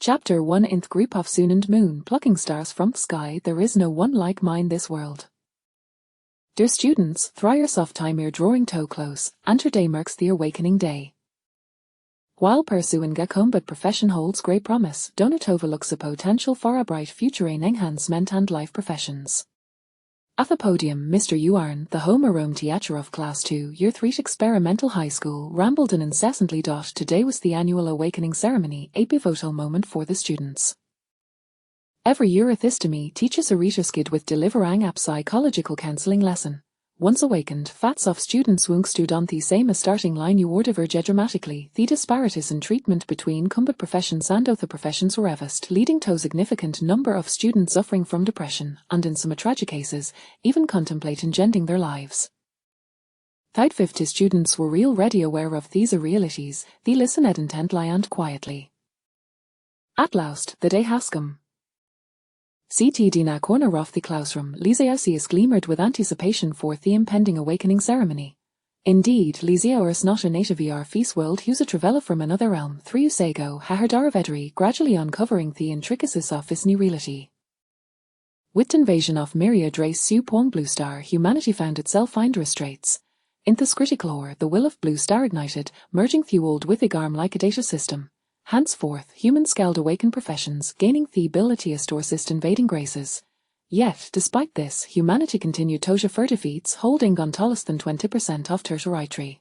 Chapter 1 Nth Group of Sun and Moon, Plucking Stars from the Sky, There is no one like mine this world. Dear students, throw yourself time your drawing toe close, and today marks the awakening day. While pursuing a combat profession holds great promise, do not overlook the potential for a bright future in enhancement and life professions. At the podium, Mr. Yuarn, the homeroom teacher of Class 2, Year 3 Experimental High School, rambled on incessantly. Today was the annual awakening ceremony, a pivotal moment for the students. Every year Ethistemi teaches a readerskid with delivering a psychological counseling lesson. Once awakened, fats of students stood on the same starting line you diverge dramatically. The disparities in treatment between combat professions and other professions were evidenced, leading to a significant number of students suffering from depression, and in some tragic cases, even contemplating ending their lives. Third 50 students were already aware of these realities, they listened intently and quietly. At last, the day has come. Seated in a corner of the classroom, Lysias gleamed with anticipation for the impending awakening ceremony. Indeed, Lysias is not a native of this world, he was a traveller from another realm, 3 years ago, Hahardarvedri, gradually uncovering the intricacies of this new reality. With the invasion of Myriad Race Supon Blue Star, humanity found itself under straits. In this critical hour, the will of Blue Star ignited, merging the old with the arm like a data system. Henceforth, humans scaled awakened professions, gaining the ability to assist invading graces. Yet, despite this, humanity continued to suffer defeats, holding on to less than 20% of territory.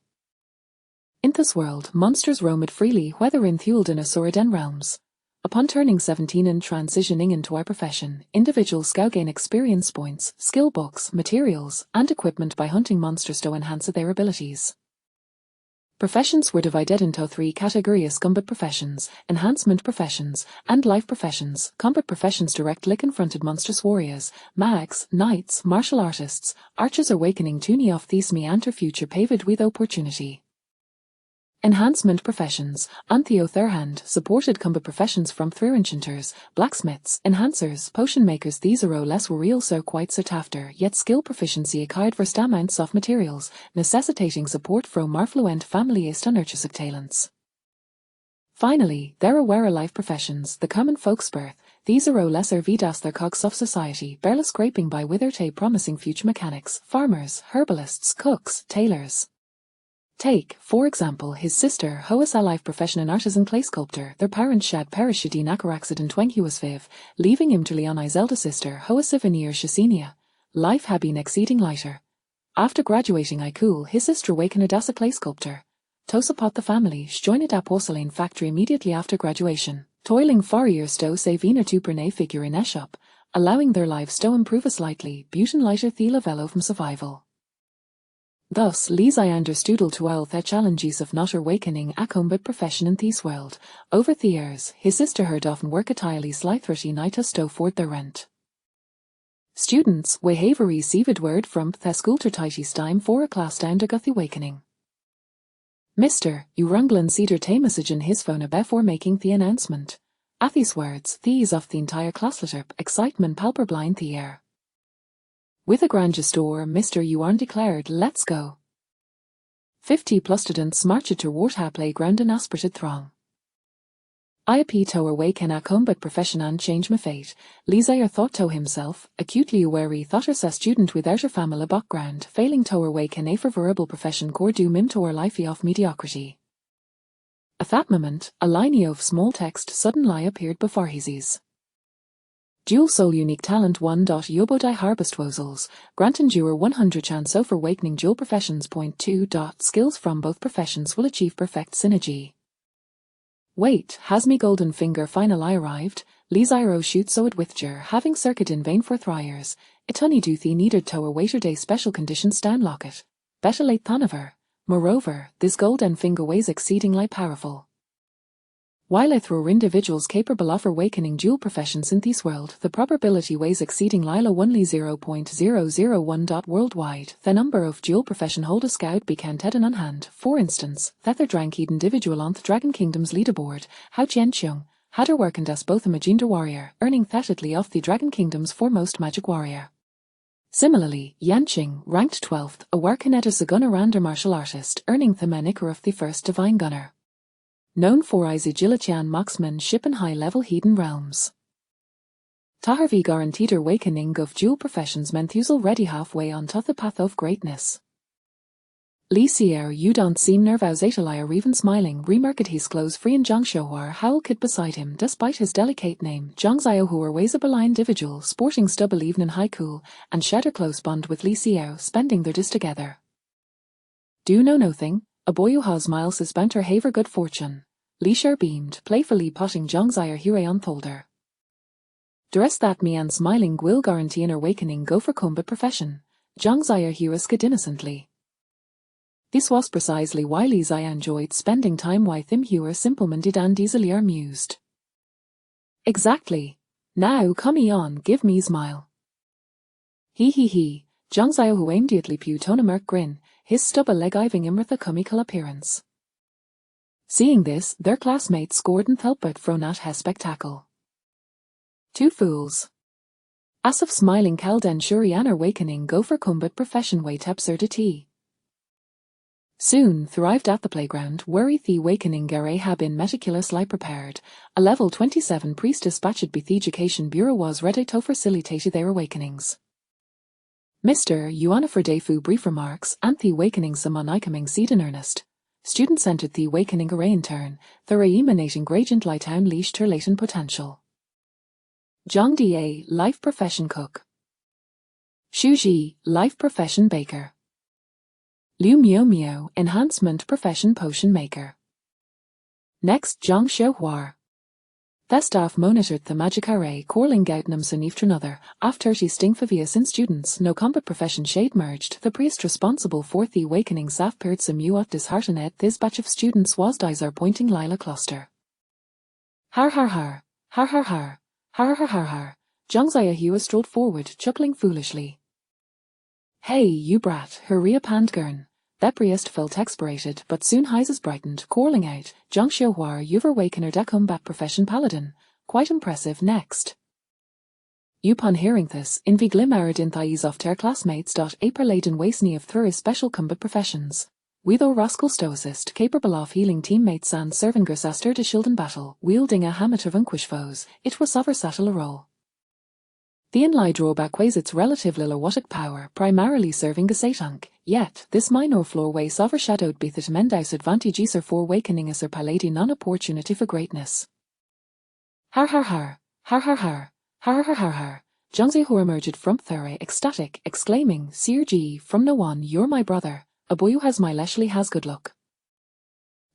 In this world, monsters roamed freely, whether in Thulden or Suraden realms. Upon turning 17 and transitioning into our profession, individuals gain experience points, skill books, materials, and equipment by hunting monsters to enhance their abilities. Professions were divided into 3 categories: combat professions, enhancement professions, and life professions. Combat professions directly confronted monstrous warriors, mags, knights, martial artists, archers awakening to any of these may enter future paved with opportunity. Enhancement professions, on the other hand, supported combat professions from through enchanters, blacksmiths, enhancers, potion makers. These are less were also quite sought after, yet skill proficiency acquired vast amounts of materials, necessitating support from affluent families to nurture such talents. Finally, there were life professions, the common folk's birth. These are lesser vidas their cogs of society, barely scraping by with their promising future mechanics, farmers, herbalists, cooks, tailors. Take, for example, his sister, who is a life profession and artisan clay sculptor. Their parents had perished in a car accident when he was 5, leaving him to Leoni's elder sister, who is 7 years Shasenia. Life had been exceeding lighter. After graduating Ikul, his sister awakened as a clay sculptor. To support the family, she joined a porcelain factory immediately after graduation, toiling 4 years to save Ina to Brene figure in a shop, allowing their lives to improve slightly, butin lighter the level from survival. Thus, Lysias understood to all the challenges of not awakening a combat profession in this world. Over the years, his sister heard often work at Ile's life 30 nights to afford their rent. Students, we have received word from the school to tighties time for a class down to got the awakening. Mr. Uranglan cedar a message in his phone before making the announcement. At these words, these of the entire class lit up, excitement palpable in the air. With a grand gesture, Mr. Yuarn declared, "Let's go." 50 plus students marched toward a playground and aspirated throng. I appeal to awaken a combat profession and change my fate. Lysias thought to himself, acutely aware he thought as a student without a family background, failing to awaken a favorable profession core doom him to a life of mediocrity. At that moment, a line of small text suddenly appeared before his eyes. Dual Soul Unique Talent 1. Yobodai Harvest Wozels, grant endure 100 chance for awakening dual professions. Point 2. Skills from both professions will achieve perfect synergy. Wait, has me golden finger finally arrived? Lysias shoots so it withjer, having circuit in vain for 3 years. It honey do thee needed to a waiter day special conditions stand locket. Better late than never. Moreover, this golden finger weighs exceedingly powerful. While there are individuals capable of awakening dual professions in this world, the probability weighs exceeding Lila 0.001. Worldwide, the number of dual profession holders scout be counted on hand. For instance, that there drank individual on the Dragon Kingdom's leaderboard, Hao Jianqiong, had her worked as both a Magenda warrior, earning tacitly off the Dragon Kingdom's foremost magic warrior. Similarly, Yanqing, ranked 12th, a working as a gunner and a martial artist, earning the manicure of the first divine gunner. known for Izugilatian Moxman ship in high-level Hedon realms. Taharvi guaranteed awakening of dual professions menthusal ready halfway on to the path of greatness. Lisier you don't seem nervous or even smiling remarked his clothes free and Zhang Shouhua howl kid beside him despite his delicate name Zhang Xiaohuer weighs a blind individual sporting stubble even in high cool and shared a close bond with Lisier spending their days together. Do know nothing, a boy who has miles suspend her haver good fortune. Lisier beamed, playfully potting Zhang Xiaohuer here on Tholder. The rest that me and smiling will guarantee an awakening go for combat profession, Zhang Xiaohuer huisked innocently. This was precisely why Li Zaya enjoyed spending time with him Hewer simplemented and easily amused. Exactly. Now come on, give me smile. He, Zhang Xiao who immediately put on a merk grin, his stubble leg giving him with a comical appearance. Seeing this, their classmates scored and Thelpert thrown at his spectacle. Two fools. As of smiling Kalden Shurian awakening go for combat profession wait absurdity. Soon, thrived at the playground, worry the awakening Garay had been meticulously prepared. A level 27 priest dispatched by the Education Bureau was ready to facilitate their awakenings. Mr. Yuana for Defu brief remarks, and the awakening summon coming seed in earnest. Students entered the awakening array in turn, their emanating gradient light unleashed her latent potential. Zhang Da, life profession cook. Xu Ji, life profession baker. Liu Miao, enhancement profession potion maker. Next Zhang Shouhua. The staff monitored the magic array calling out namson after another, after she sting favius in students no combat profession shade merged, the priest responsible for the awakening saf paired some at disheartened this batch of students was Dizer pointing Lila cluster. Har, Zhang Xiaohuer strolled forward, chuckling foolishly. Hey, you brat, Huria Pandgurn. That priest felt exasperated, but soon Hyzes brightened, calling out, Zhang Xiaohua, you've awakened a combat profession paladin. Quite impressive, next. Upon hearing this, in viglimmered in thais of their classmates. Aperladen wasney of through special combat professions. Witho rascal stoicist, capable of healing teammates and serving Gersaster to shield in battle, wielding a hammer of vanquish foes, it was versatile a role. The inlie drawback weighs its relative lilowatic power, primarily serving the Satank, yet this minor flaw weighs overshadowed by the tremendous advantages for awakening as a palladian non-opportunity for greatness. Har. Zhang Xiaohuer emerged from Thuray ecstatic, exclaiming, Sir G, from now on you're my brother, a boy who has my Leslie has good luck.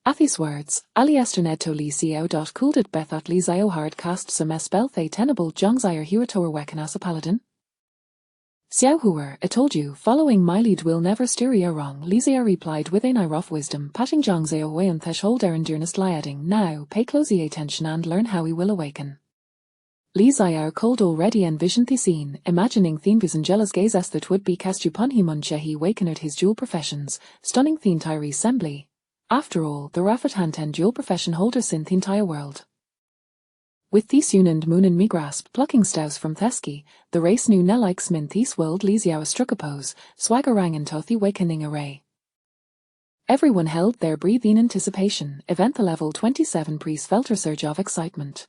At these words, Ali Esterned to Li Xiao. Cooled it Bethat Li Xiao hard cast some espel they tenable Zhang Xiaohuer Huatoer wecken as a paladin. Xiaohuer, I told you, following my lead will never steer you wrong, Li Xiao replied with an eye of wisdom, patting Zhang Xiaohuer on the shoulder and earnest adding, now, pay close attention and learn how he will awaken. Li Xiao cold already envisioned the scene, imagining Theinbus Angela's gaze as that would be cast upon him until he awakened his dual professions, stunning the entire assembly. After all, the Rafat Hanten dual profession holders in the entire world. With the Sun and Moon and me grasp plucking stows from Theski, the race knew Nelike min this world Li Xiao struck a pose, swagger rang into the awakening array. Everyone held their breath in anticipation, event the level 27 priest felt a surge of excitement.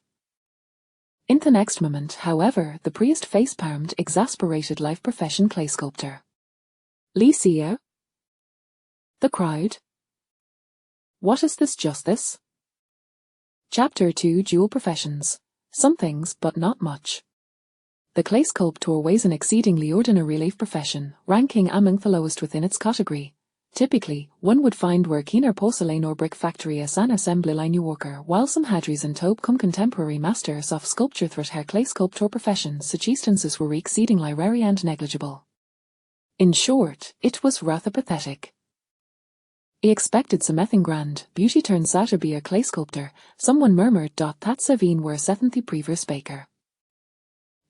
In the next moment, however, the priest face-palmed exasperated life profession clay sculptor. Li Xiao? The crowd? What is this justice? Chapter 2 Dual Professions. Some things, but not much. The clay sculptor weighs an exceedingly ordinary life profession, ranking among the lowest within its category. Typically, one would find work in a porcelain or brick factory as an assembly line worker, while some hadris and tope come contemporary masters of sculpture through her clay sculptor profession, such instances were exceedingly rare and negligible. In short, it was rather pathetic. He expected something grand, beauty turns out to be a clay sculptor, someone murmured. That Savine were setting the previous baker.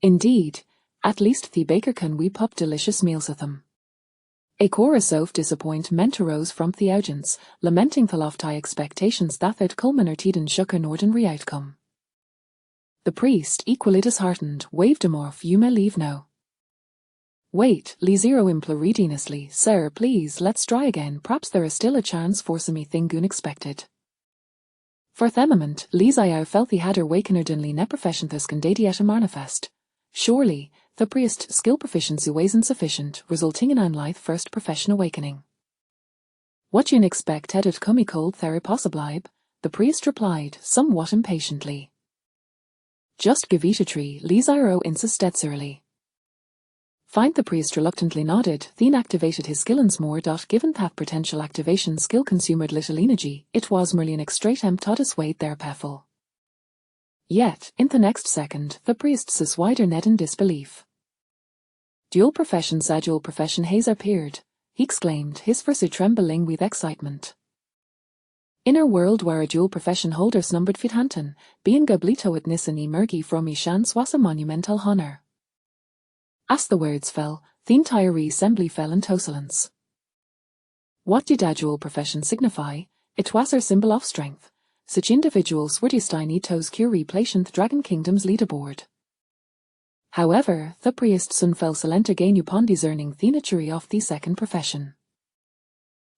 Indeed, at least the baker can whip up delicious meals with them. A chorus of disappointment arose from the audience, lamenting the lofty expectations that had culminated in such an ordinary outcome. The priest, equally disheartened, waved him off. You may leave now. Wait, Li Zero implored earnestly. Sir, please, let's try again. Perhaps there is still a chance for something unexpected. For themament, Lís Iar felthi hadar wakener dunli ne professionthus candadiata manifest. Surely, the priest skill proficiency ways insufficient, resulting in unlife first profession awakening. What you expect edit cummy cold thera possiblib, the priest replied, somewhat impatiently. Just gavitatri, Lís Iar insistetsirly. Find the priest reluctantly nodded, then activated his skill and more. Given that potential activation skill consumed little energy, it was merely an extratem todus wade their peffel. Yet, in the next second, the priest says wider ned in disbelief. Dual profession has appeared, he exclaimed, his voice trembling with excitement. Inner world where a dual profession holders numbered Fidhanton, being gablito at Nissen emergi from Ishans was a monumental honor. As the words fell, the entire assembly fell into silence. What did a dual profession signify? It was our symbol of strength. Such individuals were destined to secure replacement Dragon Kingdom's leaderboard. However, the priest soon fell silent again upon discerning the nature of the second profession.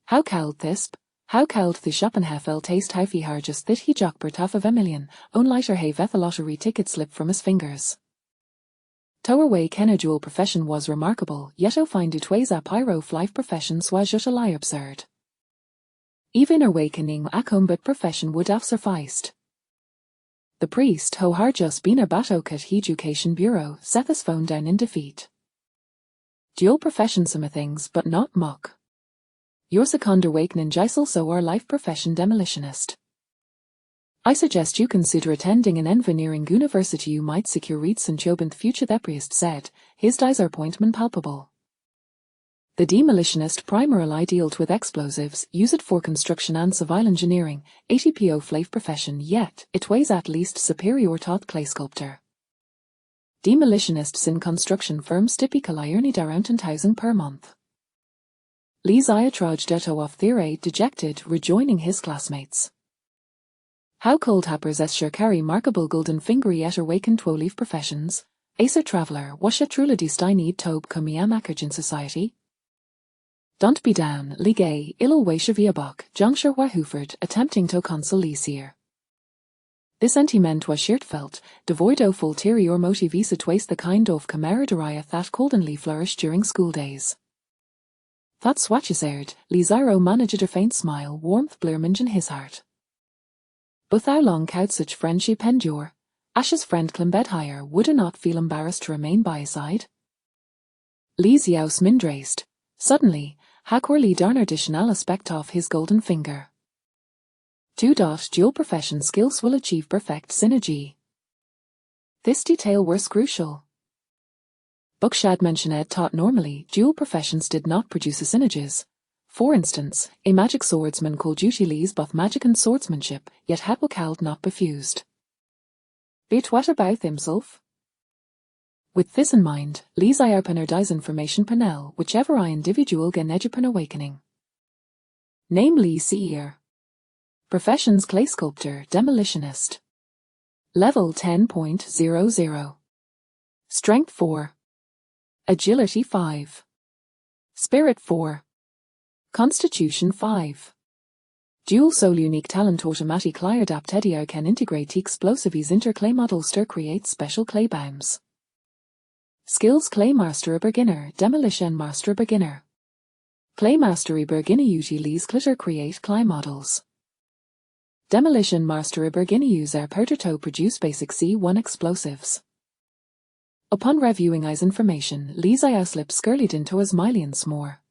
How called thisp? How called the Schopenhefel taste how he harges that he jockbert half of a million, own lighter have a lottery ticket slip from his fingers. Towerway Kenna dual profession was remarkable, yet O find it ways a pyro life professions was just a lie absurd. Even awakening a combat profession would have sufficed. The priest ho harjus been a batokat education bureau set his phone down in defeat. Dual profession some things but not muck. Your second awakening jisel so our life profession demolitionist. I suggest you consider attending an engineering university. You might secure reads and job in the future, the priest said, his dies are pointman palpable. The demolitionist primarily dealt with explosives, use it for construction and civil engineering, ATPO flave profession, yet it weighs at least superior to clay sculptor. Demolitionists in construction firms typically earn around 10,000 per month. Lís Iar trudged out of theory dejected, rejoining his classmates. How cold happers sure carry markable golden fingery at awakened leaf professions, Acer traveller, washa trula steine tobe come in society? Don't be down, ligay, illal weisha viabok, jongsher wa Huford, attempting to console Lisier. This sentiment was felt, devoid of ulterior motivis it waste the kind of camaraderie that goldenly flourished during school days. That swatches aired, Lís Iar managed a faint smile, warmth blurming in his heart. But how long could such friendship endure? Ash's friend Klimbed higher would not feel embarrassed to remain by his side. Lís Iar mindraced. Suddenly, Hakorli darner additional aspect of his golden finger. Dual profession skills will achieve perfect synergy. This detail was crucial. Bookshad mentioned taught normally, dual professions did not produce synergies. For instance, a magic swordsman called utilize both magic and swordsmanship, yet had vocald not befused. But what about himself? With this in mind, Lís Iar penardise information panel, whichever I individual gen edupan awakening. Name Lís Iar. Professions clay sculptor, demolitionist. Level 10.00. Strength 4. Agility 5. Spirit 4. Constitution 5. Dual soul unique talent automatic clay adaptedio can integrate explosives inter clay models to create special clay bombs. Skills clay master a beginner, demolition master a beginner. Clay mastery beginner utilize clitter create clay models. Demolition master a beginner user prototype produce basic C1 explosives. Upon reviewing his information, Lís Iar slipped skirled into his millions more.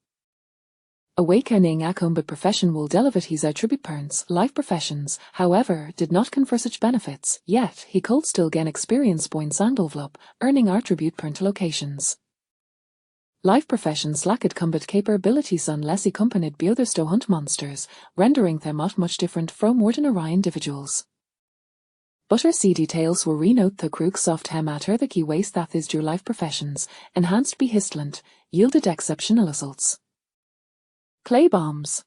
Awakening a combat profession will deliver his attribute parents, life professions, however, did not confer such benefits, yet he could still gain experience points and envelope, earning attribute parent locations. Life professions lacked combat capabilities unless accompanied by others to hunt monsters, rendering them not much different from ordinary individuals. But our C details were renote the crux of hem matter the key ways that is your life professions, enhanced by histlant, yielded exceptional results. Clay bombs.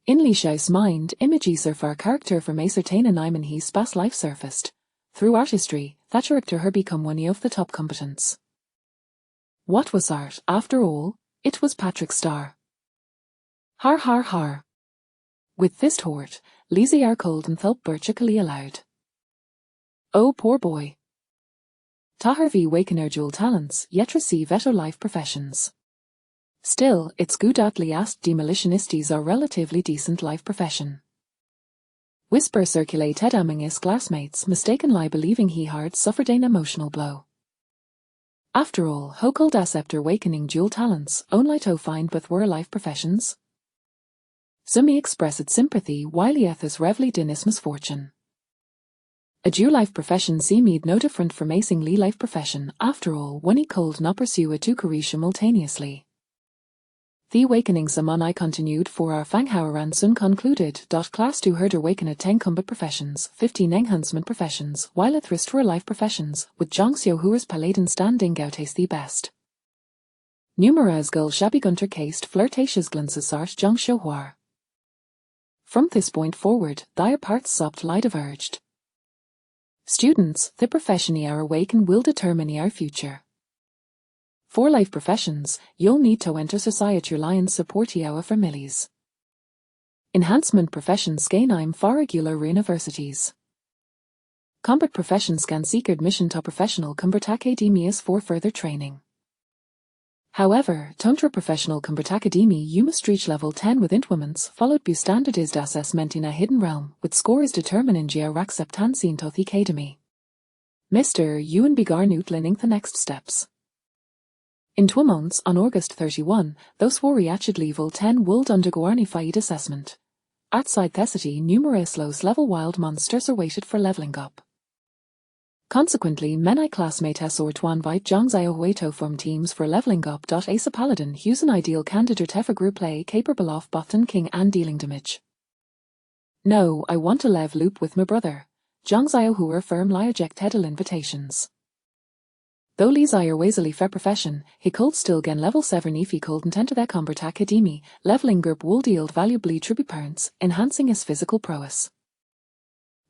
In Leisha's mind, images are for a character from a certain in his spas life surfaced. Through artistry, that character her become one of the top competents. What was art, after all? It was Patrick Star. Har har har. With this tort, Lizzie ar cold and thulp birchically aloud. Oh, poor boy. Tahar v wakener dual talents, yet receive eto life professions. Still, it's good at least demolitionistes are relatively decent life profession. Whisper circulated among his classmates, mistakenly believing he had suffered an emotional blow. After all, how could das after wakening dual talents, only to find both were life professions? Some expressed sympathy while ethis revely in his misfortune. A dual life profession seemed no different from a single life profession, after all, when he could not pursue a two careers simultaneously. The awakening I continued for our Fanghaueran soon concluded. Class 2 herder waken 10 combat professions, 15 enhancement professions, while at rest were life professions, with Jongseo Huer's paladin standing out as the best. Numerous gul shabby gunter cased flirtatious glances art Jongseo Huer. From this point forward, their parts subtly diverged. Students, the profession you are awaken will determine your future. For life professions, you'll need to enter society and support your families. Enhancement professions gain for regular universities. Combat professions can seek admission to professional combat academies for further training. However, Tantra Professional Combat Academy you must reach level 10 within women's, followed by standardized assessment in a hidden realm, with scores determining your acceptance into the academy. Mr. Ewan Begarnut learning the next steps. In 2 months, on August 31, those who reached level 10 would undergo arnified assessment. Outside Thessity, numerous low-level wild monsters are waited for leveling up. Consequently, many classmates or Twanvite Jongzio Hueto form teams for leveling up. Asa Paladin, who's an ideal candidate for group play capable of both king and dealing damage. No, I want to level up with my brother. Jongzio Huer firmly rejected invitations. Though Lee's are wasily fair profession, he could still gain level 7 if he couldn't enter their combat academy. Leveling group will yield valuably tribute parents, enhancing his physical prowess.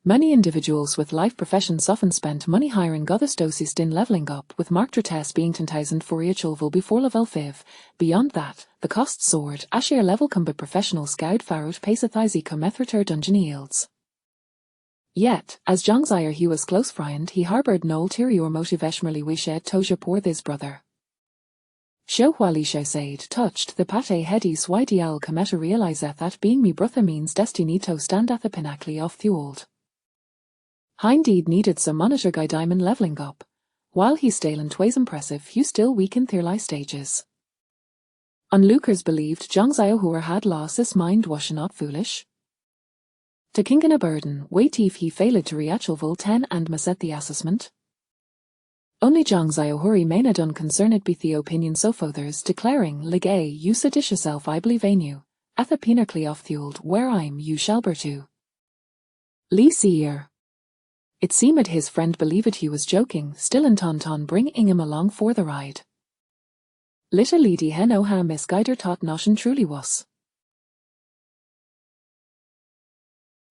Many individuals with life professions often spend money hiring others to assist in leveling up, with marked tests being 10,000 for each level before level 5. Beyond that, the costs soared as your level combat professional scout farrowed pace comethrater dungeon yields. Yet, as Jongzire he was close friend, he harbored no ulterior motive eshmerly wished to pour his brother. Show while said touched the pate heady swidial cometa realizeth that being me brother means destiny to stand at the pinnacle of the old. Indeed needed some monitor guy diamond leveling up. While he's still and tways impressive, you still weak in their life stages. Onlookers believed Jongzio Huer had lost his mind was not foolish. To Kingan a burden, wait if he failed to reach level 10 and miset the assessment. Only Jongzio Huer remained unconcerned with the opinions of others, declaring, Legay, you sedish yourself I believe in you. At the pinnacle of the old, where I'm you shall bear to. Lee Seer. It seemed his friend believed he was joking, still in Tauntaun bringing him along for the ride. Little Lady hen o ha misguider thought notion truly was.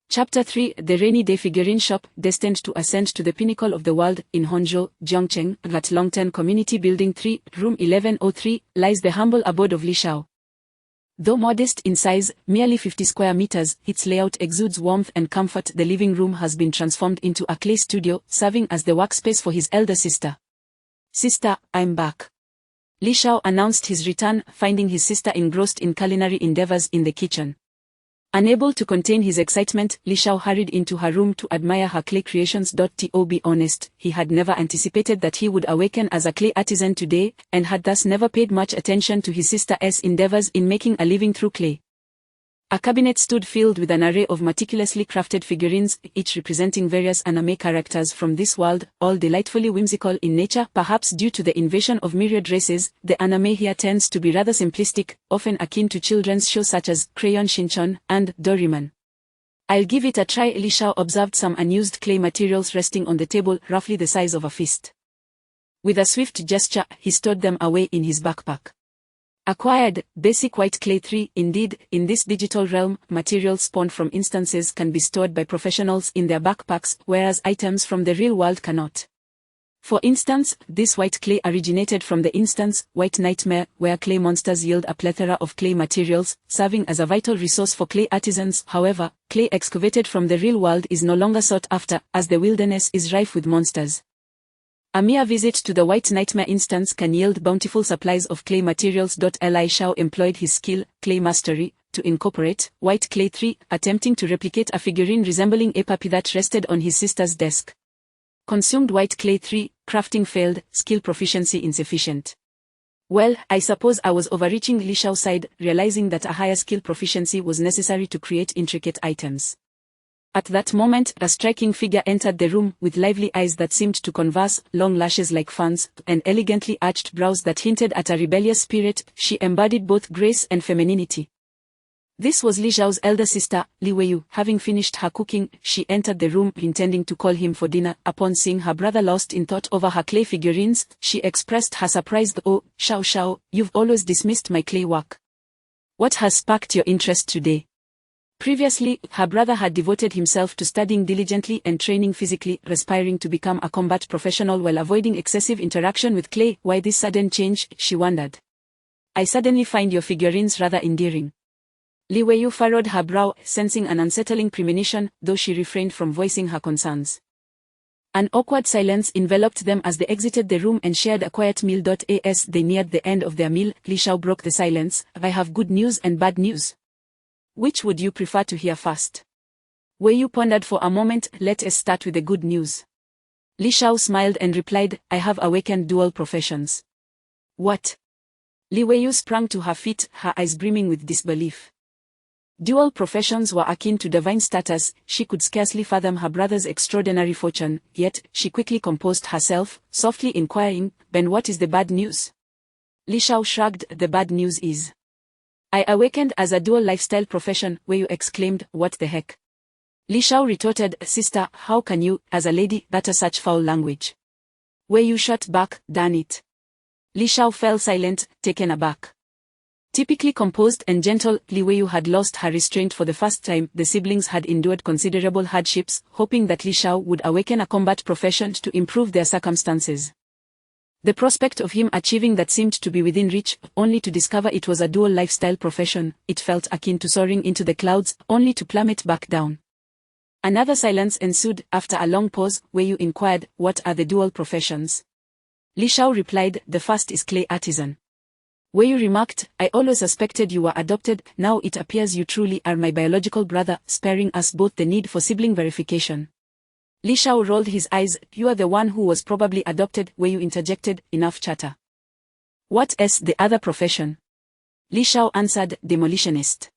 Chapter 3 The Rainy Day Figurine Shop, destined to ascend to the pinnacle of the world, in Honjo, Jiangcheng, at Longten Community Building 3, Room 1103, lies the humble abode of Li Shao. Though modest in size, merely 50 square meters, its layout exudes warmth and comfort. The living room has been transformed into a clay studio, serving as the workspace for his elder sister. Sister, I'm back. Li Shao announced his return, finding his sister engrossed in culinary endeavors in the kitchen. Unable to contain his excitement, Li Shao hurried into her room to admire her clay creations. To be honest, he had never anticipated that he would awaken as a clay artisan today, and had thus never paid much attention to his sister's endeavors in making a living through clay. A cabinet stood filled with an array of meticulously crafted figurines, each representing various anime characters from this world, all delightfully whimsical in nature. Perhaps due to the invasion of myriad races, the anime here tends to be rather simplistic, often akin to children's shows such as Crayon Shin-chan and Doraemon. I'll give it a try. Li Shao observed some unused clay materials resting on the table, roughly the size of a fist. With a swift gesture, he stowed them away in his backpack. Acquired, basic white clay 3. Indeed, in this digital realm, materials spawned from instances can be stored by professionals in their backpacks, whereas items from the real world cannot. For instance, this white clay originated from the instance, White Nightmare, where clay monsters yield a plethora of clay materials, serving as a vital resource for clay artisans. However, clay excavated from the real world is no longer sought after, as the wilderness is rife with monsters. A mere visit to the White Nightmare instance can yield bountiful supplies of clay materials. Li Shao employed his skill, clay mastery, to incorporate White Clay 3, attempting to replicate a figurine resembling a puppy that rested on his sister's desk. Consumed White Clay 3, crafting failed, skill proficiency insufficient. Well, I suppose I was overreaching. Li Shao sighed, realizing that a higher skill proficiency was necessary to create intricate items. At that moment, a striking figure entered the room, with lively eyes that seemed to converse, long lashes like fans, and elegantly arched brows that hinted at a rebellious spirit. She embodied both grace and femininity. This was Li Zhao's elder sister, Li Weiyu. Having finished her cooking, she entered the room, intending to call him for dinner. Upon seeing her brother lost in thought over her clay figurines, she expressed her surprise. "Oh, Shao Shao, you've always dismissed my clay work. What has sparked your interest today?" Previously, her brother had devoted himself to studying diligently and training physically, aspiring to become a combat professional while avoiding excessive interaction with clay. Why this sudden change, she wondered. "I suddenly find your figurines rather endearing." Li Weiyu furrowed her brow, sensing an unsettling premonition, though she refrained from voicing her concerns. An awkward silence enveloped them as they exited the room and shared a quiet meal. As they neared the end of their meal, Li Shao broke the silence. "I have good news and bad news. Which would you prefer to hear first?" Weiyu pondered for a moment. "Let us start with the good news." Li Shao smiled and replied, "I have awakened dual professions." "What?" Li Weiyu sprang to her feet, her eyes brimming with disbelief. Dual professions were akin to divine status. She could scarcely fathom her brother's extraordinary fortune, yet she quickly composed herself, softly inquiring, "Then what is the bad news?" Li Shao shrugged. "The bad news is I awakened as a dual lifestyle profession." Weiyu exclaimed, "What the heck?" Li Shao retorted, "Sister, how can you, as a lady, utter such foul language?" Weiyu shot back, "Darn it." Li Shao fell silent, taken aback. Typically composed and gentle, Li Weiyu had lost her restraint for the first time. The siblings had endured considerable hardships, hoping that Li Shao would awaken a combat profession to improve their circumstances. The prospect of him achieving that seemed to be within reach, only to discover it was a dual lifestyle profession. It felt akin to soaring into the clouds, only to plummet back down. Another silence ensued. After a long pause, Weiyu inquired, "What are the dual professions?" Li Shao replied, "The first is clay artisan." Weiyu remarked, "I always suspected you were adopted. Now it appears you truly are my biological brother, sparing us both the need for sibling verification." Li Shao rolled his eyes. "You are the one who was probably adopted," Weiyu interjected. "Enough chatter. What is the other profession?" Li Shao answered, "Demolitionist."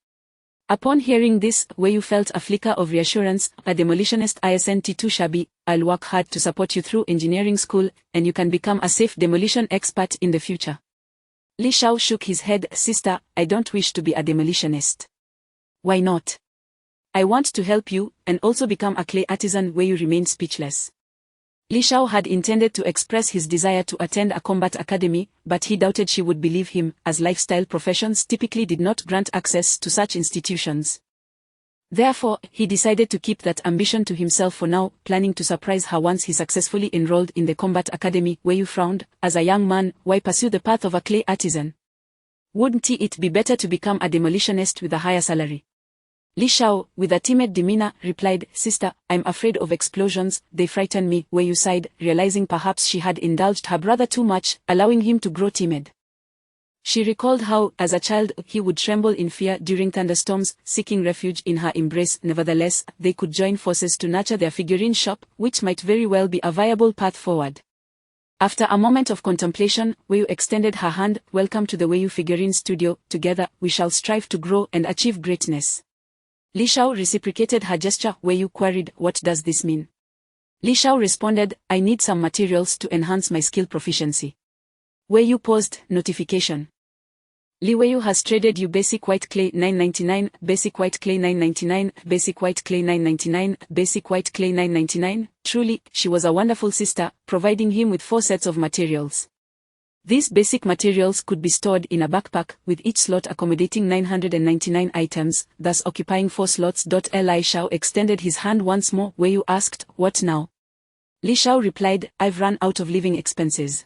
Upon hearing this, Weiyu felt a flicker of reassurance. "A demolitionist isn't too shabby. I'll work hard to support you through engineering school, and you can become a safe demolition expert in the future." Li Shao shook his head. "Sister, I don't wish to be a demolitionist." "Why not?" "I want to help you, and also become a clay artisan." Weiyu remained speechless. Li Shao had intended to express his desire to attend a combat academy, but he doubted she would believe him, as lifestyle professions typically did not grant access to such institutions. Therefore, he decided to keep that ambition to himself for now, planning to surprise her once he successfully enrolled in the combat academy. Weiyu frowned. As a young man, why pursue the path of a clay artisan? Wouldn't it be better to become a demolitionist with a higher salary? Li Shao, with a timid demeanor, replied, "Sister, I'm afraid of explosions, they frighten me." Weiyu sighed, realizing perhaps she had indulged her brother too much, allowing him to grow timid. She recalled how, as a child, he would tremble in fear during thunderstorms, seeking refuge in her embrace. Nevertheless, they could join forces to nurture their figurine shop, which might very well be a viable path forward. After a moment of contemplation, Weiyu extended her hand. "Welcome to the Weiyu Figurine Studio. Together, we shall strive to grow and achieve greatness." Li Shao reciprocated her gesture. Weiyu queried, "What does this mean?" Li Shao responded, "I need some materials to enhance my skill proficiency." Weiyu paused. Notification. Li Weiyu has traded you basic white clay $9.99, basic white clay $9.99, basic white clay $9.99, basic white clay $9.99. Truly, she was a wonderful sister, providing him with 4 sets of materials. These basic materials could be stored in a backpack, with each slot accommodating 999 items, thus occupying 4 slots. Li Shao extended his hand once more. Weiyu asked, "What now?" Li Shao replied, I've run out of living expenses.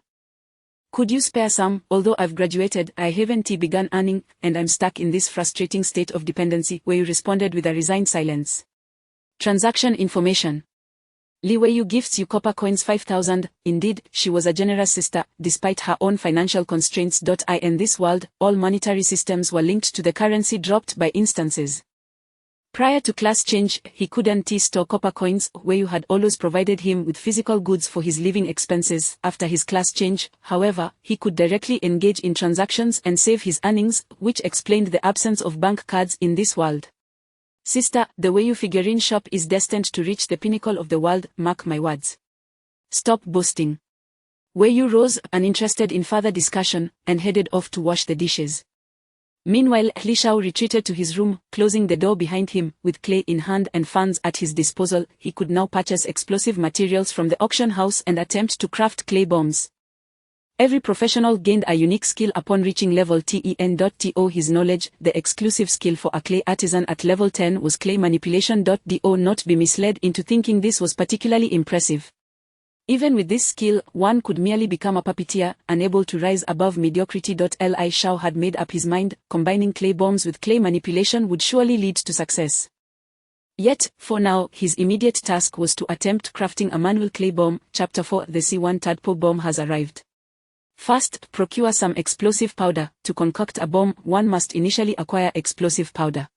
Could you spare some? Although I've graduated, I haven't begun earning, and I'm stuck in this frustrating state of dependency, Wei Yu responded with a resigned silence. Transaction information. Li Wei Yu gifts you copper coins 5,000. Indeed, she was a generous sister, despite her own financial constraints. In this world, all monetary systems were linked to the currency dropped by instances. Prior to class change, he couldn't store copper coins. Wei Yu had always provided him with physical goods for his living expenses. After his class change, however, he could directly engage in transactions and save his earnings, which explained the absence of bank cards in this world. Sister, the Wei Yu figurine shop is destined to reach the pinnacle of the world, mark my words. Stop boasting. Wei Yu rose, uninterested in further discussion, and headed off to wash the dishes. Meanwhile, Li Shao retreated to his room, closing the door behind him. With clay in hand and funds at his disposal, he could now purchase explosive materials from the auction house and attempt to craft clay bombs. Every professional gained a unique skill upon reaching level 10. His knowledge, the exclusive skill for a clay artisan at level 10 was clay manipulation. Not be misled into thinking this was particularly impressive. Even with this skill, one could merely become a puppeteer, unable to rise above mediocrity. Li Shao had made up his mind, combining clay bombs with clay manipulation would surely lead to success. Yet, for now, his immediate task was to attempt crafting a manual clay bomb. Chapter 4 The C1 tadpole bomb has arrived. First, procure some explosive powder. To concoct a bomb, one must initially acquire explosive powder.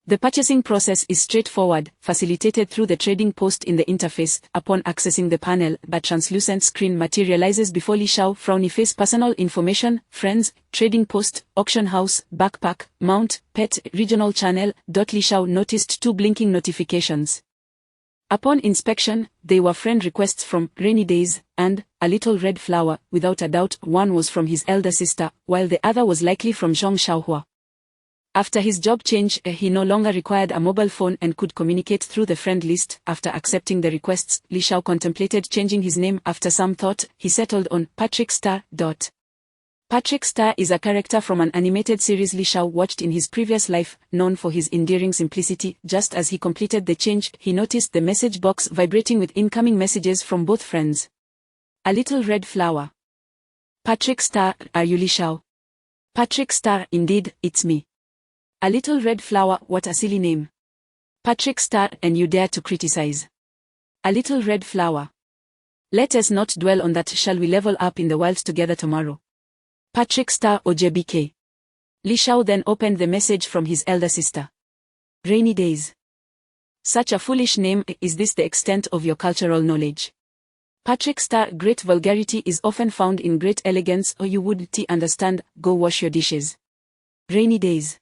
The purchasing process is straightforward, facilitated through the trading post in the interface. Upon accessing the panel, a translucent screen materializes before Li Shao. Frowny face. Personal information, friends, trading post, auction house, backpack, mount, pet, regional channel. Li Shao noticed 2 blinking notifications. Upon inspection, they were friend requests from Rainy Days and A Little Red Flower. Without a doubt, one was from his elder sister, while the other was likely from Zhong Xiaohua. After his job change, he no longer required a mobile phone and could communicate through the friend list. After accepting the requests, Li Shao contemplated changing his name. After some thought, he settled on Patrick Star. Patrick Star is a character from an animated series Li Shao watched in his previous life, known for his endearing simplicity. Just as he completed the change, he noticed the message box vibrating with incoming messages from both friends. A Little Red Flower. Patrick Star, are you Li Shao? Patrick Star, indeed, it's me. A Little Red Flower, what a silly name. Patrick Star, and you dare to criticize. A Little Red Flower. Let us not dwell on that. Shall we level up in the wild together tomorrow? Patrick Star OJBK. Li Shao then opened the message from his elder sister. Rainy Days. Such a foolish name. Is this the extent of your cultural knowledge? Patrick Star, great vulgarity is often found in great elegance, or you would understand. Go wash your dishes. Rainy Days.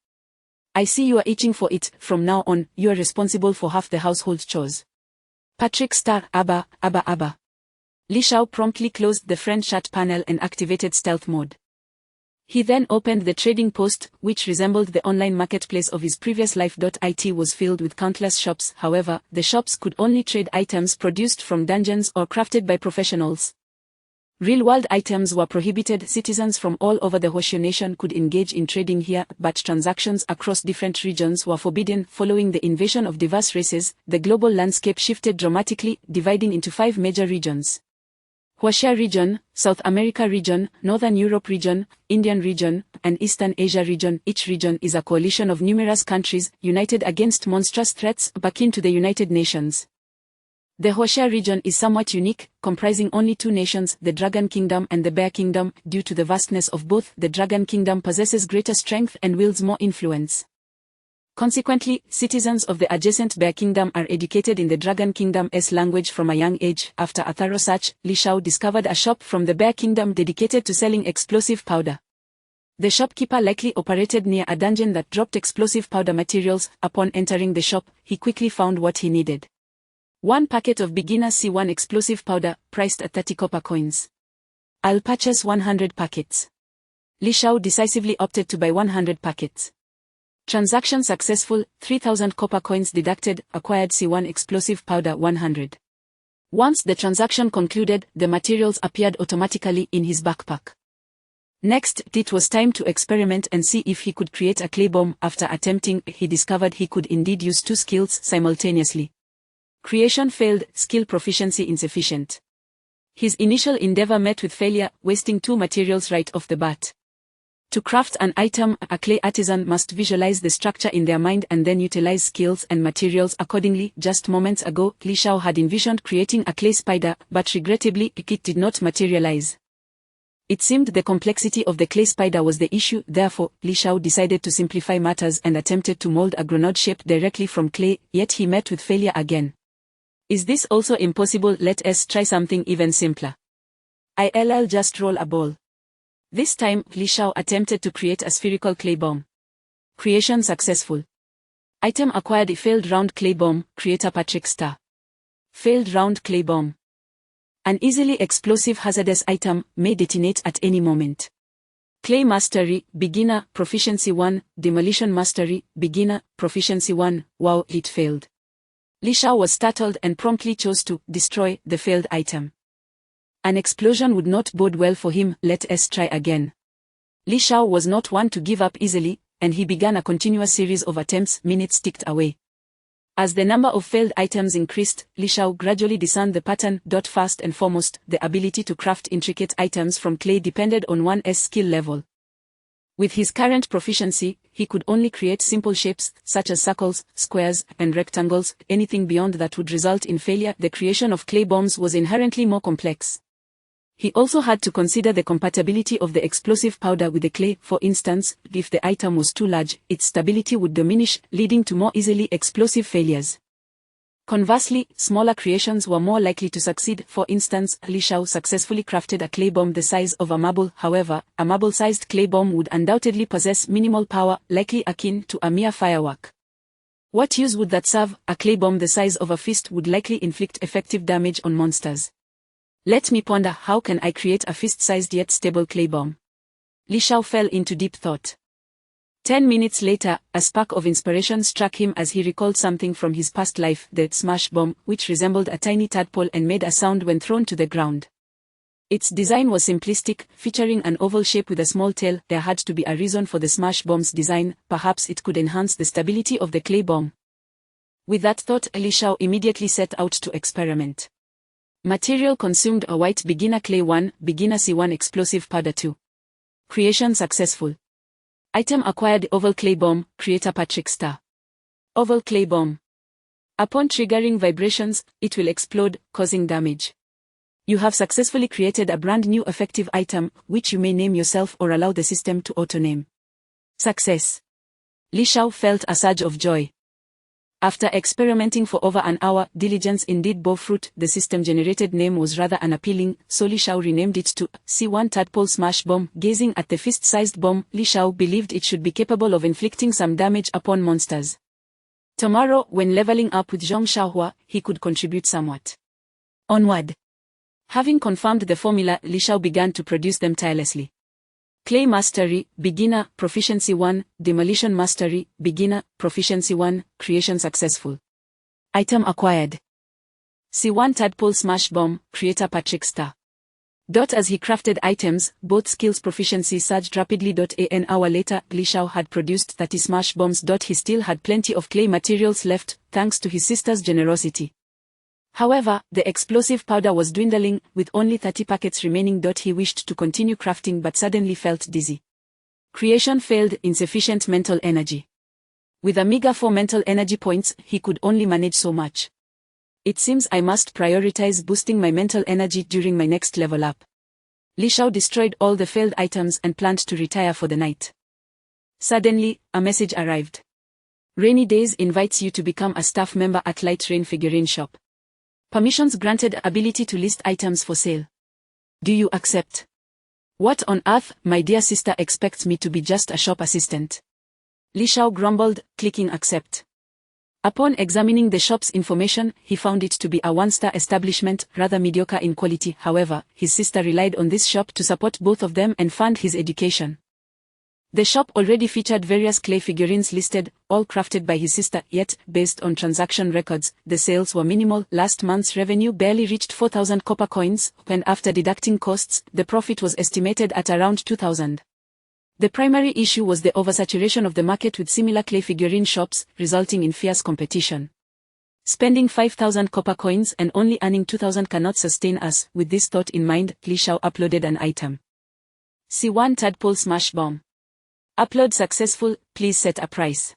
I see you are itching for it. From now on, you are responsible for half the household chores. Patrick Star, Abba. Li Shao promptly closed the friend chat panel and activated stealth mode. He then opened the trading post, which resembled the online marketplace of his previous life. It was filled with countless shops. However, the shops could only trade items produced from dungeons or crafted by professionals. Real-world items were prohibited. Citizens from all over the Hoshio nation could engage in trading here, but transactions across different regions were forbidden. Following the invasion of diverse races, the global landscape shifted dramatically, dividing into 5 major regions. Huaxia region, South America region, Northern Europe region, Indian region, and Eastern Asia region. Each region is a coalition of numerous countries, united against monstrous threats, akin to the United Nations. The Huaxia region is somewhat unique, comprising only 2 nations, the Dragon Kingdom and the Bear Kingdom. Due to the vastness of both, the Dragon Kingdom possesses greater strength and wields more influence. Consequently, citizens of the adjacent Bear Kingdom are educated in the Dragon Kingdom's language from a young age. After a thorough search, Li Shao discovered a shop from the Bear Kingdom dedicated to selling explosive powder. The shopkeeper likely operated near a dungeon that dropped explosive powder materials. Upon entering the shop, he quickly found what he needed. 1 packet of beginner's C1 explosive powder, priced at 30 copper coins. I'll purchase 100 packets. Li Shao decisively opted to buy 100 packets. Transaction successful, 3,000 copper coins deducted, acquired C1 explosive powder 100. Once the transaction concluded, the materials appeared automatically in his backpack. Next, it was time to experiment and see if he could create a clay bomb. After attempting, he discovered he could indeed use 2 skills simultaneously. Creation failed, skill proficiency insufficient. His initial endeavor met with failure, wasting 2 materials right off the bat. To craft an item, a clay artisan must visualize the structure in their mind and then utilize skills and materials accordingly. Just moments ago, Li Shao had envisioned creating a clay spider, but regrettably, it did not materialize. It seemed the complexity of the clay spider was the issue, therefore, Li Shao decided to simplify matters and attempted to mold a grenade shape directly from clay, yet he met with failure again. Is this also impossible? Let us try something even simpler. I'll just roll a ball. This time, Li Shao attempted to create a spherical clay bomb. Creation successful. Item acquired. A failed round clay bomb, creator Patrick Star. Failed round clay bomb. An easily explosive hazardous item, may detonate at any moment. Clay Mastery, Beginner, Proficiency 1, Demolition Mastery, Beginner, Proficiency 1, wow, it failed. Li Shao was startled and promptly chose to destroy the failed item. An explosion would not bode well for him. Let us try again. Li Shao was not one to give up easily, and he began a continuous series of attempts. Minutes ticked away. As the number of failed items increased, Li Shao gradually discerned the pattern. First and foremost, the ability to craft intricate items from clay depended on one's skill level. With his current proficiency, he could only create simple shapes, such as circles, squares, and rectangles. Anything beyond that would result in failure. The creation of clay bombs was inherently more complex. He also had to consider the compatibility of the explosive powder with the clay. For instance, if the item was too large, its stability would diminish, leading to more easily explosive failures. Conversely, smaller creations were more likely to succeed. For instance, Li Shao successfully crafted a clay bomb the size of a marble. However, a marble-sized clay bomb would undoubtedly possess minimal power, likely akin to a mere firework. What use would that serve? A clay bomb the size of a fist would likely inflict effective damage on monsters. Let me ponder, how can I create a fist-sized yet stable clay bomb? Li Shao fell into deep thought. 10 minutes later, a spark of inspiration struck him as he recalled something from his past life, the smash bomb, which resembled a tiny tadpole and made a sound when thrown to the ground. Its design was simplistic, featuring an oval shape with a small tail. There had to be a reason for the smash bomb's design. Perhaps it could enhance the stability of the clay bomb. With that thought, Li Shao immediately set out to experiment. Material consumed: a white beginner clay 1, beginner C1 explosive powder 2. Creation successful. Item acquired: oval clay bomb, creator Patrick Star. Oval clay bomb. Upon triggering vibrations, it will explode, causing damage. You have successfully created a brand new effective item, which you may name yourself or allow the system to auto-name. Success. Li Shao felt a surge of joy. After experimenting for over an hour, diligence indeed bore fruit. The system-generated name was rather unappealing, so Li Shao renamed it to C1 Tadpole Smash Bomb. Gazing at the fist-sized bomb, Li Shao believed it should be capable of inflicting some damage upon monsters. Tomorrow, when leveling up with Zhong Xiaohua, he could contribute somewhat. Onward. Having confirmed the formula, Li Shao began to produce them tirelessly. Clay Mastery, Beginner, Proficiency 1, Demolition Mastery, Beginner, Proficiency 1, Creation successful. Item acquired. C1 Tadpole Smash Bomb, creator Patrick Star. As he crafted items, both skills proficiency surged rapidly. An hour later, Li Shao had produced 30 smash bombs. He still had plenty of clay materials left, thanks to his sister's generosity. However, the explosive powder was dwindling, with only 30 packets remaining. He wished to continue crafting but suddenly felt dizzy. Creation failed: insufficient mental energy. With a meager 4 mental energy points, he could only manage so much. It seems I must prioritize boosting my mental energy during my next level up. Li Shao destroyed all the failed items and planned to retire for the night. Suddenly, a message arrived. Rainy Days invites you to become a staff member at Light Rain Figurine Shop. Permissions granted: ability to list items for sale. Do you accept? What on earth? My dear sister expects me to be just a shop assistant. Li Shao grumbled, clicking accept. Upon examining the shop's information, he found it to be a one-star establishment, rather mediocre in quality. However, his sister relied on this shop to support both of them and fund his education. The shop already featured various clay figurines listed, all crafted by his sister, yet, based on transaction records, the sales were minimal. Last month's revenue barely reached 4,000 copper coins, and after deducting costs, the profit was estimated at around 2,000. The primary issue was the oversaturation of the market with similar clay figurine shops, resulting in fierce competition. Spending 5,000 copper coins and only earning 2,000 cannot sustain us. With this thought in mind, Li Shao uploaded an item. C1 Tadpole Smash Bomb. Upload successful, please set a price.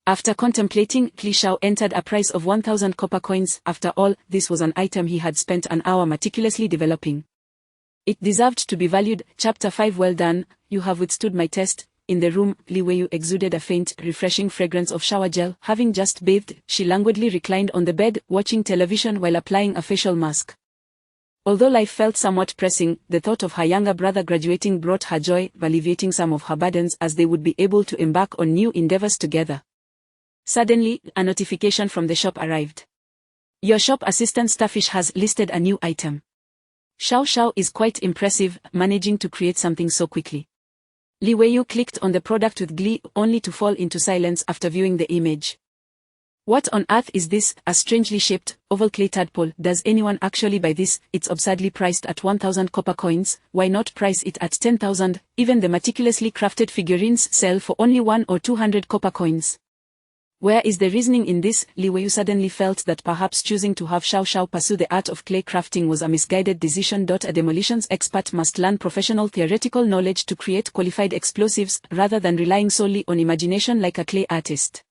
After contemplating, Li Shao entered a price of 1,000 copper coins. After all, this was an item he had spent an hour meticulously developing. It deserved to be valued. Chapter 5. Well done, you have withstood my test. In the room, Li Weiyu exuded a faint, refreshing fragrance of shower gel. Having just bathed, she languidly reclined on the bed, watching television while applying a facial mask. Although life felt somewhat pressing, the thought of her younger brother graduating brought her joy, alleviating some of her burdens as they would be able to embark on new endeavors together. Suddenly, a notification from the shop arrived. Your shop assistant Starfish has listed a new item. Xiao Xiao is quite impressive, managing to create something so quickly. Li Weiyu clicked on the product with glee, only to fall into silence after viewing the image. What on earth is this? A strangely shaped, oval clay tadpole. Does anyone actually buy this? It's absurdly priced at 1,000 copper coins. Why not price it at 10,000? Even the meticulously crafted figurines sell for only 1 or 200 copper coins. Where is the reasoning in this? Li Weiyu suddenly felt that perhaps choosing to have Xiao Xiao pursue the art of clay crafting was a misguided decision. A demolitions expert must learn professional theoretical knowledge to create qualified explosives, rather than relying solely on imagination like a clay artist.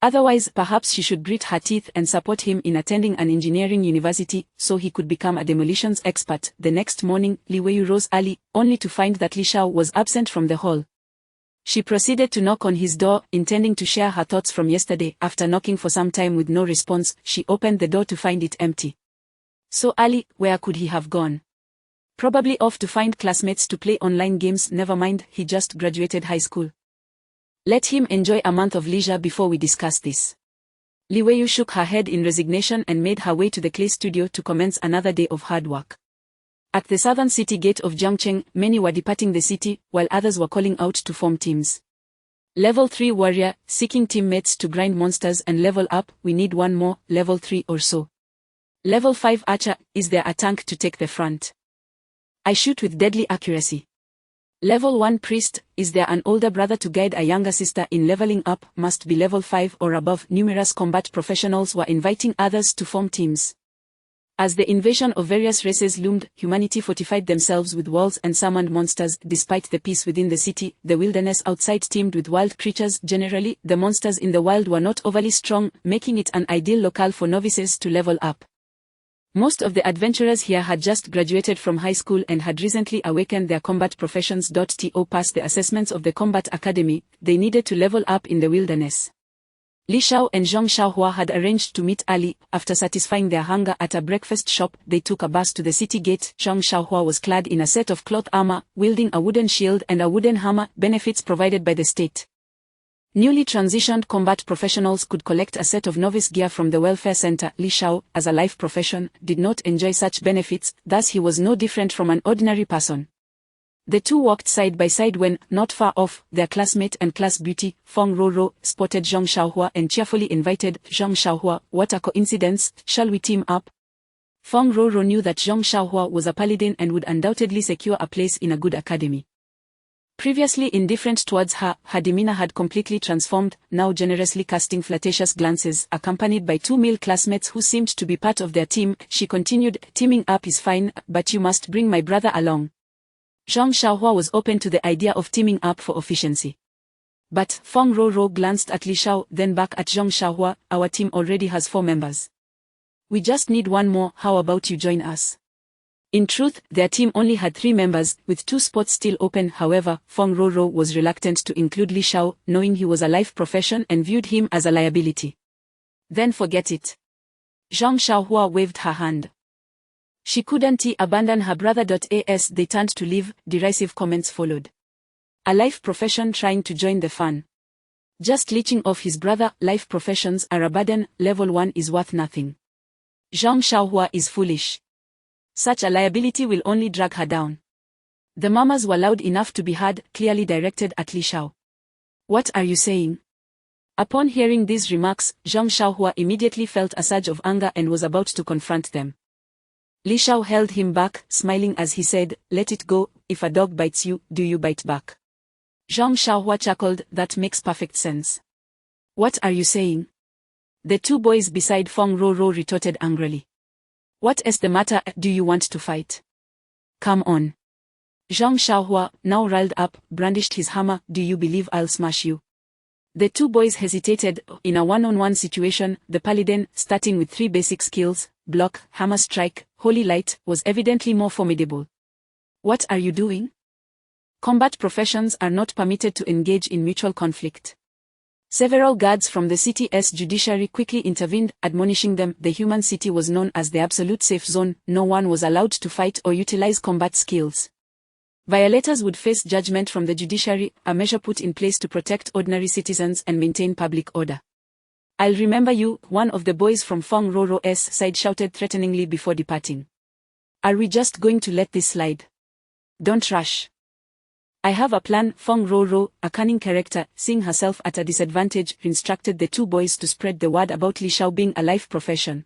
Otherwise, perhaps she should grit her teeth and support him in attending an engineering university, so he could become a demolitions expert. The next morning, Li Weiyu rose early, only to find that Li Shao was absent from the hall. She proceeded to knock on his door, intending to share her thoughts from yesterday. After knocking for some time with no response, she opened the door to find it empty. So early, where could he have gone? Probably off to find classmates to play online games. Never mind, he just graduated high school. Let him enjoy a month of leisure before we discuss this. Li Weiyu shook her head in resignation and made her way to the clay studio to commence another day of hard work. At the southern city gate of Jiangcheng, many were departing the city, while others were calling out to form teams. Level 3 warrior, seeking teammates to grind monsters and level up. We need one more, level 3 or so. Level 5 archer, is there a tank to take the front? I shoot with deadly accuracy. Level 1 priest, is there an older brother to guide a younger sister in leveling up? Must be level 5 or above. Numerous combat professionals were inviting others to form teams. As the invasion of various races loomed, humanity fortified themselves with walls and summoned monsters. Despite the peace within the city, the wilderness outside teemed with wild creatures. Generally, the monsters in the wild were not overly strong, making it an ideal locale for novices to level up. Most of the adventurers here had just graduated from high school and had recently awakened their combat professions. To pass the assessments of the combat academy, they needed to level up in the wilderness. Li Shao and Zhang Xiaohua had arranged to meet early. After satisfying their hunger at a breakfast shop, they took a bus to the city gate. Zhang Xiaohua was clad in a set of cloth armor, wielding a wooden shield and a wooden hammer, benefits provided by the state. Newly transitioned combat professionals could collect a set of novice gear from the welfare center. Li Shao, as a life profession, did not enjoy such benefits, thus he was no different from an ordinary person. The two walked side by side when, not far off, their classmate and class beauty, Feng Roro, spotted Zhang Xiaohua and cheerfully invited. Zhang Xiaohua, what a coincidence, shall we team up? Feng Roro knew that Zhang Xiaohua was a paladin and would undoubtedly secure a place in a good academy. Previously indifferent towards her, her demeanor had completely transformed, now generously casting flirtatious glances. Accompanied by two male classmates who seemed to be part of their team, she continued, teaming up is fine, but you must bring my brother along. Zhang Xiaohua was open to the idea of teaming up for efficiency. But Feng Roro glanced at Li Shao, then back at Zhang Xiaohua. Our team already has 4 members. We just need one more. How about you join us? In truth, their team only had 3 members, with 2 spots still open. However, Feng Roro was reluctant to include Li Shao, knowing he was a life profession and viewed him as a liability. Then forget it. Zhang Xiaohua waved her hand. She couldn't abandon her brother. As they turned to leave, derisive comments followed. A life profession trying to join the fun. Just leeching off his brother. Life professions are a burden. Level 1 is worth nothing. Zhang Xiaohua is foolish. Such a liability will only drag her down. The murmurs were loud enough to be heard, clearly directed at Li Shao. What are you saying? Upon hearing these remarks, Zhang Xiaohua immediately felt a surge of anger and was about to confront them. Li Shao held him back, smiling as he said, let it go. If a dog bites you, do you bite back? Zhang Xiaohua chuckled, that makes perfect sense. What are you saying? The two boys beside Feng Roro retorted angrily. What is the matter? Do you want to fight? Come on. Zhang Xiaohua, now riled up, brandished his hammer. Do you believe I'll smash you? The two boys hesitated. In a one-on-one situation, the paladin, starting with 3 basic skills, block, hammer strike, holy light, was evidently more formidable. What are you doing? Combat professions are not permitted to engage in mutual conflict. Several guards from the city's judiciary quickly intervened, admonishing them. The human city was known as the absolute safe zone. No one was allowed to fight or utilize combat skills. Violators would face judgment from the judiciary, a measure put in place to protect ordinary citizens and maintain public order. I'll remember you, one of the boys from Feng Roro's side shouted threateningly before departing. Are we just going to let this slide? Don't rush. I have a plan. Feng Roro, a cunning character, seeing herself at a disadvantage, instructed the two boys to spread the word about Li Xiao being a life profession.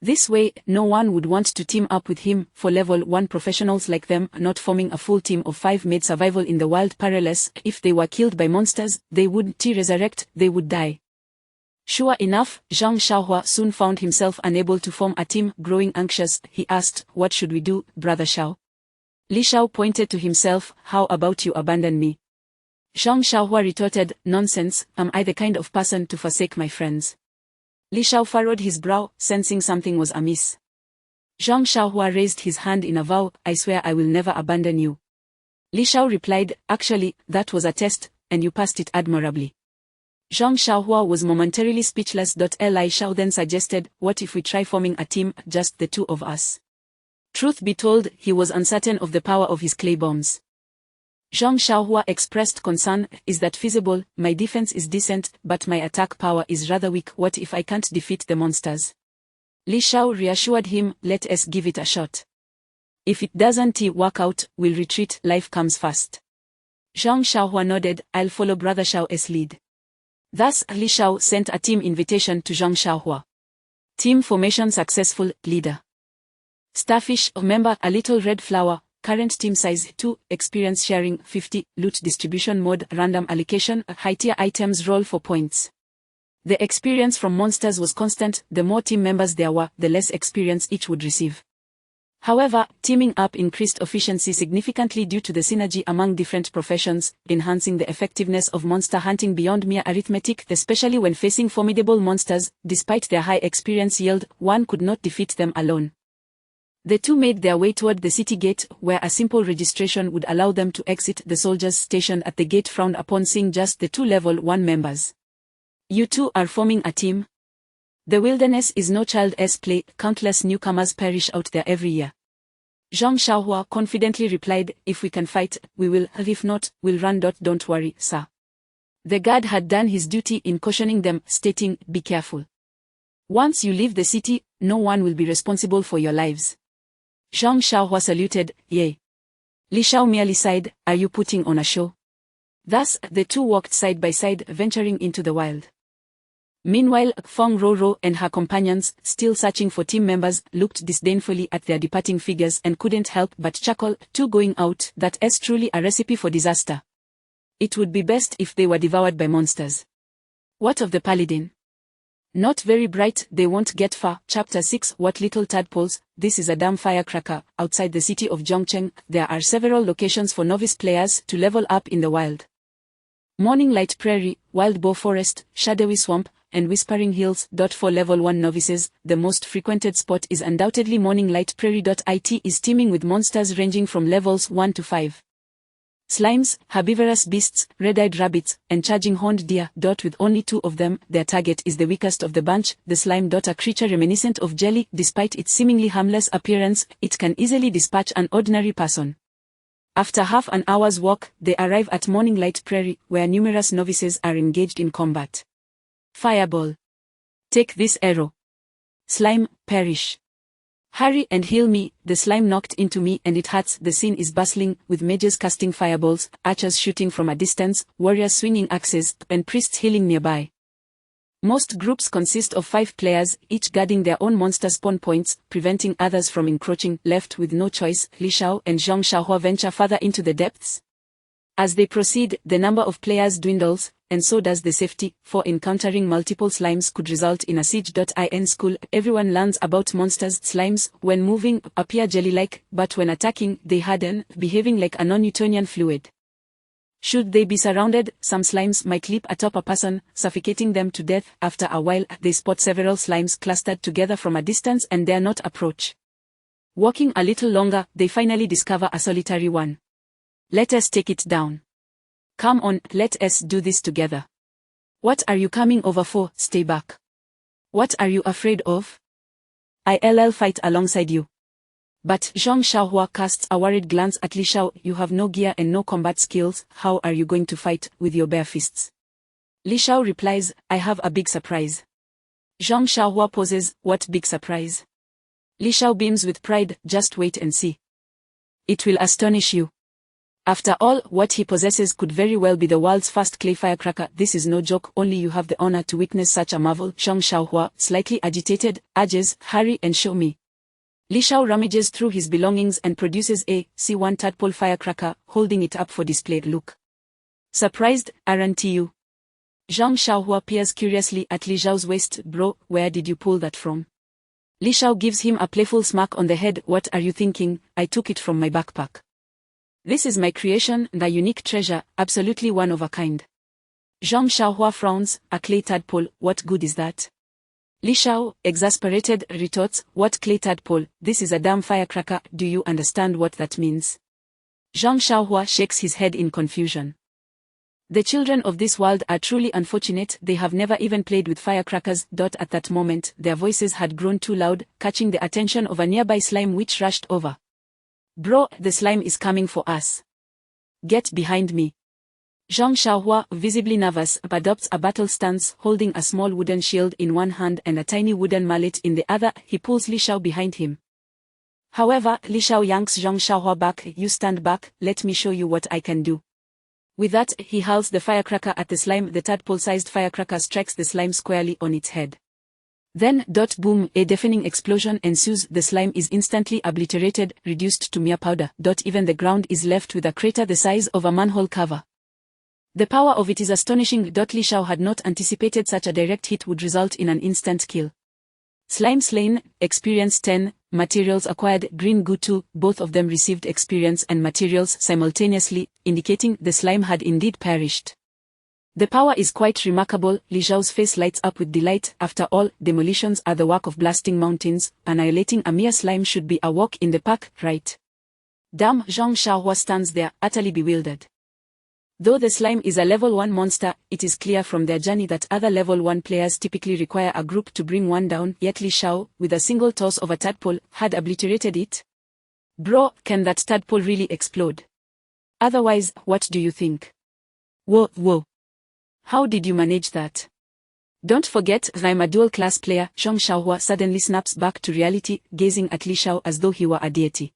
This way, no one would want to team up with him. For level 1 professionals like them, not forming a full team of 5 made survival in the wild perilous. If they were killed by monsters, they wouldn't resurrect, they would die. Sure enough, Zhang Xiaohua soon found himself unable to form a team. Growing anxious, he asked, what should we do, Brother Xiao? Li Xiao pointed to himself. How about you abandon me? Zhang Xiaohua retorted, nonsense, am I the kind of person to forsake my friends? Li Xiao furrowed his brow, sensing something was amiss. Zhang Xiaohua raised his hand in a vow, I swear I will never abandon you. Li Xiao replied, actually, that was a test, and you passed it admirably. Zhang Xiaohua was momentarily speechless. Li Xiao then suggested, what if we try forming a team, just the two of us? Truth be told, he was uncertain of the power of his clay bombs. Zhang Xiaohua expressed concern, is that feasible? My defense is decent, but my attack power is rather weak. What if I can't defeat the monsters? Li Xiao reassured him, let us give it a shot. If it doesn't work out, we'll retreat, life comes first. Zhang Xiaohua nodded, I'll follow Brother Xiao's lead. Thus, Li Xiao sent a team invitation to Zhang Xiaohua. Team formation successful, leader. Starfish, member, a little red flower. Current team size 2, experience sharing 50, loot distribution mode, random allocation, high tier items roll for points. The experience from monsters was constant. The more team members there were, the less experience each would receive. However, teaming up increased efficiency significantly due to the synergy among different professions, enhancing the effectiveness of monster hunting beyond mere arithmetic, especially when facing formidable monsters. Despite their high experience yield, one could not defeat them alone. The two made their way toward the city gate, where a simple registration would allow them to exit. The soldiers stationed at the gate frowned upon seeing just the two level 1 members. You two are forming a team? The wilderness is no child's play, countless newcomers perish out there every year. Zhang Xiaohua confidently replied, if we can fight, we will, if not, we'll run. Don't worry, sir. The guard had done his duty in cautioning them, stating, be careful. Once you leave the city, no one will be responsible for your lives. Zhang Xiaohua saluted, yea. Li Xiao merely sighed, are you putting on a show? Thus, the two walked side by side, venturing into the wild. Meanwhile, Feng Roro and her companions, still searching for team members, looked disdainfully at their departing figures and couldn't help but chuckle. Two going out, that is truly a recipe for disaster. It would be best if they were devoured by monsters. What of the paladin? Not very bright, they won't get far. Chapter 6 What little tadpoles, this is a damn firecracker. Outside the city of Zhongcheng, there are several locations for novice players to level up in the wild. Morning Light Prairie, Wild Boar Forest, Shadowy Swamp, and Whispering Hills. For level 1 novices, the most frequented spot is undoubtedly Morning Light Prairie. It is teeming with monsters ranging from levels 1 to 5. Slimes, herbivorous beasts, red-eyed rabbits, and charging horned deer. With only 2 of them, their target is the weakest of the bunch, the slime. A creature reminiscent of jelly. Despite its seemingly harmless appearance, it can easily dispatch an ordinary person. After half an hour's walk, they arrive at Morning Light Prairie, where numerous novices are engaged in combat. Fireball. Take this arrow. Slime, perish. Hurry and heal me, the slime knocked into me and it hurts. The scene is bustling, with mages casting fireballs, archers shooting from a distance, warriors swinging axes, and priests healing nearby. Most groups consist of 5 players, each guarding their own monster spawn points, preventing others from encroaching. Left with no choice, Li Xiao and Zhang Xiaohua venture further into the depths. As they proceed, the number of players dwindles, and so does the safety, for encountering multiple slimes could result in a siege. In school, everyone learns about monsters. Slimes, when moving, appear jelly-like, but when attacking, they harden, behaving like a non-Newtonian fluid. Should they be surrounded, some slimes might leap atop a person, suffocating them to death. After a while, they spot several slimes clustered together from a distance and dare not approach. Walking a little longer, they finally discover a solitary one. Let us take it down. Come on, let us do this together. What are you coming over for? Stay back. What are you afraid of? I'll fight alongside you. But Zhang Xiaohua casts a worried glance at Li Xiao. You have no gear and no combat skills. How are you going to fight with your bare fists? Li Xiao replies, I have a big surprise. Zhang Xiaohua poses, what big surprise? Li Xiao beams with pride, just wait and see. It will astonish you. After all, what he possesses could very well be the world's first clay firecracker. This is no joke, only you have the honor to witness such a marvel. Zhang Xiaohua, slightly agitated, urges, hurry and show me. Li Xiao rummages through his belongings and produces a C1 tadpole firecracker, holding it up for display. Look. Surprised, aren't you? Zhang Xiaohua peers curiously at Li Xiao's waist. Bro, where did you pull that from? Li Xiao gives him a playful smack on the head. What are you thinking? I took it from my backpack. This is my creation, the unique treasure, absolutely one of a kind. Zhang Xiaohua frowns, a clay tadpole, what good is that? Li Xiao, exasperated, retorts, what clay tadpole? This is a damn firecracker. Do you understand what that means? Zhang Xiaohua shakes his head in confusion. The children of this world are truly unfortunate. They have never even played with firecrackers. At that moment, their voices had grown too loud, catching the attention of a nearby slime which rushed over. Bro, the slime is coming for us. Get behind me. Zhang Xiaohua, visibly nervous, adopts a battle stance, holding a small wooden shield in one hand and a tiny wooden mallet in the other. He pulls Li Xiao behind him. However, Li Xiao yanks Zhang Xiaohua back. You stand back, let me show you what I can do. With that, he hurls the firecracker at the slime. The tadpole-sized firecracker strikes the slime squarely on its head. Then, boom, a deafening explosion ensues. The slime is instantly obliterated, reduced to mere powder. Even the ground is left with a crater the size of a manhole cover. The power of it is astonishing. Li Xiao had not anticipated such a direct hit would result in an instant kill. Slime slain, experience 10, materials acquired, green goo 2, both of them received experience and materials simultaneously, indicating the slime had indeed perished. The power is quite remarkable. Li Xiao's face lights up with delight. After all, demolitions are the work of blasting mountains. Annihilating a mere slime should be a walk in the park, right? Damn, Zhang Xiaohua stands there, utterly bewildered. Though the slime is a level 1 monster, it is clear from their journey that other level 1 players typically require a group to bring one down, yet Li Xiao, with a single toss of a tadpole, had obliterated it. Bro, can that tadpole really explode? Otherwise, what do you think? Whoa. How did you manage that? Don't forget, I'm a dual-class player. Zhang Xiaohua suddenly snaps back to reality, gazing at Li Xiao as though he were a deity.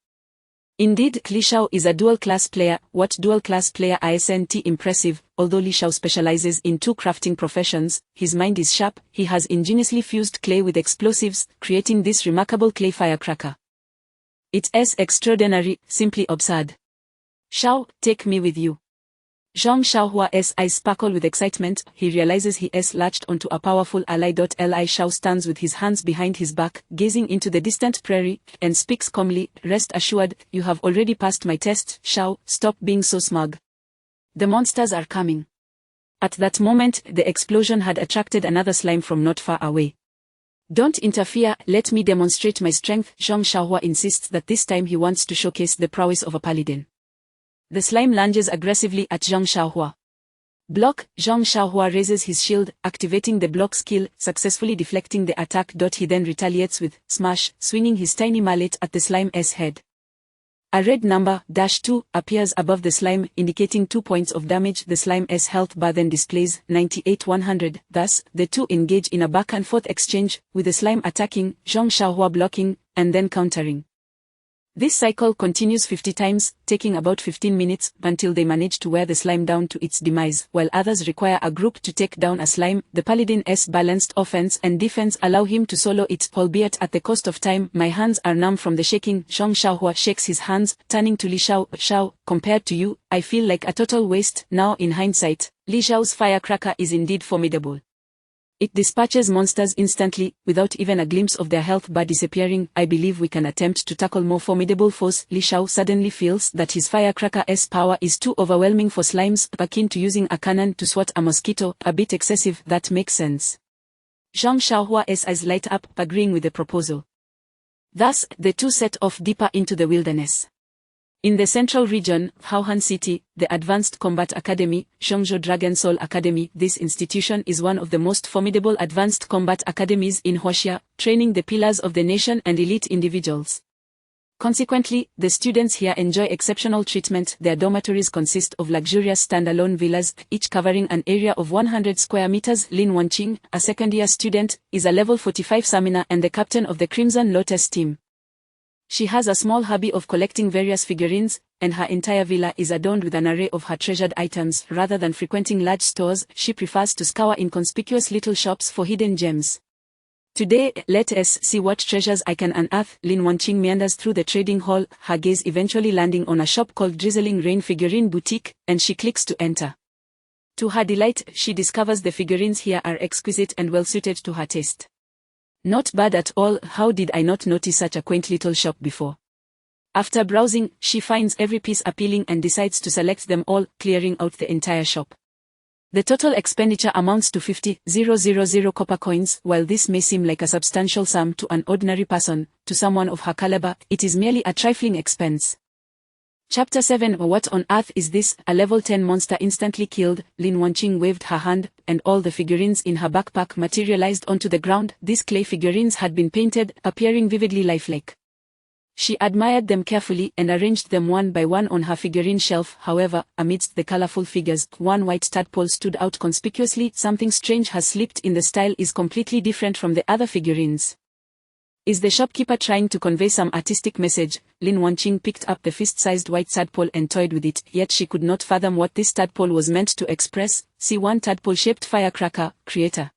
Indeed, Li Xiao is a dual-class player. What dual-class player isn't impressive? Although Li Xiao specializes in 2 crafting professions, his mind is sharp. He has ingeniously fused clay with explosives, creating this remarkable clay firecracker. It's extraordinary, simply absurd. Xiao, take me with you. Zhang Xiaohua's eyes sparkle with excitement. He realizes he has latched onto a powerful ally. Li Xiao stands with his hands behind his back, gazing into the distant prairie, and speaks calmly, rest assured, you have already passed my test. Xiao, stop being so smug. The monsters are coming. At that moment, the explosion had attracted another slime from not far away. Don't interfere, let me demonstrate my strength. Zhang Xiaohua insists that this time he wants to showcase the prowess of a paladin. The slime lunges aggressively at Zhang Xiaohua. Block, Zhang Xiaohua raises his shield, activating the block skill, successfully deflecting the attack. He then retaliates with smash, swinging his tiny mallet at the slime's head. A red number, -2, appears above the slime, indicating 2 points of damage. The slime's health bar then displays 98-100. Thus, the two engage in a back-and-forth exchange, with the slime attacking, Zhang Xiaohua blocking, and then countering. This cycle continues 50 times, taking about 15 minutes, until they manage to wear the slime down to its demise, while others require a group to take down a slime. The Paladin's balanced offense and defense allow him to solo it, albeit at the cost of time. My hands are numb from the shaking. Zhang Xiaohua shakes his hands, turning to Li Xiao. Xiao, compared to you, I feel like a total waste. Now in hindsight, Li Xiao's firecracker is indeed formidable. It dispatches monsters instantly, without even a glimpse of their health bar disappearing. I believe we can attempt to tackle more formidable foes. Li Xiao suddenly feels that his firecracker's power is too overwhelming for slimes, akin to using a cannon to swat a mosquito, a bit excessive. That makes sense. Zhang Xiaohua's eyes light up, agreeing with the proposal. Thus, the two set off deeper into the wilderness. In the central region, Haohan City, the Advanced Combat Academy, Zhongzhou Dragon Soul Academy. This institution is one of the most formidable advanced combat academies in Huaxia, training the pillars of the nation and elite individuals. Consequently, the students here enjoy exceptional treatment. Their dormitories consist of luxurious standalone villas, each covering an area of 100 square meters. Lin Wanqing, a second-year student, is a level 45 summoner and the captain of the Crimson Lotus team. She has a small hobby of collecting various figurines, and her entire villa is adorned with an array of her treasured items. Rather than frequenting large stores, she prefers to scour inconspicuous little shops for hidden gems. Today, let us see what treasures I can unearth. Lin Wanqing meanders through the trading hall, her gaze eventually landing on a shop called Drizzling Rain Figurine Boutique, and she clicks to enter. To her delight, she discovers the figurines here are exquisite and well-suited to her taste. Not bad at all. How did I not notice such a quaint little shop before? After browsing, she finds every piece appealing and decides to select them all, clearing out the entire shop. The total expenditure amounts to 50,000 copper coins. While this may seem like a substantial sum to an ordinary person, to someone of her caliber, it is merely a trifling expense. Chapter 7. What on earth is this? A level 10 monster instantly killed. Lin Wanqing waved her hand, and all the figurines in her backpack materialized onto the ground. These clay figurines had been painted, appearing vividly lifelike. She admired them carefully and arranged them one by one on her figurine shelf. However, amidst the colorful figures, one white tadpole stood out conspicuously. Something strange has slipped in. The style is completely different from the other figurines. Is the shopkeeper trying to convey some artistic message? Lin Wanqing picked up the fist-sized white tadpole and toyed with it, yet she could not fathom what this tadpole was meant to express. C1 Tadpole-shaped firecracker, creator.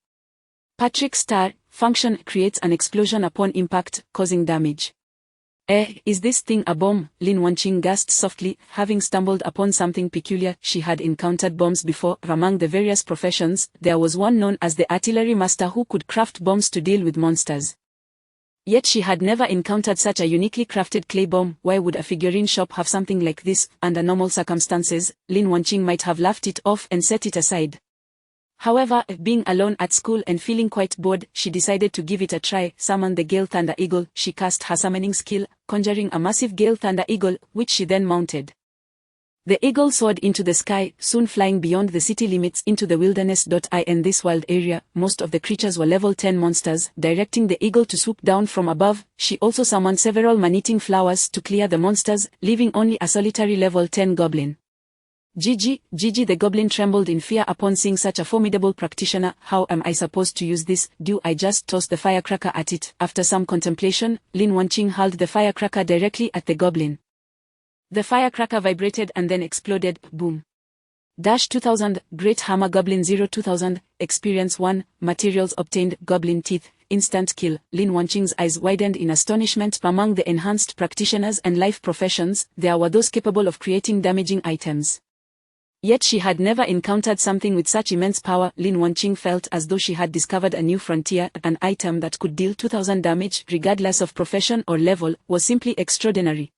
Patrick Star, function, creates an explosion upon impact, causing damage. Is this thing a bomb? Lin Wanqing gasped softly, having stumbled upon something peculiar. She had encountered bombs before. Among the various professions, there was one known as the artillery master who could craft bombs to deal with monsters. Yet she had never encountered such a uniquely crafted clay bomb. Why would a figurine shop have something like this? Under normal circumstances, Lin Wanqing might have laughed it off and set it aside. However, being alone at school and feeling quite bored, she decided to give it a try. Summon the Gale Thunder Eagle. She cast her summoning skill, conjuring a massive Gale Thunder Eagle, which she then mounted. The eagle soared into the sky, soon flying beyond the city limits into the wilderness. In this wild area, most of the creatures were level 10 monsters. Directing the eagle to swoop down from above, she also summoned several man-eating flowers to clear the monsters, leaving only a solitary level 10 goblin. Gigi the goblin trembled in fear upon seeing such a formidable practitioner. How am I supposed to use this? Do I just toss the firecracker at it? After some contemplation, Lin Wanqing hurled the firecracker directly at the goblin. The firecracker vibrated and then exploded. Boom. 2000, Great Hammer Goblin 0 2000, Experience 1, Materials obtained, Goblin Teeth, Instant kill. Lin Wanqing's eyes widened in astonishment. Among the enhanced practitioners and life professions, there were those capable of creating damaging items. Yet she had never encountered something with such immense power. Lin Wanqing felt as though she had discovered a new frontier. An item that could deal 2000 damage, regardless of profession or level, was simply extraordinary.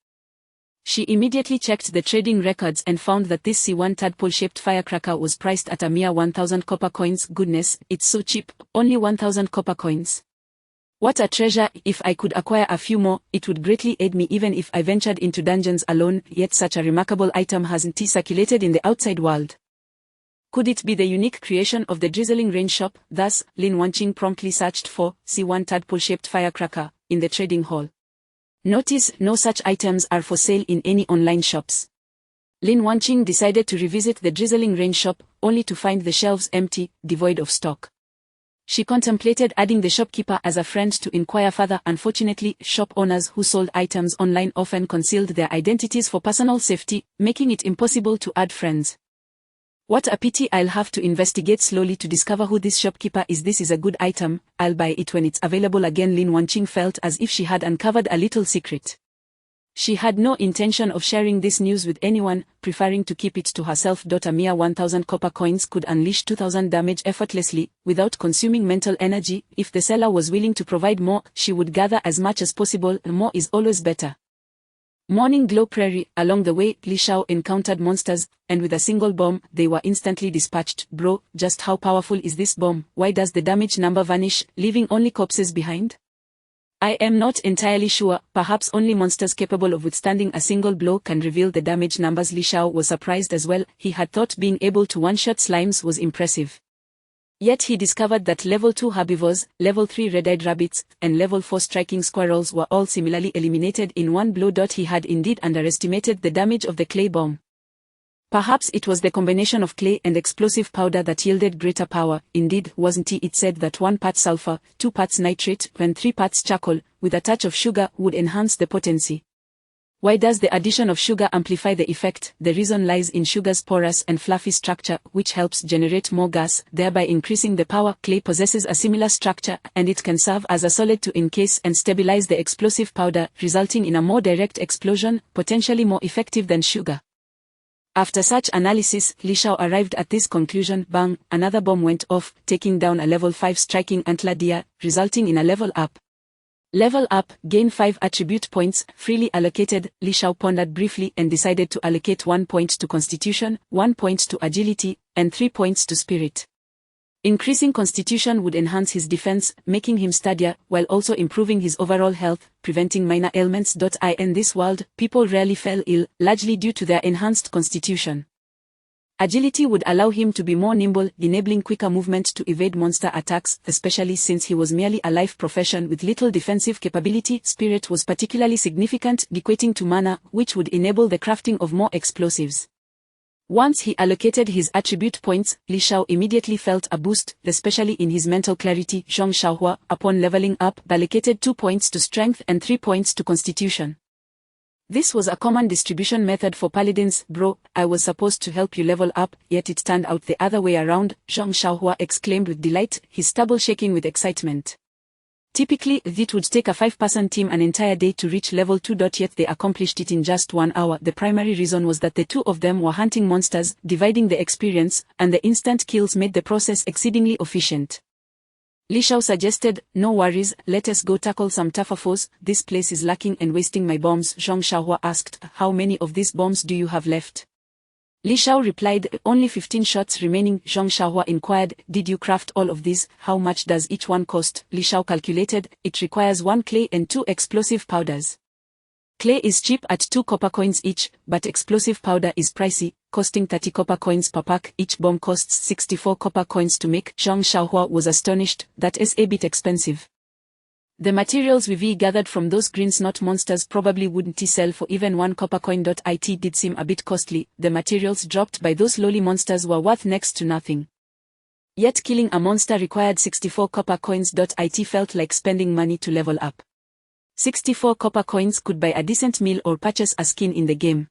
She immediately checked the trading records and found that this C1 tadpole-shaped firecracker was priced at a mere 1000 copper coins. Goodness, it's so cheap, only 1000 copper coins. What a treasure! If I could acquire a few more, it would greatly aid me even if I ventured into dungeons alone. Yet such a remarkable item hasn't circulated in the outside world. Could it be the unique creation of the Drizzling Rain shop? Thus, Lin Wanqing promptly searched for C1 tadpole-shaped firecracker in the trading hall. Notice, no such items are for sale in any online shops. Lin Wanqing decided to revisit the Drizzling Rain shop, only to find the shelves empty, devoid of stock. She contemplated adding the shopkeeper as a friend to inquire further. Unfortunately, shop owners who sold items online often concealed their identities for personal safety, making it impossible to add friends. What a pity. I'll have to investigate slowly to discover who this shopkeeper is. This is a good item, I'll buy it when it's available again. Lin Wanqing felt as if she had uncovered a little secret. She had no intention of sharing this news with anyone, preferring to keep it to herself. A mere 1,000 copper coins could unleash 2,000 damage effortlessly, without consuming mental energy. If the seller was willing to provide more, she would gather as much as possible. More is always better. Morning Glow Prairie. Along the way, Li Shao encountered monsters, and with a single bomb, they were instantly dispatched. Bro, just how powerful is this bomb? Why does the damage number vanish, leaving only corpses behind? I am not entirely sure. Perhaps only monsters capable of withstanding a single blow can reveal the damage numbers. Li Shao was surprised as well. He had thought being able to one-shot slimes was impressive. Yet he discovered that level 2 herbivores, level 3 red-eyed rabbits, and level 4 striking squirrels were all similarly eliminated in one blow. He had indeed underestimated the damage of the clay bomb. Perhaps it was the combination of clay and explosive powder that yielded greater power. Indeed, wasn't it said that 1 part sulfur, 2 parts nitrate, and 3 parts charcoal, with a touch of sugar, would enhance the potency? Why does the addition of sugar amplify the effect? The reason lies in sugar's porous and fluffy structure, which helps generate more gas, thereby increasing the power. Clay possesses a similar structure, and it can serve as a solid to encase and stabilize the explosive powder, resulting in a more direct explosion, potentially more effective than sugar. After such analysis, Li Shao arrived at this conclusion. Bang! Another bomb went off, taking down a level 5 striking antler deer, resulting in a level up. Level up, gain 5 attribute points, freely allocated. Li Shao pondered briefly and decided to allocate 1 point to Constitution, 1 point to Agility, and 3 points to Spirit. Increasing Constitution would enhance his defense, making him sturdier, while also improving his overall health, preventing minor ailments. In this world, people rarely fell ill, largely due to their enhanced Constitution. Agility would allow him to be more nimble, enabling quicker movement to evade monster attacks, especially since he was merely a life profession with little defensive capability. Spirit was particularly significant, equating to mana, which would enable the crafting of more explosives. Once he allocated his attribute points, Li Shao immediately felt a boost, especially in his mental clarity. Zhong Xiaohua, upon leveling up, allocated 2 points to Strength and 3 points to Constitution. This was a common distribution method for paladins. Bro, I was supposed to help you level up, yet it turned out the other way around, Zhong Xiaohua exclaimed with delight, his stubble shaking with excitement. Typically, it would take a 5-person team an entire day to reach level 2. Yet they accomplished it in just 1 hour. The primary reason was that the two of them were hunting monsters, dividing the experience, and the instant kills made the process exceedingly efficient. Li Shao suggested, no worries, let us go tackle some tougher foes. This place is lacking and wasting my bombs. Zhong Xiaohua asked, how many of these bombs do you have left? Li Shao replied, only 15 shots remaining. Zhong Xiaohua inquired, did you craft all of these? How much does each one cost? Li Shao calculated, it requires 1 clay and 2 explosive powders. Clay is cheap at 2 copper coins each, but explosive powder is pricey, costing 30 copper coins per pack. Each bomb costs 64 copper coins to make. Zhong Xiaohua was astonished, that is a bit expensive. The materials we gathered from those green snot monsters probably wouldn't sell for even 1 copper coin. It did seem a bit costly. The materials dropped by those lowly monsters were worth next to nothing. Yet killing a monster required 64 copper coins. It felt like spending money to level up. 64 copper coins could buy a decent meal or purchase a skin in the game.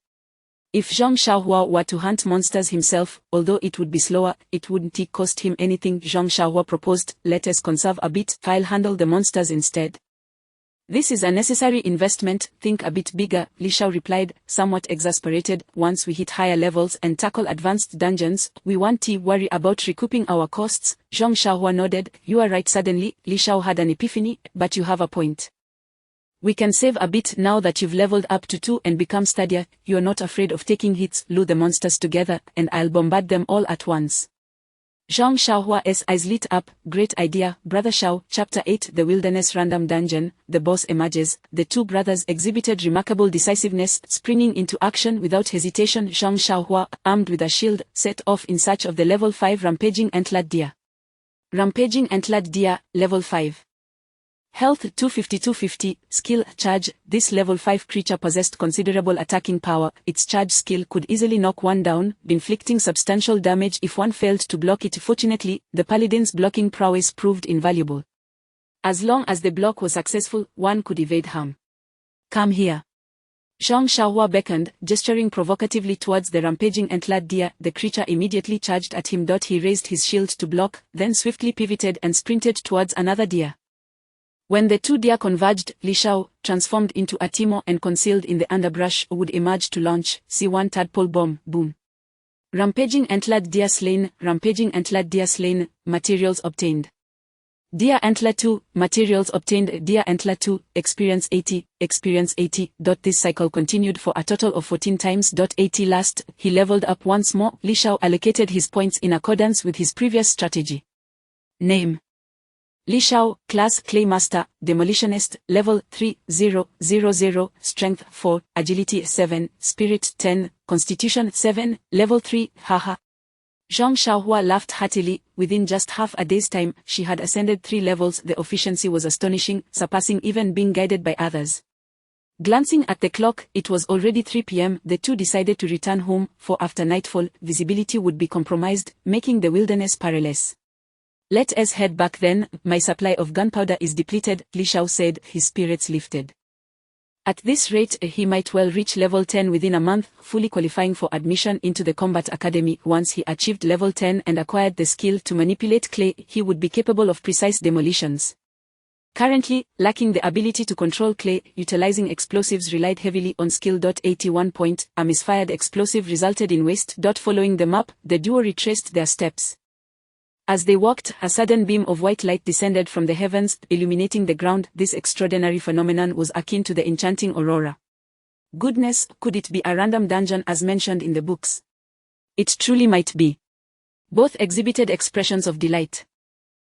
If Zhong Xiaohua were to hunt monsters himself, although it would be slower, it wouldn't cost him anything. Zhong Xiaohua proposed, let us conserve a bit, I'll handle the monsters instead. This is a necessary investment, think a bit bigger, Li Shao replied, somewhat exasperated. Once we hit higher levels and tackle advanced dungeons, we won't worry about recouping our costs. Zhong Xiaohua nodded, you are right. Suddenly, Li Shao had an epiphany, but you have a point. We can save a bit now that you've leveled up to 2 and become sturdier. You're not afraid of taking hits. Lure the monsters together, and I'll bombard them all at once. Zhong Xiaohua's eyes lit up. Great idea, Brother Shao. Chapter 8 The Wilderness Random Dungeon. The boss emerges. The two brothers exhibited remarkable decisiveness, springing into action without hesitation. Zhong Xiaohua, armed with a shield, set off in search of the level 5 Rampaging Antlered Deer. Rampaging Antlered Deer, level 5. Health 250-250, skill, charge. This level 5 creature possessed considerable attacking power. Its charge skill could easily knock one down, inflicting substantial damage if one failed to block it. Fortunately, the paladin's blocking prowess proved invaluable. As long as the block was successful, one could evade harm. Come here. Zhang Xiaohua beckoned, gesturing provocatively towards the rampaging antlered deer. The creature immediately charged at him. He raised his shield to block, then swiftly pivoted and sprinted towards another deer. When the two deer converged, Li Shao, transformed into a Timo and concealed in the underbrush, would emerge to launch C1 tadpole bomb. Boom. Rampaging antlered deer slain. Rampaging antlered deer slain. Materials obtained. Deer antler 2, materials obtained. Deer antler 2, experience 80, experience 80. This cycle continued for a total of 14 times. 80 last, he leveled up once more. Li Shao allocated his points in accordance with his previous strategy. Name: Li Shao, class Claymaster, Demolitionist, level 3000, strength 4, agility 7, spirit 10, constitution 7, level 3, haha. Zhang Xiaohua laughed heartily. Within just half a day's time, she had ascended 3 levels. The efficiency was astonishing, surpassing even being guided by others. Glancing at the clock, it was already 3 p.m. The two decided to return home, for after nightfall, visibility would be compromised, making the wilderness perilous. Let us head back then. My supply of gunpowder is depleted, Li Shao said, his spirits lifted. At this rate, he might well reach level 10 within a month, fully qualifying for admission into the combat academy. Once he achieved level 10 and acquired the skill to manipulate clay, he would be capable of precise demolitions. Currently, lacking the ability to control clay, utilizing explosives relied heavily on skill. 81 point, a misfired explosive resulted in waste. Following the map, the duo retraced their steps. As they walked, a sudden beam of white light descended from the heavens, illuminating the ground. This extraordinary phenomenon was akin to the enchanting aurora. Goodness, could it be a random dungeon as mentioned in the books? It truly might be. Both exhibited expressions of delight.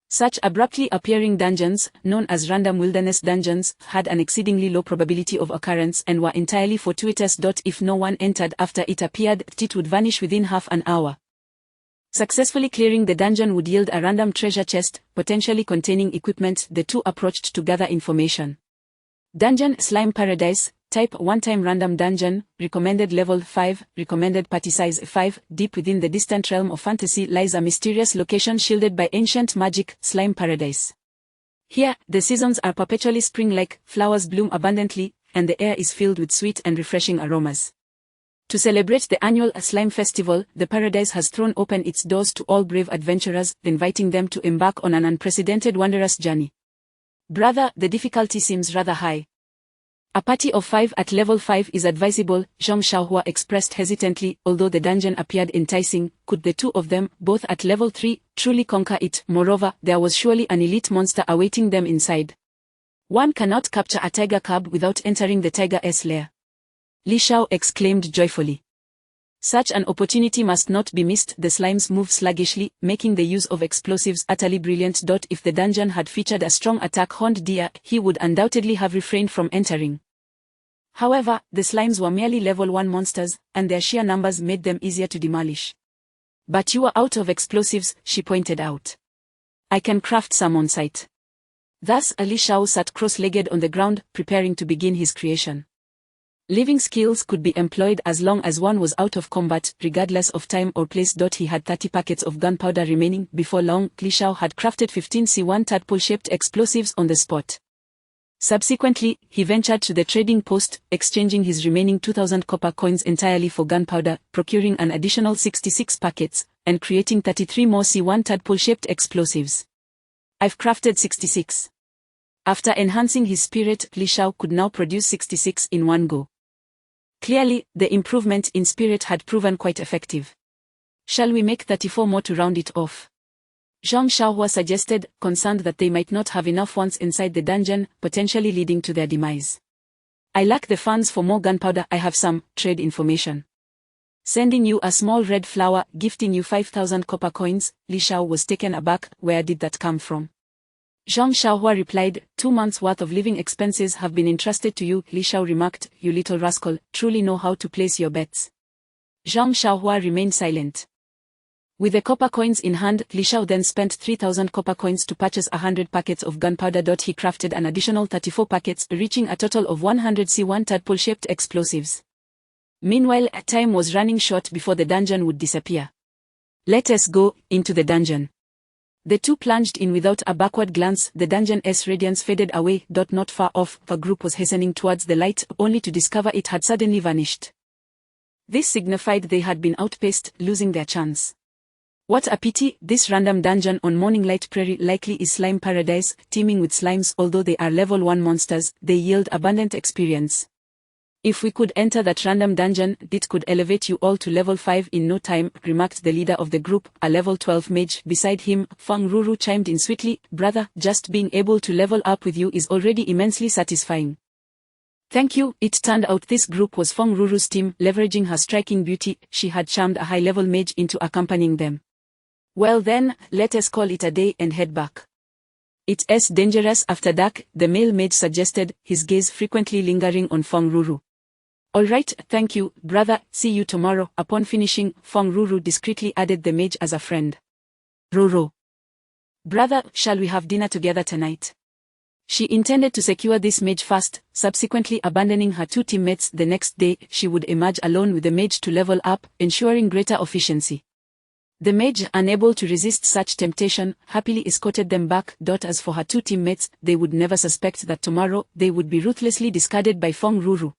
Such abruptly appearing dungeons, known as random wilderness dungeons, had an exceedingly low probability of occurrence and were entirely fortuitous. If no one entered after it appeared, it would vanish within half an hour. Successfully clearing the dungeon would yield a random treasure chest, potentially containing equipment. The two approached to gather information. Dungeon Slime Paradise, type 1-time random dungeon, recommended level 5, recommended party size 5. Deep within the distant realm of fantasy lies a mysterious location shielded by ancient magic, Slime Paradise. Here, the seasons are perpetually spring-like, flowers bloom abundantly, and the air is filled with sweet and refreshing aromas. To celebrate the annual Slime Festival, the paradise has thrown open its doors to all brave adventurers, inviting them to embark on an unprecedented wondrous journey. Brother, the difficulty seems rather high. A party of 5 at level 5 is advisable, Zhang Xiaohua expressed hesitantly. Although the dungeon appeared enticing, could the two of them, both at level 3, truly conquer it? Moreover, there was surely an elite monster awaiting them inside. One cannot capture a tiger cub without entering the tiger's lair. Li Shao exclaimed joyfully. Such an opportunity must not be missed. The slimes move sluggishly, making the use of explosives utterly brilliant. If the dungeon had featured a strong attack-horned deer, he would undoubtedly have refrained from entering. However, the slimes were merely level 1 monsters, and their sheer numbers made them easier to demolish. But you are out of explosives, she pointed out. I can craft some on site. Thus, Li Shao sat cross-legged on the ground, preparing to begin his creation. Living skills could be employed as long as one was out of combat, regardless of time or place. He had 30 packets of gunpowder remaining. Before long, Li Shao had crafted 15 C1 tadpole-shaped explosives on the spot. Subsequently, he ventured to the trading post, exchanging his remaining 2,000 copper coins entirely for gunpowder, procuring an additional 66 packets, and creating 33 more C1 tadpole-shaped explosives. I've crafted 66. After enhancing his spirit, Li Shao could now produce 66 in one go. Clearly, the improvement in spirit had proven quite effective. Shall we make 34 more to round it off? Zhang Xiaohua suggested, concerned that they might not have enough once inside the dungeon, potentially leading to their demise. I lack the funds for more gunpowder. I have some, trade information. Sending you a small red flower, gifting you 5,000 copper coins. Li Shao was taken aback. Where did that come from? Zhang Xiaohua replied, 2 months' worth of living expenses have been entrusted to you. Li Shao remarked, you little rascal, truly know how to place your bets. Zhang Xiaohua remained silent. With the copper coins in hand, Li Shao then spent 3,000 copper coins to purchase 100 packets of gunpowder. He crafted an additional 34 packets, reaching a total of 100 C1 tadpole-shaped explosives. Meanwhile, time was running short before the dungeon would disappear. Let us go into the dungeon. The two plunged in without a backward glance. The dungeon's radiance faded away. Not far off, the group was hastening towards the light, only to discover it had suddenly vanished. This signified they had been outpaced, losing their chance. What a pity. This random dungeon on Morning Light Prairie likely is slime paradise, teeming with slimes. Although they are level 1 monsters, they yield abundant experience. If we could enter that random dungeon, it could elevate you all to level 5 in no time, remarked the leader of the group, a level 12 mage. Beside him, Feng Ruru chimed in sweetly, brother, just being able to level up with you is already immensely satisfying. Thank you. It turned out this group was Feng Ruru's team. Leveraging her striking beauty, she had charmed a high-level mage into accompanying them. Well then, let us call it a day and head back. It's dangerous after dark, the male mage suggested, his gaze frequently lingering on Feng Ruru. All right, thank you, brother, see you tomorrow. Upon finishing, Feng Ruru discreetly added the mage as a friend. Ruru. Brother, shall we have dinner together tonight? She intended to secure this mage first, subsequently abandoning her two teammates. The next day, she would emerge alone with the mage to level up, ensuring greater efficiency. The mage, unable to resist such temptation, happily escorted them back. As for her two teammates, they would never suspect that tomorrow, they would be ruthlessly discarded by Feng Ruru.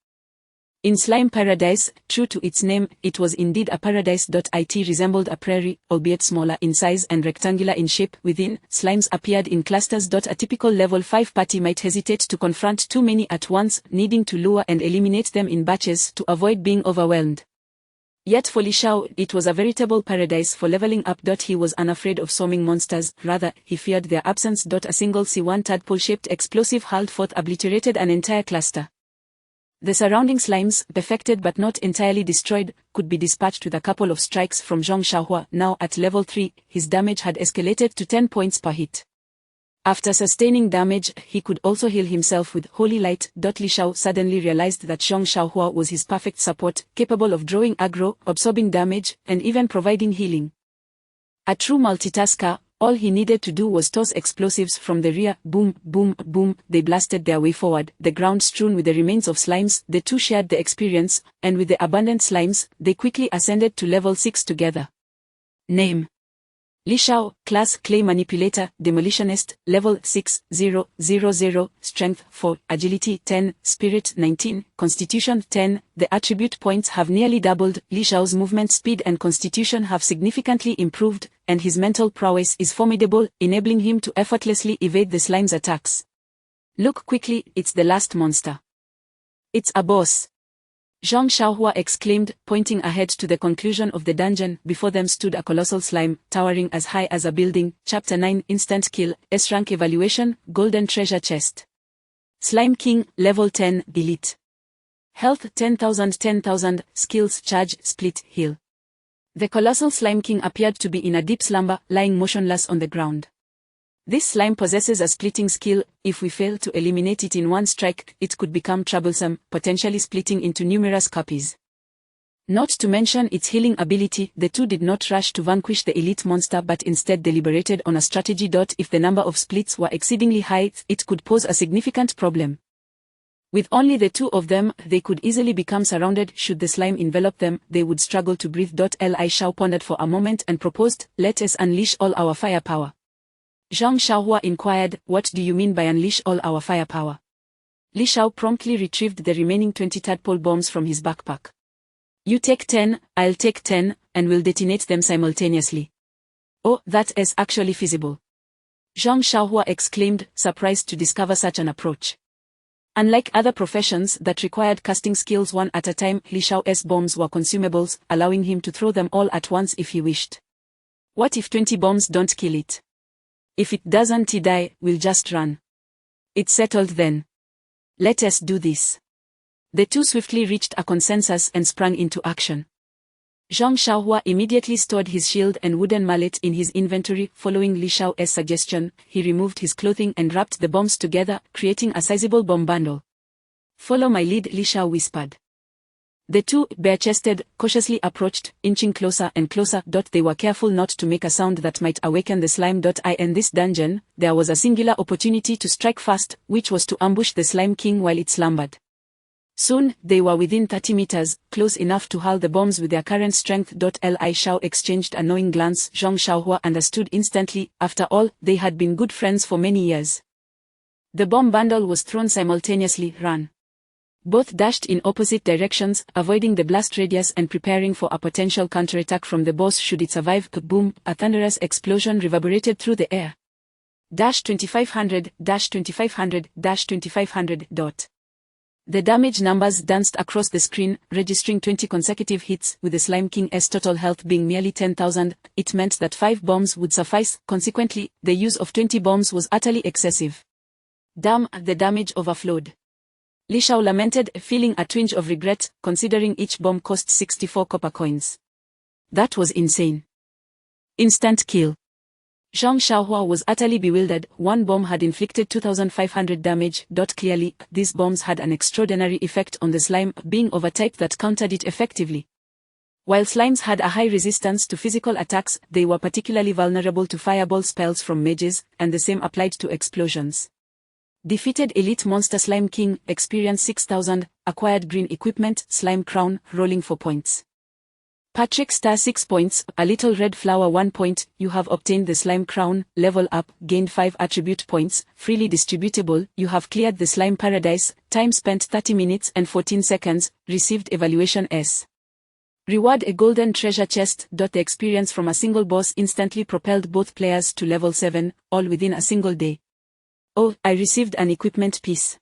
In Slime Paradise, true to its name, it was indeed a paradise. It resembled a prairie, albeit smaller in size and rectangular in shape. Within, slimes appeared in clusters. A typical level 5 party might hesitate to confront too many at once, needing to lure and eliminate them in batches to avoid being overwhelmed. Yet for Li Shao, it was a veritable paradise for leveling up. He was unafraid of swarming monsters, rather, he feared their absence. A single C1 tadpole-shaped explosive hurled forth obliterated an entire cluster. The surrounding slimes, perfected but not entirely destroyed, could be dispatched with a couple of strikes from Zhong Xiaohua. Now at level 3, his damage had escalated to 10 points per hit. After sustaining damage, he could also heal himself with Holy Light. Li Shao suddenly realized that Zhong Xiaohua was his perfect support, capable of drawing aggro, absorbing damage, and even providing healing. A true multitasker, all he needed to do was toss explosives from the rear. Boom, boom, boom, they blasted their way forward, the ground strewn with the remains of slimes. The two shared the experience, and with the abundant slimes, they quickly ascended to level 6 together. Name: Li Shao, class Clay Manipulator, Demolitionist, level 6000, Strength 4, Agility 10, Spirit 19, Constitution 10. The attribute points have nearly doubled. Li Shao's movement speed and constitution have significantly improved, and his mental prowess is formidable, enabling him to effortlessly evade the slime's attacks. Look quickly, it's the last monster. It's a boss. Zhong Xiaohua exclaimed, pointing ahead to the conclusion of the dungeon. Before them stood a colossal slime, towering as high as a building. Chapter 9, Instant Kill, S-Rank Evaluation, Golden Treasure Chest. Slime King, Level 10, Elite. Health 10,000, Skills Charge, Split, Heal. The colossal Slime King appeared to be in a deep slumber, lying motionless on the ground. This slime possesses a splitting skill. If we fail to eliminate it in one strike, it could become troublesome, potentially splitting into numerous copies. Not to mention its healing ability. The two did not rush to vanquish the elite monster but instead deliberated on a strategy. If the number of splits were exceedingly high, it could pose a significant problem. With only the two of them, they could easily become surrounded. Should the slime envelop them, they would struggle to breathe. Li Shao pondered for a moment and proposed, let us unleash all our firepower. Zhong Xiaohua inquired, what do you mean by unleash all our firepower? Li Shao promptly retrieved the remaining 20 tadpole bombs from his backpack. You take 10, I'll take 10, and we'll detonate them simultaneously. Oh, that is actually feasible. Zhong Xiaohua exclaimed, surprised to discover such an approach. Unlike other professions that required casting skills one at a time, Li Shao's bombs were consumables, allowing him to throw them all at once if he wished. What if 20 bombs don't kill it? If it doesn't die, we'll just run. It's settled then. Let us do this. The two swiftly reached a consensus and sprang into action. Zhong Xiaohua immediately stored his shield and wooden mallet in his inventory. Following Li Shao's suggestion, he removed his clothing and wrapped the bombs together, creating a sizable bomb bundle. Follow my lead, Li Shao whispered. The two, bare-chested, cautiously approached, inching closer and closer. They were careful not to make a sound that might awaken the slime. In this dungeon, there was a singular opportunity to strike fast, which was to ambush the Slime King while it slumbered. Soon, they were within 30 meters, close enough to hurl the bombs with their current strength. Li Shao exchanged a knowing glance. Zhong Xiaohua understood instantly. After all, they had been good friends for many years. The bomb bundle was thrown simultaneously. Run. Both dashed in opposite directions, avoiding the blast radius and preparing for a potential counterattack from the boss should it survive. Boom! A thunderous explosion reverberated through the air. 2500, 2500, 2500. The damage numbers danced across the screen, registering 20 consecutive hits, with the Slime King's total health being merely 10,000. It meant that 5 bombs would suffice. Consequently, the use of 20 bombs was utterly excessive. Damn, the damage overflowed. Li Shao lamented, feeling a twinge of regret, considering each bomb cost 64 copper coins. That was insane. Instant kill. Zhong Xiaohua was utterly bewildered. One bomb had inflicted 2,500 damage. Clearly, these bombs had an extraordinary effect on the slime, being of a type that countered it effectively. While slimes had a high resistance to physical attacks, they were particularly vulnerable to fireball spells from mages, and the same applied to explosions. Defeated Elite Monster Slime King, experience 6000, acquired green equipment, Slime Crown, rolling 4 points. Patrick Star 6 points, a little red flower 1 point, you have obtained the Slime Crown, level up, gained 5 attribute points, freely distributable, you have cleared the Slime Paradise, time spent 30 minutes and 14 seconds, received evaluation S. Reward a golden treasure chest. The experience from a single boss instantly propelled both players to level 7, all within a single day. Oh, I received an equipment piece.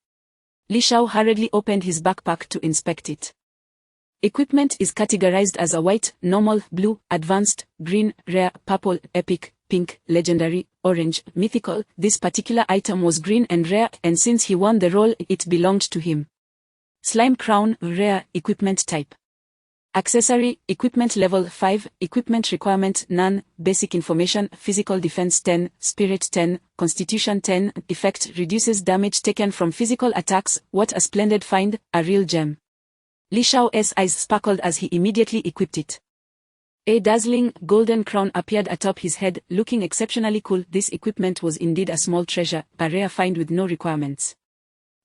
Li Shao hurriedly opened his backpack to inspect it. Equipment is categorized as a white, normal, blue, advanced, green, rare, purple, epic, pink, legendary, orange, mythical. This particular item was green and rare, and since he won the role, it belonged to him. Slime Crown, rare, equipment type. Accessory, equipment level 5, equipment requirement none, basic information, physical defense 10, spirit 10, constitution 10, effect reduces damage taken from physical attacks. What a splendid find, a real gem. Li Shao's eyes sparkled as he immediately equipped it. A dazzling, golden crown appeared atop his head, looking exceptionally cool. This equipment was indeed a small treasure, a rare find with no requirements.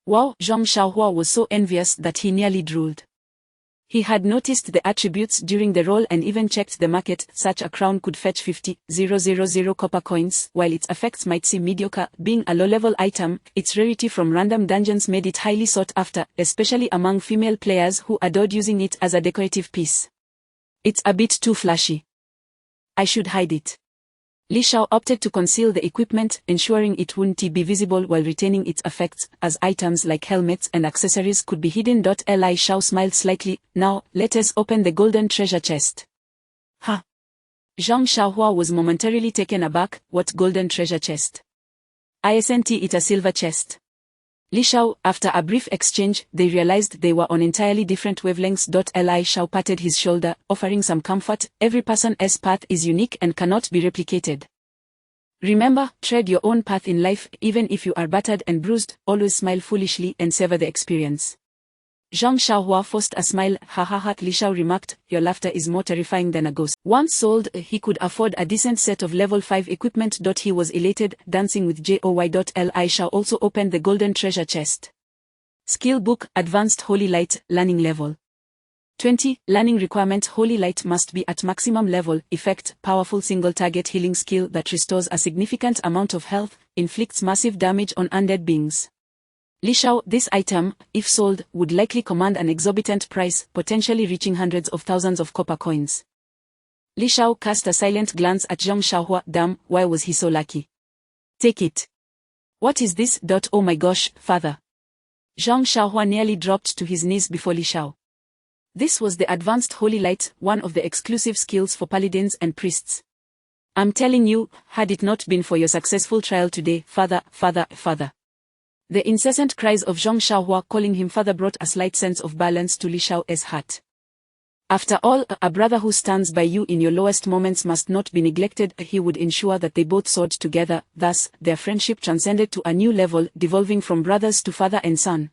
Wow! Zhong Xiaohua was so envious that he nearly drooled. He had noticed the attributes during the roll and even checked the market. Such a crown could fetch 50,000 copper coins. While its effects might seem mediocre, being a low-level item, its rarity from random dungeons made it highly sought after, especially among female players who adored using it as a decorative piece. It's a bit too flashy. I should hide it. Li Shao opted to conceal the equipment, ensuring it wouldn't be visible while retaining its effects, as items like helmets and accessories could be hidden. Li Shao smiled slightly. Now, let us open the golden treasure chest. Huh? Zhong Xiaohua was momentarily taken aback. What golden treasure chest? Isn't it a silver chest? Li Shao, after a brief exchange, they realized they were on entirely different wavelengths. Li Shao patted his shoulder, offering some comfort. Every person's path is unique and cannot be replicated. Remember, tread your own path in life, even if you are battered and bruised, always smile foolishly and savor the experience. Zhong Xiaohua forced a smile. Ha ha ha, Li Shao remarked, your laughter is more terrifying than a ghost. Once sold, he could afford a decent set of level 5 equipment. He was elated, dancing with joy. Li Shao also opened the golden treasure chest. Skill book, Advanced Holy Light, learning level 20, learning requirement. Holy Light must be at maximum level. Effect, powerful single target healing skill that restores a significant amount of health, inflicts massive damage on undead beings. Li Shao, this item, if sold, would likely command an exorbitant price, potentially reaching hundreds of thousands of copper coins. Li Shao cast a silent glance at Zhong Xiaohua. Damn, why was he so lucky? Take it. What is this? Oh my gosh, father. Zhong Xiaohua nearly dropped to his knees before Li Shao. This was the Advanced Holy Light, one of the exclusive skills for paladins and priests. I'm telling you, had it not been for your successful trial today, father, father, father. The incessant cries of Zhong Xiaohua calling him father brought a slight sense of balance to Li Shao's heart. After all, a brother who stands by you in your lowest moments must not be neglected. He would ensure that they both soared together. Thus, their friendship transcended to a new level, devolving from brothers to father and son.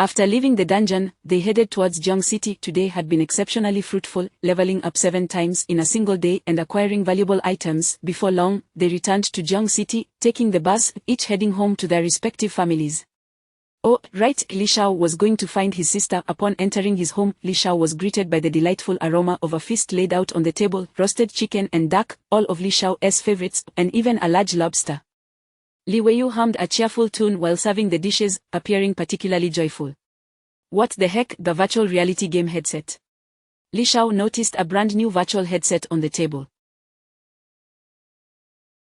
After leaving the dungeon, they headed towards Jiang City. Today had been exceptionally fruitful, leveling up 7 times in a single day and acquiring valuable items. Before long, they returned to Jiang City, taking the bus, each heading home to their respective families. Oh, right, Li Shao was going to find his sister. Upon entering his home, Li Shao was greeted by the delightful aroma of a feast laid out on the table, roasted chicken and duck, all of Li Shao's favorites, and even a large lobster. Li Weiyu hummed a cheerful tune while serving the dishes, appearing particularly joyful. What the heck, the virtual reality game headset? Li Shao noticed a brand new virtual headset on the table.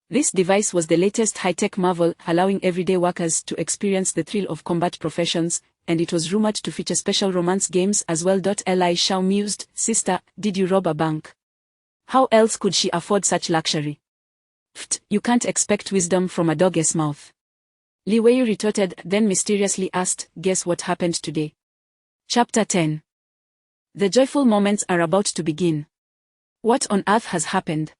This device was the latest high-tech marvel, allowing everyday workers to experience the thrill of combat professions, and it was rumored to feature special romance games as well. Li Shao mused, "Sister, did you rob a bank? How else could she afford such luxury? Pfft, you can't expect wisdom from a dog's mouth." Li Weiyu retorted, then mysteriously asked, "Guess what happened today?" Chapter 10. The joyful moments are about to begin. What on earth has happened?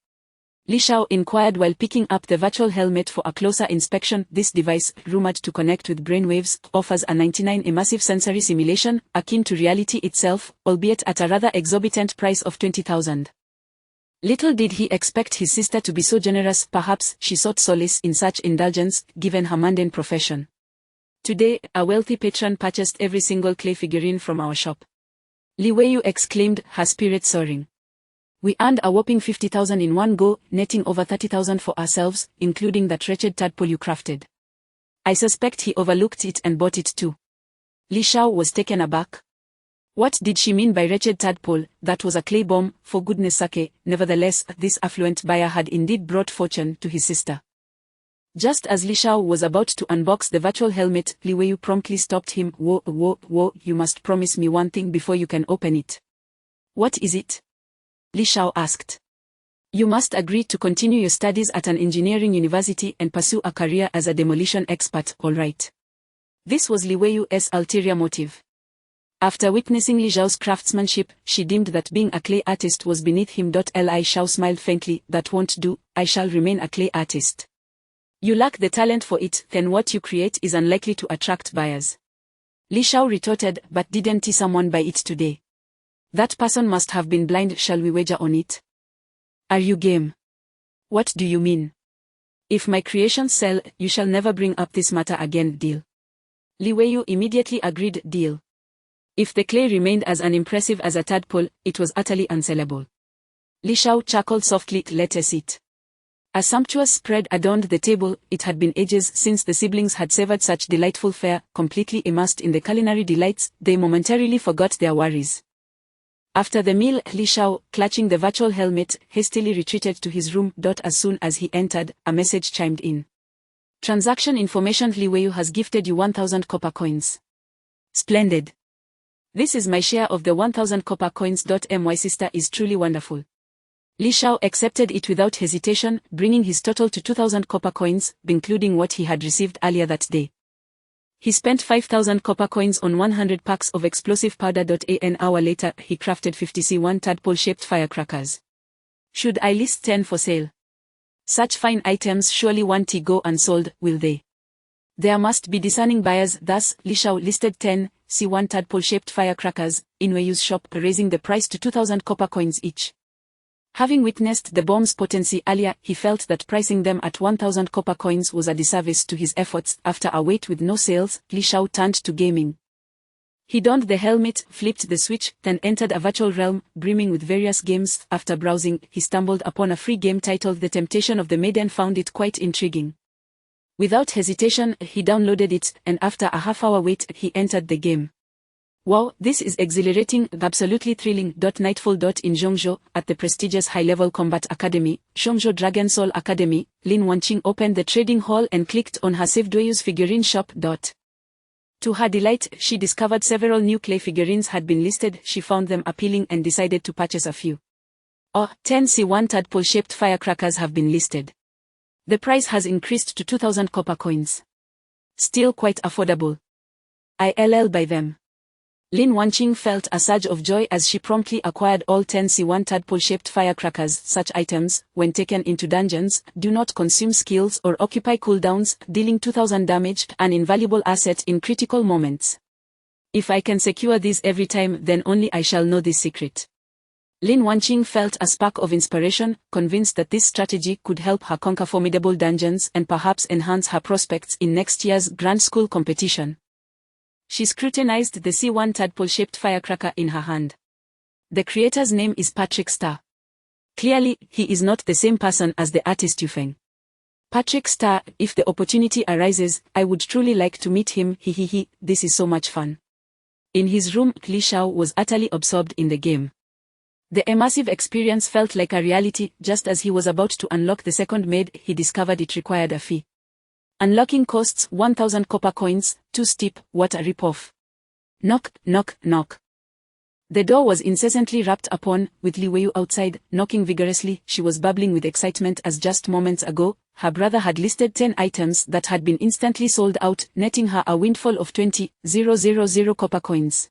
Li Shao inquired while picking up the virtual helmet for a closer inspection. This device, rumored to connect with brainwaves, offers a 99 immersive sensory simulation, akin to reality itself, albeit at a rather exorbitant price of 20,000. Little did he expect his sister to be so generous. Perhaps she sought solace in such indulgence, given her mundane profession. Today, a wealthy patron purchased every single clay figurine from our shop. Li Weiyu exclaimed, her spirit soaring. We earned a whopping 50,000 in one go, netting over 30,000 for ourselves, including that wretched tadpole you crafted. I suspect he overlooked it and bought it too. Li Shao was taken aback. What did she mean by wretched tadpole? That was a clay bomb, for goodness sake. Nevertheless, this affluent buyer had indeed brought fortune to his sister. Just as Li Shao was about to unbox the virtual helmet, Li Weiyu promptly stopped him. Whoa, you must promise me one thing before you can open it. What is it? Li Shao asked. You must agree to continue your studies at an engineering university and pursue a career as a demolition expert, all right? This was Li Weiyu's ulterior motive. After witnessing Li Zhao's craftsmanship, she deemed that being a clay artist was beneath him. Li Shao smiled faintly. That won't do, I shall remain a clay artist. You lack the talent for it, then what you create is unlikely to attract buyers. Li Shao retorted, but didn't someone buy it today? That person must have been blind. Shall we wager on it? Are you game? What do you mean? If my creations sell, you shall never bring up this matter again. Deal? Li Weiyu immediately agreed. Deal. If the clay remained as unimpressive as a tadpole, it was utterly unsellable. Li Shao chuckled softly. Let us eat. A sumptuous spread adorned the table. It had been ages since the siblings had savored such delightful fare. Completely immersed in the culinary delights, they momentarily forgot their worries. After the meal, Li Shao, clutching the virtual helmet, hastily retreated to his room. As soon as he entered, a message chimed in. Transaction information. Li Weiyu has gifted you 1,000 copper coins. Splendid. This is my share of the 1,000 copper coins. My sister is truly wonderful. Li Shao accepted it without hesitation, bringing his total to 2,000 copper coins, including what he had received earlier that day. He spent 5,000 copper coins on 100 packs of explosive powder. An hour later, he crafted 50 C1 tadpole-shaped firecrackers. Should I list 10 for sale? Such fine items surely won't go unsold, will they? There must be discerning buyers. Thus, Li Shao listed 10 C1 tadpole-shaped firecrackers in Weiyu's shop, raising the price to 2,000 copper coins each. Having witnessed the bomb's potency earlier, he felt that pricing them at 1,000 copper coins was a disservice to his efforts. After a wait with no sales, Li Shao turned to gaming. He donned the helmet, flipped the switch, then entered a virtual realm, brimming with various games. After browsing, he stumbled upon a free game titled The Temptation of the Maiden. Found it quite intriguing. Without hesitation, he downloaded it, and after a half-hour wait, he entered the game. Wow, this is exhilarating, absolutely thrilling. Nightfall. In Zhongzhou, at the prestigious high-level combat academy, Zhongzhou Dragon Soul Academy, Lin Wanqing opened the trading hall and clicked on her saved Weiyu's figurine shop. To her delight, she discovered several new clay figurines had been listed. She found them appealing and decided to purchase a few. 10 C1 tadpole-shaped firecrackers have been listed. The price has increased to 2,000 copper coins. Still quite affordable. I'll buy them. Lin Wanqing felt a surge of joy as she promptly acquired all 10 C1 tadpole-shaped firecrackers. Such items, when taken into dungeons, do not consume skills or occupy cooldowns, dealing 2,000 damage, an invaluable asset in critical moments. If I can secure this every time, then only I shall know this secret. Lin Wanqing felt a spark of inspiration, convinced that this strategy could help her conquer formidable dungeons and perhaps enhance her prospects in next year's Grand School competition. She scrutinized the C1 tadpole-shaped firecracker in her hand. The creator's name is Patrick Star. Clearly, he is not the same person as the artist Yufeng. Patrick Star, if the opportunity arises, I would truly like to meet him. This is so much fun. In his room, Li Xiao was utterly absorbed in the game. The immersive experience felt like a reality. Just as he was about to unlock the second maid, he discovered it required a fee. Unlocking costs 1,000 copper coins, too steep, what a rip-off. Knock, knock, knock. The door was incessantly rapped upon, with Li Weiyu outside, knocking vigorously. She was bubbling with excitement as just moments ago, her brother had listed 10 items that had been instantly sold out, netting her a windfall of 20,000 copper coins.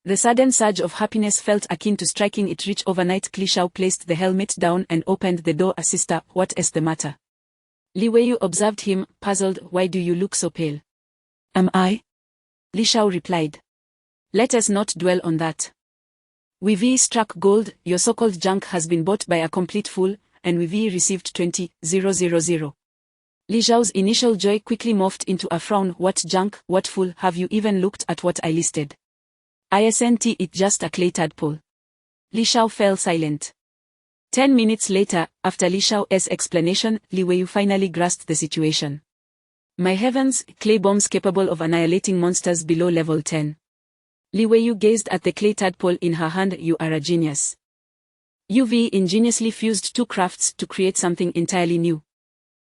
The sudden surge of happiness felt akin to striking it rich overnight. Li Xiao placed the helmet down and opened the door. Sister, what is the matter? Li Weiyu observed him, puzzled. Why do you look so pale? Am I? Li Xiao replied. Let us not dwell on that. We struck gold. Your so-called junk has been bought by a complete fool, and we received 20,000. Li Xiao's initial joy quickly morphed into a frown. What junk, what fool? Have you even looked at what I listed? Isn't it just a clay tadpole? Li Xiao fell silent. 10 minutes later, after Li Xiao's explanation, Li Weiyu finally grasped the situation. My heavens, clay bombs capable of annihilating monsters below level 10. Li Weiyu gazed at the clay tadpole in her hand. You are a genius. You've ingeniously fused two crafts to create something entirely new.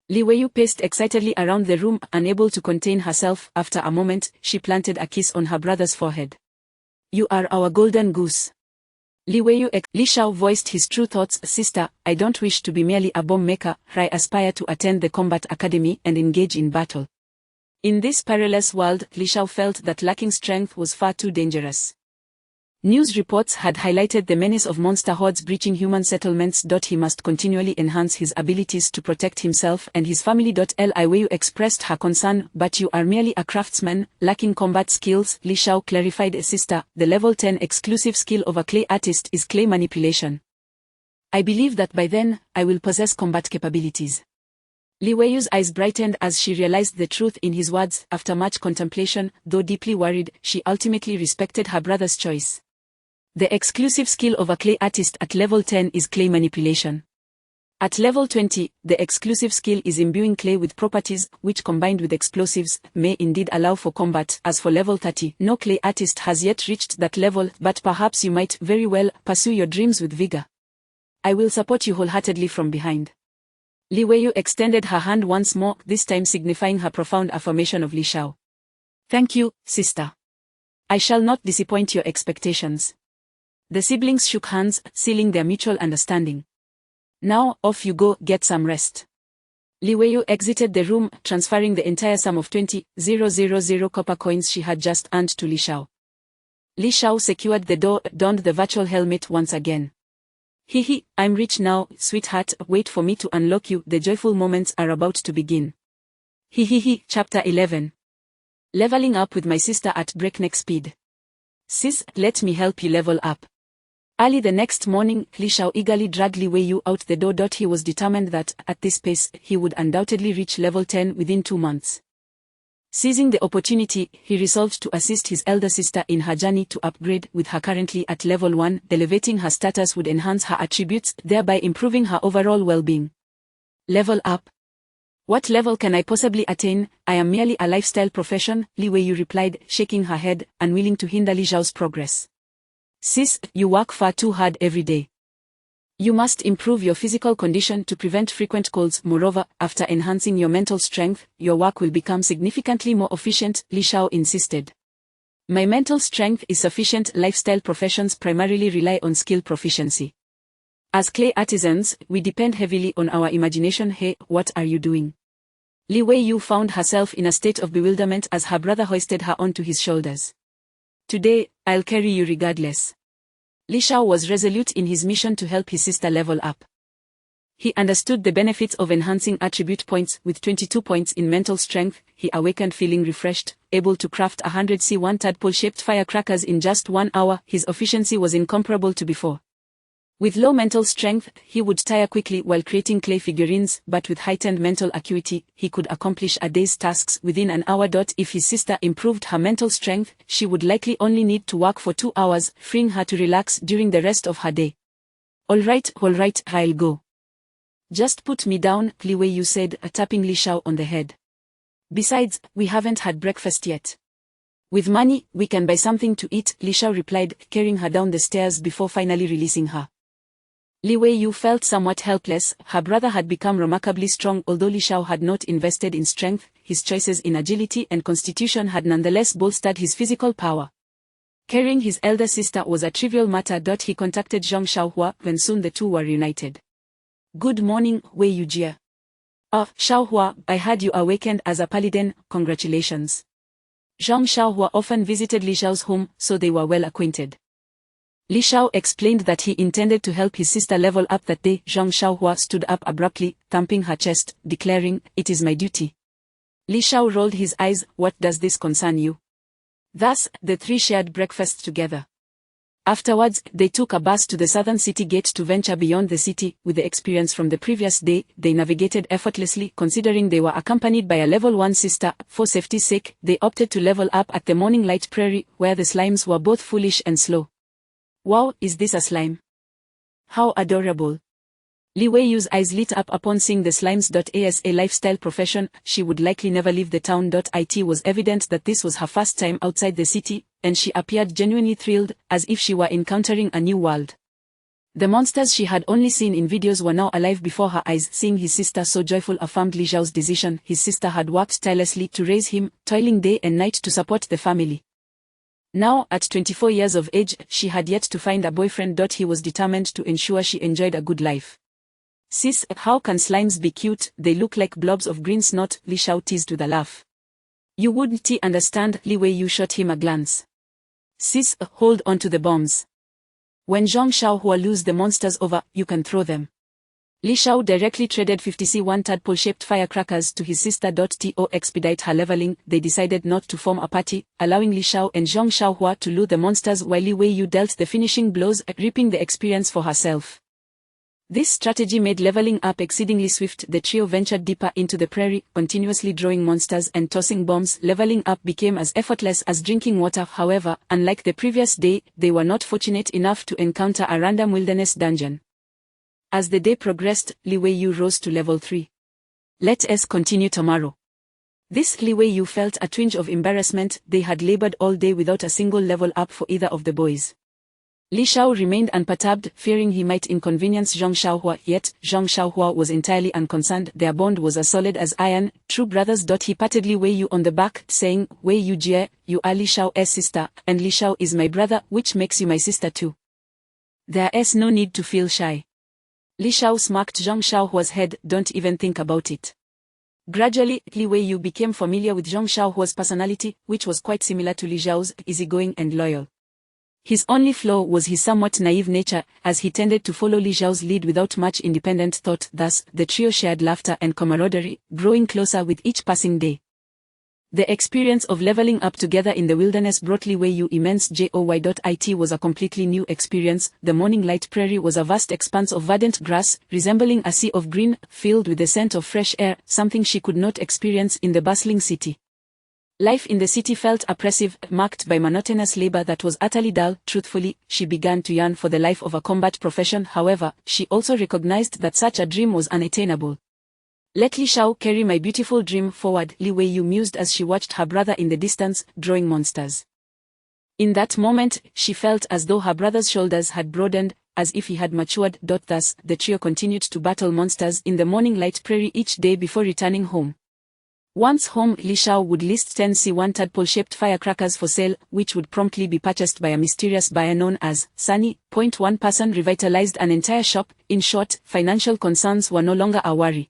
Li Weiyu paced excitedly around the room, unable to contain herself. After a moment, she planted a kiss on her brother's forehead. You are our golden goose. Li Xiao voiced his true thoughts. Sister, I don't wish to be merely a bomb maker. I aspire to attend the combat academy and engage in battle. In this perilous world, Li Xiao felt that lacking strength was far too dangerous. News reports had highlighted the menace of monster hordes breaching human settlements. He must continually enhance his abilities to protect himself and his family. Li Weiyu expressed her concern. But you are merely a craftsman, lacking combat skills. Li Xiao clarified. Sister, the level 10 exclusive skill of a clay artist is clay manipulation. I believe that by then, I will possess combat capabilities. Li Weiyu's eyes brightened as she realized the truth in his words. After much contemplation, though deeply worried, she ultimately respected her brother's choice. The exclusive skill of a clay artist at level 10 is clay manipulation. At level 20, the exclusive skill is imbuing clay with properties, which combined with explosives, may indeed allow for combat. As for level 30, no clay artist has yet reached that level, but perhaps you might very well pursue your dreams with vigor. I will support you wholeheartedly from behind. Li Weiyu extended her hand once more, this time signifying her profound affirmation of Li Xiao. Thank you, sister. I shall not disappoint your expectations. The siblings shook hands, sealing their mutual understanding. Now, off you go, get some rest. Li Weiyu exited the room, transferring the entire sum of 20,000 copper coins she had just earned to Li Xiao. Li Xiao secured the door, donned the virtual helmet once again. I'm rich now, sweetheart, wait for me to unlock you, the joyful moments are about to begin. Chapter 11. Leveling up with my sister at breakneck speed. Sis, let me help you level up. Early the next morning, Li Xiao eagerly dragged Li Weiyu out the door. He was determined that, at this pace, he would undoubtedly reach level 10 within 2 months. Seizing the opportunity, he resolved to assist his elder sister in her journey to upgrade. With her currently at level 1, elevating her status would enhance her attributes, thereby improving her overall well-being. Level up. What level can I possibly attain? I am merely a lifestyle profession, Li Weiyu replied, shaking her head, unwilling to hinder Li Xiao's progress. Sis, you work far too hard every day. You must improve your physical condition to prevent frequent colds. Moreover, after enhancing your mental strength, your work will become significantly more efficient, Li Xiao insisted. My mental strength is sufficient. Lifestyle professions primarily rely on skill proficiency. As clay artisans, we depend heavily on our imagination. Hey, what are you doing? Li Weiyu found herself in a state of bewilderment as her brother hoisted her onto his shoulders. Today, I'll carry you regardless. Li Xiao was resolute in his mission to help his sister level up. He understood the benefits of enhancing attribute points. With 22 points in mental strength, he awakened feeling refreshed, able to craft 100 C1 tadpole-shaped firecrackers in just 1 hour. His efficiency was incomparable to before. With low mental strength, he would tire quickly while creating clay figurines, but with heightened mental acuity, he could accomplish a day's tasks within an hour. If his sister improved her mental strength, she would likely only need to work for 2 hours, freeing her to relax during the rest of her day. Alright, I'll go. Just put me down, Li Weiyu said, tapping Li Shao on the head. Besides, we haven't had breakfast yet. With money, we can buy something to eat, Li Shao replied, carrying her down the stairs before finally releasing her. Li Weiyu felt somewhat helpless. Her brother had become remarkably strong. Although Li Shao had not invested in strength, his choices in agility and constitution had nonetheless bolstered his physical power. Carrying his elder sister was a trivial matter. He contacted Zhang Xiaohua when soon the two were reunited. Good morning, Weiyu Jia. Xiaohua, I heard you awakened as a paladin, congratulations. Zhang Xiaohua often visited Li Shao's home, so they were well acquainted. Li Shao explained that he intended to help his sister level up that day. Zhang Xiaohua stood up abruptly, thumping her chest, declaring, "It is my duty." Li Shao rolled his eyes. What does this concern you? Thus, the three shared breakfast together. Afterwards, they took a bus to the southern city gate to venture beyond the city. With the experience from the previous day, they navigated effortlessly. Considering they were accompanied by a level 1 sister, for safety's sake, they opted to level up at the Morning Light Prairie, where the slimes were both foolish and slow. Wow, is this a slime? How adorable. Li Weiyu's eyes lit up upon seeing the slimes. As a lifestyle profession, she would likely never leave the town. It was evident that this was her first time outside the city, and she appeared genuinely thrilled, as if she were encountering a new world. The monsters she had only seen in videos were now alive before her eyes. Seeing his sister so joyful affirmed Li Zhao's decision. His sister had worked tirelessly to raise him, toiling day and night to support the family. Now, at 24 years of age, she had yet to find a boyfriend. He was determined to ensure she enjoyed a good life. Sis, how can slimes be cute? They look like blobs of green snot, Li Shao teased with a laugh. You wouldn't understand, Li Weiyu shot him a glance. Sis, hold on to the bombs. When Zhang Xiaohua lures the monsters over, you can throw them. Li Shao directly traded 50 C1 tadpole-shaped firecrackers to his sister. To expedite her leveling, they decided not to form a party, allowing Li Shao and Zhang Xiaohua to lure the monsters while Li Weiyu dealt the finishing blows, reaping the experience for herself. This strategy made leveling up exceedingly swift. The trio ventured deeper into the prairie, continuously drawing monsters and tossing bombs. Leveling up became as effortless as drinking water. However, unlike the previous day, they were not fortunate enough to encounter a random wilderness dungeon. As the day progressed, Li Weiyu rose to level 3. Let us continue tomorrow. This Li Weiyu felt a twinge of embarrassment. They had labored all day without a single level up for either of the boys. Li Shao remained unperturbed, fearing he might inconvenience Zhang Xiaohua, yet Zhang Xiaohua was entirely unconcerned. Their bond was as solid as iron, true brothers. He patted Li Weiyu on the back, saying, Weiyu Jie, you are Li Shao's sister, and Li Shao is my brother, which makes you my sister too. There is no need to feel shy. Li Shao smacked Zhang Xiaohua's head. Don't even think about it. Gradually, Li Weiyu became familiar with Zhang Xiaohua's personality, which was quite similar to Li Zhao's, easygoing and loyal. His only flaw was his somewhat naive nature, as he tended to follow Li Zhao's lead without much independent thought. Thus, the trio shared laughter and camaraderie, growing closer with each passing day. The experience of leveling up together in the wilderness brought Li Weiyu immense joy. It was a completely new experience. The Morning Light Prairie was a vast expanse of verdant grass, resembling a sea of green, filled with the scent of fresh air, something she could not experience in the bustling city. Life in the city felt oppressive, marked by monotonous labor that was utterly dull. Truthfully, she began to yearn for the life of a combat profession. However, she also recognized that such a dream was unattainable. Let Li Shao carry my beautiful dream forward, Li Weiyu mused as she watched her brother in the distance, drawing monsters. In that moment, she felt as though her brother's shoulders had broadened, as if he had matured. Thus, the trio continued to battle monsters in the Morning Light Prairie each day before returning home. Once home, Li Shao would list 10 C1 tadpole-shaped firecrackers for sale, which would promptly be purchased by a mysterious buyer known as Sunny. One person revitalized an entire shop. In short, financial concerns were no longer a worry.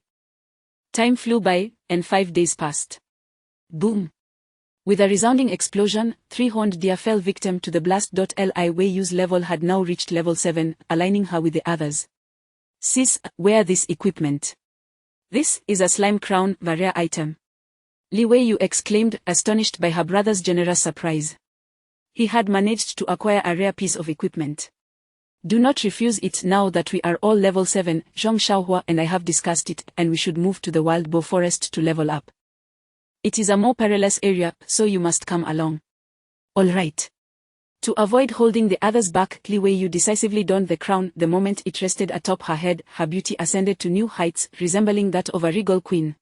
Time flew by, and 5 days passed. Boom! With a resounding explosion, 3 horned deer fell victim to the blast. Li Weiyu's level had now reached level 7, aligning her with the others. Sis, wear this equipment. This is a slime crown, a rare item. Li Weiyu exclaimed, astonished by her brother's generous surprise. He had managed to acquire a rare piece of equipment. Do not refuse it now that we are all level 7, Zhang Xiaohua and I have discussed it, and we should move to the wild boar forest to level up. It is a more perilous area, so you must come along. All right. To avoid holding the others back, Li Weiyu decisively donned the crown. The moment it rested atop her head, her beauty ascended to new heights, resembling that of a regal queen.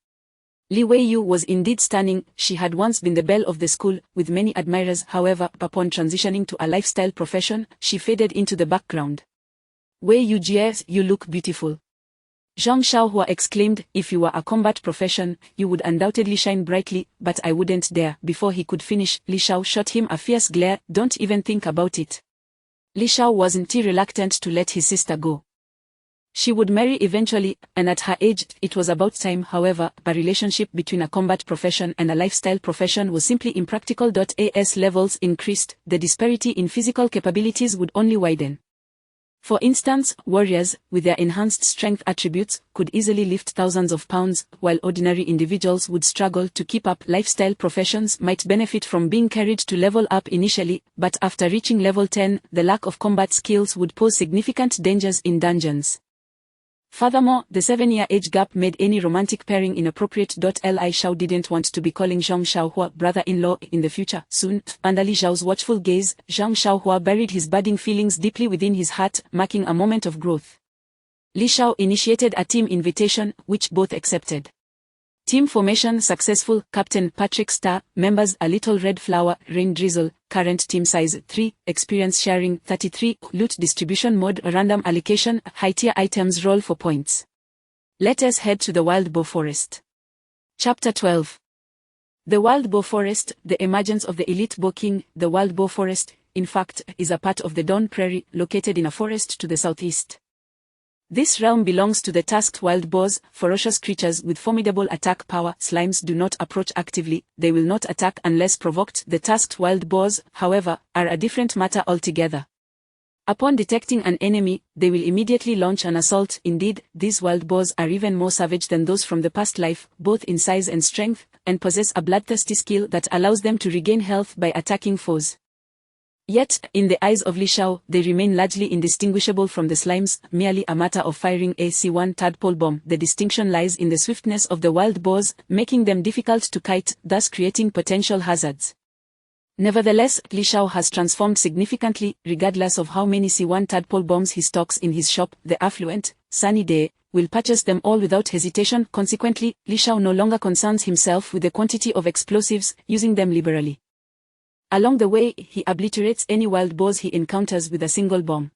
Li Weiyu was indeed stunning. She had once been the belle of the school, with many admirers. However, upon transitioning to a lifestyle profession, she faded into the background. Weiyu Jie, you look beautiful. Zhang Xiaohua exclaimed, if you were a combat profession, you would undoubtedly shine brightly, but I wouldn't dare. Before he could finish, Li Shao shot him a fierce glare. Don't even think about it. Li Shao wasn't reluctant to let his sister go. She would marry eventually, and at her age, it was about time. However, a relationship between a combat profession and a lifestyle profession was simply impractical. As levels increased, the disparity in physical capabilities would only widen. For instance, warriors, with their enhanced strength attributes, could easily lift thousands of pounds, while ordinary individuals would struggle to keep up. Lifestyle professions might benefit from being carried to level up initially, but after reaching level 10, the lack of combat skills would pose significant dangers in dungeons. Furthermore, the 7-year age gap made any romantic pairing inappropriate. Li Shao didn't want to be calling Zhang Xiaohua brother-in-law in the future. Soon, under Li Zhao's watchful gaze, Zhang Xiaohua buried his budding feelings deeply within his heart, marking a moment of growth. Li Shao initiated a team invitation, which both accepted. Team formation successful. Captain Patrick Star, members a little red flower, rain drizzle, current team size 3, experience sharing 33, loot distribution mode, random allocation, high tier items roll for points. Let us head to the wild boar forest. Chapter 12. The wild boar forest, the emergence of the elite boar king. The wild boar forest, in fact, is a part of the Dawn Prairie, located in a forest to the southeast. This realm belongs to the tasked wild boars, ferocious creatures with formidable attack power. Slimes do not approach actively, they will not attack unless provoked. The tasked wild boars, however, are a different matter altogether. Upon detecting an enemy, they will immediately launch an assault. Indeed, these wild boars are even more savage than those from the past life, both in size and strength, and possess a bloodthirsty skill that allows them to regain health by attacking foes. Yet, in the eyes of Li Shao, they remain largely indistinguishable from the slimes, merely a matter of firing a C1 tadpole bomb. The distinction lies in the swiftness of the wild boars, making them difficult to kite, thus creating potential hazards. Nevertheless, Li Shao has transformed significantly. Regardless of how many C1 tadpole bombs he stocks in his shop, the affluent, Sunny Day will purchase them all without hesitation. Consequently, Li Shao no longer concerns himself with the quantity of explosives, using them liberally. Along the way, he obliterates any wild boars he encounters with a single bomb.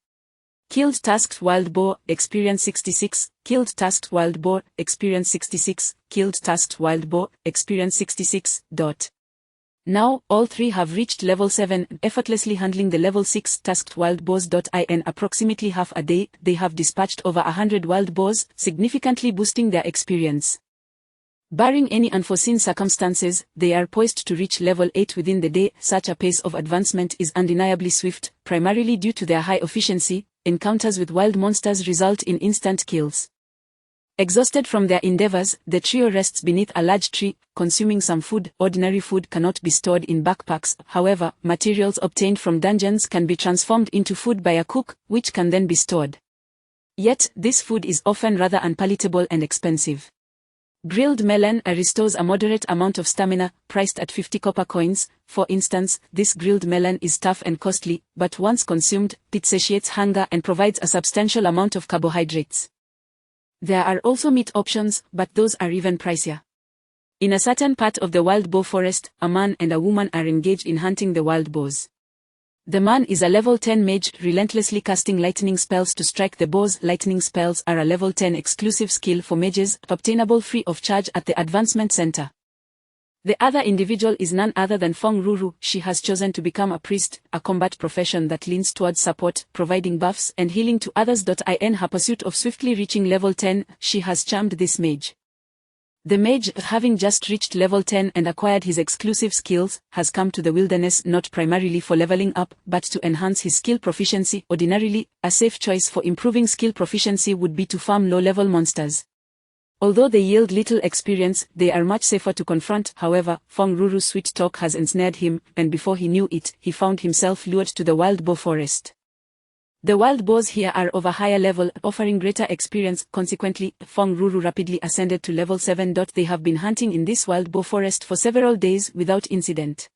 Killed tasked wild boar, experience 66, killed tasked wild boar, experience 66, killed tasked wild boar, experience 66. Now, all three have reached level 7, effortlessly handling the level 6 tasked wild boars. In approximately half a day, they have dispatched over 100 wild boars, significantly boosting their experience. Barring any unforeseen circumstances, they are poised to reach level 8 within the day. Such a pace of advancement is undeniably swift, primarily due to their high efficiency. Encounters with wild monsters result in instant kills. Exhausted from their endeavors, the trio rests beneath a large tree, consuming some food. Ordinary food cannot be stored in backpacks. However, materials obtained from dungeons can be transformed into food by a cook, which can then be stored. Yet, this food is often rather unpalatable and expensive. Grilled melon restores a moderate amount of stamina, priced at 50 copper coins. For instance, this grilled melon is tough and costly, but once consumed, it satiates hunger and provides a substantial amount of carbohydrates. There are also meat options, but those are even pricier. In a certain part of the wild boar forest, a man and a woman are engaged in hunting the wild boars. The man is a level 10 mage, relentlessly casting lightning spells to strike the boars. Lightning spells are a level 10 exclusive skill for mages, obtainable free of charge at the Advancement Center. The other individual is none other than Feng Ruru. She has chosen to become a priest, a combat profession that leans towards support, providing buffs and healing to others. In her pursuit of swiftly reaching level 10, she has charmed this mage. The mage, having just reached level 10 and acquired his exclusive skills, has come to the wilderness not primarily for leveling up, but to enhance his skill proficiency. Ordinarily, a safe choice for improving skill proficiency would be to farm low-level monsters. Although they yield little experience, they are much safer to confront. However, Fong Ruru's sweet talk has ensnared him, and before he knew it, he found himself lured to the wild boar forest. The wild boars here are of a higher level, offering greater experience. Consequently, Fong Ruru rapidly ascended to level 7. They have been hunting in this wild boar forest for several days without incident.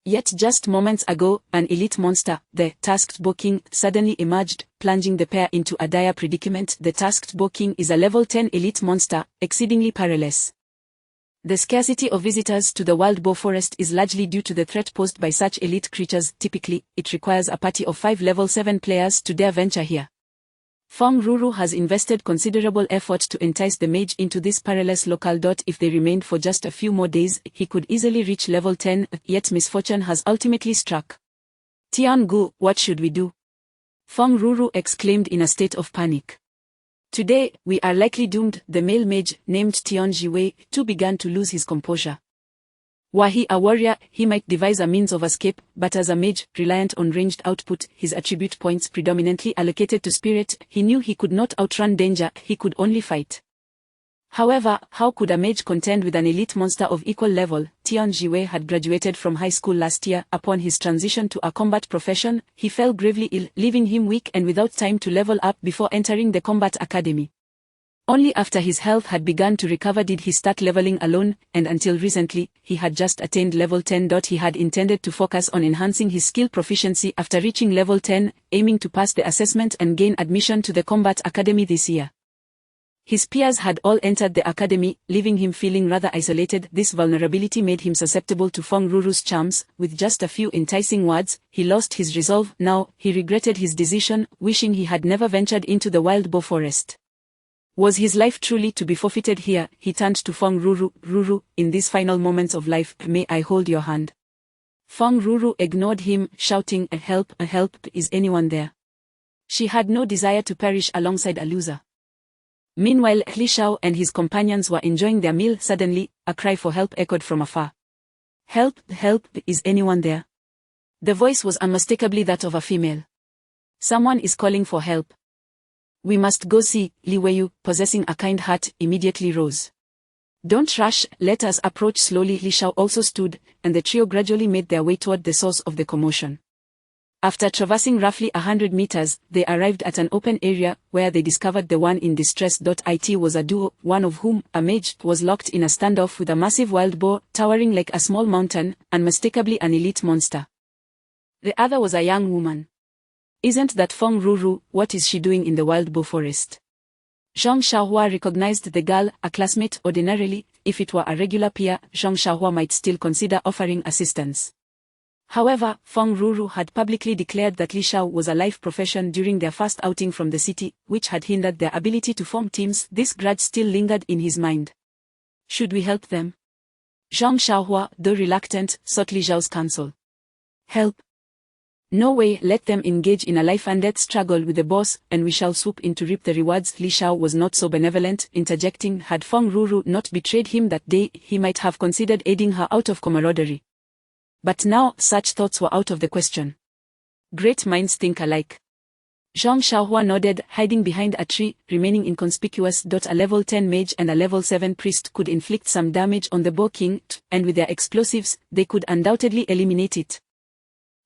Yet just moments ago, an elite monster, the Tasked Boar King, suddenly emerged, plunging the pair into a dire predicament. The Tasked Boar King is a level 10 elite monster, exceedingly perilous. The scarcity of visitors to the wild boar forest is largely due to the threat posed by such elite creatures. Typically, it requires a party of 5 level 7 players to dare venture here. Fong Ruru has invested considerable effort to entice the mage into this perilous locale. If they remained for just a few more days, he could easily reach level 10, yet misfortune has ultimately struck. Tian Gu, what should we do? Fong Ruru exclaimed in a state of panic. Today, we are likely doomed. The male mage, named Tian Jiwei, too began to lose his composure. Were he a warrior, he might devise a means of escape, but as a mage, reliant on ranged output, his attribute points predominantly allocated to spirit, he knew he could not outrun danger, he could only fight. However, how could a mage contend with an elite monster of equal level? Tian Jiwei had graduated from high school last year. Upon his transition to a combat profession, he fell gravely ill, leaving him weak and without time to level up before entering the combat academy. Only after his health had begun to recover did he start leveling alone, and until recently, he had just attained level 10. He had intended to focus on enhancing his skill proficiency after reaching level 10, aiming to pass the assessment and gain admission to the combat academy this year. His peers had all entered the academy, leaving him feeling rather isolated. This vulnerability made him susceptible to Fong Ruru's charms. With just a few enticing words, he lost his resolve. Now, he regretted his decision, wishing he had never ventured into the wild boar forest. Was his life truly to be forfeited here? He turned to Fong Ruru. Ruru, in these final moments of life, may I hold your hand? Fong Ruru ignored him, shouting, help, is anyone there? She had no desire to perish alongside a loser. Meanwhile, Li Shao and his companions were enjoying their meal. Suddenly, a cry for help echoed from afar. Help, is anyone there? The voice was unmistakably that of a female. Someone is calling for help. We must go see. Li Weiyu, possessing a kind heart, immediately rose. Don't rush, let us approach slowly. Li Shao also stood, and the trio gradually made their way toward the source of the commotion. After traversing roughly 100 meters, they arrived at an open area, where they discovered the one in distress. It was a duo, one of whom, a mage, was locked in a standoff with a massive wild boar, towering like a small mountain, unmistakably an elite monster. The other was a young woman. Isn't that Fong Ruru? What is she doing in the wild boar forest? Zhang Xiaohua recognized the girl, a classmate. Ordinarily, if it were a regular peer, Zhang Xiaohua might still consider offering assistance. However, Fong Ruru had publicly declared that Li Shao was a life profession during their first outing from the city, which had hindered their ability to form teams. This grudge still lingered in his mind. Should we help them? Zhang Xiaohua, though reluctant, sought Li Zhao's counsel. Help? No way, let them engage in a life and death struggle with the boss, and we shall swoop in to reap the rewards. Li Shao was not so benevolent, interjecting, had Fong Ruru not betrayed him that day, he might have considered aiding her out of camaraderie. But now, such thoughts were out of the question. Great minds think alike. Zhang Xiaohua nodded, hiding behind a tree, remaining inconspicuous. A level 10 mage and a level 7 priest could inflict some damage on the Boar King, and with their explosives, they could undoubtedly eliminate it.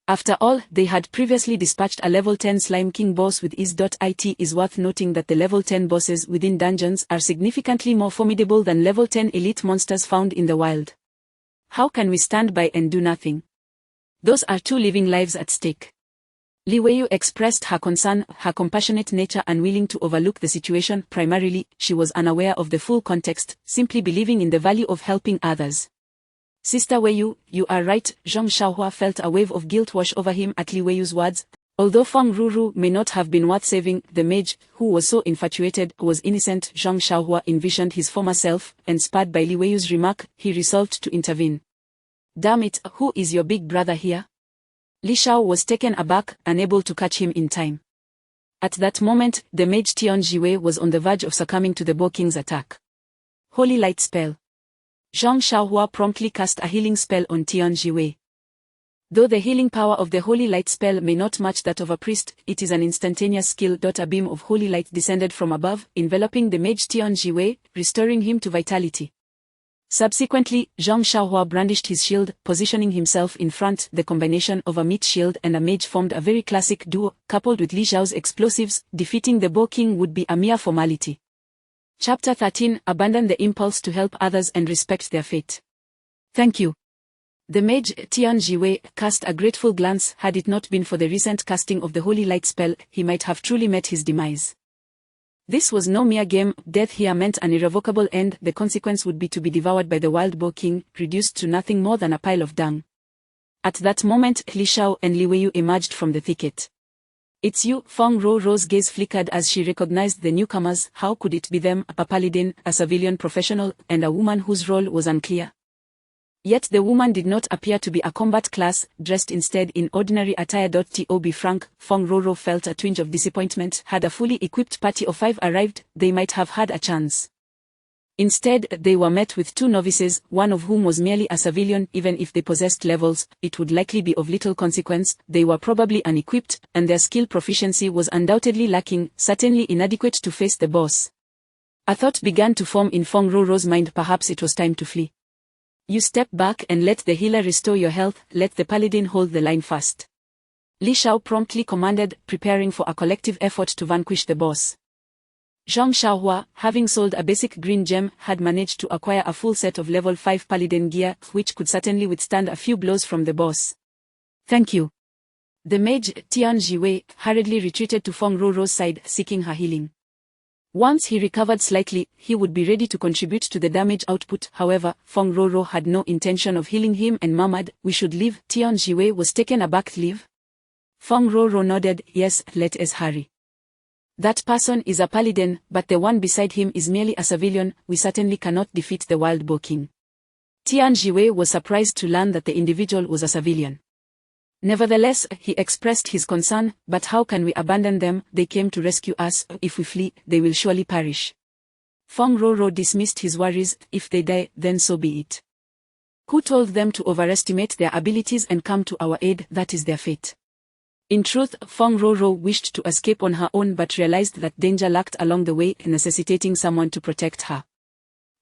After all, they had previously dispatched a level 10 Slime King boss with ease. It is worth noting that the level 10 bosses within dungeons are significantly more formidable than level 10 elite monsters found in the wild. How can we stand by and do nothing? Those are 2 living lives at stake. Li Weiyu expressed her concern, her compassionate nature unwilling to overlook the situation. Primarily, she was unaware of the full context, simply believing in the value of helping others. Sister Weiyu, you are right. Zhang Xiaohua felt a wave of guilt wash over him at Li Weiyu's words. Although Fong Ruru may not have been worth saving, the mage, who was so infatuated, was innocent. Zhang Xiaohua envisioned his former self, and spurred by Li Weiyu's remark, he resolved to intervene. Damn it, who is your big brother here? Li Shao was taken aback, unable to catch him in time. At that moment, the mage Tian Jiwei was on the verge of succumbing to the Boar King's attack. Holy Light Spell. Zhang Xiaohua promptly cast a healing spell on Tian Jiwei. Though the healing power of the Holy Light spell may not match that of a priest, it is an instantaneous skill. A beam of holy light descended from above, enveloping the mage Tian Jiwei, restoring him to vitality. Subsequently, Zhang Xiaohua brandished his shield, positioning himself in front. The combination of a meat shield and a mage formed a very classic duo, coupled with Li Zhao's explosives. Defeating the Bo King would be a mere formality. Chapter 13. Abandon the impulse to help others and respect their fate. Thank you. The mage Tian Jiwei cast a grateful glance. Had it not been for the recent casting of the Holy Light spell, he might have truly met his demise. This was no mere game. Death here meant an irrevocable end. The consequence would be to be devoured by the wild Bo King, reduced to nothing more than a pile of dung. At that moment, Li Xiao and Li Weiyu emerged from the thicket. "It's you." Feng Ruo's gaze flickered as she recognized the newcomers. How could it be them, a paladin, a civilian professional, and a woman whose role was unclear? Yet the woman did not appear to be a combat class, dressed instead in ordinary attire. To be frank, Feng Ruo felt a twinge of disappointment. Had a fully equipped party of 5 arrived, they might have had a chance. Instead, they were met with 2 novices, one of whom was merely a civilian. Even if they possessed levels, it would likely be of little consequence. They were probably unequipped, and their skill proficiency was undoubtedly lacking, certainly inadequate to face the boss. A thought began to form in Feng Ruo's mind. Perhaps it was time to flee. "You step back and let the healer restore your health. Let the paladin hold the line fast," Li Xiao promptly commanded, preparing for a collective effort to vanquish the boss. Zhang Xiaohua, having sold a basic green gem, had managed to acquire a full set of level 5 paladin gear, which could certainly withstand a few blows from the boss. "Thank you." The mage, Tian Jiwei, hurriedly retreated to Feng Ruo's side, seeking her healing. Once he recovered slightly, he would be ready to contribute to the damage output. However, Feng Ruo had no intention of healing him and murmured, "We should leave." Tian Jiwei was taken aback. "Leave?" Feng Ruo nodded, "Yes, let us hurry. That person is a paladin, but the one beside him is merely a civilian. We certainly cannot defeat the wild Bo King." Tian Jiwei was surprised to learn that the individual was a civilian. Nevertheless, he expressed his concern, "But how can we abandon them? They came to rescue us. If we flee, they will surely perish." Feng Ruo dismissed his worries. "If they die, then so be it. Who told them to overestimate their abilities and come to our aid? That is their fate." In truth, Feng Ruo wished to escape on her own but realized that danger lurked along the way, necessitating someone to protect her.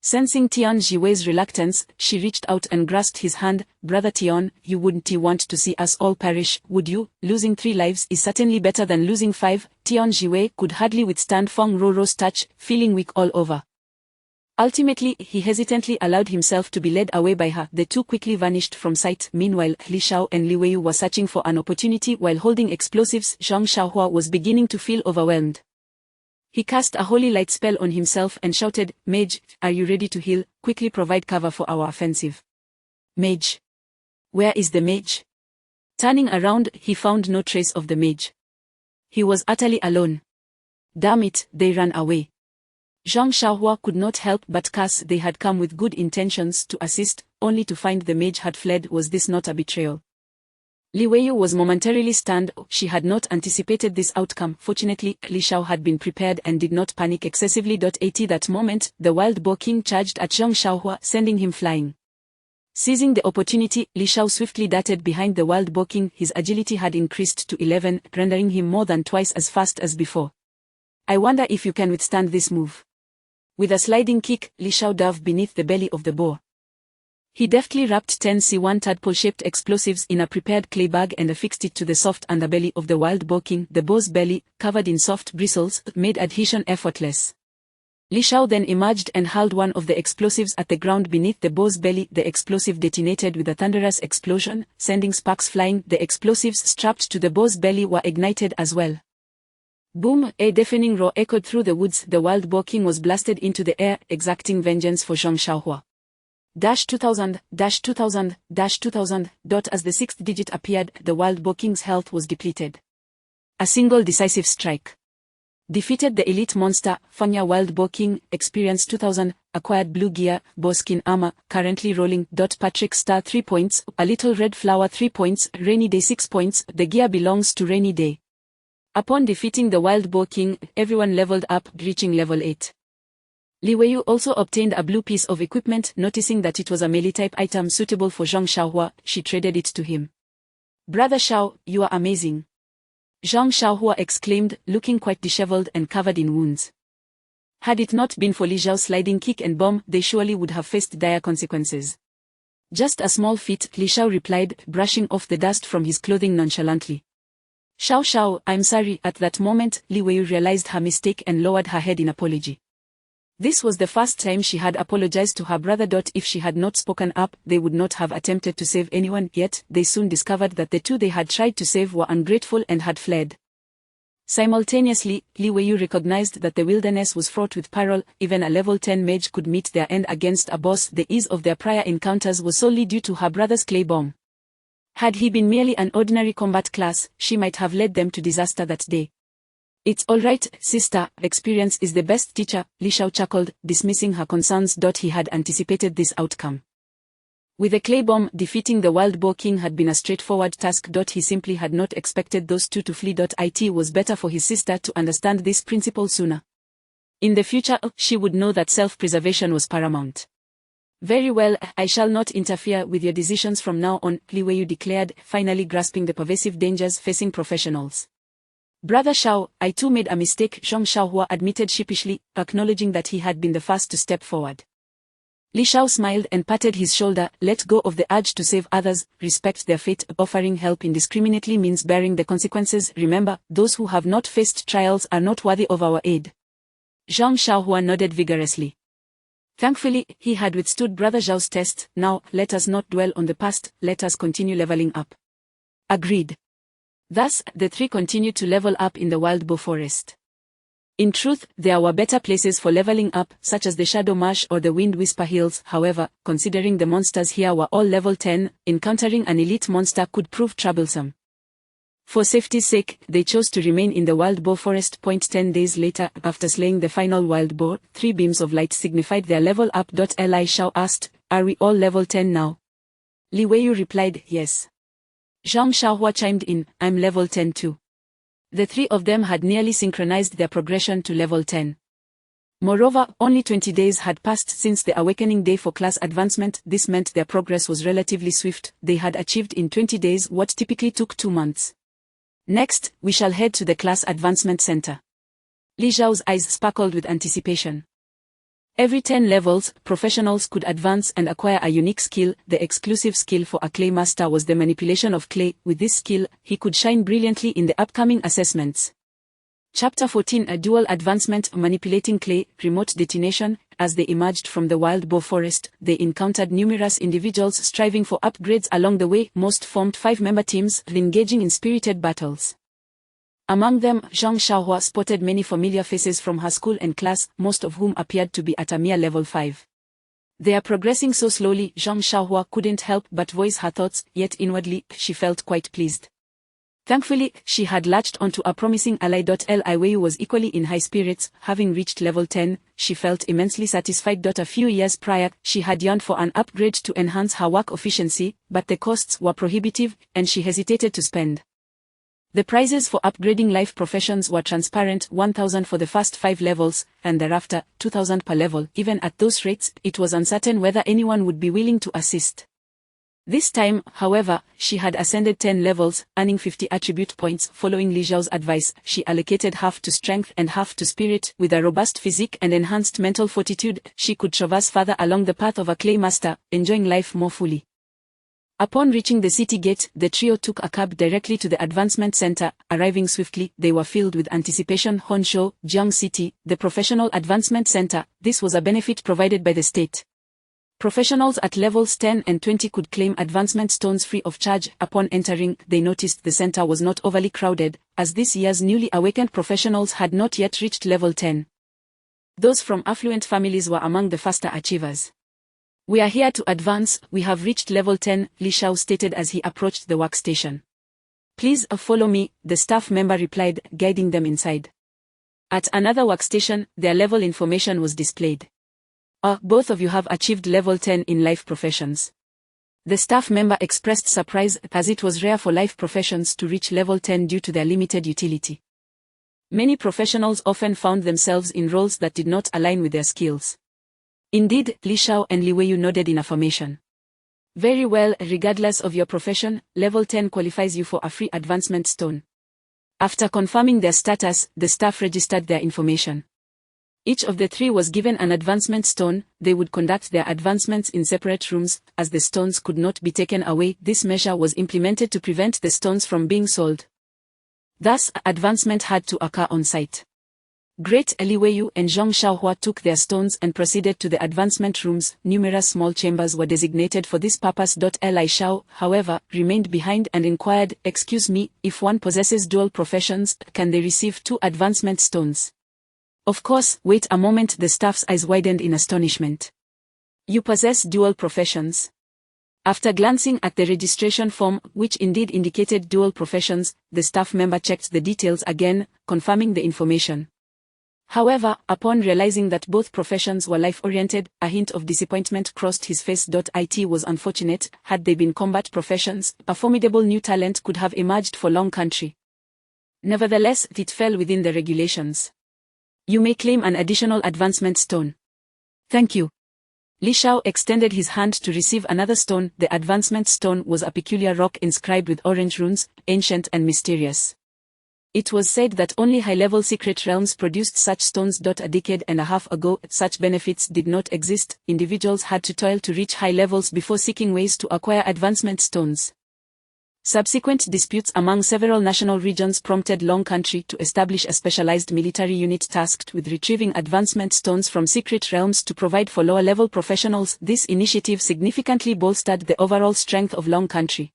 Sensing Tian Jiwei's reluctance, she reached out and grasped his hand. "Brother Tian, you wouldn't want to see us all perish, would you? Losing 3 lives is certainly better than losing 5. Tian Jiwei could hardly withstand Feng Ruo's touch, feeling weak all over. Ultimately, he hesitantly allowed himself to be led away by her. The two quickly vanished from sight. Meanwhile, Li Xiao and Li Weiyu were searching for an opportunity while holding explosives. Zhang Xiaohua was beginning to feel overwhelmed. He cast a holy light spell on himself and shouted, "Mage, are you ready to heal? Quickly provide cover for our offensive." Mage. Where is the mage? Turning around, he found no trace of the mage. He was utterly alone. Damn it, they ran away. Zhang Xiaohua could not help but curse. They had come with good intentions to assist, only to find the mage had fled. Was this not a betrayal? Li Weiyu was momentarily stunned. She had not anticipated this outcome. Fortunately, Li Xiao had been prepared and did not panic excessively. At that moment, the wild Bo King charged at Zhang Xiaohua, sending him flying. Seizing the opportunity, Li Xiao swiftly darted behind the wild Bo King. His agility had increased to 11, rendering him more than twice as fast as before. "I wonder if you can withstand this move." With a sliding kick, Li Xiao dove beneath the belly of the boar. He deftly wrapped 10 C1 tadpole-shaped explosives in a prepared clay bag and affixed it to the soft underbelly of the wild Bo King. The boar's belly, covered in soft bristles, made adhesion effortless. Li Xiao then emerged and hurled one of the explosives at the ground beneath the boar's belly. The explosive detonated with a thunderous explosion, sending sparks flying. The explosives strapped to the boar's belly were ignited as well. Boom! A deafening roar echoed through the woods. The wild Bo King was blasted into the air, exacting vengeance for Zhang Xiaohua. 2000, 2000, 2000. As the 6th digit appeared, the wild Bo King's health was depleted. A single decisive strike defeated the elite monster. Fanya wild Bo King, experience 2000, acquired blue gear, bow skin armor, currently rolling. Patrick star 3 points, a little red flower 3 points, rainy day 6 points. The gear belongs to rainy day. Upon defeating the wild Bo King, everyone leveled up, reaching level 8. Li Weiyu also obtained a blue piece of equipment. Noticing that it was a melee-type item suitable for Zhang Xiaohua, she traded it to him. "Brother Xiao, you are amazing," Zhang Xiaohua exclaimed, looking quite disheveled and covered in wounds. Had it not been for Li Zhao's sliding kick and bomb, they surely would have faced dire consequences. "Just a small feat," Li Xiao replied, brushing off the dust from his clothing nonchalantly. "Xiao, I'm sorry." At that moment, Li Weiyu realized her mistake and lowered her head in apology. This was the first time she had apologized to her brother. If she had not spoken up, they would not have attempted to save anyone, yet they soon discovered that the two they had tried to save were ungrateful and had fled. Simultaneously, Li Weiyu recognized that the wilderness was fraught with peril. Even a level 10 mage could meet their end against a boss. The ease of their prior encounters was solely due to her brother's clay bomb. Had he been merely an ordinary combat class, she might have led them to disaster that day. "It's alright, sister, experience is the best teacher," Li Xiao chuckled, dismissing her concerns. He had anticipated this outcome. With the clay bomb, defeating the Wild Boar King had been a straightforward task. He simply had not expected those two to flee. It was better for his sister to understand this principle sooner. In the future, she would know that self-preservation was paramount. "Very well, I shall not interfere with your decisions from now on," Li Weiyu declared, finally grasping the pervasive dangers facing professionals. "Brother Xiao, I too made a mistake," Zhang Xiaohua admitted sheepishly, acknowledging that he had been the first to step forward. Li Xiao smiled and patted his shoulder. "Let go of the urge to save others, respect their fate. Offering help indiscriminately means bearing the consequences. Remember, those who have not faced trials are not worthy of our aid." Zhang Xiaohua nodded vigorously. Thankfully, he had withstood Brother Zhao's test. "Now, let us not dwell on the past, let us continue leveling up." Agreed. Thus, the three continued to level up in the Wild Boar Forest. In truth, there were better places for leveling up, such as the Shadow Marsh or the Wind Whisper Hills. However, considering the monsters here were all level 10, encountering an elite monster could prove troublesome. For safety's sake, they chose to remain in the Wild Boar Forest. 10 days later, after slaying the final wild boar, 3 beams of light signified their level up. Li Xiao asked, "Are we all level 10 now?" Li Weiyu replied, "Yes." Zhang Xiaohua chimed in, "I'm level 10 too." The three of them had nearly synchronized their progression to level 10. Moreover, only 20 days had passed since the awakening day for class advancement. This meant their progress was relatively swift. They had achieved in 20 days what typically took 2 months. "Next, we shall head to the class advancement center." Li Zhao's eyes sparkled with anticipation. Every 10 levels, professionals could advance and acquire a unique skill. The exclusive skill for a clay master was the manipulation of clay. With this skill, he could shine brilliantly in the upcoming assessments. Chapter 14: A Dual Advancement. Manipulating clay, remote detonation. As they emerged from the Wild Boar Forest, they encountered numerous individuals striving for upgrades along the way. Most formed 5-member teams, engaging in spirited battles. Among them, Zhang Xiaohua spotted many familiar faces from her school and class, most of whom appeared to be at a mere level 5. They are progressing so slowly. Zhang Xiaohua couldn't help but voice her thoughts, yet inwardly, she felt quite pleased. Thankfully, she had latched onto a promising ally. Li Weiyu was equally in high spirits. Having reached level 10, she felt immensely satisfied. A few years prior, she had yearned for an upgrade to enhance her work efficiency, but the costs were prohibitive, and she hesitated to spend. The prices for upgrading life professions were transparent: 1,000 for the first 5 levels, and thereafter, 2,000 per level. Even at those rates, it was uncertain whether anyone would be willing to assist. This time, however, she had ascended 10 levels, earning 50 attribute points. Following Li Zhao's advice, she allocated half to strength and half to spirit. With a robust physique and enhanced mental fortitude, she could traverse further along the path of a clay master, enjoying life more fully. Upon reaching the city gate, the trio took a cab directly to the advancement center. Arriving swiftly, they were filled with anticipation. Honshu, Jiang City, the Professional Advancement Center. This was a benefit provided by the state. Professionals at levels 10 and 20 could claim advancement stones free of charge. Upon entering, they noticed the center was not overly crowded, as this year's newly awakened professionals had not yet reached level 10. Those from affluent families were among the faster achievers. "We are here to advance, we have reached level 10, Li Xiao stated as he approached the workstation. "Please follow me," the staff member replied, guiding them inside. At another workstation, their level information was displayed. Both of you have achieved level 10 in life professions." The staff member expressed surprise, as it was rare for life professions to reach level 10 due to their limited utility. Many professionals often found themselves in roles that did not align with their skills. Indeed, Li Shao and Li Weiyu nodded in affirmation. Very well, regardless of your profession, level 10 qualifies you for a free advancement stone. After confirming their status, the staff registered their information. Each of the three was given an advancement stone. They would conduct their advancements in separate rooms, as the stones could not be taken away. This measure was implemented to prevent the stones from being sold. Thus, advancement had to occur on site. Great Li Weiyu and Zhang Xiaohua took their stones and proceeded to the advancement rooms. Numerous small chambers were designated for this purpose. Li Shao, however, remained behind and inquired, "Excuse me, if one possesses dual professions, can they receive 2 advancement stones?" "Of course." "Wait a moment." The staff's eyes widened in astonishment. "You possess dual professions?" After glancing at the registration form, which indeed indicated dual professions, the staff member checked the details again, confirming the information. However, upon realizing that both professions were life-oriented, a hint of disappointment crossed his face. It was unfortunate. Had they been combat professions, a formidable new talent could have emerged for Long Country. Nevertheless, it fell within the regulations. "You may claim an additional advancement stone." "Thank you." Li Shao extended his hand to receive another stone. The advancement stone was a peculiar rock inscribed with orange runes, ancient and mysterious. It was said that only high-level secret realms produced such stones. A decade and a half ago, such benefits did not exist. Individuals had to toil to reach high levels before seeking ways to acquire advancement stones. Subsequent disputes among several national regions prompted Long Country to establish a specialized military unit tasked with retrieving advancement stones from secret realms to provide for lower-level professionals. This initiative significantly bolstered the overall strength of Long Country.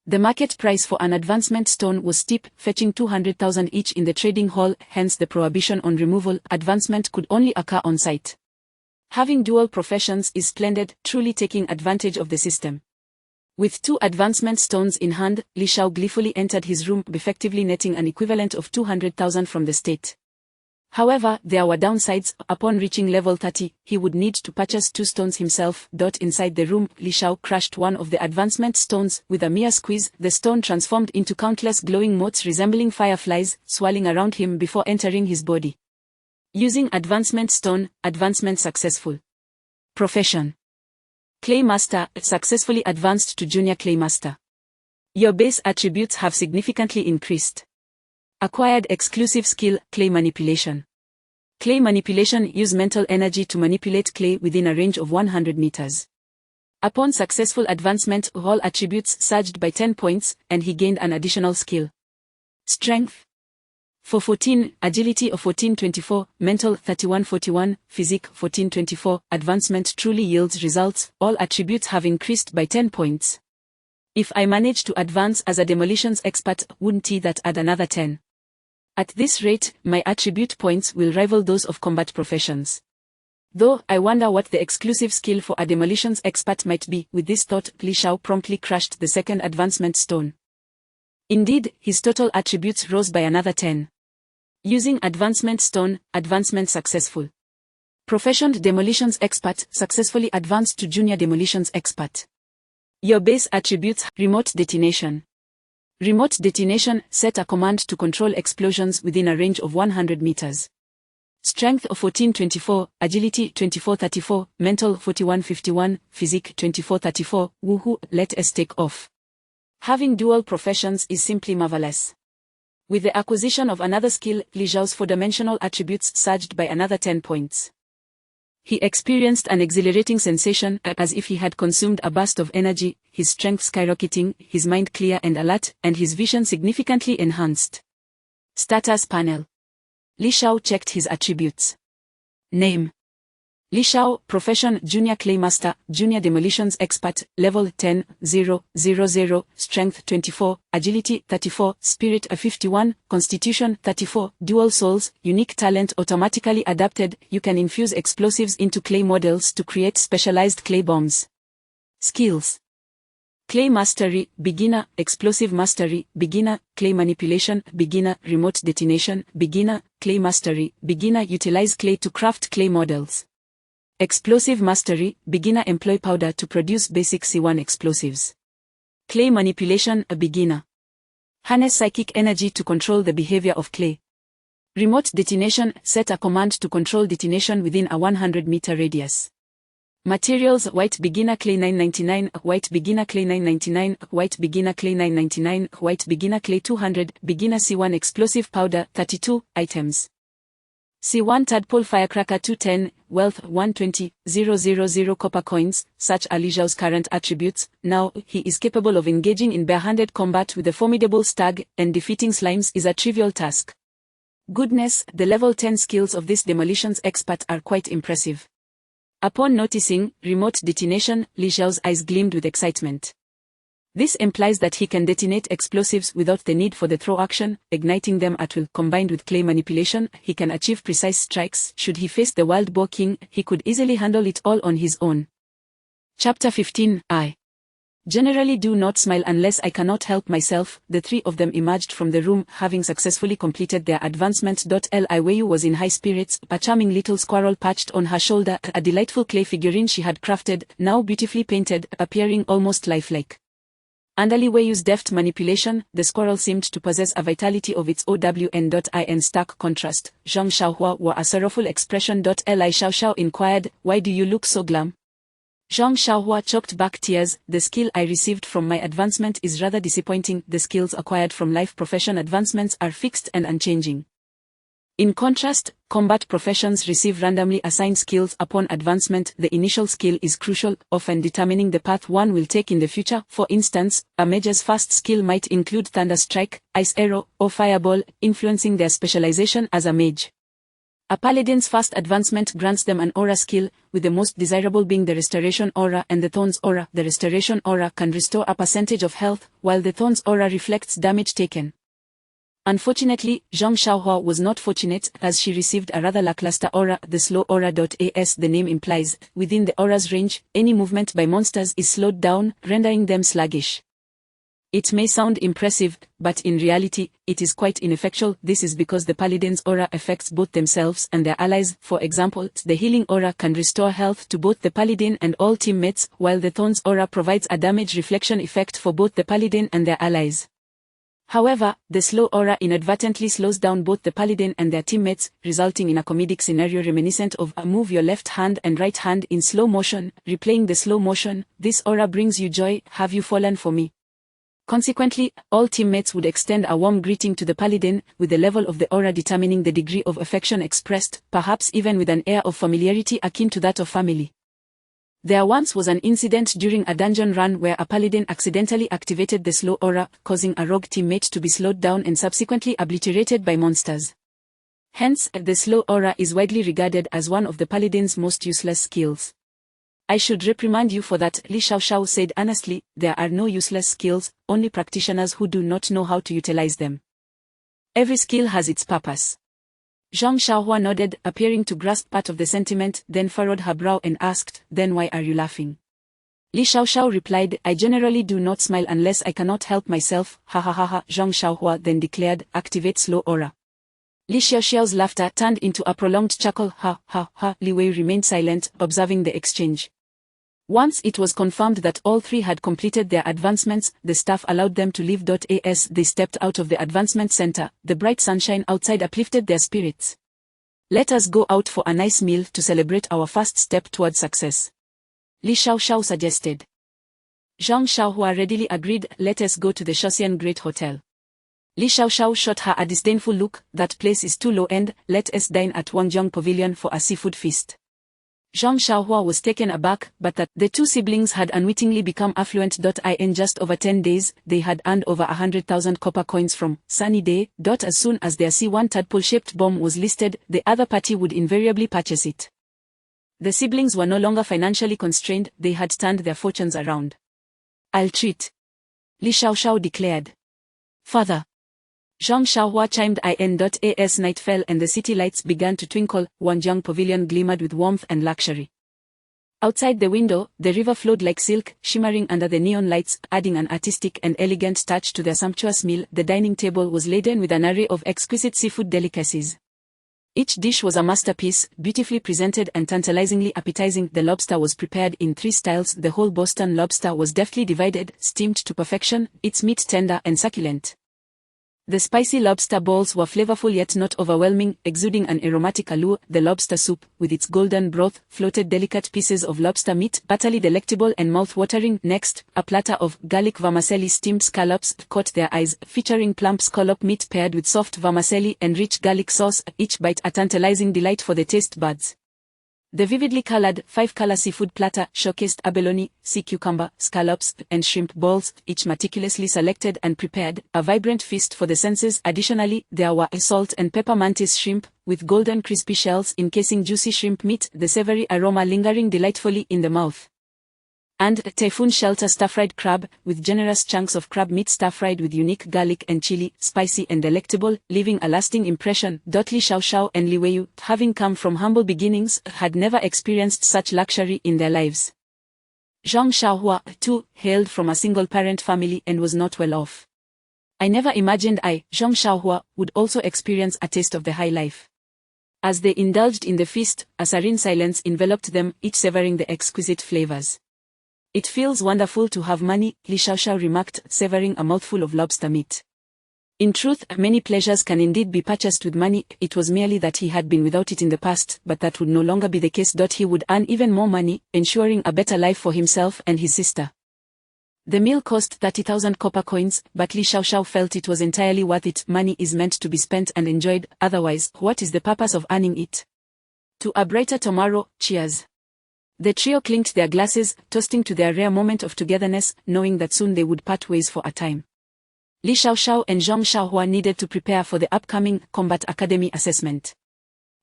The market price for an advancement stone was steep, fetching 200,000 each in the trading hall, hence the prohibition on removal. Advancement could only occur on site. Having dual professions is splendid, truly taking advantage of the system. With 2 advancement stones in hand, Li Shao gleefully entered his room, effectively netting an equivalent of 200,000 from the state. However, there were downsides. Upon reaching level 30, he would need to purchase 2 stones himself. Inside the room, Li Shao crushed one of the advancement stones. With a mere squeeze, the stone transformed into countless glowing motes resembling fireflies, swirling around him before entering his body. Using advancement stone, advancement successful. Profession: Clay Master, successfully advanced to Junior Clay Master. Your base attributes have significantly increased. Acquired exclusive skill, Clay Manipulation. Clay Manipulation: use mental energy to manipulate clay within a range of 100 meters. Upon successful advancement, all attributes surged by 10 points, and he gained an additional skill. Strength: for 14, agility of 1424, mental 3141, physique 1424, advancement truly yields results. All attributes have increased by 10 points. If I manage to advance as a demolitions expert, wouldn't that add another 10? At this rate, my attribute points will rival those of combat professions. Though, I wonder what the exclusive skill for a demolitions expert might be. With this thought, Li Shao promptly crushed the second advancement stone. Indeed, his total attributes rose by another 10. Using advancement stone, advancement successful. Proficient demolitions expert, successfully advanced to junior demolitions expert. Your base attributes: remote detonation. Remote detonation: set a command to control explosions within a range of 100 meters. Strength of 1424, agility 2434, mental 4151, physique 2434. Woohoo, let us take off. Having dual professions is simply marvelous. With the acquisition of another skill, Li Shao's 4-dimensional attributes surged by another 10 points. He experienced an exhilarating sensation, as if he had consumed a burst of energy, his strength skyrocketing, his mind clear and alert, and his vision significantly enhanced. Status panel. Li Shao checked his attributes. Name: Li Shao, profession: Junior Clay Master, Junior Demolitions Expert, level 10, 0, 0, 0, strength 24, agility 34, spirit 51, constitution 34, dual souls, unique talent automatically adapted. You can infuse explosives into clay models to create specialized clay bombs. Skills: Clay Mastery, Beginner, Explosive Mastery, Beginner, Clay Manipulation, Beginner, Remote Detonation, Beginner, Clay Mastery, Beginner, utilize clay to craft clay models. Explosive Mastery, Beginner, employ powder to produce basic C1 explosives. Clay Manipulation, a Beginner. Harness psychic energy to control the behavior of clay. Remote detonation, set a command to control detonation within a 100-meter radius. Materials: white beginner clay 999, white beginner clay 999, white beginner clay 999, white beginner clay 200, beginner C1 explosive powder 32 items. C1 tadpole firecracker 210, wealth 120, 000 copper coins. Such are Li Xiao's current attributes. Now, he is capable of engaging in barehanded combat with the formidable stag, and defeating slimes is a trivial task. Goodness, the level 10 skills of this demolitions expert are quite impressive. Upon noticing remote detonation, Li Xiao's eyes gleamed with excitement. This implies that he can detonate explosives without the need for the throw action, igniting them at will. Combined with clay manipulation, he can achieve precise strikes. Should he face the Wild Boar King, he could easily handle it all on his own. Chapter 15. I generally do not smile unless I cannot help myself. The three of them emerged from the room, having successfully completed their advancement. Li Weiyu was in high spirits, a charming little squirrel perched on her shoulder, a delightful clay figurine she had crafted, now beautifully painted, appearing almost lifelike. Under Li Weiyu's deft manipulation, the squirrel seemed to possess a vitality of its own. In stark contrast, Zhang Xiaohua wore a sorrowful expression. Li Xiaoxiao inquired, "Why do you look so glum?" Zhang Xiaohua choked back tears. "The skill I received from my advancement is rather disappointing. The skills acquired from life profession advancements are fixed and unchanging. In contrast, combat professions receive randomly assigned skills upon advancement. The initial skill is crucial, often determining the path one will take in the future. For instance, a mage's first skill might include Thunder Strike, Ice Arrow, or Fireball, influencing their specialization as a mage. A paladin's first advancement grants them an aura skill, with the most desirable being the Restoration Aura and the Thorns Aura. The Restoration Aura can restore a percentage of health, while the Thorns Aura reflects damage taken. Unfortunately, Zhang Xiaohua was not fortunate, as she received a rather lackluster aura, the Slow Aura. As the name implies, within the aura's range, any movement by monsters is slowed down, rendering them sluggish. It may sound impressive, but in reality, it is quite ineffectual. This is because the paladin's aura affects both themselves and their allies. For example, the healing aura can restore health to both the paladin and all teammates, while the Thorns Aura provides a damage reflection effect for both the paladin and their allies. However, the Slow Aura inadvertently slows down both the paladin and their teammates, resulting in a comedic scenario reminiscent of move your left hand and right hand in slow motion, replaying the slow motion. "This aura brings you joy, have you fallen for me?" Consequently, all teammates would extend a warm greeting to the paladin, with the level of the aura determining the degree of affection expressed, perhaps even with an air of familiarity akin to that of family. There once was an incident during a dungeon run where a paladin accidentally activated the Slow Aura, causing a rogue teammate to be slowed down and subsequently obliterated by monsters. Hence, the Slow Aura is widely regarded as one of the paladin's most useless skills. "I should reprimand you for that," Li Xiaoxiao said earnestly. "There are no useless skills, only practitioners who do not know how to utilize them. Every skill has its purpose." Zhang Xiaohua nodded, appearing to grasp part of the sentiment, then furrowed her brow and asked, "Then why are you laughing?" Li Xiaoxiao replied, "I generally do not smile unless I cannot help myself. Ha ha ha ha." Zhang Xiaohua then declared, "Activate Slow Aura." Li Xiaoxiao's laughter turned into a prolonged chuckle. Ha ha ha. Li Wei remained silent, observing the exchange. Once it was confirmed that all three had completed their advancements, the staff allowed them to leave. As they stepped out of the advancement center, the bright sunshine outside uplifted their spirits. "Let us go out for a nice meal to celebrate our first step towards success," Li Xiaoxiao suggested. Zhang Xiaohua readily agreed. "Let us go to the Shosian Great Hotel." Li Xiaoxiao shot her a disdainful look. "That place is too low-end. Let us dine at Wangjiang Pavilion for a seafood feast." Zhang Xiaohua was taken aback, but that the two siblings had unwittingly become affluent. In just over 10 days, they had earned over 100,000 copper coins from Sunny Day. As soon as their C1 tadpole-shaped bomb was listed, the other party would invariably purchase it. The siblings were no longer financially constrained, they had turned their fortunes around. "I'll treat," Li Xiaoxiao declared. "Father." Zhang Xiaohua chimed in. As night fell and the city lights began to twinkle, Wangjiang Pavilion glimmered with warmth and luxury. Outside the window, the river flowed like silk, shimmering under the neon lights, adding an artistic and elegant touch to their sumptuous meal. The dining table was laden with an array of exquisite seafood delicacies. Each dish was a masterpiece, beautifully presented and tantalizingly appetizing. The lobster was prepared in 3 styles. The whole Boston lobster was deftly divided, steamed to perfection, its meat tender and succulent. The spicy lobster balls were flavorful yet not overwhelming, exuding an aromatic allure. The lobster soup, with its golden broth, floated delicate pieces of lobster meat, utterly delectable and mouth-watering. Next, a platter of garlic vermicelli steamed scallops caught their eyes, featuring plump scallop meat paired with soft vermicelli and rich garlic sauce, each bite a tantalizing delight for the taste buds. The vividly colored, 5-color seafood platter showcased abalone, sea cucumber, scallops, and shrimp balls, each meticulously selected and prepared, a vibrant feast for the senses. Additionally, there were salt and pepper mantis shrimp, with golden crispy shells encasing juicy shrimp meat, the savory aroma lingering delightfully in the mouth. And typhoon shelter stir-fried crab, with generous chunks of crab meat stir-fried with unique garlic and chili, spicy and delectable, leaving a lasting impression. Li Xiaoxiao and Li Weiyu, having come from humble beginnings, had never experienced such luxury in their lives. Zhang Xiaohua, too, hailed from a single-parent family and was not well off. I never imagined I, Zhang Xiaohua, would also experience a taste of the high life. As they indulged in the feast, a serene silence enveloped them, each savoring the exquisite flavors. It feels wonderful to have money, Li Xiaoxiao remarked, savoring a mouthful of lobster meat. In truth, many pleasures can indeed be purchased with money. It was merely that he had been without it in the past, but that would no longer be the case. He would earn even more money, ensuring a better life for himself and his sister. The meal cost 30,000 copper coins, but Li Xiaoxiao felt it was entirely worth it. Money is meant to be spent and enjoyed, otherwise, what is the purpose of earning it? To a brighter tomorrow, cheers. The trio clinked their glasses, toasting to their rare moment of togetherness, knowing that soon they would part ways for a time. Li Xiaoxiao and Zhang Xiaohua needed to prepare for the upcoming Combat Academy assessment.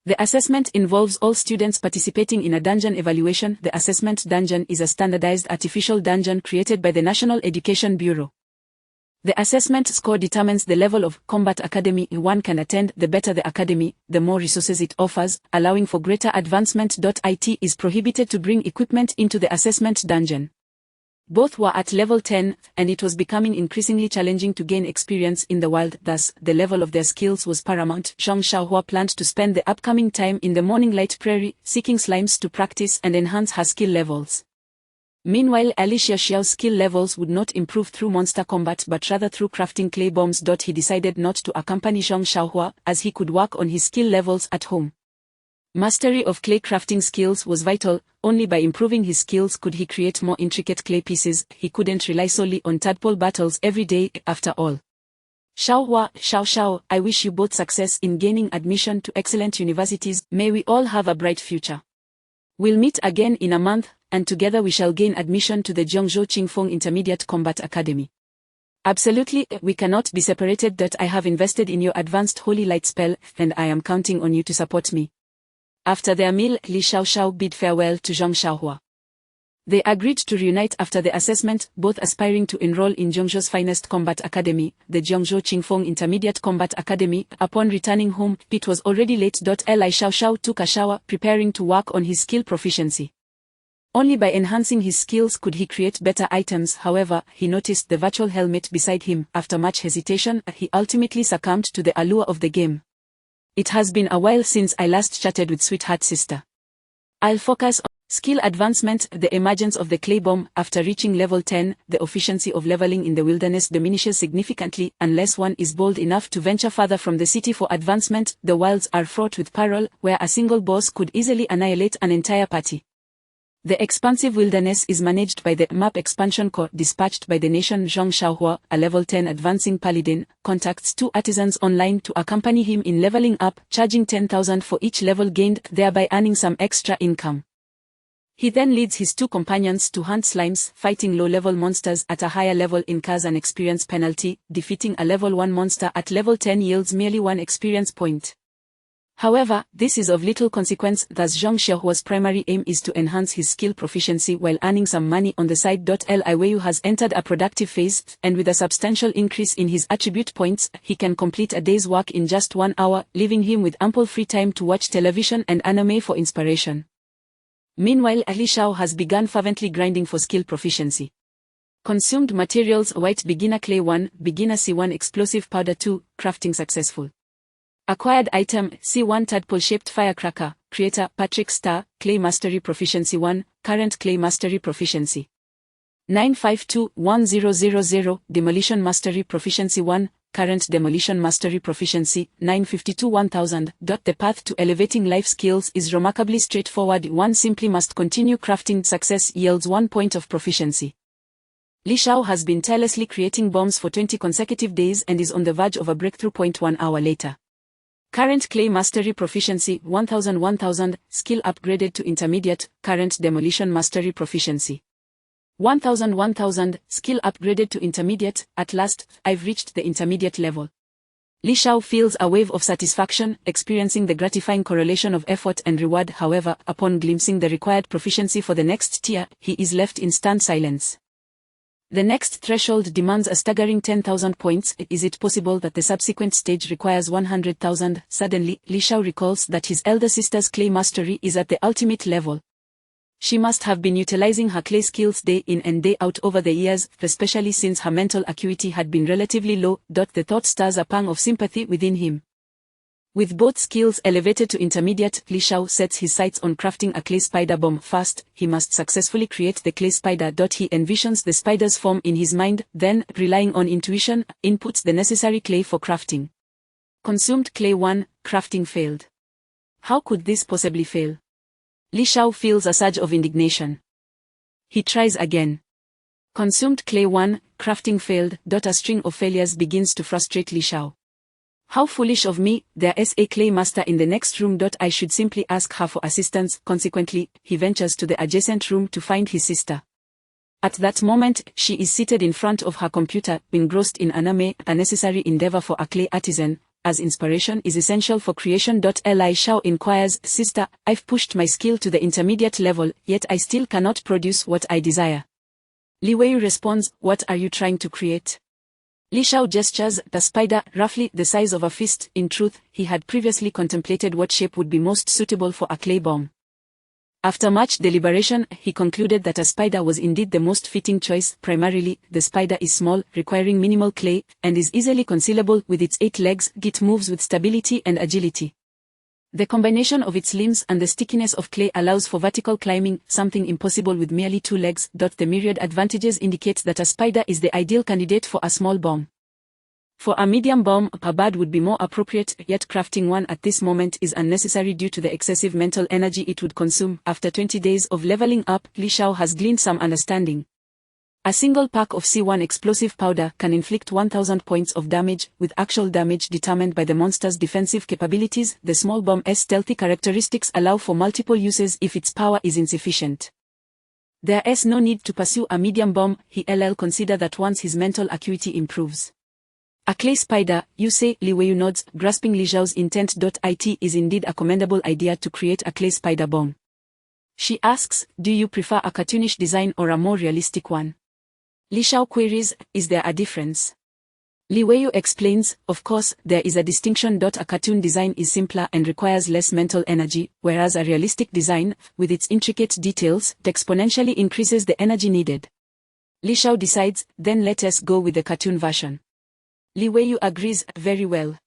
The assessment involves all students participating in a dungeon evaluation. The assessment dungeon is a standardized artificial dungeon created by the National Education Bureau. The assessment score determines the level of Combat Academy one can attend. The better the academy, the more resources it offers, allowing for greater advancement. It is prohibited to bring equipment into the assessment dungeon. Both were at level 10, and it was becoming increasingly challenging to gain experience in the wild. Thus, the level of their skills was paramount. Zhang Xiaohua planned to spend the upcoming time in the Morning Light Prairie, seeking slimes to practice and enhance her skill levels. Meanwhile, Li Xiaoxiao's skill levels would not improve through monster combat but rather through crafting clay bombs. He decided not to accompany Zhang Xiaohua, as he could work on his skill levels at home. Mastery of clay crafting skills was vital. Only by improving his skills could he create more intricate clay pieces. He couldn't rely solely on tadpole battles every day, after all. Xiaoxiao, I wish you both success in gaining admission to excellent universities. May we all have a bright future. We'll meet again in a month, and together we shall gain admission to the Jiangzhou Qingfeng Intermediate Combat Academy. Absolutely, we cannot be separated. I have invested in your advanced holy light spell, and I am counting on you to support me. After their meal, Li Xiaoxiao bid farewell to Zhang Xiaohua. They agreed to reunite after the assessment, both aspiring to enroll in Jiangzhou's finest combat academy, the Jiangzhou Qingfeng Intermediate Combat Academy. Upon returning home, it was already late. Li Xiaoxiao took a shower, preparing to work on his skill proficiency. Only by enhancing his skills could he create better items. However, he noticed the virtual helmet beside him. After much hesitation, he ultimately succumbed to the allure of the game. It has been a while since I last chatted with sweetheart sister. I'll focus on skill advancement. The emergence of the clay bomb. After reaching level 10, the efficiency of leveling in the wilderness diminishes significantly, unless one is bold enough to venture further from the city for advancement. The wilds are fraught with peril, where a single boss could easily annihilate an entire party. The expansive wilderness is managed by the Map Expansion Corps dispatched by the nation. Zhang Xiaohua, a level 10 advancing paladin, contacts 2 artisans online to accompany him in leveling up, charging 10,000 for each level gained, thereby earning some extra income. He then leads his 2 companions to hunt slimes, fighting low-level monsters at a higher level incurs an experience penalty. Defeating a level 1 monster at level 10 yields merely 1 experience point. However, this is of little consequence. Thus Zhang Xiaohua's primary aim is to enhance his skill proficiency while earning some money on the side. Li Weiyu has entered a productive phase, and with a substantial increase in his attribute points, he can complete a day's work in just 1 hour, leaving him with ample free time to watch television and anime for inspiration. Meanwhile, Li Xiao has begun fervently grinding for skill proficiency. Consumed materials: white beginner clay 1, beginner C1 explosive powder 2, crafting successful. Acquired item, C1 tadpole-shaped firecracker, creator, Patrick Star, clay mastery proficiency 1, current clay mastery proficiency 952-1000, demolition mastery proficiency 1, current demolition mastery proficiency, 952-1000. The path to elevating life skills is remarkably straightforward. One simply must continue crafting. Success yields 1 point of proficiency. Li Shao has been tirelessly creating bombs for 20 consecutive days and is on the verge of a breakthrough point 1 hour later. Current clay mastery proficiency, 1000. Skill upgraded to intermediate. Current demolition mastery proficiency, 1000. Skill upgraded to intermediate. At last, I've reached the intermediate level. Li Shao feels a wave of satisfaction, experiencing the gratifying correlation of effort and reward. However, upon glimpsing the required proficiency for the next tier, he is left in stunned silence. The next threshold demands a staggering 10,000 points. Is it possible that the subsequent stage requires 100,000? Suddenly, Li Shao recalls that his elder sister's clay mastery is at the ultimate level. She must have been utilizing her clay skills day in and day out over the years, especially since her mental acuity had been relatively low. The thought stirs a pang of sympathy within him. With both skills elevated to intermediate, Li Shao sets his sights on crafting a clay spider bomb. First, he must successfully create the clay spider. He envisions the spider's form in his mind, then, relying on intuition, inputs the necessary clay for crafting. Consumed clay 1, crafting failed. How could this possibly fail? Li Shao feels a surge of indignation. He tries again. Consumed clay 1, crafting failed. A string of failures begins to frustrate Li Shao. How foolish of me, there's a clay master in the next room. I should simply ask her for assistance. Consequently, he ventures to the adjacent room to find his sister. At that moment, she is seated in front of her computer, engrossed in anime, a necessary endeavor for a clay artisan, as inspiration is essential for creation. Li Shao inquires, "Sister, I've pushed my skill to the intermediate level, yet I still cannot produce what I desire." Li Wei responds, "What are you trying to create?" Li Shao gestures the spider, roughly the size of a fist. In truth, he had previously contemplated what shape would be most suitable for a clay bomb. After much deliberation, he concluded that a spider was indeed the most fitting choice. Primarily, the spider is small, requiring minimal clay, and is easily concealable. With its 8 legs, it moves with stability and agility. The combination of its limbs and the stickiness of clay allows for vertical climbing, something impossible with merely 2 legs. The myriad advantages indicate that a spider is the ideal candidate for a small bomb. For a medium bomb, a bird would be more appropriate, yet crafting one at this moment is unnecessary due to the excessive mental energy it would consume. After 20 days of leveling up, Li Shao has gleaned some understanding. A single pack of C1 explosive powder can inflict 1000 points of damage, with actual damage determined by the monster's defensive capabilities. The small bomb's stealthy characteristics allow for multiple uses if its power is insufficient. There is no need to pursue a medium bomb. He'll consider that once his mental acuity improves. A clay spider, you say? Li Wei nods, grasping Li Shao's intent. It is indeed a commendable idea to create a clay spider bomb. She asks, do you prefer a cartoonish design or a more realistic one? Li Shao queries, is there a difference? Li Wei explains, of course, there is a distinction. A cartoon design is simpler and requires less mental energy, whereas a realistic design, with its intricate details, exponentially increases the energy needed. Li Shao decides, then let us go with the cartoon version. Li Wei agrees, very well.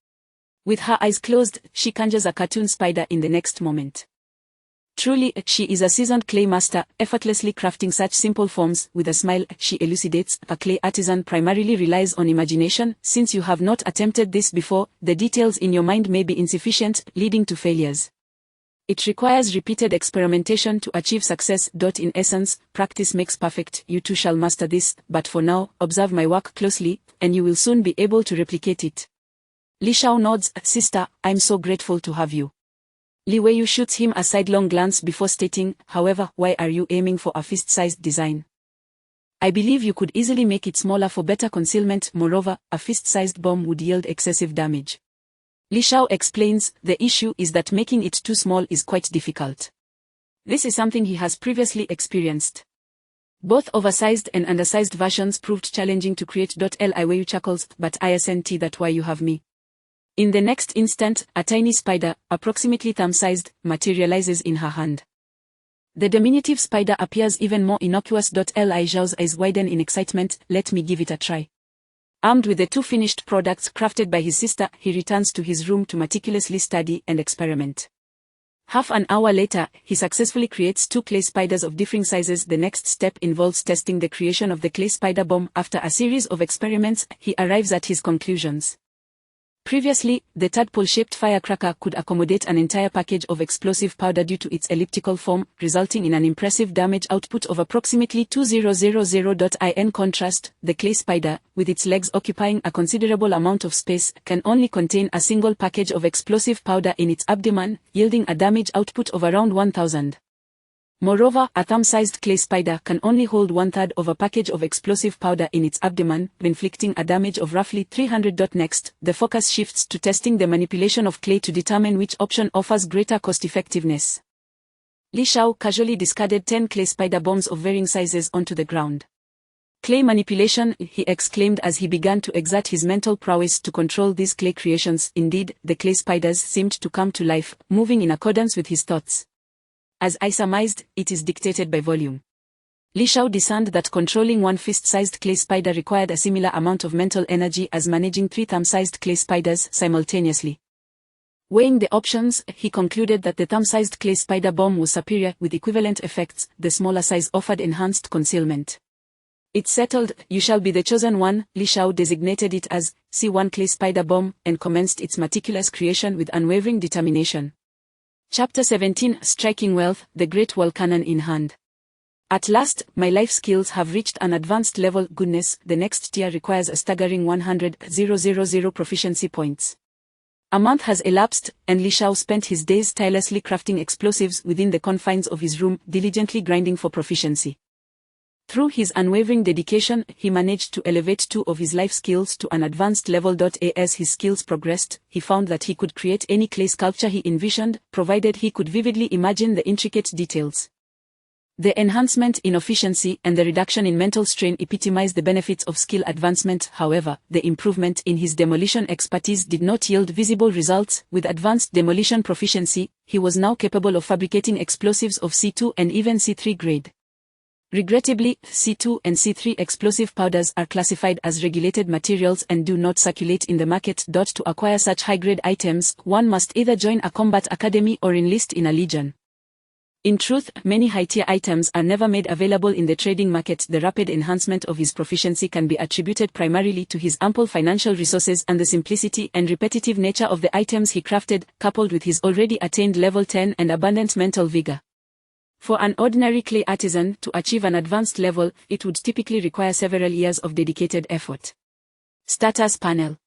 With her eyes closed, she conjures a cartoon spider in the next moment. Truly, she is a seasoned clay master, effortlessly crafting such simple forms. With a smile, she elucidates, a clay artisan primarily relies on imagination. Since you have not attempted this before, the details in your mind may be insufficient, leading to failures. It requires repeated experimentation to achieve success. In essence, practice makes perfect. You too shall master this, but for now, observe my work closely, and you will soon be able to replicate it. Li Shao nods, sister, I'm so grateful to have you. Li Wei shoots him a sidelong glance before stating, however, why are you aiming for a fist-sized design? I believe you could easily make it smaller for better concealment. Moreover, a fist-sized bomb would yield excessive damage. Li Shao explains, the issue is that making it too small is quite difficult. This is something he has previously experienced. Both oversized and undersized versions proved challenging to create. Li Wei chuckles, but isn't that why you have me? In the next instant, a tiny spider, approximately thumb-sized, materializes in her hand. The diminutive spider appears even more innocuous. Li Shao's eyes widen in excitement, let me give it a try. Armed with the 2 finished products crafted by his sister, he returns to his room to meticulously study and experiment. Half an hour later, he successfully creates 2 clay spiders of differing sizes. The next step involves testing the creation of the clay spider bomb. After a series of experiments, he arrives at his conclusions. Previously, the tadpole-shaped firecracker could accommodate an entire package of explosive powder due to its elliptical form, resulting in an impressive damage output of approximately 2000. In contrast, the clay spider, with its legs occupying a considerable amount of space, can only contain a single package of explosive powder in its abdomen, yielding a damage output of around 1000. Moreover, a thumb-sized clay spider can only hold 1/3 of a package of explosive powder in its abdomen, inflicting a damage of roughly 300. Next, the focus shifts to testing the manipulation of clay to determine which option offers greater cost-effectiveness. Li Shao casually discarded 10 clay spider bombs of varying sizes onto the ground. Clay manipulation, he exclaimed as he began to exert his mental prowess to control these clay creations. Indeed, the clay spiders seemed to come to life, moving in accordance with his thoughts. As I surmised, it is dictated by volume. Li Shao discerned that controlling one fist-sized clay spider required a similar amount of mental energy as managing 3 thumb-sized clay spiders simultaneously. Weighing the options, he concluded that the thumb-sized clay spider bomb was superior with equivalent effects. The smaller size offered enhanced concealment. It's settled, you shall be the chosen one. Li Shao designated it as C1 clay spider bomb and commenced its meticulous creation with unwavering determination. Chapter 17, Striking Wealth, the Great Wall Cannon in Hand. At last, my life skills have reached an advanced level. Goodness, the next tier requires a staggering 100,000 proficiency points. A month has elapsed, and Li Shao spent his days tirelessly crafting explosives within the confines of his room, diligently grinding for proficiency. Through his unwavering dedication, he managed to elevate 2 of his life skills to an advanced level. As his skills progressed, he found that he could create any clay sculpture he envisioned, provided he could vividly imagine the intricate details. The enhancement in efficiency and the reduction in mental strain epitomize the benefits of skill advancement. However, the improvement in his demolition expertise did not yield visible results. With advanced demolition proficiency, he was now capable of fabricating explosives of C2 and even C3 grade. Regrettably, C2 and C3 explosive powders are classified as regulated materials and do not circulate in the market. To acquire such high-grade items, one must either join a combat academy or enlist in a legion. In truth, many high-tier items are never made available in the trading market. The rapid enhancement of his proficiency can be attributed primarily to his ample financial resources and the simplicity and repetitive nature of the items he crafted, coupled with his already attained level 10 and abundant mental vigor. For an ordinary clay artisan to achieve an advanced level, it would typically require several years of dedicated effort. Status panel.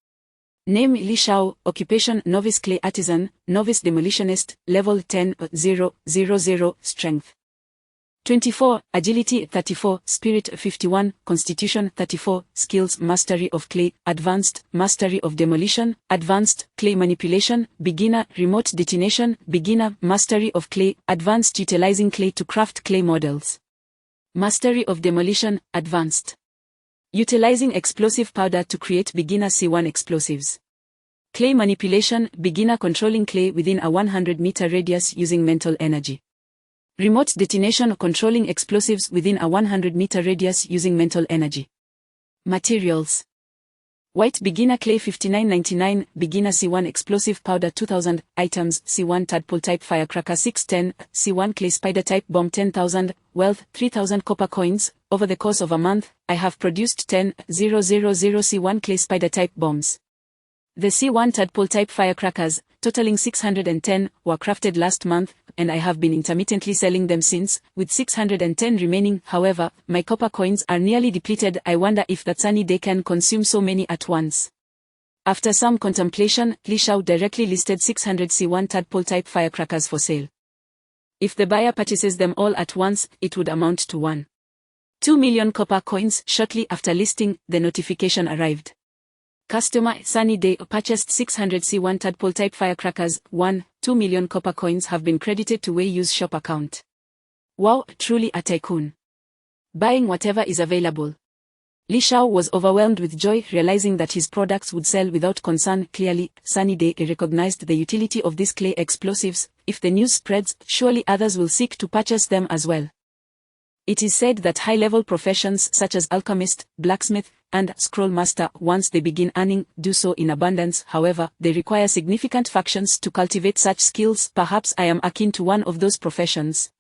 Name Li Shao, occupation novice clay artisan, novice demolitionist, level 10,000, strength 24, agility 34, spirit 51, constitution 34, skills mastery of clay, advanced, mastery of demolition, advanced, clay manipulation, beginner, remote detonation, beginner, mastery of clay, advanced, utilizing clay to craft clay models. Mastery of demolition, advanced. Utilizing explosive powder to create beginner C1 explosives. Clay manipulation, beginner controlling clay within a 100-meter radius using mental energy. Remote detonation, controlling explosives within a 100-meter radius using mental energy. Materials. White beginner clay 59.99, beginner C1 explosive powder 2000, items C1 tadpole type firecracker 610, C1 clay spider type bomb 10,000, wealth 3000 copper coins. Over the course of a month, I have produced 10,000 C1 clay spider type bombs. The C1 tadpole type firecrackers, totaling 610, were crafted last month, and I have been intermittently selling them since, with 610 remaining. However, my copper coins are nearly depleted. I wonder if that sunny day can consume so many at once. After some contemplation, Li Shao directly listed 600 C1 tadpole type firecrackers for sale. If the buyer purchases them all at once, it would amount to 1.2 million copper coins. Shortly after listing, the notification arrived. Customer, sunny day, purchased 600 C1 tadpole type firecrackers. 1.2 million copper coins have been credited to Wei's shop account. Wow, truly a tycoon. Buying whatever is available. Li Shao was overwhelmed with joy, realizing that his products would sell without concern. Clearly, Sunny Day recognized the utility of these clay explosives. If the news spreads, surely others will seek to purchase them as well. It is said that high-level professions such as alchemist, blacksmith, and scroll master, once they begin earning, do so in abundance. However, they require significant factions to cultivate such skills. Perhaps I am akin to one of those professions.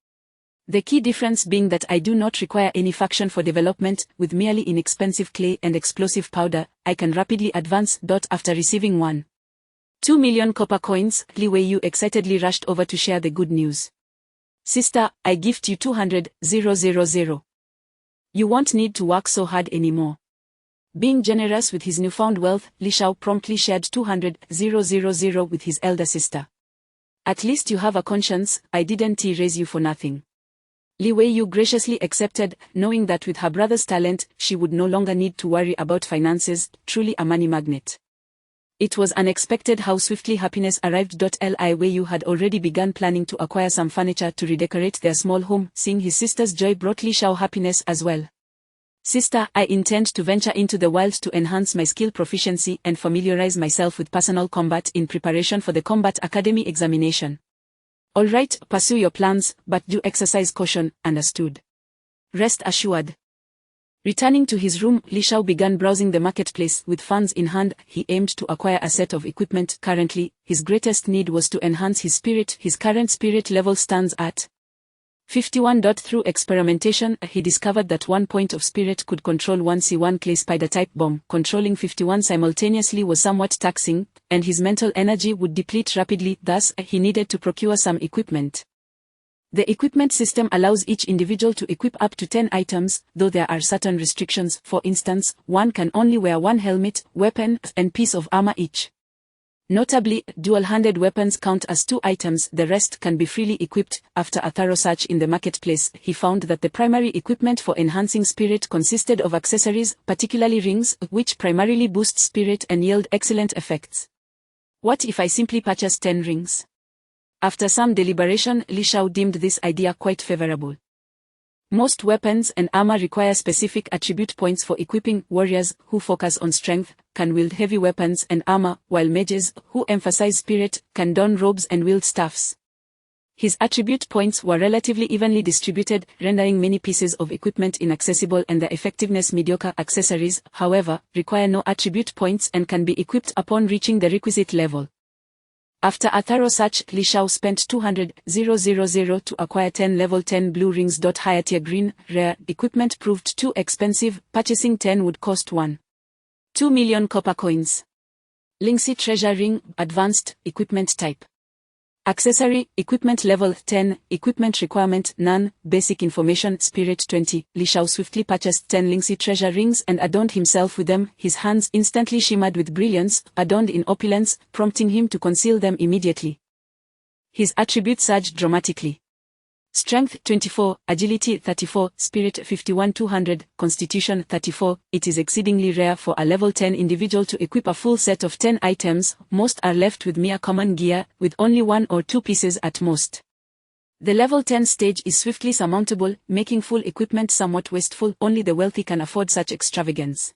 The key difference being that I do not require any faction for development. With merely inexpensive clay and explosive powder, I can rapidly advance. After receiving 1.2 million copper coins, Li Weiyu excitedly rushed over to share the good news. Sister, I gift you 200,000. You won't need to work so hard anymore. Being generous with his newfound wealth, Li Shao promptly shared 200,000 with his elder sister. At least you have a conscience, I didn't raise you for nothing. Li Weiyu graciously accepted, knowing that with her brother's talent, she would no longer need to worry about finances, truly a money magnet. It was unexpected how swiftly happiness arrived. Li Weiyu had already begun planning to acquire some furniture to redecorate their small home. Seeing his sister's joy brought Li Shao happiness as well. Sister, I intend to venture into the wild to enhance my skill proficiency and familiarize myself with personal combat in preparation for the Combat Academy examination. Alright, pursue your plans, but do exercise caution, understood. Rest assured. Returning to his room, Li Shao began browsing the marketplace. With funds in hand, he aimed to acquire a set of equipment. Currently, his greatest need was to enhance his spirit. His current spirit level stands at 51. Through experimentation, he discovered that 1 point of spirit could control 1 C1 clay spider-type bomb. Controlling 51 simultaneously was somewhat taxing, and his mental energy would deplete rapidly. Thus, he needed to procure some equipment. The equipment system allows each individual to equip up to 10 items, though there are certain restrictions. For instance, one can only wear 1 helmet, weapon, and piece of armor each. Notably, dual-handed weapons count as 2 items, the rest can be freely equipped. After a thorough search in the marketplace, he found that the primary equipment for enhancing spirit consisted of accessories, particularly rings, which primarily boost spirit and yield excellent effects. What if I simply purchase 10 rings? After some deliberation, Li Shao deemed this idea quite favorable. Most weapons and armor require specific attribute points for equipping. Warriors, who focus on strength, can wield heavy weapons and armor, while mages, who emphasize spirit, can don robes and wield staffs. His attribute points were relatively evenly distributed, rendering many pieces of equipment inaccessible and their effectiveness mediocre. Accessories, however, require no attribute points and can be equipped upon reaching the requisite level. After a thorough search, Li Shao spent 200,000 to acquire 10 level 10 blue rings. Higher tier green, rare equipment proved too expensive. Purchasing 10 would cost 1.2 million copper coins. Lingxi treasure ring, advanced equipment type. Accessory, equipment level 10, equipment requirement none, basic information spirit 20. Li Shao swiftly purchased 10 Lingxi treasure rings and adorned himself with them. His hands instantly shimmered with brilliance, adorned in opulence, prompting him to conceal them immediately. His attributes surged dramatically. Strength 24, Agility 34, Spirit 51 200, Constitution 34. It is exceedingly rare for a level 10 individual to equip a full set of 10 items. Most are left with mere common gear, with only 1 or 2 pieces at most. The level 10 stage is swiftly surmountable, making full equipment somewhat wasteful. Only the wealthy can afford such extravagance.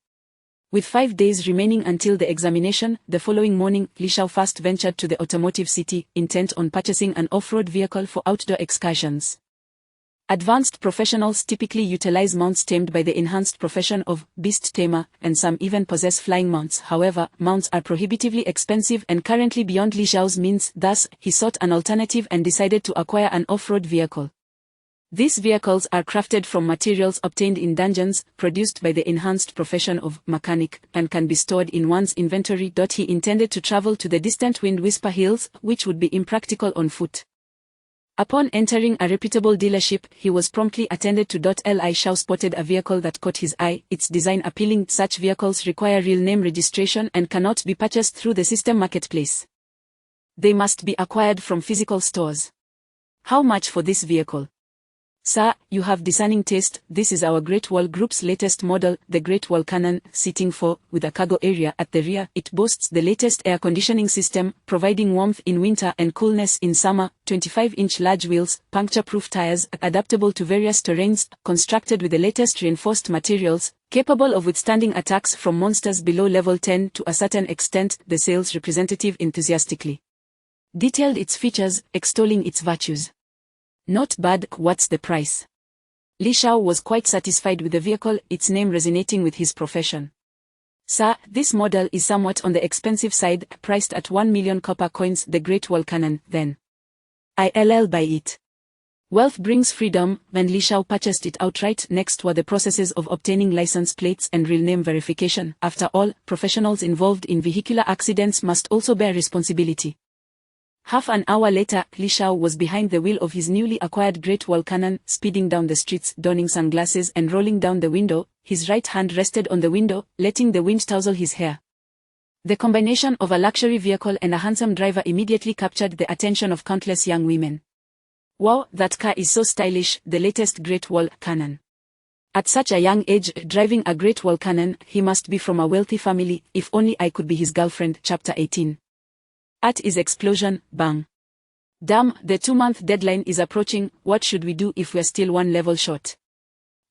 With 5 days remaining until the examination, the following morning, Li Shao first ventured to the automotive city, intent on purchasing an off-road vehicle for outdoor excursions. Advanced professionals typically utilize mounts tamed by the enhanced profession of beast tamer, and some even possess flying mounts. However, mounts are prohibitively expensive and currently beyond Li Shao's means. Thus, he sought an alternative and decided to acquire an off-road vehicle. These vehicles are crafted from materials obtained in dungeons, produced by the enhanced profession of mechanic, and can be stored in one's inventory. He intended to travel to the distant Wind Whisper Hills, which would be impractical on foot. Upon entering a reputable dealership, he was promptly attended to. Li Shao spotted a vehicle that caught his eye, its design appealing. Such vehicles require real name registration and cannot be purchased through the system marketplace. They must be acquired from physical stores. How much for this vehicle? Sir, you have discerning taste. This is our Great Wall Group's latest model, the Great Wall Cannon, seating 4, with a cargo area at the rear. It boasts the latest air conditioning system, providing warmth in winter and coolness in summer. 25-inch large wheels, puncture-proof tires, adaptable to various terrains, constructed with the latest reinforced materials, capable of withstanding attacks from monsters below level 10 to a certain extent. The sales representative enthusiastically detailed its features, extolling its virtues. Not bad. What's the price? Li Shao was quite satisfied with the vehicle, its name resonating with his profession. Sir, this model is somewhat on the expensive side, priced at 1 million copper coins, the Great Wall Cannon, then. I'll buy it. Wealth brings freedom. When Li Shao purchased it outright, next were the processes of obtaining license plates and real name verification. After all, professionals involved in vehicular accidents must also bear responsibility. Half an hour later, Li Shao was behind the wheel of his newly acquired Great Wall Cannon, speeding down the streets, donning sunglasses and rolling down the window. His right hand rested on the window, letting the wind tousle his hair. The combination of a luxury vehicle and a handsome driver immediately captured the attention of countless young women. Wow, that car is so stylish, the latest Great Wall Cannon. At such a young age, driving a Great Wall Cannon, he must be from a wealthy family. If only I could be his girlfriend. Chapter 18. At his explosion, bang. Damn, the 2-month deadline is approaching. What should we do if we're still one level short?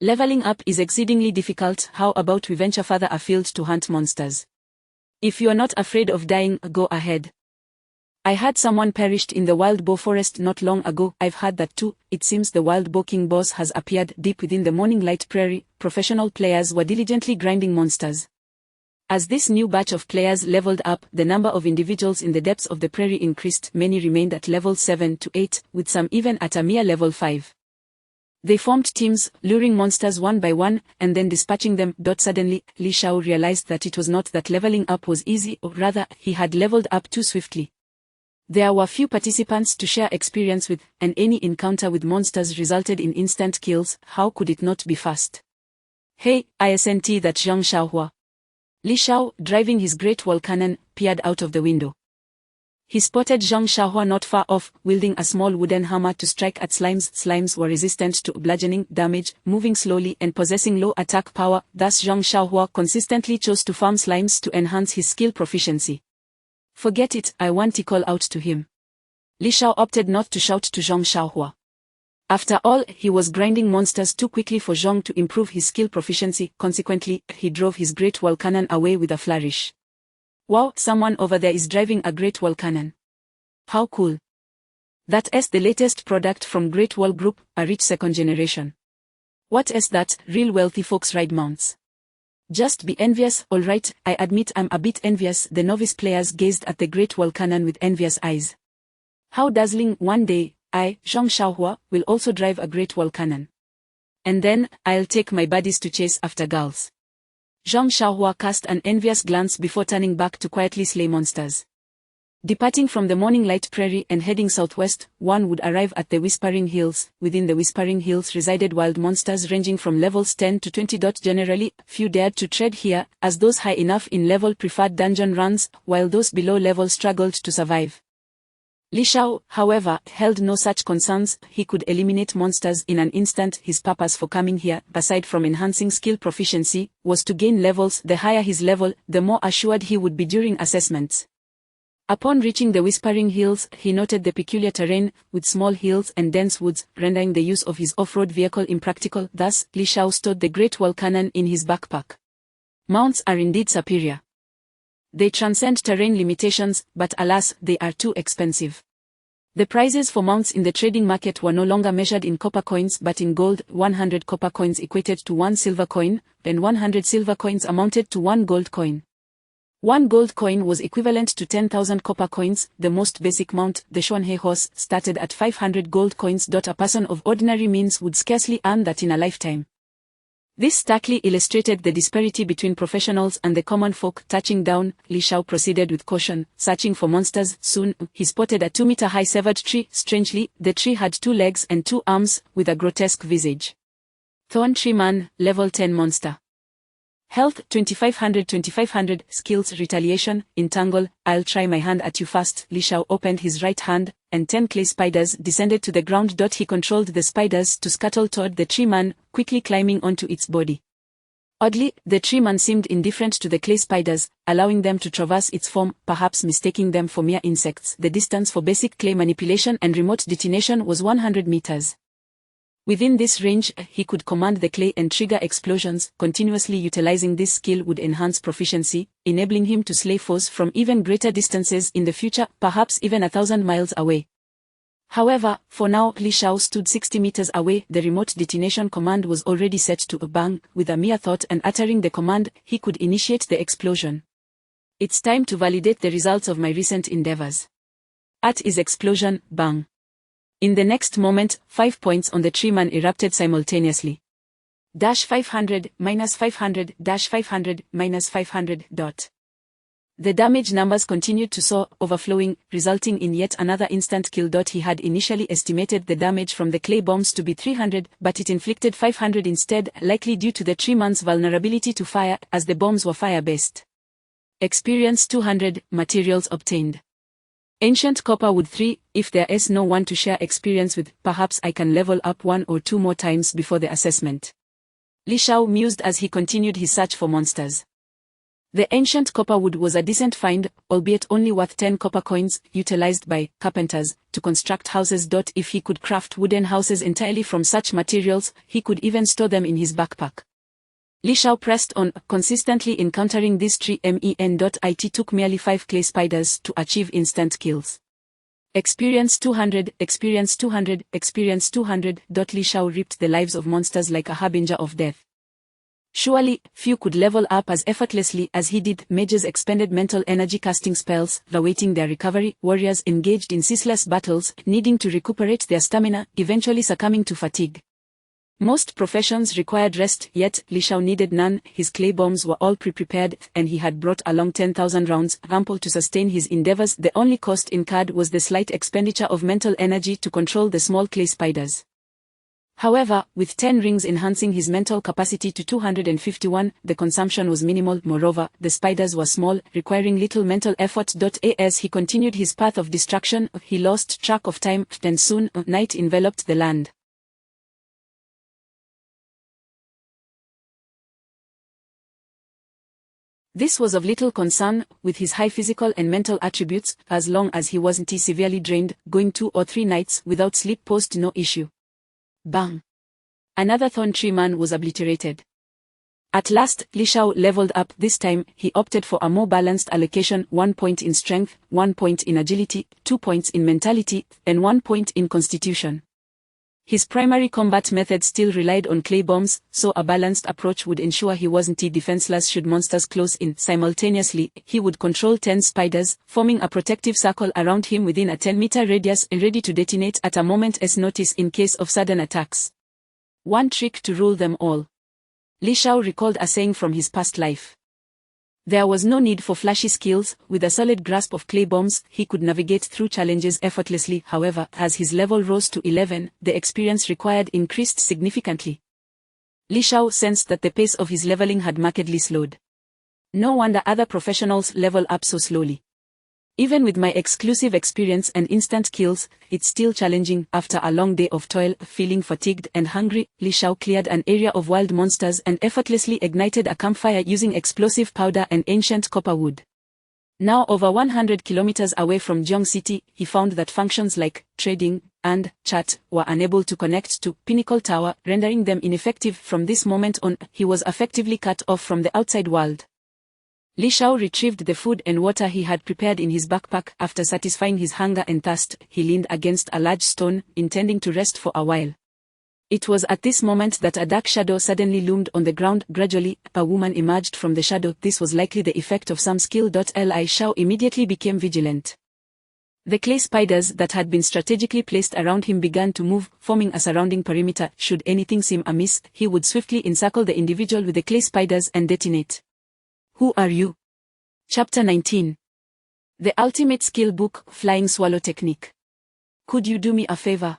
Leveling up is exceedingly difficult. How about we venture further afield to hunt monsters? If you are not afraid of dying, go ahead. I heard someone perished in the wild boar forest not long ago. I've heard that too. It seems the wild boar king boss has appeared deep within the morning light prairie. Professional players were diligently grinding monsters. As this new batch of players leveled up, the number of individuals in the depths of the prairie increased. Many remained at level 7 to 8, with some even at a mere level 5. They formed teams, luring monsters one by one, and then dispatching them. Suddenly, Li Shao realized that it was not that leveling up was easy, or rather, he had leveled up too swiftly. There were few participants to share experience with, and any encounter with monsters resulted in instant kills. How could it not be fast? Hey, isn't that Zhang Shaohua? Li Shao, driving his Great Wall Cannon, peered out of the window. He spotted Zhang Shaohua not far off, wielding a small wooden hammer to strike at slimes. Slimes were resistant to bludgeoning damage, moving slowly and possessing low attack power. Thus Zhang Shaohua consistently chose to farm slimes to enhance his skill proficiency. Forget it, I want to call out to him. Li Shao opted not to shout to Zhang Shaohua. After all, he was grinding monsters too quickly for Zhang to improve his skill proficiency. Consequently, he drove his Great Wall Cannon away with a flourish. Wow, someone over there is driving a Great Wall Cannon. How cool. That's the latest product from Great Wall Group, a rich second generation. What is that? Real wealthy folks ride mounts. Just be envious. Alright, I admit I'm a bit envious. The novice players gazed at the Great Wall Cannon with envious eyes. How dazzling. One day, I, Zhang Shaohua, will also drive a Great Wall Cannon. And then, I'll take my buddies to chase after girls. Zhang Shaohua cast an envious glance before turning back to quietly slay monsters. Departing from the morning light prairie and heading southwest, one would arrive at the Whispering Hills. Within the Whispering Hills resided wild monsters ranging from levels 10 to 20. Generally, few dared to tread here, as those high enough in level preferred dungeon runs, while those below level struggled to survive. Li Shao, however, held no such concerns. He could eliminate monsters in an instant. His purpose for coming here, aside from enhancing skill proficiency, was to gain levels. The higher his level, the more assured he would be during assessments. Upon reaching the Whispering Hills, he noted the peculiar terrain, with small hills and dense woods, rendering the use of his off-road vehicle impractical. Thus, Li Shao stowed the Great Wall Cannon in his backpack. Mounts are indeed superior. They transcend terrain limitations, but alas, they are too expensive. The prices for mounts in the trading market were no longer measured in copper coins but in gold. 100 copper coins equated to 1 silver coin, then 100 silver coins amounted to 1 gold coin. 1 gold coin was equivalent to 10,000 copper coins. The most basic mount, the Xuanhe horse, started at 500 gold coins. A person of ordinary means would scarcely earn that in a lifetime. This starkly illustrated the disparity between professionals and the common folk. Touching down, Li Shao proceeded with caution, searching for monsters. Soon, he spotted a 2-meter-high severed tree. Strangely, the tree had 2 legs and 2 arms, with a grotesque visage. Thorn Tree Man, level 10 monster. Health, 2500. Skills, retaliation, entangle. I'll try my hand at you first. Li Shao opened his right hand, and 10 clay spiders descended to the ground. He controlled the spiders to scuttle toward the tree man, quickly climbing onto its body. Oddly, the tree man seemed indifferent to the clay spiders, allowing them to traverse its form, perhaps mistaking them for mere insects. The distance for basic clay manipulation and remote detonation was 100 meters. Within this range, he could command the clay and trigger explosions. Continuously utilizing this skill would enhance proficiency, enabling him to slay foes from even greater distances in the future, perhaps even 1,000 miles away. However, for now Li Shao stood 60 meters away. The remote detonation command was already set to a bang. With a mere thought and uttering the command, he could initiate the explosion. It's time to validate the results of my recent endeavors. At his explosion, bang. In the next moment, 5 points on the tree man erupted simultaneously. -500, -500, -500, -500. The damage numbers continued to soar, overflowing, resulting in yet another instant kill. He had initially estimated the damage from the clay bombs to be 300, but it inflicted 500 instead, likely due to the tree man's vulnerability to fire, as the bombs were fire-based. Experience 200, materials obtained. Ancient Copperwood 3, if there is no one to share experience with, perhaps I can level up 1 or 2 more times before the assessment. Li Shao mused as he continued his search for monsters. The ancient copperwood was a decent find, albeit only worth 10 copper coins, utilized by carpenters to construct houses. If he could craft wooden houses entirely from such materials, he could even store them in his backpack. Li Shao pressed on, consistently encountering this tree men. It took merely 5 clay spiders to achieve instant kills. Experience 200, experience 200, experience 200. Li Shao reaped the lives of monsters like a harbinger of death. Surely, few could level up as effortlessly as he did. Mages expended mental energy casting spells, awaiting their recovery. Warriors engaged in ceaseless battles, needing to recuperate their stamina, eventually succumbing to fatigue. Most professions required rest, yet Li Shao needed none. His clay bombs were all pre-prepared, and he had brought along 10,000 rounds, ample to sustain his endeavors. The only cost incurred was the slight expenditure of mental energy to control the small clay spiders. However, with 10 rings enhancing his mental capacity to 251, the consumption was minimal. Moreover, the spiders were small, requiring little mental effort. As he continued his path of destruction, he lost track of time, and soon, night enveloped the land. This was of little concern, with his high physical and mental attributes, as long as he wasn't severely drained. Going 2 or 3 nights without sleep posed no issue. Bang! Another thorn tree man was obliterated. At last, Li Shao leveled up. This time, he opted for a more balanced allocation: 1 point in strength, 1 point in agility, 2 points in mentality, and 1 point in constitution. His primary combat method still relied on clay bombs, so a balanced approach would ensure he wasn't defenseless should monsters close in. Simultaneously, he would control 10 spiders, forming a protective circle around him within a 10-meter radius and ready to detonate at a moment's notice in case of sudden attacks. One trick to rule them all. Li Shao recalled a saying from his past life. There was no need for flashy skills. With a solid grasp of clay bombs, he could navigate through challenges effortlessly. However, as his level rose to 11, the experience required increased significantly. Li Shao sensed that the pace of his leveling had markedly slowed. No wonder other professionals level up so slowly. Even with my exclusive experience and instant kills, it's still challenging. After a long day of toil, feeling fatigued and hungry, Li Shao cleared an area of wild monsters and effortlessly ignited a campfire using explosive powder and ancient copperwood. Now over 100 kilometers away from Jiang City, he found that functions like trading and chat were unable to connect to Pinnacle Tower, rendering them ineffective. From this moment on, he was effectively cut off from the outside world. Li Shao retrieved the food and water he had prepared in his backpack. After satisfying his hunger and thirst, he leaned against a large stone, intending to rest for a while. It was at this moment that a dark shadow suddenly loomed on the ground. Gradually, a woman emerged from the shadow. This was likely the effect of some skill. Li Shao immediately became vigilant. The clay spiders that had been strategically placed around him began to move, forming a surrounding perimeter. Should anything seem amiss, he would swiftly encircle the individual with the clay spiders and detonate. Who are you? Chapter 19. The Ultimate Skill Book, Flying Swallow Technique. Could you do me a favor?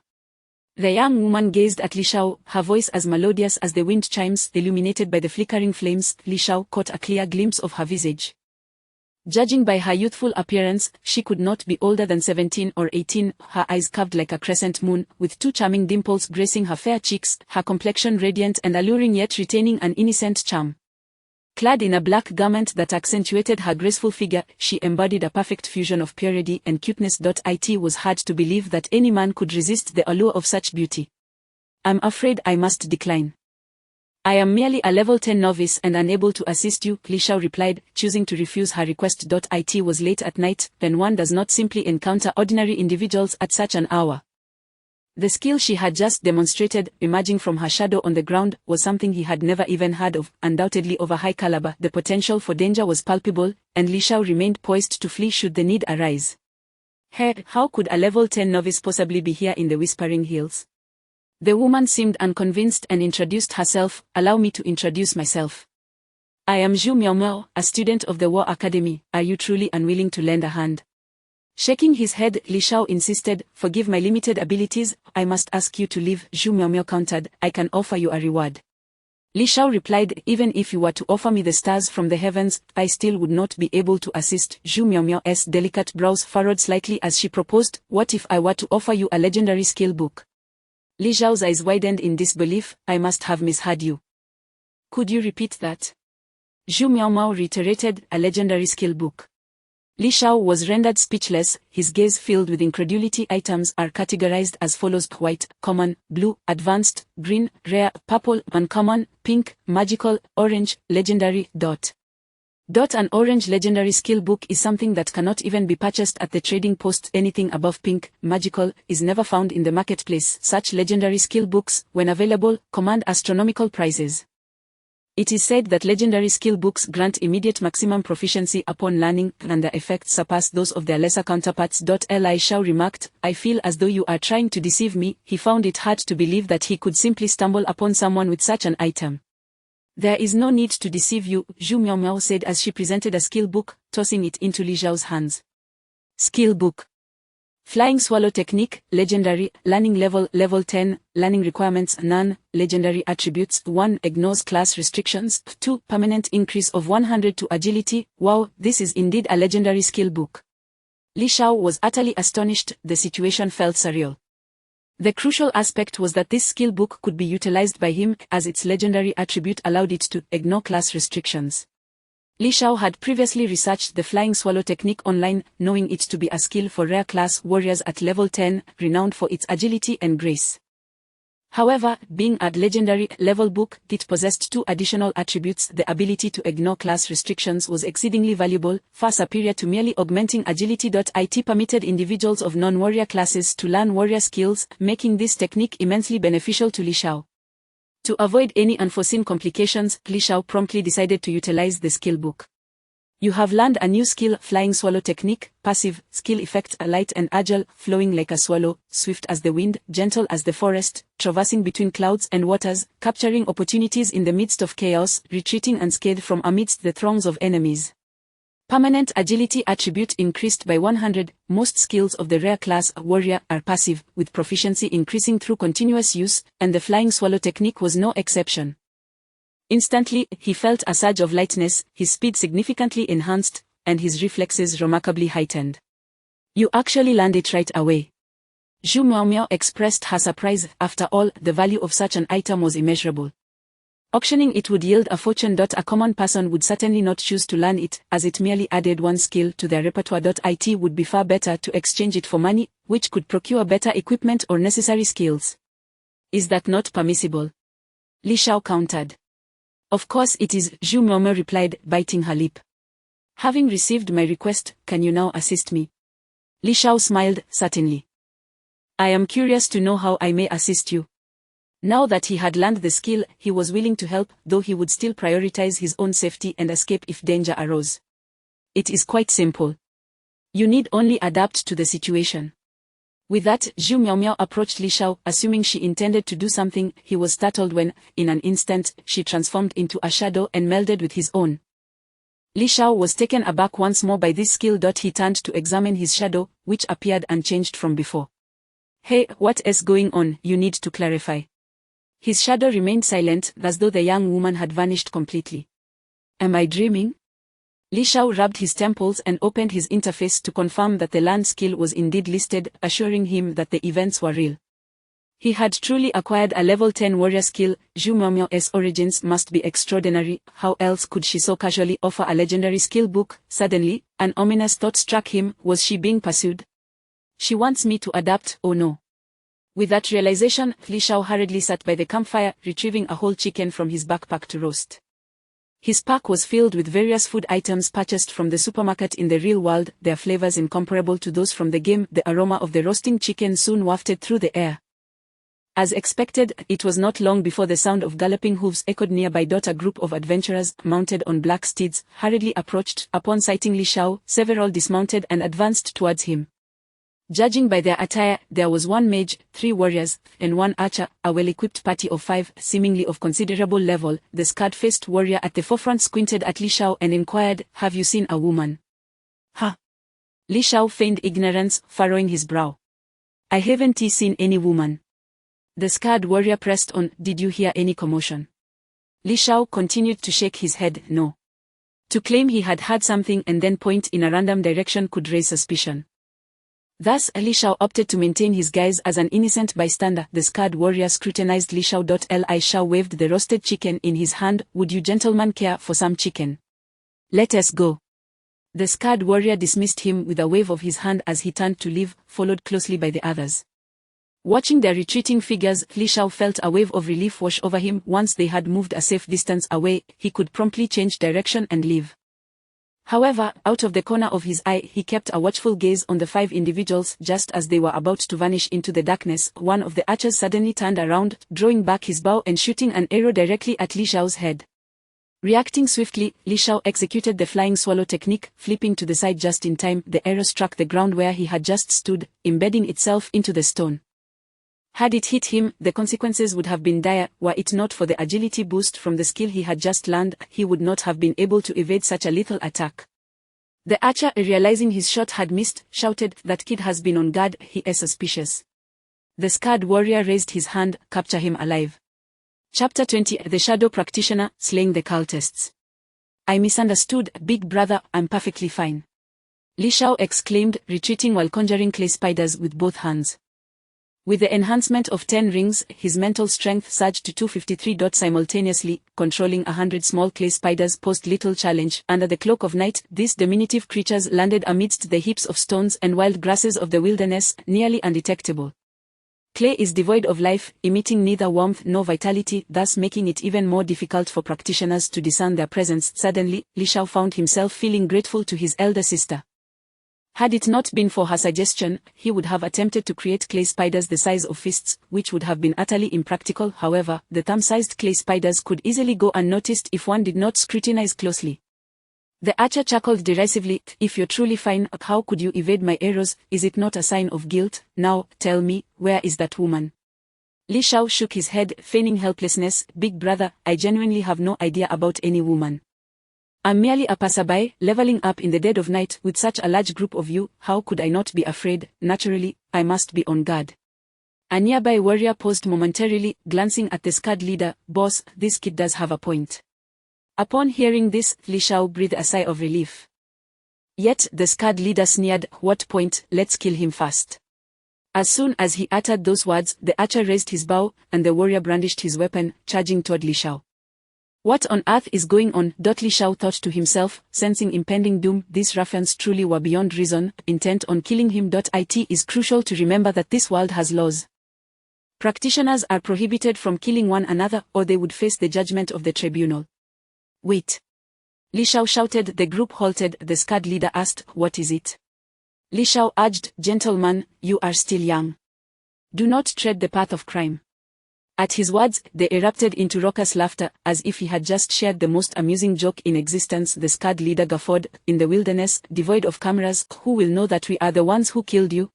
The young woman gazed at Li Shao, her voice as melodious as the wind chimes, illuminated by the flickering flames. Li Shao caught a clear glimpse of her visage. Judging by her youthful appearance, she could not be older than 17 or 18, her eyes curved like a crescent moon, with 2 charming dimples gracing her fair cheeks, her complexion radiant and alluring yet retaining an innocent charm. Clad in a black garment that accentuated her graceful figure, she embodied a perfect fusion of purity and cuteness. It was hard to believe that any man could resist the allure of such beauty. I'm afraid I must decline. I am merely a level 10 novice and unable to assist you, Li Shao replied, choosing to refuse her request. It was late at night, and one does not simply encounter ordinary individuals at such an hour. The skill she had just demonstrated, emerging from her shadow on the ground, was something he had never even heard of, undoubtedly of a high caliber. The potential for danger was palpable, and Li Shao remained poised to flee should the need arise. Hey, how could a level 10 novice possibly be here in the Whispering Hills? The woman seemed unconvinced and introduced herself. Allow me to introduce myself. I am Zhu Miaomiao, a student of the War Academy. Are you truly unwilling to lend a hand? Shaking his head, Li Shao insisted, forgive my limited abilities, I must ask you to leave. Zhu Miaomiao countered, I can offer you a reward. Li Shao replied, even if you were to offer me the stars from the heavens, I still would not be able to assist. Zhu Miaomiao's delicate brows furrowed slightly as she proposed, what if I were to offer you a legendary skill book? Li Shao's eyes widened in disbelief, I must have misheard you. Could you repeat that? Zhu Miaomiao reiterated, a legendary skill book. Li Shao was rendered speechless, his gaze filled with incredulity. Items are categorized as follows: white, common, blue, advanced, green, rare, purple, uncommon, pink, magical, orange, legendary. An orange legendary skill book is something that cannot even be purchased at the trading post. Anything above pink, magical, is never found in the marketplace. Such legendary skill books, when available, command astronomical prices. It is said that legendary skill books grant immediate maximum proficiency upon learning, and their effects surpass those of their lesser counterparts. Li Shao remarked, I feel as though you are trying to deceive me. He found it hard to believe that he could simply stumble upon someone with such an item. There is no need to deceive you, Zhu Miaomiao said as she presented a skill book, tossing it into Li Shao's hands. Skill book. Flying Swallow Technique, Legendary, Learning Level, Level 10, Learning Requirements, None, Legendary Attributes, 1. Ignores class restrictions, 2. Permanent increase of 100 to Agility. Wow, this is indeed a legendary skill book. Li Shao was utterly astonished. The situation felt surreal. The crucial aspect was that this skill book could be utilized by him, as its legendary attribute allowed it to ignore class restrictions. Li Shao had previously researched the Flying Swallow technique online, knowing it to be a skill for rare class warriors at level 10, renowned for its agility and grace. However, being a legendary level book, it possessed 2 additional attributes. The ability to ignore class restrictions was exceedingly valuable, far superior to merely augmenting agility. It permitted individuals of non-warrior classes to learn warrior skills, making this technique immensely beneficial to Li Shao. To avoid any unforeseen complications, Li Shao promptly decided to utilize the skill book. You have learned a new skill, Flying Swallow Technique. Passive, skill effect, light and agile, flowing like a swallow, swift as the wind, gentle as the forest, traversing between clouds and waters, capturing opportunities in the midst of chaos, retreating unscathed from amidst the throngs of enemies. Permanent agility attribute increased by 100. Most skills of the rare class warrior are passive, with proficiency increasing through continuous use, and the Flying Swallow technique was no exception. Instantly, he felt a surge of lightness, his speed significantly enhanced, and his reflexes remarkably heightened. You actually learned it right away. Zhu Miaomiao expressed her surprise. After all, the value of such an item was immeasurable. Auctioning it would yield a fortune. A common person would certainly not choose to learn it, as it merely added 1 skill to their repertoire. It would be far better to exchange it for money, which could procure better equipment or necessary skills. Is that not permissible? Li Shao countered. Of course it is, Zhu Miaomiao replied, biting her lip. Having received my request, can you now assist me? Li Shao smiled, certainly. I am curious to know how I may assist you. Now that he had learned the skill, he was willing to help, though he would still prioritize his own safety and escape if danger arose. It is quite simple. You need only adapt to the situation. With that, Zhu Miaomiao approached Li Shao, assuming she intended to do something. He was startled when, in an instant, she transformed into a shadow and melded with his own. Li Shao was taken aback once more by this skill. He turned to examine his shadow, which appeared unchanged from before. Hey, what is going on? You need to clarify. His shadow remained silent, as though the young woman had vanished completely. Am I dreaming? Li Shao rubbed his temples and opened his interface to confirm that the learned skill was indeed listed, assuring him that the events were real. He had truly acquired a level 10 warrior skill. Zhu Miaomiao's origins must be extraordinary. How else could she so casually offer a legendary skill book? Suddenly, an ominous thought struck him. Was she being pursued? She wants me to adapt, oh no. With that realization, Li Shao hurriedly sat by the campfire, retrieving a whole chicken from his backpack to roast. His pack was filled with various food items purchased from the supermarket in the real world, their flavors incomparable to those from the game. The aroma of the roasting chicken soon wafted through the air. As expected, it was not long before the sound of galloping hooves echoed nearby. A group of adventurers, mounted on black steeds, hurriedly approached. Upon sighting Li Shao, several dismounted and advanced towards him. Judging by their attire, there was one mage, 3 warriors, and 1 archer, a well-equipped party of 5, seemingly of considerable level. The scarred-faced warrior at the forefront squinted at Li Shao and inquired, "Have you seen a woman?" "Huh?" Li Shao feigned ignorance, furrowing his brow. "I haven't seen any woman." The scarred warrior pressed on, "Did you hear any commotion?" Li Shao continued to shake his head, "No." To claim he had heard something and then point in a random direction could raise suspicion. Thus, Li Shao opted to maintain his guise as an innocent bystander. The scarred warrior scrutinized Li Shao. Li Shao waved the roasted chicken in his hand. "Would you gentlemen care for some chicken? Let us go." The scarred warrior dismissed him with a wave of his hand as he turned to leave, followed closely by the others. Watching their retreating figures, Li Shao felt a wave of relief wash over him. Once they had moved a safe distance away, he could promptly change direction and leave. However, out of the corner of his eye, he kept a watchful gaze on the 5 individuals. Just as they were about to vanish into the darkness, one of the archers suddenly turned around, drawing back his bow and shooting an arrow directly at Li Shao's head. Reacting swiftly, Li Shao executed the flying swallow technique, flipping to the side just in time. The arrow struck the ground where he had just stood, embedding itself into the stone. Had it hit him, the consequences would have been dire. Were it not for the agility boost from the skill he had just learned, he would not have been able to evade such a lethal attack. The archer, realizing his shot had missed, shouted, "That kid has been on guard, he is suspicious." The scarred warrior raised his hand, "Capture him alive." Chapter 20. The Shadow Practitioner, Slaying the Cultists. "I misunderstood, big brother, I'm perfectly fine," Li Shao exclaimed, retreating while conjuring clay spiders with both hands. With the enhancement of 10 rings, his mental strength surged to 253. Simultaneously, controlling 100 small clay spiders posed little challenge. Under the cloak of night, these diminutive creatures landed amidst the heaps of stones and wild grasses of the wilderness, nearly undetectable. Clay is devoid of life, emitting neither warmth nor vitality, thus making it even more difficult for practitioners to discern their presence. Suddenly, Li Shao found himself feeling grateful to his elder sister. Had it not been for her suggestion, he would have attempted to create clay spiders the size of fists, which would have been utterly impractical. However, the thumb-sized clay spiders could easily go unnoticed if one did not scrutinize closely. The archer chuckled derisively, "If you're truly fine, how could you evade my arrows? Is it not a sign of guilt? Now, tell me, where is that woman?" Li Shao shook his head, feigning helplessness. "Big brother, I genuinely have no idea about any woman. I'm merely a passerby, leveling up in the dead of night. With such a large group of you, how could I not be afraid? Naturally, I must be on guard." A nearby warrior paused momentarily, glancing at the scarred leader. "Boss, this kid does have a point." Upon hearing this, Li Shao breathed a sigh of relief. Yet, the scarred leader sneered, "What point? Let's kill him fast." As soon as he uttered those words, the archer raised his bow, and the warrior brandished his weapon, charging toward Li Shao. What on earth is going on? Li Shao thought to himself, sensing impending doom. These ruffians truly were beyond reason, intent on killing him. It is crucial to remember that this world has laws. Practitioners are prohibited from killing one another, or they would face the judgment of the tribunal. "Wait!" Li Shao shouted. The group halted. The scarred leader asked, "What is it?" Li Shao urged, "Gentlemen, you are still young. Do not tread the path of crime." At his words, they erupted into raucous laughter, as if he had just shared the most amusing joke in existence. The scarred leader guffawed. "In the wilderness, devoid of cameras, who will know that we are the ones who killed you?"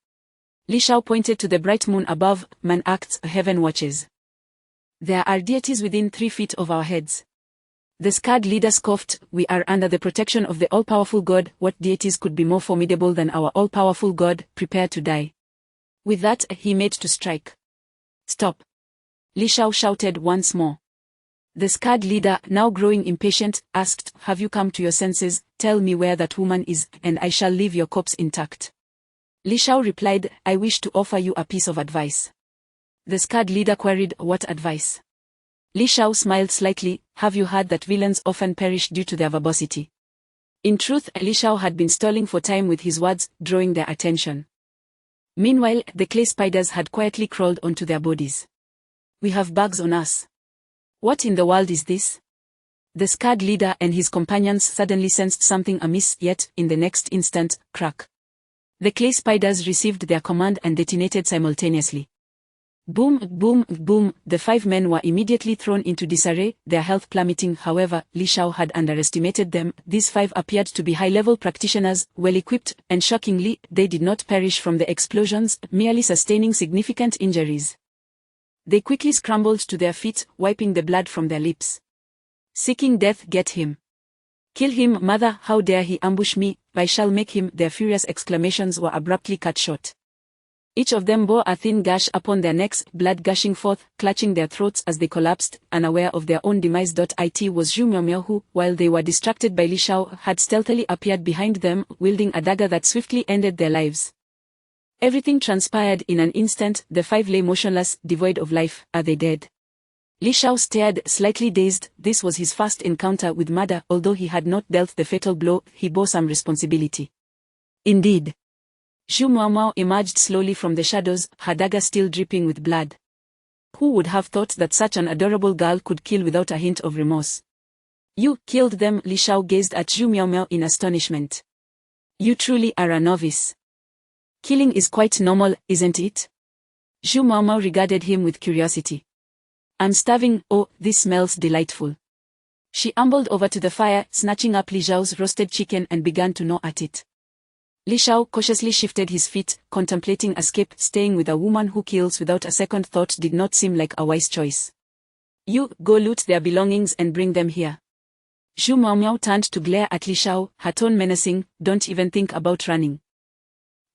Li Shao pointed to the bright moon above. "Man acts, heaven watches. There are deities within 3 feet of our heads." The scarred leader scoffed. "We are under the protection of the all-powerful God. What deities could be more formidable than our all-powerful God? Prepare to die." With that, he made to strike. "Stop!" Li Shao shouted once more. The scarred leader, now growing impatient, asked, "Have you come to your senses? Tell me where that woman is, and I shall leave your corpse intact." Li Shao replied, "I wish to offer you a piece of advice." The scarred leader queried, "What advice?" Li Shao smiled slightly. "Have you heard that villains often perish due to their verbosity?" In truth, Li Shao had been stalling for time with his words, drawing their attention. Meanwhile, the clay spiders had quietly crawled onto their bodies. "We have bugs on us. What in the world is this?" The scarred leader and his companions suddenly sensed something amiss, yet, in the next instant, crack. The clay spiders received their command and detonated simultaneously. Boom, boom, boom, the 5 men were immediately thrown into disarray, their health plummeting. However, Li Shao had underestimated them. These 5 appeared to be high-level practitioners, well-equipped, and shockingly, they did not perish from the explosions, merely sustaining significant injuries. They quickly scrambled to their feet, wiping the blood from their lips. Seeking death, get him. Kill him, mother, how dare he ambush me, I shall make him. Their furious exclamations were abruptly cut short. Each of them bore a thin gash upon their necks, blood gushing forth, clutching their throats as they collapsed, unaware of their own demise. It was Zhu Miaomiao who, while they were distracted by Li Shao, had stealthily appeared behind them, wielding a dagger that swiftly ended their lives. Everything transpired in an instant. The 5 lay motionless, devoid of life. Are they dead? Li Shao stared, slightly dazed. This was his first encounter with murder. Although he had not dealt the fatal blow, he bore some responsibility. Indeed. Zhu Miaomiao emerged slowly from the shadows, her dagger still dripping with blood. Who would have thought that such an adorable girl could kill without a hint of remorse? You killed them. Li Shao gazed at Zhu Miaomiao in astonishment. You truly are a novice. Killing is quite normal, isn't it? Zhu Miaomiao regarded him with curiosity. I'm starving. Oh, this smells delightful. She ambled over to the fire, snatching up Li Shao's roasted chicken and began to gnaw at it. Li Shao cautiously shifted his feet, contemplating escape. Staying with a woman who kills without a second thought did not seem like a wise choice. You, go loot their belongings and bring them here. Zhu Miaomiao turned to glare at Li Shao, her tone menacing. Don't even think about running.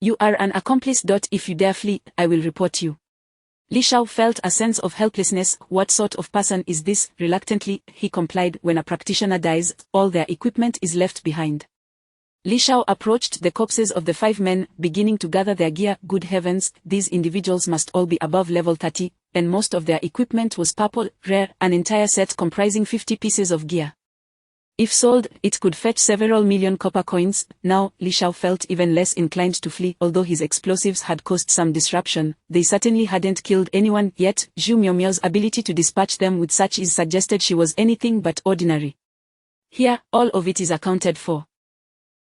You are an accomplice. If you dare flee, I will report you. Li Shao felt a sense of helplessness. What sort of person is this? Reluctantly, he complied. When a practitioner dies, all their equipment is left behind. Li Shao approached the corpses of the 5 men, beginning to gather their gear. Good heavens, these individuals must all be above level 30, and most of their equipment was purple, rare, an entire set comprising 50 pieces of gear. If sold, it could fetch several million copper coins. Now, Li Shao felt even less inclined to flee. Although his explosives had caused some disruption, they certainly hadn't killed anyone. Yet, Zhu Miaomiao's ability to dispatch them with such ease suggested she was anything but ordinary. Here, all of it is accounted for.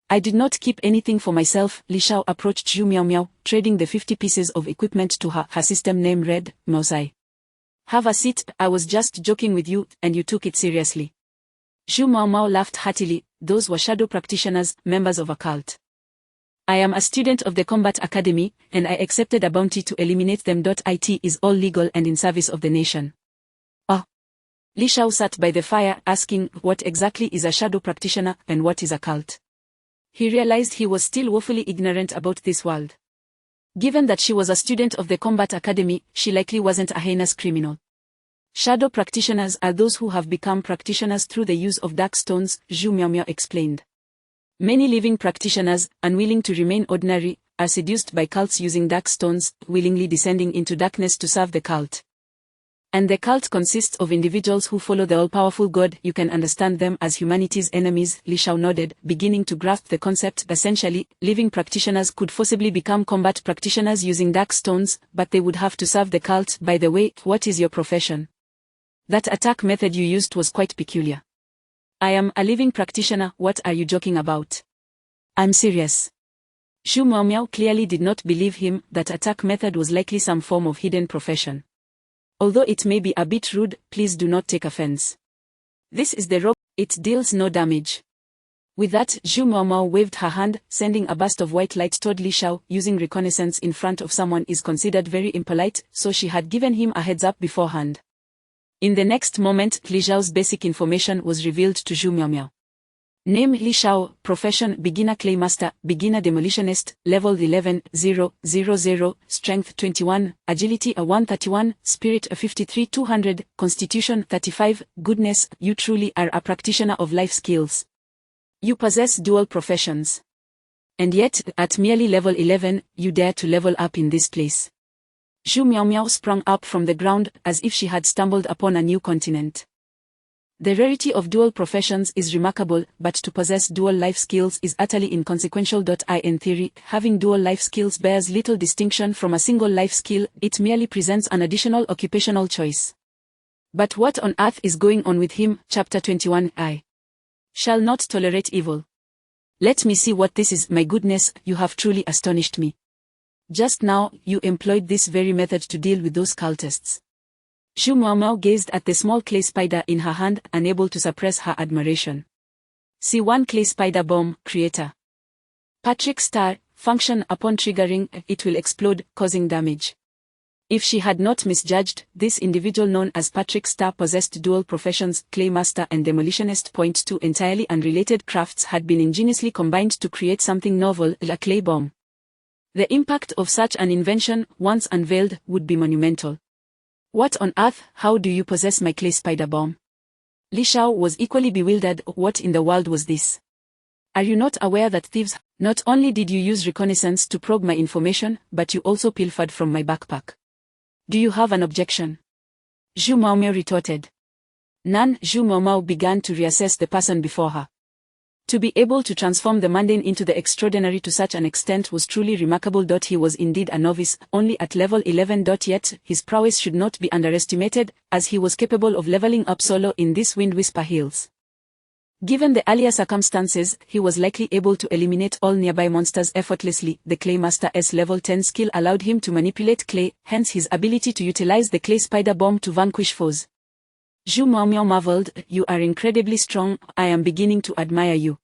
I did not keep anything for myself. Li Shao approached Zhu Miaomiao, trading the 50 pieces of equipment to her. Her system name read, Maosai. Have a seat. I was just joking with you, and you took it seriously. Zhu Miaomiao laughed heartily. Those were shadow practitioners, members of a cult. I am a student of the Combat Academy, and I accepted a bounty to eliminate them. It is all legal and in service of the nation. Oh. Li Shao sat by the fire, asking, what exactly is a shadow practitioner, and what is a cult? He realized he was still woefully ignorant about this world. Given that she was a student of the Combat Academy, she likely wasn't a heinous criminal. Shadow practitioners are those who have become practitioners through the use of dark stones, Zhu Miaomiao explained. Many living practitioners, unwilling to remain ordinary, are seduced by cults using dark stones, willingly descending into darkness to serve the cult. And the cult consists of individuals who follow the all-powerful God. You can understand them as humanity's enemies. Li Shao nodded, beginning to grasp the concept. Essentially, living practitioners could forcibly become combat practitioners using dark stones, but they would have to serve the cult. By the way, what is your profession? That attack method you used was quite peculiar. I am a living practitioner. What are you joking about? I'm serious. Zhu Miaomiao clearly did not believe him. That attack method was likely some form of hidden profession. Although it may be a bit rude, please do not take offense. This is the rope. It deals no damage. With that, Zhu Miaomiao waved her hand, sending a burst of white light toward Li Shao. Using reconnaissance in front of someone is considered very impolite, so she had given him a heads up beforehand. In the next moment, Li Shao's basic information was revealed to Zhu Miaomiao. Name Li Shao, profession beginner claymaster, beginner demolitionist, level 11, 000, strength 21, agility a 131, spirit a 53 200, constitution 35, goodness. You truly are a practitioner of life skills. You possess dual professions. And yet, at merely level 11, you dare to level up in this place. Zhu Miaomiao sprung up from the ground, as if she had stumbled upon a new continent. The rarity of dual professions is remarkable, but to possess dual life skills is utterly inconsequential. In theory, having dual life skills bears little distinction from a single life skill. It merely presents an additional occupational choice. But what on earth is going on with him? Chapter 21. I shall not tolerate evil. Let me see what this is. My goodness, you have truly astonished me. Just now, you employed this very method to deal with those cultists. Zhu Miaomiao gazed at the small clay spider in her hand, unable to suppress her admiration. C1 Clay Spider Bomb, Creator. Patrick Star, function upon triggering, it will explode, causing damage. If she had not misjudged, this individual known as Patrick Star possessed dual professions, Claymaster and Demolitionist. Two entirely unrelated crafts had been ingeniously combined to create something novel, a clay bomb. The impact of such an invention, once unveiled, would be monumental. What on earth, how do you possess my clay spider bomb? Li Shao was equally bewildered. What in the world was this? Are you not aware that thieves, not only did you use reconnaissance to probe my information, but you also pilfered from my backpack? Do you have an objection? Zhu Miaomiao retorted. None. Zhu Miaomiao began to reassess the person before her. To be able to transform the mundane into the extraordinary to such an extent was truly remarkable. He was indeed a novice, only at level 11. Yet, his prowess should not be underestimated, as he was capable of leveling up solo in these Wind Whisper Hills. Given the earlier circumstances, he was likely able to eliminate all nearby monsters effortlessly. The Claymaster's level 10 skill allowed him to manipulate clay, hence his ability to utilize the clay spider bomb to vanquish foes. Zhu Miaomiao marveled, you are incredibly strong, I am beginning to admire you.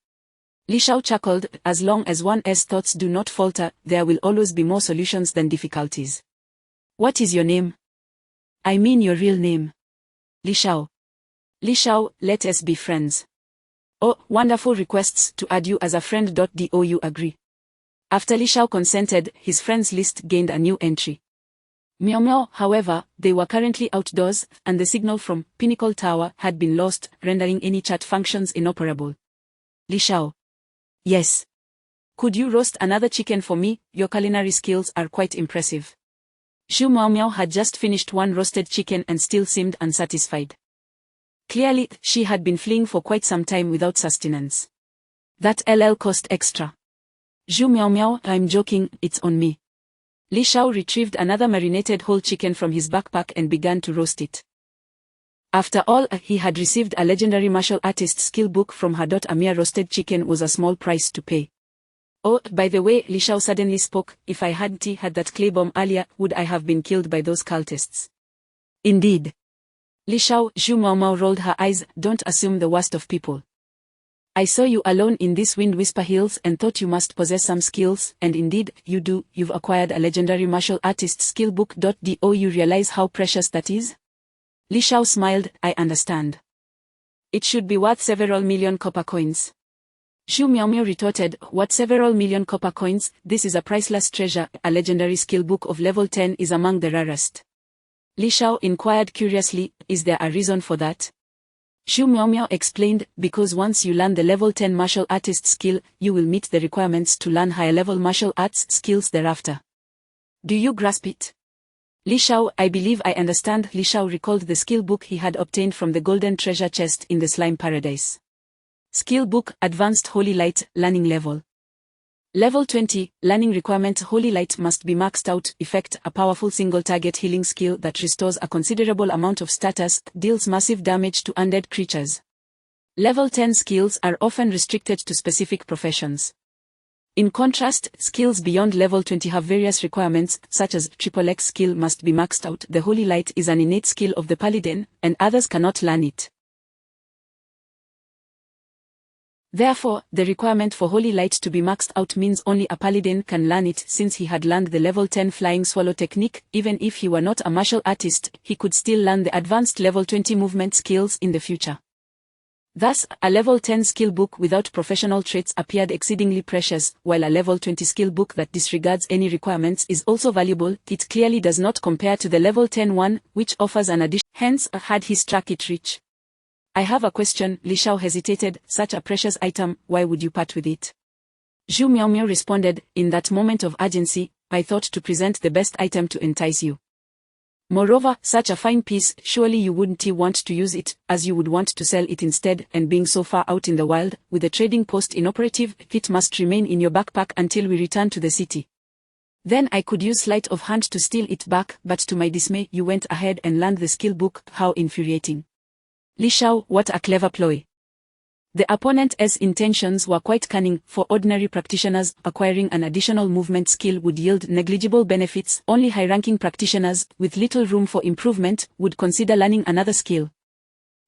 Li Shao chuckled, as long as one's thoughts do not falter, there will always be more solutions than difficulties. What is your name? I mean your real name. Li Shao. Li Shao, let us be friends. Oh, wonderful requests to add you as a friend. Do you agree? After Li Shao consented, his friends list gained a new entry. Miaomiao, however, they were currently outdoors, and the signal from Pinnacle Tower had been lost, rendering any chat functions inoperable. Li Shao. Yes. Could you roast another chicken for me? Your culinary skills are quite impressive. Zhu Miaomiao had just finished one roasted chicken and still seemed unsatisfied. Clearly, she had been fleeing for quite some time without sustenance. That LL cost extra. Zhu Miaomiao, I'm joking, it's on me. Li Shao retrieved another marinated whole chicken from his backpack and began to roast it. After all, he had received a legendary martial artist skill book from her. A mere roasted chicken was a small price to pay. Oh, by the way, Li Shao suddenly spoke, if I hadn't had that clay bomb earlier, would I have been killed by those cultists? Indeed. Li Shao, Zhu Miaomiao rolled her eyes, don't assume the worst of people. I saw you alone in these Wind Whisper Hills and thought you must possess some skills, and indeed, you do. You've acquired a legendary martial artist skill book. Do you realize how precious that is? Li Shao smiled, I understand. It should be worth several million copper coins. Zhu Miaomiao retorted, what several million copper coins? This is a priceless treasure. A legendary skill book of level 10 is among the rarest. Li Shao inquired curiously, is there a reason for that? Zhu Miaomiao explained, because once you learn the level 10 martial artist skill, you will meet the requirements to learn higher level martial arts skills thereafter. Do you grasp it? Li Shao, I believe I understand. Li Shao recalled the skill book he had obtained from the golden treasure chest in the slime paradise. Skill book, Advanced Holy Light, Learning Level. Level 20, Learning Requirement. Holy Light must be maxed out. Effect, a powerful single-target healing skill that restores a considerable amount of status, deals massive damage to undead creatures. Level 10 skills are often restricted to specific professions. In contrast, skills beyond level 20 have various requirements, such as XXX skill must be maxed out. The Holy Light is an innate skill of the Paladin, and others cannot learn it. Therefore, the requirement for Holy Light to be maxed out means only a Paladin can learn it. Since he had learned the level 10 Flying Swallow technique, even if he were not a martial artist, he could still learn the advanced level 20 movement skills in the future. Thus, a level 10 skill book without professional traits appeared exceedingly precious, while a level 20 skill book that disregards any requirements is also valuable. It clearly does not compare to the level 10 one, which offers an addition. Hence, had he struck it rich. I have a question. Li Shao hesitated, such a precious item, why would you part with it? Zhu Miaomiao responded, in that moment of urgency, I thought to present the best item to entice you. Moreover, such a fine piece, surely you wouldn't want to use it, as you would want to sell it instead, and being so far out in the wild, with the trading post inoperative, it must remain in your backpack until we return to the city. Then I could use sleight of hand to steal it back, but to my dismay you went ahead and learned the skill book. How infuriating. Li Shao, what a clever ploy. The opponent's intentions were quite cunning. For ordinary practitioners, acquiring an additional movement skill would yield negligible benefits. Only high-ranking practitioners, with little room for improvement, would consider learning another skill.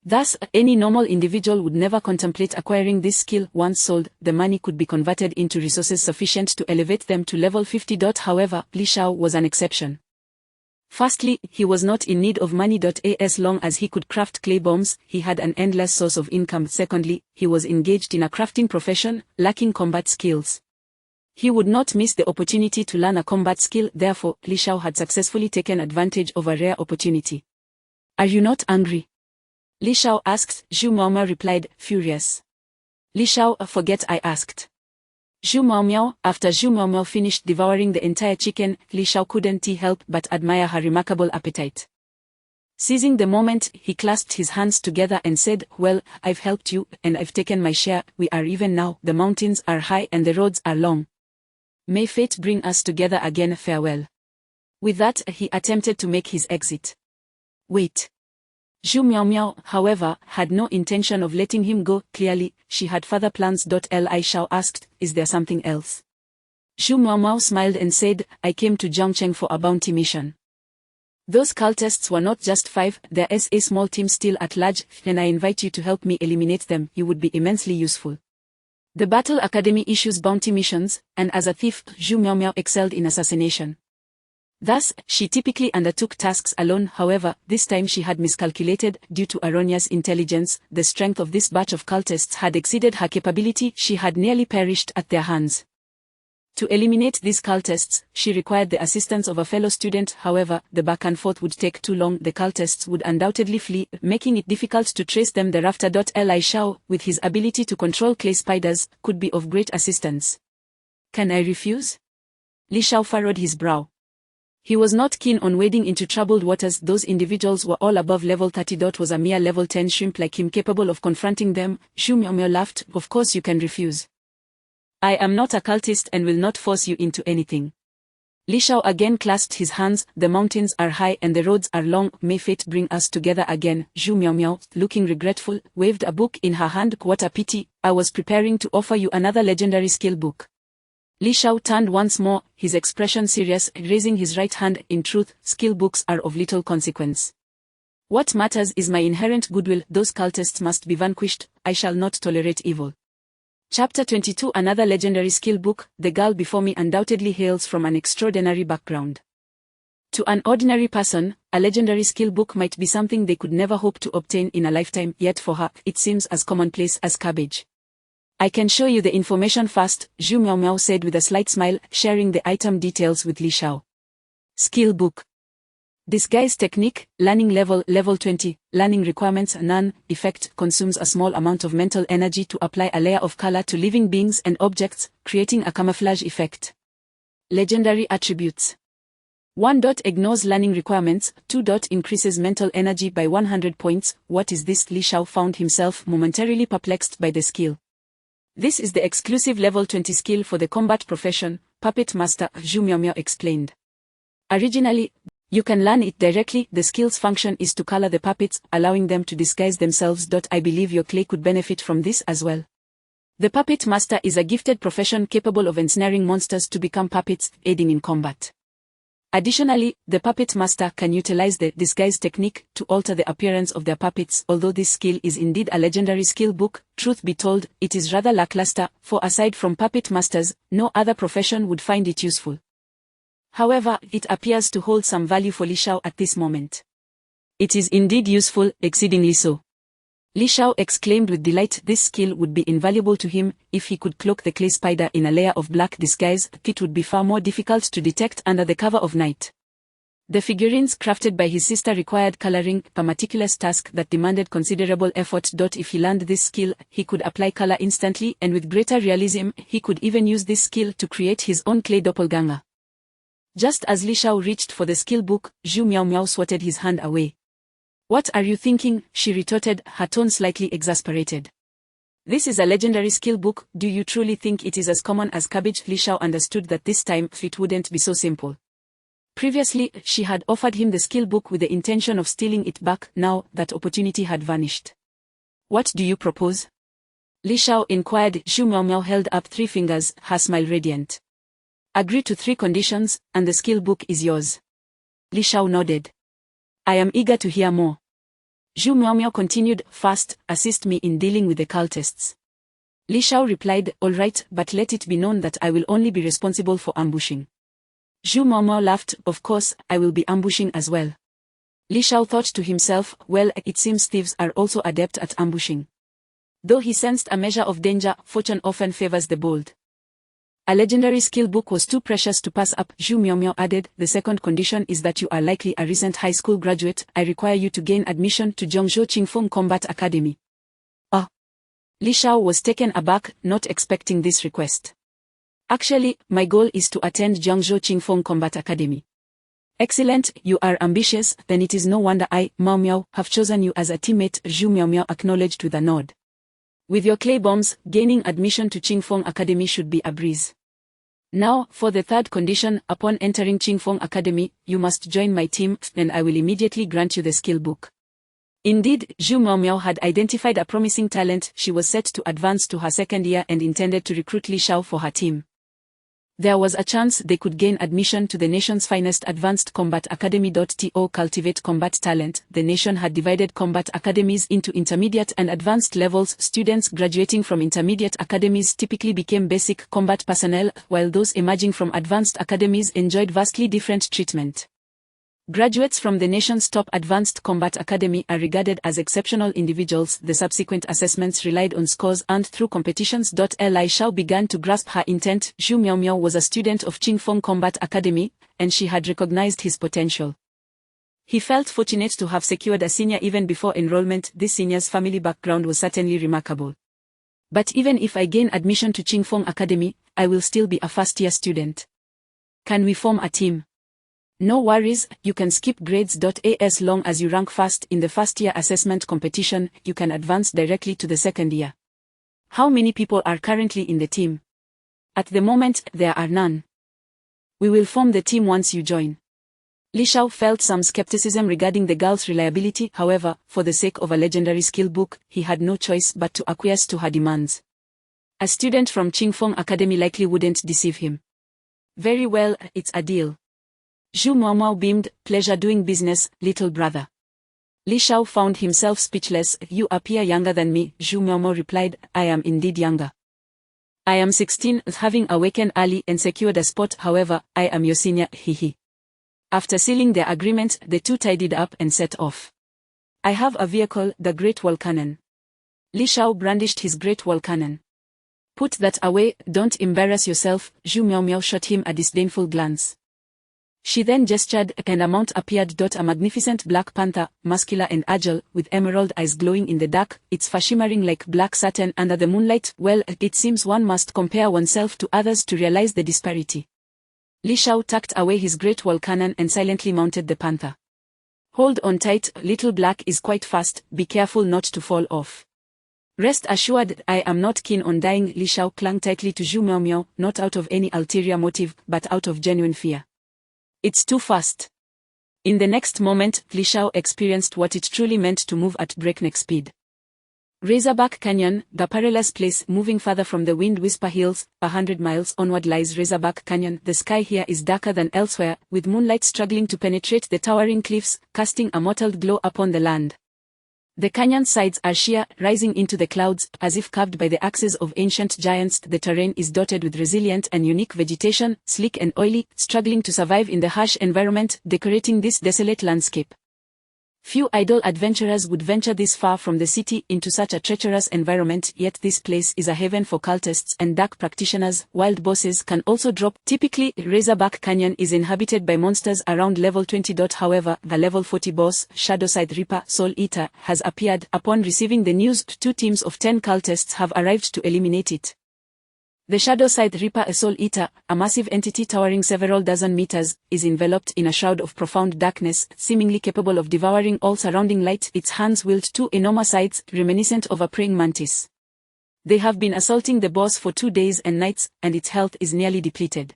Thus, any normal individual would never contemplate acquiring this skill. Once sold, the money could be converted into resources sufficient to elevate them to level 50. However, Li Shao was an exception. Firstly, he was not in need of money. As long as he could craft clay bombs, he had an endless source of income. Secondly, he was engaged in a crafting profession, lacking combat skills. He would not miss the opportunity to learn a combat skill. Therefore, Li Shao had successfully taken advantage of a rare opportunity. "Are you not angry?" Li Shao asked. Zhu Maomiao replied, furious. "Li Shao, forget I asked." Zhu Maomiao. After Zhu Maomiao finished devouring the entire chicken, Li Shao couldn't help but admire her remarkable appetite. Seizing the moment, he clasped his hands together and said, "Well, I've helped you, and I've taken my share. We are even now. The mountains are high and the roads are long. May fate bring us together again. Farewell." With that, he attempted to make his exit. Wait. Zhu Maomiao, however, had no intention of letting him go. Clearly, she had further plans. Li Shao asked, "Is there something else?" Zhu Maomiao smiled and said, "I came to Jiangcheng for a bounty mission. Those cultists were not just 5, there is a small team still at large, and I invite you to help me eliminate them. You would be immensely useful." The Battle Academy issues bounty missions, and as a thief, Zhu Maomiao excelled in assassination. Thus, she typically undertook tasks alone. However, this time she had miscalculated. Due to erroneous intelligence, the strength of this batch of cultists had exceeded her capability. She had nearly perished at their hands. To eliminate these cultists, she required the assistance of a fellow student. However, the back and forth would take too long. The cultists would undoubtedly flee, making it difficult to trace them thereafter. Li Shao, with his ability to control clay spiders, could be of great assistance. "Can I refuse?" Li Shao furrowed his brow. He was not keen on wading into troubled waters. Those individuals were all above level 30. Was a mere level 10 shrimp like him capable of confronting them? Zhu Maomiao laughed. "Of course you can refuse. I am not a cultist and will not force you into anything." Li Shao again clasped his hands. "The mountains are high and the roads are long. May fate bring us together again." Zhu Maomiao, looking regretful, waved a book in her hand. "What a pity, I was preparing to offer you another legendary skill book." Li Shao turned once more, his expression serious, raising his right hand. "In truth, skill books are of little consequence. What matters is my inherent goodwill. Those cultists must be vanquished. I shall not tolerate evil." Chapter 22. Another legendary skill book. The girl before me undoubtedly hails from an extraordinary background. To an ordinary person, a legendary skill book might be something they could never hope to obtain in a lifetime, yet for her, it seems as commonplace as cabbage. "I can show you the information first," Zhu Maomiao said with a slight smile, sharing the item details with Li Shao. Skill book. Disguise technique, learning level, level 20, learning requirements, none, effect, consumes a small amount of mental energy to apply a layer of color to living beings and objects, creating a camouflage effect. Legendary attributes. 1. Ignores learning requirements, 2. Increases mental energy by 100 points. What is this? Li Shao found himself momentarily perplexed by the skill. This is the exclusive level 20 skill for the combat profession, Puppet Master, Zhu Maomiao explained. Originally, you can learn it directly. The skill's function is to color the puppets, allowing them to disguise themselves. I believe your clay could benefit from this as well. The Puppet Master is a gifted profession capable of ensnaring monsters to become puppets, aiding in combat. Additionally, the Puppet Master can utilize the disguise technique to alter the appearance of their puppets. Although this skill is indeed a legendary skill book, truth be told, it is rather lackluster, for aside from Puppet Masters, no other profession would find it useful. However, it appears to hold some value for Li Shao at this moment. It is indeed useful, exceedingly so. Li Shao exclaimed with delight. This skill would be invaluable to him. If he could cloak the clay spider in a layer of black disguise, it would be far more difficult to detect under the cover of night. The figurines crafted by his sister required coloring, a meticulous task that demanded considerable effort. If he learned this skill, he could apply color instantly, and with greater realism, he could even use this skill to create his own clay doppelganger. Just as Li Shao reached for the skill book, Zhu Maomiao swatted his hand away. "What are you thinking?" she retorted, her tone slightly exasperated. "This is a legendary skill book. Do you truly think it is as common as cabbage?" Li Shao understood that this time it wouldn't be so simple. Previously, she had offered him the skill book with the intention of stealing it back. Now, that opportunity had vanished. "What do you propose?" Li Shao inquired. Zhu Miaomiao held up 3 fingers, her smile radiant. Agree to 3 conditions, and the skill book is yours. Li Shao nodded. I am eager to hear more. Zhu Miaomiao continued. First, assist me in dealing with the cultists. Li Shao replied, all right, but let it be known that I will only be responsible for ambushing. Zhu Miaomiao laughed. Of course, I will be ambushing as well. Li Shao thought to himself, well, it seems thieves are also adept at ambushing. Though he sensed a measure of danger, fortune often favors the bold. A legendary skill book was too precious to pass up. Zhu Miaomiao added, the second condition is that you are likely a recent high school graduate. I require you to gain admission to Zhongzhou Qingfeng Combat Academy. Ah! Li Shao was taken aback, not expecting this request. Actually, my goal is to attend Zhongzhou Qingfeng Combat Academy. Excellent, you are ambitious, then it is no wonder I, Miaomiao, have chosen you as a teammate. Zhu Miaomiao acknowledged with a nod. With your clay bombs, gaining admission to Qingfeng Academy should be a breeze. Now, for the third condition, upon entering Qingfeng Academy, you must join my team, and I will immediately grant you the skill book. Indeed, Zhu Miaomiao had identified a promising talent. She was set to advance to her second year and intended to recruit Li Shao for her team. There was a chance they could gain admission to the nation's finest advanced combat academy. To cultivate combat talent, the nation had divided combat academies into intermediate and advanced levels. Students graduating from intermediate academies typically became basic combat personnel, while those emerging from advanced academies enjoyed vastly different treatment. Graduates from the nation's top advanced combat academy are regarded as exceptional individuals. The subsequent assessments relied on scores earned through competitions. Li Shao began to grasp her intent. Zhu Miaomiao was a student of Qingfeng Combat Academy, and she had recognized his potential. He felt fortunate to have secured a senior even before enrollment. This senior's family background was certainly remarkable. But even if I gain admission to Qingfeng Academy, I will still be a first-year student. Can we form a team? No worries, you can skip grades. As long as you rank first in the first-year assessment competition, you can advance directly to the second year. How many people are currently in the team? At the moment, there are none. We will form the team once you join. Li Shao felt some skepticism regarding the girl's reliability. However, for the sake of a legendary skill book, he had no choice but to acquiesce to her demands. A student from Qingfeng Academy likely wouldn't deceive him. Very well, it's a deal. Zhu Miaomiao beamed. Pleasure doing business, little brother. Li Shao found himself speechless. You appear younger than me, Zhu Miaomiao replied. I am indeed younger. I am 16, having awakened early and secured a spot. However, I am your senior, hehe. After sealing their agreement, the two tidied up and set off. I have a vehicle, the Great Wall Cannon. Li Shao brandished his Great Wall Cannon. Put that away, don't embarrass yourself. Zhu Miaomiao shot him a disdainful glance. She then gestured, and a mount appeared. A magnificent black panther, muscular and agile, with emerald eyes glowing in the dark, its fur shimmering like black satin under the moonlight. Well, it seems one must compare oneself to others to realize the disparity. Li Shao tucked away his Great Wall Cannon and silently mounted the panther. Hold on tight, little black is quite fast, be careful not to fall off. Rest assured, I am not keen on dying. Li Shao clung tightly to Zhu Miaomiao, not out of any ulterior motive, but out of genuine fear. It's too fast. In the next moment, Li Shao experienced what it truly meant to move at breakneck speed. Razorback Canyon, the perilous place moving further from the Wind Whisper Hills, 100 miles onward lies Razorback Canyon. The sky here is darker than elsewhere, with moonlight struggling to penetrate the towering cliffs, casting a mottled glow upon the land. The canyon's sides are sheer, rising into the clouds, as if carved by the axes of ancient giants. The terrain is dotted with resilient and unique vegetation, sleek and oily, struggling to survive in the harsh environment, decorating this desolate landscape. Few idle adventurers would venture this far from the city into such a treacherous environment, yet this place is a haven for cultists and dark practitioners. Wild bosses can also drop. Typically, Razorback Canyon is inhabited by monsters around level 20. However, the level 40 boss, Shadowside Reaper Soul Eater, has appeared. Upon receiving the news, 2 teams of 10 cultists have arrived to eliminate it. The Shadowside Reaper, a Soul Eater, a massive entity towering several dozen meters, is enveloped in a shroud of profound darkness, seemingly capable of devouring all surrounding light. Its hands wield 2 enormous scythes, reminiscent of a praying mantis. They have been assaulting the boss for 2 days and nights, and its health is nearly depleted.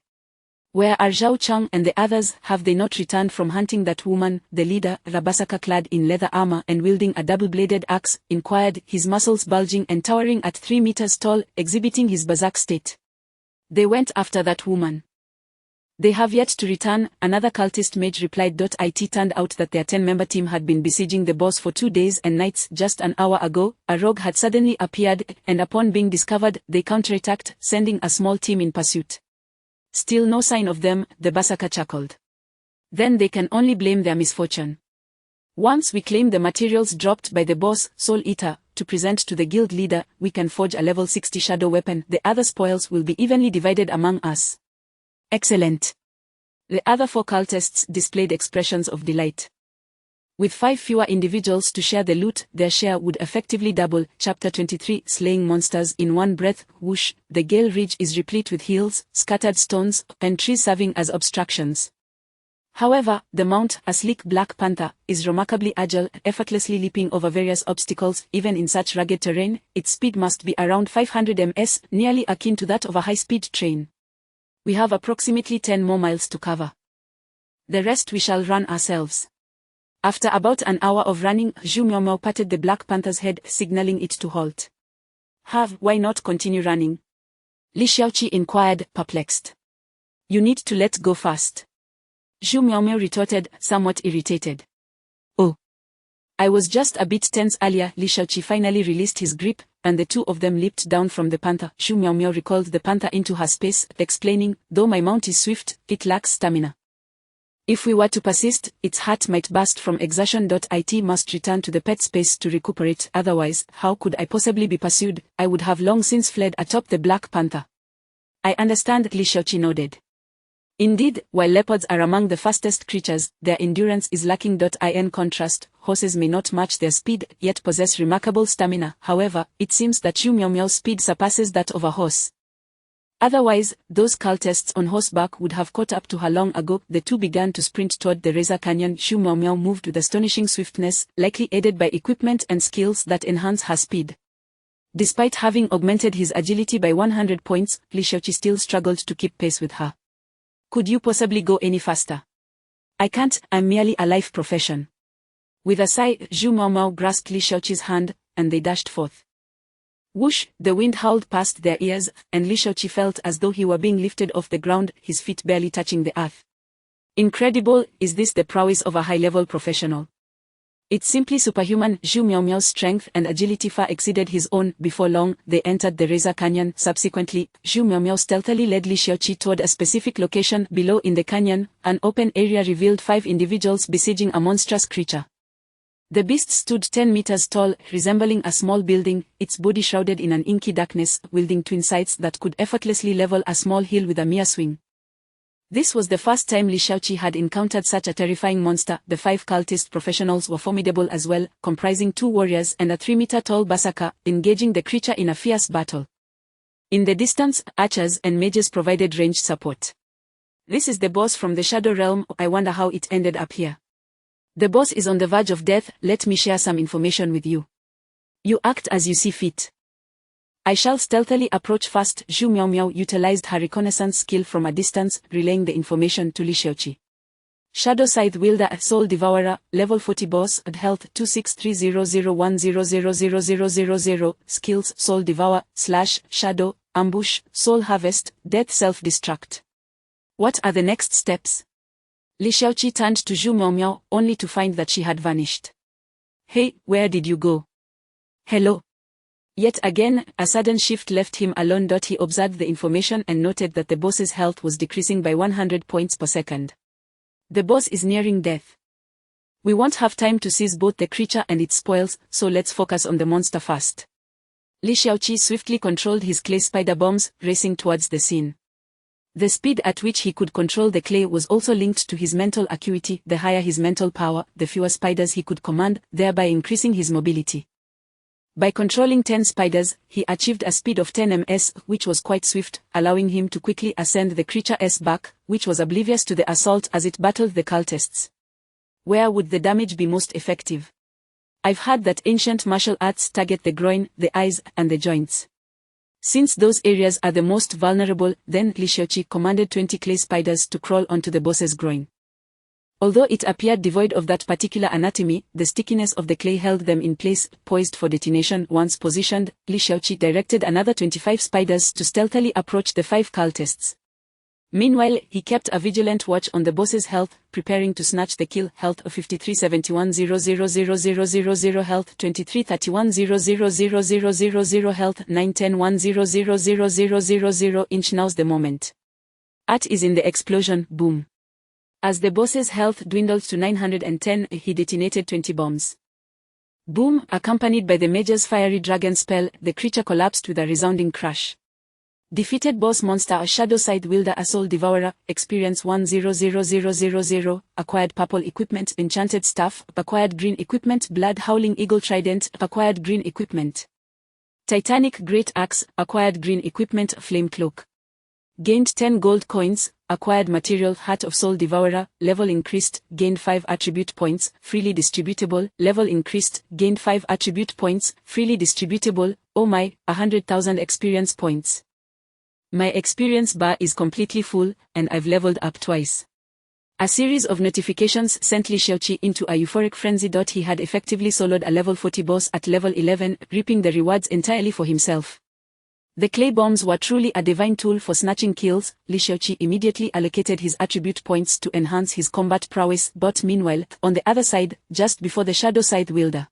Where are Zhao Chang and the others? Have they not returned from hunting that woman, the leader, Rabasaka clad in leather armor and wielding a double-bladed axe? Inquired, his muscles bulging and towering at 3 meters tall, exhibiting his berserk state. They went after that woman. They have yet to return, another cultist mage replied. It turned out that their 10-member team had been besieging the boss for 2 days and nights. Just an hour ago, a rogue had suddenly appeared, and upon being discovered, they counterattacked, sending a small team in pursuit. Still no sign of them, the Berserker chuckled. Then they can only blame their misfortune. Once we claim the materials dropped by the boss, Soul Eater, to present to the guild leader, we can forge a level 60 shadow weapon. The other spoils will be evenly divided among us. Excellent. The other 4 cultists displayed expressions of delight. With 5 fewer individuals to share the loot, their share would effectively double. Chapter 23 Slaying monsters in one breath. Whoosh, the Gale Ridge is replete with hills, scattered stones, and trees serving as obstructions. However, the mount, a sleek black panther, is remarkably agile, effortlessly leaping over various obstacles. Even in such rugged terrain, its speed must be around 500 ms, nearly akin to that of a high-speed train. We have approximately 10 more miles to cover. The rest we shall run ourselves. After about an hour of running, Zhu Miaomao patted the Black Panther's head, signaling it to halt. Why not continue running? Li Xiaoqi inquired, perplexed. You need to let go fast. Zhu Miaomao retorted, somewhat irritated. Oh. I was just a bit tense earlier. Li Xiaoqi finally released his grip, and the 2 of them leaped down from the panther. Zhu Miaomao recalled the panther into her space, explaining, though my mount is swift, it lacks stamina. If we were to persist, its heart might burst from exertion. It must return to the pet space to recuperate, otherwise, how could I possibly be pursued? I would have long since fled atop the Black Panther. I understand. Li Xiaoqi nodded. Indeed, while leopards are among the fastest creatures, their endurance is lacking. In contrast, horses may not match their speed, yet possess remarkable stamina. However, it seems that Zhu Miaomao's speed surpasses that of a horse. Otherwise, those cultists on horseback would have caught up to her long ago. The 2 began to sprint toward the Razor Canyon. Zhu Miaomao moved with astonishing swiftness, likely aided by equipment and skills that enhance her speed. Despite having augmented his agility by 100 points, Li Xiaoqi still struggled to keep pace with her. Could you possibly go any faster? I can't, I'm merely a life profession. With a sigh, Zhu Miaomao grasped Li Xiaoqi's hand, and they dashed forth. Whoosh, the wind howled past their ears, and Li Xiaoqi felt as though he were being lifted off the ground, his feet barely touching the earth. Incredible, is this the prowess of a high-level professional? It's simply superhuman. Zhu Miaomao's strength and agility far exceeded his own. Before long, they entered the Razor Canyon. Subsequently, Zhu Miaomao stealthily led Li Xiaoqi toward a specific location below in the canyon. An open area revealed 5 individuals besieging a monstrous creature. The beast stood 10 meters tall, resembling a small building, its body shrouded in an inky darkness, wielding twin scythes that could effortlessly level a small hill with a mere swing. This was the first time Li Xiaoqi had encountered such a terrifying monster. The 5 cultist professionals were formidable as well, comprising 2 warriors and a 3-meter-tall berserker, engaging the creature in a fierce battle. In the distance, archers and mages provided ranged support. This is the boss from the Shadow Realm. I wonder how it ended up here. The boss is on the verge of death. Let me share some information with you. You act as you see fit. I shall stealthily approach first. Zhu Miaomao utilized her reconnaissance skill from a distance, relaying the information to Li Xiaoqi. Shadow Scythe Wielder, Soul Devourer, Level 40 Boss, at Health 263001000000. Skills Soul Devour, Shadow, Ambush, Soul Harvest, Death Self-Destruct. What are the next steps? Li Xiaoqi turned to Zhu Miaomao, only to find that she had vanished. Hey, where did you go? Hello. Yet again, a sudden shift left him alone. He observed the information and noted that the boss's health was decreasing by 100 points per second. The boss is nearing death. We won't have time to seize both the creature and its spoils, so let's focus on the monster first. Li Xiaoqi swiftly controlled his clay spider bombs, racing towards the scene. The speed at which he could control the clay was also linked to his mental acuity. The higher his mental power, the fewer spiders he could command, thereby increasing his mobility. By controlling 10 spiders, he achieved a speed of 10 ms, which was quite swift, allowing him to quickly ascend the creature's back, which was oblivious to the assault as it battled the cultists. Where would the damage be most effective? I've heard that ancient martial arts target the groin, the eyes, and the joints. Since those areas are the most vulnerable, then Li Xiaoqi commanded 20 clay spiders to crawl onto the boss's groin. Although it appeared devoid of that particular anatomy, the stickiness of the clay held them in place, poised for detonation. Once positioned, Li Xiaoqi directed another 25 spiders to stealthily approach the 5 cultists. Meanwhile, he kept a vigilant watch on the boss's health, preparing to snatch the kill. Health of 5371000000, health 2331000000, health 910100000. Inch. Now's the moment. At is in the explosion. Boom. As the boss's health dwindled to 910, he detonated 20 bombs. Boom. Accompanied by the mage's fiery dragon spell, the creature collapsed with a resounding crash. Defeated boss monster a Shadowside Wielder, a Soul Devourer. Experience 100000. Acquired purple equipment, enchanted staff. Acquired green equipment, blood howling eagle trident. Acquired green equipment, Titanic great axe. Acquired green equipment, flame cloak. Gained 10 gold coins. Acquired material, Heart of Soul Devourer. Level increased, gained 5 attribute points, freely distributable. Level increased, gained 5 attribute points, freely distributable. Oh my, 100,000 experience points. My experience bar is completely full, and I've leveled up twice. A series of notifications sent Li Xiaoqi into a euphoric frenzy. He had effectively soloed a level 40 boss at level 11, reaping the rewards entirely for himself. The clay bombs were truly a divine tool for snatching kills. Li Xiaoqi immediately allocated his attribute points to enhance his combat prowess. Meanwhile, on the other side, just before the Shadowside Wielder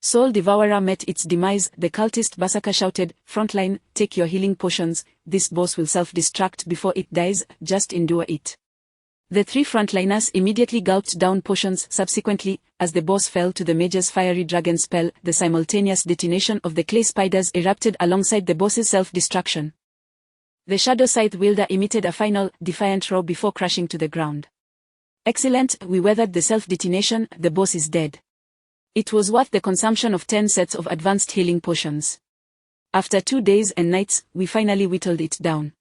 Soul Devourer met its demise, the cultist Basaka shouted, "Frontline, take your healing potions, this boss will self-destruct before it dies, just endure it." The 3 frontliners immediately gulped down potions. Subsequently, as the boss fell to the mage's fiery dragon spell, the simultaneous detonation of the clay spiders erupted alongside the boss's self-destruction. The Shadowside Wielder emitted a final, defiant roar before crashing to the ground. Excellent, we weathered the self-detonation, the boss is dead. It was worth the consumption of 10 sets of advanced healing potions. After 2 days and nights, we finally whittled it down.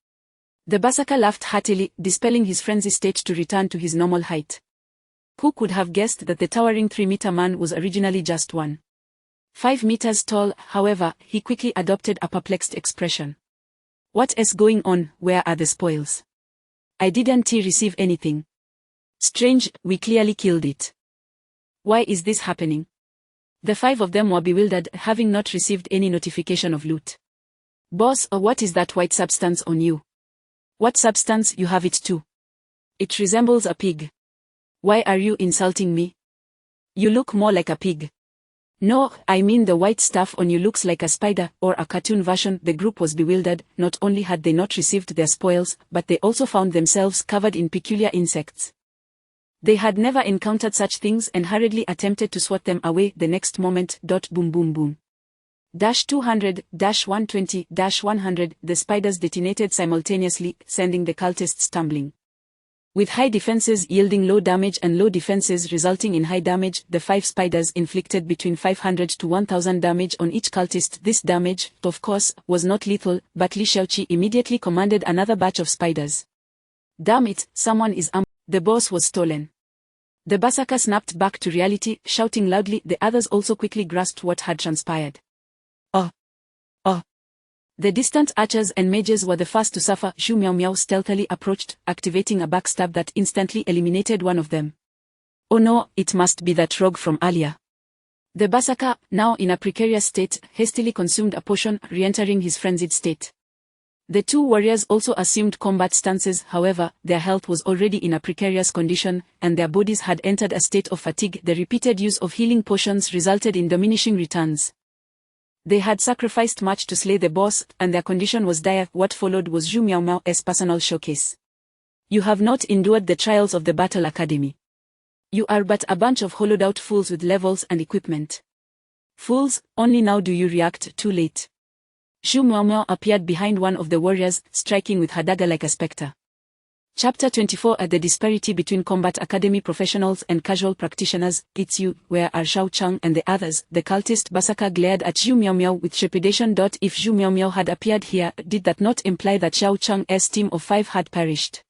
The Basaka laughed heartily, dispelling his frenzy state to return to his normal height. Who could have guessed that the towering 3-meter man was originally just 1.5 meters tall? However, he quickly adopted a perplexed expression. What is going on? Where are the spoils? I didn't receive anything. Strange, we clearly killed it. Why is this happening? The 5 of them were bewildered, having not received any notification of loot. Boss, what is that white substance on you? What substance? You have it too. It resembles a pig. Why are you insulting me? You look more like a pig. No, I mean the white stuff on you looks like a spider, or a cartoon version. The group was bewildered. Not only had they not received their spoils, but they also found themselves covered in peculiar insects. They had never encountered such things and hurriedly attempted to swat them away. The next moment. Boom boom boom. -200, -120, -100, the spiders detonated simultaneously, sending the cultists tumbling. With high defenses yielding low damage and low defenses resulting in high damage, the 5 spiders inflicted between 500 to 1000 damage on each cultist. This damage, of course, was not lethal, but Li Xiaoqi immediately commanded another batch of spiders. Damn it, someone is The boss was stolen. The Basaka snapped back to reality, shouting loudly. The others also quickly grasped what had transpired. Oh! Oh! The distant archers and mages were the first to suffer. Zhu Miao Miao stealthily approached, activating a backstab that instantly eliminated one of them. Oh no, it must be that rogue from earlier. The Basaka, now in a precarious state, hastily consumed a potion, re-entering his frenzied state. The 2 warriors also assumed combat stances. However, their health was already in a precarious condition, and their bodies had entered a state of fatigue. The repeated use of healing potions resulted in diminishing returns. They had sacrificed much to slay the boss, and their condition was dire. What followed was Zhu Miao Miao's personal showcase. You have not endured the trials of the Battle Academy. You are but a bunch of hollowed-out fools with levels and equipment. Fools, only now do you react. Too late. Zhu Miao Miao appeared behind one of the warriors, striking with her dagger like a specter. Chapter 24. At the disparity between combat academy professionals and casual practitioners. It's you, where are Xiao Chang and the others? The cultist Basaka glared at Zhu Miao Miao with trepidation. If Zhu Miao Miao had appeared here, did that not imply that Xiao Chang's team of 5 had perished?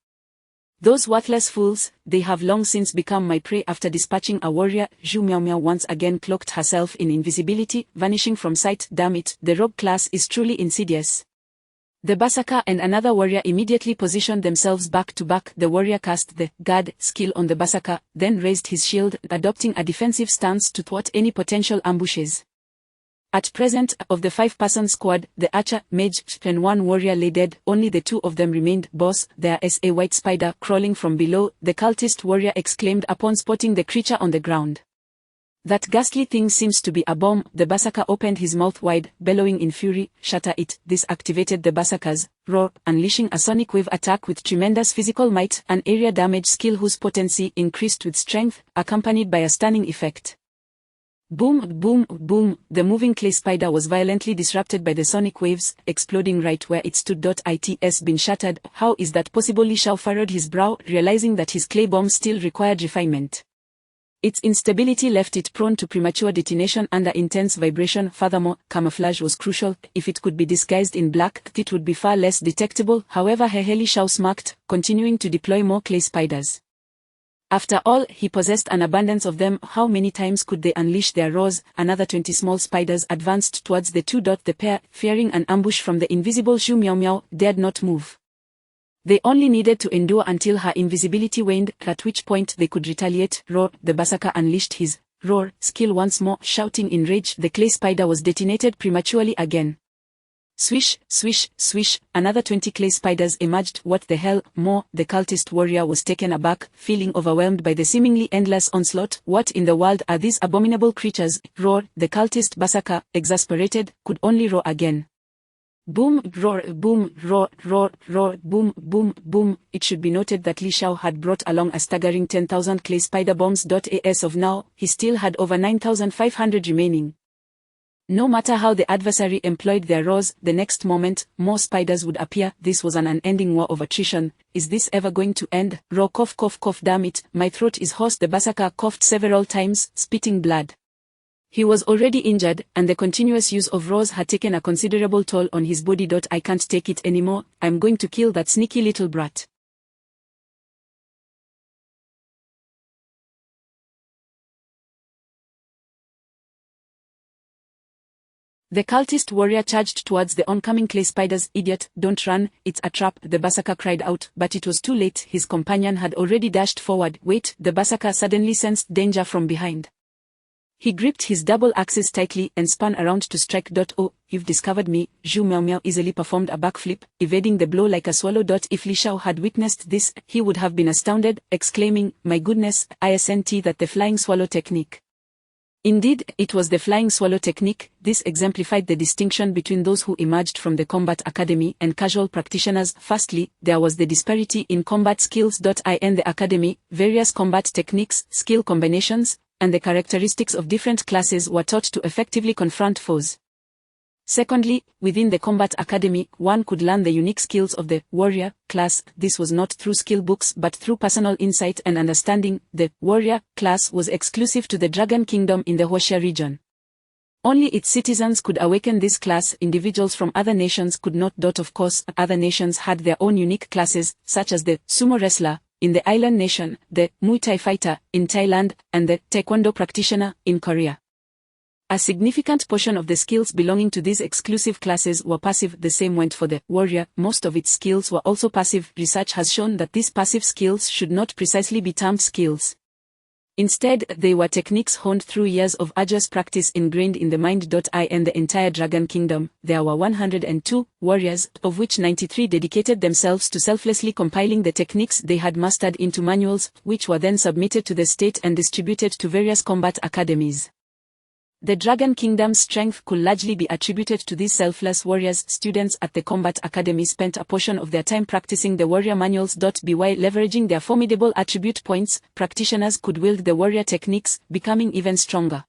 Those worthless fools, they have long since become my prey. After dispatching a warrior, Zhu Miaomiao once again cloaked herself in invisibility, vanishing from sight. Damn it, the rogue class is truly insidious. The Basaka and another warrior immediately positioned themselves back to back. The warrior cast the guard skill on the Basaka, then raised his shield, adopting a defensive stance to thwart any potential ambushes. At present, of the 5-person squad, the archer, mage, and 1 warrior lay dead. Only the 2 of them remained. Boss, there is a white spider crawling from below, the cultist warrior exclaimed upon spotting the creature on the ground. That ghastly thing seems to be a bomb. The Basaka opened his mouth wide, bellowing in fury, shatter it. This activated the Basaka's roar, unleashing a sonic wave attack with tremendous physical might, an area damage skill whose potency increased with strength, accompanied by a stunning effect. Boom, boom, boom, the moving clay spider was violently disrupted by the sonic waves, exploding right where it stood. It's been shattered. How is that possible? Li Shao furrowed his brow, realizing that his clay bomb still required refinement. Its instability left it prone to premature detonation under intense vibration. Furthermore, camouflage was crucial. If it could be disguised in black, it would be far less detectable. However, Li Shao smirked, continuing to deploy more clay spiders. After all, he possessed an abundance of them. How many times could they unleash their roars? Another 20 small spiders advanced towards the 2. The pair, fearing an ambush from the invisible Zhu Miaomiao, dared not move. They only needed to endure until her invisibility waned, at which point they could retaliate. Roar, the Basaka unleashed his roar skill once more, shouting in rage. The clay spider was detonated prematurely again. Swish, swish, swish, another 20 clay spiders emerged. What the hell? More. The cultist warrior was taken aback, feeling overwhelmed by the seemingly endless onslaught. What in the world are these abominable creatures? Roar, the cultist Basaka, exasperated, could only roar again. Boom, roar, boom, roar, roar, roar, boom, boom, boom. It should be noted that Li Shao had brought along a staggering 10,000 clay spider bombs. As of now, he still had over 9,500 remaining. No matter how the adversary employed their roars, the next moment, more spiders would appear. This was an unending war of attrition. Is this ever going to end? Roar, cough, cough, cough. Damn it, my throat is hoarse. The Basaka coughed several times, spitting blood. He was already injured, and the continuous use of roars had taken a considerable toll on his body. I can't take it anymore. I'm going to kill that sneaky little brat. The cultist warrior charged towards the oncoming clay spiders. Idiot, don't run, it's a trap, the Basaka cried out, but it was too late. His companion had already dashed forward. Wait, the Basaka suddenly sensed danger from behind. He gripped his double axes tightly and spun around to strike. Oh, you've discovered me. Zhu Miaomiao easily performed a backflip, evading the blow like a swallow. If Li Shao had witnessed this, he would have been astounded, exclaiming, my goodness, isn't that the flying swallow technique? Indeed, it was the flying swallow technique. This exemplified the distinction between those who emerged from the combat academy and casual practitioners. Firstly, there was the disparity in combat skills. In the academy, various combat techniques, skill combinations, and the characteristics of different classes were taught to effectively confront foes. Secondly, within the combat academy, one could learn the unique skills of the warrior class. This was not through skill books but through personal insight and understanding. The warrior class was exclusive to the Dragon Kingdom in the Huaxia region. Only its citizens could awaken this class. Individuals from other nations could not. Of course, other nations had their own unique classes, such as the sumo wrestler in the island nation, the Muay Thai fighter in Thailand, and the Taekwondo practitioner in Korea. A significant portion of the skills belonging to these exclusive classes were passive. The same went for the warrior. Most of its skills were also passive. Research has shown that these passive skills should not precisely be termed skills. Instead, they were techniques honed through years of arduous practice ingrained in the mind. In the entire Dragon Kingdom, there were 102 warriors, of which 93 dedicated themselves to selflessly compiling the techniques they had mastered into manuals, which were then submitted to the state and distributed to various combat academies. The Dragon Kingdom's strength could largely be attributed to these selfless warriors. Students at the Combat Academy spent a portion of their time practicing the warrior manuals. By leveraging their formidable attribute points, practitioners could wield the warrior techniques, becoming even stronger.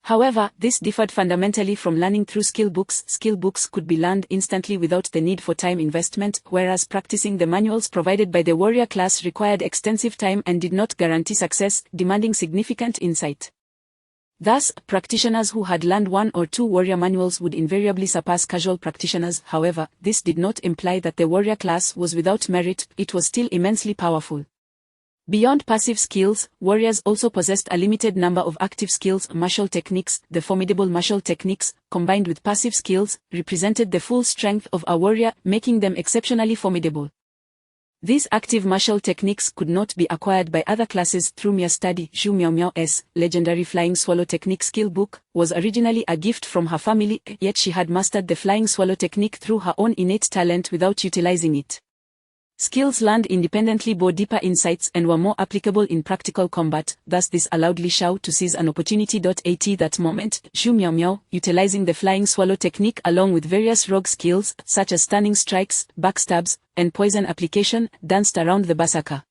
However, this differed fundamentally from learning through skill books. Skill books could be learned instantly without the need for time investment, whereas practicing the manuals provided by the warrior class required extensive time and did not guarantee success, demanding significant insight. Thus, practitioners who had learned one or two warrior manuals would invariably surpass casual practitioners. However, this did not imply that the warrior class was without merit, it was still immensely powerful. Beyond passive skills, warriors also possessed a limited number of active skills. Martial techniques, the formidable martial techniques, combined with passive skills, represented the full strength of a warrior, making them exceptionally formidable. These active martial techniques could not be acquired by other classes through mere study. Zhu Miaomiao's legendary Flying Swallow Technique skill book was originally a gift from her family, yet she had mastered the Flying Swallow technique through her own innate talent without utilizing it. Skills learned independently bore deeper insights and were more applicable in practical combat, thus this allowed Li Xiao to seize an opportunity. At that moment, Zhu Miaomiao, utilizing the Flying Swallow technique along with various rogue skills, such as stunning strikes, backstabs, and poison application, danced around the Berserker.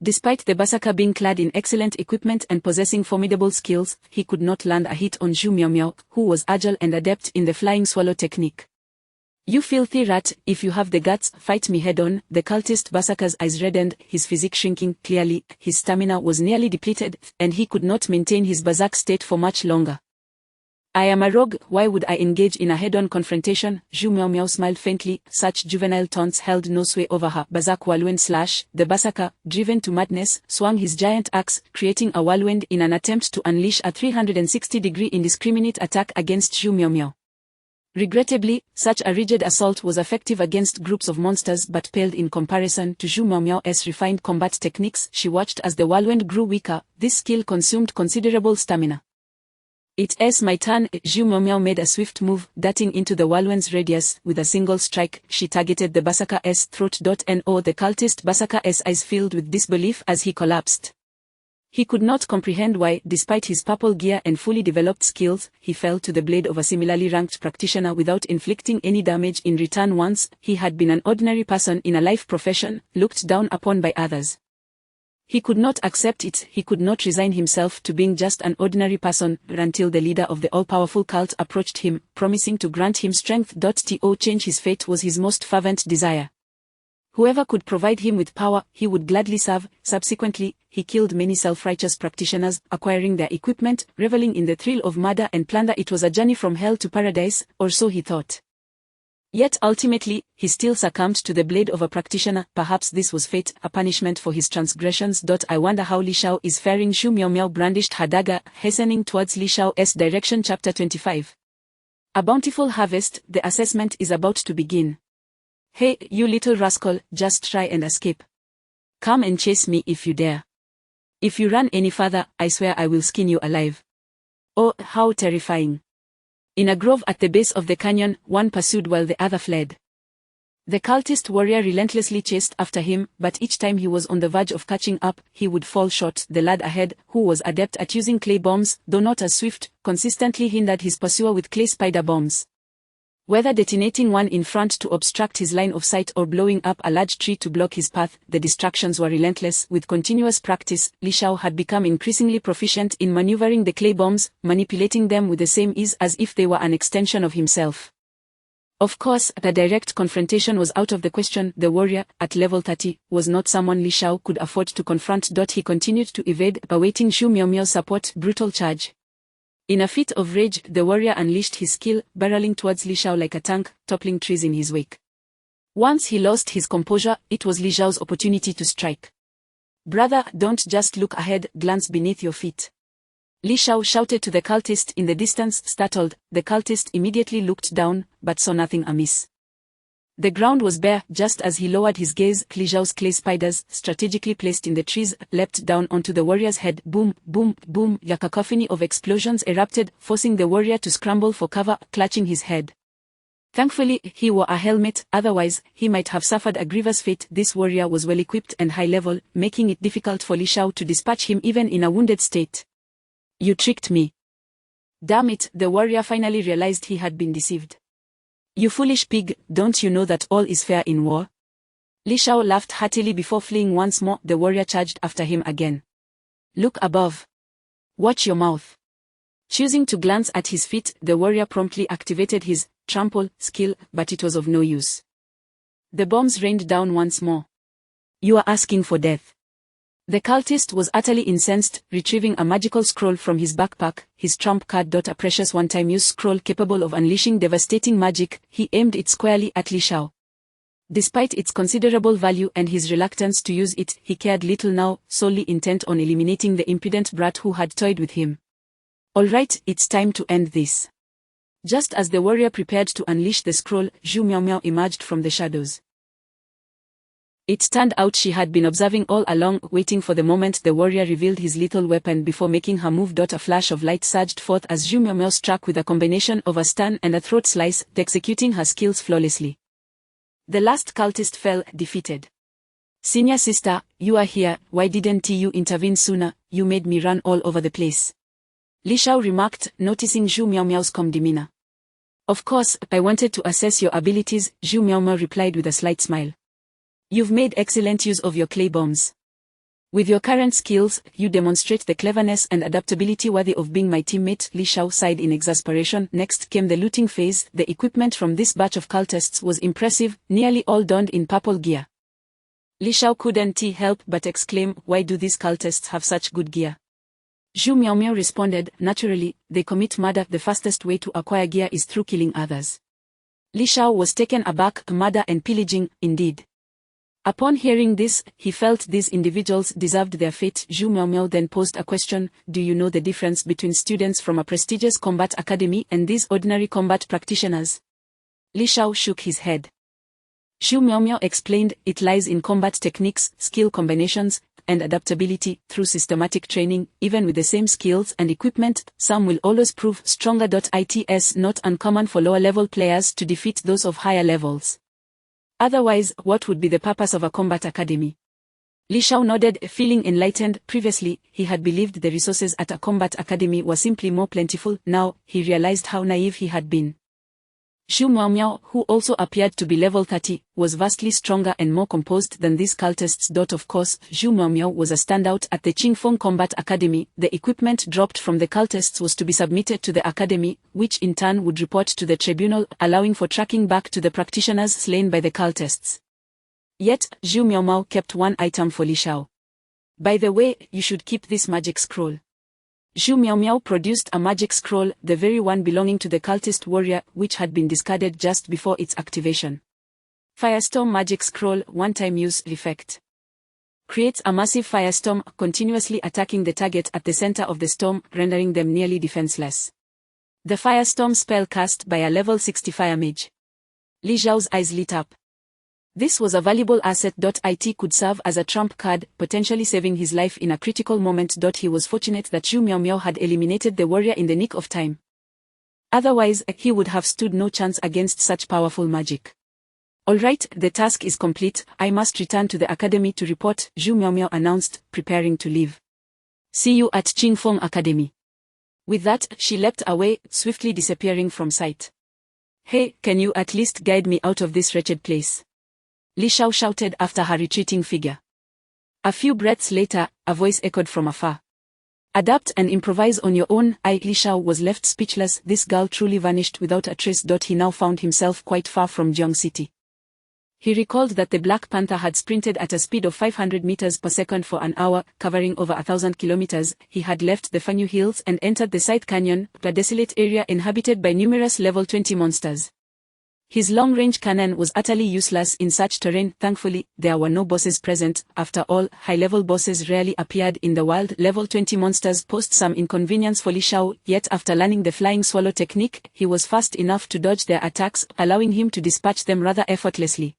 Despite the Berserker being clad in excellent equipment and possessing formidable skills, he could not land a hit on Zhu Miaomiao, who was agile and adept in the Flying Swallow technique. "You filthy rat, if you have the guts, fight me head-on." The cultist Berserker's eyes reddened, his physique shrinking. Clearly, his stamina was nearly depleted, and he could not maintain his berserk state for much longer. "I am a rogue, why would I engage in a head-on confrontation?" Zhu Miaomiao smiled faintly, such juvenile taunts held no sway over her. Berserk whirlwind slash. The Berserker, driven to madness, swung his giant axe, creating a whirlwind in an attempt to unleash a 360-degree indiscriminate attack against Zhu Miaomiao. Regrettably, such a rigid assault was effective against groups of monsters but paled in comparison to Zhu Miaomiao's refined combat techniques. She watched as the whirlwind grew weaker. This skill consumed considerable stamina. "It's my turn." Zhu Miaomiao made a swift move, darting into the whirlwind's radius. With a single strike, she targeted the Berserker's throat. No, the cultist Berserker's eyes filled with disbelief as he collapsed. He could not comprehend why, despite his purple gear and fully developed skills, he fell to the blade of a similarly ranked practitioner without inflicting any damage in return. Once, he had been an ordinary person in a life profession, looked down upon by others. He could not accept it. He could not resign himself to being just an ordinary person, until the leader of the all-powerful cult approached him, promising to grant him strength. To change his fate was his most fervent desire. Whoever could provide him with power, he would gladly serve. Subsequently, he killed many self-righteous practitioners, acquiring their equipment, reveling in the thrill of murder and plunder. It was a journey from hell to paradise, or so he thought. Yet ultimately, he still succumbed to the blade of a practitioner. Perhaps this was fate, a punishment for his transgressions. I wonder how Li Xiao is faring. Zhu Miaomiao brandished her dagger, hastening towards Li Xiao's direction. Chapter 25. A bountiful harvest. The assessment is about to begin. "Hey, you little rascal, just try and escape. Come and chase me if you dare. If you run any further, I swear I will skin you alive." Oh, how terrifying. In a grove at the base of the canyon, one pursued while the other fled. The cultist warrior relentlessly chased after him, but each time he was on the verge of catching up, he would fall short. The lad ahead, who was adept at using clay bombs, though not as swift, consistently hindered his pursuer with clay spider bombs. Whether detonating one in front to obstruct his line of sight or blowing up a large tree to block his path, the distractions were relentless. With continuous practice, Li Xiao had become increasingly proficient in maneuvering the clay bombs, manipulating them with the same ease as if they were an extension of himself. Of course, the direct confrontation was out of the question. The warrior, at level 30, was not someone Li Xiao could afford to confront. He continued to evade, awaiting Zhu Miaomiao's support. Brutal charge. In a fit of rage, the warrior unleashed his skill, barreling towards Li Xiao like a tank, toppling trees in his wake. Once he lost his composure, it was Li Xiao's opportunity to strike. "Brother, don't just look ahead, glance beneath your feet." Li Xiao shouted to the cultist in the distance. Startled, the cultist immediately looked down, but saw nothing amiss. The ground was bare. Just as he lowered his gaze, Li Xiao's clay spiders, strategically placed in the trees, leapt down onto the warrior's head. Boom, boom, boom. A cacophony of explosions erupted, forcing the warrior to scramble for cover, clutching his head. Thankfully, he wore a helmet, otherwise, he might have suffered a grievous fate. This warrior was well equipped and high level, making it difficult for Li Xiao to dispatch him even in a wounded state. "You tricked me." Damn it, the warrior finally realized he had been deceived. "You foolish pig, don't you know that all is fair in war?" Li Xiao laughed heartily before fleeing once more. The warrior charged after him again. "Look above. Watch your mouth." Choosing to glance at his feet, the warrior promptly activated his trample skill, but it was of no use. The bombs rained down once more. "You are asking for death." The cultist was utterly incensed, retrieving a magical scroll from his backpack, his trump card. A precious one-time use scroll capable of unleashing devastating magic. He aimed it squarely at Li Shao. Despite its considerable value and his reluctance to use it, he cared little now, solely intent on eliminating the impudent brat who had toyed with him. All right, it's time to end this. Just as the warrior prepared to unleash the scroll, Zhu Miaomiao emerged from the shadows. It turned out she had been observing all along, waiting for the moment the warrior revealed his lethal weapon before making her move. A flash of light surged forth as Zhu Miaomiao struck with a combination of a stun and a throat slice, executing her skills flawlessly. The last cultist fell, defeated. Senior sister, you are here, why didn't you intervene sooner? You made me run all over the place. Li Shao remarked, noticing Zhu Miaomiao's calm demeanor. Of course, I wanted to assess your abilities, Zhu Miaomiao replied with a slight smile. You've made excellent use of your clay bombs. With your current skills, you demonstrate the cleverness and adaptability worthy of being my teammate. Li Shao sighed in exasperation. Next came the looting phase. The equipment from this batch of cultists was impressive, nearly all donned in purple gear. Li Shao couldn't help but exclaim, why do these cultists have such good gear? Zhu Miaomiao responded, naturally, they commit murder. The fastest way to acquire gear is through killing others. Li Shao was taken aback. Murder and pillaging, indeed. Upon hearing this, he felt these individuals deserved their fate. Zhu Miaomiao then posed a question, do you know the difference between students from a prestigious combat academy and these ordinary combat practitioners? Li Shao shook his head. Zhu Miaomiao explained, it lies in combat techniques, skill combinations, and adaptability. Through systematic training, even with the same skills and equipment, some will always prove stronger. It's not uncommon for lower-level players to defeat those of higher levels. Otherwise, what would be the purpose of a combat academy? Li Shao nodded, feeling enlightened. Previously, he had believed the resources at a combat academy were simply more plentiful. Now, he realized how naive he had been. Zhu Miaomiao, who also appeared to be level 30, was vastly stronger and more composed than these cultists. Of course, Zhu Miaomiao was a standout at the Qingfeng Combat Academy. The equipment dropped from the cultists was to be submitted to the academy, which in turn would report to the tribunal, allowing for tracking back to the practitioners slain by the cultists. Yet, Zhu Miaomiao kept one item for Li Shao. By the way, you should keep this magic scroll. Zhu Miaomiao produced a magic scroll, the very one belonging to the cultist warrior, which had been discarded just before its activation. Firestorm Magic Scroll, one-time use effect. Creates a massive firestorm, continuously attacking the target at the center of the storm, rendering them nearly defenseless. The firestorm spell cast by a level 60 fire mage. Li Zhao's eyes lit up. This was a valuable asset. It could serve as a trump card, potentially saving his life in a critical moment. He was fortunate that Zhu Miaomiao had eliminated the warrior in the nick of time. Otherwise, he would have stood no chance against such powerful magic. Alright, the task is complete. I must return to the academy to report, Zhu Miaomiao announced, preparing to leave. See you at Qingfeng Academy. With that, she leapt away, swiftly disappearing from sight. Hey, can you at least guide me out of this wretched place? Li Shao shouted after her retreating figure. A few breaths later, a voice echoed from afar. Adapt and improvise on your own. Li Shao was left speechless. This girl truly vanished without a trace. He now found himself quite far from Jiang City. He recalled that the Black Panther had sprinted at a speed of 500 meters per second for an hour, covering over 1,000 kilometers. He had left the Fanyu Hills and entered the Scythe Canyon, a desolate area inhabited by numerous level 20 monsters. His long-range cannon was utterly useless in such terrain. Thankfully, there were no bosses present. After all, high-level bosses rarely appeared in the wild. Level 20 monsters posed some inconvenience for Li Shao, yet after learning the flying swallow technique, he was fast enough to dodge their attacks, allowing him to dispatch them rather effortlessly.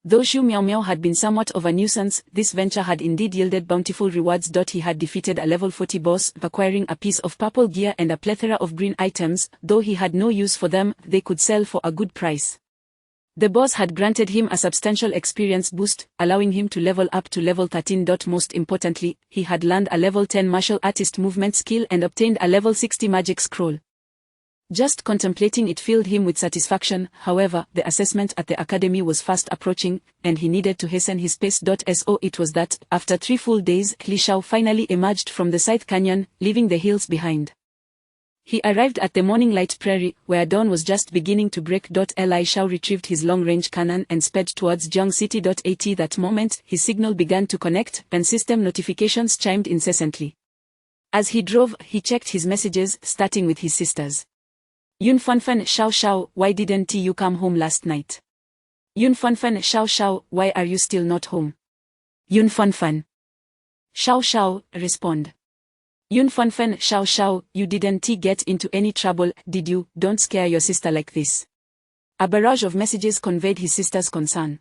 Though Zhu Miaomiao had been somewhat of a nuisance, this venture had indeed yielded bountiful rewards. He had defeated a level 40 boss, acquiring a piece of purple gear and a plethora of green items. Though he had no use for them, they could sell for a good price. The boss had granted him a substantial experience boost, allowing him to level up to level 13. Most importantly, he had learned a level 10 martial artist movement skill and obtained a level 60 magic scroll. Just contemplating it filled him with satisfaction. However, the assessment at the academy was fast approaching, and he needed to hasten his pace. So it was that, after 3 full days, Li Shao finally emerged from the Scythe Canyon, leaving the hills behind. He arrived at the Morning Light Prairie, where dawn was just beginning to break. Li Shao retrieved his long-range cannon and sped towards Jiang City. At that moment, his signal began to connect, and system notifications chimed incessantly. As he drove, he checked his messages, starting with his sisters. Yun Fanfan, Shao Shao, why didn't you come home last night? Yun Fanfan, Shao Shao, why are you still not home? Yun Fanfan. Shao Shao, respond. Yun Fanfan, Shao Shao, you didn't get into any trouble, did you? Don't scare your sister like this. A barrage of messages conveyed his sister's concern.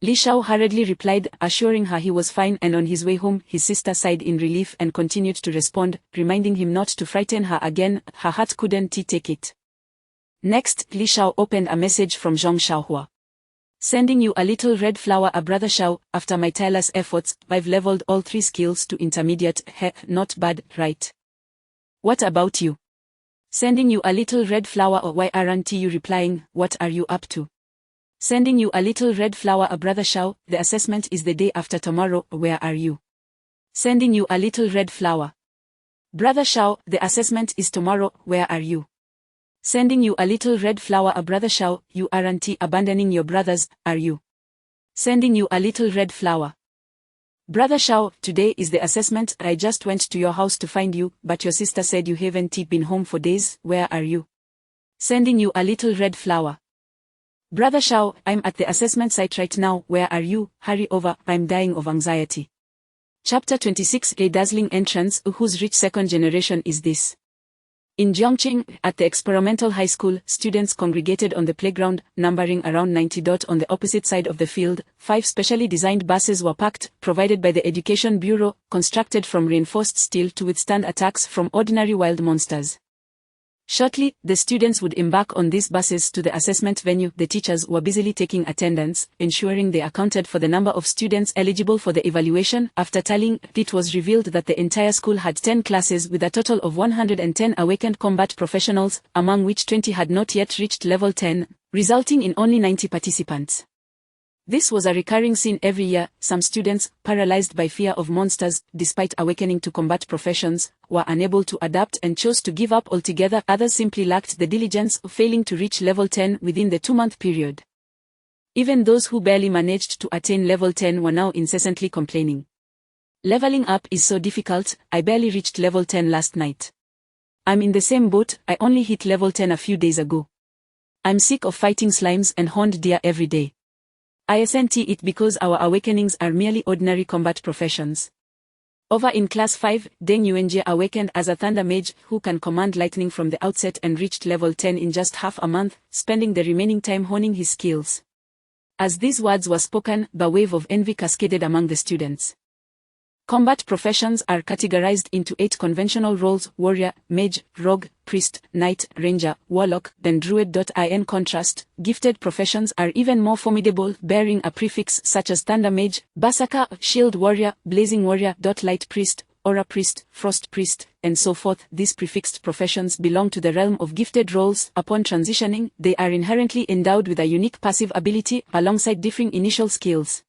Li Shao hurriedly replied, assuring her he was fine and on his way home. His sister sighed in relief and continued to respond, reminding him not to frighten her again. Her heart couldn't take it. Next, Li Shao opened a message from Zhang Xiaohua. Sending you a little red flower, a brother Shao. After my tireless efforts, I've leveled all 3 skills to intermediate. Not bad, right? What about you? Sending you a little red flower, or why aren't you replying? What are you up to? Sending you a little red flower, a brother Shao. The assessment is the day after tomorrow. Where are you? Sending you a little red flower. Brother Shao, the assessment is tomorrow. Where are you? Sending you a little red flower, a brother Shao. You aren't abandoning your brothers, are you? Sending you a little red flower. Brother Shao, today is the assessment. I just went to your house to find you, but your sister said you haven't been home for days. Where are you? Sending you a little red flower. Brother Shao, I'm at the assessment site right now. Where are you? Hurry over, I'm dying of anxiety. Chapter 26. A dazzling entrance. Whose rich second generation is this? In Jiangcheng, at the experimental high school, students congregated on the playground, numbering around 90. On the opposite side of the field, 5 specially designed buses were parked, provided by the Education Bureau, constructed from reinforced steel to withstand attacks from ordinary wild monsters. Shortly, the students would embark on these buses to the assessment venue. The teachers were busily taking attendance, ensuring they accounted for the number of students eligible for the evaluation. After tallying, it was revealed that the entire school had 10 classes with a total of 110 awakened combat professionals, among which 20 had not yet reached level 10, resulting in only 90 participants. This was a recurring scene every year. Some students, paralyzed by fear of monsters, despite awakening to combat professions, were unable to adapt and chose to give up altogether. Others simply lacked the diligence, failing to reach level 10 within the 2-month period. Even those who barely managed to attain level 10 were now incessantly complaining. Leveling up is so difficult. I barely reached level 10 last night. I'm in the same boat. I only hit level 10 a few days ago. I'm sick of fighting slimes and horned deer every day. Isn't it because our awakenings are merely ordinary combat professions? Over in Class 5, Deng Yuanjie awakened as a Thunder Mage who can command lightning from the outset and reached level 10 in just half a month, spending the remaining time honing his skills. As these words were spoken, the wave of envy cascaded among the students. Combat professions are categorized into 8 conventional roles: warrior, mage, rogue, priest, knight, ranger, warlock, then druid. In contrast, gifted professions are even more formidable, bearing a prefix such as thunder mage, berserker, shield warrior, blazing warrior. Light priest, aura priest, frost priest, and so forth. These prefixed professions belong to the realm of gifted roles. Upon transitioning, they are inherently endowed with a unique passive ability alongside differing initial skills.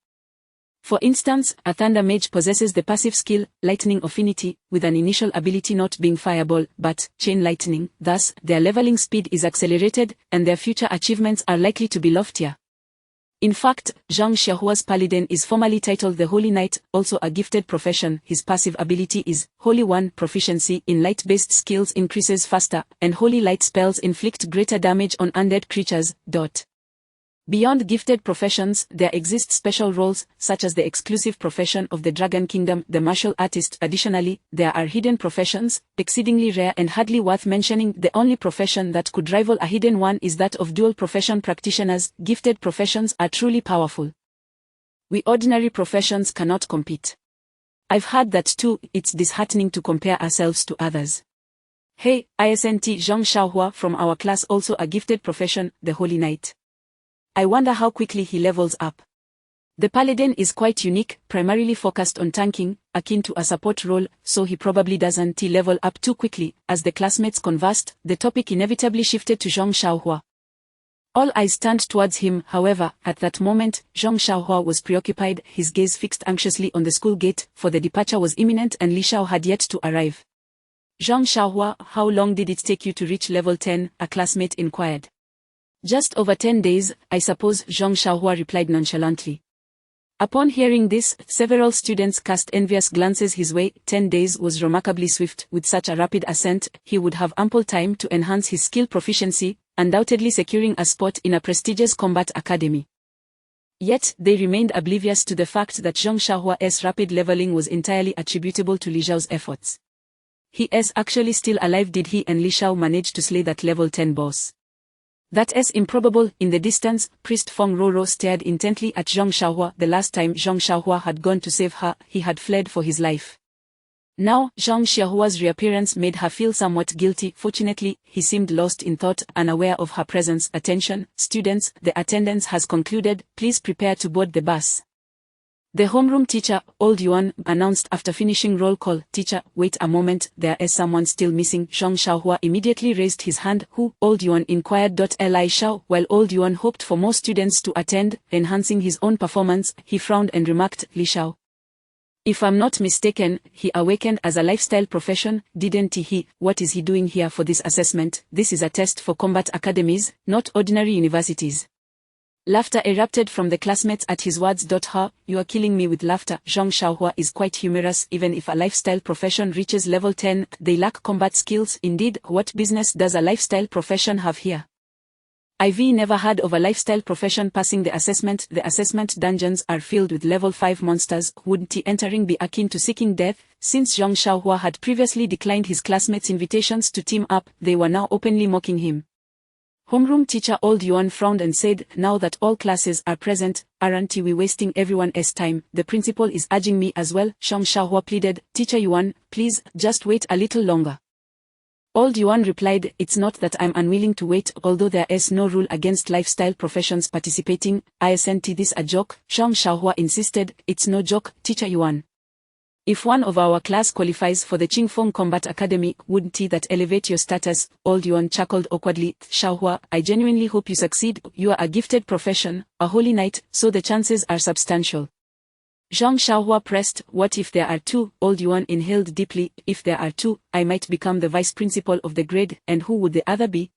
For instance, a Thunder Mage possesses the passive skill, Lightning Affinity, with an initial ability not being Fireball, but Chain Lightning. Thus, their leveling speed is accelerated, and their future achievements are likely to be loftier. In fact, Zhang Xiaohua's Paladin is formally titled the Holy Knight, also a gifted profession. His passive ability is Holy One. Proficiency in light-based skills increases faster, and holy light spells inflict greater damage on undead creatures. Beyond gifted professions, there exist special roles, such as the exclusive profession of the Dragon Kingdom, the martial artist. Additionally, there are hidden professions, exceedingly rare and hardly worth mentioning. The only profession that could rival a hidden one is that of dual profession practitioners. Gifted professions are truly powerful. We ordinary professions cannot compete. I've heard that too. It's disheartening to compare ourselves to others. Hey, isn't Zhang Xiaohua from our class also a gifted profession, the Holy Knight? I wonder how quickly he levels up. The Paladin is quite unique, primarily focused on tanking, akin to a support role, so he probably doesn't level up too quickly. As the classmates conversed, the topic inevitably shifted to Zhang Xiaohua. All eyes turned towards him, however, at that moment, Zhang Xiaohua was preoccupied, his gaze fixed anxiously on the school gate, for the departure was imminent and Li Xiao had yet to arrive. Zhang Xiaohua, how long did it take you to reach level 10, a classmate inquired. Just over 10 days, I suppose, Zhang Xiaohua replied nonchalantly. Upon hearing this, several students cast envious glances his way. 10 days was remarkably swift. With such a rapid ascent, he would have ample time to enhance his skill proficiency, undoubtedly securing a spot in a prestigious combat academy. Yet, they remained oblivious to the fact that Zhang Xiaohua's rapid leveling was entirely attributable to Li Xiao's efforts. He is actually still alive. Did he and Li Xiao manage to slay that level 10 boss? That is improbable. In the distance, Priest Feng Roro stared intently at Zhang Xiaohua. The last time Zhang Xiaohua had gone to save her, he had fled for his life. Now, Zhang Xiaohua's reappearance made her feel somewhat guilty. Fortunately, he seemed lost in thought, unaware of her presence. Attention, students, the attendance has concluded. Please prepare to board the bus. The homeroom teacher, Old Yuan, announced after finishing roll call. Teacher, wait a moment, there is someone still missing. Zhang Xiaohua immediately raised his hand. Who? Old Yuan inquired. Li Xiao. While Old Yuan hoped for more students to attend, enhancing his own performance, he frowned and remarked, Li Xiao. If I'm not mistaken, he awakened as a lifestyle profession, didn't he? What is he doing here for this assessment? This is a test for combat academies, not ordinary universities. Laughter erupted from the classmates at his words. You are killing me with laughter. Zhang Xiaohua is quite humorous. Even if a lifestyle profession reaches level 10, they lack combat skills. Indeed, what business does a lifestyle profession have here? I've never heard of a lifestyle profession passing the assessment. The assessment dungeons are filled with level 5 monsters. Wouldn't he entering be akin to seeking death? Since Zhang Xiaohua had previously declined his classmates' invitations to team up, they were now openly mocking him. Homeroom teacher Old Yuan frowned and said, now that all classes are present, aren't we wasting everyone's time? The principal is urging me as well. Zhang Xiaohua pleaded. Teacher Yuan, please, just wait a little longer. Old Yuan replied, it's not that I'm unwilling to wait, although there is no rule against lifestyle professions participating. Isn't this a joke? Zhang Xiaohua insisted, it's no joke, Teacher Yuan. If one of our class qualifies for the Qingfeng Combat Academy, wouldn't that elevate your status? Old Yuan chuckled awkwardly. Xiaohua, I genuinely hope you succeed. You are a gifted profession, a holy knight, so the chances are substantial. Zhang Xiaohua pressed, what if there are 2? Old Yuan inhaled deeply. If there are 2, I might become the vice principal of the grade, and who would the other be?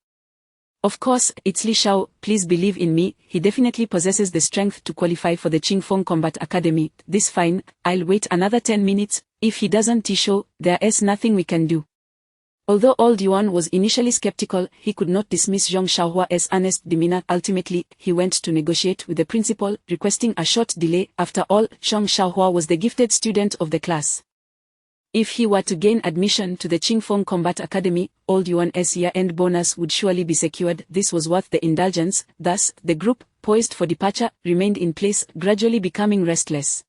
Of course, it's Li Xiao. Please believe in me, he definitely possesses the strength to qualify for the Qingfeng Combat Academy. This fine, I'll wait another 10 minutes, if he doesn't show, there is nothing we can do. Although Old Yuan was initially skeptical, he could not dismiss Zhang Xiaohua's earnest demeanor. Ultimately, he went to negotiate with the principal, requesting a short delay. After all, Zhang Xiaohua was the gifted student of the class. If he were to gain admission to the Qingfeng Combat Academy, Old Yuan's year-end bonus would surely be secured. This was worth the indulgence. Thus, the group, poised for departure, remained in place, gradually becoming restless.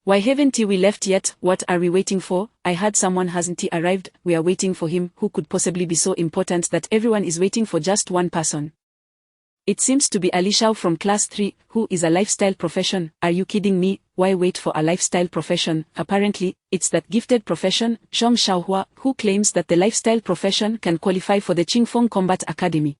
Why haven't we left yet? What are we waiting for? I heard someone hasn't arrived. We are waiting for him. Who could possibly be so important that everyone is waiting for just one person? It seems to be Li Xiao from class 3, who is a lifestyle profession. Are you kidding me? Why wait for a lifestyle profession? Apparently, it's that gifted profession, Zhang Xiaohua, who claims that the lifestyle profession can qualify for the Qingfeng Combat Academy.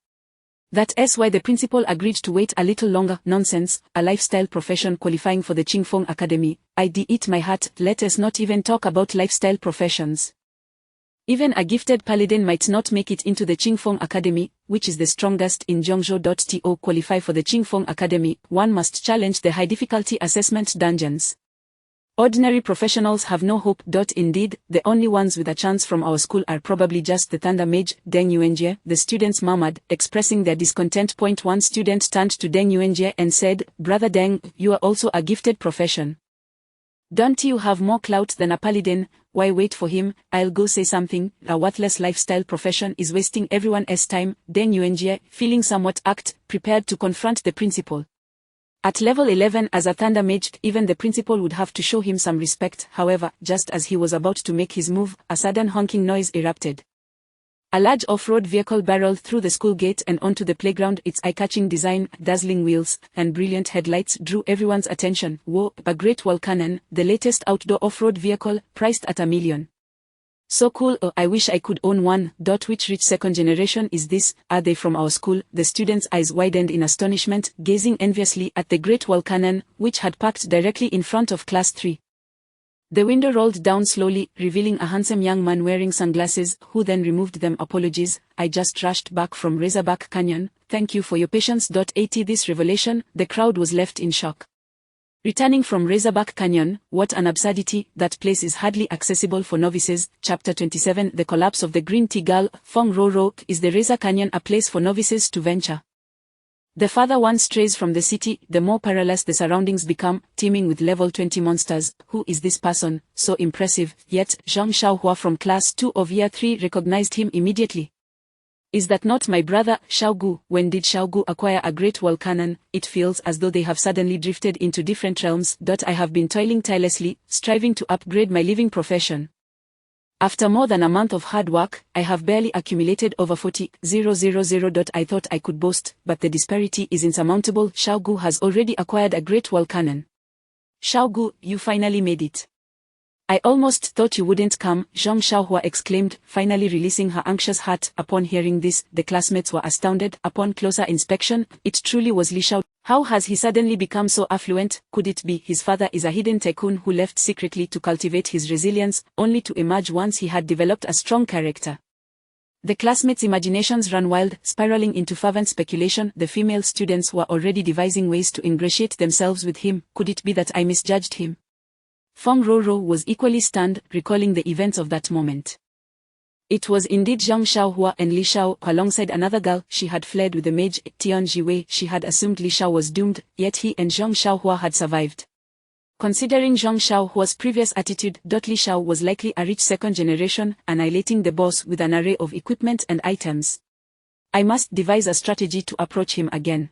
That is why the principal agreed to wait a little longer. Nonsense, a lifestyle profession qualifying for the Qingfeng Academy. I'd eat my heart. Let us not even talk about lifestyle professions. Even a gifted paladin might not make it into the Qingfeng Academy, which is the strongest in Zhongzhou. To qualify for the Qingfeng Academy, one must challenge the high difficulty assessment dungeons. Ordinary professionals have no hope. Indeed, the only ones with a chance from our school are probably just the Thunder Mage, Deng Yuanjie. The students murmured, expressing their discontent. One student turned to Deng Yuanjie and said, Brother Deng, you are also a gifted profession. Don't you have more clout than a paladin? Why wait for him? I'll go say something. A worthless lifestyle profession is wasting everyone's time. Deng Yuanjie, feeling somewhat irked, prepared to confront the principal. At level 11 as a Thunder Mage, even the principal would have to show him some respect. However, just as he was about to make his move, a sudden honking noise erupted. A large off-road vehicle barreled through the school gate and onto the playground. Its eye-catching design, dazzling wheels, and brilliant headlights drew everyone's attention. Whoa, a Great Wall Cannon, the latest outdoor off-road vehicle, priced at $1 million. So cool, oh, I wish I could own one. Which rich second generation is this? Are they from our school? The students' eyes widened in astonishment, gazing enviously at the great wall cannon, which had parked directly in front of class 3. The window rolled down slowly, revealing a handsome young man wearing sunglasses, who then removed them. Apologies, I just rushed back from Razorback Canyon. Thank you for your patience. At this revelation, the crowd was left in shock. Returning from Razorback Canyon, what an absurdity, that place is hardly accessible for novices. Chapter 27 The Collapse of the Green Tea Girl. Fong Roro, is the Razor Canyon a place for novices to venture? The farther one strays from the city, the more perilous the surroundings become, teeming with level 20 monsters. Who is this person, so impressive? Yet, Zhang Xiaohua from class 2 of year 3 recognized him immediately. Is that not my brother, Xiaogu? When did Xiaogu acquire a great wall cannon? It feels as though they have suddenly drifted into different realms. I have been toiling tirelessly, striving to upgrade my living profession. After more than a month of hard work, I have barely accumulated over 40,000. I thought I could boast, but the disparity is insurmountable. Xiaogu has already acquired a great wall cannon. Xiaogu, you finally made it. I almost thought you wouldn't come, Zhang Xiaohua exclaimed, finally releasing her anxious heart. Upon hearing this, the classmates were astounded. Upon closer inspection, it truly was Li Xiao. How has he suddenly become so affluent? Could it be his father is a hidden tycoon who left secretly to cultivate his resilience, only to emerge once he had developed a strong character? The classmates' imaginations ran wild, spiraling into fervent speculation. The female students were already devising ways to ingratiate themselves with him. Could it be that I misjudged him? Fong Roro was equally stunned, recalling the events of that moment. It was indeed Zhang Xiaohua and Li Xiao, alongside another girl. She had fled with the mage, Tian Jiwei. She had assumed Li Xiao was doomed, yet he and Zhang Xiaohua had survived. Considering Zhang Xiaohua's previous attitude, Li Xiao was likely a rich second generation, annihilating the boss with an array of equipment and items. I must devise a strategy to approach him again.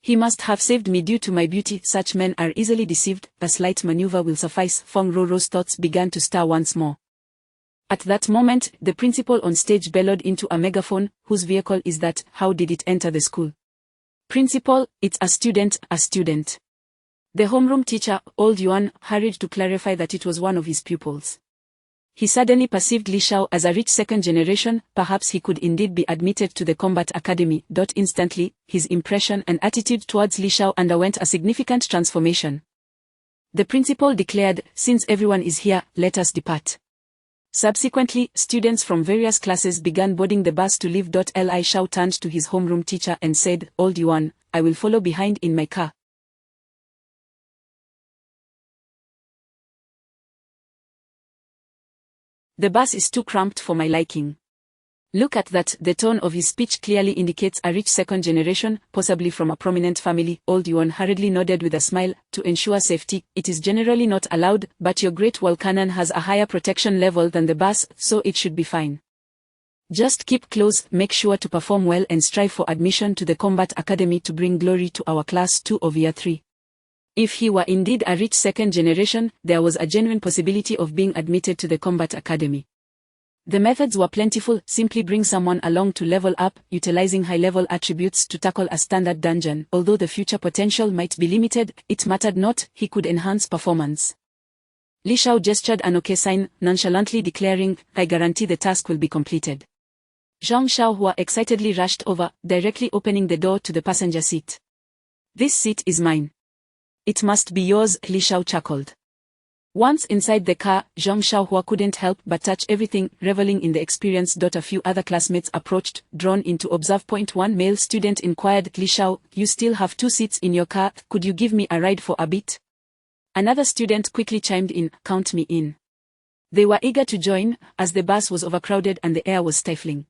He must have saved me due to my beauty. Such men are easily deceived. A slight maneuver will suffice. Fong Roro's thoughts began to stir once more. At that moment, the principal on stage bellowed into a megaphone. Whose vehicle is that? How did it enter the school? Principal, it's a student, a student. The homeroom teacher, Old Yuan, hurried to clarify that it was one of his pupils. He suddenly perceived Li Xiao as a rich second generation. Perhaps he could indeed be admitted to the combat academy. Instantly, his impression and attitude towards Li Xiao underwent a significant transformation. The principal declared, since everyone is here, let us depart. Subsequently, students from various classes began boarding the bus to leave. Li Xiao turned to his homeroom teacher and said, Old Yuan, I will follow behind in my car. The bus is too cramped for my liking. Look at that. The tone of his speech clearly indicates a rich second generation, possibly from a prominent family. Old Yuan hurriedly nodded with a smile. To ensure safety, it is generally not allowed, but your great wall cannon has a higher protection level than the bus, so it should be fine. Just keep close, make sure to perform well and strive for admission to the combat academy to bring glory to our class 2 of year 3. If he were indeed a rich second generation, there was a genuine possibility of being admitted to the combat academy. The methods were plentiful. Simply bring someone along to level up, utilizing high-level attributes to tackle a standard dungeon. Although the future potential might be limited, it mattered not, he could enhance performance. Li Xiao gestured an okay sign, nonchalantly declaring, I guarantee the task will be completed. Zhang Xiaohua excitedly rushed over, directly opening the door to the passenger seat. This seat is mine. It must be yours, Li Xiao chuckled. Once inside the car, Zhang Xiaohua couldn't help but touch everything, reveling in the experience. A few other classmates approached, drawn in to observe. One male student inquired, Li Xiao, you still have 2 seats in your car, could you give me a ride for a bit? Another student quickly chimed in, count me in. They were eager to join, as the bus was overcrowded and the air was stifling.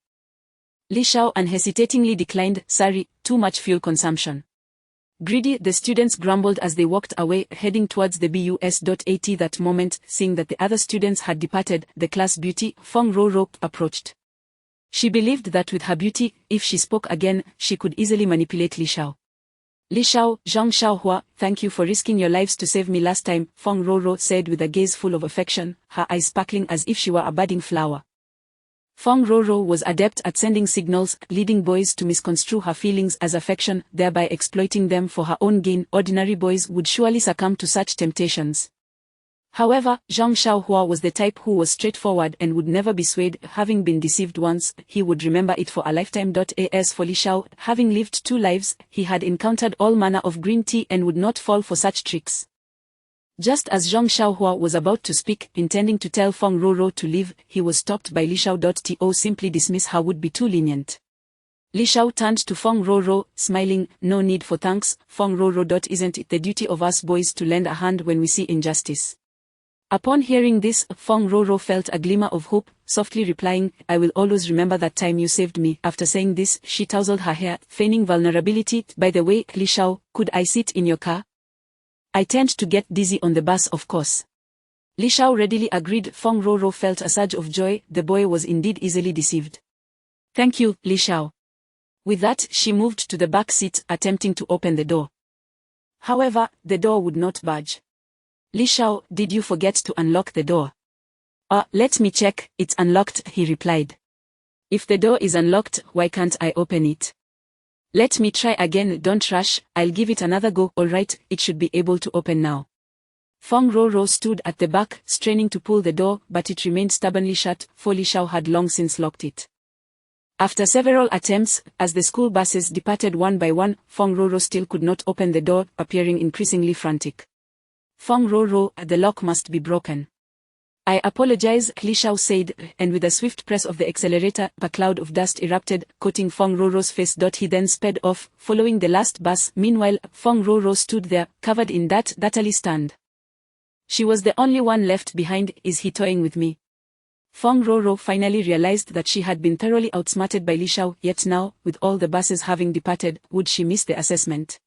Li Xiao unhesitatingly declined, sorry, too much fuel consumption. Greedy, the students grumbled as they walked away, heading towards the bus. That moment, seeing that the other students had departed, the class beauty, Fong Roro, approached. She believed that with her beauty, if she spoke again, she could easily manipulate Li Xiao. Li Xiao, Zhang Xiaohua, thank you for risking your lives to save me last time, Fong Roro said with a gaze full of affection, her eyes sparkling as if she were a budding flower. Fong Roro was adept at sending signals, leading boys to misconstrue her feelings as affection, thereby exploiting them for her own gain. Ordinary boys would surely succumb to such temptations. However, Zhang Xiaohua was the type who was straightforward and would never be swayed. Having been deceived once, he would remember it for a lifetime. As for Li Xiao, having lived 2 lives, he had encountered all manner of green tea and would not fall for such tricks. Just as Zhang Xiaohua was about to speak, intending to tell Feng Roro to leave, he was stopped by Li Xiao. To simply dismiss her would be too lenient. Li Xiao turned to Feng Roro, smiling, "No need for thanks, Feng Roro. Isn't it the duty of us boys to lend a hand when we see injustice?" Upon hearing this, Feng Roro felt a glimmer of hope, softly replying, "I will always remember that time you saved me." After saying this, she tousled her hair, feigning vulnerability. "By the way, Li Xiao, could I sit in your car? I tend to get dizzy on the bus, of course." Li Xiao readily agreed. Feng Roro felt a surge of joy. The boy was indeed easily deceived. "Thank you, Li Xiao." With that, she moved to the back seat, attempting to open the door. However, the door would not budge. "Li Xiao, did you forget to unlock the door?" Let me check, it's unlocked," he replied. "If the door is unlocked, why can't I open it?" "Let me try again, don't rush, I'll give it another go." "Alright, it should be able to open now." Feng Roro stood at the back, straining to pull the door, but it remained stubbornly shut, for Li Xiao had long since locked it. After several attempts, as the school buses departed one by one, Feng Roro still could not open the door, appearing increasingly frantic. "Feng Roro, the lock must be broken." "I apologize," Li Xiao said, and with a swift press of the accelerator, a cloud of dust erupted, coating Feng Roro's face. He then sped off, following the last bus. Meanwhile, Feng Roro stood there, covered in dirt, utterly stunned. She was the only one left behind. "Is he toying with me?" Feng Roro finally realized that she had been thoroughly outsmarted by Li Xiao, yet now, with all the buses having departed, would she miss the assessment?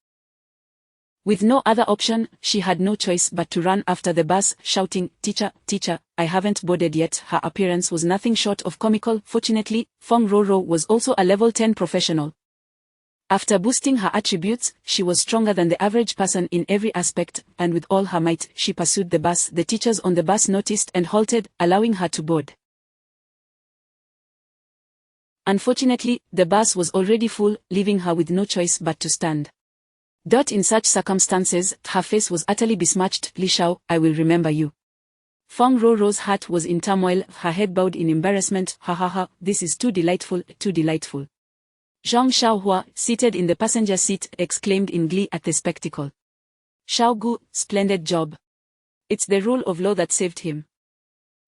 With no other option, she had no choice but to run after the bus, shouting, "Teacher, teacher, I haven't boarded yet." Her appearance was nothing short of comical. Fortunately, Feng Roro was also a level 10 professional. After boosting her attributes, she was stronger than the average person in every aspect, and with all her might, she pursued the bus. The teachers on the bus noticed and halted, allowing her to board. Unfortunately, the bus was already full, leaving her with no choice but to stand. In such circumstances, her face was utterly besmirched. "Li Xiao, I will remember you." Feng Roro's heart was in turmoil, her head bowed in embarrassment. "Ha ha ha, this is too delightful, too delightful." Zhang Xiaohua, seated in the passenger seat, exclaimed in glee at the spectacle. "Xiaogu, splendid job. It's the rule of law that saved him.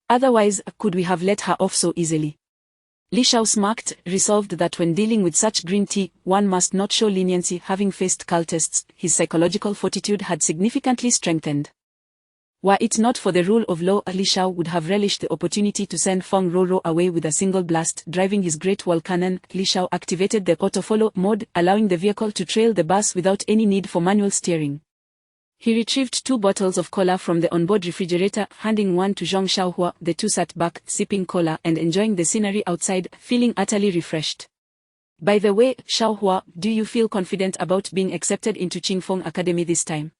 Otherwise, could we have let her off so easily?" Li Xiao smirked, resolved that when dealing with such green tea, one must not show leniency. Having faced cultists, his psychological fortitude had significantly strengthened. Were it not for the rule of law, Li Xiao would have relished the opportunity to send Feng Roro away with a single blast. Driving his great wall cannon, Li Xiao activated the auto-follow mode, allowing the vehicle to trail the bus without any need for manual steering. He retrieved 2 bottles of cola from the onboard refrigerator, handing one to Zhang Xiaohua. The two sat back, sipping cola and enjoying the scenery outside, feeling utterly refreshed. "By the way, Xiaohua, do you feel confident about being accepted into Qingfeng Academy this time?"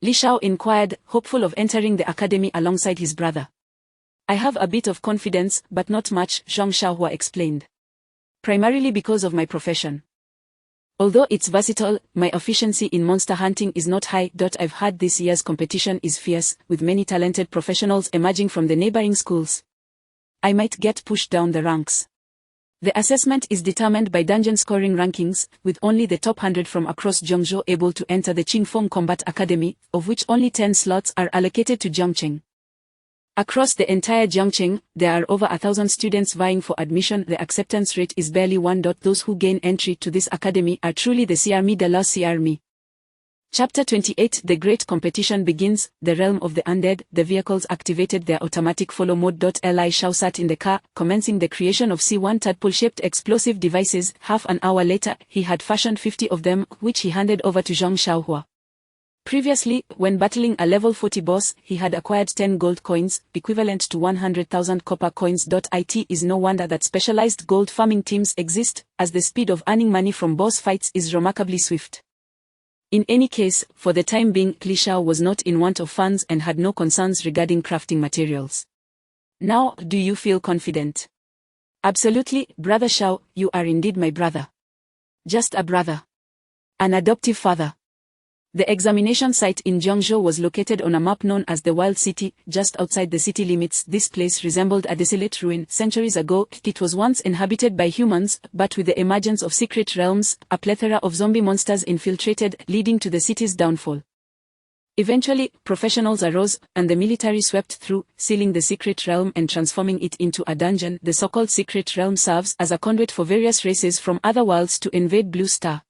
Li Xiao inquired, hopeful of entering the academy alongside his brother. "I have a bit of confidence, but not much," Zhang Xiaohua explained. "Primarily because of my profession. Although it's versatile, my efficiency in monster hunting is not high. I've heard this year's competition is fierce, with many talented professionals emerging from the neighboring schools. I might get pushed down the ranks. The assessment is determined by dungeon scoring rankings, with only the top 100 from across Jiangzhou able to enter the Qingfeng Combat Academy, of which only 10 slots are allocated to Jiangcheng. Across the entire Jiangcheng, there are over 1,000 students vying for admission. The acceptance rate is barely 1. Those who gain entry to this academy are truly the Sirmi de la Sirmi. Chapter 28. The great competition begins. The realm of the undead. The vehicles activated their automatic follow mode. Li Xiao sat in the car, commencing the creation of C1 tadpole-shaped explosive devices. Half an hour later, he had fashioned 50 of them, which he handed over to Zhang Xiaohua. Previously, when battling a level 40 boss, he had acquired 10 gold coins, equivalent to 100,000 copper coins. It is no wonder that specialized gold farming teams exist, as the speed of earning money from boss fights is remarkably swift. In any case, for the time being, Li Xiao was not in want of funds and had no concerns regarding crafting materials. "Now, do you feel confident?" "Absolutely, Brother Xiao, you are indeed my brother. Just a brother. An adoptive father. The examination site in Jiangzhou was located on a map known as the Wild City, just outside the city limits. This place resembled a desolate ruin. Centuries ago, it was once inhabited by humans, but with the emergence of secret realms, a plethora of zombie monsters infiltrated, leading to the city's downfall. Eventually, professionals arose, and the military swept through, sealing the secret realm and transforming it into a dungeon. The so-called secret realm serves as a conduit for various races from other worlds to invade Blue Star.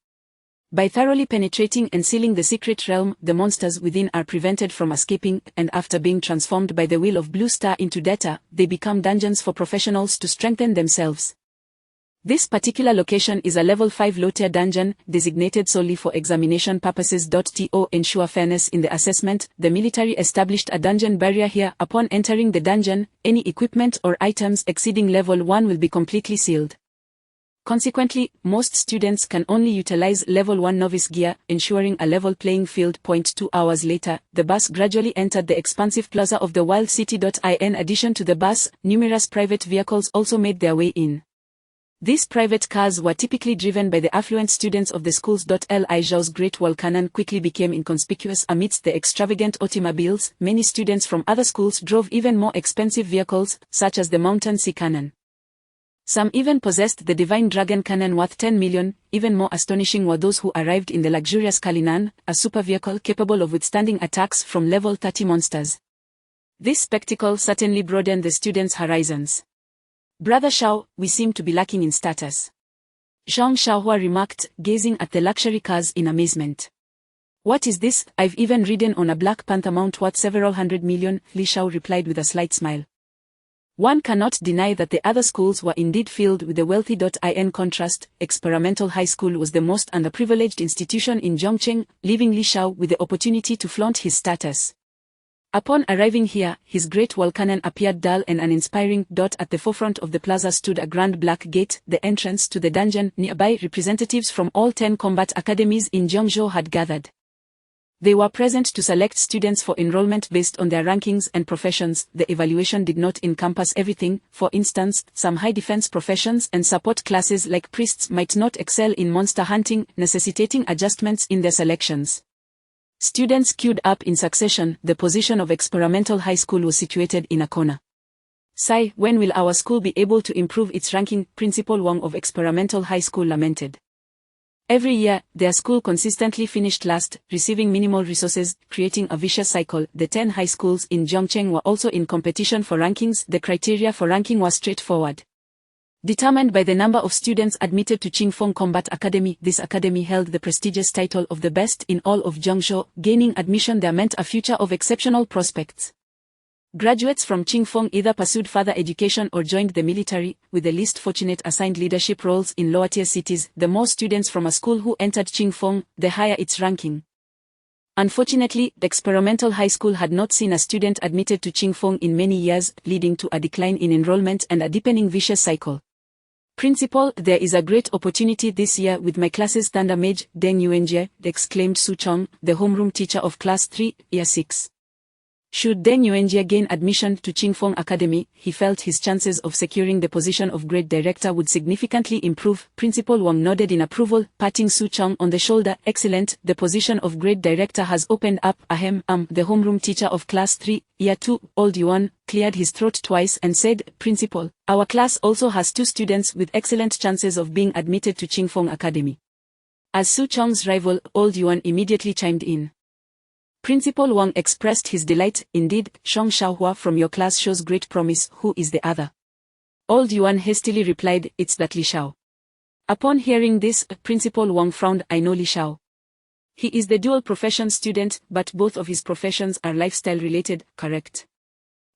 By thoroughly penetrating and sealing the secret realm, the monsters within are prevented from escaping, and after being transformed by the will of Blue Star into data, they become dungeons for professionals to strengthen themselves. This particular location is a level 5 low-tier dungeon, designated solely for examination purposes. To ensure fairness in the assessment, the military established a dungeon barrier here. Upon entering the dungeon, any equipment or items exceeding level 1 will be completely sealed. Consequently, most students can only utilize level 1 novice gear, ensuring a level playing field. 2 hours later, the bus gradually entered the expansive plaza of the Wild City. In addition to the bus, numerous private vehicles also made their way in. These private cars were typically driven by the affluent students of the schools. Li Zhao's Great Wall Cannon quickly became inconspicuous amidst the extravagant automobiles. Many students from other schools drove even more expensive vehicles, such as the Mountain Sea Cannon. Some even possessed the Divine Dragon Cannon worth 10 million. Even more astonishing were those who arrived in the luxurious Kalinan, a super vehicle capable of withstanding attacks from level 30 monsters. This spectacle certainly broadened the students' horizons. "Brother Shao, we seem to be lacking in status," Zhang Xiaohua remarked, gazing at the luxury cars in amazement. "What is this? I've even ridden on a Black Panther mount worth several hundred million," Li Shao replied with a slight smile. One cannot deny that the other schools were indeed filled with the wealthy. In contrast, Experimental High School was the most underprivileged institution in Zhongcheng, leaving Li Shao with the opportunity to flaunt his status. Upon arriving here, his Great Wall Cannon appeared dull and uninspiring. At the forefront of the plaza stood a grand black gate, the entrance to the dungeon. Nearby, representatives from all 10 combat academies in Jiangzhou had gathered. They were present to select students for enrollment based on their rankings and professions. The evaluation did not encompass everything. For instance, some high defense professions and support classes like priests might not excel in monster hunting, necessitating adjustments in their selections. Students queued up in succession. The position of Experimental High School was situated in a corner. "Sai, when will our school be able to improve its ranking?" Principal Wang of Experimental High School lamented. Every year, their school consistently finished last, receiving minimal resources, creating a vicious cycle. The 10 high schools in Zhongcheng were also in competition for rankings. The criteria for ranking was straightforward. Determined by the number of students admitted to Qingfeng Combat Academy, this academy held the prestigious title of the best in all of Jiangzhou. Gaining admission there meant a future of exceptional prospects. Graduates from Qingfeng either pursued further education or joined the military, with the least fortunate assigned leadership roles in lower-tier cities. The more students from a school who entered Qingfeng, the higher its ranking. Unfortunately, the Experimental High School had not seen a student admitted to Qingfeng in many years, leading to a decline in enrollment and a deepening vicious cycle. "Principal, there is a great opportunity this year with my class's thunder mage, Deng Yuanjie," exclaimed Su Chong, the homeroom teacher of Class 3, Year 6. Should Deng Yuanjie gain admission to Qingfeng Academy, he felt his chances of securing the position of grade director would significantly improve. Principal Wang nodded in approval, patting Su Chong on the shoulder. "Excellent, the position of grade director has opened up." The homeroom teacher of Class 3, Year 2, Old Yuan, cleared his throat twice and said, "Principal, our class also has 2 students with excellent chances of being admitted to Qingfeng Academy." As Su Chong's rival, Old Yuan immediately chimed in. Principal Wang expressed his delight. "Indeed, Zhang Xiaohua from your class shows great promise. Who is the other?" Old Yuan hastily replied, "It's that Li Shao." Upon hearing this, Principal Wang frowned. "I know Li Shao. He is the dual profession student, but both of his professions are lifestyle related, correct?"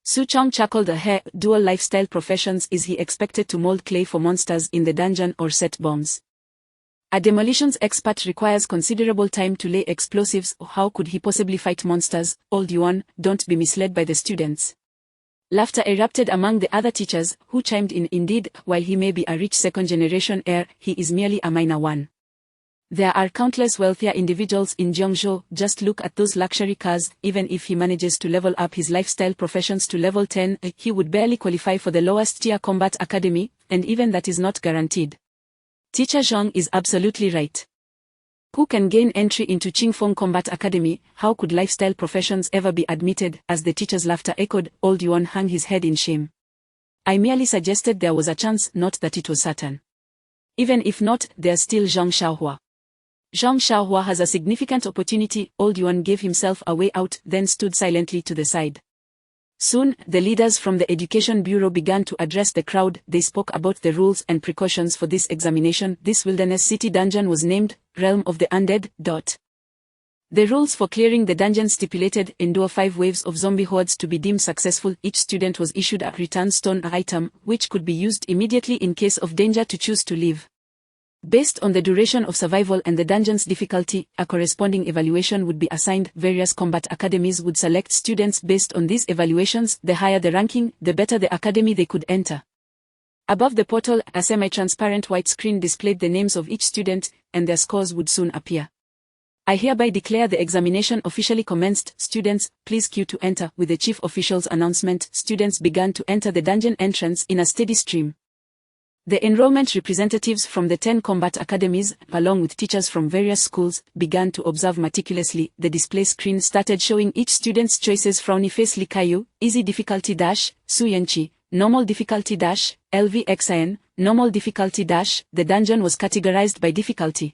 Su Chong chuckled. Dual lifestyle professions. Is he expected to mold clay for monsters in the dungeon or set bombs? A demolitions expert requires considerable time to lay explosives. How could he possibly fight monsters? Old Yuan, don't be misled by the students. Laughter erupted among the other teachers, who chimed in. Indeed, while he may be a rich second-generation heir, he is merely a minor one. There are countless wealthier individuals in Jiangzhou. Just look at those luxury cars. Even if he manages to level up his lifestyle professions to level 10, he would barely qualify for the lowest tier combat academy, and even that is not guaranteed. Teacher Zhang is absolutely right. Who can gain entry into Qingfeng Combat Academy? How could lifestyle professions ever be admitted? As the teacher's laughter echoed, old Yuan hung his head in shame. I merely suggested there was a chance, not that it was certain. Even if not, there's still Zhang Xiaohua. Zhang Xiaohua has a significant opportunity. Old Yuan gave himself a way out, then stood silently to the side. Soon, the leaders from the Education Bureau began to address the crowd. They spoke about the rules and precautions for this examination. This wilderness city dungeon was named Realm of the Undead. The rules for clearing the dungeon stipulated endure 5 waves of zombie hordes to be deemed successful. Each student was issued a return stone item, which could be used immediately in case of danger to choose to leave. Based on the duration of survival and the dungeon's difficulty, a corresponding evaluation would be assigned. Various combat academies would select students based on these evaluations. The higher the ranking, the better the academy they could enter. Above the portal, a semi-transparent white screen displayed the names of each student, and their scores would soon appear. I hereby declare the examination officially commenced. Students, please queue to enter. With the chief official's announcement, students began to enter the dungeon entrance in a steady stream. The enrollment representatives from the 10 combat academies, along with teachers from various schools, began to observe meticulously. The display screen started showing each student's choices: Frowny Face Li Kaiyu, Easy Difficulty Dash, Su Yanqi, Normal Difficulty Dash, LVXIN, Normal Difficulty Dash. The dungeon was categorized by difficulty: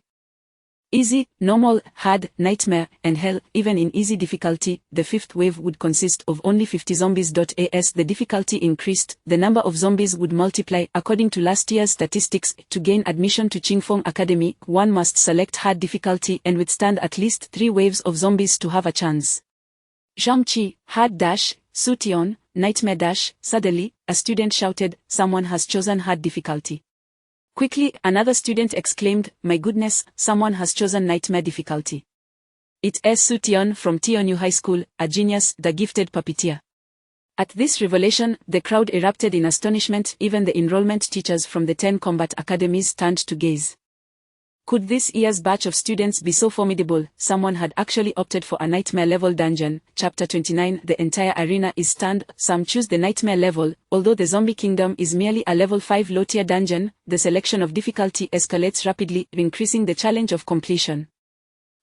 Easy, Normal, Hard, Nightmare, and Hell. Even in easy difficulty, the fifth wave would consist of only 50 zombies. As the difficulty increased, the number of zombies would multiply. According to last year's statistics, to gain admission to Qingfeng Academy, one must select hard difficulty and withstand at least 3 waves of zombies to have a chance. Zhang Qi, Hard Dash, Su Tian, Nightmare Dash. Suddenly, a student shouted, "Someone has chosen hard difficulty." Quickly, another student exclaimed, "My goodness, someone has chosen nightmare difficulty." It's Su Tian from Tianyu High School, a genius, the gifted puppeteer. At this revelation, the crowd erupted in astonishment. Even the enrollment teachers from the 10 combat academies turned to gaze. Could this year's batch of students be so formidable? Someone had actually opted for a nightmare level dungeon. Chapter 29. The entire arena is stunned. Some choose the nightmare level. Although the zombie kingdom is merely a level 5 low-tier dungeon, the selection of difficulty escalates rapidly, increasing the challenge of completion.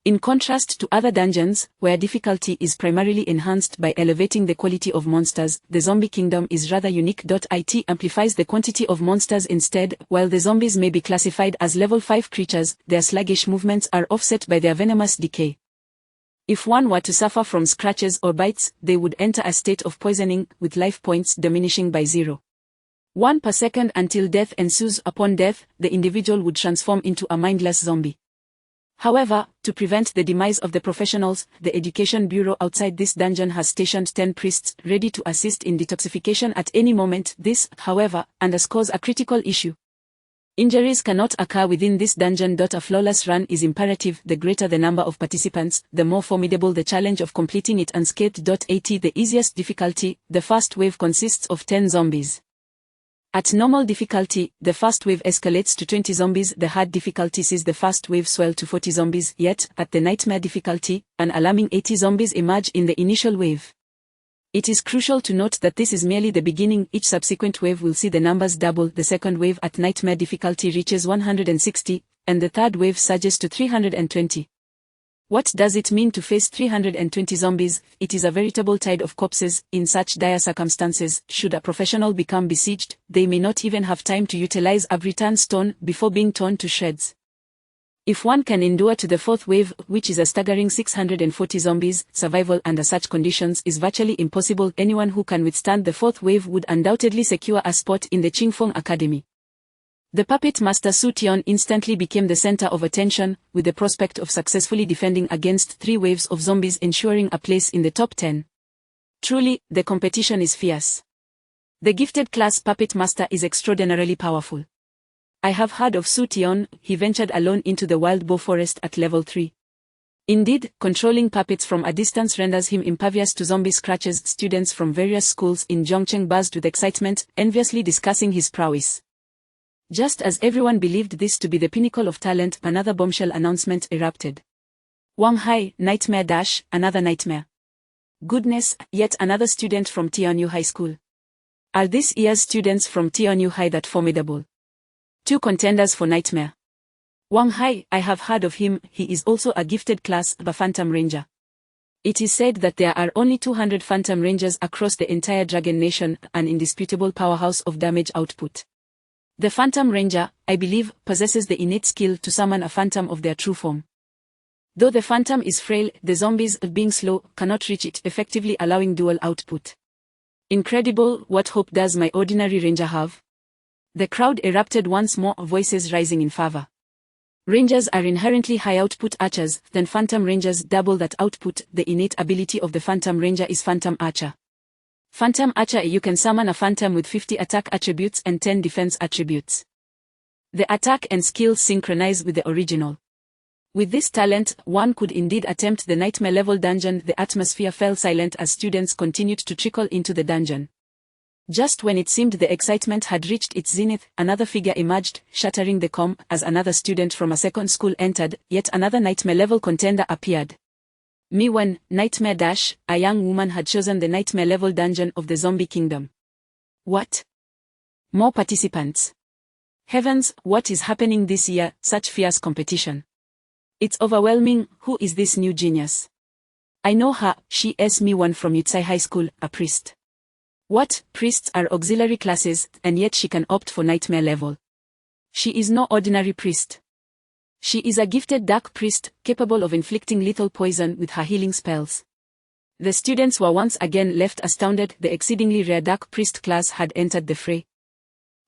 In contrast to other dungeons, where difficulty is primarily enhanced by elevating the quality of monsters, the zombie kingdom is rather unique. It amplifies the quantity of monsters instead. While the zombies may be classified as level 5 creatures, their sluggish movements are offset by their venomous decay. If one were to suffer from scratches or bites, they would enter a state of poisoning, with life points diminishing by 0.1 per second until death ensues. Upon death, the individual would transform into a mindless zombie. However, to prevent the demise of the professionals, the Education Bureau outside this dungeon has stationed 10 priests, ready to assist in detoxification at any moment. This, however, underscores a critical issue. Injuries cannot occur within this dungeon. A flawless run is imperative. The greater the number of participants, the more formidable the challenge of completing it unscathed. 80. The easiest difficulty, the first wave consists of 10 zombies. At normal difficulty, the first wave escalates to 20 zombies. The hard difficulty sees the first wave swell to 40 zombies. Yet, at the nightmare difficulty, an alarming 80 zombies emerge in the initial wave. It is crucial to note that this is merely the beginning. Each subsequent wave will see the numbers double. The second wave at nightmare difficulty reaches 160, and the third wave surges to 320. What does it mean to face 320 zombies? It is a veritable tide of corpses. In such dire circumstances, should a professional become besieged, they may not even have time to utilize a return stone before being torn to shreds. If one can endure to the fourth wave, which is a staggering 640 zombies, survival under such conditions is virtually impossible. Anyone who can withstand the fourth wave would undoubtedly secure a spot in the Qingfeng Academy. The puppet master Su Tian instantly became the center of attention, with the prospect of successfully defending against 3 waves of zombies ensuring a place in the top 10. Truly, the competition is fierce. The gifted class puppet master is extraordinarily powerful. I have heard of Su Tian. He ventured alone into the wild boar forest at level 3. Indeed, controlling puppets from a distance renders him impervious to zombie scratches. Students from various schools in Zhongcheng buzzed with excitement, enviously discussing his prowess. Just as everyone believed this to be the pinnacle of talent, another bombshell announcement erupted. Wang Hai, Nightmare Dash, another nightmare. Goodness, yet another student from Tianyu High School. Are this year's students from Tianyu High that formidable? 2 contenders for Nightmare. Wang Hai, I have heard of him, he is also a gifted class, the Phantom Ranger. It is said that there are only 200 Phantom Rangers across the entire Dragon Nation, an indisputable powerhouse of damage output. The Phantom Ranger, I believe, possesses the innate skill to summon a phantom of their true form. Though the phantom is frail, the zombies, being slow, cannot reach it, effectively allowing dual output. Incredible, what hope does my ordinary ranger have? The crowd erupted once more, voices rising in favor. Rangers are inherently high-output archers, then Phantom Rangers double that output. The innate ability of the Phantom Ranger is Phantom Archer. Phantom Archer, you can summon a phantom with 50 attack attributes and 10 defense attributes. The attack and skills synchronize with the original. With this talent, one could indeed attempt the nightmare-level dungeon. The atmosphere fell silent as students continued to trickle into the dungeon. Just when it seemed the excitement had reached its zenith, another figure emerged, shattering the calm. As another student from a second school entered, yet another nightmare-level contender appeared. Miwen, Nightmare Dash, a young woman had chosen the nightmare-level dungeon of the Zombie Kingdom. What? More participants. Heavens, what is happening this year? Such fierce competition. It's overwhelming. Who is this new genius? I know her, she is Miwen from Yutsai High School, a priest. What? Priests are auxiliary classes, and yet she can opt for nightmare level. She is no ordinary priest. She is a gifted dark priest, capable of inflicting lethal poison with her healing spells. The students were once again left astounded. The exceedingly rare dark priest class had entered the fray.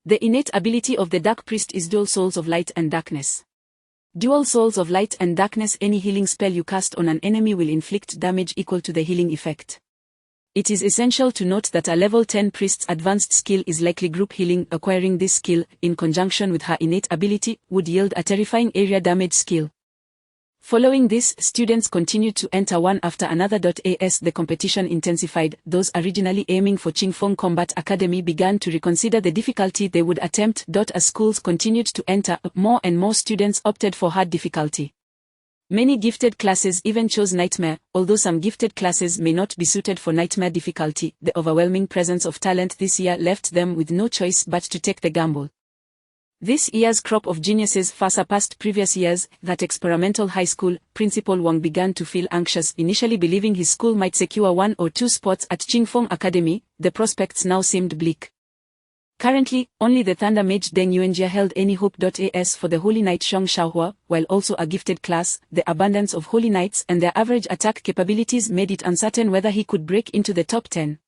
The innate ability of the dark priest is dual souls of light and darkness. Dual souls of light and darkness. Any healing spell you cast on an enemy will inflict damage equal to the healing effect. It is essential to note that a level 10 priest's advanced skill is likely group healing. Acquiring this skill, in conjunction with her innate ability, would yield a terrifying area damage skill. Following this, students continued to enter one after another. As the competition intensified, those originally aiming for Qingfeng Combat Academy began to reconsider the difficulty they would attempt. As schools continued to enter, more and more students opted for hard difficulty. Many gifted classes even chose Nightmare. Although some gifted classes may not be suited for Nightmare difficulty, the overwhelming presence of talent this year left them with no choice but to take the gamble. This year's crop of geniuses far surpassed previous years. That experimental high school, Principal Wang began to feel anxious. Initially believing his school might secure 1 or 2 spots at Qingfeng Academy, the prospects now seemed bleak. Currently, only the Thunder Mage Deng Yuanjie held any hope. As for the Holy Knight Zhong Xiaohua, while also a gifted class, the abundance of Holy Knights and their average attack capabilities made it uncertain whether he could break into the top 10.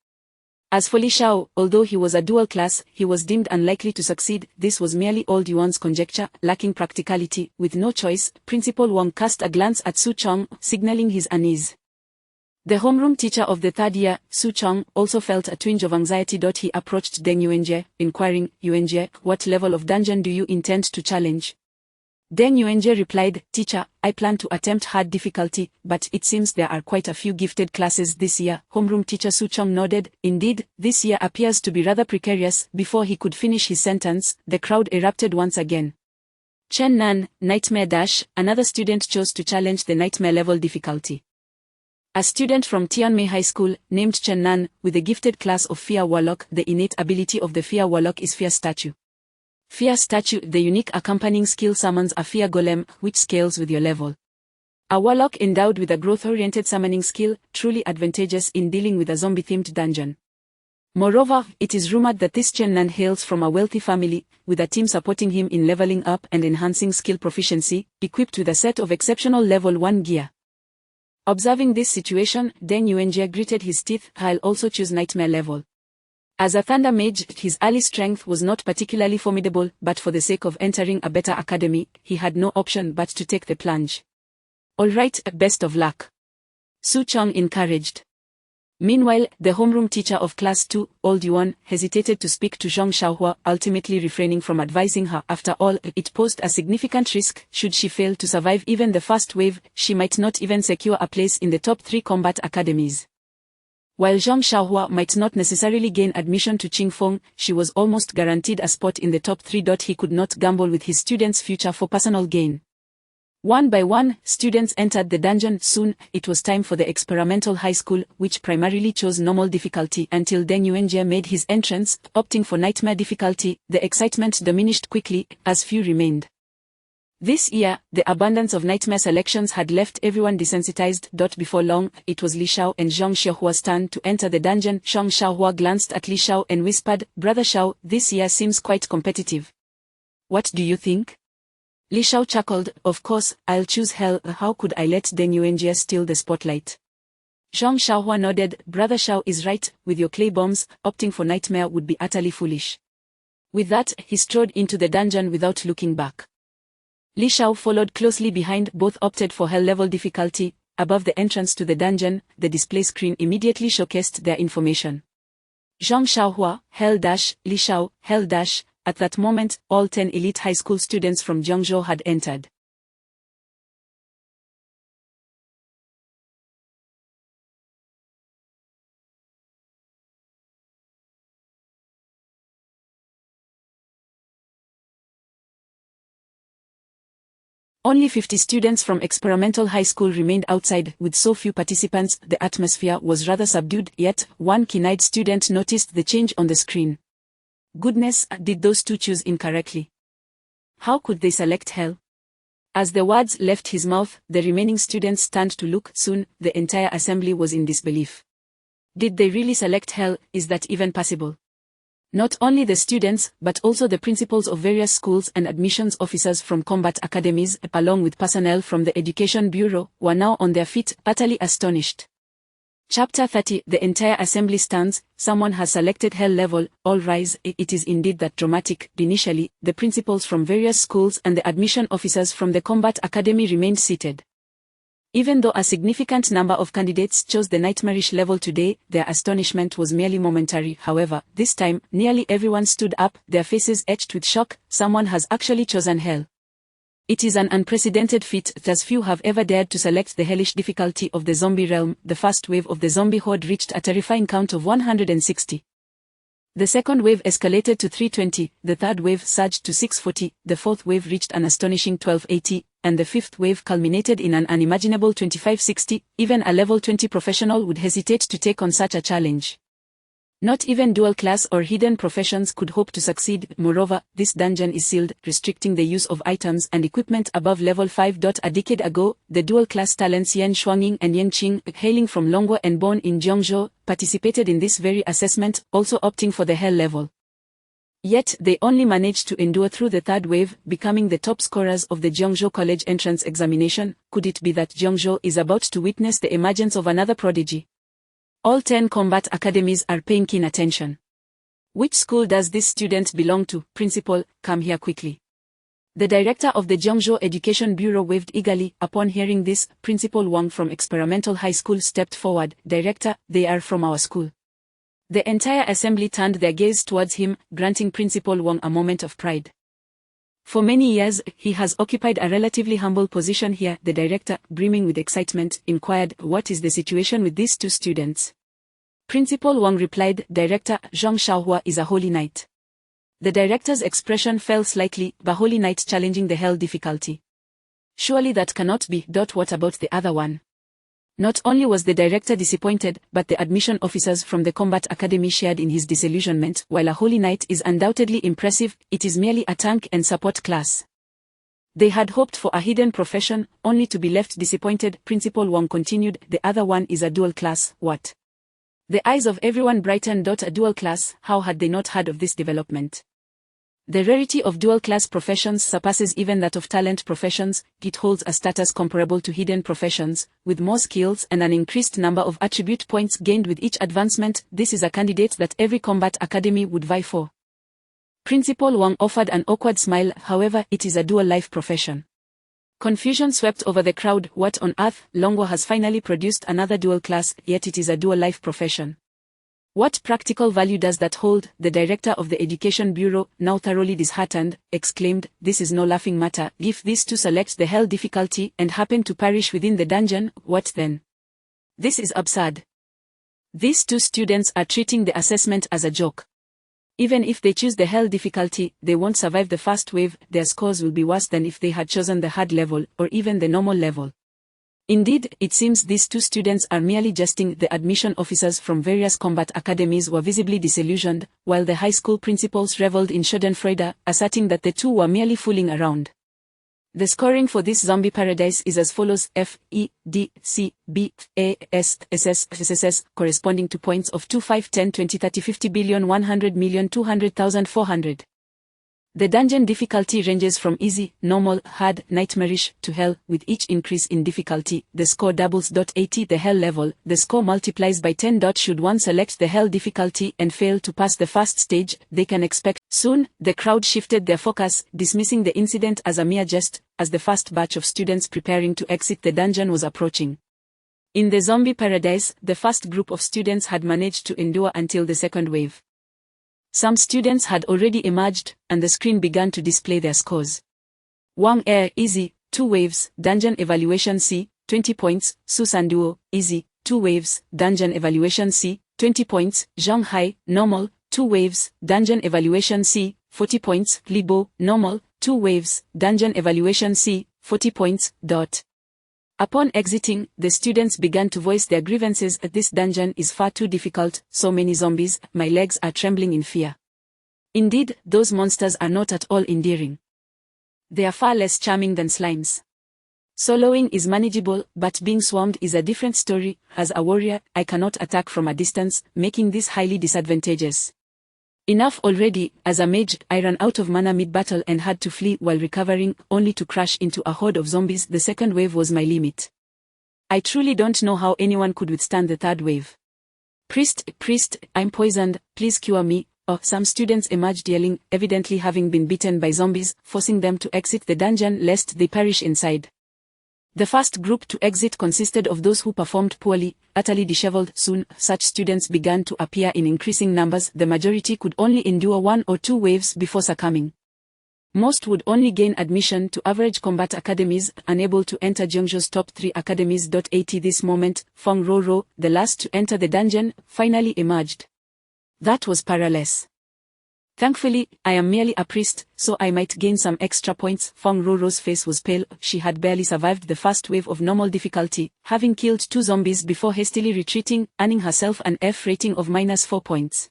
As for Li Shao, although he was a dual class, he was deemed unlikely to succeed. This was merely old Yuan's conjecture, lacking practicality. With no choice, Principal Wang cast a glance at Su Chong, signaling his unease. The homeroom teacher of the third year, Su Chong, also felt a twinge of anxiety. He approached Deng Yuanjie, inquiring, "Yuanjie, what level of dungeon do you intend to challenge?" Deng Yuanjie replied, "Teacher, I plan to attempt hard difficulty, but it seems there are quite a few gifted classes this year." Homeroom teacher Su Chong nodded. Indeed, this year appears to be rather precarious. Before he could finish his sentence, the crowd erupted once again. Chen Nan, Nightmare Dash, another student, chose to challenge the nightmare level difficulty. A student from Tianmei High School, named Chen Nan, with a gifted class of Fear Warlock. The innate ability of the Fear Warlock is Fear Statue. Fear Statue, the unique accompanying skill, summons a Fear Golem, which scales with your level. A Warlock endowed with a growth-oriented summoning skill, truly advantageous in dealing with a zombie-themed dungeon. Moreover, it is rumored that this Chen Nan hails from a wealthy family, with a team supporting him in leveling up and enhancing skill proficiency, equipped with a set of exceptional level 1 gear. Observing this situation, Deng Yuanjie gritted his teeth. "I'll also choose nightmare level." As a Thunder Mage, his early strength was not particularly formidable, but for the sake of entering a better academy, he had no option but to take the plunge. "All right, best of luck," Su Chong encouraged. Meanwhile, the homeroom teacher of Class 2, Old Yuan, hesitated to speak to Zhong Xiaohua, ultimately refraining from advising her. After all, it posed a significant risk. Should she fail to survive even the first wave, she might not even secure a place in the top 3 combat academies. While Zhong Xiaohua might not necessarily gain admission to Qingfeng, she was almost guaranteed a spot in the top 3. He could not gamble with his students' future for personal gain. One by one, students entered the dungeon. Soon, it was time for the experimental high school, which primarily chose normal difficulty until Deng Yuanjie made his entrance, opting for nightmare difficulty. The excitement diminished quickly, as few remained. This year, the abundance of nightmare selections had left everyone desensitized. Before long, it was Li Shao and Zhang Xiaohua's turn to enter the dungeon. Zhang Xiaohua glanced at Li Shao and whispered, "Brother Shao, this year seems quite competitive. What do you think?" Li Shao chuckled, "Of course, I'll choose hell. How could I let Deng Yuanjie steal the spotlight?" Zhang Xiaohua nodded, "Brother Shao is right, with your clay bombs, opting for nightmare would be utterly foolish." With that, he strode into the dungeon without looking back. Li Shao followed closely behind. Both opted for hell-level difficulty. Above the entrance to the dungeon, the display screen immediately showcased their information. Zhang Xiaohua, Hell Dash, Li Shao, Hell Dash. At that moment, all 10 elite high school students from Jiangzhou had entered. Only 50 students from experimental high school remained outside. With so few participants, the atmosphere was rather subdued, yet one keen-eyed student noticed the change on the screen. Goodness, did those two choose incorrectly? How could they select hell? As the words left his mouth, the remaining students turned to look. Soon, the entire assembly was in disbelief. Did they really select hell? Is that even possible? Not only the students, but also the principals of various schools and admissions officers from combat academies, along with personnel from the Education Bureau, were now on their feet, utterly astonished. Chapter 30. The entire assembly stands. Someone has selected hell level. All rise. It is indeed that dramatic. Initially, the principals from various schools and the admission officers from the combat academy remained seated. Even though a significant number of candidates chose the nightmarish level today, their astonishment was merely momentary. However, this time, nearly everyone stood up, their faces etched with shock. Someone has actually chosen hell. It is an unprecedented feat, as few have ever dared to select the hellish difficulty of the zombie realm. The first wave of the zombie horde reached a terrifying count of 160. The second wave escalated to 320, the third wave surged to 640, the fourth wave reached an astonishing 1280, and the fifth wave culminated in an unimaginable 2560. Even a level 20 professional would hesitate to take on such a challenge. Not even dual-class or hidden professions could hope to succeed. Moreover, this dungeon is sealed, restricting the use of items and equipment above level 5. A decade ago, the dual-class talents Yan Shuangying and Yan Qing, hailing from Longguo and born in Jiangzhou, participated in this very assessment, also opting for the hell level. Yet, they only managed to endure through the third wave, becoming the top scorers of the Jiangzhou College entrance examination. Could it be that Jiangzhou is about to witness the emergence of another prodigy? All 10 combat academies are paying keen attention. Which school does this student belong to? Principal, come here quickly. The director of the Jiangzhou Education Bureau waved eagerly. Upon hearing this, Principal Wang from Experimental High School stepped forward. Director, they are from our school. The entire assembly turned their gaze towards him, granting Principal Wang a moment of pride. For many years, he has occupied a relatively humble position here. The director, brimming with excitement, inquired, "What is the situation with these two students?" Principal Wang replied, "Director, Zhang Xiaohua is a holy knight." The director's expression fell slightly. "The holy knight challenging the hell difficulty. Surely that cannot be. What about the other one?" Not only was the director disappointed, but the admission officers from the combat academy shared in his disillusionment. While a holy knight is undoubtedly impressive, it is merely a tank and support class. They had hoped for a hidden profession, only to be left disappointed. Principal Wang continued, "The other one is a dual class." What? The eyes of everyone brightened. A dual class, how had they not heard of this development? The rarity of dual-class professions surpasses even that of talent professions. It holds a status comparable to hidden professions, with more skills and an increased number of attribute points gained with each advancement. This is a candidate that every combat academy would vie for. Principal Wang offered an awkward smile. However, it is a dual-life profession. Confusion swept over the crowd. What on earth? Longguo has finally produced another dual class, yet it is a dual-life profession. What practical value does that hold? The director of the Education Bureau, now thoroughly disheartened, exclaimed, "This is no laughing matter. If these two select the hell difficulty and happen to perish within the dungeon, what then? This is absurd. These two students are treating the assessment as a joke. Even if they choose the hell difficulty, they won't survive the first wave. Their scores will be worse than if they had chosen the hard level, or even the normal level." Indeed, it seems these two students are merely jesting. The admission officers from various combat academies were visibly disillusioned, while the high school principals reveled in schadenfreude, asserting that the two were merely fooling around. The scoring for this zombie paradise is as follows: F, E, D, C, B, A, S, SS, SSS, corresponding to points of 2, 5, 10, 20, 30, 50 billion, 100 million, 200,000, 400. The dungeon difficulty ranges from easy, normal, hard, nightmarish, to hell. With each increase in difficulty, the score doubles. 80 The hell level, the score multiplies by 10. Should one select the hell difficulty and fail to pass the first stage, they can expect. Soon, the crowd shifted their focus, dismissing the incident as a mere jest, as the first batch of students preparing to exit the dungeon was approaching. In the zombie paradise, the first group of students had managed to endure until the second wave. Some students had already emerged, and the screen began to display their scores. Wang Air, easy, 2 waves, dungeon evaluation C, 20 points, Su Sanduo, easy, 2 waves, dungeon evaluation C, 20 points, Zhang Hai, normal, 2 waves, dungeon evaluation C, 40 points, Libo, normal, 2 waves, dungeon evaluation C, 40 points. Upon exiting, the students began to voice their grievances. This dungeon is far too difficult, so many zombies, my legs are trembling in fear. Indeed, those monsters are not at all endearing. They are far less charming than slimes. Soloing is manageable, but being swarmed is a different story. As a warrior, I cannot attack from a distance, making this highly disadvantageous. Enough already. As a mage, I ran out of mana mid-battle and had to flee while recovering, only to crash into a horde of zombies. The second wave was my limit. I truly don't know how anyone could withstand the third wave. Priest, I'm poisoned, please cure me. Some students emerged yelling, evidently having been bitten by zombies, forcing them to exit the dungeon lest they perish inside. The first group to exit consisted of those who performed poorly, utterly disheveled. Soon, such students began to appear in increasing numbers. The majority could only endure 1 or 2 waves before succumbing. Most would only gain admission to average combat academies, unable to enter Jiangzhou's top 3 academies. 80 This moment, Feng Roro, the last to enter the dungeon, finally emerged. That was perilous. Thankfully, I am merely a priest, so I might gain some extra points. Feng Roro's face was pale. She had barely survived the first wave of normal difficulty, having killed 2 zombies before hastily retreating, earning herself an F rating of -4 points.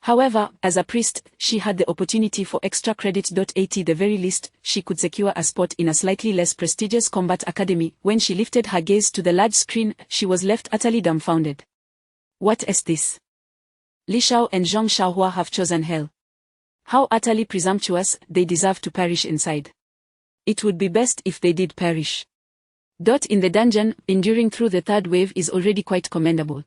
However, as a priest, she had the opportunity for extra credit. 80 The very least, she could secure a spot in a slightly less prestigious combat academy. When she lifted her gaze to the large screen, she was left utterly dumbfounded. What is this? Li Shao and Zhang Shaohua have chosen hell. How utterly presumptuous. They deserve to perish inside. It would be best if they did perish. In the dungeon, enduring through the third wave is already quite commendable.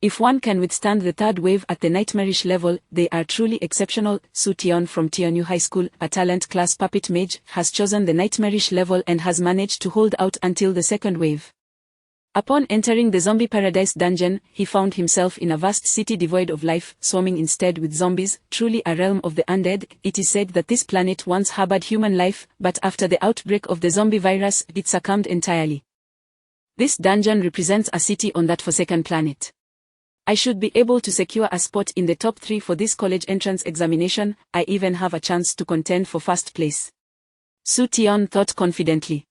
If one can withstand the third wave at the nightmarish level, they are truly exceptional. Su Tian from Tianyu High School, a talent class puppet mage, has chosen the nightmarish level and has managed to hold out until the second wave. Upon entering the zombie paradise dungeon, he found himself in a vast city devoid of life, swarming instead with zombies, truly a realm of the undead. It is said that this planet once harbored human life, but after the outbreak of the zombie virus, it succumbed entirely. This dungeon represents a city on that forsaken planet. I should be able to secure a spot in the top 3 for this college entrance examination. I even have a chance to contend for first place. Su Tian thought confidently.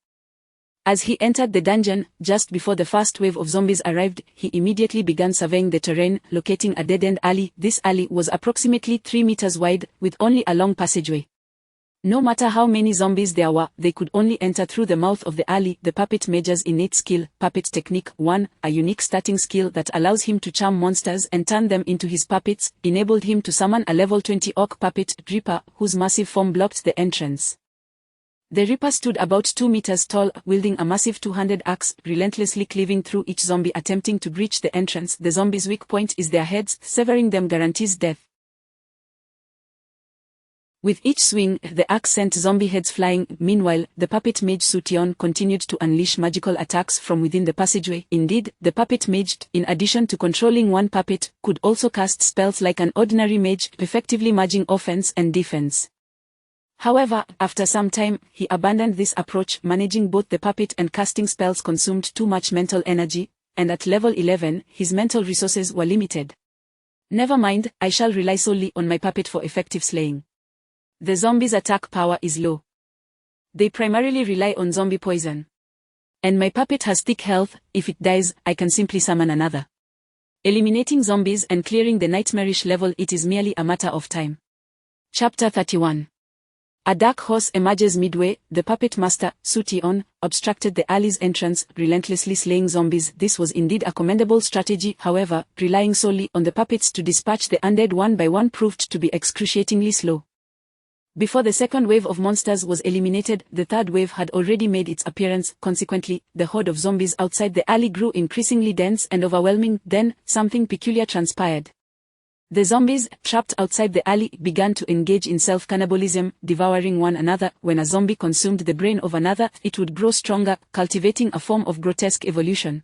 As he entered the dungeon, just before the first wave of zombies arrived, he immediately began surveying the terrain, locating a dead-end alley. This alley was approximately 3 meters wide, with only a long passageway. No matter how many zombies there were, they could only enter through the mouth of the alley. The puppet mage's innate skill, Puppet Technique 1, a unique starting skill that allows him to charm monsters and turn them into his puppets, enabled him to summon a level 20 orc puppet, Reaper, whose massive form blocked the entrance. The Reaper stood about 2 meters tall, wielding a massive 200 axe, relentlessly cleaving through each zombie attempting to breach the entrance. The zombies' weak point is their heads, severing them guarantees death. With each swing, the axe sent zombie heads flying. Meanwhile, the puppet mage Su Tian continued to unleash magical attacks from within the passageway. Indeed, the puppet mage, in addition to controlling one puppet, could also cast spells like an ordinary mage, effectively merging offense and defense. However, after some time, he abandoned this approach. Managing both the puppet and casting spells consumed too much mental energy, and at level 11, his mental resources were limited. Never mind, I shall rely solely on my puppet for effective slaying. The zombies' attack power is low. They primarily rely on zombie poison. And my puppet has thick health. If it dies, I can simply summon another. Eliminating zombies and clearing the nightmarish level, it is merely a matter of time. Chapter 31. A dark horse emerges midway. The puppet master, Su-Tion, obstructed the alley's entrance, relentlessly slaying zombies. This was indeed a commendable strategy, however, relying solely on the puppets to dispatch the undead one by one proved to be excruciatingly slow. Before the second wave of monsters was eliminated, the third wave had already made its appearance. Consequently, the horde of zombies outside the alley grew increasingly dense and overwhelming. Then, something peculiar transpired. The zombies, trapped outside the alley, began to engage in self-cannibalism, devouring one another. When a zombie consumed the brain of another, it would grow stronger, cultivating a form of grotesque evolution.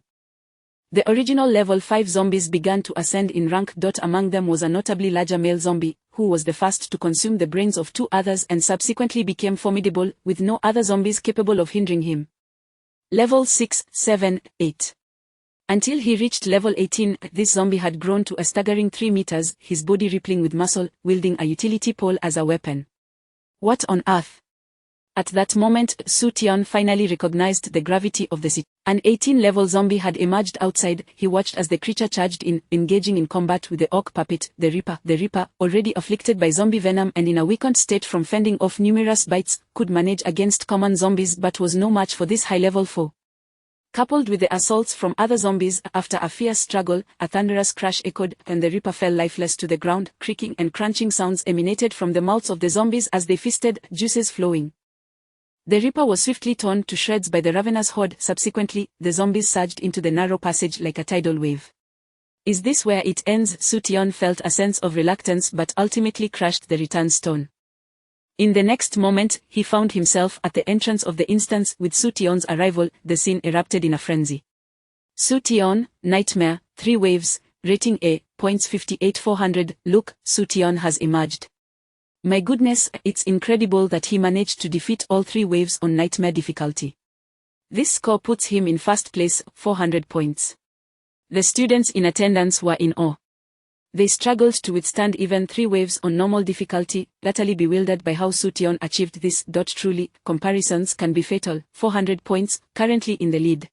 The original level 5 zombies began to ascend in rank. Among them was a notably larger male zombie, who was the first to consume the brains of 2 others and subsequently became formidable, with no other zombies capable of hindering him. Level 6, 7, 8. Until he reached level 18, this zombie had grown to a staggering 3 meters, his body rippling with muscle, wielding a utility pole as a weapon. What on earth? At that moment, Su-Tion finally recognized the gravity of the situation. An 18-level zombie had emerged outside. He watched as the creature charged in, engaging in combat with the orc puppet, the Reaper. The Reaper, already afflicted by zombie venom and in a weakened state from fending off numerous bites, could manage against common zombies but was no match for this high-level foe. Coupled with the assaults from other zombies, after a fierce struggle, a thunderous crash echoed, and the Reaper fell lifeless to the ground. Creaking and crunching sounds emanated from the mouths of the zombies as they feasted, juices flowing. The Reaper was swiftly torn to shreds by the ravenous horde. Subsequently, the zombies surged into the narrow passage like a tidal wave. Is this where it ends? Su-Tion felt a sense of reluctance but ultimately crushed the return stone. In the next moment, he found himself at the entrance of the instance. With Su-Tion's arrival, the scene erupted in a frenzy. Su-Tion, Nightmare, 3 waves, rating A, points 58,400. Look, Su-Tion has emerged. My goodness, it's incredible that he managed to defeat all 3 waves on Nightmare difficulty. This score puts him in first place, 400 points. The students in attendance were in awe. They struggled to withstand even 3 waves on normal difficulty, utterly bewildered by how Su-Tion achieved this. Truly, comparisons can be fatal. 400 points, currently in the lead.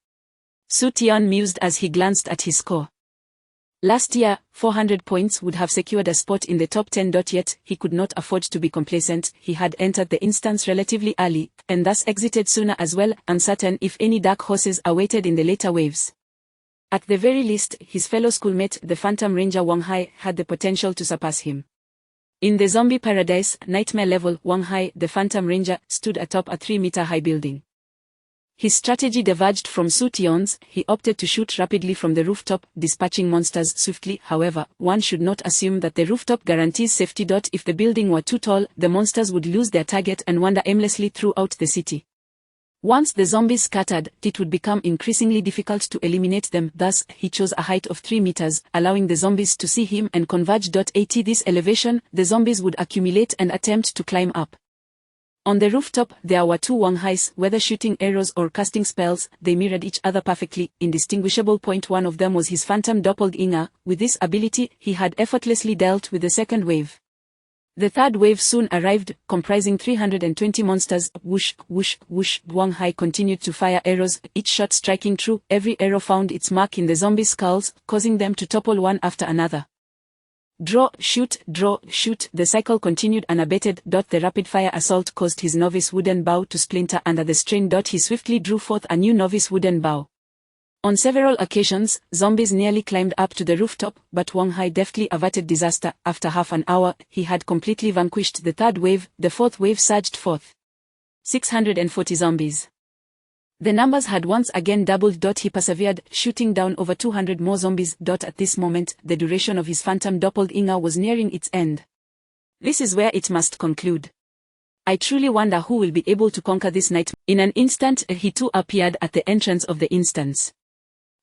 Su-Tion mused as he glanced at his score. Last year, 400 points would have secured a spot in the top 10. Yet, he could not afford to be complacent. He had entered the instance relatively early, and thus exited sooner as well, uncertain if any dark horses awaited in the later waves. At the very least, his fellow schoolmate, the Phantom Ranger Wang Hai, had the potential to surpass him. In the zombie paradise, Nightmare level, Wang Hai, the Phantom Ranger, stood atop a 3-meter-high building. His strategy diverged from Su-Tion's. He opted to shoot rapidly from the rooftop, dispatching monsters swiftly. However, one should not assume that the rooftop guarantees safety. If the building were too tall, the monsters would lose their target and wander aimlessly throughout the city. Once the zombies scattered, it would become increasingly difficult to eliminate them. Thus, he chose a height of 3 meters, allowing the zombies to see him and converge. At this elevation, the zombies would accumulate and attempt to climb up. On the rooftop, there were 2 Wang Hais, whether shooting arrows or casting spells, they mirrored each other perfectly, indistinguishable. One of them was his phantom doppelganger. With this ability, he had effortlessly dealt with the second wave. The third wave soon arrived, comprising 320 monsters. Whoosh, whoosh, whoosh. Wang Hai continued to fire arrows, each shot striking true. Every arrow found its mark in the zombie skulls, causing them to topple one after another. Draw, shoot, the cycle continued unabated. The rapid-fire assault caused his novice wooden bow to splinter under the strain. He swiftly drew forth a new novice wooden bow. On several occasions, zombies nearly climbed up to the rooftop, but Wang Hai deftly averted disaster. After half an hour, he had completely vanquished the third wave. The fourth wave surged forth. 640 zombies. The numbers had once again doubled. He persevered, shooting down over 200 more zombies. At this moment, the duration of his phantom doppelganger was nearing its end. This is where it must conclude. I truly wonder who will be able to conquer this nightmare. In an instant, he too appeared at the entrance of the instance.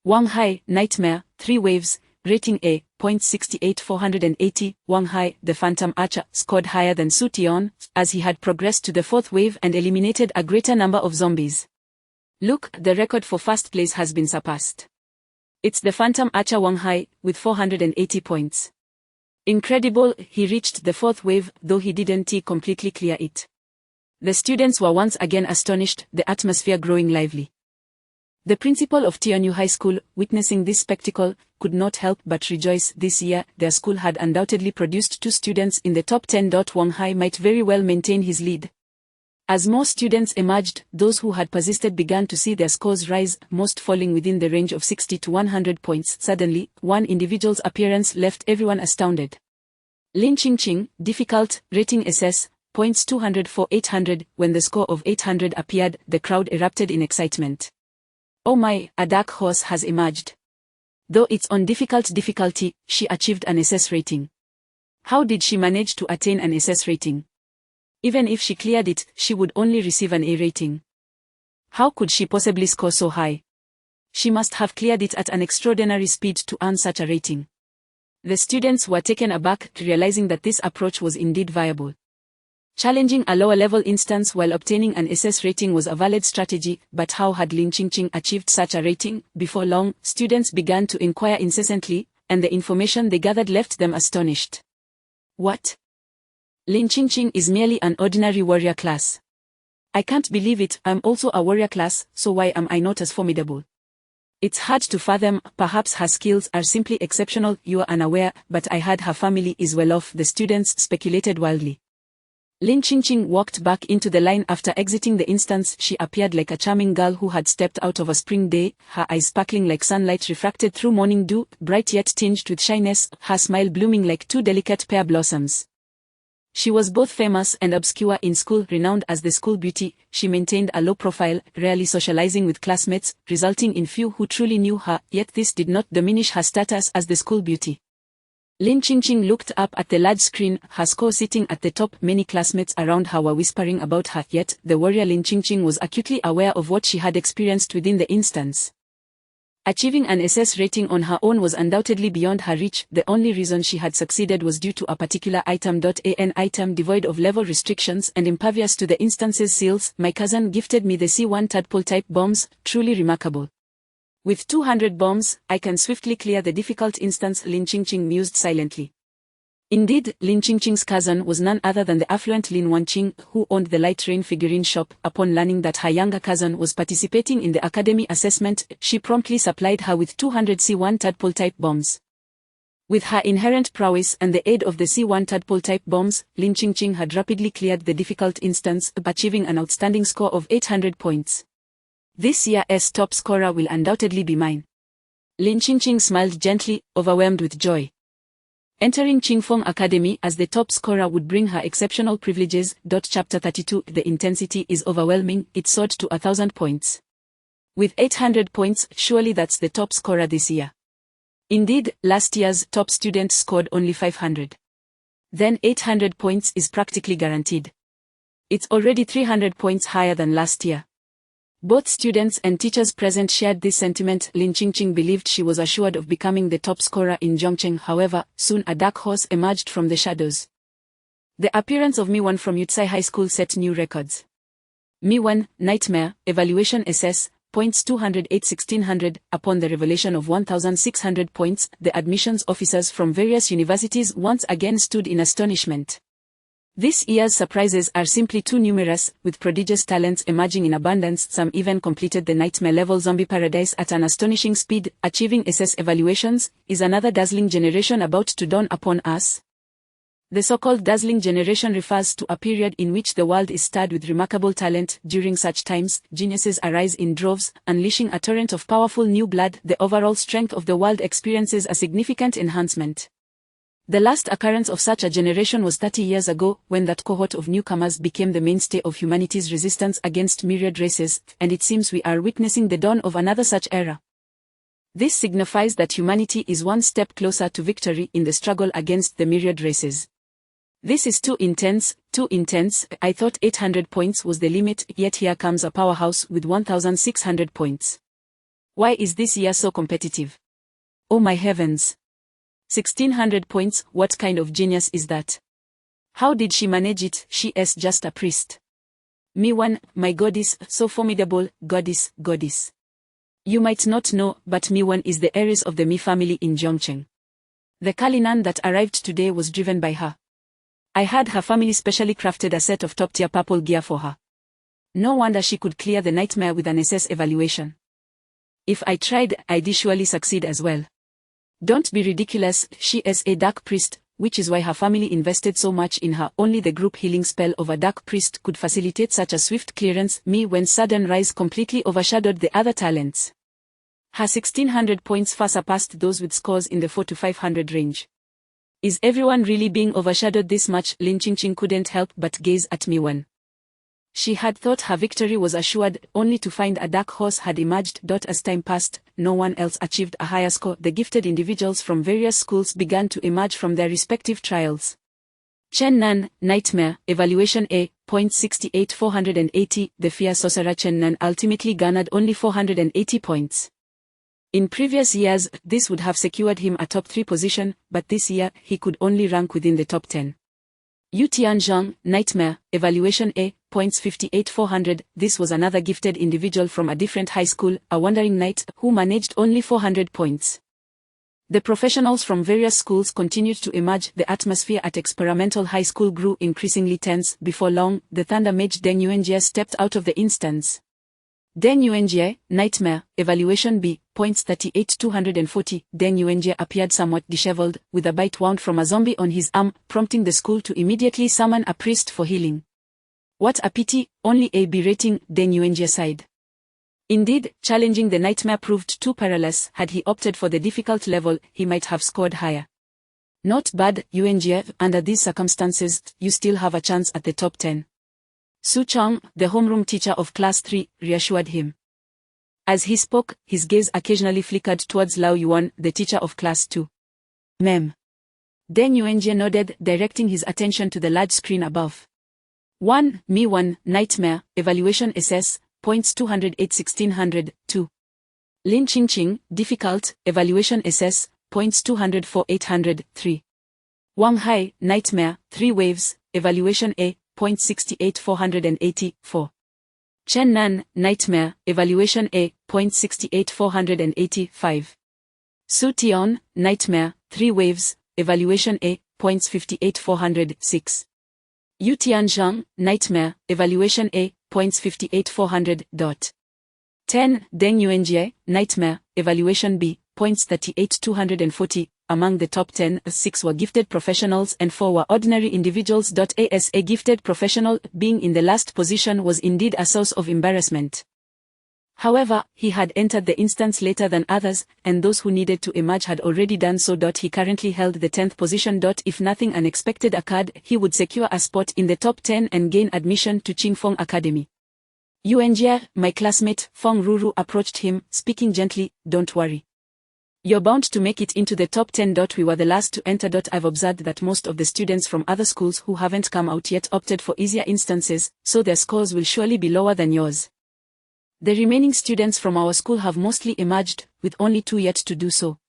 Wang Hai, Nightmare, 3 waves, rating A, points 68,480. Wang Hai, the Phantom Archer, scored higher than Su-Tion, as he had progressed to the 4th wave and eliminated a greater number of zombies. Look, the record for first place has been surpassed. It's the Phantom Archer Wang Hai, with 480 points. Incredible, he reached the 4th wave, though he didn't completely clear it. The students were once again astonished, the atmosphere growing lively. The principal of Tianyu High School, witnessing this spectacle, could not help but rejoice. This year, their school had undoubtedly produced 2 students in the top 10. Wang Hai might very well maintain his lead. As more students emerged, those who had persisted began to see their scores rise, most falling within the range of 60 to 100 points. Suddenly, one individual's appearance left everyone astounded. Lin Qingqing, difficult, rating SS, points 204 800. When the score of 800 appeared, the crowd erupted in excitement. Oh my, a dark horse has emerged. Though it's on difficulty, she achieved an SS rating. How did she manage to attain an SS rating? Even if she cleared it, she would only receive an A rating. How could she possibly score so high? She must have cleared it at an extraordinary speed to earn such a rating. The students were taken aback, realizing that this approach was indeed viable. Challenging a lower-level instance while obtaining an SS rating was a valid strategy, but how had Lin Qingqing achieved such a rating? Before long, students began to inquire incessantly, and the information they gathered left them astonished. What? Lin Qingqing is merely an ordinary warrior class. I can't believe it, I'm also a warrior class, so why am I not as formidable? It's hard to fathom, perhaps her skills are simply exceptional, you're unaware, but I heard her family is well off, the students speculated wildly. Lin Qingqing walked back into the line after exiting the instance. She appeared like a charming girl who had stepped out of a spring day, her eyes sparkling like sunlight refracted through morning dew, bright yet tinged with shyness, her smile blooming like two delicate pear blossoms. She was both famous and obscure in school. Renowned as the school beauty, she maintained a low profile, rarely socializing with classmates, resulting in few who truly knew her, yet this did not diminish her status as the school beauty. Lin Qingqing looked up at the large screen, her score sitting at the top. Many classmates around her were whispering about her, yet the warrior Lin Qingqing was acutely aware of what she had experienced within the instance. Achieving an SS rating on her own was undoubtedly beyond her reach. The only reason she had succeeded was due to a particular item. An item devoid of level restrictions and impervious to the instance's seals. My cousin gifted me the C1 tadpole type bombs, truly remarkable. With 200 bombs, I can swiftly clear the difficult instance, Lin Qingqing mused silently. Indeed, Lin Qingqing's cousin was none other than the affluent Lin Wanqing, who owned the Light Rain figurine shop. Upon learning that her younger cousin was participating in the academy assessment, she promptly supplied her with 200 C1 tadpole-type bombs. With her inherent prowess and the aid of the C1 tadpole-type bombs, Lin Qingqing had rapidly cleared the difficult instance, achieving an outstanding score of 800 points. This year's top scorer will undoubtedly be mine. Lin Qingqing smiled gently, overwhelmed with joy. Entering Qingfeng Academy as the top scorer would bring her exceptional privileges. Chapter 32. The intensity is overwhelming, it soared to 1,000 points. With 800 points, surely that's the top scorer this year. Indeed, last year's top student scored only 500. Then 800 points is practically guaranteed. It's already 300 points higher than last year. Both students and teachers present shared this sentiment. Lin Qingqing believed she was assured of becoming the top scorer in Zhongcheng. However, soon a dark horse emerged from the shadows. The appearance of Mi-wan from Yutsai High School set new records. Mi-wan, Nightmare, Evaluation SS, points 208 1600. Upon the revelation of 1,600 points, the admissions officers from various universities once again stood in astonishment. This year's surprises are simply too numerous, with prodigious talents emerging in abundance. Some even completed the nightmare-level zombie paradise at an astonishing speed. Achieving SS evaluations, is another dazzling generation about to dawn upon us? The so-called dazzling generation refers to a period in which the world is starred with remarkable talent. During such times, geniuses arise in droves, unleashing a torrent of powerful new blood. The overall strength of the world experiences a significant enhancement. The last occurrence of such a generation was 30 years ago, when that cohort of newcomers became the mainstay of humanity's resistance against myriad races, and it seems we are witnessing the dawn of another such era. This signifies that humanity is one step closer to victory in the struggle against the myriad races. This is too intense, too intense. I thought 800 points was the limit, yet here comes a powerhouse with 1,600 points. Why is this year so competitive? Oh my heavens! 1,600 points, what kind of genius is that? How did she manage it? She is just a priest. Mi-wan, my goddess, so formidable, goddess. You might not know, but Mi-wan is the heiress of the Mi family in Zhongcheng. The Kalinan that arrived today was driven by her. I had her family specially crafted a set of top-tier purple gear for her. No wonder she could clear the nightmare with an SS evaluation. If I tried, I'd surely succeed as well. Don't be ridiculous, she is a dark priest. which is why her family invested so much in her. Only the group healing spell of a dark priest could facilitate such a swift clearance. Me when sudden rise completely overshadowed the other talents. Her 1600 points far surpassed those with scores in the 4 to 500 range. Is everyone really being overshadowed this much? Lin Qingqing couldn't help but gaze at me when she had thought her victory was assured, only to find a dark horse had emerged. As time passed, no one else achieved a higher score. The gifted individuals from various schools began to emerge from their respective trials. Chen Nan, Nightmare, Evaluation A, points 68 480. The Fear Sorcerer Chen Nan ultimately garnered only 480 points. In previous years, this would have secured him a top 3 position, but this year, he could only rank within the top 10. Yu Tianzhang, Nightmare, Evaluation A, points 58 400. This was another gifted individual from a different high school, a wandering knight, who managed only 400 points. The professionals from various schools continued to emerge. The atmosphere at experimental high school grew increasingly tense. Before long, the Thunder Mage Deng Yuanjie stepped out of the instance. Deng Yuanjie, Nightmare, Evaluation B, points 38 240. Deng Yuanjie appeared somewhat disheveled, with a bite wound from a zombie on his arm, prompting the school to immediately summon a priest for healing. What a pity, only a B rating, Deng Yuanjie sighed. Indeed, challenging the Nightmare proved too perilous. Had he opted for the difficult level, he might have scored higher. Not bad, Yuanjie, under these circumstances, you still have a chance at the top 10. Su Chong, the homeroom teacher of Class 3, reassured him. As he spoke, his gaze occasionally flickered towards Lao Yuan, the teacher of Class 2. Mem. Deng Yuanjie nodded, directing his attention to the large screen above. 1. Me 1, Nightmare, Evaluation SS, points 208 1600, 2. Lin Qingqing, Difficult, Evaluation SS, points 204 800, 3. Wang Hai, Nightmare, 3 Waves, Evaluation A, points 68 480, 4. Chen Nan, Nightmare, Evaluation A, points 68 485. Su Tion, Nightmare, 3 Waves, Evaluation A, points 58 406. Yu Tianzhang, Nightmare, Evaluation A, points 58 400. 10. Deng Yuanjie, Nightmare, Evaluation B, points 38 240. Among the top 10, 6 were gifted professionals and 4 were ordinary individuals. As a gifted professional, being in the last position was indeed a source of embarrassment. However, he had entered the instance later than others, and those who needed to emerge had already done so. He currently held the 10th position. If nothing unexpected occurred, he would secure a spot in the top 10 and gain admission to Qingfeng Academy. Yuanjie, my classmate, Feng Ruru approached him, speaking gently, don't worry. You're bound to make it into the top 10. We were the last to enter. I've observed that most of the students from other schools who haven't come out yet opted for easier instances, so their scores will surely be lower than yours. The remaining students from our school have mostly emerged, with only 2 yet to do so.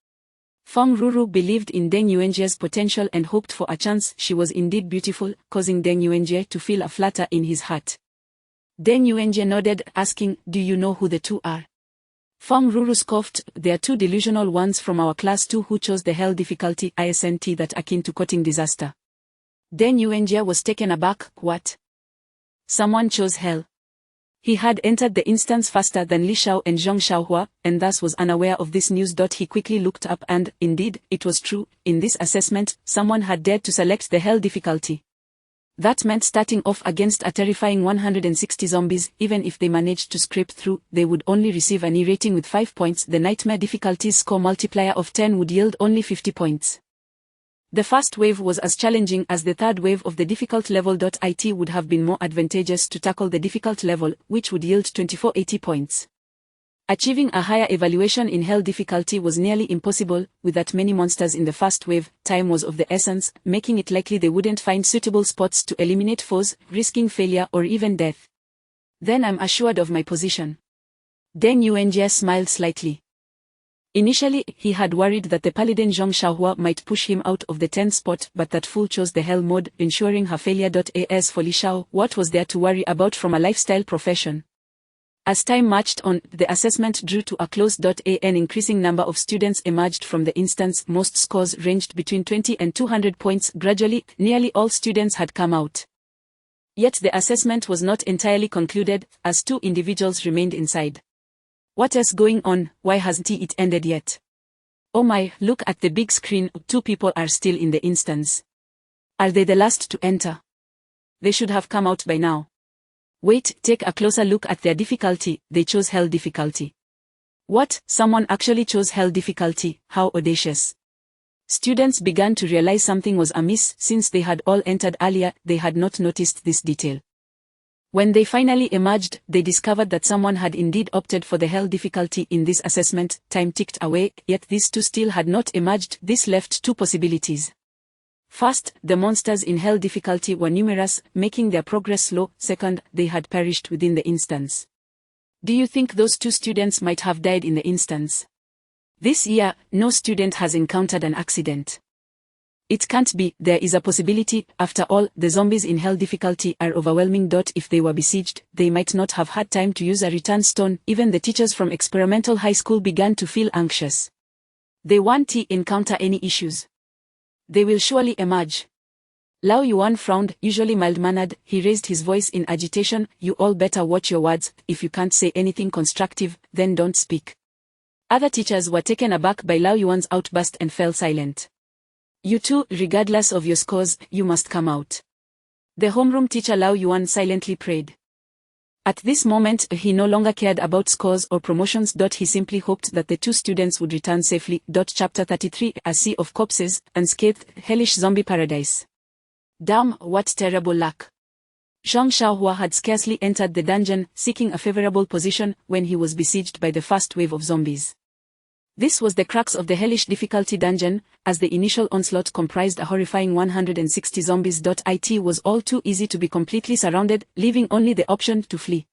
Feng Ruru believed in Deng Yuanjie's potential and hoped for a chance. She was indeed beautiful, causing Deng Yuanjie to feel a flutter in his heart. Deng Yuanjie nodded, asking, do you know who the 2 are? Feng Ruru scoffed, they are 2 delusional ones from our class 2 who chose the hell difficulty ISNT that akin to courting disaster. Deng Yuanjie was taken aback, what? Someone chose hell. He had entered the instance faster than Li Shao and Zhong Xiaohua, and thus was unaware of this news. He quickly looked up and, indeed, it was true, in this assessment, someone had dared to select the hell difficulty. That meant starting off against a terrifying 160 zombies. Even if they managed to scrape through, they would only receive an E rating with 5 points. The Nightmare difficulty's score multiplier of 10 would yield only 50 points. The first wave was as challenging as the third wave of the difficult level. It would have been more advantageous to tackle the difficult level, which would yield 2480 points. Achieving a higher evaluation in hell difficulty was nearly impossible. With that many monsters in the first wave, time was of the essence, making it likely they wouldn't find suitable spots to eliminate foes, risking failure or even death. Then I'm assured of my position. Deng Yuanjie smiled slightly. Initially, he had worried that the paladin Zhong Xiaohua might push him out of the 10th spot, but that fool chose the hell mode, ensuring her failure. As for Li Shao, what was there to worry about from a lifestyle profession? As time marched on, the assessment drew to a close. An increasing number of students emerged from the instance. Most scores ranged between 20 and 200 points. Gradually, nearly all students had come out. Yet the assessment was not entirely concluded, as 2 individuals remained inside. What is going on? Why hasn't it ended yet? Oh my, look at the big screen, 2 people are still in the instance. Are they the last to enter? They should have come out by now. Wait, take a closer look at their difficulty, they chose hell difficulty. What, someone actually chose hell difficulty, how audacious. Students began to realize something was amiss since they had all entered earlier, they had not noticed this detail. When they finally emerged, they discovered that someone had indeed opted for the hell difficulty in this assessment. Time ticked away, yet these 2 still had not emerged. This left 2 possibilities. First, the monsters in hell difficulty were numerous, making their progress slow. Second, they had perished within the instance. Do you think those 2 students might have died in the instance? This year, no student has encountered an accident. It can't be, there is a possibility. After all, the zombies in hell difficulty are overwhelming. If they were besieged, they might not have had time to use a return stone. Even the teachers from experimental high school began to feel anxious. They won't encounter any issues. They will surely emerge. Lao Yuan frowned, usually mild-mannered. He raised his voice in agitation. You all better watch your words. If you can't say anything constructive, then don't speak. Other teachers were taken aback by Lao Yuan's outburst and fell silent. You two, regardless of your scores, you must come out. The homeroom teacher Lao Yuan silently prayed. At this moment, he no longer cared about scores or promotions. He simply hoped that the 2 students would return safely. Chapter 33, A Sea of Corpses, Unscathed, Hellish Zombie Paradise. Damn, what terrible luck. Zhang Xiaohua had scarcely entered the dungeon, seeking a favorable position, when he was besieged by the first wave of zombies. This was the crux of the hellish difficulty dungeon, as the initial onslaught comprised a horrifying 160 zombies. It was all too easy to be completely surrounded, leaving only the option to flee.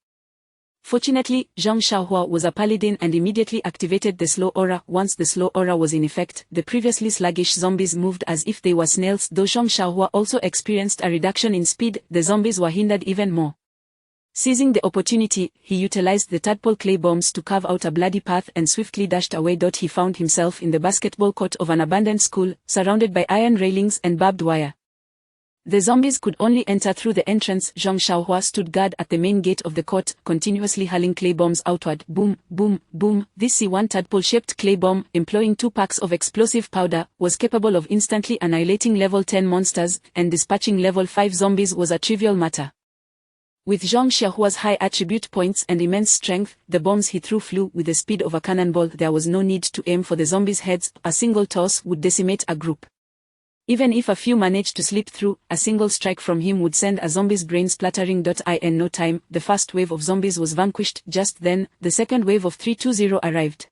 Fortunately, Zhang Xiaohua was a paladin and immediately activated the slow aura. Once the slow aura was in effect, the previously sluggish zombies moved as if they were snails. Though Zhang Xiaohua also experienced a reduction in speed, the zombies were hindered even more. Seizing the opportunity, he utilized the tadpole clay bombs to carve out a bloody path and swiftly dashed away. He found himself in the basketball court of an abandoned school, surrounded by iron railings and barbed wire. The zombies could only enter through the entrance. Zhang Xiaohua stood guard at the main gate of the court, continuously hurling clay bombs outward. Boom, boom, boom. This C1 tadpole-shaped clay bomb, employing 2 packs of explosive powder, was capable of instantly annihilating level 10 monsters, and dispatching level 5 zombies was a trivial matter. With Zhang Xiaohua's high attribute points and immense strength, the bombs he threw flew with the speed of a cannonball. There was no need to aim for the zombies' heads. A single toss would decimate a group. Even if a few managed to slip through, a single strike from him would send a zombie's brain splattering. In no time, the first wave of zombies was vanquished. Just then, the second wave of 320 arrived.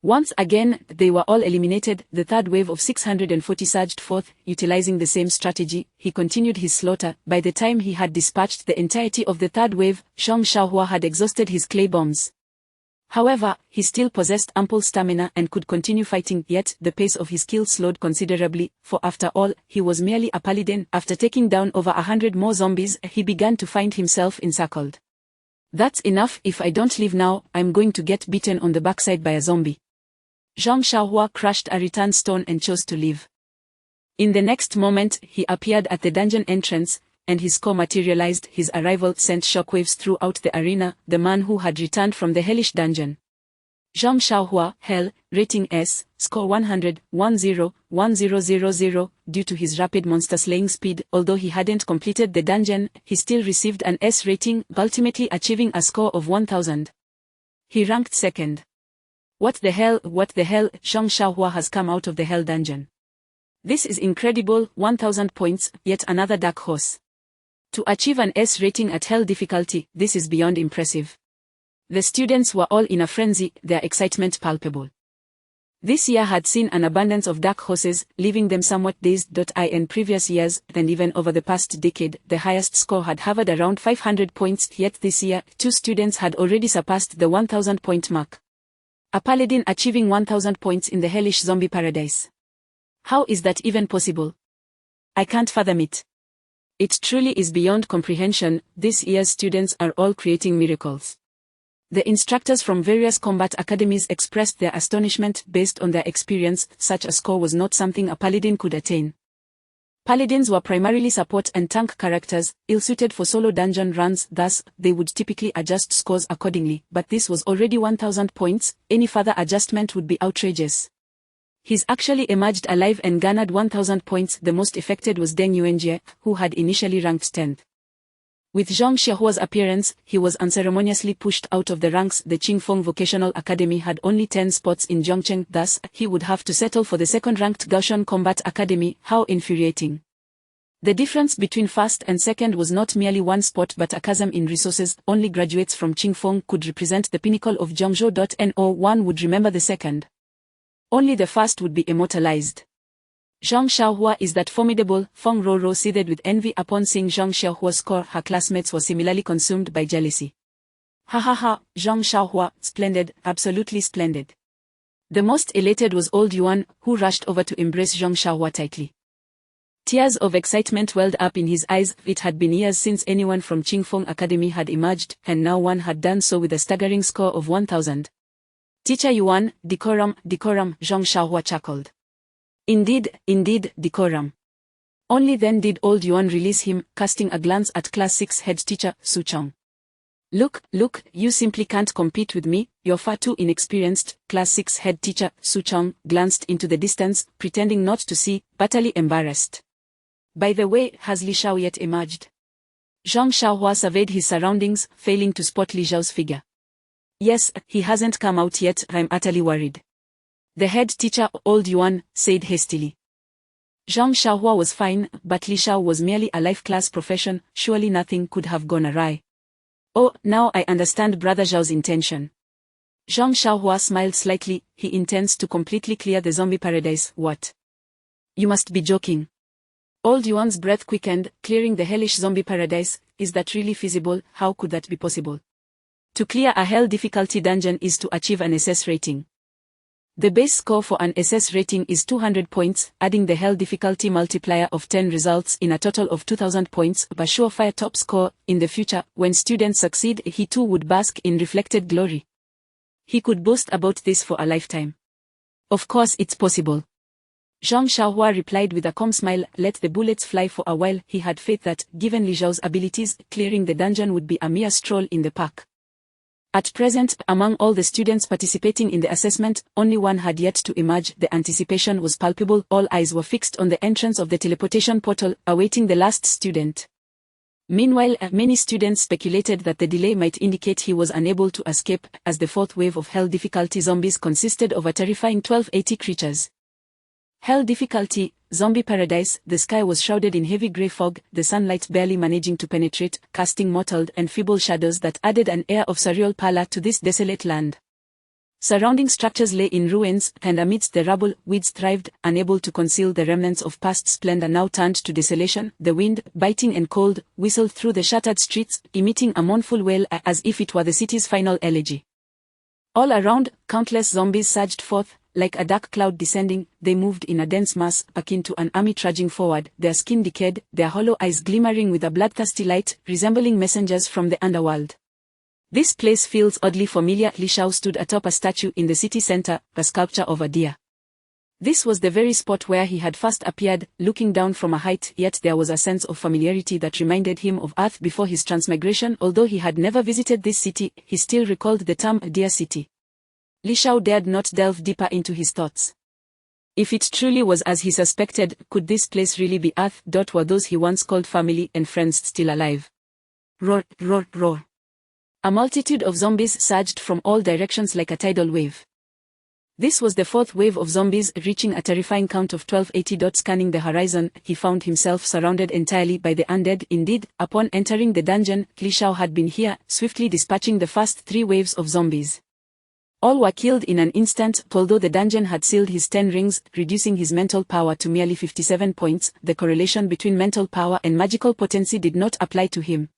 Once again, they were all eliminated. The third wave of 640 surged forth, utilizing the same strategy. He continued his slaughter. By the time he had dispatched the entirety of the third wave, Zhang Xiaohua had exhausted his clay bombs. However, he still possessed ample stamina and could continue fighting, yet the pace of his kill slowed considerably, for after all, he was merely a paladin. After taking down over 100 more zombies, he began to find himself encircled. That's enough. If I don't leave now, I'm going to get beaten on the backside by a zombie. Zhang Xiaohua crushed a return stone and chose to leave. In the next moment, he appeared at the dungeon entrance, and his score materialized. His arrival sent shockwaves throughout the arena. The man who had returned from the hellish dungeon. Zhang Xiaohua, Hell, rating S, score 100, 10, 1000. Due to his rapid monster-slaying speed, although he hadn't completed the dungeon, he still received an S rating, ultimately achieving a score of 1000. He ranked second. What the hell, Zhang Xiaohua has come out of the hell dungeon. This is incredible. 1000 points, yet another dark horse. To achieve an S rating at hell difficulty, this is beyond impressive. The students were all in a frenzy, their excitement palpable. This year had seen an abundance of dark horses, leaving them somewhat dazed. In previous years, and even over the past decade, the highest score had hovered around 500 points, yet this year, 2 students had already surpassed the 1000 point mark. A paladin achieving 1000 points in the hellish zombie paradise. How is that even possible? I can't fathom it. It truly is beyond comprehension. This year's students are all creating miracles. The instructors from various combat academies expressed their astonishment based on their experience. Such a score was not something a paladin could attain. Paladins were primarily support and tank characters, ill-suited for solo dungeon runs, thus, they would typically adjust scores accordingly, but this was already 1000 points. Any further adjustment would be outrageous. He's actually emerged alive and garnered 1,000 points. The most affected was Deng Yuanjie, who had initially ranked 10th. With Zhang Xiaohua's appearance, he was unceremoniously pushed out of the ranks. The Qingfeng Vocational Academy had only 10 spots in Zhongcheng, thus, he would have to settle for the second-ranked Gaoshan Combat Academy. How infuriating. The difference between first and second was not merely one spot but a chasm in resources. Only graduates from Qingfeng could represent the pinnacle of Zhongzhou. No one would remember the second. Only the first would be immortalized. Zhang Xiaohua is that formidable. Feng Roro seethed with envy upon seeing Zhang Xiaohua's score. Her classmates were similarly consumed by jealousy. Ha ha ha, Zhang Xiaohua, splendid, absolutely splendid. The most elated was old Yuan, who rushed over to embrace Zhang Xiaohua tightly. Tears of excitement welled up in his eyes. It had been years since anyone from Qingfeng Academy had emerged, and now one had done so with a staggering score of 1,000. Teacher Yuan, decorum, decorum, Zhang Xiaohua chuckled. Indeed, decorum. Only then did old Yuan release him, casting a glance at Class 6 head teacher, Su Chong. Look, you simply can't compete with me, you're far too inexperienced. Class 6 head teacher, Su Chong, glanced into the distance, pretending not to see, bitterly embarrassed. By the way, has Li Xiao yet emerged? Zhang Xiaohua surveyed his surroundings, failing to spot Li Xiao's figure. Yes, he hasn't come out yet. I'm utterly worried. The head teacher, old Yuan, said hastily. Zhang Xiaohua was fine, but Li Xiao was merely a life class profession. Surely nothing could have gone awry. Oh, now I understand Brother Zhao's intention. Zhang Xiaohua smiled slightly. He intends to completely clear the zombie paradise. What? You must be joking. Old Yuan's breath quickened, clearing the hellish zombie paradise. Is that really feasible? How could that be possible? To clear a hell difficulty dungeon is to achieve an SS rating. The base score for an SS rating is 200 points, adding the hell difficulty multiplier of 10 results in a total of 2,000 points, a surefire top score. In the future, when students succeed, he too would bask in reflected glory. He could boast about this for a lifetime. Of course it's possible. Zhang Xiaohua replied with a calm smile. Let the bullets fly for a while. He had faith that, given Li Xiao's abilities, clearing the dungeon would be a mere stroll in the park. At present, among all the students participating in the assessment, only one had yet to emerge. The anticipation was palpable. All eyes were fixed on the entrance of the teleportation portal, awaiting the last student. Meanwhile, many students speculated that the delay might indicate he was unable to escape, as the fourth wave of hell difficulty zombies consisted of a terrifying 1280 creatures. Hell difficulty, zombie paradise. The sky was shrouded in heavy grey fog, the sunlight barely managing to penetrate, casting mottled and feeble shadows that added an air of surreal pallor to this desolate land. Surrounding structures lay in ruins, and amidst the rubble, weeds thrived, unable to conceal the remnants of past splendor now turned to desolation. The wind, biting and cold, whistled through the shattered streets, emitting a mournful wail as if it were the city's final elegy. All around, countless zombies surged forth. Like a dark cloud descending, they moved in a dense mass, akin to an army trudging forward, their skin decayed, their hollow eyes glimmering with a bloodthirsty light, resembling messengers from the underworld. This place feels oddly familiar. Li Xiao stood atop a statue in the city center, a sculpture of a deer. This was the very spot where he had first appeared, looking down from a height, yet there was a sense of familiarity that reminded him of Earth before his transmigration. Although he had never visited this city, he still recalled the term Deer City. Li Xiao dared not delve deeper into his thoughts. If it truly was as he suspected, could this place really be Earth? Were those he once called family and friends still alive? Roar, roar, roar. A multitude of zombies surged from all directions like a tidal wave. This was the fourth wave of zombies, reaching a terrifying count of 1280. Scanning the horizon, he found himself surrounded entirely by the undead. Indeed, upon entering the dungeon, Li Xiao had been here, swiftly dispatching the first 3 waves of zombies. All were killed in an instant. Although the dungeon had sealed his 10 rings, reducing his mental power to merely 57 points, the correlation between mental power and magical potency did not apply to him.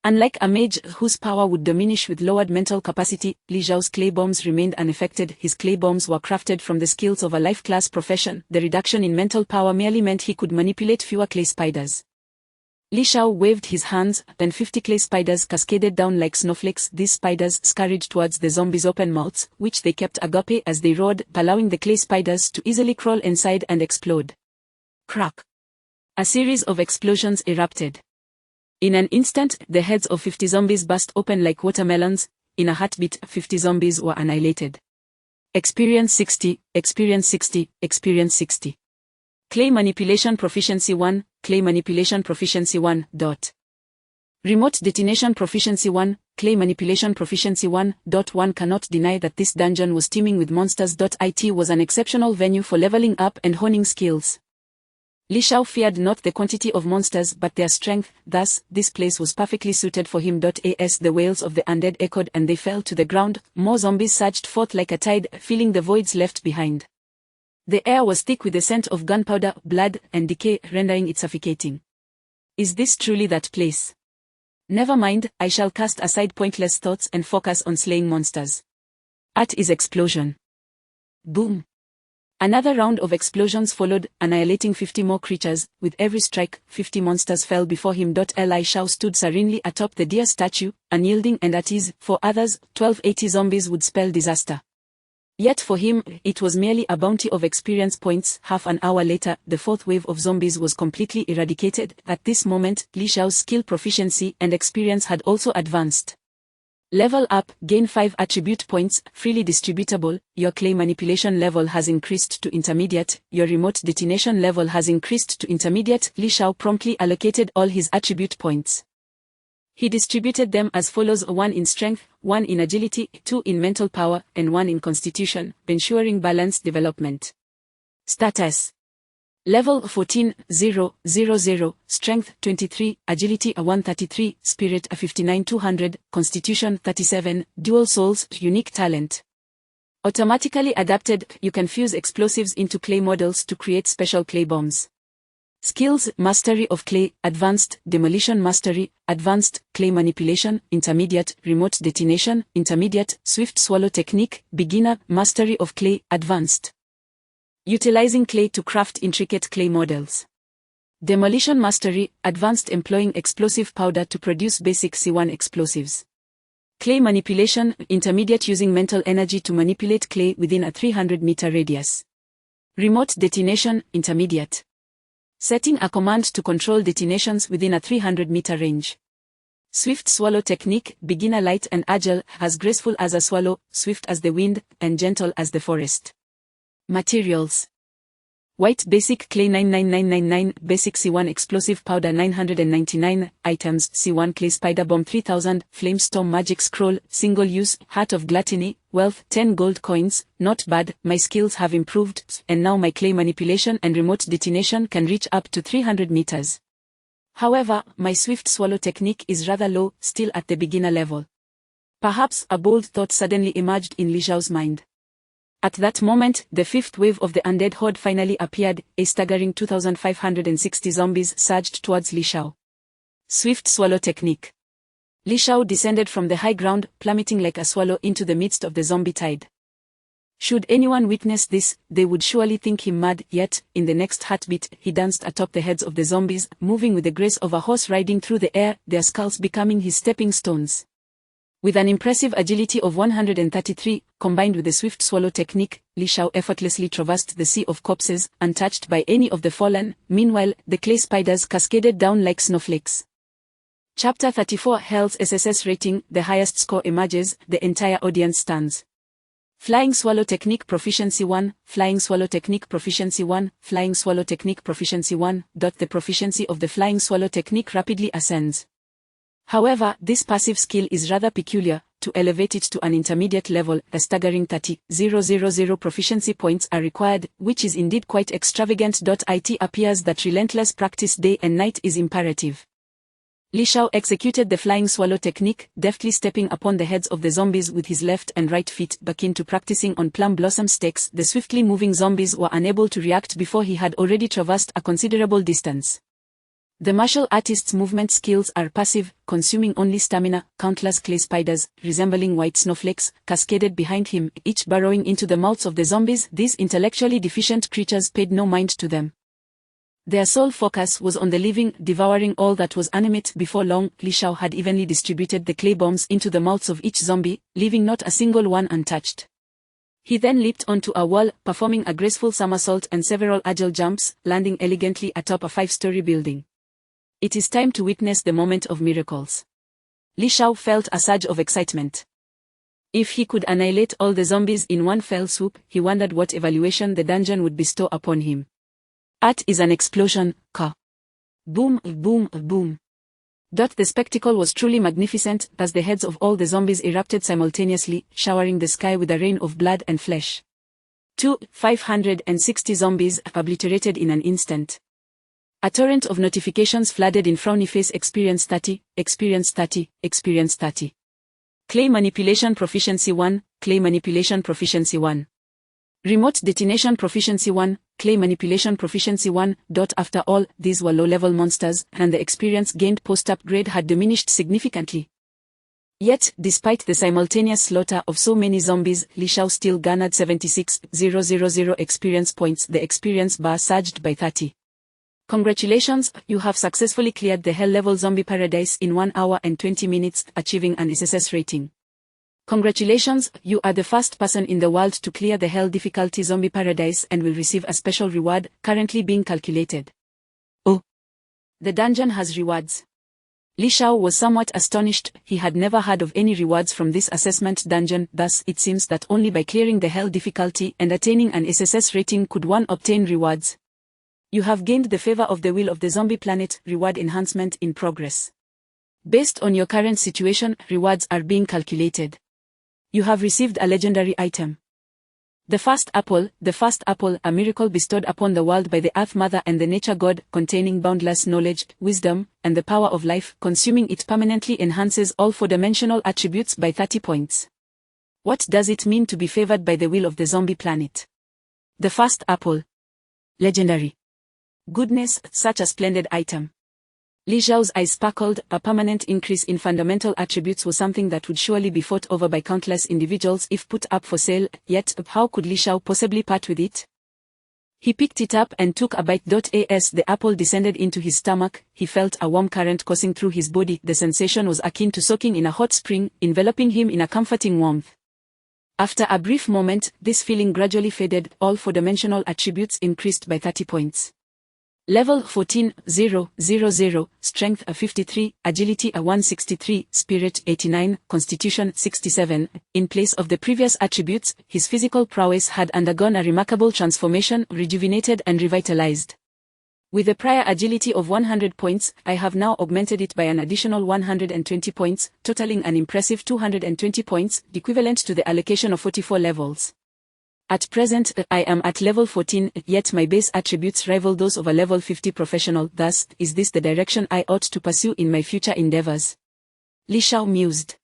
Unlike a mage whose power would diminish with lowered mental capacity, Li Xiao's clay bombs remained unaffected. His clay bombs were crafted from the skills of a life-class profession. The reduction in mental power merely meant he could manipulate fewer clay spiders. Li Xiao waved his hands, and 50 clay spiders cascaded down like snowflakes. These spiders scurried towards the zombies' open mouths, which they kept agape as they roared, allowing the clay spiders to easily crawl inside and explode. Crack! A series of explosions erupted. In an instant, the heads of 50 zombies burst open like watermelons. In a heartbeat, 50 zombies were annihilated. Experience 60, Experience 60, Experience 60. Clay Manipulation Proficiency 1, Clay Manipulation Proficiency 1. Remote Detonation Proficiency 1, Clay Manipulation Proficiency 1.1 cannot deny that this dungeon was teeming with monsters. It was an exceptional venue for leveling up and honing skills. Li Shao feared not the quantity of monsters but their strength, thus, this place was perfectly suited for him. As the wails of the undead echoed and they fell to the ground, more zombies surged forth like a tide, filling the voids left behind. The air was thick with the scent of gunpowder, blood, and decay, rendering it suffocating. Is this truly that place? Never mind, I shall cast aside pointless thoughts and focus on slaying monsters. At is explosion. Boom. Another round of explosions followed, annihilating 50 more creatures. With every strike, 50 monsters fell before him. Li Shao stood serenely atop the deer statue, unyielding and at ease. For others, 1280 zombies would spell disaster. Yet for him, it was merely a bounty of experience points. Half an hour later, the fourth wave of zombies was completely eradicated. At this moment, Li Shao's skill proficiency and experience had also advanced. Level up, gain 5 attribute points, freely distributable. Your clay manipulation level has increased to intermediate. Your remote detonation level has increased to intermediate. Li Shao promptly allocated all his attribute points. He distributed them as follows: 1 in strength, 1 in agility, 2 in mental power, and 1 in constitution, ensuring balanced development. Status: Level 14, 0, 0, 0, Strength 23, Agility 133, Spirit 59 200, Constitution 37, Dual Souls, Unique Talent. Automatically adapted, you can fuse explosives into clay models to create special clay bombs. Skills: Mastery of Clay, Advanced, Demolition Mastery, Advanced, Clay Manipulation, Intermediate, Remote Detonation, Intermediate, Swift Swallow Technique, Beginner, Mastery of Clay, Advanced. Utilizing clay to craft intricate clay models. Demolition Mastery, Advanced, employing explosive powder to produce basic C1 explosives. Clay Manipulation, Intermediate, using mental energy to manipulate clay within a 300-meter radius. Remote Detonation, Intermediate. Setting a command to control detonations within a 300-meter range. Swift Swallow Technique, Beginner, light and agile, as graceful as a swallow, swift as the wind, and gentle as the forest. Materials: White basic clay 99999, basic C1 explosive powder 999, items: C1 clay spider bomb 3000, flame storm magic scroll, single use, heart of gluttony, wealth 10 gold coins. Not bad, my skills have improved, and now my clay manipulation and remote detonation can reach up to 300 meters. However, my swift swallow technique is rather low, still at the beginner level. Perhaps a bold thought suddenly emerged in Li Shao's mind. At that moment, the fifth wave of the undead horde finally appeared. A staggering 2,560 zombies surged towards Li Shao. Swift Swallow Technique. Li Shao descended from the high ground, plummeting like a swallow into the midst of the zombie tide. Should anyone witness this, they would surely think him mad, yet, in the next heartbeat, he danced atop the heads of the zombies, moving with the grace of a horse riding through the air, their skulls becoming his stepping stones. With an impressive agility of 133, combined with the swift swallow technique, Li Shao effortlessly traversed the sea of corpses, untouched by any of the fallen. Meanwhile, the clay spiders cascaded down like snowflakes. Chapter 34: Hell's SSS rating. The highest score emerges, the entire audience stands. Flying Swallow Technique Proficiency 1, Flying Swallow Technique Proficiency 1, Flying Swallow Technique Proficiency 1. The proficiency of the Flying Swallow Technique rapidly ascends. However, this passive skill is rather peculiar. To elevate it to an intermediate level, a staggering 30,000 proficiency points are required, which is indeed quite extravagant. It appears that relentless practice day and night is imperative. Li Shao executed the Flying Swallow technique, deftly stepping upon the heads of the zombies with his left and right feet. Akin to practicing on plum blossom stakes, the swiftly moving zombies were unable to react before he had already traversed a considerable distance. The martial artist's movement skills are passive, consuming only stamina. Countless clay spiders, resembling white snowflakes, cascaded behind him, each burrowing into the mouths of the zombies. These intellectually deficient creatures paid no mind to them. Their sole focus was on the living, devouring all that was animate. Before long, Li Shao had evenly distributed the clay bombs into the mouths of each zombie, leaving not a single one untouched. He then leaped onto a wall, performing a graceful somersault and several agile jumps, landing elegantly atop a 5-story building. It is time to witness the moment of miracles. Li Shao felt a surge of excitement. If he could annihilate all the zombies in one fell swoop, he wondered what evaluation the dungeon would bestow upon him. Art is an explosion, ka. Boom, boom, boom. The spectacle was truly magnificent, as the heads of all the zombies erupted simultaneously, showering the sky with a rain of blood and flesh. 560 zombies obliterated in an instant. A torrent of notifications flooded in Frownyface Experience 30, Experience 30, Experience 30. Clay Manipulation Proficiency 1, Clay Manipulation Proficiency 1. Remote Detonation Proficiency 1, Clay Manipulation Proficiency 1. After all, these were low-level monsters, and the experience gained post-upgrade had diminished significantly. Yet, despite the simultaneous slaughter of so many zombies, Li Shao still garnered 76,000 experience points. The experience bar surged by 30. Congratulations, you have successfully cleared the Hell-level zombie paradise in 1 hour and 20 minutes, achieving an SSS rating. Congratulations, you are the first person in the world to clear the Hell difficulty zombie paradise and will receive a special reward, currently being calculated. Oh! The dungeon has rewards. Li Shao was somewhat astonished. He had never heard of any rewards from this assessment dungeon. Thus, it seems that only by clearing the Hell difficulty and attaining an SSS rating could one obtain rewards. You have gained the favor of the will of the zombie planet. Reward enhancement in progress. Based on your current situation, rewards are being calculated. You have received a legendary item. The first apple, a miracle bestowed upon the world by the Earth Mother and the Nature God, containing boundless knowledge, wisdom, and the power of life. Consuming it permanently enhances all four-dimensional attributes by 30 points. What does it mean to be favored by the will of the zombie planet? The first apple. Legendary. Goodness, such a splendid item. Li Shao's eyes sparkled. A permanent increase in fundamental attributes was something that would surely be fought over by countless individuals if put up for sale, yet how could Li Shao possibly part with it? He picked it up and took a bite. As the apple descended into his stomach, he felt a warm current coursing through his body. The sensation was akin to soaking in a hot spring, enveloping him in a comforting warmth. After a brief moment, this feeling gradually faded. All four-dimensional attributes increased by 30 points. Level 14, 000, Strength a 53, Agility a 163, Spirit 89, Constitution 67. In place of the previous attributes, his physical prowess had undergone a remarkable transformation, rejuvenated and revitalized. With a prior agility of 100 points, I have now augmented it by an additional 120 points, totaling an impressive 220 points, equivalent to the allocation of 44 levels. At present, I am at level 14, yet my base attributes rival those of a level 50 professional. Thus, is this the direction I ought to pursue in my future endeavors? Li Shao mused.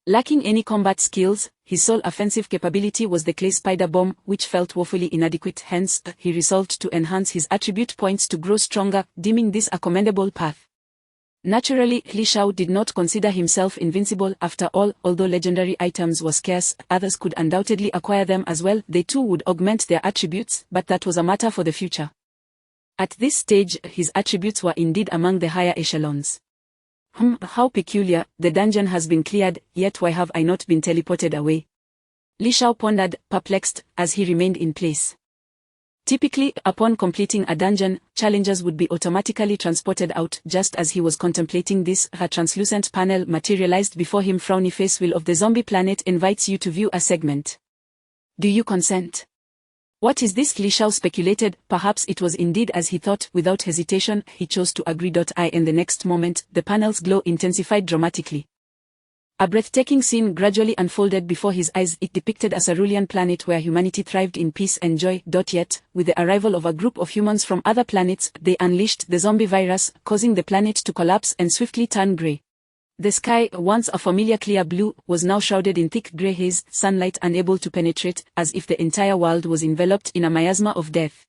Lacking any combat skills, his sole offensive capability was the clay spider bomb, which felt woefully inadequate. Hence, he resolved to enhance his attribute points to grow stronger, deeming this a commendable path. Naturally, Li Shao did not consider himself invincible. After all, although legendary items were scarce, others could undoubtedly acquire them as well. They too would augment their attributes, but that was a matter for the future. At this stage, his attributes were indeed among the higher echelons. How peculiar, the dungeon has been cleared, yet why have I not been teleported away? Li Shao pondered, perplexed, as he remained in place. Typically, upon completing a dungeon, challengers would be automatically transported out. Just as he was contemplating this, a translucent panel materialized before him. Frownyface Will of the Zombie Planet invites you to view a segment. Do you consent? What is this? Li Shao speculated. Perhaps it was indeed as he thought. Without hesitation, he chose to agree. And the next moment, the panel's glow intensified dramatically. A breathtaking scene gradually unfolded before his eyes. It depicted a cerulean planet where humanity thrived in peace and joy. Yet, with the arrival of a group of humans from other planets, they unleashed the zombie virus, causing the planet to collapse and swiftly turn grey. The sky, once a familiar clear blue, was now shrouded in thick grey haze, sunlight unable to penetrate, as if the entire world was enveloped in a miasma of death.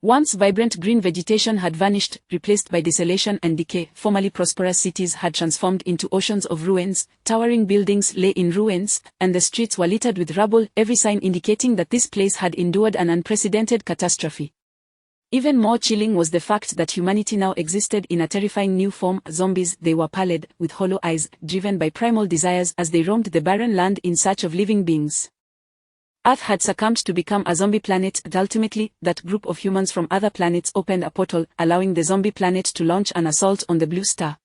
Once vibrant green vegetation had vanished, replaced by desolation and decay. Formerly prosperous cities had transformed into oceans of ruins, towering buildings lay in ruins, and the streets were littered with rubble, every sign indicating that this place had endured an unprecedented catastrophe. Even more chilling was the fact that humanity now existed in a terrifying new form. Zombies, they were pallid, with hollow eyes, driven by primal desires as they roamed the barren land in search of living beings. Earth had succumbed to become a zombie planet. Ultimately, that group of humans from other planets opened a portal, allowing the zombie planet to launch an assault on the Blue Star.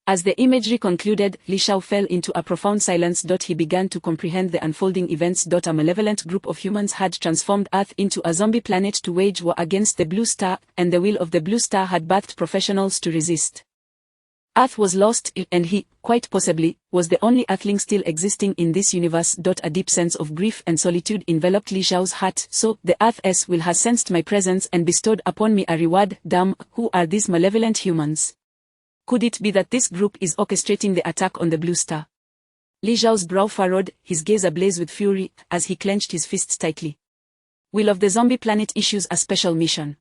As the imagery concluded, Li Shao fell into a profound silence. He began to comprehend the unfolding events. A malevolent group of humans had transformed Earth into a zombie planet to wage war against the Blue Star, and the will of the Blue Star had birthed professionals to resist. Earth was lost, and he, quite possibly, was the only Earthling still existing in this universe. A deep sense of grief and solitude enveloped Li Shao's heart. So, the Earth will have sensed my presence and bestowed upon me a reward. Damn, who are these malevolent humans? Could it be that this group is orchestrating the attack on the Blue Star? Li Shao's brow furrowed, his gaze ablaze with fury, as he clenched his fists tightly. Will of the Zombie Planet issues a special mission.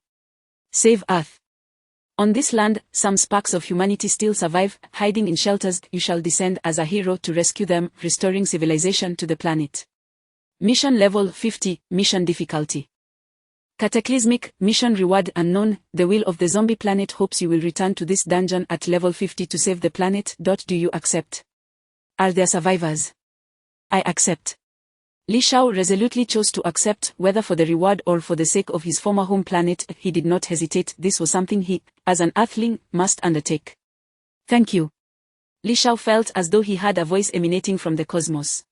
Save Earth. On this land, some sparks of humanity still survive, hiding in shelters. You shall descend as a hero to rescue them, restoring civilization to the planet. Mission level 50, mission difficulty. Cataclysmic, mission reward unknown. The will of the Zombie Planet hopes you will return to this dungeon at level 50 to save the planet. Do you accept? Are there survivors? I accept. Li Shao resolutely chose to accept, whether for the reward or for the sake of his former home planet. He did not hesitate. This was something he, as an Earthling, must undertake. Thank you. Li Shao felt as though he had a voice emanating from the cosmos.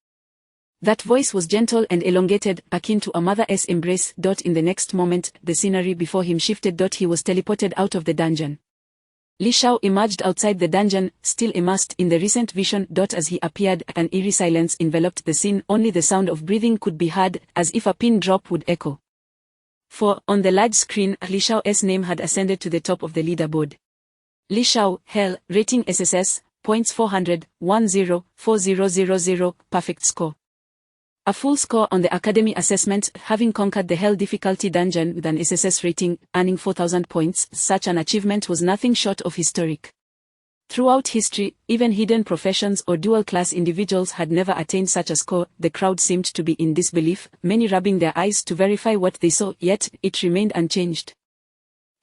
That voice was gentle and elongated, akin to a mother's embrace. In the next moment, the scenery before him shifted. He was teleported out of the dungeon. Li Shao emerged outside the dungeon, still immersed in the recent vision. As he appeared, an eerie silence enveloped the scene. Only the sound of breathing could be heard, as if a pin drop would echo. For, on the large screen, Li Shao's name had ascended to the top of the leaderboard. Li Shao, Hell, rating SSS, points 400, 10, 4000, perfect score. A full score on the Academy assessment, having conquered the Hell difficulty dungeon with an SSS rating, earning 4,000 points. Such an achievement was nothing short of historic. Throughout history, even hidden professions or dual-class individuals had never attained such a score. The crowd seemed to be in disbelief, many rubbing their eyes to verify what they saw, yet it remained unchanged.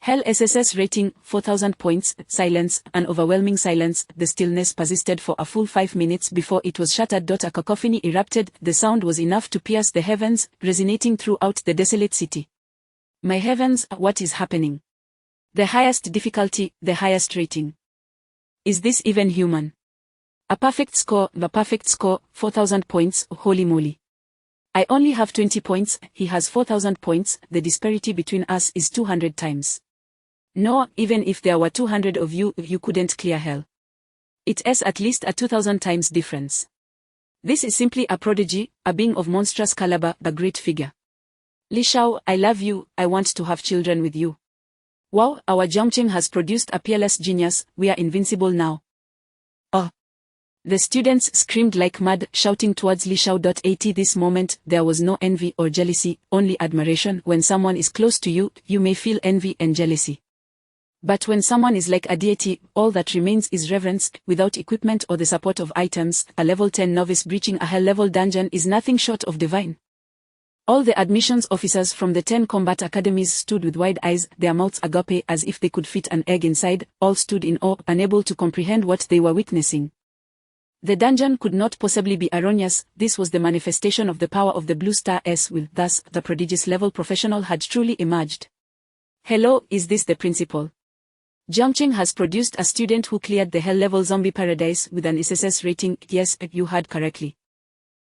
Hell SSS rating, 4,000 points, silence, an overwhelming silence. The stillness persisted for a full 5 minutes before it was shattered. A cacophony erupted. The sound was enough to pierce the heavens, resonating throughout the desolate city. My heavens, what is happening? The highest difficulty, the highest rating. Is this even human? A perfect score, the perfect score, 4,000 points, holy moly. I only have 20 points, he has 4,000 points, the disparity between us is 200 times. No, even if there were 200 of you, you couldn't clear Hell. It's at least a 2,000 times difference. This is simply a prodigy, a being of monstrous caliber, a great figure. Li Shao, I love you, I want to have children with you. Wow, our Jiangcheng has produced a peerless genius, we are invincible now. Oh! The students screamed like mad, shouting towards Li Shao. At this moment, there was no envy or jealousy, only admiration. When someone is close to you, you may feel envy and jealousy. But when someone is like a deity, all that remains is reverence. Without equipment or the support of items, a level 10 novice breaching a hell-level dungeon is nothing short of divine. All the admissions officers from the 10 combat academies stood with wide eyes, their mouths agape as if they could fit an egg inside. All stood in awe, unable to comprehend what they were witnessing. The dungeon could not possibly be erroneous. This was the manifestation of the power of the Blue Star's will. Thus, the prodigious level professional had truly emerged. Hello, is this the principal? Jiangcheng has produced a student who cleared the Hell-level zombie paradise with an SSS rating. Yes, you heard correctly.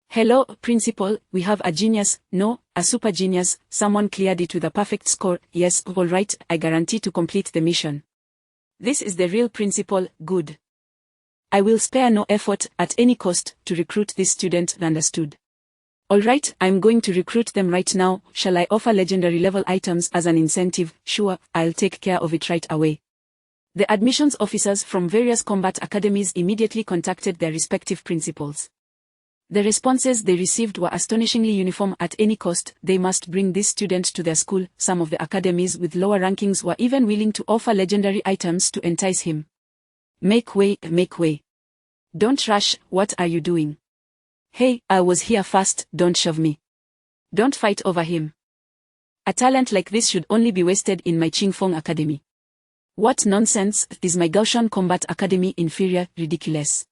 Hello, principal, we have a genius, no, a super genius. Someone cleared it with a perfect score. Yes, alright, I guarantee to complete the mission. This is the real principal, good. I will spare no effort, at any cost, to recruit this student. Understood. Alright, I'm going to recruit them right now. Shall I offer legendary level items as an incentive? Sure, I'll take care of it right away. The admissions officers from various combat academies immediately contacted their respective principals. The responses they received were astonishingly uniform. At any cost, they must bring this student to their school. Some of the academies with lower rankings were even willing to offer legendary items to entice him. Make way, make way. Don't rush, what are you doing? Hey, I was here first, don't shove me. Don't fight over him. A talent like this should only be wasted in my Qingfeng Academy. What nonsense, is my Gaoshan Combat Academy inferior, ridiculous.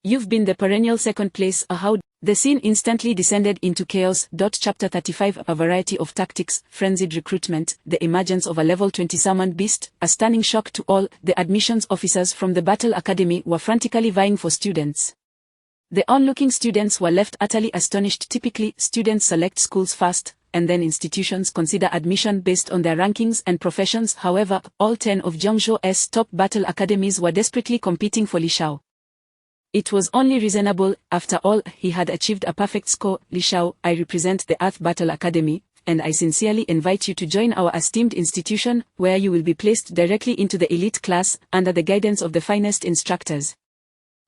You've been the perennial second place, how The scene instantly descended into chaos. Chapter 35 A variety of tactics, frenzied recruitment, the emergence of a level 20 summoned beast, a stunning shock to all. The admissions officers from the Battle Academy were frantically vying for students. The onlooking students were left utterly astonished. Typically, students select schools first, and then institutions consider admission based on their rankings and professions. However, all 10 of Jiangzhou's top battle academies were desperately competing for Li Shao. It was only reasonable, after all, he had achieved a perfect score. Li Shao, I represent the Earth Battle Academy, and I sincerely invite you to join our esteemed institution, where you will be placed directly into the elite class, under the guidance of the finest instructors.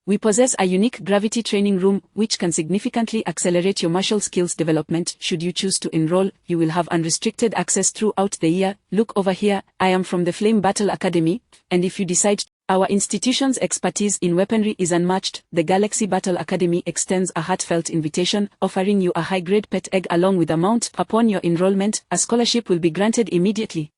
We possess a unique gravity training room, which can significantly accelerate your martial skills development. Should you choose to enroll, you will have unrestricted access throughout the year. Look over here, I am from the Flame Battle Academy, and if you decide, our institution's expertise in weaponry is unmatched. The Galaxy Battle Academy extends a heartfelt invitation, offering you a high-grade pet egg along with a mount. Upon your enrollment, a scholarship will be granted immediately.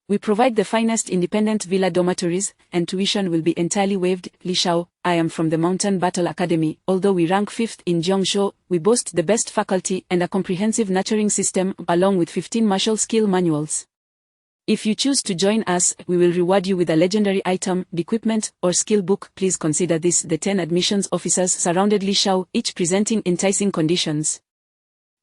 We provide the finest independent villa dormitories, and tuition will be entirely waived. Li Shao, I am from the Mountain Battle Academy. Although we rank 5th in Jiangzhou, we boast the best faculty and a comprehensive nurturing system, along with 15 martial skill manuals. If you choose to join us, we will reward you with a legendary item, equipment, or skill book. Please consider this. The 10 admissions officers surrounded Li Shao, each presenting enticing conditions.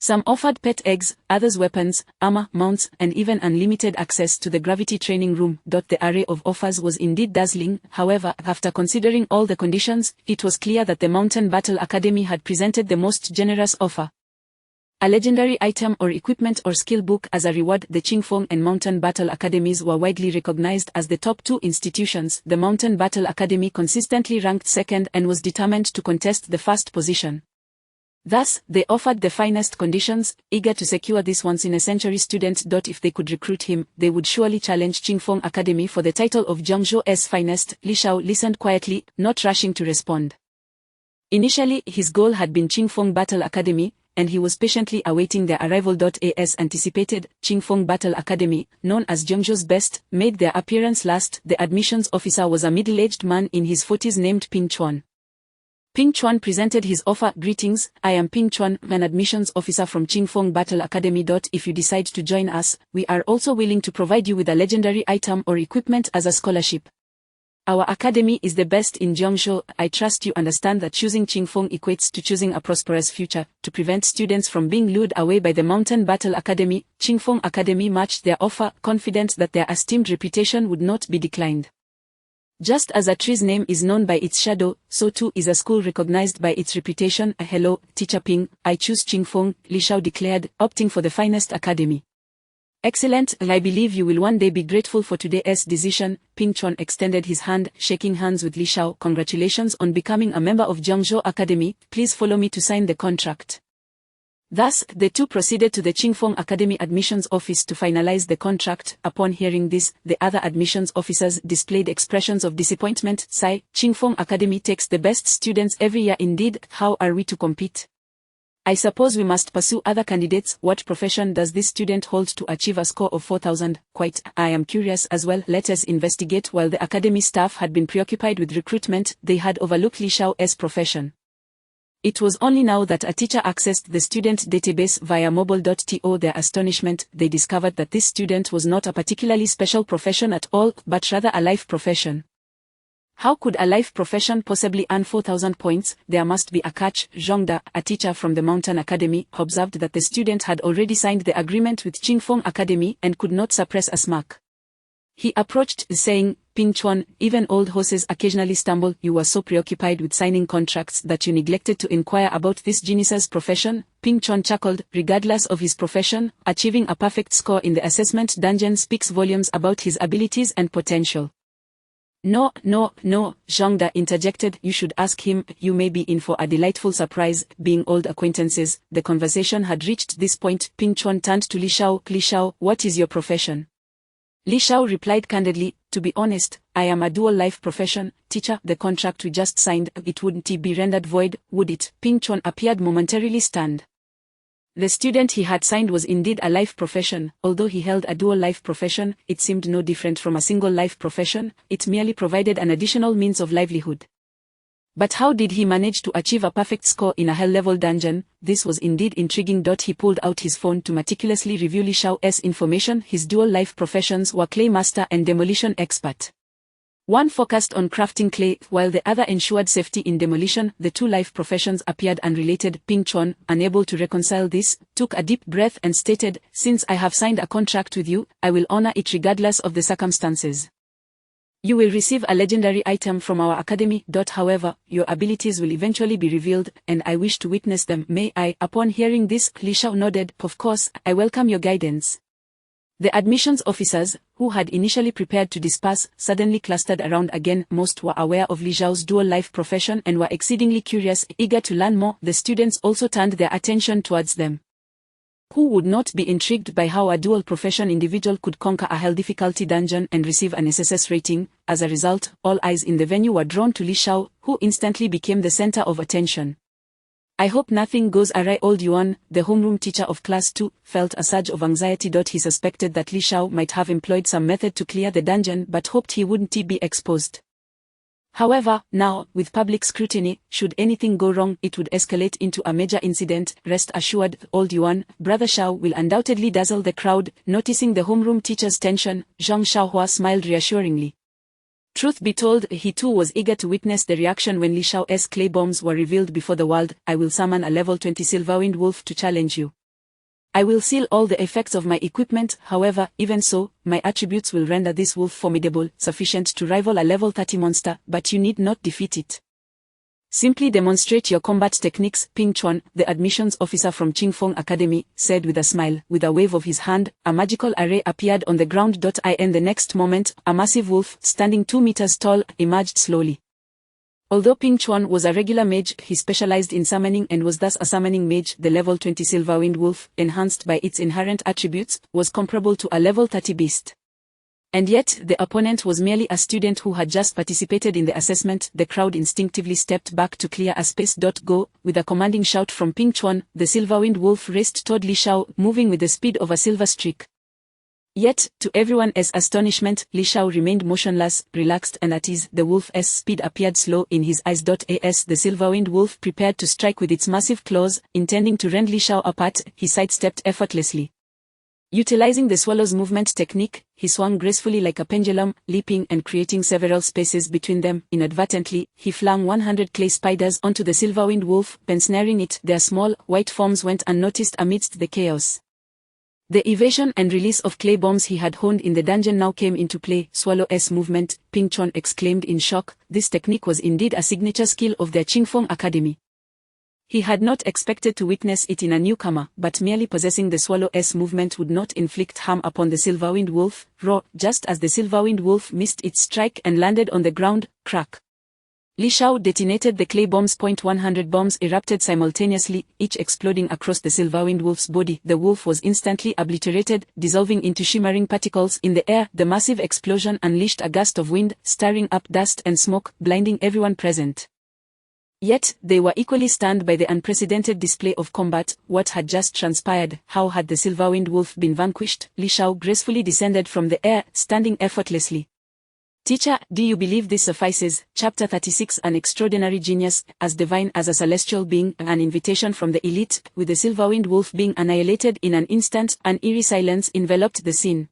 Some offered pet eggs, others weapons, armor, mounts, and even unlimited access to the gravity training room. The array of offers was indeed dazzling. However, after considering all the conditions, it was clear that the Mountain Battle Academy had presented the most generous offer. A legendary item or equipment or skill book as a reward. The Qingfeng and Mountain Battle Academies were widely recognized as the top 2 institutions. The Mountain Battle Academy consistently ranked second and was determined to contest the first position. Thus, they offered the finest conditions, eager to secure this once-in-a-century student. If they could recruit him, they would surely challenge Qingfeng Academy for the title of Jiangzhou's finest. Li Shao listened quietly, not rushing to respond. Initially, his goal had been Qingfeng Battle Academy, and he was patiently awaiting their arrival. As anticipated, Qingfeng Battle Academy, known as Jiangzhou's best, made their appearance last. The admissions officer was a middle-aged man in his 40s named Ping Chuan. Ping Chuan presented his offer. Greetings, I am Ping Chuan, an admissions officer from Qingfeng Battle Academy. If you decide to join us, we are also willing to provide you with a legendary item or equipment as a scholarship. Our academy is the best in Jiangzhou. I trust you understand that choosing Qingfeng equates to choosing a prosperous future. To prevent students from being lured away by the Mountain Battle Academy, Qingfeng Academy matched their offer, confident that their esteemed reputation would not be declined. Just as a tree's name is known by its shadow, so too is a school recognized by its reputation. Hello, Teacher Ping, I choose Qingfeng, Li Shao declared, opting for the finest academy. Excellent, I believe you will one day be grateful for today's decision. Ping Chuan extended his hand, shaking hands with Li Shao. Congratulations on becoming a member of Jiangzhou Academy. Please follow me to sign the contract. Thus, the two proceeded to the Qingfeng Academy admissions office to finalize the contract. Upon hearing this, the other admissions officers displayed expressions of disappointment. Sigh, Qingfeng Academy takes the best students every year. Indeed, how are we to compete? I suppose we must pursue other candidates. What profession does this student hold to achieve a score of 4,000? Quite, I am curious as well. Let us investigate. While the academy staff had been preoccupied with recruitment, they had overlooked Li Shao's profession. It was only now that a teacher accessed the student database via mobile.to their astonishment, they discovered that this student was not a particularly special profession at all, but rather a life profession. How could a life profession possibly earn 4,000 points? There must be a catch. Zhongda, a teacher from the Mountain Academy, observed that the student had already signed the agreement with Qingfeng Academy and could not suppress a smirk. He approached, saying, Ping Chuan, even old horses occasionally stumble. You were so preoccupied with signing contracts that you neglected to inquire about this genius's profession. Ping Chuan chuckled. Regardless of his profession, achieving a perfect score in the assessment dungeon speaks volumes about his abilities and potential. No, Zhongda interjected. You should ask him. You may be in for a delightful surprise. Being old acquaintances, the conversation had reached this point. Ping Chuan turned to Li Shao. Li Shao, what is your profession? Li Shao replied candidly, to be honest, I am a dual life profession. Teacher, the contract we just signed, it wouldn't be rendered void, would it? Ping Chuan appeared momentarily stunned. The student he had signed was indeed a life profession. Although he held a dual life profession, it seemed no different from a single life profession. It merely provided an additional means of livelihood. But how did he manage to achieve a perfect score in a hell-level dungeon? This was indeed intriguing. He pulled out his phone to meticulously review Li Shao's information. His dual-life professions were clay master and demolition expert. One focused on crafting clay, while the other ensured safety in demolition. The two life professions appeared unrelated. Ping Chuan, unable to reconcile this, took a deep breath and stated, "Since I have signed a contract with you, I will honor it regardless of the circumstances. You will receive a legendary item from our academy. However, your abilities will eventually be revealed, and I wish to witness them. May I?" Upon hearing this, Li Shao nodded. "Of course, I welcome your guidance." The admissions officers, who had initially prepared to disperse, suddenly clustered around again. Most were aware of Li Zhao's dual-life profession and were exceedingly curious, eager to learn more. The students also turned their attention towards them. Who would not be intrigued by how a dual-profession individual could conquer a hell difficulty dungeon and receive an SSS rating? As a result, all eyes in the venue were drawn to Li Shao, who instantly became the center of attention. "I hope nothing goes awry." Old Yuan, the homeroom teacher of Class 2, felt a surge of anxiety. He suspected that Li Shao might have employed some method to clear the dungeon but hoped he wouldn't be exposed. However, now, with public scrutiny, should anything go wrong, it would escalate into a major incident. Rest assured, Old Yuan, Brother Shao will undoubtedly dazzle the crowd. Noticing the homeroom teacher's tension, Zhang Shaohua smiled reassuringly. Truth be told, he too was eager to witness the reaction when Li Shao's clay bombs were revealed before the world. "I will summon a level 20 Silverwind Wolf to challenge you. I will seal all the effects of my equipment. However, even so, my attributes will render this wolf formidable, sufficient to rival a level 30 monster, but you need not defeat it. Simply demonstrate your combat techniques." Ping Chuan, the admissions officer from Qingfeng Academy, said with a smile. With a wave of his hand, a magical array appeared on the ground. And the next moment, a massive wolf, standing 2 meters tall, emerged slowly. Although Ping Chuan was a regular mage, he specialized in summoning and was thus a summoning mage. The level 20 Silverwind Wolf, enhanced by its inherent attributes, was comparable to a level 30 beast. And yet, the opponent was merely a student who had just participated in the assessment. The crowd instinctively stepped back to clear a space. Go, with a commanding shout from Ping Chuan, the Silverwind Wolf raced toward Li Shao, moving with the speed of a silver streak. Yet, to everyone's astonishment, Li Shao remained motionless, relaxed and at ease. The wolf's speed appeared slow in his eyes. As the Silverwind Wolf prepared to strike with its massive claws, intending to rend Li Shao apart, he sidestepped effortlessly. Utilizing the swallow's movement technique, he swung gracefully like a pendulum, leaping and creating several spaces between them. Inadvertently, he flung 100 clay spiders onto the Silverwind Wolf, ensnaring it. Their small, white forms went unnoticed amidst the chaos. The evasion and release of clay bombs he had honed in the dungeon now came into play. "Swallow's movement," Ping Chuan exclaimed in shock. This technique was indeed a signature skill of their Qingfeng Academy. He had not expected to witness it in a newcomer, but merely possessing the Swallow's movement would not inflict harm upon the Silverwind Wolf. Roar! Just as the Silverwind Wolf missed its strike and landed on the ground, crack! Li Shao detonated the clay bombs. 100 bombs erupted simultaneously, each exploding across the Silverwind Wolf's body. The wolf was instantly obliterated, dissolving into shimmering particles in the air. The massive explosion unleashed a gust of wind, stirring up dust and smoke, blinding everyone present. Yet, they were equally stunned by the unprecedented display of combat. What had just transpired? How had the Silverwind Wolf been vanquished? Li Shao gracefully descended from the air, standing effortlessly. "Teacher, do you believe this suffices?" Chapter 36. An extraordinary genius, as divine as a celestial being, an invitation from the elite. With the Silverwind Wolf being annihilated in an instant, an eerie silence enveloped the scene.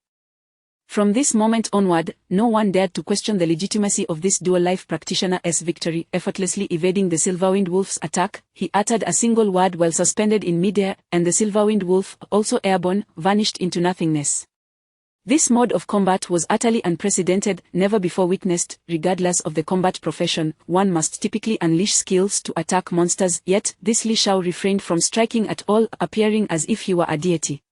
From this moment onward, no one dared to question the legitimacy of this dual-life practitioner's victory. Effortlessly evading the Silverwind Wolf's attack, he uttered a single word while suspended in midair, and the Silverwind Wolf, also airborne, vanished into nothingness. This mode of combat was utterly unprecedented, never before witnessed. Regardless of the combat profession, one must typically unleash skills to attack monsters, yet this Li Shao refrained from striking at all, appearing as if he were a deity.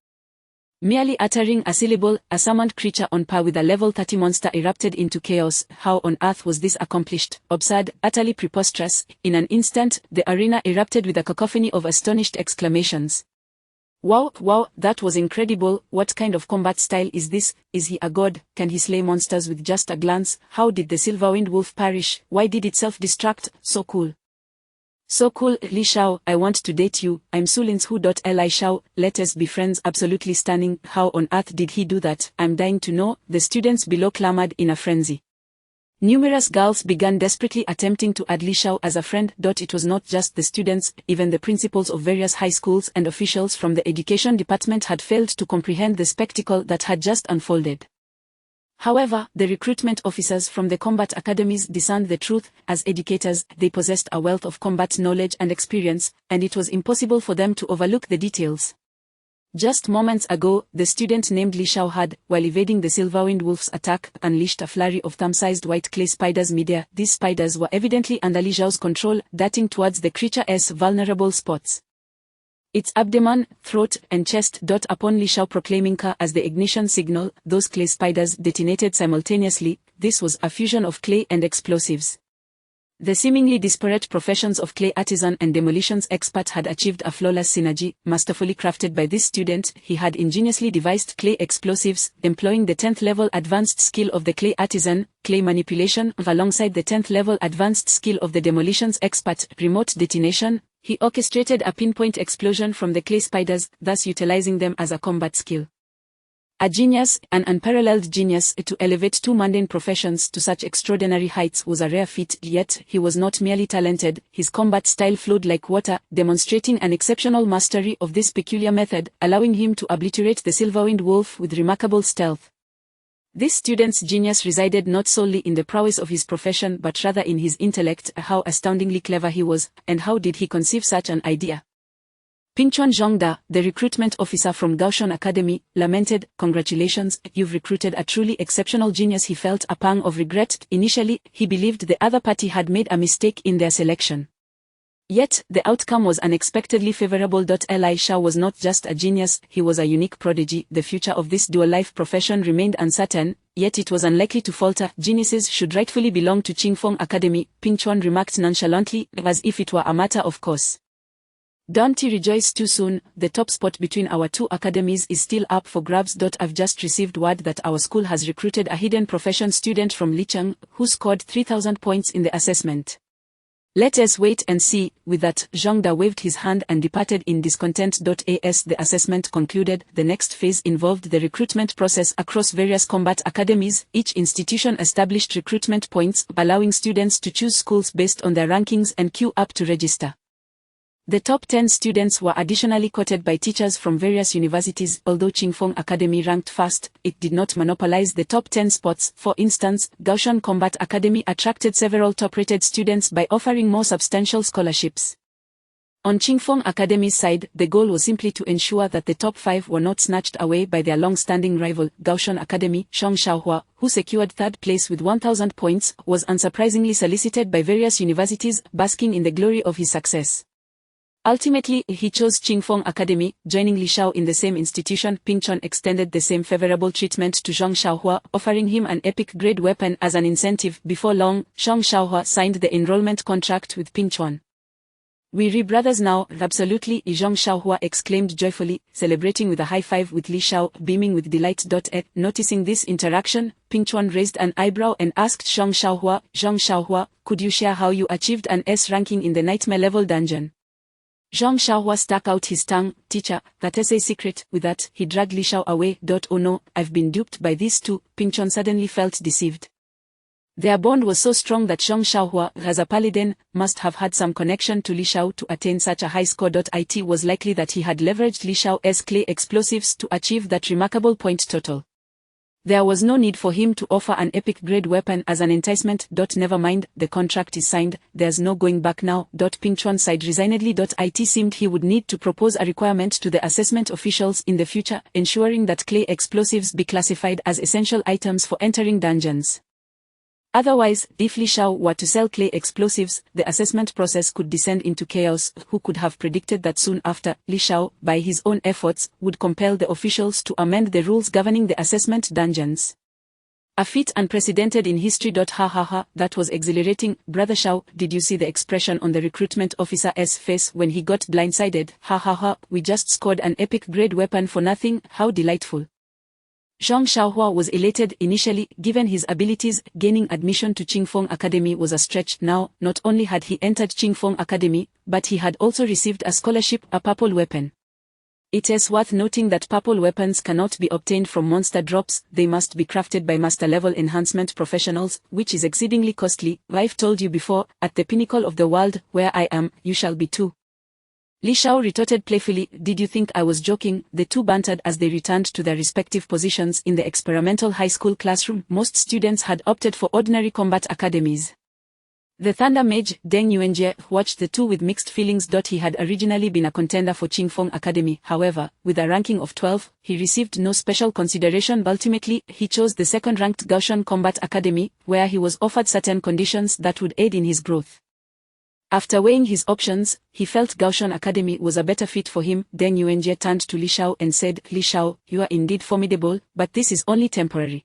Merely uttering a syllable, a summoned creature on par with a level 30 monster erupted into chaos. How on earth was this accomplished? Absurd, utterly preposterous. In an instant, the arena erupted with a cacophony of astonished exclamations. "Wow, wow, that was incredible. What kind of combat style is this? Is he a god? Can he slay monsters with just a glance? How did the Silverwind Wolf perish? Why did it self-destruct? So cool. So cool, Li Shao, I want to date you. I'm Sulins Li Shao, let us be friends. Absolutely stunning. How on earth did he do that? I'm dying to know." The students below clamored in a frenzy. Numerous girls began desperately attempting to add Li Shao as a friend. It was not just the students, even the principals of various high schools and officials from the education department had failed to comprehend the spectacle that had just unfolded. However, the recruitment officers from the combat academies discerned the truth. As educators, they possessed a wealth of combat knowledge and experience, and it was impossible for them to overlook the details. Just moments ago, the student named Li Shao had, while evading the Silverwind Wolf's attack, unleashed a flurry of thumb-sized white clay spiders midair. These spiders were evidently under Li Shao's control, darting towards the creature's vulnerable spots. Its abdomen, throat, and chest. Upon Li Shao proclaiming Ka as the ignition signal, those clay spiders detonated simultaneously. This was a fusion of clay and explosives. The seemingly disparate professions of clay artisan and demolitions expert had achieved a flawless synergy. Masterfully crafted by this student, he had ingeniously devised clay explosives, employing the 10th level advanced skill of the clay artisan, clay manipulation, alongside the 10th level advanced skill of the demolitions expert, remote detonation. He orchestrated a pinpoint explosion from the clay spiders, thus utilizing them as a combat skill. A genius, an unparalleled genius. To elevate two mundane professions to such extraordinary heights was a rare feat, yet he was not merely talented, his combat style flowed like water, demonstrating an exceptional mastery of this peculiar method, allowing him to obliterate the Silverwind Wolf with remarkable stealth. This student's genius resided not solely in the prowess of his profession but rather in his intellect. How astoundingly clever he was, and how did he conceive such an idea? Pingchuan Zhongda, the recruitment officer from Gaoshan Academy, lamented, "Congratulations, you've recruited a truly exceptional genius." He felt a pang of regret. Initially, he believed the other party had made a mistake in their selection. Yet, the outcome was unexpectedly favorable. Li Shao was not just a genius, he was a unique prodigy. The future of this dual-life profession remained uncertain, yet it was unlikely to falter. Geniuses should rightfully belong to Qingfeng Academy, Pingchuan remarked nonchalantly, as if it were a matter of course. Don't rejoice too soon, the top spot between our two academies is still up for grabs. I've just received word that our school has recruited a hidden profession student from Licheng, who scored 3,000 points in the assessment. Let us wait and see. With that, Zhongda waved his hand and departed in discontent. As the assessment concluded, the next phase involved the recruitment process across various combat academies. Each institution established recruitment points, allowing students to choose schools based on their rankings and queue up to register. The top 10 students were additionally courted by teachers from various universities. Although Qingfeng Academy ranked first, it did not monopolize the top 10 spots. For instance, Gaoshan Combat Academy attracted several top-rated students by offering more substantial scholarships. On Qingfeng Academy's side, the goal was simply to ensure that the top 5 were not snatched away by their long-standing rival, Gaoshan Academy. Zhong Xiaohua, who secured third place with 1,000 points, was unsurprisingly solicited by various universities, basking in the glory of his success. Ultimately, he chose Qingfeng Academy, joining Li Shao in the same institution. Pingchuan extended the same favorable treatment to Zhong Xiaohua, offering him an epic-grade weapon as an incentive. Before long, Zhong Xiaohua signed the enrollment contract with Pingchuan. "We're brothers now, absolutely," Zhong Xiaohua exclaimed joyfully, celebrating with a high-five with Li Shao, beaming with delight. Noticing this interaction, Pingchuan raised an eyebrow and asked Zhong Xiaohua, "Could you share how you achieved an S ranking in the nightmare-level dungeon?" Zhong Xiaohua stuck out his tongue. "Teacher, that's a secret." With that, he dragged Li Shao away. "Oh no, I've been duped by these two." Pingchuan suddenly felt deceived. Their bond was so strong that Zhong Xiaohua, as a paladin, must have had some connection to Li Shao to attain such a high score. It was likely that he had leveraged Li Shao's clay explosives to achieve that remarkable point total. There was no need for him to offer an epic-grade weapon as an enticement. Never mind, the contract is signed, there's no going back now. Pingchuan sighed resignedly. It seemed he would need to propose a requirement to the assessment officials in the future, ensuring that clay explosives be classified as essential items for entering dungeons. Otherwise, if Li Shao were to sell clay explosives, the assessment process could descend into chaos. Who could have predicted that soon after, Li Shao, by his own efforts, would compel the officials to amend the rules governing the assessment dungeons? A feat unprecedented in history. Ha ha ha, that was exhilarating. Brother Shao, did you see the expression on the recruitment officer's face when he got blindsided? Ha ha ha, we just scored an epic-grade weapon for nothing, how delightful. Zhong Xiaohua was elated initially, given his abilities. Gaining admission to Qingfeng Academy was a stretch. Now, not only had he entered Qingfeng Academy, but he had also received a scholarship, a purple weapon. It is worth noting that purple weapons cannot be obtained from monster drops, they must be crafted by master-level enhancement professionals, which is exceedingly costly. I've told you before, at the pinnacle of the world, where I am, you shall be too. Li Shao retorted playfully, did you think I was joking? The two bantered as they returned to their respective positions in the experimental high school classroom. Most students had opted for ordinary combat academies. The Thunder Mage, Deng Yuanjie, watched the two with mixed feelings. He had originally been a contender for Qingfeng Academy, however, with a ranking of 12, he received no special consideration. Ultimately, he chose the second-ranked Gaoshan Combat Academy, where he was offered certain conditions that would aid in his growth. After weighing his options, he felt Gaoshan Academy was a better fit for him. Deng Yuanjie turned to Li Shao and said, Li Shao, you are indeed formidable, but this is only temporary.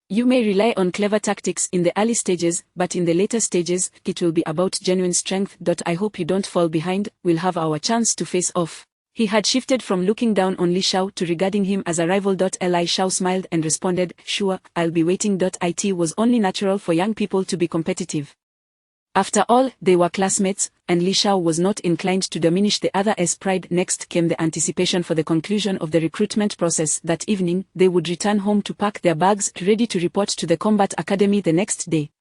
You may rely on clever tactics in the early stages, but in the later stages, it will be about genuine strength. I hope you don't fall behind, we'll have our chance to face off. He had shifted from looking down on Li Shao to regarding him as a rival. Li Shao smiled and responded, sure, I'll be waiting. It was only natural for young people to be competitive. After all, they were classmates, and Li Shao was not inclined to diminish the other's pride. Next came the anticipation for the conclusion of the recruitment process. That evening, they would return home to pack their bags, ready to report to the combat academy the next day.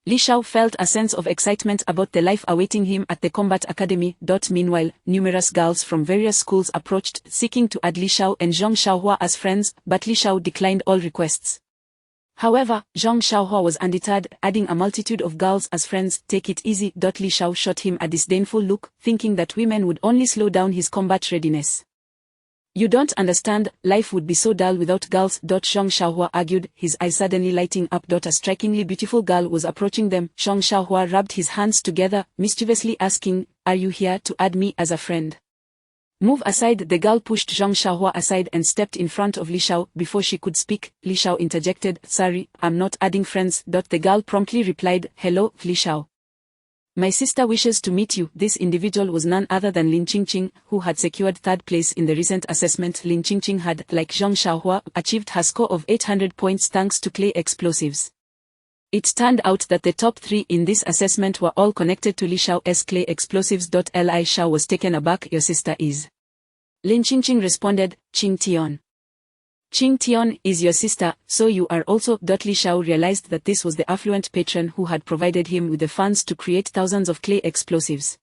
Li Shao felt a sense of excitement about the life awaiting him at the combat academy. Meanwhile, numerous girls from various schools approached, seeking to add Li Shao and Zhang Xiaohua as friends, but Li Shao declined all requests. However, Zhang Xiaohua was undeterred, adding a multitude of girls as friends. Take it easy. Li Shao shot him a disdainful look, thinking that women would only slow down his combat readiness. You don't understand, life would be so dull without girls. Zhang Xiaohua argued, his eyes suddenly lighting up. A strikingly beautiful girl was approaching them. Zhang Xiaohua rubbed his hands together, mischievously asking, are you here to add me as a friend? Move aside. The girl pushed Zhang Xiaohua aside and stepped in front of Li Shao. Before she could speak, Li Shao interjected, sorry, I'm not adding friends. The girl promptly replied, hello, Li Shao. My sister wishes to meet you. This individual was none other than Lin Qingqing, who had secured third place in the recent assessment. Lin Qingqing had, like Zhang Xiaohua, achieved her score of 800 points thanks to clay explosives. It turned out that the top 3 in this assessment were all connected to Li Shao's clay explosives. Li Shao was taken aback. Your sister is? Lin Qingqing responded, Qing Tian. Qing Tian is your sister, so you are also. Li Shao realized that this was the affluent patron who had provided him with the funds to create thousands of clay explosives.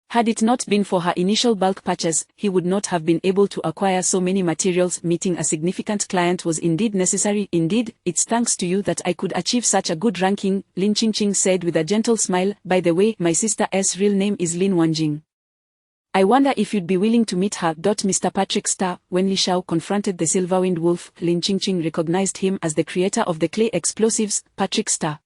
Had it not been for her initial bulk purchase, he would not have been able to acquire so many materials. Meeting a significant client was indeed necessary. Indeed, it's thanks to you that I could achieve such a good ranking, Lin Qingqing said with a gentle smile. By the way, my sister's real name is Lin Wanjing. I wonder if you'd be willing to meet her. Mr. Patrick Star. When Li Shao confronted the Silverwind Wolf, Lin Qingqing recognized him as the creator of the clay explosives, Patrick Star.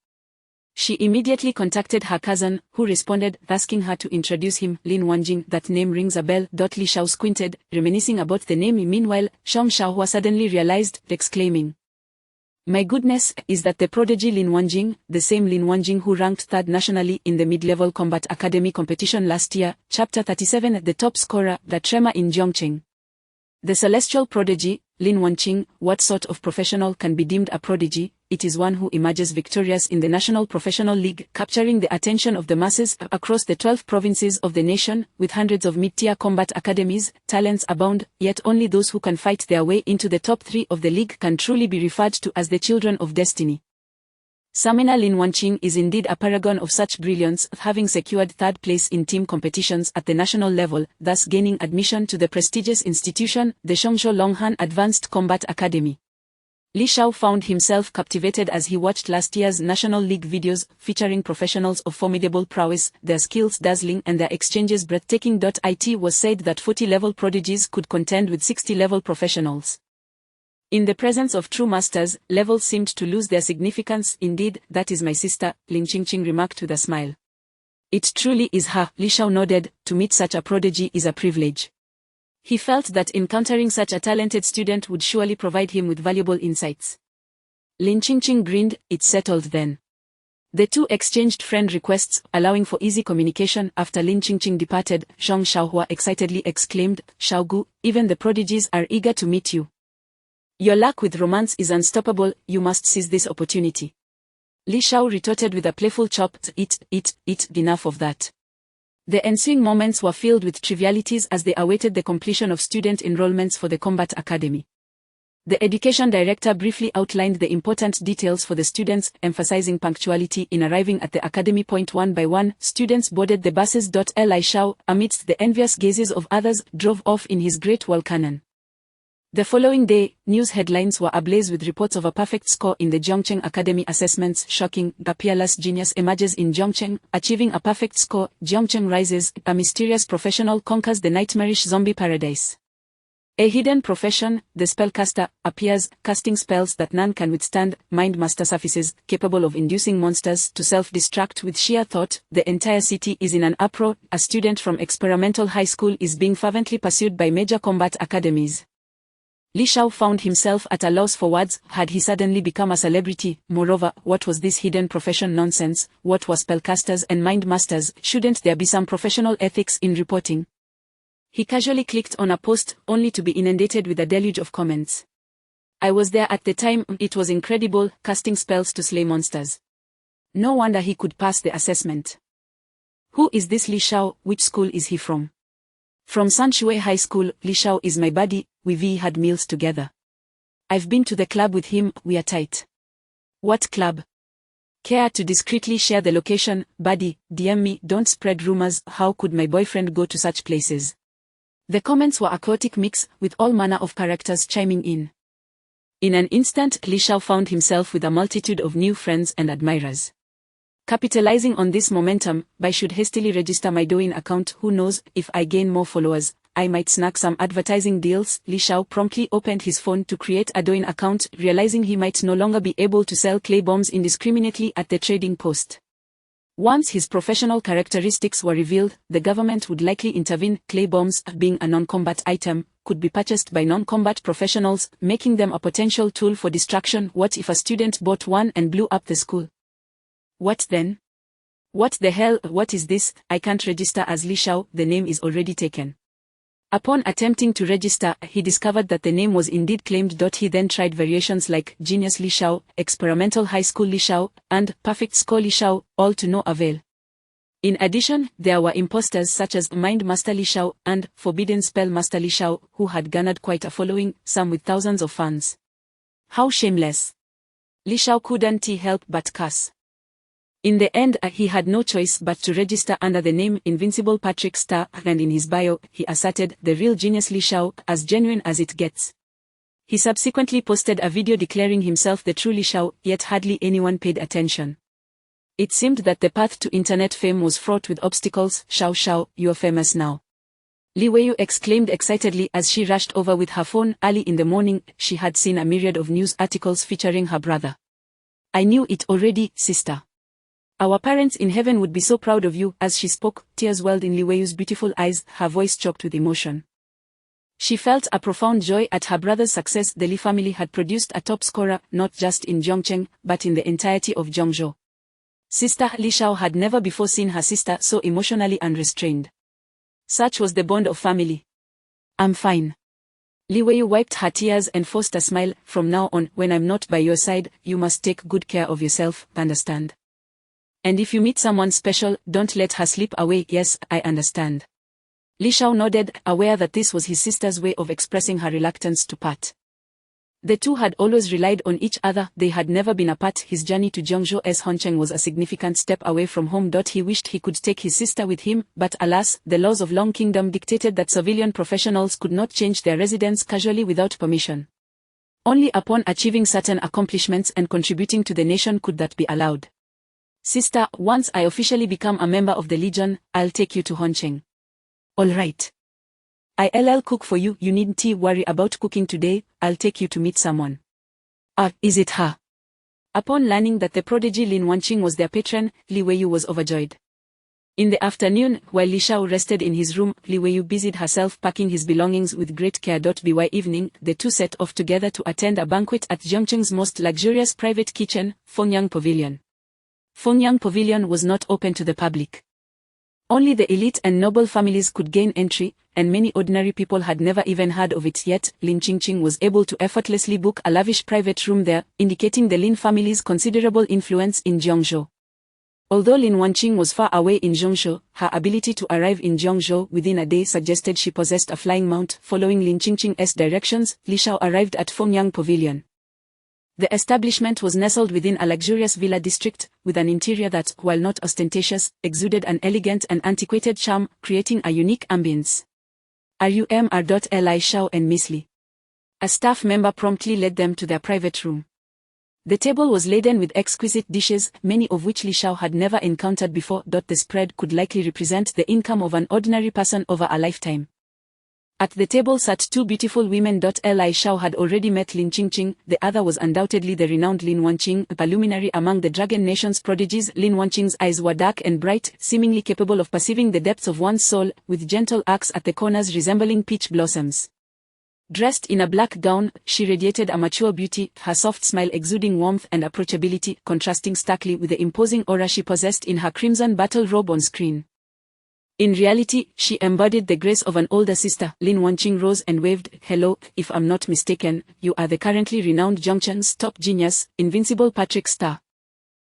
She immediately contacted her cousin, who responded, asking her to introduce him. Lin Wanjing, that name rings a bell. Li Shao squinted, reminiscing about the name. Meanwhile, Zhang Xiaohua suddenly realized, exclaiming, my goodness, is that the prodigy Lin Wanjing, the same Lin Wanjing who ranked 3rd nationally in the Mid-Level Combat Academy competition last year? Chapter 37. The top scorer, the tremor in Jiangcheng. The celestial prodigy, Lin Wanqing. What sort of professional can be deemed a prodigy? It is one who emerges victorious in the National Professional League, capturing the attention of the masses across the 12 provinces of the nation. With hundreds of mid-tier combat academies, talents abound, yet only those who can fight their way into the top 3 of the league can truly be referred to as the children of destiny. Samina Lin Wanqing is indeed a paragon of such brilliance, having secured 3rd place in team competitions at the national level, thus gaining admission to the prestigious institution, the Zhongshuo Longhan Advanced Combat Academy. Li Shao found himself captivated as he watched last year's National League videos, featuring professionals of formidable prowess, their skills dazzling and their exchanges breathtaking. It was said that 40-level prodigies could contend with 60-level professionals. In the presence of true masters, levels seemed to lose their significance. Indeed, that is my sister, Lin Qingqing remarked with a smile. It truly is her. Li Shao nodded. To meet such a prodigy is a privilege. He felt that encountering such a talented student would surely provide him with valuable insights. Lin Qingqing grinned. It's settled then. The two exchanged friend requests, allowing for easy communication. After Lin Qingqing departed, Zhang Xiaohua excitedly exclaimed, Xiaogu, even the prodigies are eager to meet you. Your luck with romance is unstoppable, you must seize this opportunity. Li Shao retorted with a playful chop. Enough of that. The ensuing moments were filled with trivialities as they awaited the completion of student enrollments for the Combat Academy. The education director briefly outlined the important details for the students, emphasizing punctuality in arriving at the academy. One by one, students boarded the buses. Li Shao, amidst the envious gazes of others, drove off in his great wall cannon. The following day, news headlines were ablaze with reports of a perfect score in the Zhongcheng Academy assessments. Shocking, a peerless genius emerges in Zhongcheng, achieving a perfect score. Zhongcheng rises, a mysterious professional conquers the nightmarish zombie paradise. A hidden profession, the spellcaster, appears, casting spells that none can withstand. Mind master surfaces, capable of inducing monsters to self-destruct with sheer thought. The entire city is in an uproar. A student from experimental high school is being fervently pursued by major combat academies. Li Shao found himself at a loss for words. Had he suddenly become a celebrity? Moreover, what was this hidden profession nonsense? What were spellcasters and mind masters? Shouldn't there be some professional ethics in reporting? He casually clicked on a post, only to be inundated with a deluge of comments. I was there at the time. It was incredible, casting spells to slay monsters. No wonder he could pass the assessment. Who is this Li Shao? Which school is he from? From Sanshui High School. Li Shao is my buddy, we've had meals together. I've been to the club with him, we are tight. What club? Care to discreetly share the location? Buddy, DM me, don't spread rumors. How could my boyfriend go to such places? The comments were a chaotic mix, with all manner of characters chiming in. In an instant, Li Shao found himself with a multitude of new friends and admirers. Capitalizing on this momentum, I should hastily register my Douyin account. Who knows, if I gain more followers, I might snag some advertising deals. Li Shao promptly opened his phone to create a Douyin account, realizing he might no longer be able to sell clay bombs indiscriminately at the trading post. Once his professional characteristics were revealed, the government would likely intervene. Clay bombs, being a non-combat item, could be purchased by non-combat professionals, making them a potential tool for destruction. What if a student bought one and blew up the school? What then? What the hell? What is this? I can't register as Li Shao, the name is already taken. Upon attempting to register, he discovered that the name was indeed claimed. He then tried variations like Genius Li Shao, Experimental High School Li Shao, and Perfect Score Li Shao, all to no avail. In addition, there were imposters such as Mind Master Li Shao and Forbidden Spell Master Li Shao, who had garnered quite a following, some with thousands of fans. How shameless! Li Shao couldn't help but curse. In the end, he had no choice but to register under the name Invincible Patrick Star, and in his bio, he asserted the real genius Li Shao, as genuine as it gets. He subsequently posted a video declaring himself the true Li Shao, yet hardly anyone paid attention. It seemed that the path to internet fame was fraught with obstacles. Shao Shao, you're famous now. Li Weiyu exclaimed excitedly as she rushed over with her phone. Early in the morning, she had seen a myriad of news articles featuring her brother. I knew it already, sister. Our parents in heaven would be so proud of you. As she spoke, tears welled in Li Weiyu's beautiful eyes, her voice choked with emotion. She felt a profound joy at her brother's success. The Li family had produced a top scorer, not just in Zhongcheng, but in the entirety of Zhongzhou. Sister Li Shao had never before seen her sister so emotionally unrestrained. Such was the bond of family. I'm fine. Li Weiyu wiped her tears and forced a smile. From now on, when I'm not by your side, you must take good care of yourself, understand? And if you meet someone special, don't let her slip away. Yes, I understand. Li Shao nodded, aware that this was his sister's way of expressing her reluctance to part. The two had always relied on each other. They had never been apart. His journey to Zhongzhou's Hongcheng was a significant step away from home. He wished he could take his sister with him, but alas, the laws of Long Kingdom dictated that civilian professionals could not change their residence casually without permission. Only upon achieving certain accomplishments and contributing to the nation could that be allowed. Sister, once I officially become a member of the Legion, I'll take you to Hongcheng. All right. I'll cook for you. You needn't worry about cooking today. I'll take you to meet someone. Is it her? Upon learning that the prodigy Lin Wanqing was their patron, Li Weiyu was overjoyed. In the afternoon, while Li Shao rested in his room, Li Weiyu busied herself packing his belongings with great care. By evening, the two set off together to attend a banquet at Zhongcheng's most luxurious private kitchen, Fengyang Pavilion. Fengyang Pavilion was not open to the public. Only the elite and noble families could gain entry, and many ordinary people had never even heard of it yet. Lin Qingqing was able to effortlessly book a lavish private room there, indicating the Lin family's considerable influence in Zhongzhou. Although Lin Wanqing was far away in Zhongshan, her ability to arrive in Zhongzhou within a day suggested she possessed a flying mount. Following Lin Qingqing's directions, Li Shao arrived at Fengyang Pavilion. The establishment was nestled within a luxurious villa district, with an interior that, while not ostentatious, exuded an elegant and antiquated charm, creating a unique ambience. "Are you Li Shao and Miss Li?" A staff member promptly led them to their private room. The table was laden with exquisite dishes, many of which Li Shao had never encountered before. The spread could likely represent the income of an ordinary person over a lifetime. At the table sat two beautiful women. Li Shao had already met Lin Qingqing, the other was undoubtedly the renowned Lin Wanqing, a luminary among the Dragon Nation's prodigies. Lin Wanqing's eyes were dark and bright, seemingly capable of perceiving the depths of one's soul, with gentle arcs at the corners resembling peach blossoms. Dressed in a black gown, she radiated a mature beauty, her soft smile exuding warmth and approachability, contrasting starkly with the imposing aura she possessed in her crimson battle robe on screen. In reality, she embodied the grace of an older sister. Lin Wanqing rose and waved. "Hello, if I'm not mistaken, you are the currently renowned Zhongchen's top genius, Invincible Patrick Star.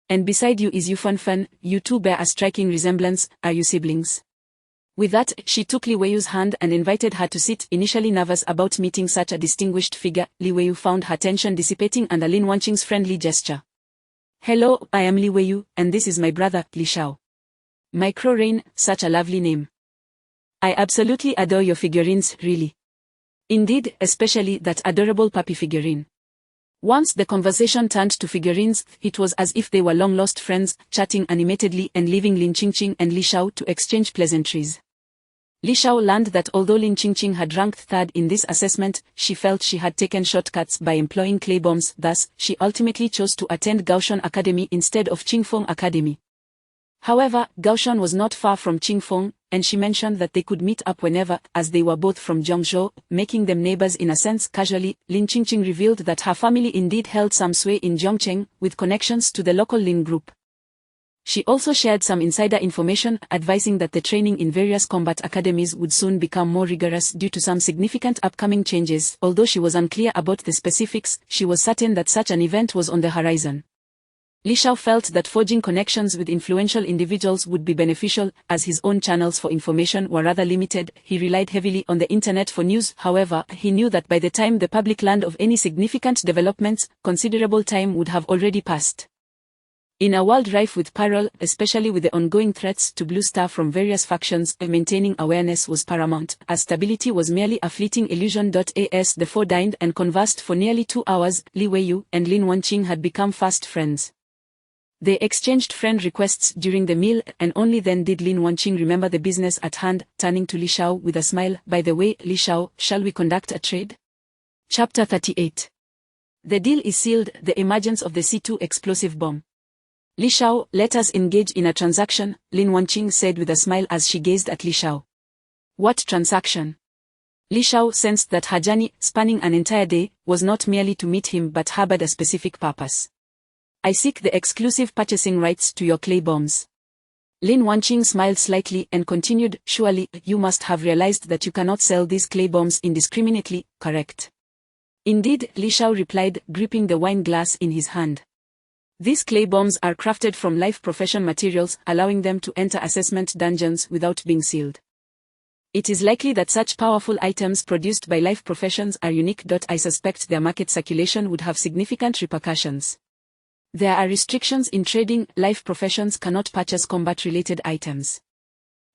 And beside you is Yu Fanfan, you two bear a striking resemblance. Are you siblings?" With that, she took Li Weiyu's hand and invited her to sit. Initially nervous about meeting such a distinguished figure, Li Weiyu found her tension dissipating under Lin Wanqing's friendly gesture. "Hello, I am Li Weiyu, and this is my brother, Li Shao. Micro Rain, such a lovely name. I absolutely adore your figurines, really. Indeed, especially that adorable puppy figurine." Once the conversation turned to figurines, it was as if they were long-lost friends, chatting animatedly and leaving Lin Qingqing and Li Shao to exchange pleasantries. Li Shao learned that although Lin Qingqing had ranked third in this assessment, she felt she had taken shortcuts by employing clay bombs. Thus, she ultimately chose to attend Gaoshan Academy instead of Qingfeng Academy. However, Gaoshan was not far from Qingfeng, and she mentioned that they could meet up whenever, as they were both from Zhongzhou, making them neighbors in a sense. Casually, Lin Qingqing revealed that her family indeed held some sway in Zhongcheng, with connections to the local Lin group. She also shared some insider information, advising that the training in various combat academies would soon become more rigorous due to some significant upcoming changes. Although she was unclear about the specifics, she was certain that such an event was on the horizon. Li Shao felt that forging connections with influential individuals would be beneficial, as his own channels for information were rather limited. He relied heavily on the internet for news. However, he knew that by the time the public learned of any significant developments, considerable time would have already passed. In a world rife with peril, especially with the ongoing threats to Blue Star from various factions, maintaining awareness was paramount, as stability was merely a fleeting illusion. As the four dined and conversed for nearly 2 hours, Li Weiyu and Lin Wanqing had become fast friends. They exchanged friend requests during the meal, and only then did Lin Wanqing remember the business at hand, turning to Li Shao with a smile. "By the way, Li Shao, shall we conduct a trade?" Chapter 38. The deal is sealed. The emergence of the C2 explosive bomb. "Li Shao, let us engage in a transaction," Lin Wanqing said with a smile as she gazed at Li Shao. "What transaction?" Li Shao sensed that her journey, spanning an entire day, was not merely to meet him but harbored a specific purpose. "I seek the exclusive purchasing rights to your clay bombs." Lin Wanqing smiled slightly and continued, "Surely, you must have realized that you cannot sell these clay bombs indiscriminately, correct?" "Indeed," Li Shao replied, gripping the wine glass in his hand. "These clay bombs are crafted from life profession materials, allowing them to enter assessment dungeons without being sealed. It is likely that such powerful items produced by life professions are unique. I suspect their market circulation would have significant repercussions. There are restrictions in trading. Life professions cannot purchase combat-related items.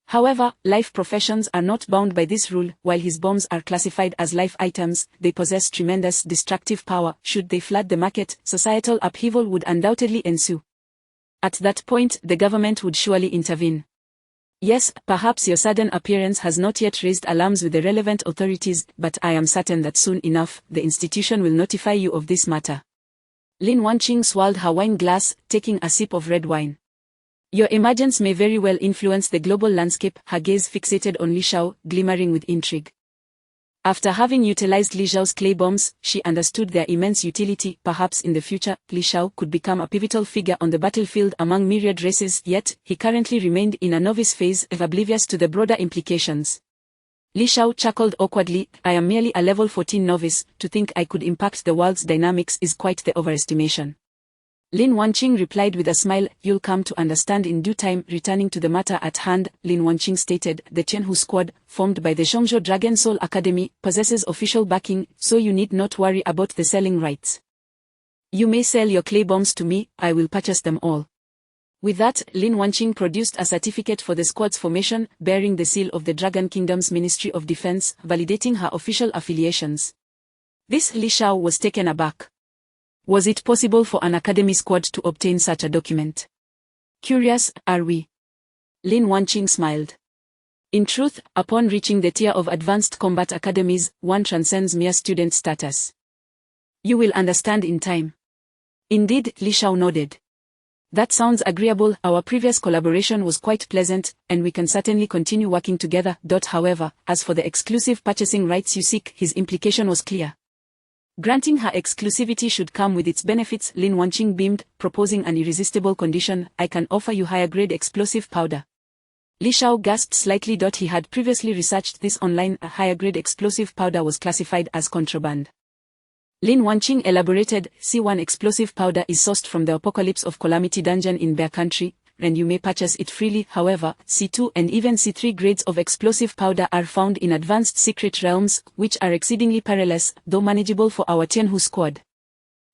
However, life professions are not bound by this rule. While his bombs are classified as life items, they possess tremendous destructive power. Should they flood the market, societal upheaval would undoubtedly ensue. At that point, the government would surely intervene. Yes, perhaps your sudden appearance has not yet raised alarms with the relevant authorities, but I am certain that soon enough, the institution will notify you of this matter." Lin Wanqing swallowed her wine glass, taking a sip of red wine. "Your emergence may very well influence the global landscape," her gaze fixated on Li Shao, glimmering with intrigue. After having utilized Li Shao's clay bombs, she understood their immense utility. Perhaps in the future, Li Shao could become a pivotal figure on the battlefield among myriad races, yet, he currently remained in a novice phase, oblivious to the broader implications. Li Shao chuckled awkwardly. "I am merely a level 14 novice. To think I could impact the world's dynamics is quite the overestimation." Lin Wanqing replied with a smile, "You'll come to understand in due time." Returning to the matter at hand, Lin Wanqing stated, "The Tianhu squad, formed by the Zhongzhou Dragon Soul Academy, possesses official backing, so you need not worry about the selling rights. You may sell your clay bombs to me, I will purchase them all." With that, Lin Wanqing produced a certificate for the squad's formation, bearing the seal of the Dragon Kingdom's Ministry of Defense, validating her official affiliations. This Li Shao was taken aback. Was it possible for an academy squad to obtain such a document? Curious, are we? Lin Wanqing smiled. In truth, upon reaching the tier of advanced combat academies, one transcends mere student status. You will understand in time. Indeed, Li Shao nodded. That sounds agreeable. Our previous collaboration was quite pleasant, and we can certainly continue working together. However, as for the exclusive purchasing rights you seek, his implication was clear. Granting her exclusivity should come with its benefits. Lin Wanqing beamed, proposing an irresistible condition: "I can offer you higher-grade explosive powder." Li Shao gasped slightly. He had previously researched this online. A higher-grade explosive powder was classified as contraband. Lin Wanqing elaborated, "C1 explosive powder is sourced from the Apocalypse of Calamity dungeon in Bear Country, and you may purchase it freely. However, C2 and even C3 grades of explosive powder are found in advanced secret realms, which are exceedingly perilous, though manageable for our Tianhu squad.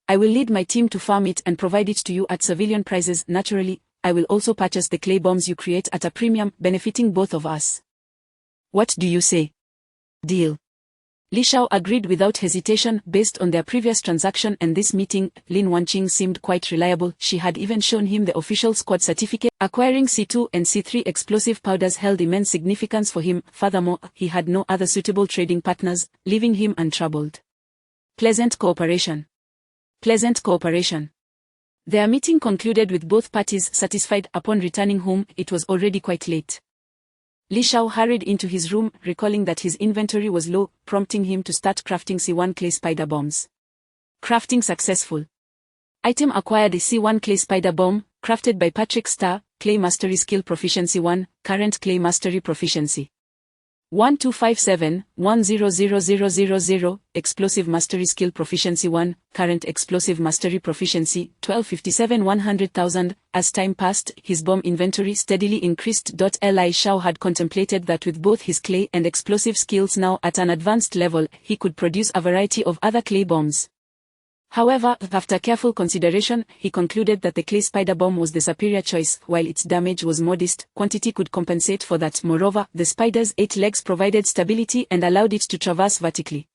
I will lead my team to farm it and provide it to you at civilian prices. Naturally, I will also purchase the clay bombs you create at a premium, benefiting both of us. What do you say? Deal." Li Shao agreed without hesitation. Based on their previous transaction and this meeting, Lin Wanqing seemed quite reliable. She had even shown him the official squad certificate. Acquiring C2 and C3 explosive powders held immense significance for him. Furthermore, he had no other suitable trading partners, leaving him untroubled. Pleasant cooperation. Pleasant cooperation. Their meeting concluded with both parties satisfied. Upon returning home, it was already quite late. Li Shao hurried into his room, recalling that his inventory was low, prompting him to start crafting C1 clay spider bombs. Crafting successful. Item acquired: a C1 clay spider bomb, crafted by Patrick Star, Clay Mastery Skill Proficiency 1, current Clay Mastery Proficiency 1257-100000, Explosive Mastery Skill Proficiency 1, current Explosive Mastery Proficiency 1257-100,000. As time passed, his bomb inventory steadily increased. Li Shao had contemplated that with both his clay and explosive skills now at an advanced level, he could produce a variety of other clay bombs. However, after careful consideration, he concluded that the clay spider bomb was the superior choice. While its damage was modest, quantity could compensate for that. Moreover, the spider's 8 legs provided stability and allowed it to traverse vertically.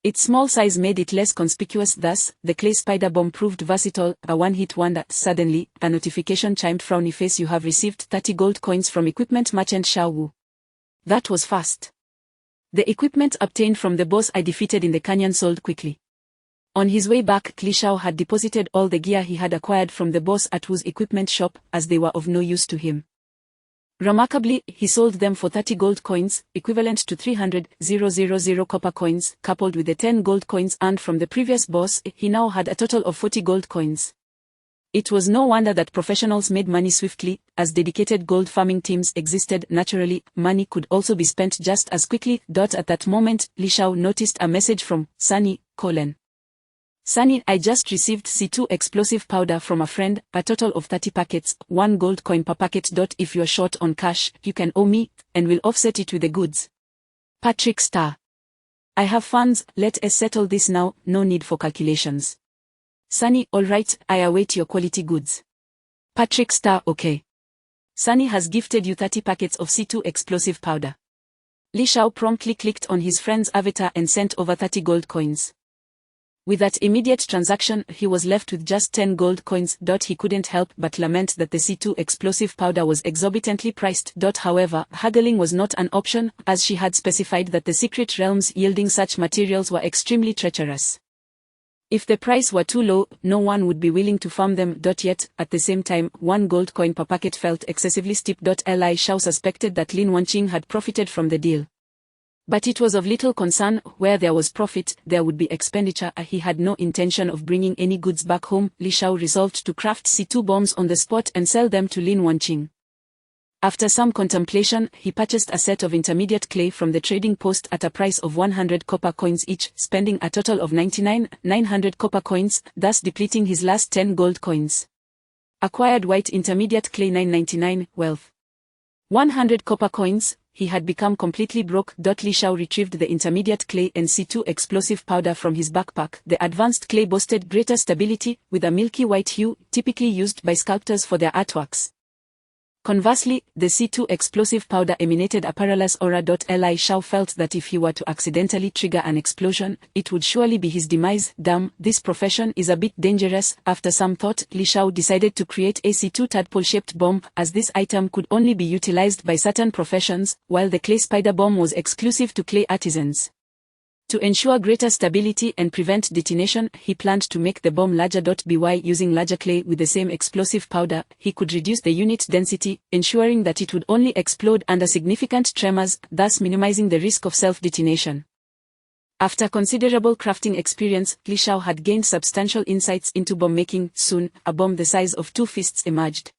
Its small size made it less conspicuous. Thus, the clay spider bomb proved versatile, a one-hit wonder. Suddenly, a notification chimed. Frowny face: "You have received 30 gold coins from equipment merchant Xiao Wu." That was fast. The equipment obtained from the boss I defeated in the canyon sold quickly. On his way back, Li Shao had deposited all the gear he had acquired from the boss at Wu's equipment shop, as they were of no use to him. Remarkably, he sold them for 30 gold coins, equivalent to 300,000 copper coins. Coupled with the 10 gold coins earned from the previous boss, he now had a total of 40 gold coins. It was no wonder that professionals made money swiftly, as dedicated gold farming teams existed. Naturally, money could also be spent just as quickly. At that moment, Li Shao noticed a message from Sunny: "Sunny, I just received C2 explosive powder from a friend, a total of 30 packets, 1 gold coin per packet. If you're short on cash, you can owe me, and we'll offset it with the goods. Patrick Star. I have funds, let us settle this now, no need for calculations." Sunny: "Alright, I await your quality goods." Patrick Star: "Okay. Sunny has gifted you 30 packets of C2 explosive powder." Li Shao promptly clicked on his friend's avatar and sent over 30 gold coins. With that immediate transaction, he was left with just 10 gold coins. He couldn't help but lament that the C2 explosive powder was exorbitantly priced. However, haggling was not an option, as she had specified that the secret realms yielding such materials were extremely treacherous. If the price were too low, no one would be willing to farm them. Yet, at the same time, 1 gold coin per packet felt excessively steep. Li Shao suspected that Lin Wanqing had profited from the deal. But it was of little concern. Where there was profit, there would be expenditure. He had no intention of bringing any goods back home. Li Shao resolved to craft C2 bombs on the spot and sell them to Lin Wanqing. After some contemplation, he purchased a set of intermediate clay from the trading post at a price of 100 copper coins each, spending a total of 99,900 copper coins, thus depleting his last 10 gold coins. Acquired white intermediate clay 999, wealth. 100 copper coins, he had become completely broke. Li Shao retrieved the intermediate clay and C2 explosive powder from his backpack. The advanced clay boasted greater stability, with a milky white hue, typically used by sculptors for their artworks. Conversely, the C2 explosive powder emanated a perilous aura. Li Shao felt that if he were to accidentally trigger an explosion, it would surely be his demise. Damn, this profession is a bit dangerous. After some thought, Li Shao decided to create a C2 tadpole-shaped bomb, as this item could only be utilized by certain professions, while the clay spider bomb was exclusive to clay artisans. To ensure greater stability and prevent detonation, he planned to make the bomb larger. By using larger clay with the same explosive powder, he could reduce the unit density, ensuring that it would only explode under significant tremors, thus minimizing the risk of self-detonation. After considerable crafting experience, Li Shao had gained substantial insights into bomb making. Soon, a bomb the size of 2 fists emerged.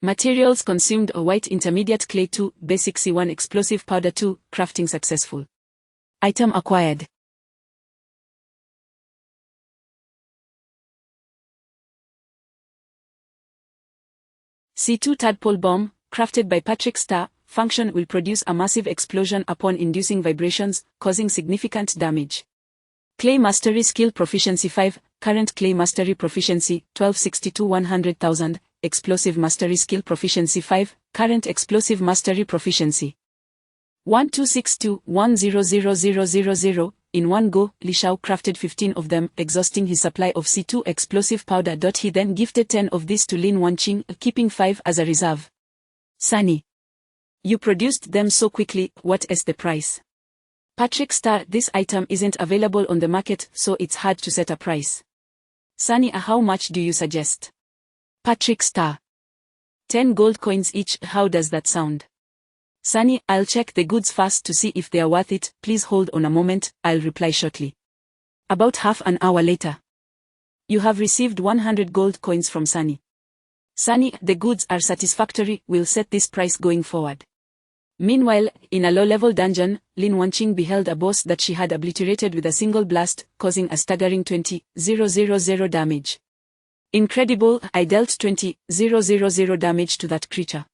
Materials consumed: a white intermediate clay 2, basic C1 explosive powder 2, crafting successful. Item acquired. C2 tadpole bomb, crafted by Patrick Starr. Function: will produce a massive explosion upon inducing vibrations, causing significant damage. Clay mastery skill proficiency 5, current clay mastery proficiency 1262-100,000, explosive mastery skill proficiency 5, current explosive mastery proficiency 1262-100,000. In one go, Li Shao crafted 15 of them, exhausting his supply of C2 explosive powder. He then gifted 10 of these to Lin Wanqing, keeping 5 as a reserve. Sunny, you produced them so quickly, what is the price? Patrick Starr: this item isn't available on the market, so it's hard to set a price. Sunny: how much do you suggest? Patrick Starr: 10 gold coins each. How does that sound? Sunny: I'll check the goods first to see if they are worth it. Please hold on a moment, I'll reply shortly. About half an hour later. You have received 100 gold coins from Sunny. Sunny: the goods are satisfactory, we'll set this price going forward. Meanwhile, in a low-level dungeon, Lin Wanqing beheld a boss that she had obliterated with a single blast, causing a staggering 20,000 damage. Incredible, I dealt 20,000 damage to that creature.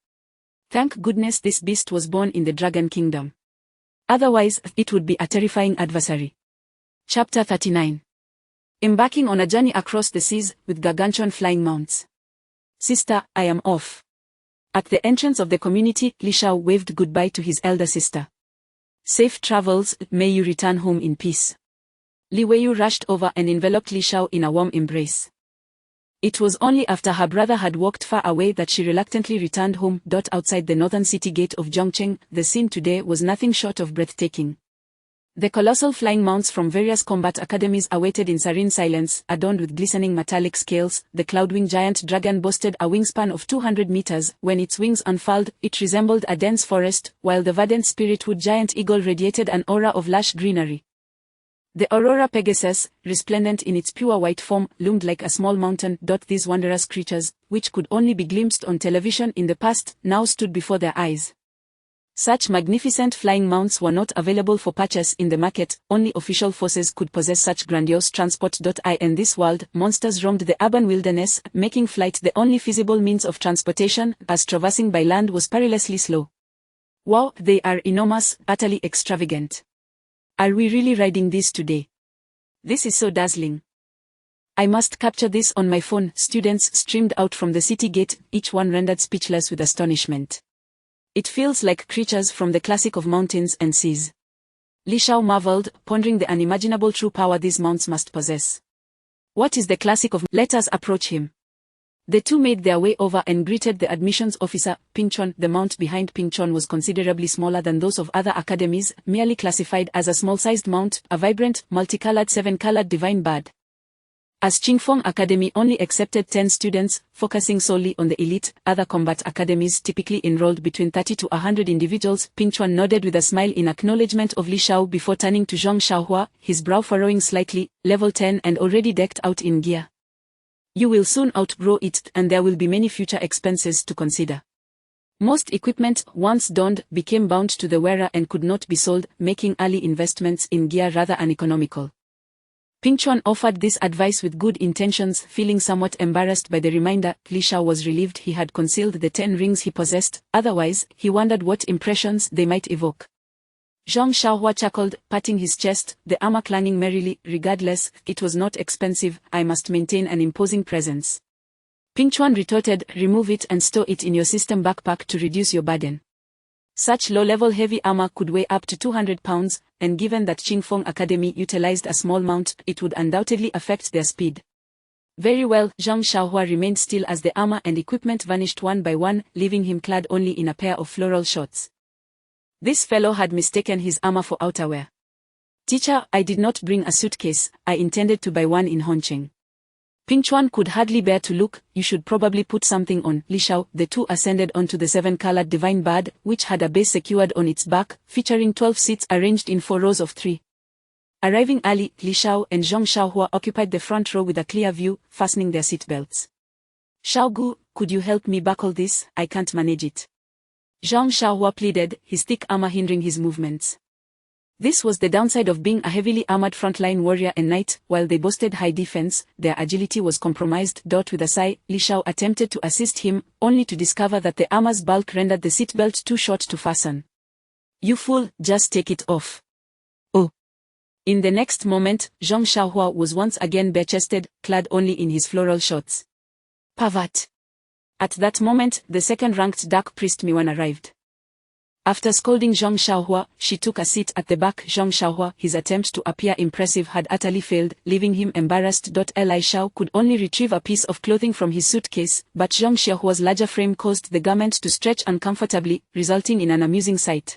Thank goodness this beast was born in the Dragon Kingdom. Otherwise, it would be a terrifying adversary. Chapter 39. Embarking on a journey across the seas, with gargantuan flying mounts. Sister, I am off. At the entrance of the community, Li Shao waved goodbye to his elder sister. Safe travels, may you return home in peace. Li Weiyu rushed over and enveloped Li Shao in a warm embrace. It was only after her brother had walked far away that she reluctantly returned home. Outside the northern city gate of Zhongcheng, the scene today was nothing short of breathtaking. The colossal flying mounts from various combat academies awaited in serene silence, adorned with glistening metallic scales. The cloudwing giant dragon boasted a wingspan of 200 meters. When its wings unfurled, it resembled a dense forest, while the verdant spiritwood giant eagle radiated an aura of lush greenery. The Aurora Pegasus, resplendent in its pure white form, loomed like a small mountain. These wondrous creatures, which could only be glimpsed on television in the past, now stood before their eyes. Such magnificent flying mounts were not available for purchase in the market, only official forces could possess such grandiose transport. In this world, monsters roamed the urban wilderness, making flight the only feasible means of transportation, as traversing by land was perilously slow. Wow, they are enormous, utterly extravagant. Are we really riding these today? This is so dazzling. I must capture this on my phone. Students streamed out from the city gate, each one rendered speechless with astonishment. It feels like creatures from the classic of mountains and seas. Li Shao marveled, pondering the unimaginable true power these mounts must possess. What is the classic of? Let us approach him. The two made their way over and greeted the admissions officer, Pingchun. The mount behind Pingchun was considerably smaller than those of other academies, merely classified as a small-sized mount, a vibrant, multicolored 7-colored divine bird. As Qingfeng Academy only accepted 10 students, focusing solely on the elite, other combat academies typically enrolled between 30 to 100 individuals. Pingchun nodded with a smile in acknowledgement of Li Shao before turning to Zhong Xiaohua, his brow furrowing slightly. Level 10 and already decked out in gear. You will soon outgrow it, and there will be many future expenses to consider. Most equipment, once donned, became bound to the wearer and could not be sold, making early investments in gear rather uneconomical. Ping Chuan offered this advice with good intentions, feeling somewhat embarrassed by the reminder. Li Shao was relieved he had concealed the 10 rings he possessed, otherwise, he wondered what impressions they might evoke. Zhang Xiaohua chuckled, patting his chest, the armor clanging merrily. Regardless, it was not expensive, I must maintain an imposing presence. Ping Chuan retorted, remove it and store it in your system backpack to reduce your burden. Such low-level heavy armor could weigh up to 200 pounds, and given that Qingfeng Academy utilized a small mount, it would undoubtedly affect their speed. Very well, Zhang Xiaohua remained still as the armor and equipment vanished one by one, leaving him clad only in a pair of floral shorts. This fellow had mistaken his armor for outerwear. Teacher, I did not bring a suitcase, I intended to buy one in Hongqing. Ping Chuan could hardly bear to look. You should probably put something on. Li Shao. The two ascended onto the 7-colored divine bird, which had a base secured on its back, featuring 12 seats arranged in 4 rows of 3. Arriving early, Li Shao and Zhang Xiaohua occupied the front row with a clear view, fastening their seatbelts. Xiaogu, could you help me buckle this? I can't manage it. Zhang Xiaohua pleaded, his thick armor hindering his movements. This was the downside of being a heavily armored frontline warrior and knight. While they boasted high defense, their agility was compromised. With a sigh, Li Shao attempted to assist him, only to discover that the armor's bulk rendered the seatbelt too short to fasten. You fool, just take it off. Oh. In the next moment, Zhang Xiaohua was once again bare-chested, clad only in his floral shorts. Pavat. At that moment, the second-ranked Dark Priest Miwan arrived. After scolding Zhang Xiaohua, she took a seat at the back. Zhang Xiaohua, his attempt to appear impressive had utterly failed, leaving him embarrassed. Li Shao could only retrieve a piece of clothing from his suitcase, but Zhang Xiaohua's larger frame caused the garment to stretch uncomfortably, resulting in an amusing sight.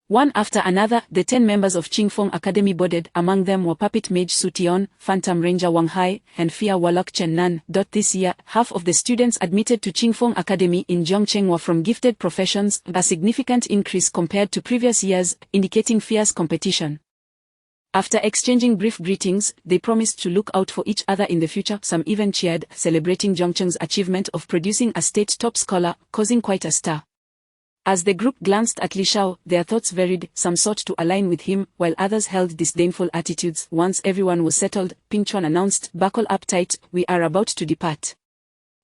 One after another, the 10 members of Qingfeng Academy boarded. Among them were Puppet Mage Su Tian, Phantom Ranger Wang Hai, and Fia Warlock Chen Nan. This year, half of the students admitted to Qingfeng Academy in Zhongcheng were from gifted professions, a significant increase compared to previous years, indicating fierce competition. After exchanging brief greetings, they promised to look out for each other in the future. Some even cheered, celebrating Zhongcheng's achievement of producing a state top scholar, causing quite a stir. As the group glanced at Li Shao, their thoughts varied. Some sought to align with him, while others held disdainful attitudes. Once everyone was settled, Ping Chuan announced, buckle up tight, we are about to depart.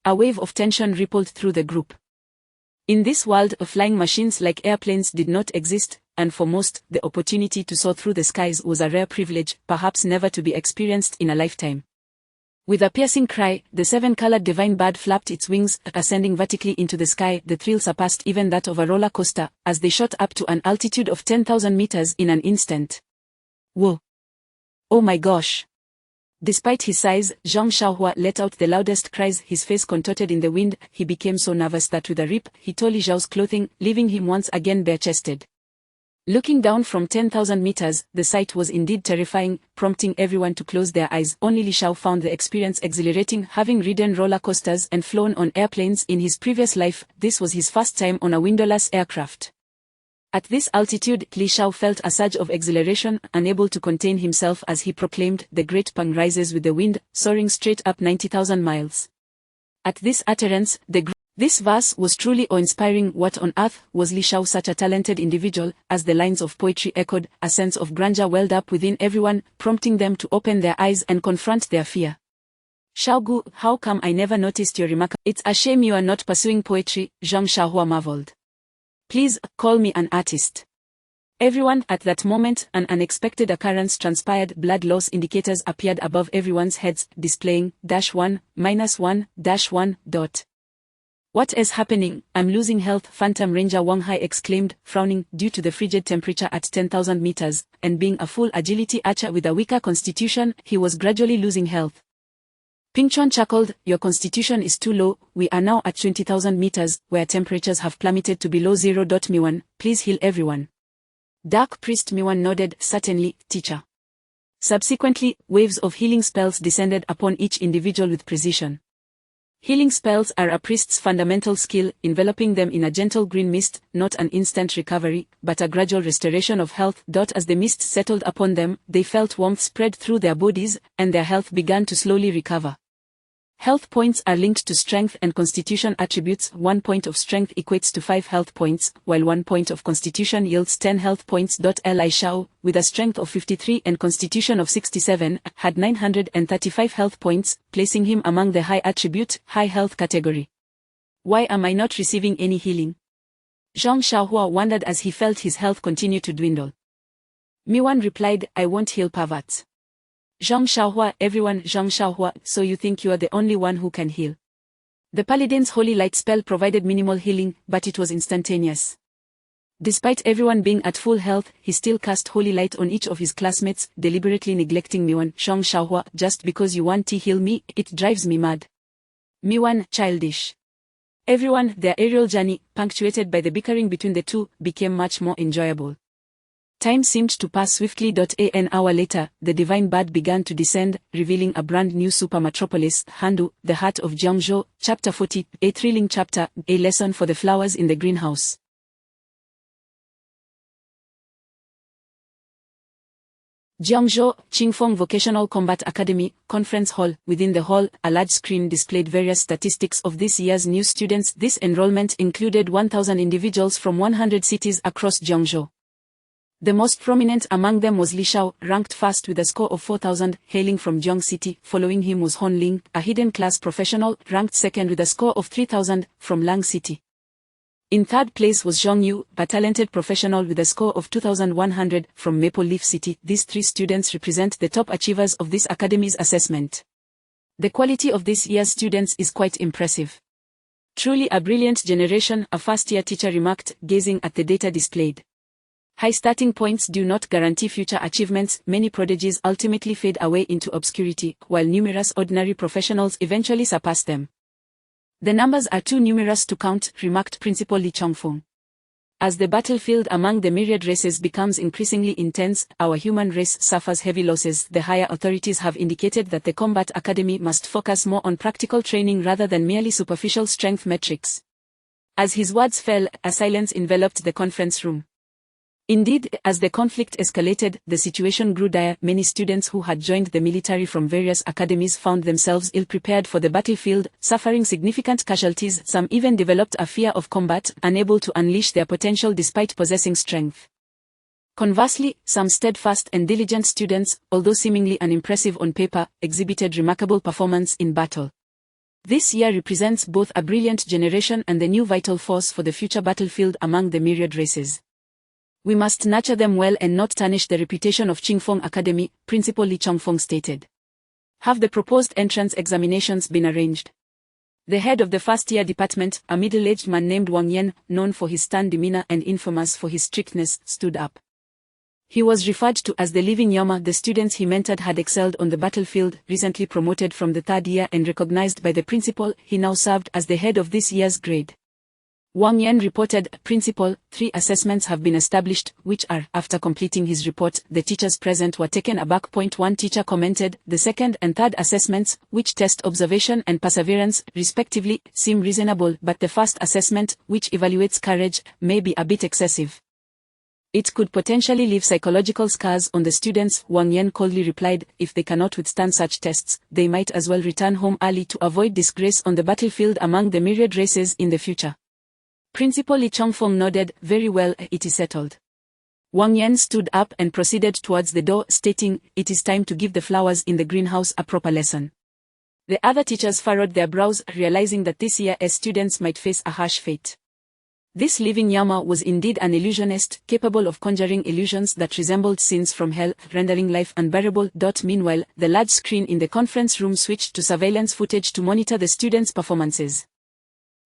A wave of tension rippled through the group. In this world, flying machines like airplanes did not exist, and for most, the opportunity to soar through the skies was a rare privilege, perhaps never to be experienced in a lifetime. With a piercing cry, the 7-colored divine bird flapped its wings, ascending vertically into the sky. The thrill surpassed even that of a roller coaster, as they shot up to an altitude of 10,000 meters in an instant. Whoa! Oh my gosh! Despite his size, Zhang Xiaohua let out the loudest cries. His face contorted in the wind. He became so nervous that with a rip, he tore Li Zhao's clothing, leaving him once again bare-chested. Looking down from 10,000 meters, the sight was indeed terrifying, prompting everyone to close their eyes. Only Li Shao found the experience exhilarating. Having ridden roller coasters and flown on airplanes in his previous life, this was his first time on a windowless aircraft. At this altitude, Li Shao felt a surge of exhilaration, unable to contain himself as he proclaimed, the great Pang rises with the wind, soaring straight up 90,000 miles. At this utterance, this verse was truly awe-inspiring. What on earth was Li Shao such a talented individual? As the lines of poetry echoed, a sense of grandeur welled up within everyone, prompting them to open their eyes and confront their fear. Xiaogu, how come I never noticed your remark? It's a shame you are not pursuing poetry, Zhang Xiaohua marveled. Please, call me an artist. Everyone. At that moment, an unexpected occurrence transpired. Blood loss indicators appeared above everyone's heads, displaying -1, -1, -1. What is happening? I'm losing health, Phantom Ranger Wang Hai exclaimed, frowning. Due to the frigid temperature at 10,000 meters, and being a full agility archer with a weaker constitution, he was gradually losing health. Ping Chuan chuckled, your constitution is too low. We are now at 20,000 meters, where temperatures have plummeted to below 0. Miwan, please heal everyone. Dark Priest Miwan nodded, certainly, teacher. Subsequently, waves of healing spells descended upon each individual with precision. Healing spells are a priest's fundamental skill, enveloping them in a gentle green mist, not an instant recovery, but a gradual restoration of health. As the mist settled upon them, they felt warmth spread through their bodies, and their health began to slowly recover. Health points are linked to strength and constitution attributes. 1 point of strength equates to 5 health points, while 1 point of constitution yields 10 health points. Li Shao, with a strength of 53 and constitution of 67, had 935 health points, placing him among the high attribute, high health category. Why am I not receiving any healing? Zhang Xiaohua wondered as he felt his health continue to dwindle. Miwan replied, I won't heal Parvats. Zhang Xiaohua, everyone, Zhang Xiaohua, so you think you are the only one who can heal. The Paladin's holy light spell provided minimal healing, but it was instantaneous. Despite everyone being at full health, he still cast holy light on each of his classmates, deliberately neglecting Miwan. Zhang Xiaohua, just because you want to heal me, it drives me mad. Miwan, childish. Everyone, their aerial journey, punctuated by the bickering between the two, became much more enjoyable. Time seemed to pass swiftly. An hour later, the divine bird began to descend, revealing a brand new super metropolis, Handu, the heart of Jiangzhou. Chapter 40, a thrilling chapter, a lesson for the flowers in the greenhouse. Jiangzhou, Qingfeng Vocational Combat Academy, Conference Hall. Within the hall, a large screen displayed various statistics of this year's new students. This enrollment included 1,000 individuals from 100 cities across Jiangzhou. The most prominent among them was Li Shao, ranked first with a score of 4,000, hailing from Jiang City. Following him was Hon Ling, a hidden class professional, ranked second with a score of 3,000, from Lang City. In third place was Zhong Yu, a talented professional with a score of 2,100, from Maple Leaf City. These 3 students represent the top achievers of this academy's assessment. The quality of this year's students is quite impressive. Truly a brilliant generation, a first-year teacher remarked, gazing at the data displayed. High starting points do not guarantee future achievements. Many prodigies ultimately fade away into obscurity, while numerous ordinary professionals eventually surpass them. The numbers are too numerous to count, remarked Principal Li Chongfeng. As the battlefield among the myriad races becomes increasingly intense, our human race suffers heavy losses. The higher authorities have indicated that the Combat Academy must focus more on practical training rather than merely superficial strength metrics. As his words fell, a silence enveloped the conference room. Indeed, as the conflict escalated, the situation grew dire. Many students who had joined the military from various academies found themselves ill-prepared for the battlefield, suffering significant casualties. Some even developed a fear of combat, unable to unleash their potential despite possessing strength. Conversely, some steadfast and diligent students, although seemingly unimpressive on paper, exhibited remarkable performance in battle. This year represents both a brilliant generation and the new vital force for the future battlefield among the myriad races. We must nurture them well and not tarnish the reputation of Qingfeng Academy, Principal Li Chongfeng stated. Have the proposed entrance examinations been arranged? The head of the first-year department, a middle-aged man named Wang Yan, known for his stern demeanor and infamous for his strictness, stood up. He was referred to as the living Yama. The students he mentored had excelled on the battlefield. Recently promoted from the 3rd year and recognized by the principal, he now served as the head of this year's grade. Wang Yan reported, Principal, 3 assessments have been established, which are, after completing his report, the teachers present were taken aback. One teacher commented, the 2nd and 3rd assessments, which test observation and perseverance, respectively, seem reasonable, but the 1st assessment, which evaluates courage, may be a bit excessive. It could potentially leave psychological scars on the students. Wang Yan coldly replied, if they cannot withstand such tests, they might as well return home early to avoid disgrace on the battlefield among the myriad races in the future. Principal Li Chongfeng nodded, very well, it is settled. Wang Yan stood up and proceeded towards the door, stating, it is time to give the flowers in the greenhouse a proper lesson. The other teachers furrowed their brows, realizing that this year as students might face a harsh fate. This living Yama was indeed an illusionist, capable of conjuring illusions that resembled scenes from hell, rendering life unbearable. Meanwhile, the large screen in the conference room switched to surveillance footage to monitor the students' performances.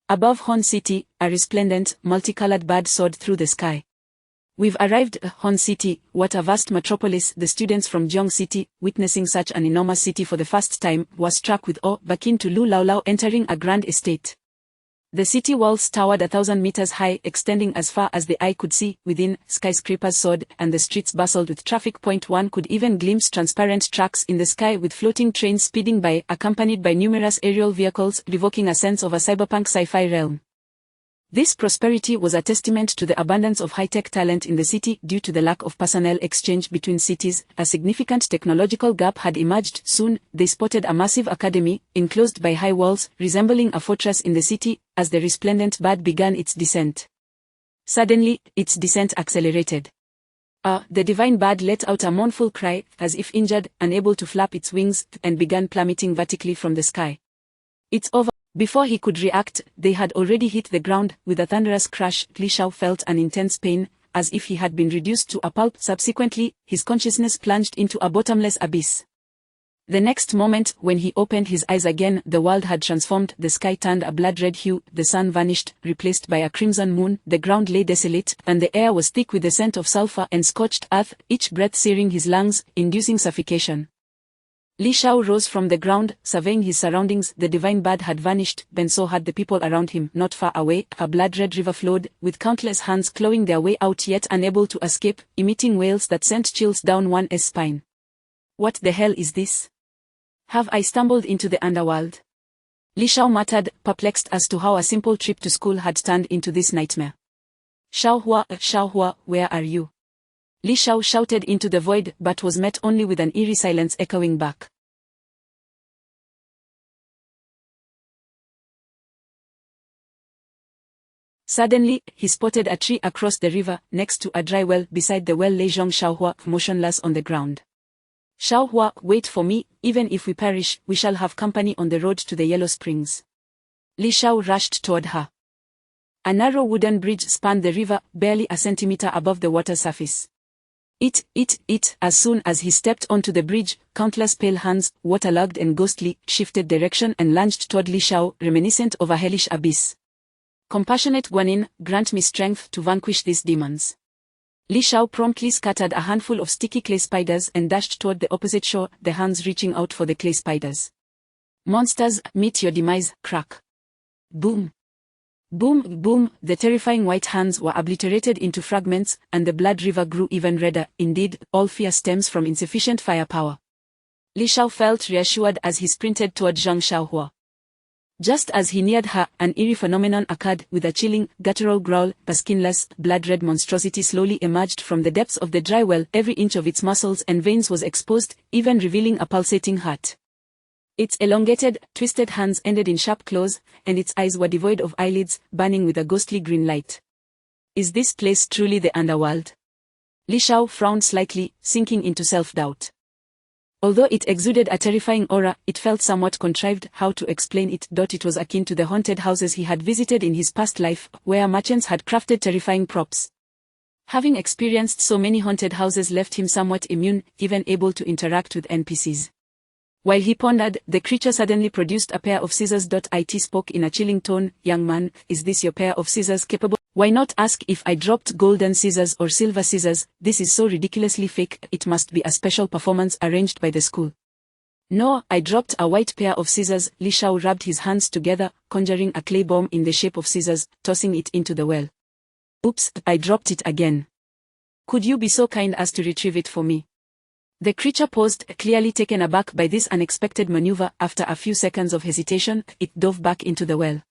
Above Hon City, a resplendent, multicolored bird soared through the sky. We've arrived, Hon City, what a vast metropolis. The students from Jiang City, witnessing such an enormous city for the first time, were struck with awe, akin to Lu Laolao entering a grand estate. The city walls towered 1,000 meters high, extending as far as the eye could see. Within, skyscrapers soared, and the streets bustled with traffic. One could even glimpse transparent tracks in the sky with floating trains speeding by, accompanied by numerous aerial vehicles, evoking a sense of a cyberpunk sci-fi realm. This prosperity was a testament to the abundance of high-tech talent in the city due to the lack of personnel exchange between cities. A significant technological gap had emerged. Soon, they spotted a massive academy, enclosed by high walls, resembling a fortress in the city, as the resplendent bird began its descent. Suddenly, its descent accelerated. The divine bird let out a mournful cry, as if injured, unable to flap its wings, and began plummeting vertically from the sky. "It's over." Before he could react, they had already hit the ground. With a thunderous crash, Li Shao felt an intense pain, as if he had been reduced to a pulp. Subsequently, his consciousness plunged into a bottomless abyss. The next moment, when he opened his eyes again, the world had transformed. The sky turned a blood-red hue, the sun vanished, replaced by a crimson moon, the ground lay desolate, and the air was thick with the scent of sulfur and scorched earth, each breath searing his lungs, inducing suffocation. Li Shao rose from the ground, surveying his surroundings. The divine bird had vanished, then so had the people around him. Not far away, a blood-red river flowed, with countless hands clawing their way out yet unable to escape, emitting wails that sent chills down one's spine. What the hell is this? Have I stumbled into the underworld? Li Shao muttered, perplexed as to how a simple trip to school had turned into this nightmare. Xiaohua, where are you? Li Shao shouted into the void, but was met only with an eerie silence echoing back. Suddenly, he spotted a tree across the river, next to a dry well. Beside the well lay Zhong Xiaohua, motionless on the ground. "Xiaohua, wait for me. Even if we perish, we shall have company on the road to the Yellow Springs." Li Shao rushed toward her. A narrow wooden bridge spanned the river, barely a centimeter above the water surface. As soon as he stepped onto the bridge, countless pale hands, waterlogged and ghostly, shifted direction and lunged toward Li Shao, reminiscent of a hellish abyss. "Compassionate Guanyin, grant me strength to vanquish these demons." Li Shao promptly scattered a handful of sticky clay spiders and dashed toward the opposite shore, the hands reaching out for the clay spiders. "Monsters, meet your demise." Crack. Boom. Boom, boom, the terrifying white hands were obliterated into fragments, and the blood river grew even redder. Indeed, all fear stems from insufficient firepower. Li Shao felt reassured as he sprinted toward Zhang Xiaohua. Just as he neared her, an eerie phenomenon occurred. With a chilling, guttural growl, a skinless, blood-red monstrosity slowly emerged from the depths of the dry well. Every inch of its muscles and veins was exposed, even revealing a pulsating heart. Its elongated, twisted hands ended in sharp claws, and its eyes were devoid of eyelids, burning with a ghostly green light. Is this place truly the underworld? Li Shao frowned slightly, sinking into self-doubt. Although it exuded a terrifying aura, it felt somewhat contrived. How to explain it? It was akin to the haunted houses he had visited in his past life, where merchants had crafted terrifying props. Having experienced so many haunted houses left him somewhat immune, even able to interact with NPCs. While he pondered, the creature suddenly produced a pair of scissors. It spoke in a chilling tone. "Young man, is this your pair of scissors capable? Why not ask if I dropped golden scissors or silver scissors? This is so ridiculously fake. It must be a special performance arranged by the school." "No, I dropped a white pair of scissors." Li Shao rubbed his hands together, conjuring a clay bomb in the shape of scissors, tossing it into the well. "Oops, I dropped it again. Could you be so kind as to retrieve it for me?" The creature paused, clearly taken aback by this unexpected maneuver. After a few seconds of hesitation, it dove back into the well.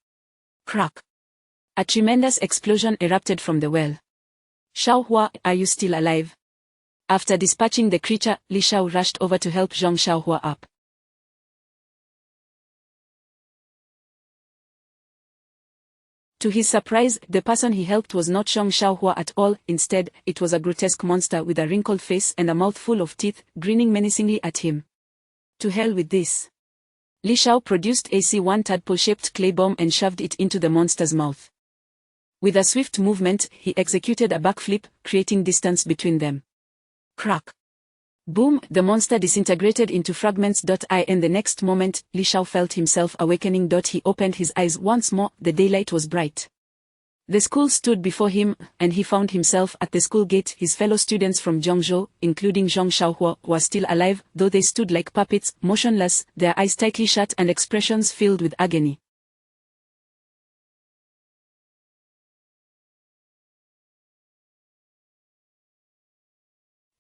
Crack. A tremendous explosion erupted from the well. "Xiaohua, are you still alive?" After dispatching the creature, Li Shao rushed over to help Zhang Xiaohua up. To his surprise, the person he helped was not Zhang Xiaohua at all. Instead, it was a grotesque monster with a wrinkled face and a mouth full of teeth, grinning menacingly at him. To hell with this. Li Shao produced a C1 tadpole-shaped clay bomb and shoved it into the monster's mouth. With a swift movement, he executed a backflip, creating distance between them. Crack. Boom, the monster disintegrated into fragments. And the next moment, Li Shao felt himself awakening. He opened his eyes once more. The daylight was bright. The school stood before him, and he found himself at the school gate. His fellow students from Zhongzhou, including Zhang Xiaohua, were still alive, though they stood like puppets, motionless, their eyes tightly shut and expressions filled with agony.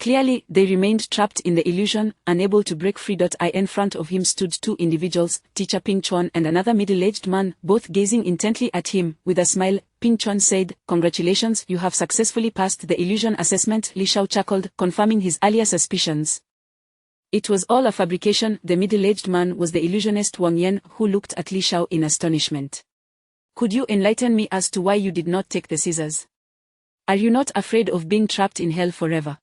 Clearly, they remained trapped in the illusion, unable to break free. In front of him stood two individuals, teacher Ping Chuan and another middle-aged man, both gazing intently at him. With a smile, Ping Chuan said, "Congratulations, you have successfully passed the illusion assessment." Li Shao chuckled, confirming his earlier suspicions. It was all a fabrication. The middle-aged man was the illusionist Wang Yan, who looked at Li Shao in astonishment. "Could you enlighten me as to why you did not take the scissors? Are you not afraid of being trapped in hell forever?"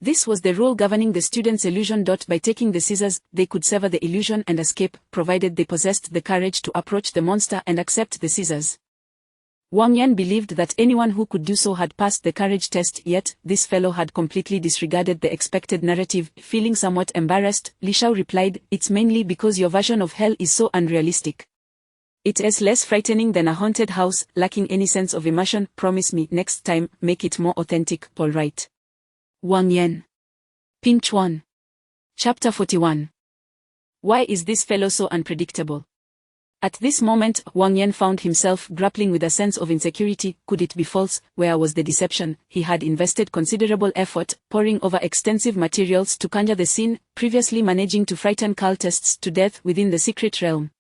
This was the rule governing the students' illusion. By taking the scissors, they could sever the illusion and escape, provided they possessed the courage to approach the monster and accept the scissors. Wang Yan believed that anyone who could do so had passed the courage test, yet this fellow had completely disregarded the expected narrative. Feeling somewhat embarrassed, Li Shao replied, "It's mainly because your version of hell is so unrealistic. It is less frightening than a haunted house, lacking any sense of immersion. Promise me, next time, make it more authentic." "All right." Wang Yan. Ping Chuan. Chapter 41. Why is this fellow so unpredictable? At this moment, Wang Yan found himself grappling with a sense of insecurity. Could it be false? Where was the deception? He had invested considerable effort, poring over extensive materials to conjure the scene, previously managing to frighten cultists to death within the secret realm.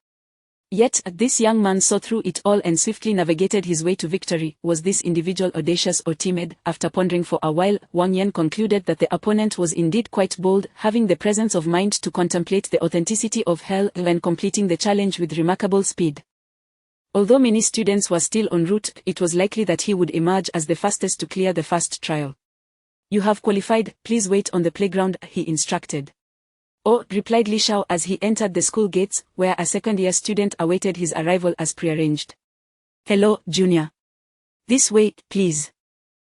Yet, this young man saw through it all and swiftly navigated his way to victory. Was this individual audacious or timid? After pondering for a while, Wang Yan concluded that the opponent was indeed quite bold, having the presence of mind to contemplate the authenticity of hell when completing the challenge with remarkable speed. Although many students were still en route, it was likely that he would emerge as the fastest to clear the first trial. "You have qualified, please wait on the playground," he instructed. "Oh," replied Li Shao as he entered the school gates, where a second-year student awaited his arrival as prearranged. "Hello, Junior. This way, please."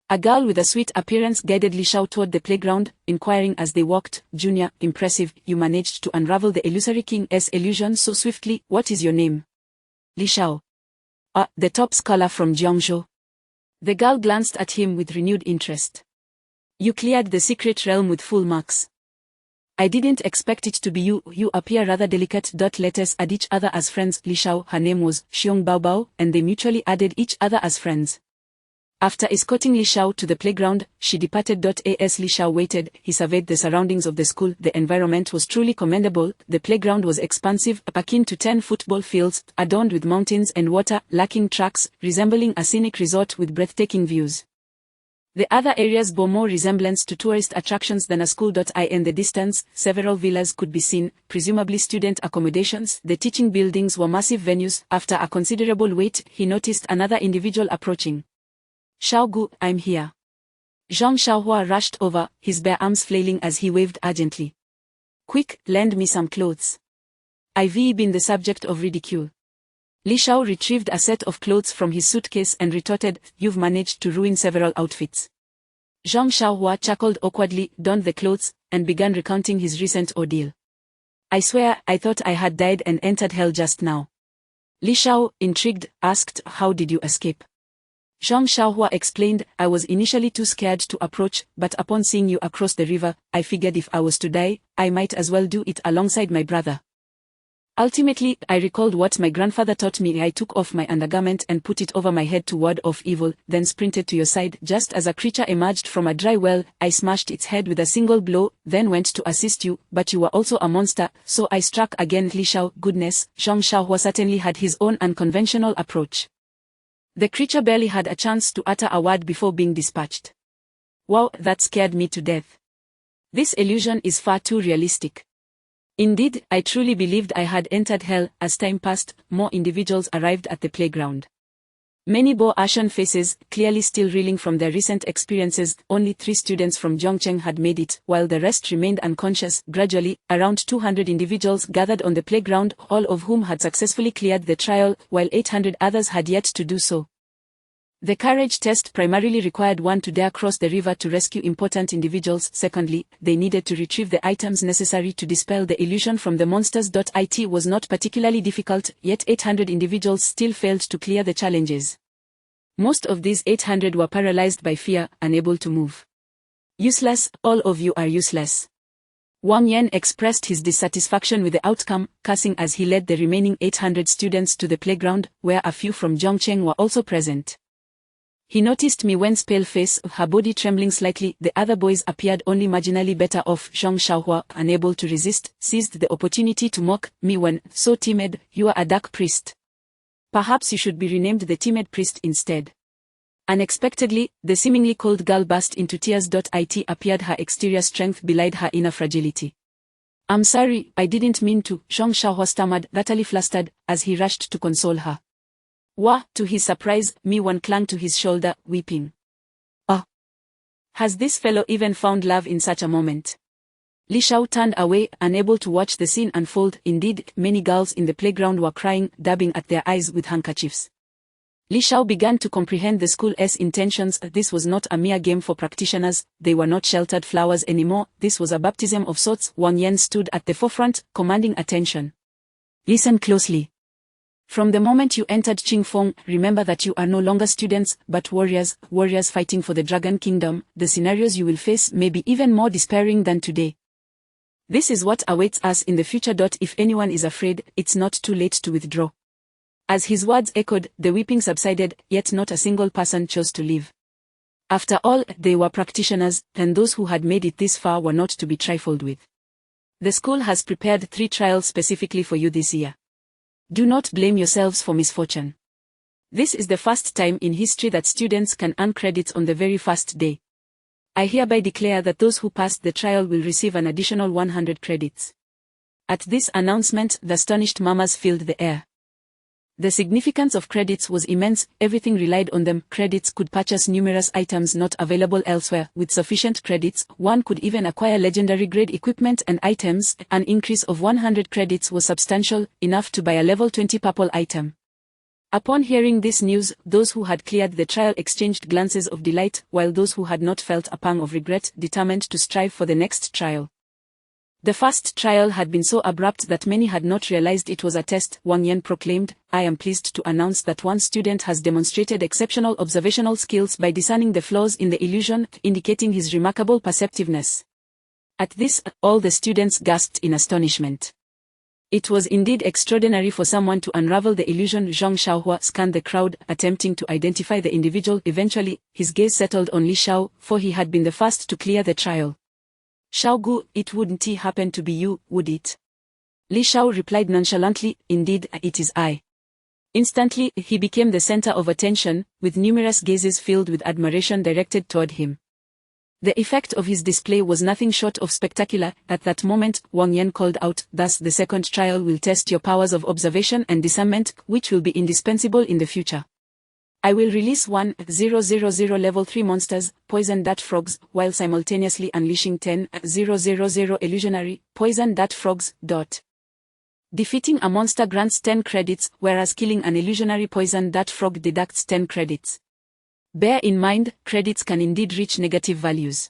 A girl with a sweet appearance guided Li Shao toward the playground, inquiring as they walked, "Junior, impressive, you managed to unravel the illusory king's illusion so swiftly. What is your name?" "Li Shao." The top scholar from Jiangzhou." The girl glanced at him with renewed interest. "You cleared the secret realm with full marks. I didn't expect it to be you. You appear rather delicate." Let us add each other as friends. Li Shao, her name was Xiong Baobao, and they mutually added each other as friends. After escorting Li Shao to the playground, she departed. As Li Shao waited, he surveyed the surroundings of the school. The environment was truly commendable. The playground was expansive, akin to 10 football fields, adorned with mountains and water, lacking tracks, resembling a scenic resort with breathtaking views. The other areas bore more resemblance to tourist attractions than a school. In the distance, several villas could be seen, presumably student accommodations. The teaching buildings were massive venues. After a considerable wait, he noticed another individual approaching. "Xiaogu, I'm here." Zhang Xiaohua rushed over, his bare arms flailing as he waved urgently. "Quick, lend me some clothes. I've been the subject of ridicule." Li Shao retrieved a set of clothes from his suitcase and retorted, "You've managed to ruin several outfits." Zhang Xiaohua chuckled awkwardly, donned the clothes, and began recounting his recent ordeal. "I swear, I thought I had died and entered hell just now." Li Shao, intrigued, asked, "How did you escape?" Zhang Xiaohua explained, "I was initially too scared to approach, but upon seeing you across the river, I figured if I was to die, I might as well do it alongside my brother. Ultimately, I recalled what my grandfather taught me. I took off my undergarment and put it over my head to ward off evil, then sprinted to your side. Just as a creature emerged from a dry well, I smashed its head with a single blow, then went to assist you, but you were also a monster, so I struck again." Li Shao, goodness, Zhang Xiaohua certainly had his own unconventional approach. The creature barely had a chance to utter a word before being dispatched. "Wow, that scared me to death. This illusion is far too realistic." Indeed, I truly believed I had entered hell. As time passed, more individuals arrived at the playground. Many bore ashen faces, clearly still reeling from their recent experiences. Only 3 students from Zhongcheng had made it, while the rest remained unconscious. Gradually, around 200 individuals gathered on the playground, all of whom had successfully cleared the trial, while 800 others had yet to do so. The courage test primarily required one to dare cross the river to rescue important individuals. Secondly, they needed to retrieve the items necessary to dispel the illusion from the monsters. It was not particularly difficult, yet 800 individuals still failed to clear the challenges. Most of these 800 were paralyzed by fear, unable to move. "Useless, all of you are useless." Wang Yan expressed his dissatisfaction with the outcome, cursing as he led the remaining 800 students to the playground, where a few from Zhongcheng were also present. He noticed Mi Wen's pale face, her body trembling slightly. The other boys appeared only marginally better off. Zhang Xiaohua, unable to resist, seized the opportunity to mock. Mi Wen, so timid, you are a dark priest. Perhaps you should be renamed the timid priest instead. Unexpectedly, the seemingly cold girl burst into tears. It appeared her exterior strength belied her inner fragility. I'm sorry, I didn't mean to, Zhang Xiaohua stammered, utterly flustered, as he rushed to console her. Wah, to his surprise, Mi Wen clung to his shoulder, weeping. Oh! Has this fellow even found love in such a moment? Li Shao turned away, unable to watch the scene unfold. Indeed, many girls in the playground were crying, dabbing at their eyes with handkerchiefs. Li Shao began to comprehend the school's intentions. This was not a mere game for practitioners, they were not sheltered flowers anymore, this was a baptism of sorts. Wang Yan stood at the forefront, commanding attention. Listen closely. From the moment you entered Qingfeng, remember that you are no longer students, but warriors fighting for the Dragon Kingdom. The scenarios you will face may be even more despairing than today. This is what awaits us in the future. If anyone is afraid, it's not too late to withdraw. As his words echoed, the weeping subsided, yet not a single person chose to leave. After all, they were practitioners, and those who had made it this far were not to be trifled with. The school has prepared 3 trials specifically for you this year. Do not blame yourselves for misfortune. This is the first time in history that students can earn credits on the very first day. I hereby declare that those who passed the trial will receive an additional 100 credits. At this announcement, the astonished murmurs filled the air. The significance of credits was immense, everything relied on them. Credits could purchase numerous items not available elsewhere. With sufficient credits, one could even acquire legendary grade equipment and items. An increase of 100 credits was substantial, enough to buy a level 20 purple item. Upon hearing this news, those who had cleared the trial exchanged glances of delight, while those who had not felt a pang of regret determined to strive for the next trial. The first trial had been so abrupt that many had not realized it was a test. Wang Yan proclaimed, I am pleased to announce that one student has demonstrated exceptional observational skills by discerning the flaws in the illusion, indicating his remarkable perceptiveness. At this, all the students gasped in astonishment. It was indeed extraordinary for someone to unravel the illusion. Zhang Xiaohua scanned the crowd, attempting to identify the individual. Eventually, his gaze settled on Li Shao, for he had been the first to clear the trial. Xiaogu, it wouldn't happen to be you, would it? Li Shao replied nonchalantly, indeed, it is I. Instantly, he became the center of attention, with numerous gazes filled with admiration directed toward him. The effect of his display was nothing short of spectacular. At that moment, Wang Yan called out, thus the second trial will test your powers of observation and discernment, which will be indispensable in the future. I will release 1000 level 3 monsters, poison dart frogs, while simultaneously unleashing 10,000 illusionary, poison dart frogs. Defeating a monster grants 10 credits, whereas killing an illusionary poison dart frog deducts 10 credits. Bear in mind, credits can indeed reach negative values.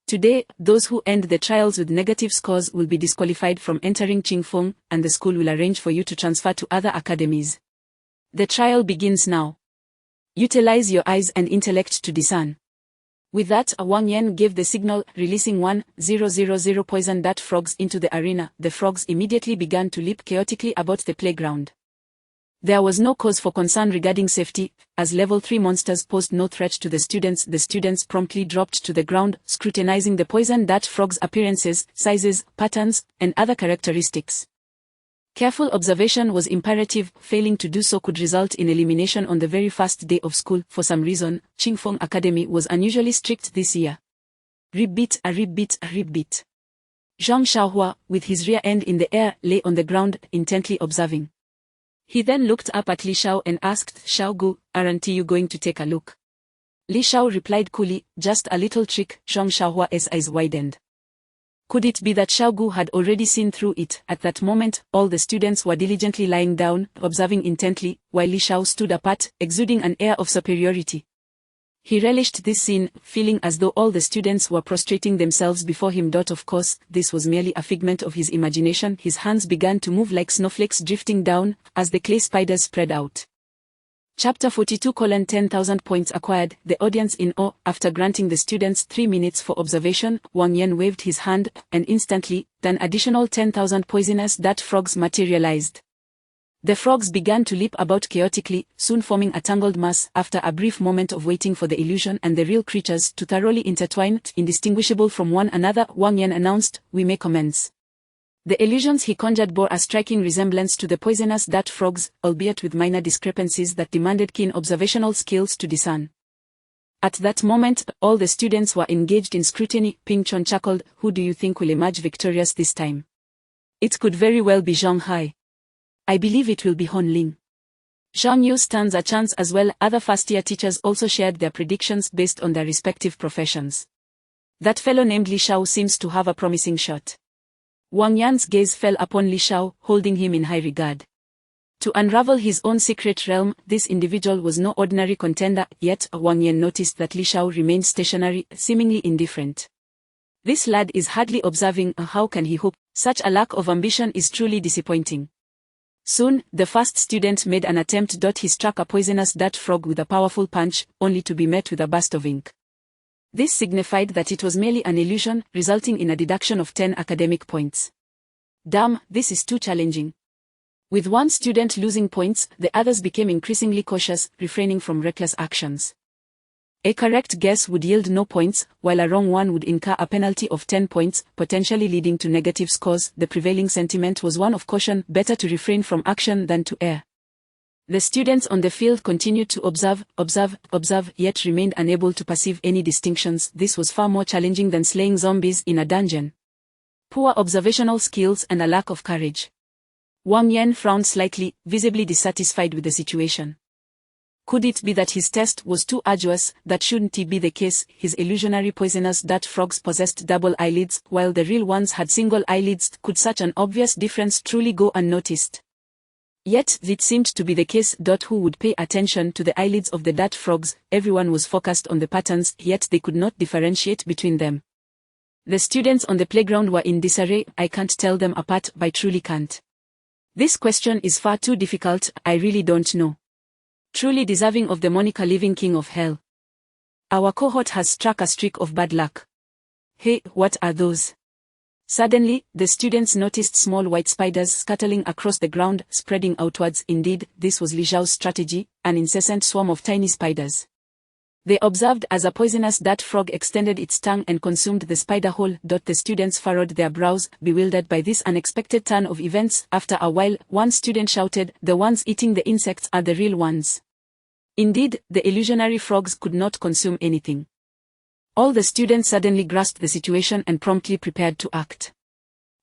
Today, those who end the trials with negative scores will be disqualified from entering Qingfeng, and the school will arrange for you to transfer to other academies. The trial begins now. Utilize your eyes and intellect to discern. With that, Wang Yan gave the signal, releasing 1000 poison dart frogs into the arena. The frogs immediately began to leap chaotically about the playground. There was no cause for concern regarding safety, as level 3 monsters posed no threat to the students. The students promptly dropped to the ground, scrutinizing the poison dart frogs' appearances, sizes, patterns, and other characteristics. Careful observation was imperative. Failing to do so could result in elimination on the very first day of school. For some reason, Qingfeng Academy was unusually strict this year. Rip-beat, a rip-beat, a rip-beat. Zhang Xiaohua, with his rear end in the air, lay on the ground, intently observing. He then looked up at Li Shao and asked, Xiaogu, aren't you going to take a look? Li Shao replied coolly, just a little trick. Zhang Xiaohua's eyes widened. Could it be that Xiaogu had already seen through it? At that moment, all the students were diligently lying down, observing intently, while Li Shao stood apart, exuding an air of superiority. He relished this scene, feeling as though all the students were prostrating themselves before him. Of course, this was merely a figment of his imagination. His hands began to move like snowflakes drifting down, as the clay spiders spread out. Chapter 42:10,000 points acquired. The audience in awe. After granting the students 3 minutes for observation, Wang Yan waved his hand, and instantly, an additional 10,000 poisonous dart frogs materialized. The frogs began to leap about chaotically, soon forming a tangled mass after a brief moment of waiting for the illusion and the real creatures to thoroughly intertwine, indistinguishable from one another. Wang Yan announced, "We may commence." The illusions he conjured bore a striking resemblance to the poisonous dart frogs, albeit with minor discrepancies that demanded keen observational skills to discern. At that moment, all the students were engaged in scrutiny. Ping Chun chuckled, "Who do you think will emerge victorious this time?" "It could very well be Zhang Hai." "I believe it will be Hon Ling." Zhang Yu stands a chance as well. Other first-year teachers also shared their predictions based on their respective professions. "That fellow named Li Shao seems to have a promising shot." Wang Yan's gaze fell upon Li Shao, holding him in high regard. To unravel his own secret realm, this individual was no ordinary contender, yet Wang Yan noticed that Li Shao remained stationary, seemingly indifferent. "This lad is hardly observing. How can he hope? Such a lack of ambition is truly disappointing." Soon, the first student made an attempt. He struck a poisonous dart frog with a powerful punch, only to be met with a burst of ink. This signified that it was merely an illusion, resulting in a deduction of 10 academic points. "Damn, this is too challenging." With one student losing points, the others became increasingly cautious, refraining from reckless actions. A correct guess would yield no points, while a wrong one would incur a penalty of 10 points, potentially leading to negative scores. The prevailing sentiment was one of caution, better to refrain from action than to err. The students on the field continued to observe, yet remained unable to perceive any distinctions. This was far more challenging than slaying zombies in a dungeon. Poor observational skills and a lack of courage. Wang Yan frowned slightly, visibly dissatisfied with the situation. Could it be that his test was too arduous? That shouldn't be the case. His illusionary poisonous dart frogs possessed double eyelids, while the real ones had single eyelids. Could such an obvious difference truly go unnoticed? Yet, it seemed to be the case. Who would pay attention to the eyelids of the dart frogs? Everyone was focused on the patterns, yet they could not differentiate between them. The students on the playground were in disarray. "I can't tell them apart. I truly can't. This question is far too difficult. I really don't know. Truly deserving of the moniker Living King of Hell. Our cohort has struck a streak of bad luck." "Hey, what are those?" Suddenly, the students noticed small white spiders scuttling across the ground, spreading outwards. Indeed, this was Li Zhao's strategy, an incessant swarm of tiny spiders. They observed as a poisonous dart frog extended its tongue and consumed the spider whole. The students furrowed their brows, bewildered by this unexpected turn of events. After a while, one student shouted, "The ones eating the insects are the real ones." Indeed, the illusionary frogs could not consume anything. All the students suddenly grasped the situation and promptly prepared to act.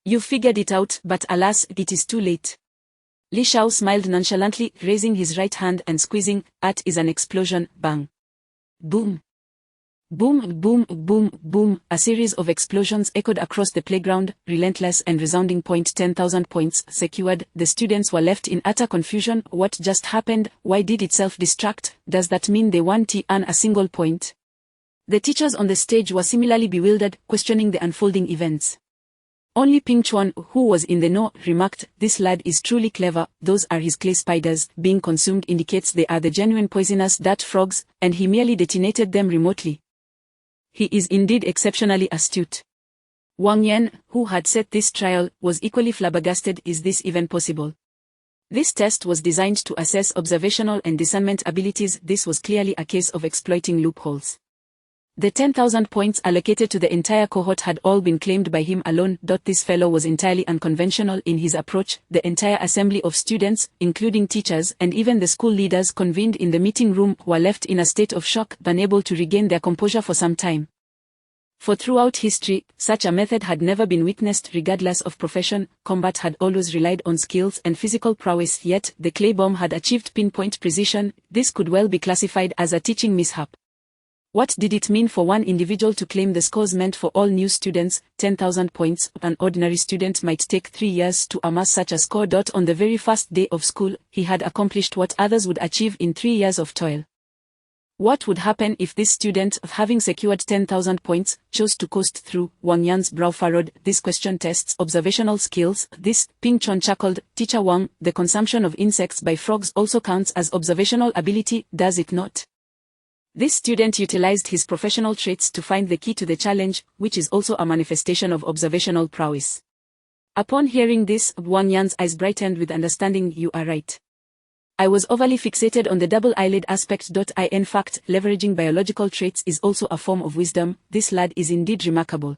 "You figured it out, but alas, it is too late." Li Shao smiled nonchalantly, raising his right hand and squeezing. "At is an explosion." Bang. Boom. Boom, boom, boom, boom. A series of explosions echoed across the playground, relentless and resounding. 10,000 points secured. The students were left in utter confusion. What just happened? Why did it self-destruct? Does that mean they won't earn a single point? The teachers on the stage were similarly bewildered, questioning the unfolding events. Only Ping Chuan, who was in the know, remarked, "This lad is truly clever. Those are his clay spiders. Being consumed indicates they are the genuine poisonous dart frogs, and he merely detonated them remotely. He is indeed exceptionally astute." Wang Yan, who had set this trial, was equally flabbergasted. Is this even possible? This test was designed to assess observational and discernment abilities. This was clearly a case of exploiting loopholes. The 10,000 points allocated to the entire cohort had all been claimed by him alone. This fellow was entirely unconventional in his approach. The entire assembly of students, including teachers and even the school leaders convened in the meeting room, were left in a state of shock, unable to regain their composure for some time. For throughout history, such a method had never been witnessed. Regardless of profession, combat had always relied on skills and physical prowess, yet the clay bomb had achieved pinpoint precision. This could well be classified as a teaching mishap. What did it mean for one individual to claim the scores meant for all new students? 10,000 points. An ordinary student might take 3 years to amass such a score. On the very first day of school, he had accomplished what others would achieve in 3 years of toil. What would happen if this student, having secured 10,000 points, chose to coast through? Wang Yan's brow furrowed. This question tests observational skills. This, Ping Chuan chuckled. "Teacher Wang, the consumption of insects by frogs also counts as observational ability, does it not?" This student utilized his professional traits to find the key to the challenge, which is also a manifestation of observational prowess. Upon hearing this, Wang Yan's eyes brightened with understanding. You are right. I was overly fixated on the double eyelid aspect. In fact, leveraging biological traits is also a form of wisdom. This lad is indeed remarkable.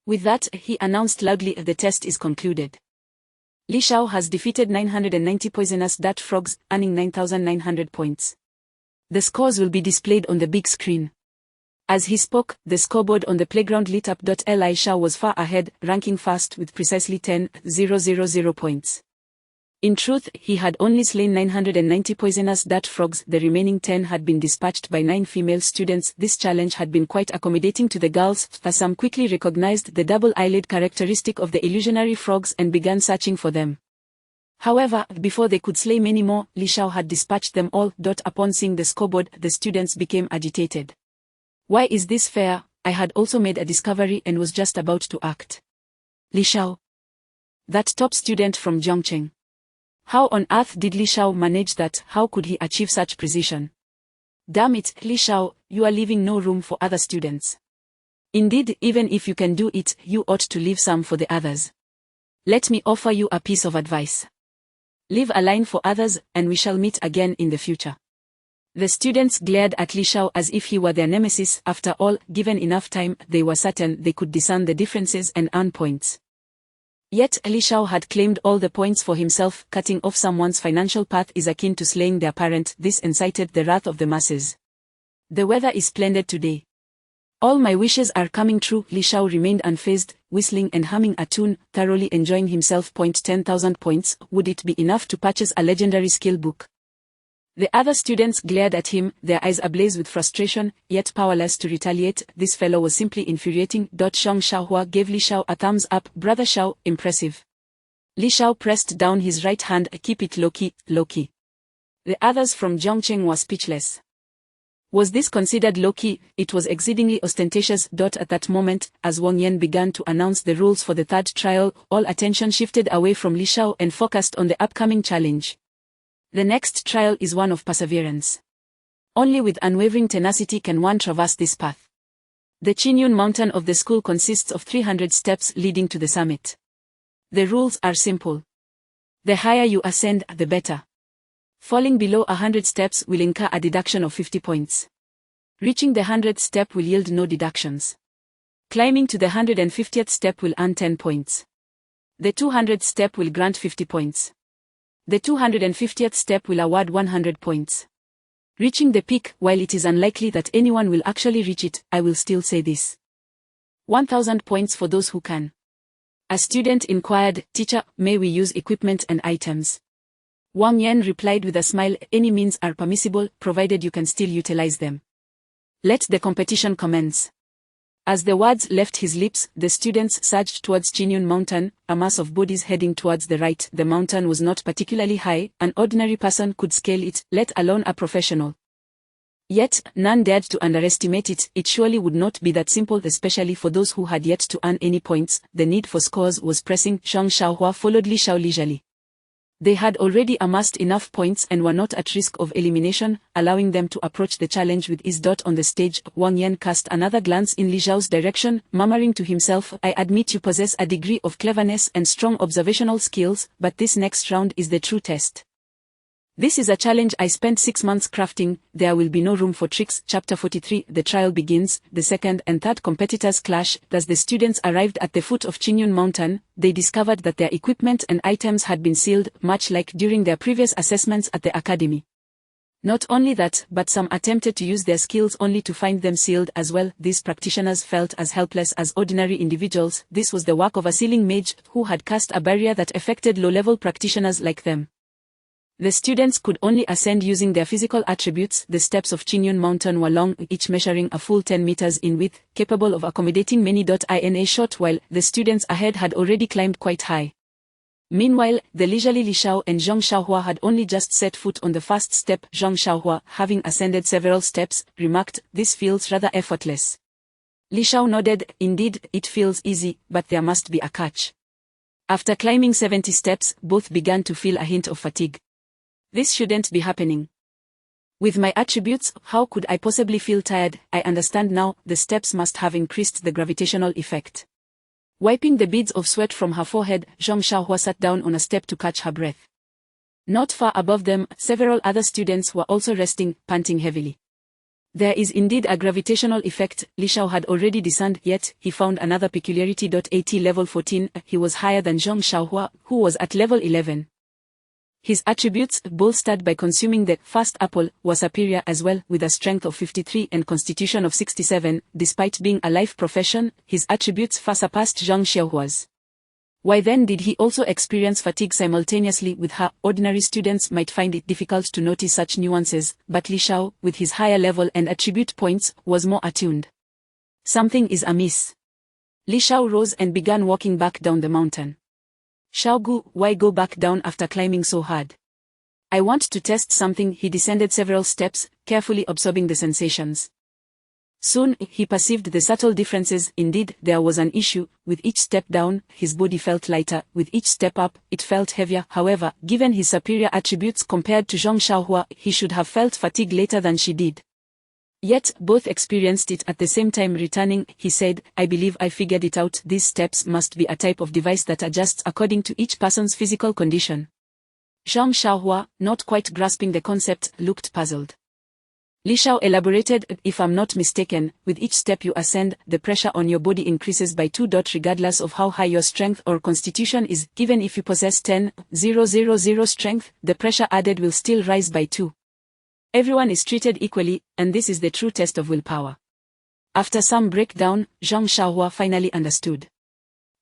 With that, he announced loudly, the test is concluded. Li Shao has defeated 990 poisonous dart frogs, earning 9,900 points. The scores will be displayed on the big screen. As he spoke, the scoreboard on the playground lit up. Li Shao was far ahead, ranking first with precisely 10,000 points. In truth, he had only slain 990 poisonous dart frogs. The remaining 10 had been dispatched by 9 female students. This challenge had been quite accommodating to the girls, as some quickly recognized the double eyelid characteristic of the illusionary frogs and began searching for them. However, before they could slay many more, Li Shao had dispatched them all. Upon seeing the scoreboard, the students became agitated. Why is this fair? I had also made a discovery and was just about to act. Li Shao. That top student from Zhongcheng. How on earth did Li Shao manage that? How could he achieve such precision? Damn it, Li Shao, you are leaving no room for other students. Indeed, even if you can do it, you ought to leave some for the others. Let me offer you a piece of advice. Leave a line for others, and we shall meet again in the future. The students glared at Li Shao as if he were their nemesis. After all, given enough time, they were certain they could discern the differences and earn points. Yet, Li Shao had claimed all the points for himself. Cutting off someone's financial path is akin to slaying their parent. This incited the wrath of the masses. The weather is splendid today. All my wishes are coming true. Li Shao remained unfazed, whistling and humming a tune, thoroughly enjoying himself. 10,000 points, would it be enough to purchase a legendary skill book? The other students glared at him, their eyes ablaze with frustration, yet powerless to retaliate. This fellow was simply infuriating. Zhong Xiaohua gave Li Shao a thumbs up. Brother Shao, impressive. Li Shao pressed down his right hand. Keep it low-key, low-key. The others from Zhongcheng were speechless. Was this considered low-key? It was exceedingly ostentatious. At that moment, as Wang Yan began to announce the rules for the third trial, all attention shifted away from Li Shao and focused on the upcoming challenge. The next trial is one of perseverance. Only with unwavering tenacity can one traverse this path. The Qinyun mountain of the school consists of 300 steps leading to the summit. The rules are simple. The higher you ascend, the better. Falling below 100 steps will incur a deduction of 50 points. Reaching the 100th step will yield no deductions. Climbing to the 150th step will earn 10 points. The 200th step will grant 50 points. The 250th step will award 100 points. Reaching the peak, while it is unlikely that anyone will actually reach it, I will still say this. 1,000 points for those who can. A student inquired, Teacher, may we use equipment and items? Wang Yan replied with a smile, any means are permissible, provided you can still utilize them. Let the competition commence. As the words left his lips, the students surged towards Qinyun Mountain, a mass of bodies heading towards the right. The mountain was not particularly high, an ordinary person could scale it, let alone a professional. Yet, none dared to underestimate it. It surely would not be that simple, especially for those who had yet to earn any points. The need for scores was pressing. Zhong Xiaohua followed Li Shao leisurely. They had already amassed enough points and were not at risk of elimination, allowing them to approach the challenge with ease. On the stage, Wang Yan cast another glance in Li Zhao's direction, murmuring to himself, I admit you possess a degree of cleverness and strong observational skills, but this next round is the true test. This is a challenge I spent 6 months crafting. There will be no room for tricks. Chapter 43. The trial begins. The second and third competitors clash. As the students arrived at the foot of Qinyun Mountain, they discovered that their equipment and items had been sealed, much like during their previous assessments at the academy. Not only that, but some attempted to use their skills only to find them sealed as well. These practitioners felt as helpless as ordinary individuals. This was the work of a sealing mage, who had cast a barrier that affected low-level practitioners like them. The students could only ascend using their physical attributes. The steps of Qinyun Mountain were long, each measuring a full 10 meters in width, capable of accommodating many. In a short while, the students ahead had already climbed quite high. Meanwhile, the leisurely Li Shao and Zhong Xiaohua had only just set foot on the first step. Zhong Xiaohua, having ascended several steps, remarked, "This feels rather effortless." Li Shao nodded, "Indeed, it feels easy, but there must be a catch." After climbing 70 steps, both began to feel a hint of fatigue. This shouldn't be happening. With my attributes, how could I possibly feel tired? I understand now, the steps must have increased the gravitational effect. Wiping the beads of sweat from her forehead, Zhang Xiaohua sat down on a step to catch her breath. Not far above them, several other students were also resting, panting heavily. There is indeed a gravitational effect, Li Shao had already discerned, yet he found another peculiarity. At level 14, he was higher than Zhang Xiaohua, who was at level 11. His attributes, bolstered by consuming the first apple, were superior as well, with a strength of 53 and constitution of 67. Despite being a life profession, his attributes far surpassed Zhang Xiaohua's. Why then did he also experience fatigue simultaneously with her? Ordinary students might find it difficult to notice such nuances, but Li Shao, with his higher level and attribute points, was more attuned. Something is amiss. Li Shao rose and began walking back down the mountain. Xiaogu, why go back down after climbing so hard? I want to test something. He descended several steps, carefully absorbing the sensations. Soon, he perceived the subtle differences. Indeed, there was an issue. With each step down, his body felt lighter. With each step up, it felt heavier. However, given his superior attributes compared to Zhang Xiaohua, he should have felt fatigue later than she did. Yet, both experienced it at the same time. Returning, he said, I believe I figured it out. These steps must be a type of device that adjusts according to each person's physical condition. Zhang Xiaohua, not quite grasping the concept, looked puzzled. Li Shao elaborated, if I'm not mistaken, with each step you ascend, the pressure on your body increases by 2. Regardless of how high your strength or constitution is, even if you possess 10,000 strength, the pressure added will still rise by 2. Everyone is treated equally, and this is the true test of willpower. After some breakdown, Zhang Xiaohua finally understood.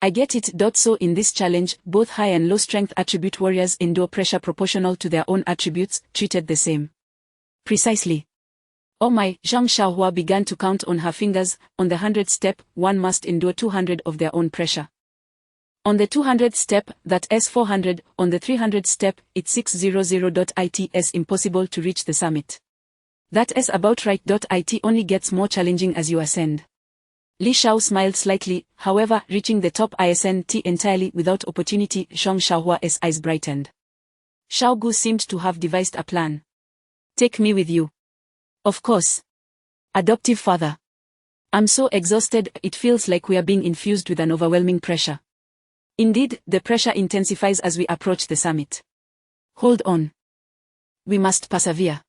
I get it. So in this challenge, both high and low strength attribute warriors endure pressure proportional to their own attributes, treated the same. Precisely. Oh my, Zhang Xiaohua began to count on her fingers. On the 100th step, one must endure 200 of their own pressure. On the 200th step, that's 400, on the 300th step, it's 600. It's impossible to reach the summit. That's about right. It only gets more challenging as you ascend. Li Shao smiled slightly, however, reaching the top isn't entirely without opportunity. Zhang Xiaohua's eyes brightened. Xiaogu seemed to have devised a plan. Take me with you. Of course. Adoptive father. I'm so exhausted, it feels like we are being infused with an overwhelming pressure. Indeed, the pressure intensifies as we approach the summit. Hold on. We must persevere.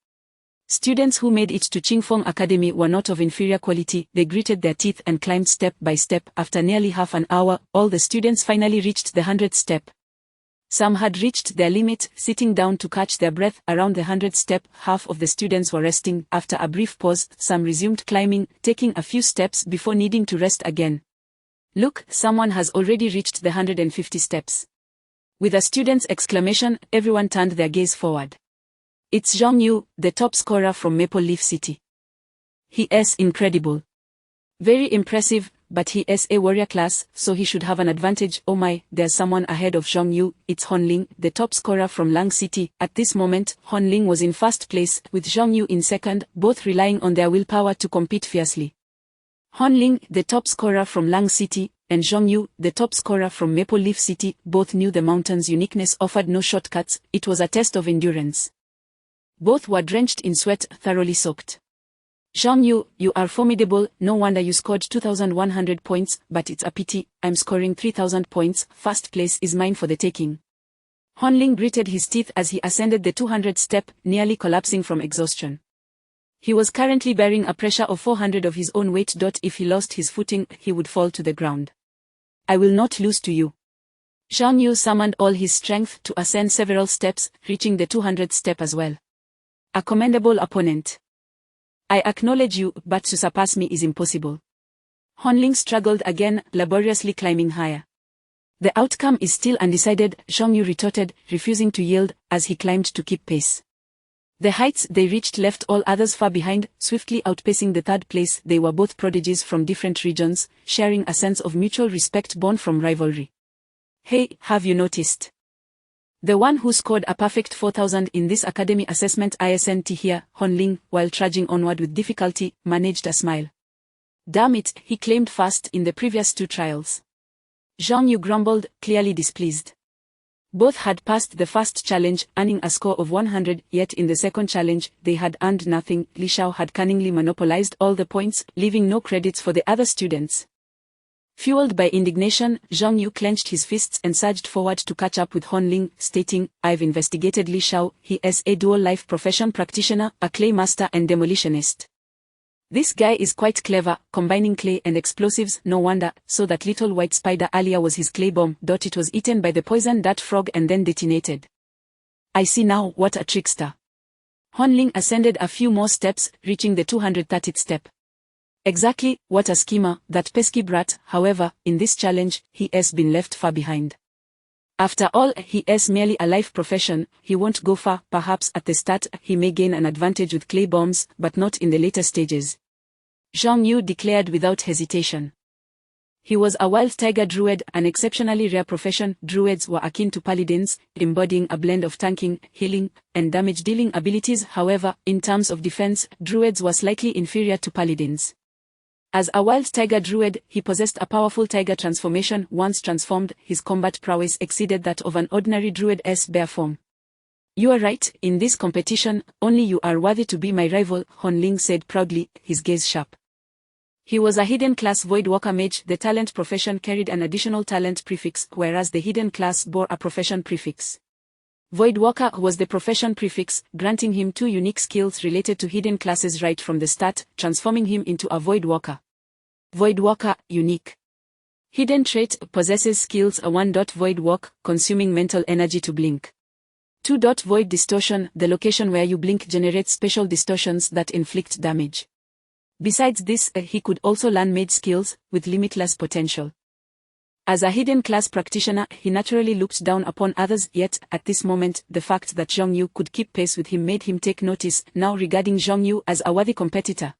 Students who made it to Qingfeng Academy were not of inferior quality. They gritted their teeth and climbed step by step. After nearly half an hour, all the students finally reached the 100th step. Some had reached their limit, sitting down to catch their breath. Around the 100th step, half of the students were resting. After a brief pause, some resumed climbing, taking a few steps before needing to rest again. Look, someone has already reached the 150 steps. With a student's exclamation, everyone turned their gaze forward. It's Zhang Yu, the top scorer from Maple Leaf City. He is incredible. Very impressive, but he is a warrior class, so he should have an advantage. Oh my, there's someone ahead of Zhang Yu. It's Hon Ling, the top scorer from Lang City. At this moment, Hon Ling was in first place, with Zhang Yu in second, both relying on their willpower to compete fiercely. Hon Ling, the top scorer from Lang City, and Zhang Yu, the top scorer from Maple Leaf City, both knew the mountain's uniqueness offered no shortcuts. It was a test of endurance. Both were drenched in sweat, thoroughly soaked. Zhang Yu, you are formidable. No wonder you scored 2,100 points, but it's a pity, I'm scoring 3,000 points. First place is mine for the taking. Hon Ling gritted his teeth as he ascended the 200th step, nearly collapsing from exhaustion. He was currently bearing a pressure of 400 of his own weight. If he lost his footing, he would fall to the ground. I will not lose to you. Zhang Yu summoned all his strength to ascend several steps, reaching the 200th step as well. A commendable opponent. I acknowledge you, but to surpass me is impossible. Hon Ling struggled again, laboriously climbing higher. The outcome is still undecided, Zhang Yu retorted, refusing to yield, as he climbed to keep pace. The heights they reached left all others far behind, swiftly outpacing the third place. They were both prodigies from different regions, sharing a sense of mutual respect born from rivalry. Hey, have you noticed? The one who scored a perfect 4,000 in this academy assessment isn't here. Hon Ling, while trudging onward with difficulty, managed a smile. Damn it, he claimed first in the previous 2 trials. Zhang Yu grumbled, clearly displeased. Both had passed the first challenge, earning a score of 100, yet in the second challenge, they had earned nothing. Li Shao had cunningly monopolized all the points, leaving no credits for the other students. Fueled by indignation, Zhang Yu clenched his fists and surged forward to catch up with Hon Ling, stating, "I've investigated Li Shao, he is a dual-life profession practitioner, a clay master and demolitionist. This guy is quite clever, combining clay and explosives, no wonder, so that little white spider earlier was his clay bomb. It was eaten by the poison dart frog and then detonated. I see now, what a trickster." Hon Ling ascended a few more steps, reaching the 230th step. Exactly, what a schemer, that pesky brat. However, in this challenge, he has been left far behind. After all, he is merely a life profession, he won't go far. Perhaps at the start he may gain an advantage with clay bombs, but not in the later stages. Zhang Yu declared without hesitation. He was a wild tiger druid, an exceptionally rare profession. Druids were akin to paladins, embodying a blend of tanking, healing, and damage-dealing abilities. However, in terms of defense, druids were slightly inferior to paladins. As a wild tiger druid, he possessed a powerful tiger transformation. Once transformed, his combat prowess exceeded that of an ordinary druid's bare form. "You are right, in this competition, only you are worthy to be my rival," Hon Ling said proudly, his gaze sharp. He was a hidden class Voidwalker mage. The talent profession carried an additional talent prefix, whereas the hidden class bore a profession prefix. Voidwalker was the profession prefix, granting him 2 unique skills related to hidden classes right from the start, transforming him into a Voidwalker. Voidwalker, unique. Hidden trait, possesses skills: 1. Void walk, consuming mental energy to blink. 2. Void distortion, the location where you blink generates special distortions that inflict damage. Besides this, he could also learn mage skills, with limitless potential. As a hidden class practitioner, he naturally looked down upon others, yet, at this moment, the fact that Zhang Yu could keep pace with him made him take notice, now regarding Zhang Yu as a worthy competitor.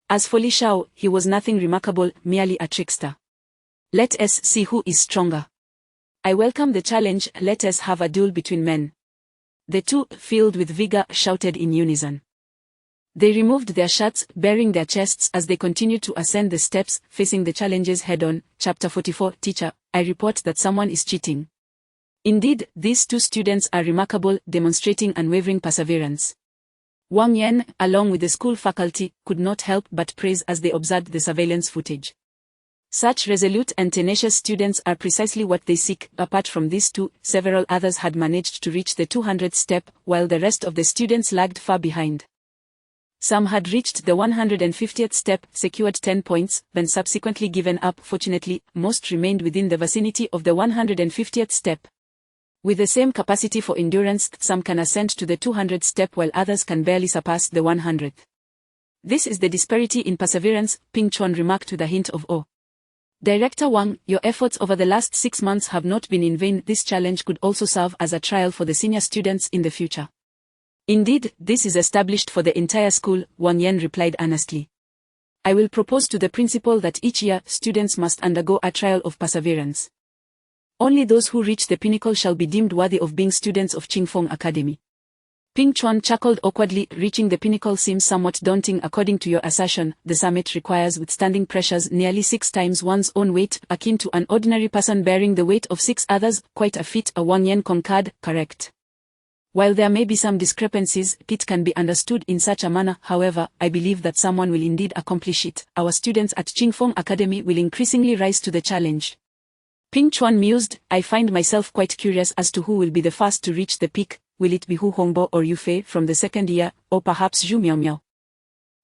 As for Li Shao, he was nothing remarkable, merely a trickster. Let us see who is stronger. I welcome the challenge, let us have a duel between men. The two, filled with vigor, shouted in unison. They removed their shirts, baring their chests as they continued to ascend the steps, facing the challenges head-on. Chapter 44. Teacher, I report that someone is cheating. Indeed, these 2 students are remarkable, demonstrating unwavering perseverance. Wang Yan, along with the school faculty, could not help but praise as they observed the surveillance footage. Such resolute and tenacious students are precisely what they seek. Apart from these 2, several others had managed to reach the 200th step, while the rest of the students lagged far behind. Some had reached the 150th step, secured 10 points, then subsequently given up. Fortunately, most remained within the vicinity of the 150th step. With the same capacity for endurance, some can ascend to the 200th step while others can barely surpass the 100th. This is the disparity in perseverance, Ping Chuan remarked with a hint of awe. Director Wang, your efforts over the last 6 months have not been in vain. This challenge could also serve as a trial for the senior students in the future. Indeed, this is established for the entire school, Wang Yan replied earnestly. I will propose to the principal that each year, students must undergo a trial of perseverance. Only those who reach the pinnacle shall be deemed worthy of being students of Qingfeng Academy. Ping Chuan chuckled awkwardly. Reaching the pinnacle seems somewhat daunting. According to your assertion, the summit requires withstanding pressures nearly 6 times one's own weight, akin to an ordinary person bearing the weight of 6 others. Quite a feat. Wang Yan concurred. Correct. While there may be some discrepancies, it can be understood in such a manner. However, I believe that someone will indeed accomplish it. Our students at Qingfeng Academy will increasingly rise to the challenge. Ping Chuan mused, I find myself quite curious as to who will be the first to reach the peak. Will it be Hu Hongbo or Yu Fei from the second year, or perhaps Zhu Miaomiao?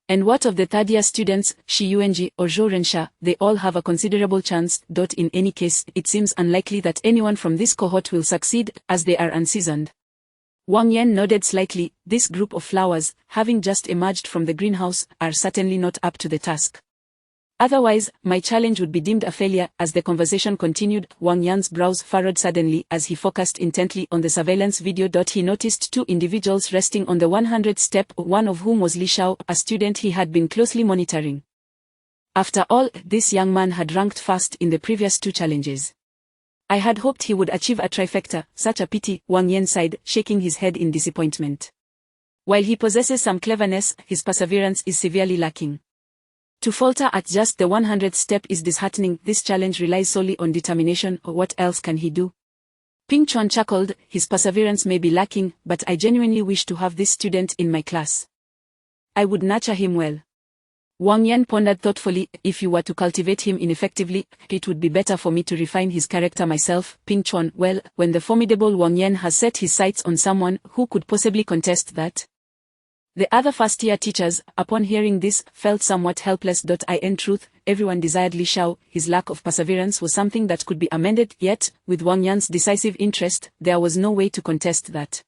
And what of the third-year students, Shi Yuanji or Zhou Rensha? They all have a considerable chance. In any case, it seems unlikely that anyone from this cohort will succeed, as they are unseasoned. Wang Yan nodded slightly. This group of flowers, having just emerged from the greenhouse, are certainly not up to the task. Otherwise, my challenge would be deemed a failure. As the conversation continued, Wang Yan's brows furrowed suddenly as he focused intently on the surveillance video. He noticed 2 individuals resting on the 100th step, one of whom was Li Shao, a student he had been closely monitoring. After all, this young man had ranked first in the previous 2 challenges. I had hoped he would achieve a trifecta. Such a pity, Wang Yan sighed, shaking his head in disappointment. While he possesses some cleverness, his perseverance is severely lacking. To falter at just the 100th step is disheartening. This challenge relies solely on determination, or what else can he do? Ping Chuan chuckled, his perseverance may be lacking, but I genuinely wish to have this student in my class. I would nurture him well. Wang Yan pondered thoughtfully. If you were to cultivate him ineffectively, it would be better for me to refine his character myself. Ping Chuan, well, when the formidable Wang Yan has set his sights on someone who could possibly contest that. The other first-year teachers, upon hearing this, felt somewhat helpless. In truth, everyone desired Li Shao. His lack of perseverance was something that could be amended, yet, with Wang Yan's decisive interest, there was no way to contest that.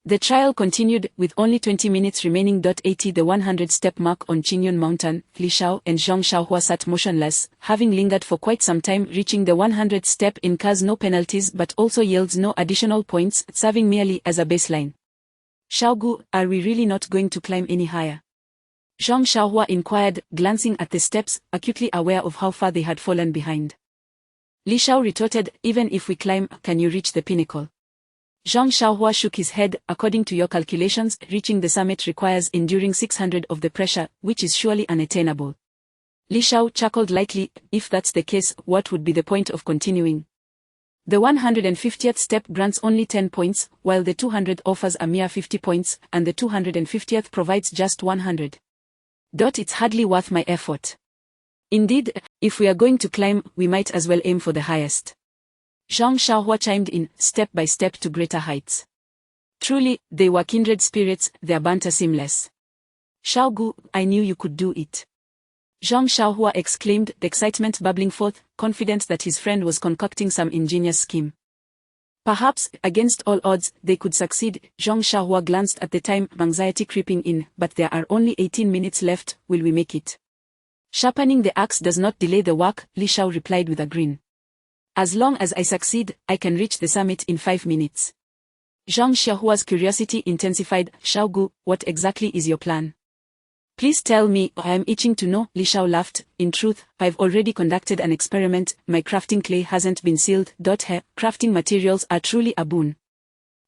The trial continued, with only 20 minutes remaining. 80 The 100-step mark on Qingyun Mountain, Li Shao and Zhang Xiaohua sat motionless, having lingered for quite some time. Reaching the 100th step incurs no penalties but also yields no additional points, serving merely as a baseline. Xiaogu, are we really not going to climb any higher? Zhang Xiaohua inquired, glancing at the steps, acutely aware of how far they had fallen behind. Li Shao retorted, even if we climb, can you reach the pinnacle? Zhang Xiaohua shook his head. According to your calculations, reaching the summit requires enduring 600 of the pressure, which is surely unattainable. Li Shao chuckled lightly. If that's the case, what would be the point of continuing? The 150th step grants only 10 points, while the 200th offers a mere 50 points, and the 250th provides just 100. It's hardly worth my effort. Indeed, if we are going to climb, we might as well aim for the highest. Zhang Xiaohua chimed in, step by step to greater heights. Truly, they were kindred spirits, their banter seamless. Xiaogu, I knew you could do it. Zhang Xiaohua exclaimed, the excitement bubbling forth, confident that his friend was concocting some ingenious scheme. Perhaps, against all odds, they could succeed. Zhang Xiaohua glanced at the time, anxiety creeping in, but there are only 18 minutes left, will we make it? Sharpening the axe does not delay the work, Li Shao replied with a grin. As long as I succeed, I can reach the summit in 5 minutes. Zhang Xiaohua's curiosity intensified. Xiaogu, what exactly is your plan? Please tell me, I am itching to know. Li Shao laughed. In truth, I've already conducted an experiment. My crafting clay hasn't been sealed. Crafting materials are truly a boon.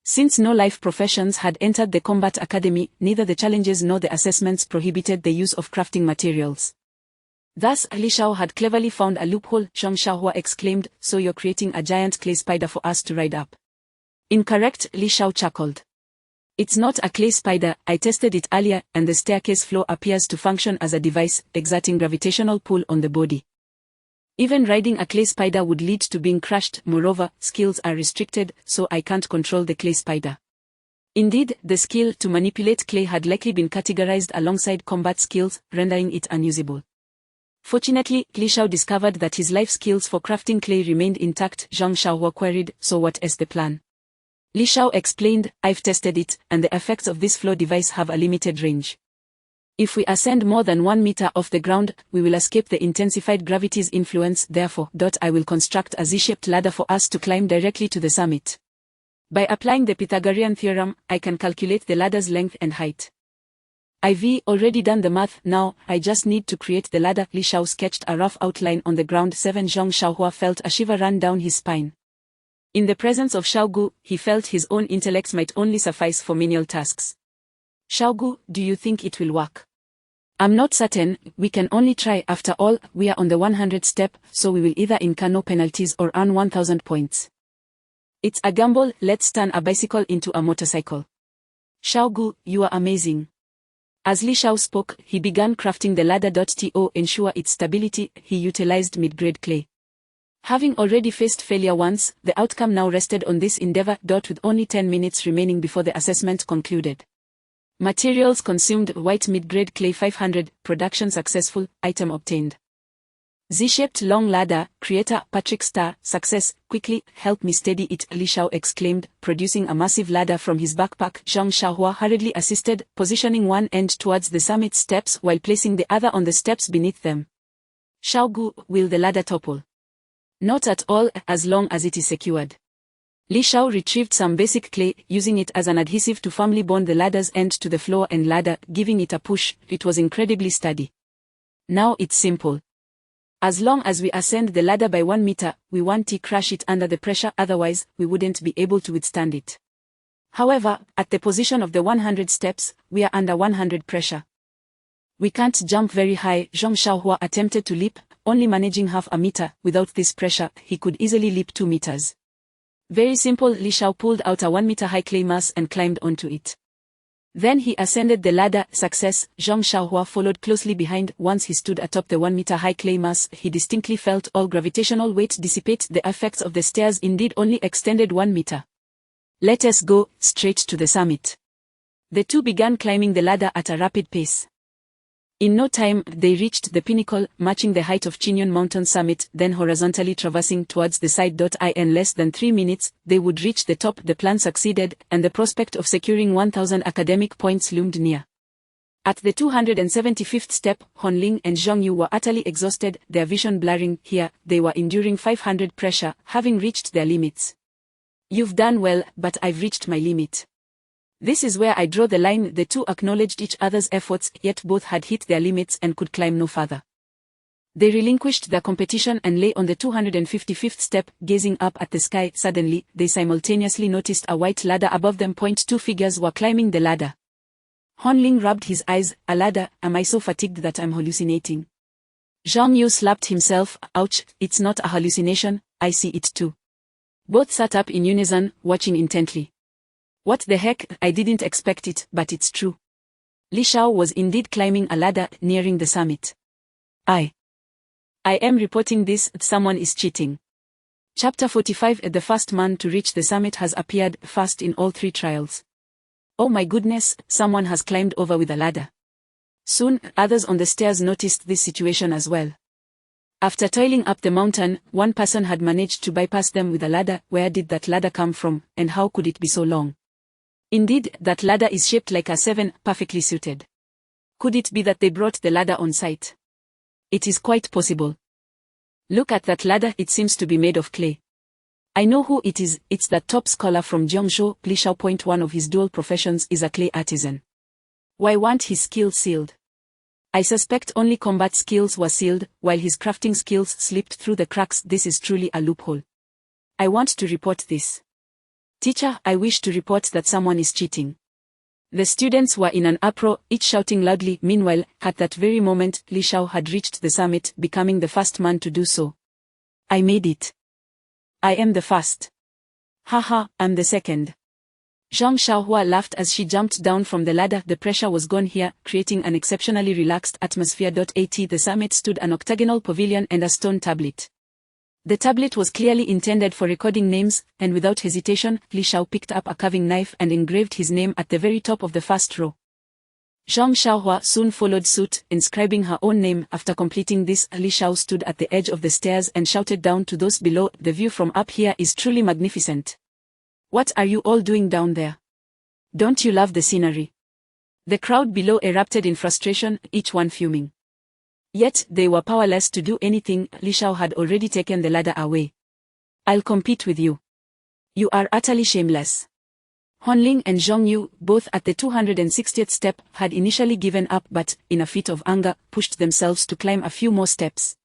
Since no life professions had entered the combat academy, neither the challenges nor the assessments prohibited the use of crafting materials. Thus, Li Shao had cleverly found a loophole. Zhang Xiaohua exclaimed, so you're creating a giant clay spider for us to ride up? Incorrect, Li Shao chuckled. It's not a clay spider, I tested it earlier, and the staircase floor appears to function as a device, exerting gravitational pull on the body. Even riding a clay spider would lead to being crushed. Moreover, skills are restricted, so I can't control the clay spider. Indeed, the skill to manipulate clay had likely been categorized alongside combat skills, rendering it unusable. Fortunately, Li Shao discovered that his life skills for crafting clay remained intact. Zhang Xiaohua queried, so what is the plan? Li Shao explained, I've tested it, and the effects of this floor device have a limited range. If we ascend more than 1 meter off the ground, we will escape the intensified gravity's influence. Therefore, I will construct a Z-shaped ladder for us to climb directly to the summit. By applying the Pythagorean theorem, I can calculate the ladder's length and height. I've already done the math. Now, I just need to create the ladder. Li Shao sketched a rough outline on the ground. 7 Zhang Xiaohua felt a shiver run down his spine. In the presence of Xiaogu, he felt his own intellect might only suffice for menial tasks. Xiaogu, do you think it will work? I'm not certain, we can only try. After all, we are on the 100th step, so we will either incur no penalties or earn 1000 points. It's a gamble. Let's turn a bicycle into a motorcycle. Xiaogu, you are amazing. As Li Shao spoke, he began crafting the ladder. To ensure its stability, he utilized mid-grade clay. Having already faced failure once, the outcome now rested on this endeavor. With only 10 minutes remaining before the assessment concluded. Materials consumed: white mid-grade clay 500, production successful, item obtained. Z-shaped long ladder, creator Patrick Star, success, quickly, help me steady it, Li Shao exclaimed, producing a massive ladder from his backpack. Zhang Xiaohua hurriedly assisted, positioning one end towards the summit steps while placing the other on the steps beneath them. Xiaogu, will the ladder topple? Not at all, as long as it is secured. Li Shao retrieved some basic clay, using it as an adhesive to firmly bond the ladder's end to the floor and ladder, giving it a push. It was incredibly sturdy. Now it's simple. As long as we ascend the ladder by 1 meter, we won't crash it under the pressure, otherwise, we wouldn't be able to withstand it. However, at the position of the 100 steps, we are under 100 pressure. We can't jump very high. Zhang Xiaohua attempted to leap, only managing half a meter. Without this pressure, he could easily leap 2 meters. Very simple. Li Shao pulled out a 1 meter high clay mass and climbed onto it. Then he ascended the ladder. Success. Zhang Xiaohua followed closely behind. Once he stood atop the 1-meter-high clay mass, he distinctly felt all gravitational weight dissipate. The effects of the stairs indeed only extended 1 meter. Let us go straight to the summit. The two began climbing the ladder at a rapid pace. In no time, they reached the pinnacle, matching the height of Qingyun Mountain summit, then horizontally traversing towards the side. In less than 3 minutes, they would reach the top. The plan succeeded, and the prospect of securing 1,000 academic points loomed near. At the 275th step, Honling and Zhang Yu were utterly exhausted, their vision blurring. Here, they were enduring 500 pressure, having reached their limits. You've done well, but I've reached my limit. This is where I draw the line. The two acknowledged each other's efforts, yet both had hit their limits and could climb no further. They relinquished their competition and lay on the 255th step, gazing up at the sky. Suddenly, they simultaneously noticed a white ladder above them. 2 figures were climbing the ladder. Honling rubbed his eyes. A ladder? Am I so fatigued that I'm hallucinating? Zhang Yu slapped himself. Ouch, it's not a hallucination, I see it too. Both sat up in unison, watching intently. What the heck, I didn't expect it, but it's true. Li Shao was indeed climbing a ladder, nearing the summit. I am reporting this. Someone is cheating. Chapter 45. The first man to reach the summit has appeared, first in all 3 trials. Oh my goodness, someone has climbed over with a ladder. Soon, others on the stairs noticed this situation as well. After toiling up the mountain, one person had managed to bypass them with a ladder. Where did that ladder come from, and how could it be so long? Indeed, that ladder is shaped like a 7, perfectly suited. Could it be that they brought the ladder on site? It is quite possible. Look at that ladder, it seems to be made of clay. I know who it is, it's that top scholar from Jiangzhou. Li Shao. One of his dual professions is a clay artisan. Why weren't his skills sealed? I suspect only combat skills were sealed, while his crafting skills slipped through the cracks. This is truly a loophole. I want to report this. Teacher, I wish to report that someone is cheating. The students were in an uproar, each shouting loudly. Meanwhile, at that very moment, Li Shao had reached the summit, becoming the first man to do so. I made it. I am the first. Haha, I'm the second. Zhang Xiaohua laughed as she jumped down from the ladder. The pressure was gone here, creating an exceptionally relaxed atmosphere. At the summit stood an octagonal pavilion and a stone tablet. The tablet was clearly intended for recording names, and without hesitation, Li Shao picked up a carving knife and engraved his name at the very top of the first row. Zhang Xiaohua soon followed suit, inscribing her own name. After completing this, Li Shao stood at the edge of the stairs and shouted down to those below, "The view from up here is truly magnificent. What are you all doing down there? Don't you love the scenery?" The crowd below erupted in frustration, each one fuming. Yet, they were powerless to do anything. Li Shao had already taken the ladder away. I'll compete with you. You are utterly shameless. Honling and Zhang Yu, both at the 260th step, had initially given up but, in a fit of anger, pushed themselves to climb a few more steps.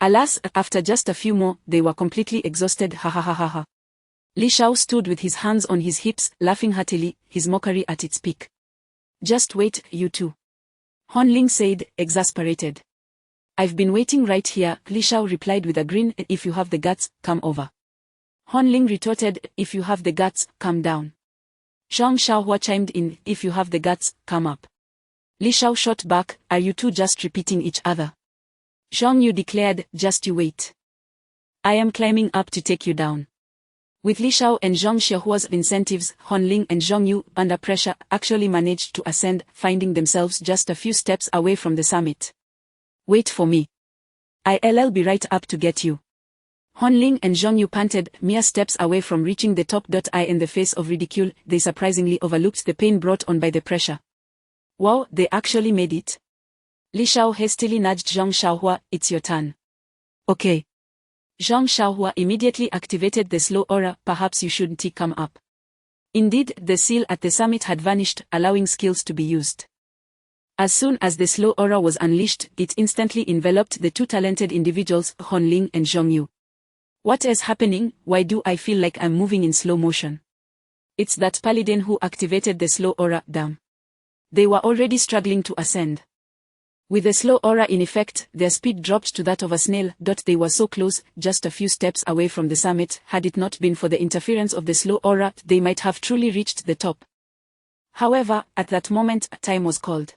Alas, after just a few more, they were completely exhausted. Ha ha ha ha ha. Li Shao stood with his hands on his hips, laughing heartily, his mockery at its peak. Just wait, you two. Honling said, exasperated. I've been waiting right here, Li Shao replied with a grin. If you have the guts, come over. Honling retorted, if you have the guts, come down. Zhang Xiaohua chimed in, if you have the guts, come up. Li Shao shot back, are you two just repeating each other? Zhang Yu declared, just you wait. I am climbing up to take you down. With Li Shao and Zhang Xiaohua's incentives, Honling and Zhang Yu, under pressure, actually managed to ascend, finding themselves just a few steps away from the summit. Wait for me. I'll be right up to get you. Honling and Zhang Yu panted, mere steps away from reaching the top. In the face of ridicule, they surprisingly overlooked the pain brought on by the pressure. Wow, they actually made it. Li Shao hastily nudged Zhang Xiaohua, it's your turn. Okay. Zhang Xiaohua immediately activated the slow aura, perhaps you shouldn't come up. Indeed, the seal at the summit had vanished, allowing skills to be used. As soon as the slow aura was unleashed, it instantly enveloped the two talented individuals, Honling and Zhang Yu. What is happening? Why do I feel like I'm moving in slow motion? It's that paladin who activated the slow aura, damn. They were already struggling to ascend. With the slow aura in effect, their speed dropped to that of a snail. They were so close, just a few steps away from the summit. Had it not been for the interference of the slow aura, they might have truly reached the top. However, at that moment, time was called.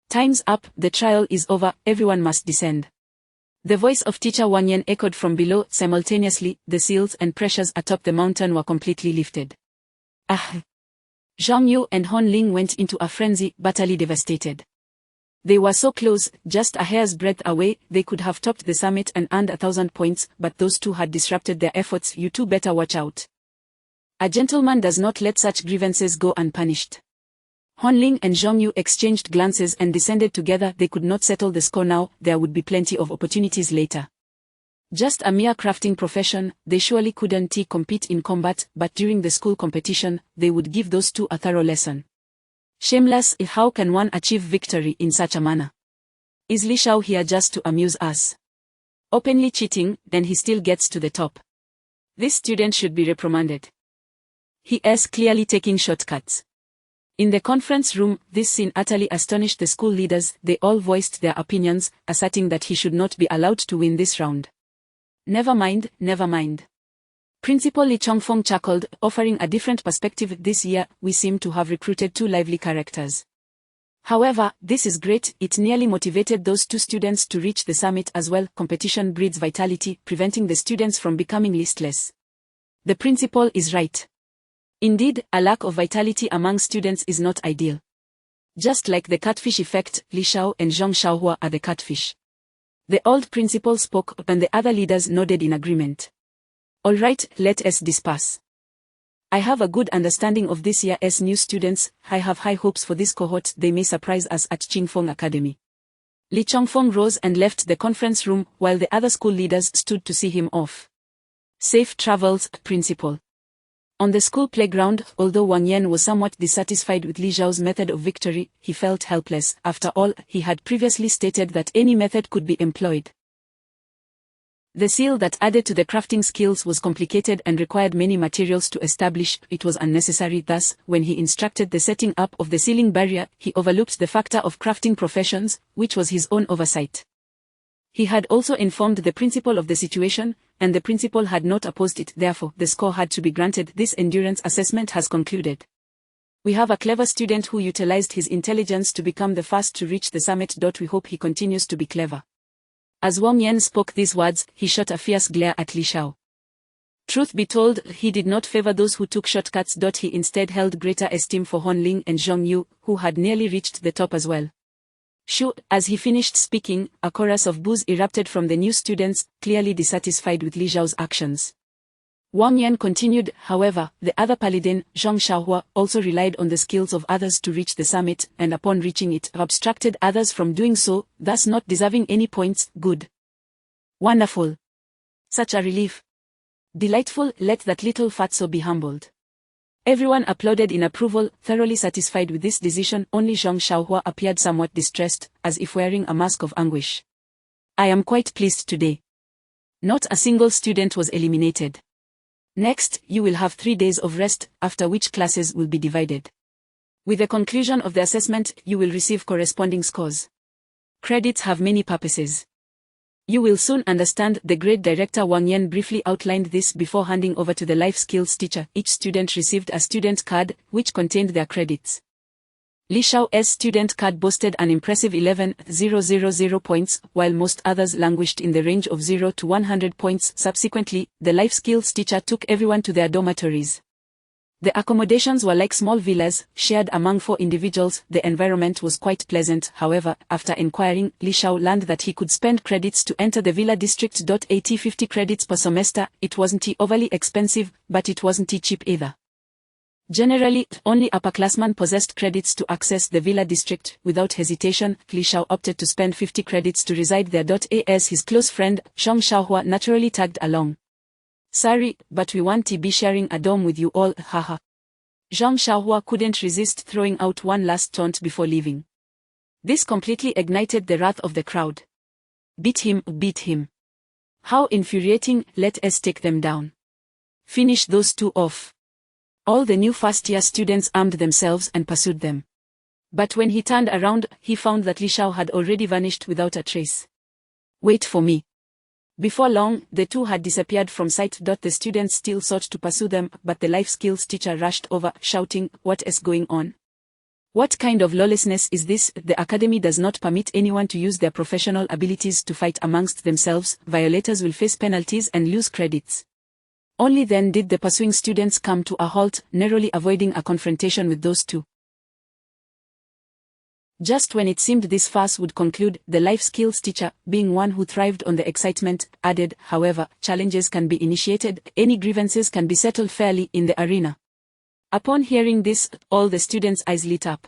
Time's up, the trial is over, everyone must descend. The voice of teacher Wang Yan echoed from below. Simultaneously, the seals and pressures atop the mountain were completely lifted. Ah! Zhang Yu and Hon Ling went into a frenzy, bitterly devastated. They were so close, just a hair's breadth away, they could have topped the summit and earned 1,000 points, but those two had disrupted their efforts. You two better watch out. A gentleman does not let such grievances go unpunished. Hon Ling and Zhang Yu exchanged glances and descended together. They could not settle the score now, there would be plenty of opportunities later. Just a mere crafting profession, they surely couldn't compete in combat, but during the school competition, they would give those two a thorough lesson. Shameless, how can one achieve victory in such a manner? Is Li Shao here just to amuse us? Openly cheating, then he still gets to the top. This student should be reprimanded. He is clearly taking shortcuts. In the conference room, this scene utterly astonished the school leaders. They all voiced their opinions, asserting that he should not be allowed to win this round. Never mind, never mind. Principal Li Chongfeng chuckled, offering a different perspective. This year, we seem to have recruited two lively characters. However, this is great, it nearly motivated those two students to reach the summit as well. Competition breeds vitality, preventing the students from becoming listless. The principal is right. Indeed, a lack of vitality among students is not ideal. Just like the catfish effect, Li Shao and Zhang Shaohua are the catfish. The old principal spoke, and the other leaders nodded in agreement. All right, let us disperse. I have a good understanding of this year's new students. I have high hopes for this cohort. They may surprise us at Qingfeng Academy. Li Chongfeng rose and left the conference room, while the other school leaders stood to see him off. Safe travels, principal. On the school playground, although Wang Yan was somewhat dissatisfied with Li Zhao's method of victory, he felt helpless. After all, he had previously stated that any method could be employed. The seal that added to the crafting skills was complicated and required many materials to establish. It was unnecessary. Thus, when he instructed the setting up of the sealing barrier, he overlooked the factor of crafting professions, which was his own oversight. He had also informed the principal of the situation, and the principal had not opposed it. Therefore, the score had to be granted. This endurance assessment has concluded. We have a clever student who utilized his intelligence to become the first to reach the summit. We hope he continues to be clever. As Wang Yan spoke these words, he shot a fierce glare at Li Shao. Truth be told, he did not favor those who took shortcuts. He instead held greater esteem for Hon Ling and Zhang Yu, who had nearly reached the top as well. Shoo! As he finished speaking, a chorus of boos erupted from the new students, clearly dissatisfied with Li Zhao's actions. Wang Yan continued. However, the other paladin, Zhang Shaohua, also relied on the skills of others to reach the summit, and upon reaching it, obstructed others from doing so, thus not deserving any points. Good. Wonderful. Such a relief. Delightful. Let that little fatso be humbled. Everyone applauded in approval, thoroughly satisfied with this decision. Only Zhang Shaohua appeared somewhat distressed, as if wearing a mask of anguish. I am quite pleased today. Not a single student was eliminated. Next, you will have 3 days of rest, after which classes will be divided. With the conclusion of the assessment, you will receive corresponding scores. Credits have many purposes. You will soon understand. The great director Wang Yan briefly outlined this before handing over to the life skills teacher. Each student received a student card, which contained their credits. Li Shao's student card boasted an impressive 11,000 points, while most others languished in the range of 0 to 100 points. Subsequently, the life skills teacher took everyone to their dormitories. The accommodations were like small villas, shared among 4 individuals. The environment was quite pleasant. However, after inquiring, Li Shao learned that he could spend credits to enter the villa district. 50 credits per semester. It wasn't overly expensive, but it wasn't cheap either. Generally, only upperclassmen possessed credits to access the villa district. Without hesitation, Li Shao opted to spend 50 credits to reside there. As his close friend, Zhang Shaohua, naturally tagged along. Sorry, but we want to be sharing a dorm with you all, haha. Zhang Shaohua couldn't resist throwing out one last taunt before leaving. This completely ignited the wrath of the crowd. Beat him, beat him. How infuriating. Let us take them down. Finish those two off. All the new first-year students armed themselves and pursued them. But when he turned around, he found that Li Shao had already vanished without a trace. Wait for me. Before long, the two had disappeared from sight. The students still sought to pursue them, but the life skills teacher rushed over, shouting, "What is going on? What kind of lawlessness is this? The academy does not permit anyone to use their professional abilities to fight amongst themselves. Violators will face penalties and lose credits. Only then did the pursuing students come to a halt, narrowly avoiding a confrontation with those two. Just when it seemed this farce would conclude, the life skills teacher, being one who thrived on the excitement, added, however, challenges can be initiated, any grievances can be settled fairly in the arena. Upon hearing this, all the students' eyes lit up.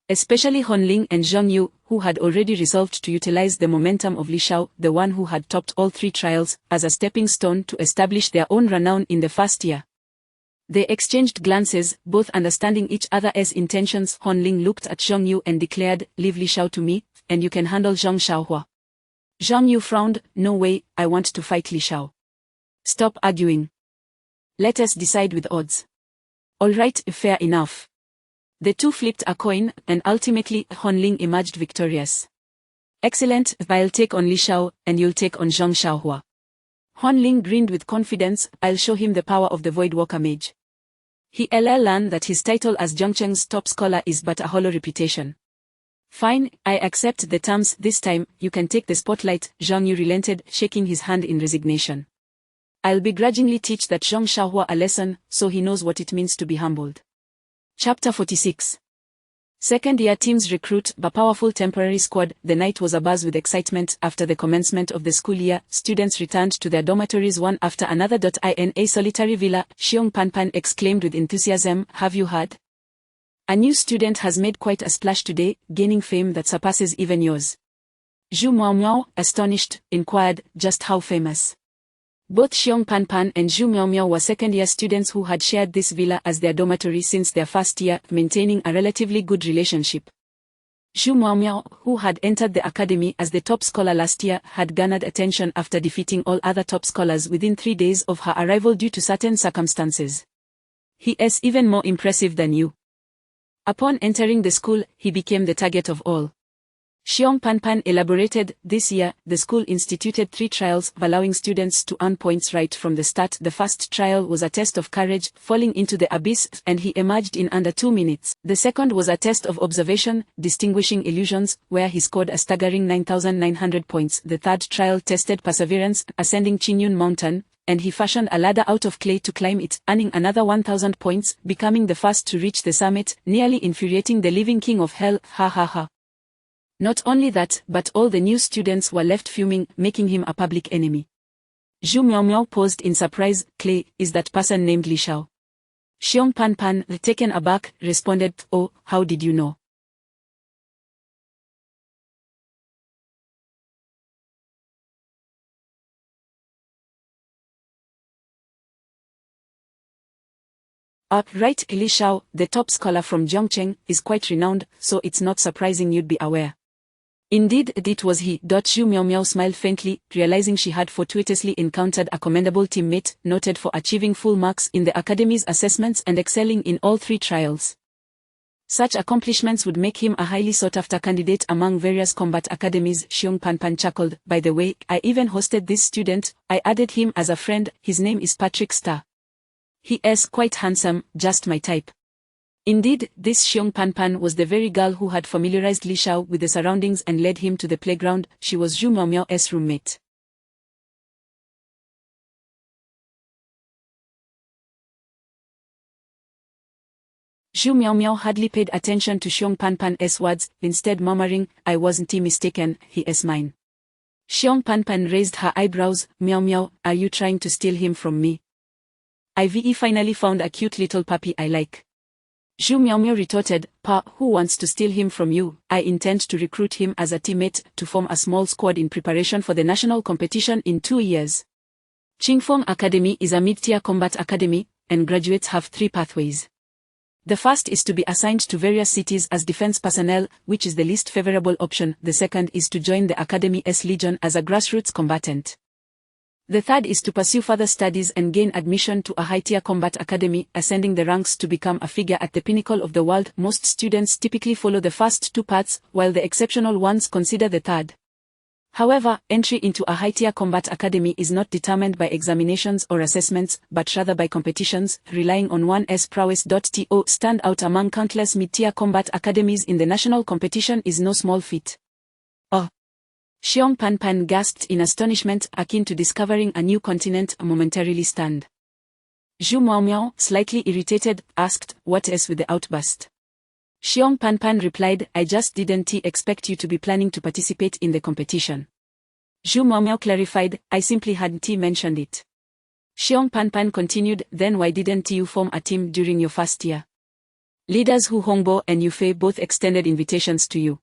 Especially Honling and Zhang Yu, who had already resolved to utilize the momentum of Li Shao, the one who had topped all 3 trials, as a stepping stone to establish their own renown in the first year. They exchanged glances, both understanding each other's intentions. Honling looked at Zhang Yu and declared, "Leave Li Shao to me, and you can handle Zhang Xiaohua." Zhang Yu frowned, "No way, I want to fight Li Shao." "Stop arguing. Let us decide with odds." "All right, fair enough." The two flipped a coin, and ultimately, Honling emerged victorious. "Excellent, I'll take on Li Shao, and you'll take on Zhang Xiaohua." Honling grinned with confidence, "I'll show him the power of the Voidwalker mage." He'll learn that his title as Jiangcheng's top scholar is but a hollow reputation. "Fine, I accept the terms. This time, you can take the spotlight." Zhang Yu relented, shaking his hand in resignation. "I'll begrudgingly teach that Zhang Xiaohua a lesson, so he knows what it means to be humbled." Chapter 46. Second-year teams recruit a powerful temporary squad. The night was abuzz with excitement. After the commencement of the school year, students returned to their dormitories one after another. In a solitary villa, Xiong Panpan exclaimed with enthusiasm, "Have you heard? A new student has made quite a splash today, gaining fame that surpasses even yours." Zhu Miaomiao, astonished, inquired, "Just how famous?" Both Xiong Panpan and Zhu Miaomiao were second-year students who had shared this villa as their dormitory since their first year, maintaining a relatively good relationship. Zhu Miaomiao, who had entered the academy as the top scholar last year, had garnered attention after defeating all other top scholars within 3 days of her arrival due to certain circumstances. "He is even more impressive than you." Upon entering the school, he became the target of all. Xiong Panpan elaborated, "This year, the school instituted 3 trials, allowing students to earn points right from the start. The first trial was a test of courage, falling into the abyss, and he emerged in under 2 minutes. The second was a test of observation, distinguishing illusions, where he scored a staggering 9,900 points. The third trial tested perseverance, ascending Qinyun Mountain, and he fashioned a ladder out of clay to climb it, earning another 1,000 points, becoming the first to reach the summit, nearly infuriating the living king of hell. Ha ha ha. Not only that, but all the new students were left fuming, making him a public enemy." Zhu Miaomiao paused in surprise. "Clay, is that person named Li Shao?" Xiong Panpan, taken aback, responded, "Oh, how did you know?" Right, Li Shao, the top scholar from Jiangcheng, is quite renowned, so it's not surprising you'd be aware. Indeed, it was he. Zhu Miaomiao smiled faintly, realizing she had fortuitously encountered a commendable teammate, noted for achieving full marks in the academy's assessments and excelling in all 3 trials. Such accomplishments would make him a highly sought-after candidate among various combat academies. Xiong Panpan chuckled. "By the way, I even hosted this student. I added him as a friend. His name is Patrick Star. He is quite handsome, just my type." Indeed, this Xiong Panpan was the very girl who had familiarized Li Shao with the surroundings and led him to the playground. She was Zhu Miaomiao's roommate. Zhu Miaomiao hardly paid attention to Xiong Panpan's words, instead murmuring, "I wasn't mistaken, he is mine." Xiong Panpan raised her eyebrows. "Miaomiao, are you trying to steal him from me?" "I've finally found a cute little puppy I like." Zhu Miaomiao retorted, "Pa, who wants to steal him from you? I intend to recruit him as a teammate, to form a small squad in preparation for the national competition in 2 years. Qingfeng Academy is a mid-tier combat academy, and graduates have 3 pathways. The first is to be assigned to various cities as defense personnel, which is the least favorable option. The second is to join the Academy's Legion as a grassroots combatant. The third is to pursue further studies and gain admission to a high-tier combat academy, ascending the ranks to become a figure at the pinnacle of the world. Most students typically follow the first 2 paths, while the exceptional ones consider the third. However, entry into a high-tier combat academy is not determined by examinations or assessments, but rather by competitions, relying on one's prowess. To stand out among countless mid-tier combat academies in the national competition is no small feat. Oh! Xiong Pan gasped in astonishment, akin to discovering a new continent, momentarily stunned. Zhu Miaomiao, slightly irritated, asked, "What is with the outburst?" Xiong Pan replied, "I just didn't expect you to be planning to participate in the competition." Zhu Miaomiao clarified, "I simply hadn't mentioned it." Xiong Pan continued, "Then why didn't you form a team during your first year? Leaders Hu Hongbo and Yu Fei both extended invitations to you."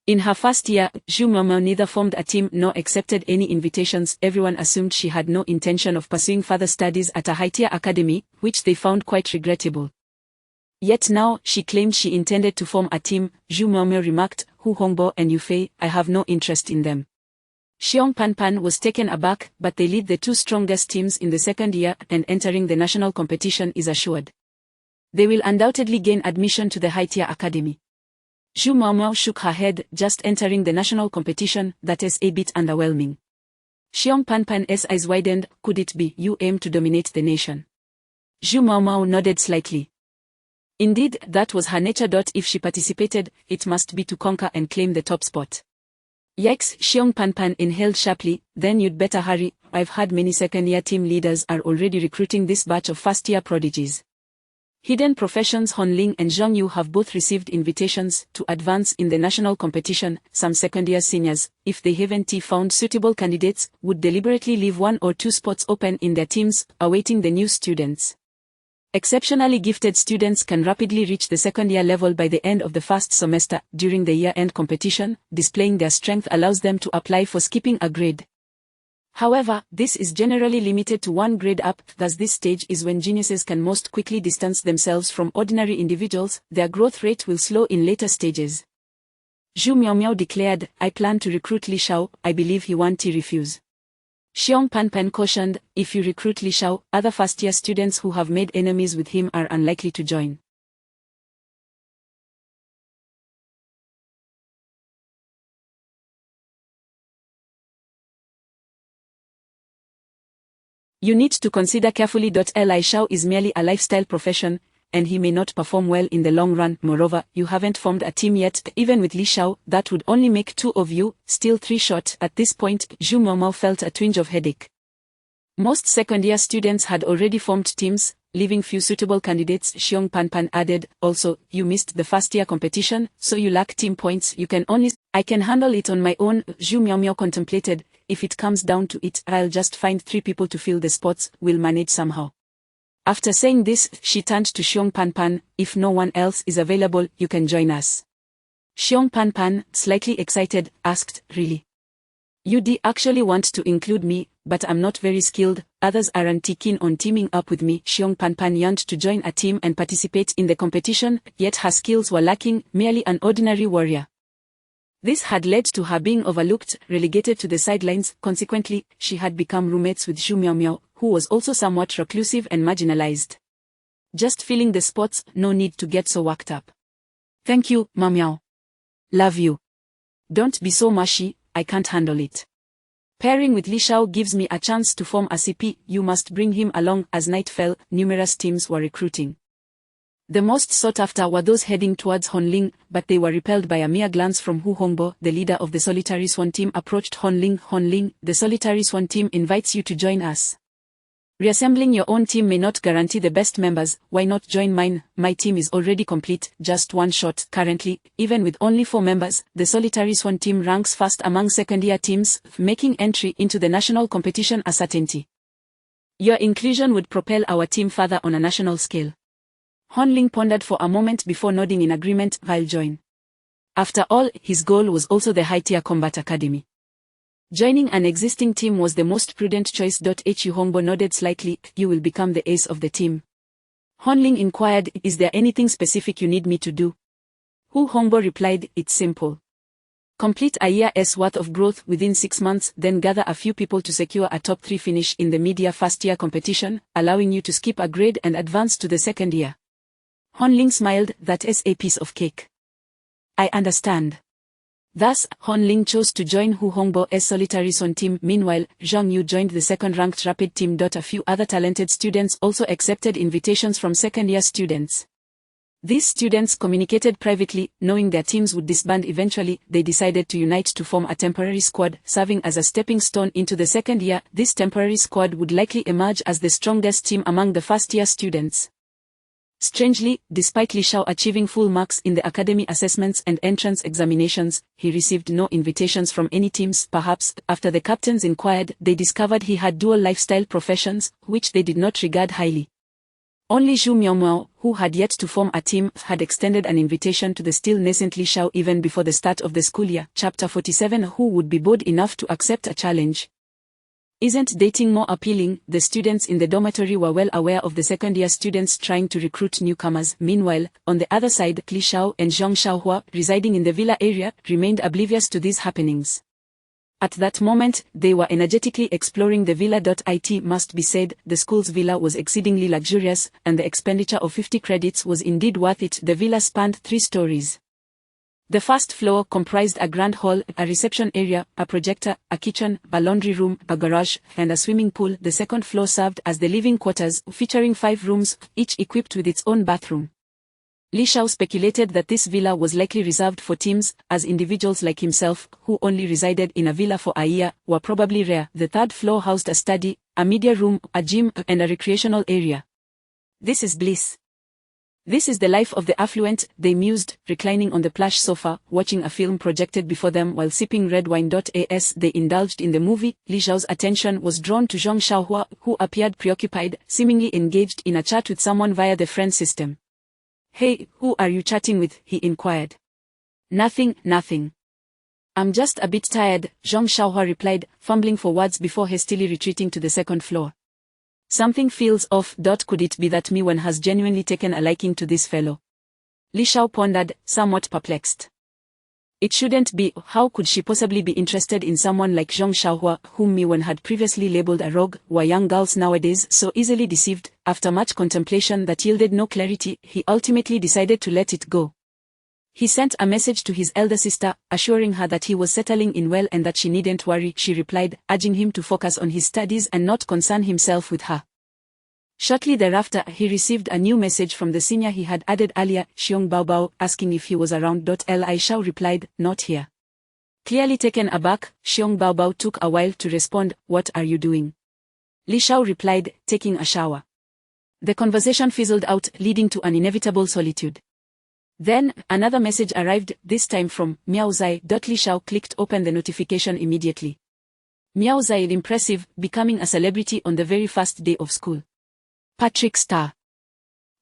In her first year, Zhu Miaomiao neither formed a team nor accepted any invitations. Everyone assumed she had no intention of pursuing further studies at a high-tier academy, which they found quite regrettable. Yet now, she claimed she intended to form a team. Zhu Miaomiao remarked, "Hu Hongbo and Yu Fei, I have no interest in them." Xiong Pan was taken aback, but they lead the two strongest teams in the second year, and entering the national competition is assured. They will undoubtedly gain admission to the high-tier academy. Zhu Miaomiao shook her head. "Just entering the national competition, that is a bit underwhelming." Xiong Pan's eyes widened. "Could it be you aim to dominate the nation?" Zhu Miaomiao nodded slightly. Indeed, that was her nature. If she participated, it must be to conquer and claim the top spot. Yikes! Xiong Pan inhaled sharply. "Then you'd better hurry. I've heard many second-year team leaders are already recruiting this batch of first-year prodigies. Hidden Professions Honling and Zhang Yu have both received invitations to advance in the national competition. Some second-year seniors, if they haven't found suitable candidates, would deliberately leave 1 or 2 spots open in their teams, awaiting the new students. Exceptionally gifted students can rapidly reach the second-year level by the end of the first semester. During the year-end competition, displaying their strength allows them to apply for skipping a grade. However, this is generally limited to 1 grade up, thus this stage is when geniuses can most quickly distance themselves from ordinary individuals. Their growth rate will slow in later stages. Zhu Miaomiao declared, "I plan to recruit Li Shao. I believe he won't refuse." Xiong Pan cautioned, "If you recruit Li Shao, other first-year students who have made enemies with him are unlikely to join." You need to consider carefully. Li Shao is merely a lifestyle profession, and he may not perform well in the long run. Moreover, you haven't formed a team yet. Even with Li Shao, that would only make 2 of you, still 3 short. At this point, Zhu Miaomiao felt a twinge of headache. Most second-year students had already formed teams, leaving few suitable candidates. Xiong Pan added, "Also, you missed the first-year competition, so you lack team points. You can only... I can handle it on my own." Zhu Miaomiao contemplated, "If it comes down to it, I'll just find 3 people to fill the spots. We'll manage somehow." After saying this, she turned to Xiong Pan, "If no one else is available, you can join us." Xiong Pan, slightly excited, asked, "Really? You'd actually want to include me, but I'm not very skilled. Others aren't keen on teaming up with me." Xiong Pan yearned to join a team and participate in the competition, yet her skills were lacking, merely an ordinary warrior. This had led to her being overlooked, relegated to the sidelines. Consequently, she had become roommates with Zhu Miaomiao, who was also somewhat reclusive and marginalized. "Just filling the spots, no need to get so worked up." "Thank you, Miaomiao. Love you. Don't be so mushy, I can't handle it. Pairing with Li Shao gives me a chance to form a CP. You must bring him along." As night fell, numerous teams were recruiting. The most sought after were those heading towards Honling, but they were repelled by a mere glance from Hu Hongbo. The leader of the Solitary Swan team approached Honling. "Honling, the Solitary Swan team invites you to join us. Reassembling your own team may not guarantee the best members. Why not join mine? My team is already complete, just 1 short." Currently, even with only 4 members, the Solitary Swan team ranks first among second-year teams, making entry into the national competition a certainty. "Your inclusion would propel our team further on a national scale." Honling pondered for a moment before nodding in agreement. "I'll join." After all, his goal was also the high-tier combat academy. Joining an existing team was the most prudent choice. Hu Hongbo nodded slightly. "You will become the ace of the team." Honling inquired, "Is there anything specific you need me to do?" Hu Hongbo replied, "It's simple. Complete a year's worth of growth within 6 months, then gather a few people to secure a top 3 finish in the mid-year first-year competition, allowing you to skip a grade and advance to the second year." Honling smiled, "That is a piece of cake. I understand." Thus, Hon Ling chose to join Hu Hongbo's solitary son team. Meanwhile, Zhang Yu joined the second-ranked rapid team. A few other talented students also accepted invitations from second-year students. These students communicated privately, knowing their teams would disband eventually. They decided to unite to form a temporary squad, serving as a stepping stone into the second year. This temporary squad would likely emerge as the strongest team among the first-year students. Strangely, despite Li Shao achieving full marks in the academy assessments and entrance examinations, he received no invitations from any teams. Perhaps, after the captains inquired, they discovered he had dual lifestyle professions, which they did not regard highly. Only Zhu Miaomiao, who had yet to form a team, had extended an invitation to the still nascent Li Shao even before the start of the school year. Chapter 47. Who would be bold enough to accept a challenge? Isn't dating more appealing? The students in the dormitory were well aware of the second-year students trying to recruit newcomers. Meanwhile, on the other side, Li Shao and Zhang Xiaohua, residing in the villa area, remained oblivious to these happenings. At that moment, they were energetically exploring the villa. It must be said, the school's villa was exceedingly luxurious, and the expenditure of 50 credits was indeed worth it. The villa spanned 3 stories. The first floor comprised a grand hall, a reception area, a projector, a kitchen, a laundry room, a garage, and a swimming pool. The second floor served as the living quarters, featuring 5 rooms, each equipped with its own bathroom. Li Shao speculated that this villa was likely reserved for teams, as individuals like himself, who only resided in a villa for a year, were probably rare. The third floor housed a study, a media room, a gym, and a recreational area. This is bliss. This is the life of the affluent, they mused, reclining on the plush sofa, watching a film projected before them while sipping red wine. As they indulged in the movie, Li Shao's attention was drawn to Zhang Xiaohua, who appeared preoccupied, seemingly engaged in a chat with someone via the friend system. "Hey, who are you chatting with?" he inquired. Nothing. I'm just a bit tired," Zhang Xiaohua replied, fumbling for words before hastily retreating to the second floor. Something feels off. Could it be that Miwen has genuinely taken a liking to this fellow? Li Shao pondered, somewhat perplexed. It shouldn't be. How could she possibly be interested in someone like Zhang Xiaohua, whom Miwen had previously labeled a rogue? Were young girls nowadays so easily deceived? After much contemplation that yielded no clarity, he ultimately decided to let it go. He sent a message to his elder sister, assuring her that he was settling in well and that she needn't worry. She replied, urging him to focus on his studies and not concern himself with her. Shortly thereafter, he received a new message from the senior he had added earlier, Xiong Baobao, asking if he was around. Li Shao replied, not here. Clearly taken aback, Xiong Baobao took a while to respond, what are you doing? Li Shao replied, taking a shower. The conversation fizzled out, leading to an inevitable solitude. Then, another message arrived, this time from Miao Zai. Li Shao clicked open the notification immediately. Miao Zai, impressive, becoming a celebrity on the very first day of school. Patrick Star.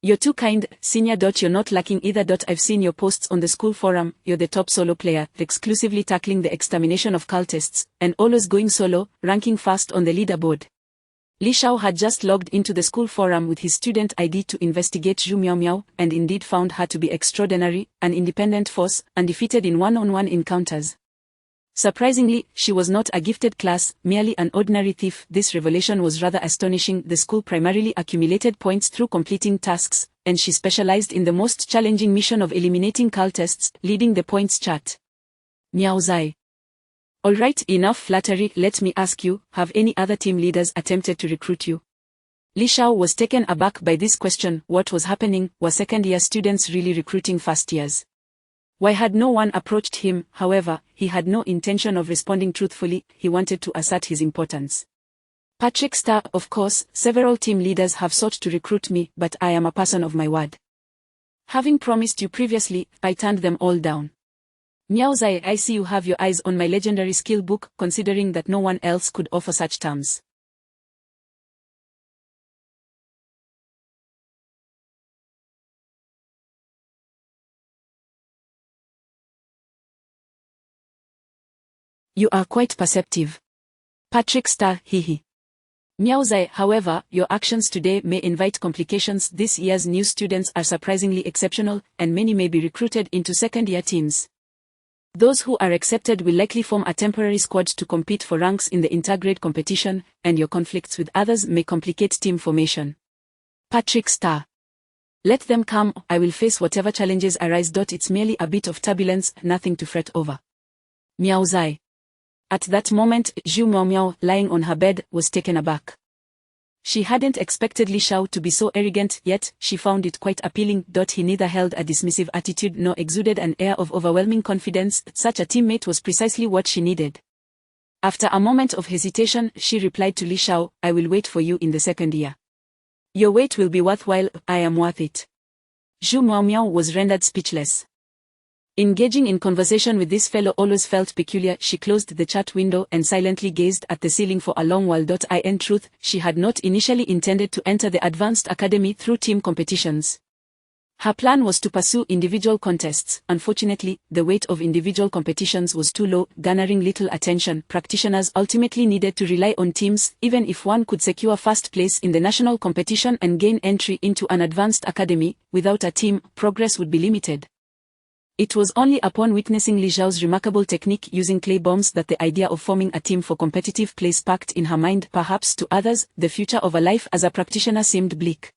You're too kind, senior. You're not lacking either. I've seen your posts on the school forum. You're the top solo player, exclusively tackling the extermination of cultists, and always going solo, ranking first on the leaderboard. Li Shao had just logged into the school forum with his student ID to investigate Zhu Miaomiao, and indeed found her to be extraordinary, an independent force, undefeated in one-on-one encounters. Surprisingly, she was not a gifted class, merely an ordinary thief. This revelation was rather astonishing. The school primarily accumulated points through completing tasks, and she specialized in the most challenging mission of eliminating cultists, leading the points chart. Miao Zai. Alright, enough flattery. Let me ask you, have any other team leaders attempted to recruit you? Li Shao was taken aback by this question. What was happening? Were second-year students really recruiting first years? Why had no one approached him? However, he had no intention of responding truthfully. He wanted to assert his importance. Patrick Star, of course, several team leaders have sought to recruit me, but I am a person of my word. Having promised you previously, I turned them all down. Miao Zai, I see you have your eyes on my legendary skill book, considering that no one else could offer such terms. You are quite perceptive. Patrick Star, hehe. Miao Zai, however, your actions today may invite complications. This year's new students are surprisingly exceptional, and many may be recruited into second-year teams. Those who are accepted will likely form a temporary squad to compete for ranks in the intergrade competition, and your conflicts with others may complicate team formation. Patrick Star. Let them come, I will face whatever challenges arise. It's merely a bit of turbulence, nothing to fret over. Miao Zai. At that moment, Zhu Miao, lying on her bed, was taken aback. She hadn't expected Li Shao to be so arrogant, yet she found it quite appealing. He neither held a dismissive attitude nor exuded an air of overwhelming confidence. Such a teammate was precisely what she needed. After a moment of hesitation, she replied to Li Shao, "I will wait for you in the second year. Your wait will be worthwhile, I am worth it." Zhu Miao was rendered speechless. Engaging in conversation with this fellow always felt peculiar. She closed the chat window and silently gazed at the ceiling for a long while. In truth, she had not initially intended to enter the advanced academy through team competitions. Her plan was to pursue individual contests. Unfortunately, the weight of individual competitions was too low, garnering little attention. Practitioners ultimately needed to rely on teams. Even if one could secure first place in the national competition and gain entry into an advanced academy, without a team, progress would be limited. It was only upon witnessing Li Zhao's remarkable technique using clay bombs that the idea of forming a team for competitive play sparked in her mind. Perhaps to others, the future of a life as a practitioner seemed bleak.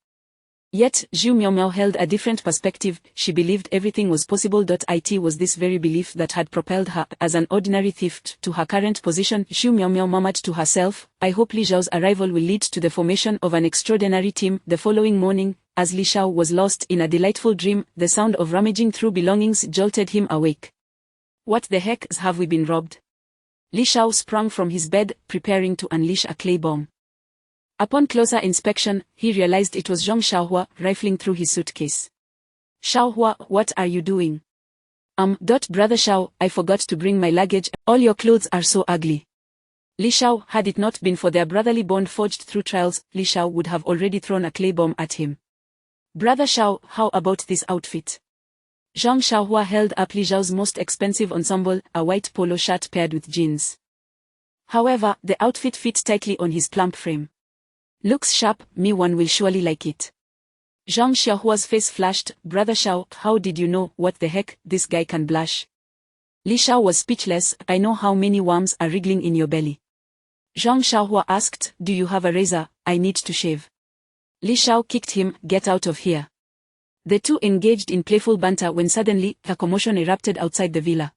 Yet, Zhu Miao held a different perspective. She believed everything was possible. It was this very belief that had propelled her, as an ordinary thief, to her current position. Zhu Miao murmured to herself, "I hope Li Zhao's arrival will lead to the formation of an extraordinary team." The following morning, as Li Shao was lost in a delightful dream, the sound of rummaging through belongings jolted him awake. "What the heck have we been robbed?" Li Shao sprang from his bed, preparing to unleash a clay bomb. Upon closer inspection, he realized it was Zhang Xiaohua, rifling through his suitcase. "Xiaohua, what are you doing?" Brother Xiao, I forgot to bring my luggage. All your clothes are so ugly." Li Shao, had it not been for their brotherly bond forged through trials, Li Shao would have already thrown a clay bomb at him. "Brother Xiao, how about this outfit?" Zhang Xiaohua held up Li Zhao's most expensive ensemble, a white polo shirt paired with jeans. However, the outfit fit tightly on his plump frame. "Looks sharp, one will surely like it." Zhang Xiaohua's face flashed. "Brother Xiao, how did you know? What the heck, this guy can blush." Li Shao was speechless. "I know how many worms are wriggling in your belly." Zhang Xiaohua asked, "Do you have a razor? I need to shave." Li Shao kicked him, "Get out of here." The two engaged in playful banter when suddenly, a commotion erupted outside the villa.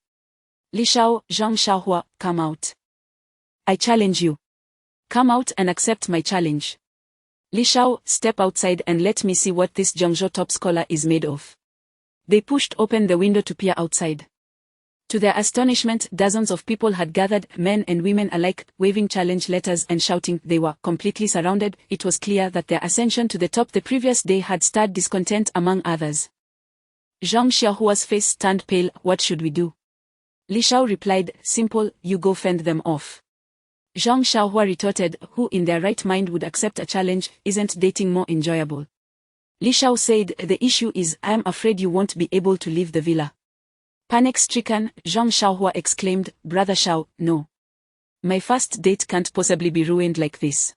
"Li Shao, Zhang Xiaohua, come out. I challenge you. Come out and accept my challenge." "Li Shao, step outside and let me see what this Jiangzhou top scholar is made of." They pushed open the window to peer outside. To their astonishment, dozens of people had gathered, men and women alike, waving challenge letters and shouting. They were completely surrounded. It was clear that their ascension to the top the previous day had stirred discontent among others. Zhang Xiaohua's face turned pale. "What should we do?" Li Shao replied, "Simple, you go fend them off." Zhang Xiaohua retorted, "Who in their right mind would accept a challenge? Isn't dating more enjoyable?" Li Shao said, "The issue is, I am afraid you won't be able to leave the villa." Panic-stricken, Zhang Xiaohua exclaimed, "Brother Xiao, no. My first date can't possibly be ruined like this."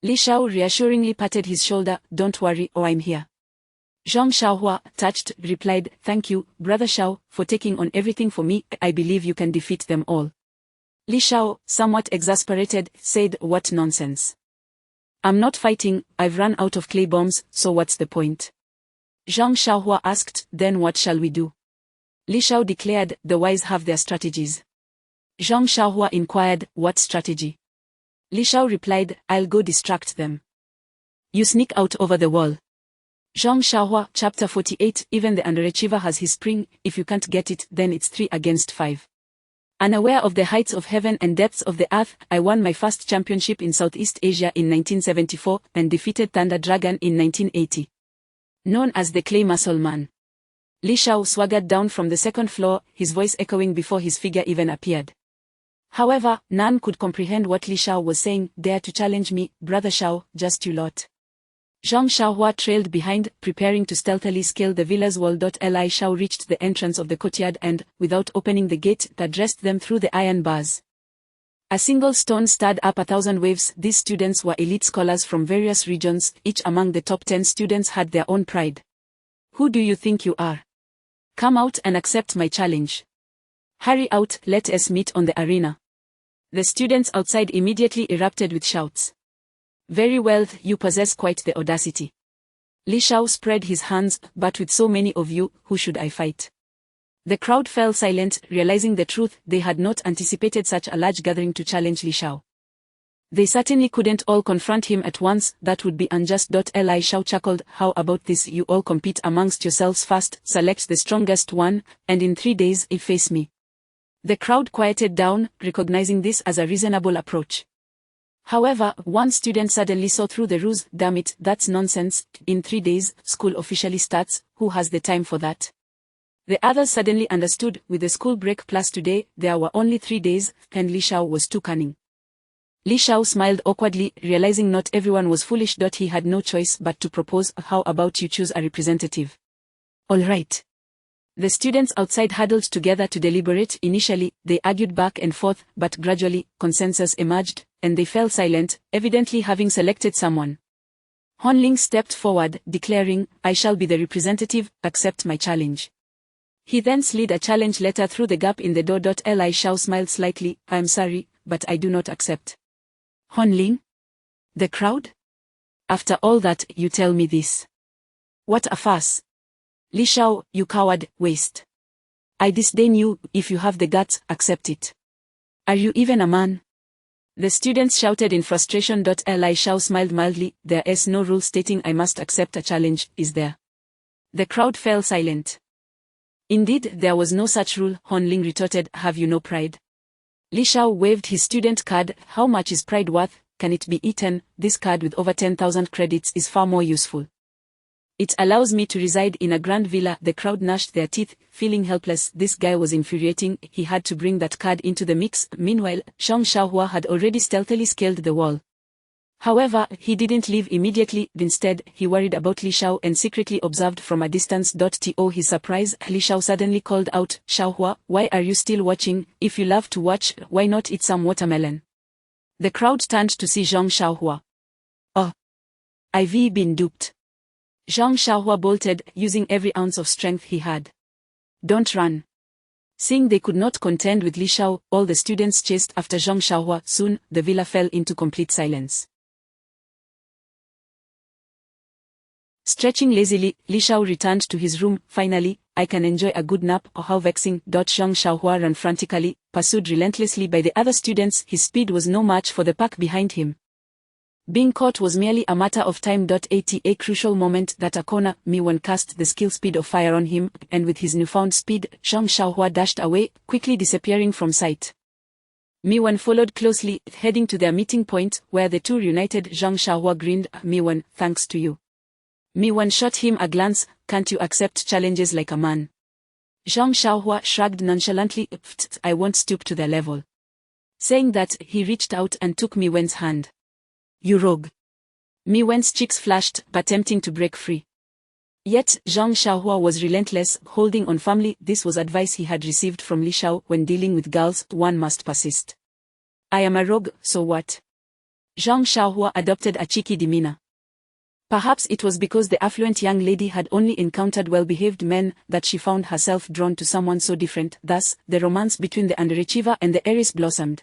Li Shao reassuringly patted his shoulder, "Don't worry, I'm here." Zhang Xiaohua, touched, replied, "Thank you, Brother Xiao, for taking on everything for me. I believe you can defeat them all." Li Shao, somewhat exasperated, said, "What nonsense. I'm not fighting, I've run out of clay bombs, so what's the point?" Zhang Xiaohua asked, "Then what shall we do?" Li Shao declared, "The wise have their strategies." Zhang Xiaohua inquired, "What strategy?" Li Shao replied, "I'll go distract them. You sneak out over the wall." Zhang Xiaohua, Chapter 48. Even the underachiever has his spring. If you can't get it, then it's 3 against 5. Unaware of the heights of heaven and depths of the earth, I won my first championship in Southeast Asia in 1974 and defeated Thunder Dragon in 1980. Known as the Clay Muscle Man. Li Shao swaggered down from the second floor, his voice echoing before his figure even appeared. However, none could comprehend what Li Shao was saying. "Dare to challenge me, Brother Xiao, just you lot." Zhang Xiaohua trailed behind, preparing to stealthily scale the villa's wall. Li Shao reached the entrance of the courtyard and, without opening the gate, addressed them through the iron bars. A single stone stirred up 1,000 waves. These students were elite scholars from various regions. Each among the top 10 students had their own pride. "Who do you think you are? Come out and accept my challenge. Hurry out, let us meet on the arena." The students outside immediately erupted with shouts. "Very well, you possess quite the audacity." Li Shao spread his hands, "But with so many of you, who should I fight?" The crowd fell silent, realizing the truth. They had not anticipated such a large gathering to challenge Li Shao. They certainly couldn't all confront him at once, that would be unjust. Li Shao chuckled. How about this, you all compete amongst yourselves first, select the strongest one, and in 3 days, face me. The crowd quieted down, recognizing this as a reasonable approach. However, one student suddenly saw through the ruse. Damn it, that's nonsense. In 3 days, school officially starts. Who has the time for that? The others suddenly understood. With the school break plus today, there were only 3 days, and Li Shao was too cunning. Li Shao smiled awkwardly, realizing not everyone was foolish. He had no choice but to propose. How about you choose a representative? All right. The students outside huddled together to deliberate. Initially, they argued back and forth, but gradually, consensus emerged, and they fell silent, evidently having selected someone. Hon Ling stepped forward, declaring, I shall be the representative, accept my challenge. He then slid a challenge letter through the gap in the door. Li Shao smiled slightly. I am sorry, but I do not accept. Hon Ling? The crowd? After all that, you tell me this. What a farce. Li Shao, you coward, waste. I disdain you. If you have the guts, accept it. Are you even a man? The students shouted in frustration. Li Shao smiled mildly. There is no rule stating I must accept a challenge, is there? The crowd fell silent. Indeed, there was no such rule, Hon Ling retorted. Have you no pride? Li Shao waved his student card. How much is pride worth? Can it be eaten? This card with over 10,000 credits is far more useful. It allows me to reside in a grand villa. The crowd gnashed their teeth, feeling helpless. This guy was infuriating. He had to bring that card into the mix. Meanwhile, Zhang Xiaohua had already stealthily scaled the wall. However, he didn't leave immediately. Instead, he worried about Li Shao and secretly observed from a distance. To his surprise, Li Shao suddenly called out, Xiaohua, why are you still watching? If you love to watch, why not eat some watermelon? The crowd turned to see Zhang Xiaohua. Oh! I've been duped. Zhang Xiaohua bolted, using every ounce of strength he had. Don't run. Seeing they could not contend with Li Shao, all the students chased after Zhang Xiaohua. Soon, the villa fell into complete silence. Stretching lazily, Li Shao returned to his room. Finally, I can enjoy a good nap. Oh, how vexing. Zhang Xiaohua ran frantically, pursued relentlessly by the other students. His speed was no match for the pack behind him. Being caught was merely a matter of time. At a crucial moment that a corner, Mi-Wan cast the skill speed of fire on him, and with his newfound speed, Zhang Xiaohua dashed away, quickly disappearing from sight. Mi-Wan followed closely, heading to their meeting point, where the two reunited. Zhang Xiaohua grinned. Mi-Wan, thanks to you. Mi-Wan shot him a glance. Can't you accept challenges like a man? Zhang Xiaohua shrugged nonchalantly. I won't stoop to their level. Saying that, he reached out and took Mi-Wan's hand. You rogue. Mi-Wan's cheeks flashed, attempting to break free. Yet, Zhang Xiaohua was relentless, holding on firmly. This was advice he had received from Li Shao. When dealing with girls, one must persist. I am a rogue, so what? Zhang Xiaohua adopted a cheeky demeanor. Perhaps it was because the affluent young lady had only encountered well-behaved men that she found herself drawn to someone so different. Thus, the romance between the underachiever and the heiress blossomed.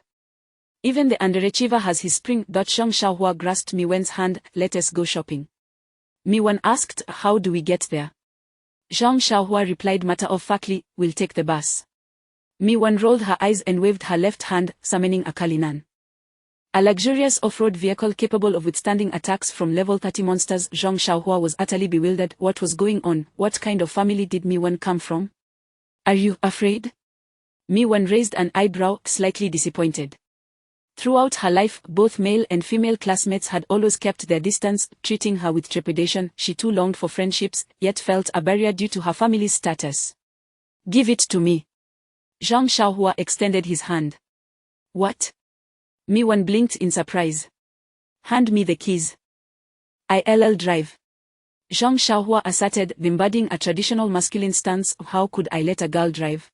Even the underachiever has his spring. Zhang Xiaohua grasped Mi-Wan's hand. Let us go shopping. Mi-Wan asked, how do we get there? Zhang Xiaohua replied matter-of-factly, we'll take the bus. Mi-Wan rolled her eyes and waved her left hand, summoning a Kalinan. A luxurious off-road vehicle capable of withstanding attacks from level 30 monsters. Zhang Xiaohua was utterly bewildered. What was going on? What kind of family did Mi-Wan come from? Are you afraid? Mi-Wan raised an eyebrow, slightly disappointed. Throughout her life, both male and female classmates had always kept their distance, treating her with trepidation. She too longed for friendships, yet felt a barrier due to her family's status. Give it to me. Zhang Xiaohua extended his hand. What? Mi-Wan blinked in surprise. Hand me the keys. I'll drive. Zhang Xiaohua asserted, embodying a traditional masculine stance. How could I let a girl drive?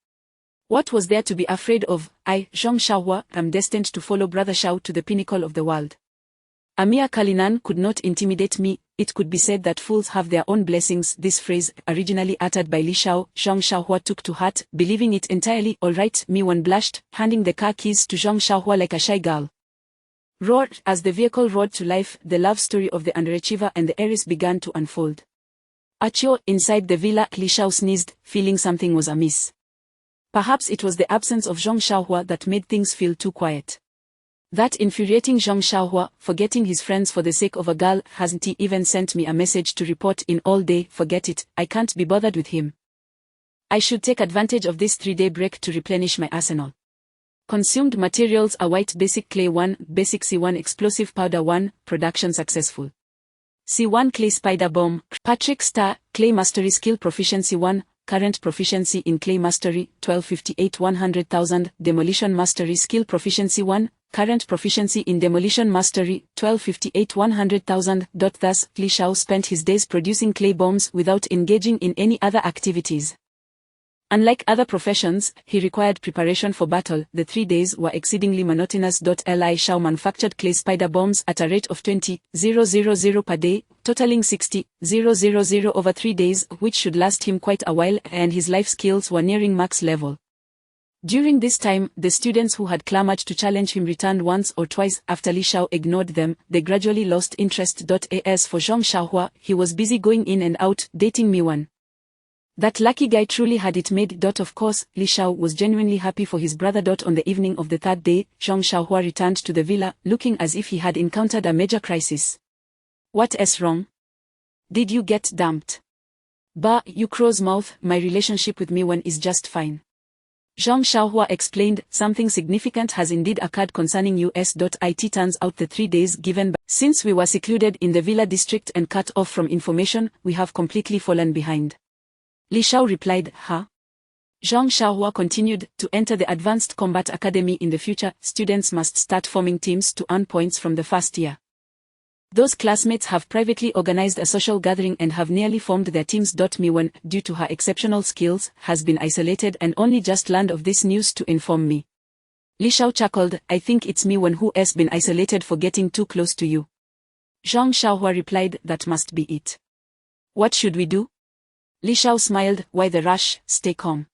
What was there to be afraid of? I, Zhang Xiaohua, am destined to follow Brother Shao to the pinnacle of the world. A mere Kalinan could not intimidate me. It could be said that fools have their own blessings. This phrase, originally uttered by Li Shao, Zhang Xiaohua took to heart, believing it entirely. All right, Mi-Wan blushed, handing the car keys to Zhang Xiaohua like a shy girl. Roared, as the vehicle roared to life, the love story of the underachiever and the heiress began to unfold. Achoo, inside the villa, Li Shao sneezed, feeling something was amiss. Perhaps it was the absence of Zhang Xiaohua that made things feel too quiet. That infuriating Zhang Xiaohua, forgetting his friends for the sake of a girl, hasn't he even sent me a message to report in all day? Forget it, I can't be bothered with him. I should take advantage of this 3-day break to replenish my arsenal. Consumed materials are white basic clay 1, basic C1 explosive powder 1, production successful. C1 clay spider bomb, Patrick Star, clay mastery skill proficiency 1, current proficiency in clay mastery, 1258 100,000, demolition mastery skill proficiency 1, current proficiency in demolition mastery, 1258 100,000. Thus, Li Xiao spent his days producing clay bombs without engaging in any other activities. Unlike other professions, he required preparation for battle. The 3 days were exceedingly monotonous. Li Xiao manufactured clay spider bombs at a rate of 20,000 per day, totaling 60,000 over 3 days, which should last him quite a while, and his life skills were nearing max level. During this time, the students who had clamored to challenge him returned once or twice. After Li Xiao ignored them, they gradually lost interest. As for Zhang Xiaohua, he was busy going in and out, dating Miwan. That lucky guy truly had it made. Of course, Li Xiao was genuinely happy for his brother. On the evening of the 3rd day, Zhang Xiaohua returned to the villa, looking as if he had encountered a major crisis. What's wrong? Did you get dumped? Bah, you crow's mouth, my relationship with Miwan is just fine. Zhang Xiaohua explained, something significant has indeed occurred concerning us. It turns out the 3 days given since we were secluded in the villa district and cut off from information, we have completely fallen behind. Li Xiao replied, huh? Zhang Xiaohua continued, to enter the Advanced Combat Academy in the future, students must start forming teams to earn points from the first year. Those classmates have privately organized a social gathering and have nearly formed their teams. Miwan, due to her exceptional skills, has been isolated and only just learned of this news to inform me. Li Xiao chuckled, I think it's Miwan who has been isolated for getting too close to you. Zhang Xiaohua replied, that must be it. What should we do? Li Xiao smiled, why the rush, stay calm.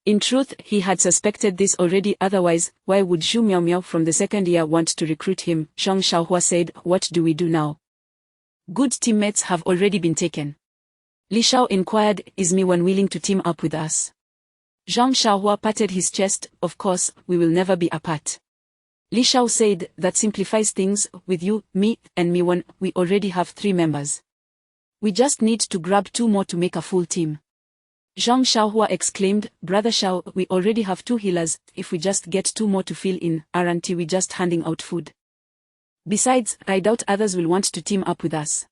In truth, he had suspected this already, otherwise, why would Zhu Miaomiao from the 2nd year want to recruit him? Zhang Xiaohua said, what do we do now? Good teammates have already been taken. Li Xiao inquired, is Miwan willing to team up with us? Zhang Xiaohua patted his chest, of course, we will never be apart. Li Xiao said, that simplifies things, with you, me, and Miwan, we already have 3 members. We just need to grab 2 more to make a full team. Zhang Xiaohua exclaimed, Brother Xiao, we already have 2 healers, if we just get 2 more to fill in, aren't we just handing out food? Besides, I doubt others will want to team up with us.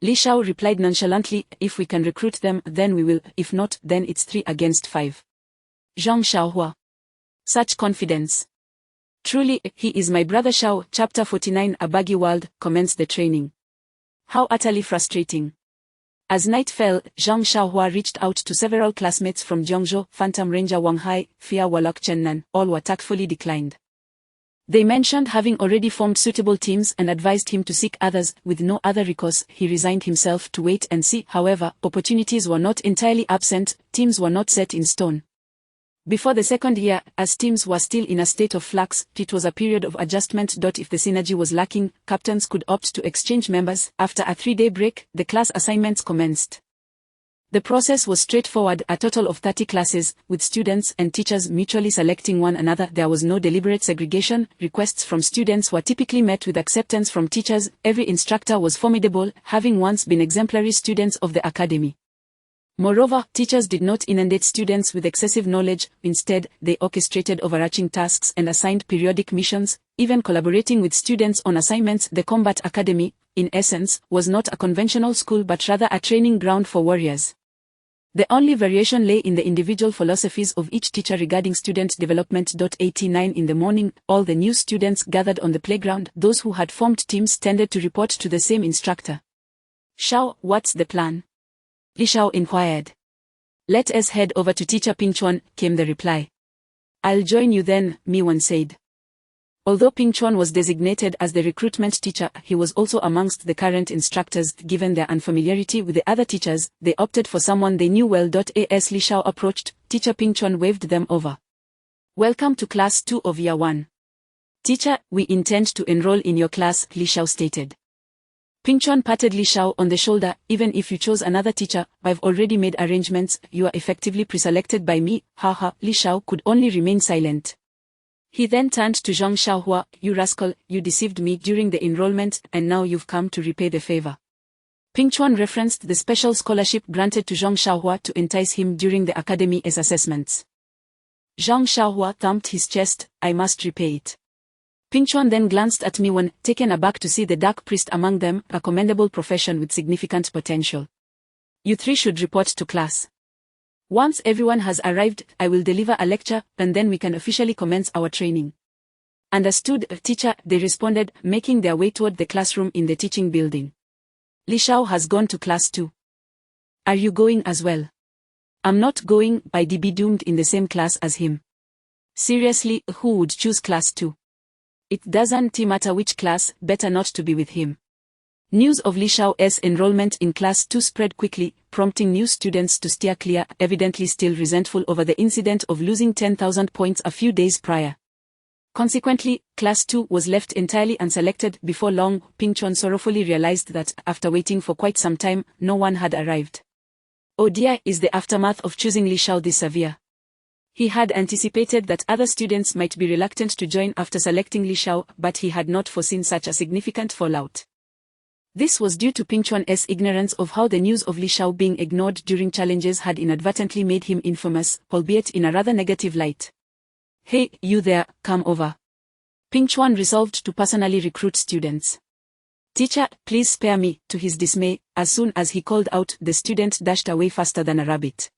Li Xiao replied nonchalantly, if we can recruit them, then we will, if not, then it's 3 against 5. Zhang Xiaohua. Such confidence. Truly, he is my brother Xiao. Chapter 49 A Buggy World, commenced the training. How utterly frustrating. As night fell, Zhang Xiaohua reached out to several classmates from Jiangzhou, Phantom Ranger Wang Hai, Fia Warlock Chennan, all were tactfully declined. They mentioned having already formed suitable teams and advised him to seek others. With no other recourse, he resigned himself to wait and see. However, opportunities were not entirely absent, teams were not set in stone. Before the 2nd year, as teams were still in a state of flux, it was a period of adjustment. If the synergy was lacking, captains could opt to exchange members. After a 3-day break, the class assignments commenced. The process was straightforward, a total of 30 classes, with students and teachers mutually selecting one another. There was no deliberate segregation, requests from students were typically met with acceptance from teachers. Every instructor was formidable, having once been exemplary students of the academy. Moreover, teachers did not inundate students with excessive knowledge, instead, they orchestrated overarching tasks and assigned periodic missions, even collaborating with students on assignments. The Combat Academy, in essence, was not a conventional school but rather a training ground for warriors. The only variation lay in the individual philosophies of each teacher regarding student development. 89 in the morning, all the new students gathered on the playground. Those who had formed teams tended to report to the same instructor. Xiao, what's the plan? Li Xiao inquired. Let us head over to Teacher Ping Chuan, came the reply. I'll join you then, Miwan said. Although Ping Chuan was designated as the recruitment teacher, he was also amongst the current instructors. Given their unfamiliarity with the other teachers, they opted for someone they knew well. As Li Xiao approached, Teacher Ping Chuan waved them over. Welcome to Class 2 of Year 1. Teacher, we intend to enroll in your class, Li Xiao stated. Ping Chuan patted Li Xiao on the shoulder. Even if you chose another teacher, I've already made arrangements. You are effectively preselected by me. Haha. Li Xiao could only remain silent. He then turned to Zhang Xiaohua. You rascal, you deceived me during the enrollment, and now you've come to repay the favor. Ping Chuan referenced the special scholarship granted to Zhang Xiaohua to entice him during the academy's assessments. Zhang Xiaohua thumped his chest. I must repay it. Ping Chuan then glanced at me when, taken aback to see the dark priest among them, a commendable profession with significant potential. You three should report to class. Once everyone has arrived, I will deliver a lecture, and then we can officially commence our training. Understood, teacher, they responded, making their way toward the classroom in the teaching building. Li Xiao has gone to class too. Are you going as well? I'm not going. I'd be doomed in the same class as him. Seriously, who would choose class 2? It doesn't matter which class, better not to be with him. News of Li Xiao's enrollment in class 2 spread quickly, prompting new students to steer clear, evidently still resentful over the incident of losing 10,000 points a few days prior. Consequently, class 2 was left entirely unselected. Before long, Ping Chuan sorrowfully realized that, after waiting for quite some time, no one had arrived. Oh dear, is the aftermath of choosing Li Xiao this severe? He had anticipated that other students might be reluctant to join after selecting Li Xiao, but he had not foreseen such a significant fallout. This was due to Ping Chuan's ignorance of how the news of Li Xiao being ignored during challenges had inadvertently made him infamous, albeit in a rather negative light. Hey, you there, come over. Ping Chuan resolved to personally recruit students. Teacher, please spare me. To his dismay, as soon as he called out, the student dashed away faster than a rabbit.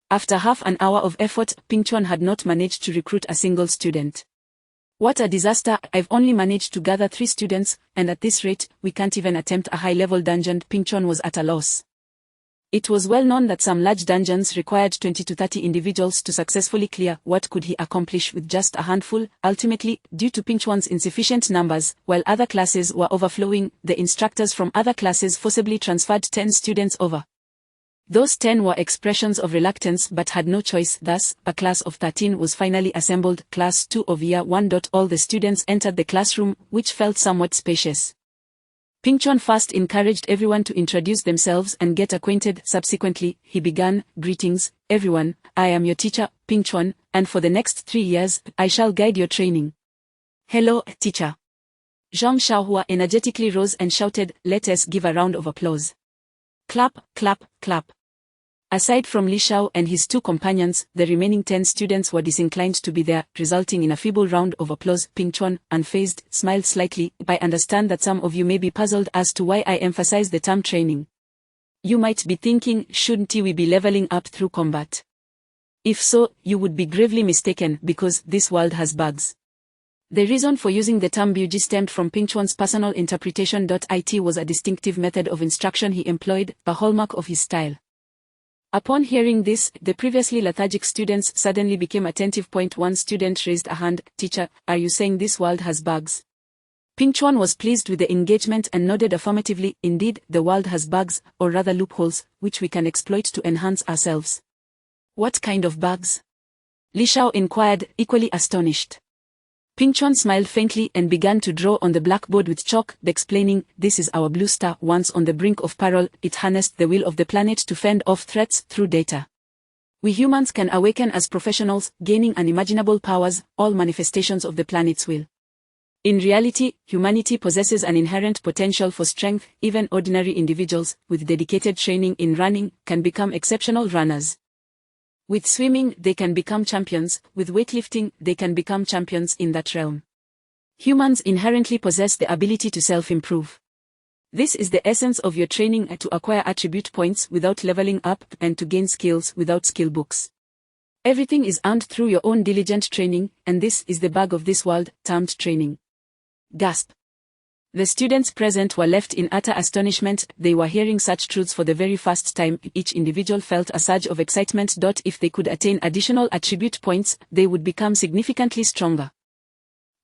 After half an hour of effort, Ping Chuan had not managed to recruit a single student. What a disaster, I've only managed to gather 3 students, and at this rate, we can't even attempt a high-level dungeon. Ping Chuan was at a loss. It was well known that some large dungeons required 20 to 30 individuals to successfully clear. What could he accomplish with just a handful? Ultimately, due to Ping Chuan's insufficient numbers, while other classes were overflowing, the instructors from other classes forcibly transferred 10 students over. Those 10 were expressions of reluctance but had no choice. Thus, a class of 13 was finally assembled, class 2 of year 1. All the students entered the classroom, which felt somewhat spacious. Ping Chuan first encouraged everyone to introduce themselves and get acquainted. Subsequently, he began, greetings, everyone, I am your teacher, Ping Chuan, and for the next 3 years, I shall guide your training. Hello, teacher. Zhang Xiaohua energetically rose and shouted, let us give a round of applause. Clap, clap, clap. Aside from Li Xiao and his 2 companions, the remaining 10 students were disinclined to be there, resulting in a feeble round of applause. Ping Chuan, unfazed, smiled slightly. I understand that some of you may be puzzled as to why I emphasize the term training. You might be thinking, shouldn't we be leveling up through combat? If so, you would be gravely mistaken, because this world has bugs. The reason for using the term bug stemmed from Ping Chuan's personal interpretation. It was a distinctive method of instruction he employed, a hallmark of his style. Upon hearing this, the previously lethargic students suddenly became attentive. One student raised a hand. Teacher, are you saying this world has bugs? Ping Chuan was pleased with the engagement and nodded affirmatively. Indeed, the world has bugs, or rather loopholes, which we can exploit to enhance ourselves. What kind of bugs? Li Xiao inquired, equally astonished. Ping Chuan smiled faintly and began to draw on the blackboard with chalk, explaining, this is our blue star. Once on the brink of peril, it harnessed the will of the planet to fend off threats through data. We humans can awaken as professionals, gaining unimaginable powers, all manifestations of the planet's will. In reality, humanity possesses an inherent potential for strength. Even ordinary individuals, with dedicated training in running, can become exceptional runners. With swimming, they can become champions. With weightlifting, they can become champions in that realm. Humans inherently possess the ability to self-improve. This is the essence of your training, to acquire attribute points without leveling up, and to gain skills without skill books. Everything is earned through your own diligent training, and this is the bug of this world, termed training. Gasp. The students present were left in utter astonishment. They were hearing such truths for the very first time. Each individual felt a surge of excitement. If they could attain additional attribute points, they would become significantly stronger.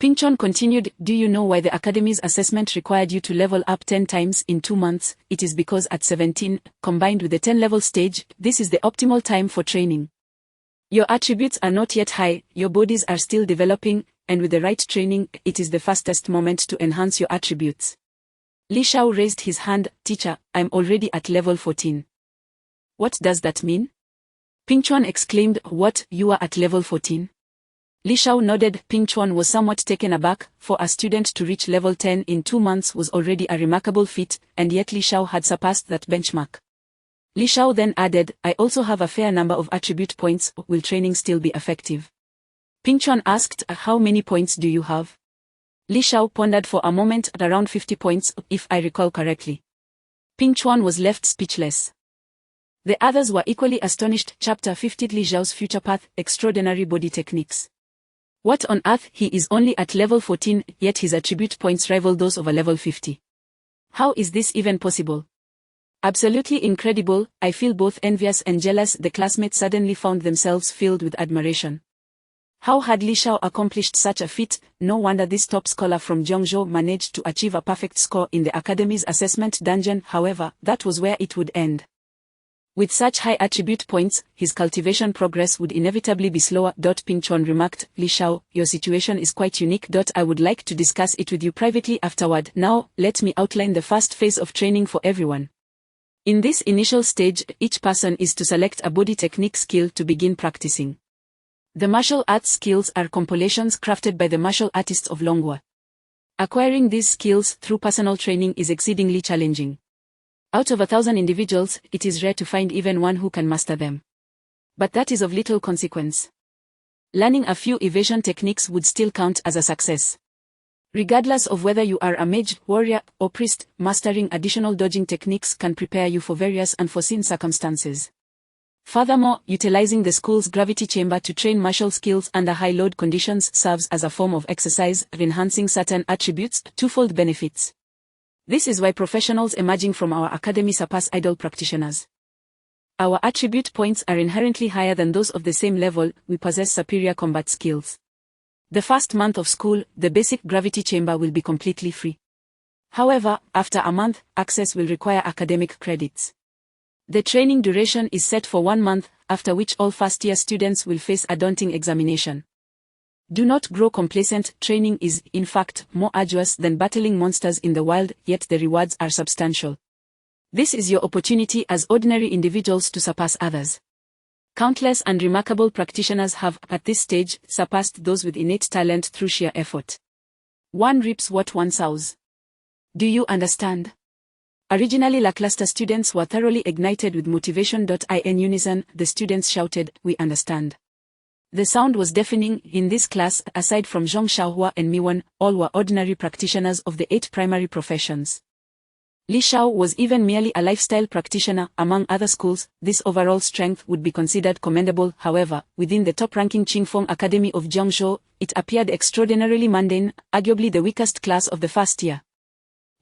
Ping Chuan continued, do you know why the Academy's assessment required you to level up 10 times in 2 months? It is because at 17, combined with the 10-level stage, this is the optimal time for training. Your attributes are not yet high, your bodies are still developing, and with the right training, it is the fastest moment to enhance your attributes. Li Shao raised his hand. Teacher, I'm already at level 14. What does that mean? Ping Chuan exclaimed. What, you are at level 14? Li Shao nodded. Ping Chuan was somewhat taken aback. For a student to reach level 10 in 2 months was already a remarkable feat, and yet Li Shao had surpassed that benchmark. Li Shao then added, I also have a fair number of attribute points. Will training still be effective? Ping Chuan asked, how many points do you have? Li Shao pondered for a moment. Around 50 points, if I recall correctly. Ping Chuan was left speechless. The others were equally astonished. Chapter 50 Li Shao's Future Path, Extraordinary Body Techniques. What on earth, he is only at level 14, yet his attribute points rival those of a level 50. How is this even possible? Absolutely incredible. I feel both envious and jealous. The classmates suddenly found themselves filled with admiration. How had Li Shao accomplished such a feat? No wonder this top scholar from Jiangzhou managed to achieve a perfect score in the academy's assessment dungeon. However, that was where it would end. With such high attribute points, his cultivation progress would inevitably be slower. Ping Chuan remarked, Li Shao, your situation is quite unique. I would like to discuss it with you privately afterward. Now, let me outline the first phase of training for everyone. In this initial stage, each person is to select a body technique skill to begin practicing. The martial arts skills are compilations crafted by the martial artists of Longhua. Acquiring these skills through personal training is exceedingly challenging. Out of 1,000 individuals, it is rare to find even one who can master them. But that is of little consequence. Learning a few evasion techniques would still count as a success. Regardless of whether you are a mage, warrior, or priest, mastering additional dodging techniques can prepare you for various unforeseen circumstances. Furthermore, utilizing the school's gravity chamber to train martial skills under high load conditions serves as a form of exercise, enhancing certain attributes, twofold benefits. This is why professionals emerging from our academy surpass idle practitioners. Our attribute points are inherently higher than those of the same level. We possess superior combat skills. The first month of school, the basic gravity chamber will be completely free. However, after a month, access will require academic credits. The training duration is set for 1 month, after which all first-year students will face a daunting examination. Do not grow complacent. Training is, in fact, more arduous than battling monsters in the wild, yet the rewards are substantial. This is your opportunity as ordinary individuals to surpass others. Countless and remarkable practitioners have, at this stage, surpassed those with innate talent through sheer effort. One reaps what one sows. Do you understand? Originally lackluster students were thoroughly ignited with motivation. In unison, the students shouted, we understand. The sound was deafening. In this class, aside from Zhong Xiaohua and Miwan, all were ordinary practitioners of the 8 primary professions. Li Shao was even merely a lifestyle practitioner. Among other schools, this overall strength would be considered commendable. However, within the top-ranking Qingfeng Academy of Jiangzhou, it appeared extraordinarily mundane, arguably the weakest class of the first year.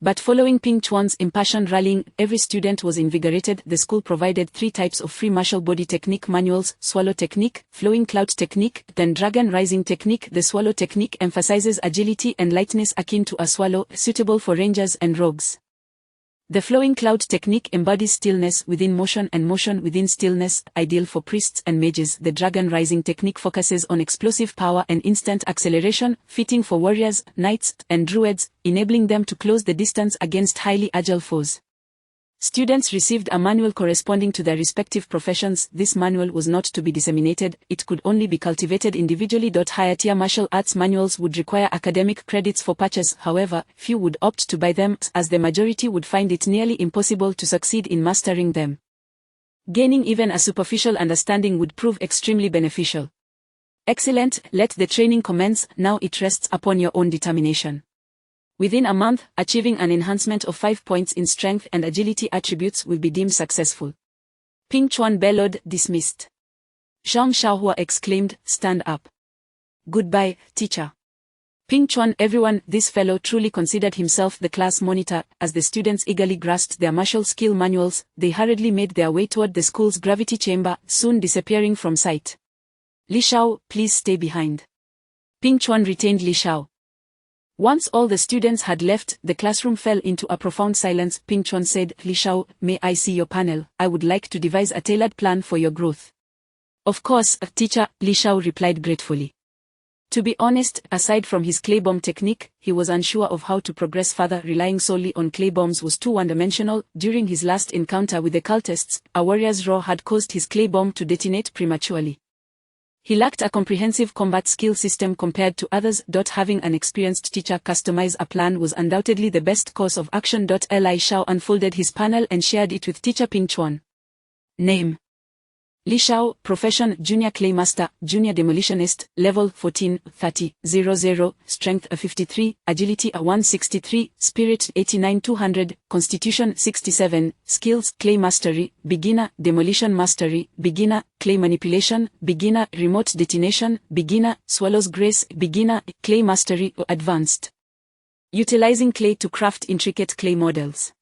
But following Ping Chuan's impassioned rallying, every student was invigorated. The school provided 3 types of free martial body technique manuals: Swallow Technique, Flowing Cloud Technique, then Dragon Rising Technique. The Swallow Technique emphasizes agility and lightness akin to a swallow, suitable for rangers and rogues. The Flowing Cloud Technique embodies stillness within motion and motion within stillness, ideal for priests and mages. The Dragon Rising Technique focuses on explosive power and instant acceleration, fitting for warriors, knights, and druids, enabling them to close the distance against highly agile foes. Students received a manual corresponding to their respective professions. This manual was not to be disseminated, it could only be cultivated individually. Higher-tier martial arts manuals would require academic credits for purchase. However, few would opt to buy them, as the majority would find it nearly impossible to succeed in mastering them. Gaining even a superficial understanding would prove extremely beneficial. Excellent, let the training commence. Now it rests upon your own determination. Within a month, achieving an enhancement of 5 points in strength and agility attributes will be deemed successful. Ping Chuan bellowed, dismissed. Zhang Xiaohua exclaimed, stand up. Goodbye, teacher. Ping Chuan, everyone, this fellow truly considered himself the class monitor. As the students eagerly grasped their martial skill manuals, they hurriedly made their way toward the school's gravity chamber, soon disappearing from sight. Li Shao, please stay behind. Ping Chuan retained Li Shao. Once all the students had left, the classroom fell into a profound silence. Ping Chuan said, Li Shao, may I see your panel? I would like to devise a tailored plan for your growth. Of course, teacher, Li Shao replied gratefully. To be honest, aside from his clay bomb technique, he was unsure of how to progress further. Relying solely on clay bombs was too one-dimensional. During his last encounter with the cultists, a warrior's roar had caused his clay bomb to detonate prematurely. He lacked a comprehensive combat skill system compared to others. Having an experienced teacher customize a plan was undoubtedly the best course of action. Li Shao unfolded his panel and shared it with teacher Ping Chuan. Name: Li Shao, profession junior claymaster, junior demolitionist, level 14, 30, 00, strength a 53, agility a 163, spirit 89 200, constitution 67, skills clay mastery, beginner, demolition mastery, beginner, clay manipulation, beginner, remote detonation, beginner, swallow's grace, beginner, clay mastery or advanced. Utilizing clay to craft intricate clay models.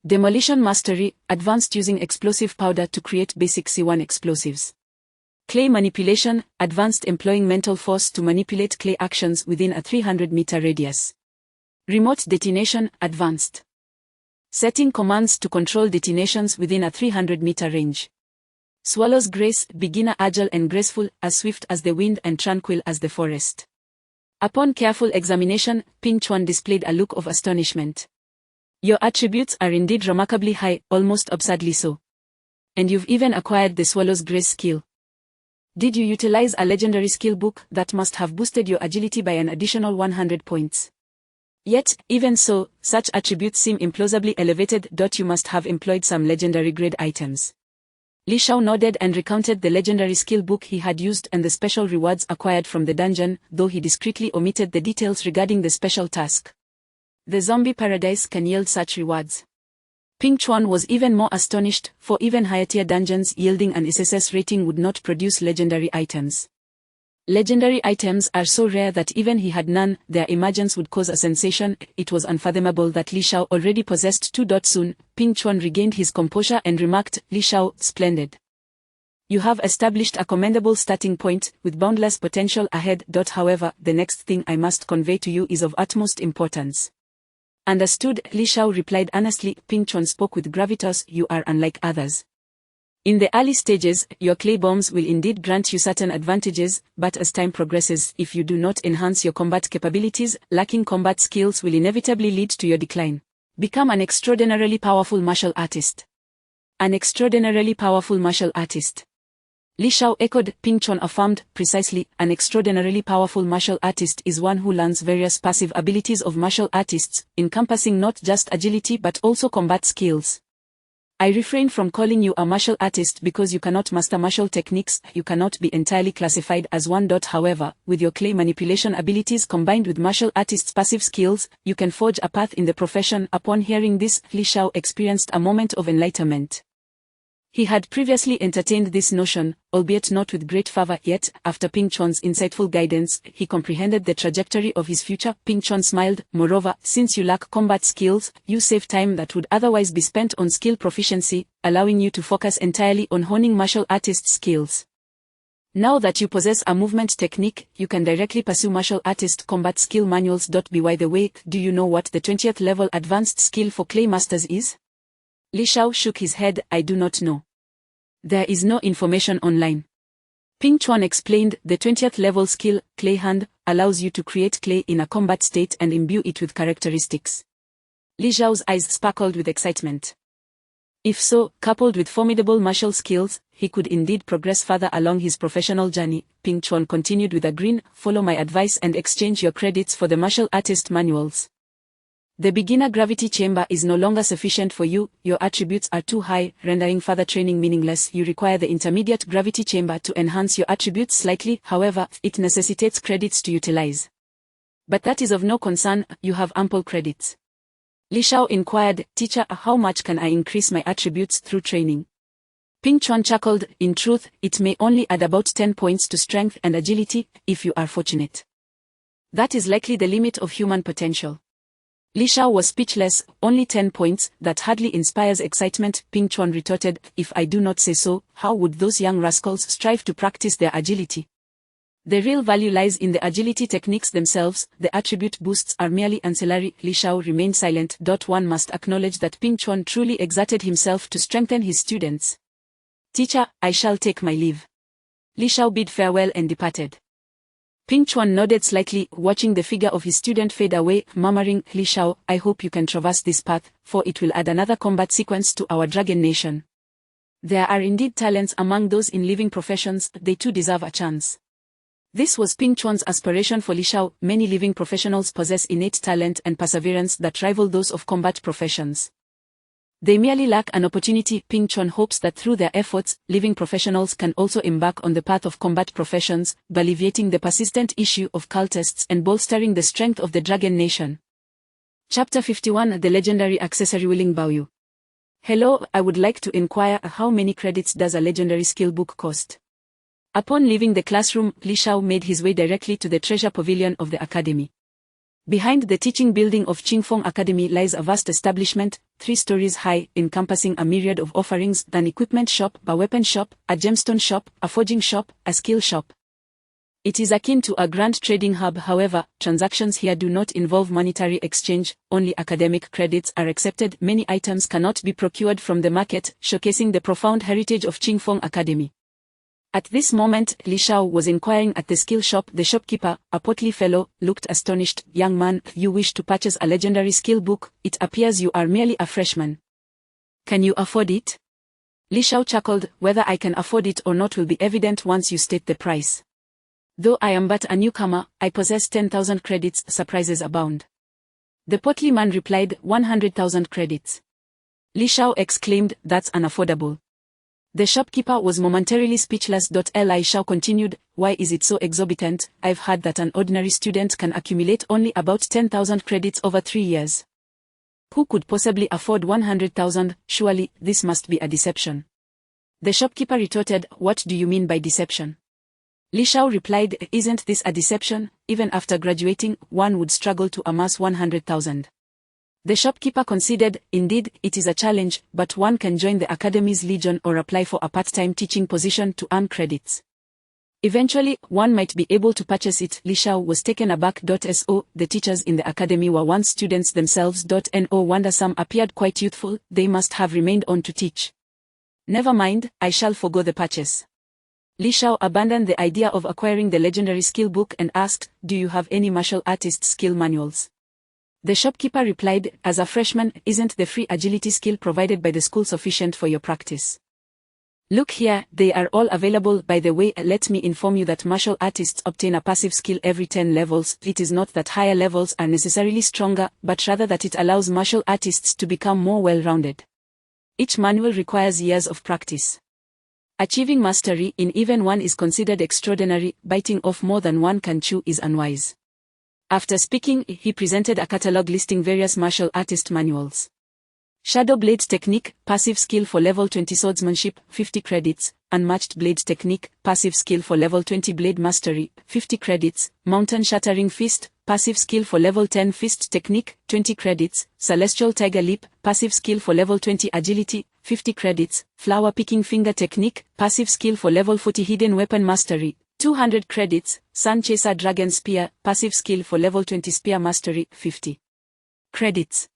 Demolition mastery, advanced using explosive powder to create basic C1 explosives. Clay manipulation, advanced employing mental force to manipulate clay actions within a 300-meter radius. Remote detonation, advanced. Setting commands to control detonations within a 300-meter range. Swallow's grace, beginner, agile and graceful, as swift as the wind and tranquil as the forest. Upon careful examination, Ping Chuan displayed a look of astonishment. Your attributes are indeed remarkably high, almost absurdly so. And you've even acquired the Swallow's Grace skill. Did you utilize a legendary skill book that must have boosted your agility by an additional 100 points? Yet, even so, such attributes seem implausibly elevated. You must have employed some legendary grade items. Li Shao nodded and recounted the legendary skill book he had used and the special rewards acquired from the dungeon, though he discreetly omitted the details regarding the special task. The zombie paradise can yield such rewards. Ping Chuan was even more astonished, for even higher tier dungeons yielding an SSS rating would not produce legendary items. Legendary items are so rare that even he had none, their emergence would cause a sensation. It was unfathomable that Li Shao already possessed two. Soon, Ping Chuan regained his composure and remarked, Li Shao, splendid. You have established a commendable starting point, with boundless potential ahead. However, the next thing I must convey to you is of utmost importance. Understood, Li Shao replied earnestly. Ping Chuan spoke with gravitas. You are unlike others. In the early stages, your clay bombs will indeed grant you certain advantages, but as time progresses, if you do not enhance your combat capabilities, lacking combat skills will inevitably lead to your decline. Become an extraordinarily powerful martial artist. An extraordinarily powerful martial artist. Li Shao echoed. Ping Chuan affirmed, precisely, an extraordinarily powerful martial artist is one who learns various passive abilities of martial artists, encompassing not just agility but also combat skills. I refrain from calling you a martial artist because you cannot master martial techniques. You cannot be entirely classified as one. However, with your clay manipulation abilities combined with martial artists' passive skills, you can forge a path in the profession. Upon hearing this, Li Shao experienced a moment of enlightenment. He had previously entertained this notion, albeit not with great fervor, yet, after Ping Chuan's insightful guidance, he comprehended the trajectory of his future. Ping Chuan smiled. Moreover, since you lack combat skills, you save time that would otherwise be spent on skill proficiency, allowing you to focus entirely on honing martial artist skills. Now that you possess a movement technique, you can directly pursue martial artist combat skill manuals. By the way, do you know what the 20th level advanced skill for clay masters is? Li Shao shook his head. I do not know. There is no information online. Ping Chuan explained, the 20th level skill, Clay Hand, allows you to create clay in a combat state and imbue it with characteristics. Li Zhao's eyes sparkled with excitement. If so, coupled with formidable martial skills, he could indeed progress further along his professional journey. Ping Chuan continued with a grin, follow my advice and exchange your credits for the martial artist manuals. The beginner gravity chamber is no longer sufficient for you, your attributes are too high, rendering further training meaningless. You require the intermediate gravity chamber to enhance your attributes slightly, however, it necessitates credits to utilize. But that is of no concern, you have ample credits. Li Shao inquired, teacher, how much can I increase my attributes through training? Ping Chuan chuckled, in truth, it may only add about 10 points to strength and agility, if you are fortunate. That is likely the limit of human potential. Li Shao was speechless. Only 10 points, that hardly inspires excitement. Ping Chuan retorted, if I do not say so, how would those young rascals strive to practice their agility? The real value lies in the agility techniques themselves, the attribute boosts are merely ancillary. Li Shao remained silent. One must acknowledge that Ping Chuan truly exerted himself to strengthen his students. Teacher, I shall take my leave. Li Shao bid farewell and departed. Ping Chuan nodded slightly, watching the figure of his student fade away, murmuring, Li Shao, I hope you can traverse this path, for it will add another combat sequence to our Dragon Nation. There are indeed talents among those in living professions, they too deserve a chance. This was Ping Chuan's aspiration for Li Shao. Many living professionals possess innate talent and perseverance that rival those of combat professions. They merely lack an opportunity. Ping Chuan hopes that through their efforts, living professionals can also embark on the path of combat professions, alleviating the persistent issue of cultists and bolstering the strength of the Dragon Nation. Chapter 51 The Legendary Accessory Willing Baoyu. Hello, I would like to inquire how many credits does a legendary skill book cost? Upon leaving the classroom, Li Shao made his way directly to the treasure pavilion of the academy. Behind the teaching building of Qingfeng Academy lies a vast establishment, 3 stories high, encompassing a myriad of offerings: an equipment shop, a weapon shop, a gemstone shop, a forging shop, a skill shop. It is akin to a grand trading hub. However, transactions here do not involve monetary exchange, only academic credits are accepted. Many items cannot be procured from the market, showcasing the profound heritage of Qingfeng Academy. At this moment, Li Shao was inquiring at the skill shop. The shopkeeper, a portly fellow, looked astonished. Young man, you wish to purchase a legendary skill book? It appears you are merely a freshman. Can you afford it? Li Shao chuckled. Whether I can afford it or not will be evident once you state the price. Though I am but a newcomer, I possess 10,000 credits, surprises abound. The portly man replied, 100,000 credits. Li Shao exclaimed, that's unaffordable. The shopkeeper was momentarily speechless. Li Shao continued, why is it so exorbitant? I've heard that an ordinary student can accumulate only about 10,000 credits over 3 years. Who could possibly afford 100,000? Surely, this must be a deception. The shopkeeper retorted, what do you mean by deception? Li Shao replied, isn't this a deception? Even after graduating, one would struggle to amass 100,000. The shopkeeper considered, indeed, it is a challenge, but one can join the academy's legion or apply for a part-time teaching position to earn credits. Eventually, one might be able to purchase it. Li Shao was taken aback. So, the teachers in the academy were once students themselves. No wonder some appeared quite youthful, they must have remained on to teach. Never mind, I shall forgo the purchase. Li Shao abandoned the idea of acquiring the legendary skill book and asked, do you have any martial artist skill manuals? The shopkeeper replied, as a freshman, isn't the free agility skill provided by the school sufficient for your practice? Look here, they are all available. By the way, let me inform you that martial artists obtain a passive skill every 10 levels. It is not that higher levels are necessarily stronger, but rather that it allows martial artists to become more well-rounded. Each manual requires years of practice. Achieving mastery in even one is considered extraordinary. Biting off more than one can chew is unwise. After speaking, he presented a catalogue listing various martial artist manuals. Shadow Blade Technique, passive skill for level 20 swordsmanship, 50 credits. Unmatched Blade Technique, passive skill for level 20 blade mastery, 50 credits. Mountain Shattering Fist, passive skill for level 10 fist technique, 20 credits. Celestial Tiger Leap, passive skill for level 20 agility, 50 credits. Flower Picking Finger Technique, passive skill for level 40 hidden weapon mastery, 200 credits. Sun Chaser Dragon Spear, passive skill for level 20 spear mastery, 50 credits.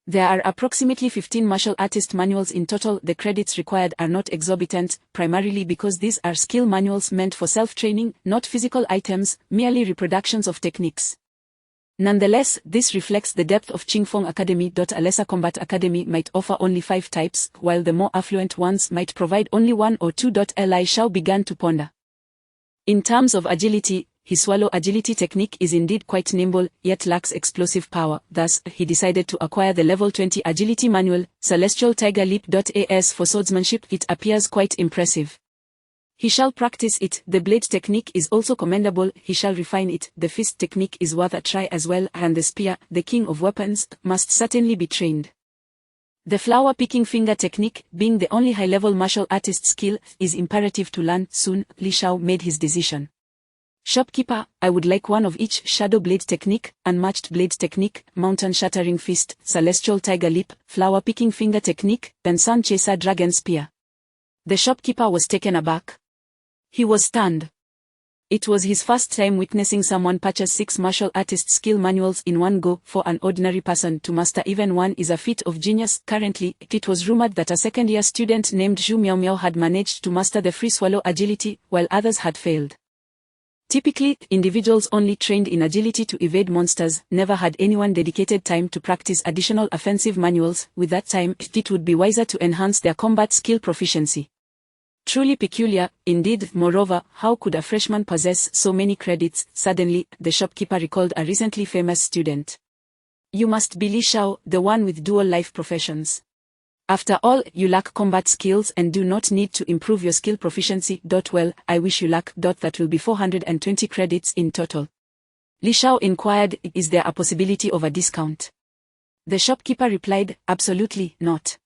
There are approximately 15 martial artist manuals in total. The credits required are not exorbitant, primarily because these are skill manuals meant for self-training, not physical items, merely reproductions of techniques. Nonetheless, this reflects the depth of Qingfeng Academy. A lesser combat academy might offer only 5 types, while the more affluent ones might provide only 1 or 2. Li Shao began to ponder. In terms of agility, his swallow agility technique is indeed quite nimble, yet lacks explosive power. Thus, he decided to acquire the level 20 agility manual, Celestial Tiger Leap. As for swordsmanship, it appears quite impressive. He shall practice it. The blade technique is also commendable. He shall refine it. The fist technique is worth a try as well, and the spear, the king of weapons, must certainly be trained. The flower picking finger technique, being the only high-level martial artist skill, is imperative to learn. Soon, Li Shao made his decision. Shopkeeper, I would like one of each. Shadow Blade Technique, Unmatched Blade Technique, Mountain Shattering Fist, Celestial Tiger Leap, Flower Picking Finger Technique, and Sun Chaser Dragon Spear. The shopkeeper was taken aback. He was stunned. It was his first time witnessing someone purchase 6 martial artist skill manuals in one go. For an ordinary person to master even one is a feat of genius. Currently, it was rumored that a second-year student named Zhu Miao Miao had managed to master the free swallow agility, while others had failed. Typically, individuals only trained in agility to evade monsters never had anyone dedicated time to practice additional offensive manuals. With that time, it would be wiser to enhance their combat skill proficiency. Truly peculiar, indeed. Moreover, how could a freshman possess so many credits? Suddenly, the shopkeeper recalled a recently famous student. You must be Li Shao, the one with dual life professions. After all, you lack combat skills and do not need to improve your skill proficiency. Well, I wish you luck. That will be 420 credits in total. Li Shao inquired, is there a possibility of a discount? The shopkeeper replied, absolutely not.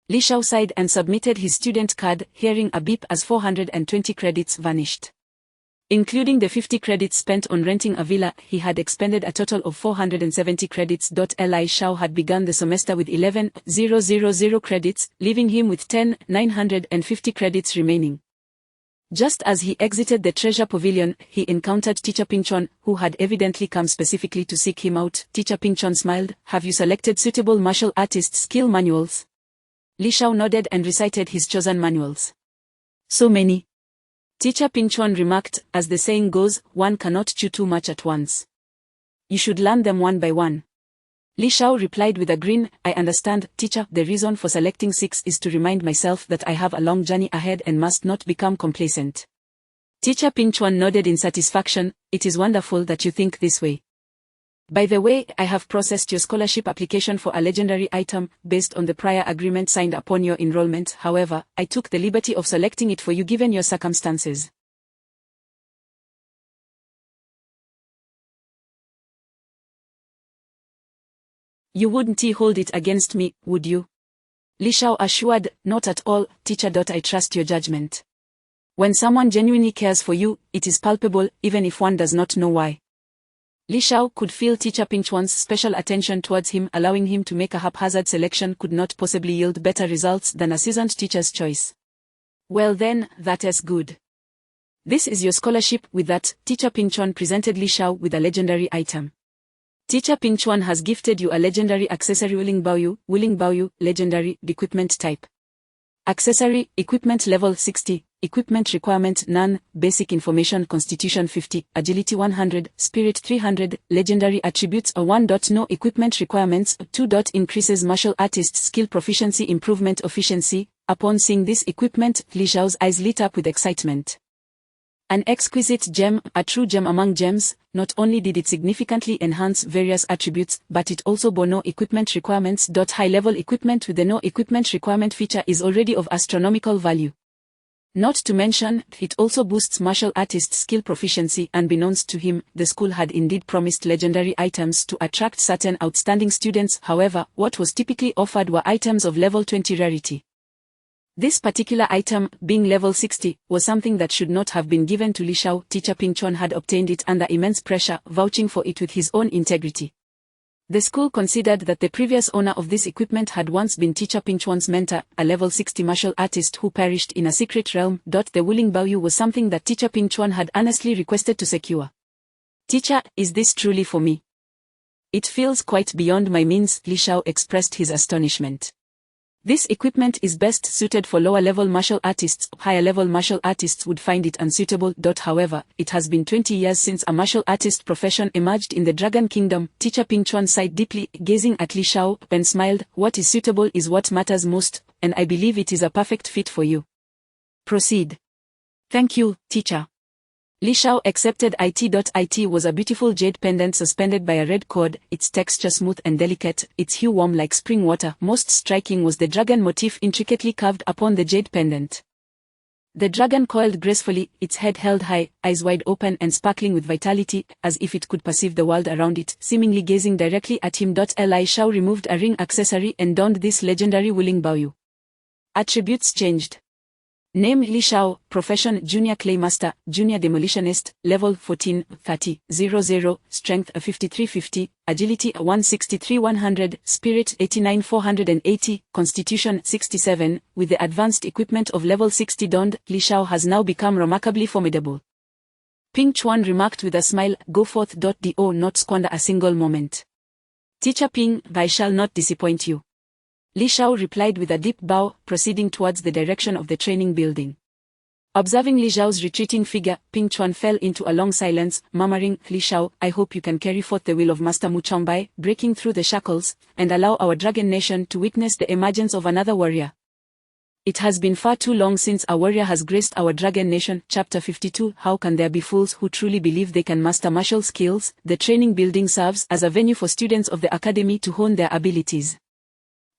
Li Shao sighed and submitted his student card, hearing a beep as 420 credits vanished. Including the 50 credits spent on renting a villa, he had expended a total of 470 credits. Li Shao had begun the semester with 11,000 credits, leaving him with 10,950 credits remaining. Just as he exited the treasure pavilion, he encountered Teacher Ping Chuan, who had evidently come specifically to seek him out. Teacher Ping Chuan smiled, have you selected suitable martial artist skill manuals? Li Shao nodded and recited his chosen manuals. So many. Teacher Ping Chuan remarked, as the saying goes, one cannot chew too much at once. You should learn them one by one. Li Shao replied with a grin, I understand, teacher. The reason for selecting 6 is to remind myself that I have a long journey ahead and must not become complacent. Teacher Ping Chuan nodded in satisfaction, it is wonderful that you think this way. By the way, I have processed your scholarship application for a legendary item, based on the prior agreement signed upon your enrollment. However, I took the liberty of selecting it for you given your circumstances. You wouldn't hold it against me, would you? Li Shao assured, not at all, teacher. I trust your judgment. When someone genuinely cares for you, it is palpable, even if one does not know why. Li Shao could feel Teacher Ping Chuan's special attention towards him. Allowing him to make a haphazard selection could not possibly yield better results than a seasoned teacher's choice. Well then, that is good. This is your scholarship. With that, Teacher Ping Chuan presented Li Shao with a legendary item. Teacher Ping Chuan has gifted you a legendary accessory. Wuling Baoyu, legendary, equipment type. Accessory, equipment level 60, equipment requirement none, basic information constitution 50, agility 100, spirit 300, legendary attributes a 1. No equipment requirements 2. Increases martial artist skill proficiency improvement efficiency. Upon seeing this equipment, Li Shao's eyes lit up with excitement. An exquisite gem, a true gem among gems. Not only did it significantly enhance various attributes, but it also bore no equipment requirements. High-level equipment with the no equipment requirement feature is already of astronomical value. Not to mention, it also boosts martial artist skill proficiency. Unbeknownst to him, the school had indeed promised legendary items to attract certain outstanding students. However, what was typically offered were items of level 20 rarity. This particular item, being level 60, was something that should not have been given to Li Shao. Teacher Ping Chuan had obtained it under immense pressure, vouching for it with his own integrity. The school considered that the previous owner of this equipment had once been Teacher Ping Chuan's mentor, a level 60 martial artist who perished in a secret realm. The Wuling Baoyu was something that Teacher Ping Chuan had earnestly requested to secure. Teacher, is this truly for me? It feels quite beyond my means. Li Shao expressed his astonishment. This equipment is best suited for lower-level martial artists. Higher-level martial artists would find it unsuitable. However, it has been 20 years since a martial artist profession emerged in the Dragon Kingdom. Teacher Ping Chuan sighed deeply, gazing at Li Shao, and smiled. What is suitable is what matters most, and I believe it is a perfect fit for you. Proceed. Thank you, teacher. Li Shao accepted it. It was a beautiful jade pendant suspended by a red cord, its texture smooth and delicate, its hue warm like spring water. Most striking was the dragon motif intricately carved upon the jade pendant. The dragon coiled gracefully, its head held high, eyes wide open and sparkling with vitality, as if it could perceive the world around it, seemingly gazing directly at him. Li Shao removed a ring accessory and donned this legendary Wuling Baoyu. Attributes changed. Name Li Shao, profession Junior Claymaster, Junior Demolitionist, level 14, 30, 00, strength 5350, agility 163 100, spirit 89 480, constitution 67, with the advanced equipment of level 60 donned, Li Shao has now become remarkably formidable. Ping Chuan remarked with a smile, go forth. Do not squander a single moment. Teacher Ping, I shall not disappoint you. Li Shao replied with a deep bow, proceeding towards the direction of the training building. Observing Li Xiao's retreating figure, Ping Chuan fell into a long silence, murmuring, "Li Xiao, I hope you can carry forth the will of Master Mu Chongbai, breaking through the shackles, and allow our dragon nation to witness the emergence of another warrior. It has been far too long since a warrior has graced our dragon nation." Chapter 52. How can there be fools who truly believe they can master martial skills? The training building serves as a venue for students of the academy to hone their abilities.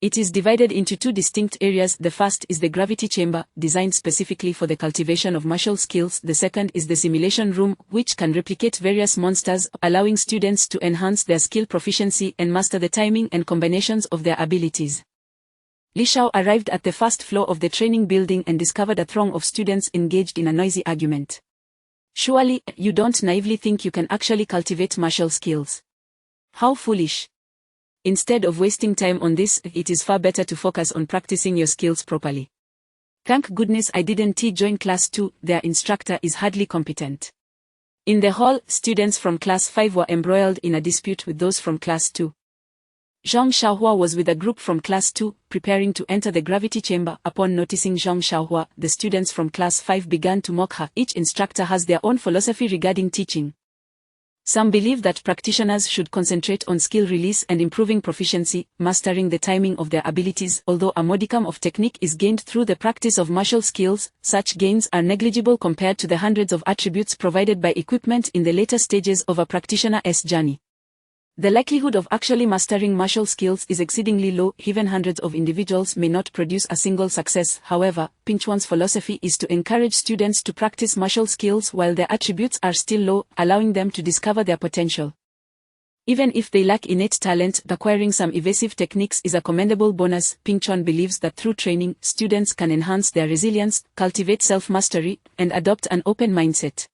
It is divided into two distinct areas. The first is the gravity chamber, designed specifically for the cultivation of martial skills. The second is the simulation room, which can replicate various monsters, allowing students to enhance their skill proficiency and master the timing and combinations of their abilities. Li Xiao arrived at the first floor of the training building and discovered a throng of students engaged in a noisy argument. "Surely, you don't naively think you can actually cultivate martial skills? How foolish. Instead of wasting time on this, it is far better to focus on practicing your skills properly. Thank goodness I didn't join class 2, their instructor is hardly competent." In the hall, students from class 5 were embroiled in a dispute with those from class 2. Zhang Xiaohua was with a group from class 2, preparing to enter the gravity chamber. Upon noticing Zhang Xiaohua, the students from class 5 began to mock her. Each instructor has their own philosophy regarding teaching. Some believe that practitioners should concentrate on skill release and improving proficiency, mastering the timing of their abilities. Although a modicum of technique is gained through the practice of martial skills, such gains are negligible compared to the hundreds of attributes provided by equipment in the later stages of a practitioner's journey. The likelihood of actually mastering martial skills is exceedingly low. Even hundreds of individuals may not produce a single success. However, Ping Chuan's philosophy is to encourage students to practice martial skills while their attributes are still low, allowing them to discover their potential. Even if they lack innate talent, acquiring some evasive techniques is a commendable bonus. Ping Chuan believes that through training, students can enhance their resilience, cultivate self-mastery, and adopt an open mindset.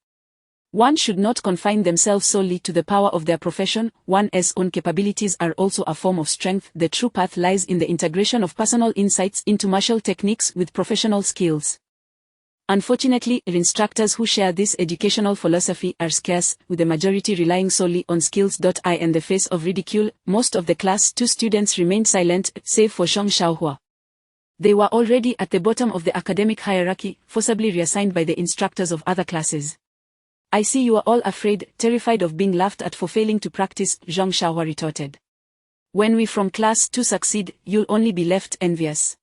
One should not confine themselves solely to the power of their profession. One's own capabilities are also a form of strength. The true path lies in the integration of personal insights into martial techniques with professional skills. Unfortunately, instructors who share this educational philosophy are scarce, with the majority relying solely on skills. In the face of ridicule, most of the class 2 students remained silent, save for Zhang Xiaohua. They were already at the bottom of the academic hierarchy, forcibly reassigned by the instructors of other classes. "I see you are all afraid, terrified of being laughed at for failing to practice," Zhang Xiaohua retorted. "When we from class 2 succeed, you'll only be left envious.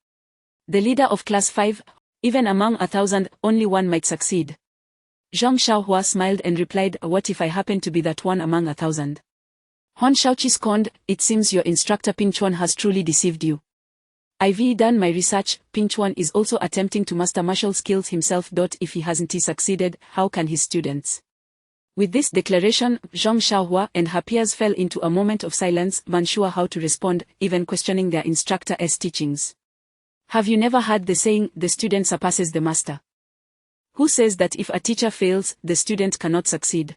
The leader of class 5, even among 1,000, only one might succeed." Zhang Xiaohua smiled and replied, "What if I happen to be that one among 1,000? Hon Shaoqi scorned, "It seems your instructor Ping Chuan has truly deceived you. I've done my research. Ping Chuan is also attempting to master martial skills himself. If he hasn't succeeded, how can his students?" With this declaration, Zhang Xiaohua and her peers fell into a moment of silence, unsure how to respond, even questioning their instructor's teachings. Have you never heard the saying, "The student surpasses the master"? Who says that if a teacher fails, the student cannot succeed?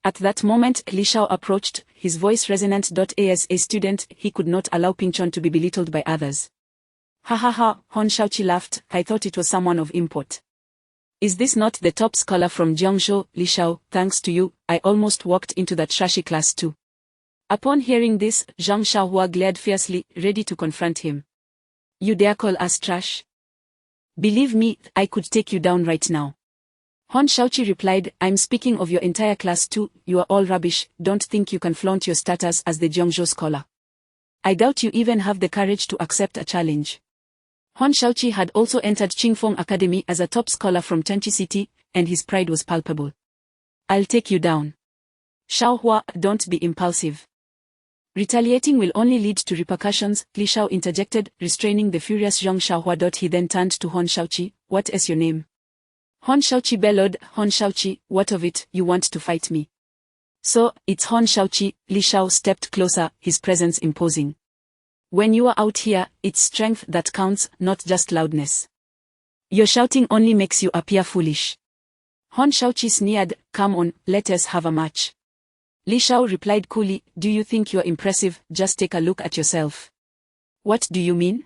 At that moment, Li Xiao approached, his voice resonant. As a student, he could not allow Ping Chuan to be belittled by others. "Ha ha ha," Hon Shaoqi laughed, "I thought it was someone of import. Is this not the top scholar from Jiangzhou?" "Li Xiao, thanks to you, I almost walked into that trashy class too." Upon hearing this, Zhang Xiaohua glared fiercely, ready to confront him. "You dare call us trash? Believe me, I could take you down right now." Hon Shaoqi replied, "I'm speaking of your entire class too. You are all rubbish. Don't think you can flaunt your status as the Jiangzhou scholar. I doubt you even have the courage to accept a challenge." Hon Shaoqi had also entered Qingfeng Academy as a top scholar from Tianqi City, and his pride was palpable. "I'll take you down. Xiaohua, don't be impulsive. Retaliating will only lead to repercussions," Li Xiao interjected, restraining the furious Zhang Xiaohua. He then turned to Hon Shaoqi, "What is your name?" Hon Shaoqi bellowed, "Hon Shaoqi, what of it, you want to fight me?" "So, it's Hon Shaoqi." Li Xiao stepped closer, his presence imposing. "When you are out here, it's strength that counts, not just loudness. Your shouting only makes you appear foolish." Hon Shaoqi sneered, "Come on, let us have a match." Li Xiao replied coolly, "Do you think you're impressive? Just take a look at yourself." "What do you mean?"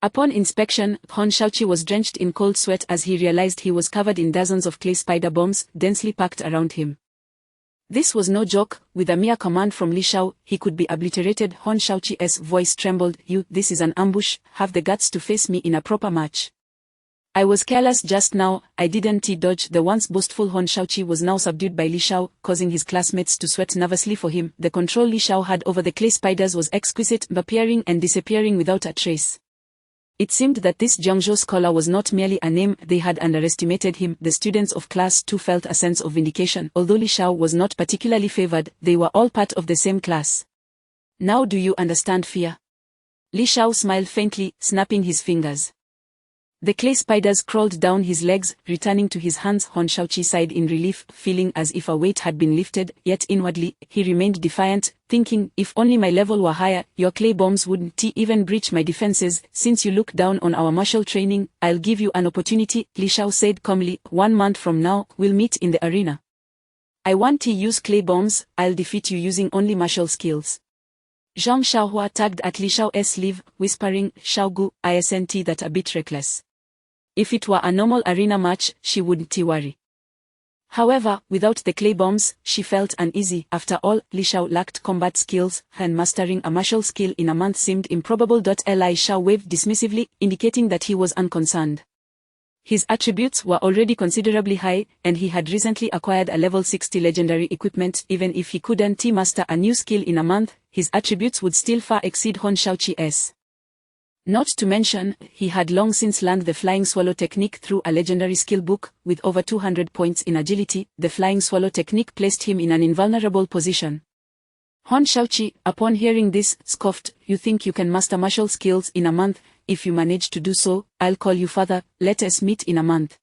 Upon inspection, Hon Shaoqi was drenched in cold sweat as he realized he was covered in dozens of clay spider bombs, densely packed around him. This was no joke. With a mere command from Li Xiao, he could be obliterated. Hon Shaoqi's voice trembled, "This is an ambush. Have the guts to face me in a proper match." I was careless just now, I didn't dodge. The once boastful Hon Shaoqi was now subdued by Li Shao, causing his classmates to sweat nervously for him. The control Li Shao had over the clay spiders was exquisite, appearing and disappearing without a trace. It seemed that this Jiangzhou scholar was not merely a name, they had underestimated him. The students of class 2 felt a sense of vindication. Although Li Shao was not particularly favored, they were all part of the same class. Now do you understand fear? Li Shao smiled faintly, snapping his fingers. The clay spiders crawled down his legs, returning to his hands. Hon Shaoqi sighed in relief, feeling as if a weight had been lifted, yet inwardly, he remained defiant, thinking, if only my level were higher, your clay bombs wouldn't even breach my defenses. Since you look down on our martial training, I'll give you an opportunity, Li Shao said calmly. 1 month from now, we'll meet in the arena. I want to use clay bombs, I'll defeat you using only martial skills. Zhang Xiaohua tugged at Li Shao's sleeve, whispering, Xiaogu, isn't that a bit reckless? If it were a normal arena match, she wouldn't worry. However, without the clay bombs, she felt uneasy. After all, Li Shao lacked combat skills, and mastering a martial skill in a month seemed improbable. Li Shao waved dismissively, indicating that he was unconcerned. His attributes were already considerably high, and he had recently acquired a level 60 legendary equipment. Even if he couldn't master a new skill in a month, his attributes would still far exceed Hon Shaoqi's. Not to mention, he had long since learned the Flying Swallow technique through a legendary skill book. With over 200 points in agility, the Flying Swallow technique placed him in an invulnerable position. Hon Shaoqi, upon hearing this, scoffed, you think you can master martial skills in a month? If you manage to do so, I'll call you father, let us meet in a month.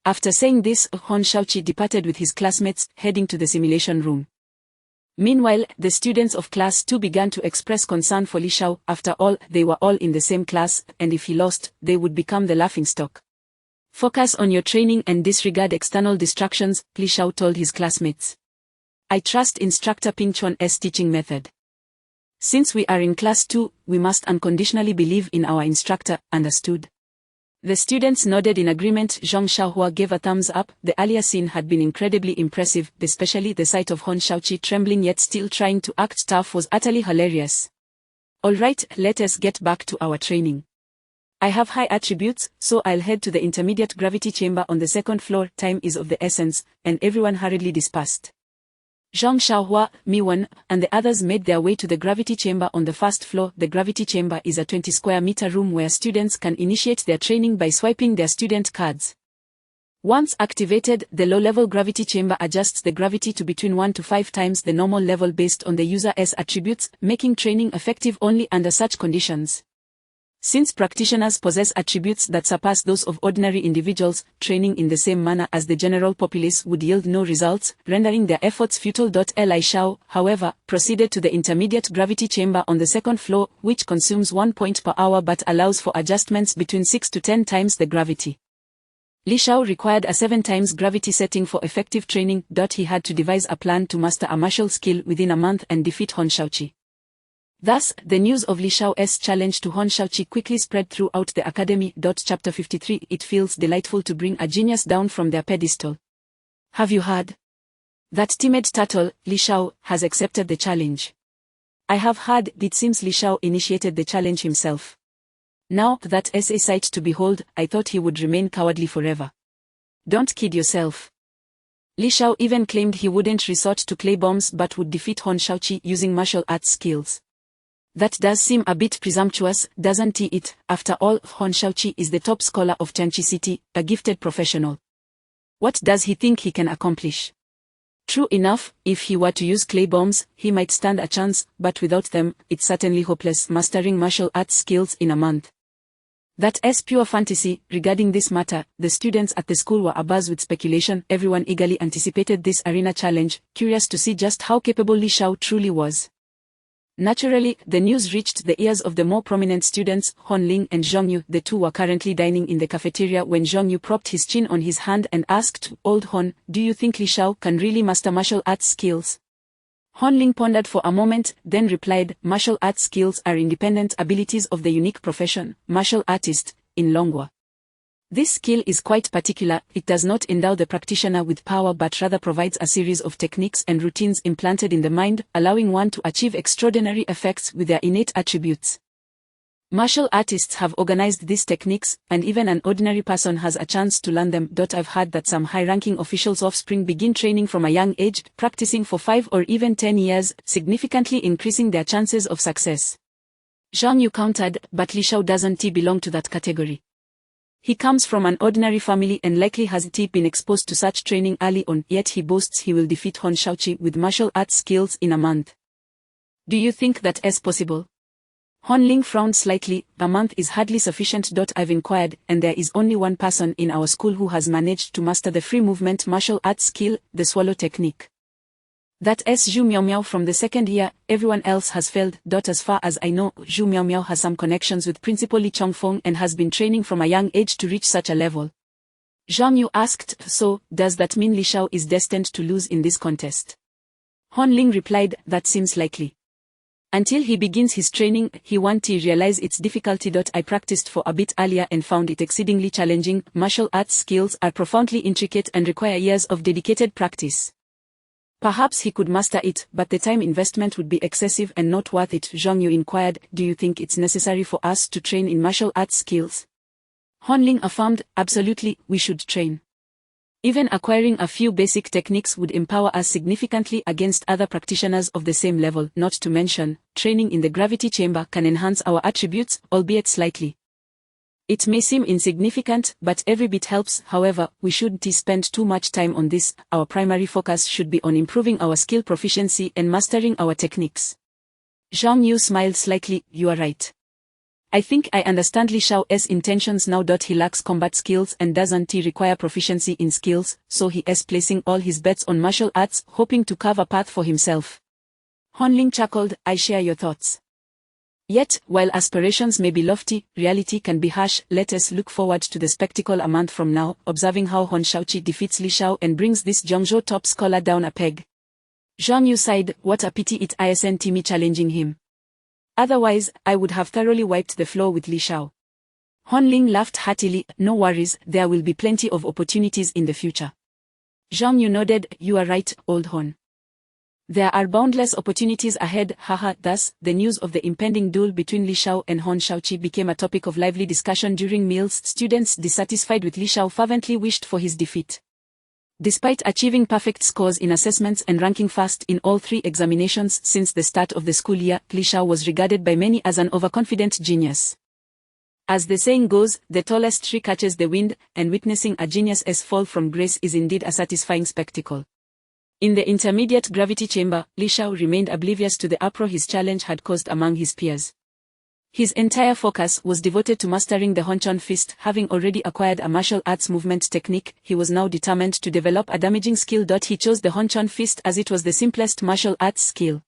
After saying this, Hon Shaoqi departed with his classmates, heading to the simulation room. Meanwhile, the students of class 2 began to express concern for Li Shao. After all, they were all in the same class, and if he lost, they would become the laughingstock. Focus on your training and disregard external distractions, Li Shao told his classmates. I trust Instructor Ping Chuan's teaching method. Since we are in class 2, we must unconditionally believe in our instructor, understood? The students nodded in agreement. Zhang Xiaohua gave a thumbs up. The earlier scene had been incredibly impressive, especially the sight of Hon Shaoqi trembling yet still trying to act tough was utterly hilarious. Alright, let us get back to our training. I have high attributes, so I'll head to the intermediate gravity chamber on the 2nd floor. Time is of the essence, and everyone hurriedly dispersed. Zhang Xiaohua, Mi-wen, and the others made their way to the gravity chamber on the 1st floor. The gravity chamber is a 20 square meter room where students can initiate their training by swiping their student cards. Once activated, the low-level gravity chamber adjusts the gravity to between 1 to 5 times the normal level based on the user's attributes, making training effective only under such conditions. Since practitioners possess attributes that surpass those of ordinary individuals, training in the same manner as the general populace would yield no results, rendering their efforts futile. Li Shao, however, proceeded to the intermediate gravity chamber on the 2nd floor, which consumes 1 point per hour but allows for adjustments between 6 to 10 times the gravity. Li Shao required a 7 times gravity setting for effective training. He had to devise a plan to master a martial skill within a month and defeat Hon Shaoqi. Thus, the news of Li Shao's challenge to Hon Shaoqi quickly spread throughout the academy. Chapter 53. It feels delightful to bring a genius down from their pedestal. Have you heard? That timid turtle, Li Shao, has accepted the challenge. I have heard. It seems Li Shao initiated the challenge himself. Now that is a sight to behold, I thought he would remain cowardly forever. Don't kid yourself. Li Shao even claimed he wouldn't resort to clay bombs but would defeat Hon Shaoqi using martial arts skills. That does seem a bit presumptuous, doesn't it? After all, Hon Shaoqi is the top scholar of Tianqi City, a gifted professional. What does he think he can accomplish? True enough, if he were to use clay bombs, he might stand a chance, but without them, it's certainly hopeless mastering martial arts skills in a month. That's pure fantasy. Regarding this matter, the students at the school were abuzz with speculation. Everyone eagerly anticipated this arena challenge, curious to see just how capable Li Shao truly was. Naturally, the news reached the ears of the more prominent students, Hon Ling and Zhong Yu. The two were currently dining in the cafeteria when Zhong Yu propped his chin on his hand and asked, Old Hon, do you think Li Shao can really master martial arts skills? Hon Ling pondered for a moment, then replied, martial arts skills are independent abilities of the unique profession, martial artist, in Longhua. This skill is quite particular. It does not endow the practitioner with power but rather provides a series of techniques and routines implanted in the mind, allowing one to achieve extraordinary effects with their innate attributes. Martial artists have organized these techniques, and even an ordinary person has a chance to learn them. I've heard that some high-ranking officials' offspring begin training from a young age, practicing for 5 or even 10 years, significantly increasing their chances of success. Zhang Yu countered, but Li Shao doesn't belong to that category. He comes from an ordinary family and likely hasn't been exposed to such training early on, yet he boasts he will defeat Hon Shaoqi with martial arts skills in a month. Do you think that is possible? Hon Ling frowned slightly. A month is hardly sufficient. I've inquired, and there is only one person in our school who has managed to master the free movement martial arts skill, the swallow technique. That is Zhu Miaomiao from the second year. Everyone else has failed. As far as I know, Zhu Miaomiao has some connections with Principal Li Chongfeng and has been training from a young age to reach such a level. Zhang Yu asked, so, does that mean Li Shao is destined to lose in this contest? Hon Ling replied, that seems likely. Until he begins his training, he won't realize its difficulty. I practiced for a bit earlier and found it exceedingly challenging. Martial arts skills are profoundly intricate and require years of dedicated practice. Perhaps he could master it, but the time investment would be excessive and not worth it. Zhang Yu inquired, do you think it's necessary for us to train in martial arts skills? Hon Ling affirmed, absolutely, we should train. Even acquiring a few basic techniques would empower us significantly against other practitioners of the same level. Not to mention, training in the gravity chamber can enhance our attributes, albeit slightly. It may seem insignificant, but every bit helps. However, we shouldn't spend too much time on this. Our primary focus should be on improving our skill proficiency and mastering our techniques. Zhang Yu smiled slightly, you are right. I think I understand Li Shao's intentions now. He lacks combat skills and doesn't require proficiency in skills, so he is placing all his bets on martial arts, hoping to carve a path for himself. Hon Ling chuckled, I share your thoughts. Yet, while aspirations may be lofty, reality can be harsh. Let us look forward to the spectacle a month from now, observing how Hon Shaoqi defeats Li Shao and brings this Zhongzhou top scholar down a peg. Zhang Yu sighed, what a pity it isn't me challenging him. Otherwise, I would have thoroughly wiped the floor with Li Shao. Hon Ling laughed heartily, no worries, there will be plenty of opportunities in the future. Zhang Yu nodded, you are right, old Hon. There are boundless opportunities ahead, haha. Thus, the news of the impending duel between Li Shao and Hon Shaoqi became a topic of lively discussion during meals. Students dissatisfied with Li Shao fervently wished for his defeat. Despite achieving perfect scores in assessments and ranking first in all 3 examinations since the start of the school year, Li Shao was regarded by many as an overconfident genius. As the saying goes, the tallest tree catches the wind, and witnessing a genius's fall from grace is indeed a satisfying spectacle. In the intermediate gravity chamber, Li Shao remained oblivious to the uproar his challenge had caused among his peers. His entire focus was devoted to mastering the Honchon fist. Having already acquired a martial arts movement technique, he was now determined to develop a damaging skill. He chose the Honchon fist as it was the simplest martial arts skill.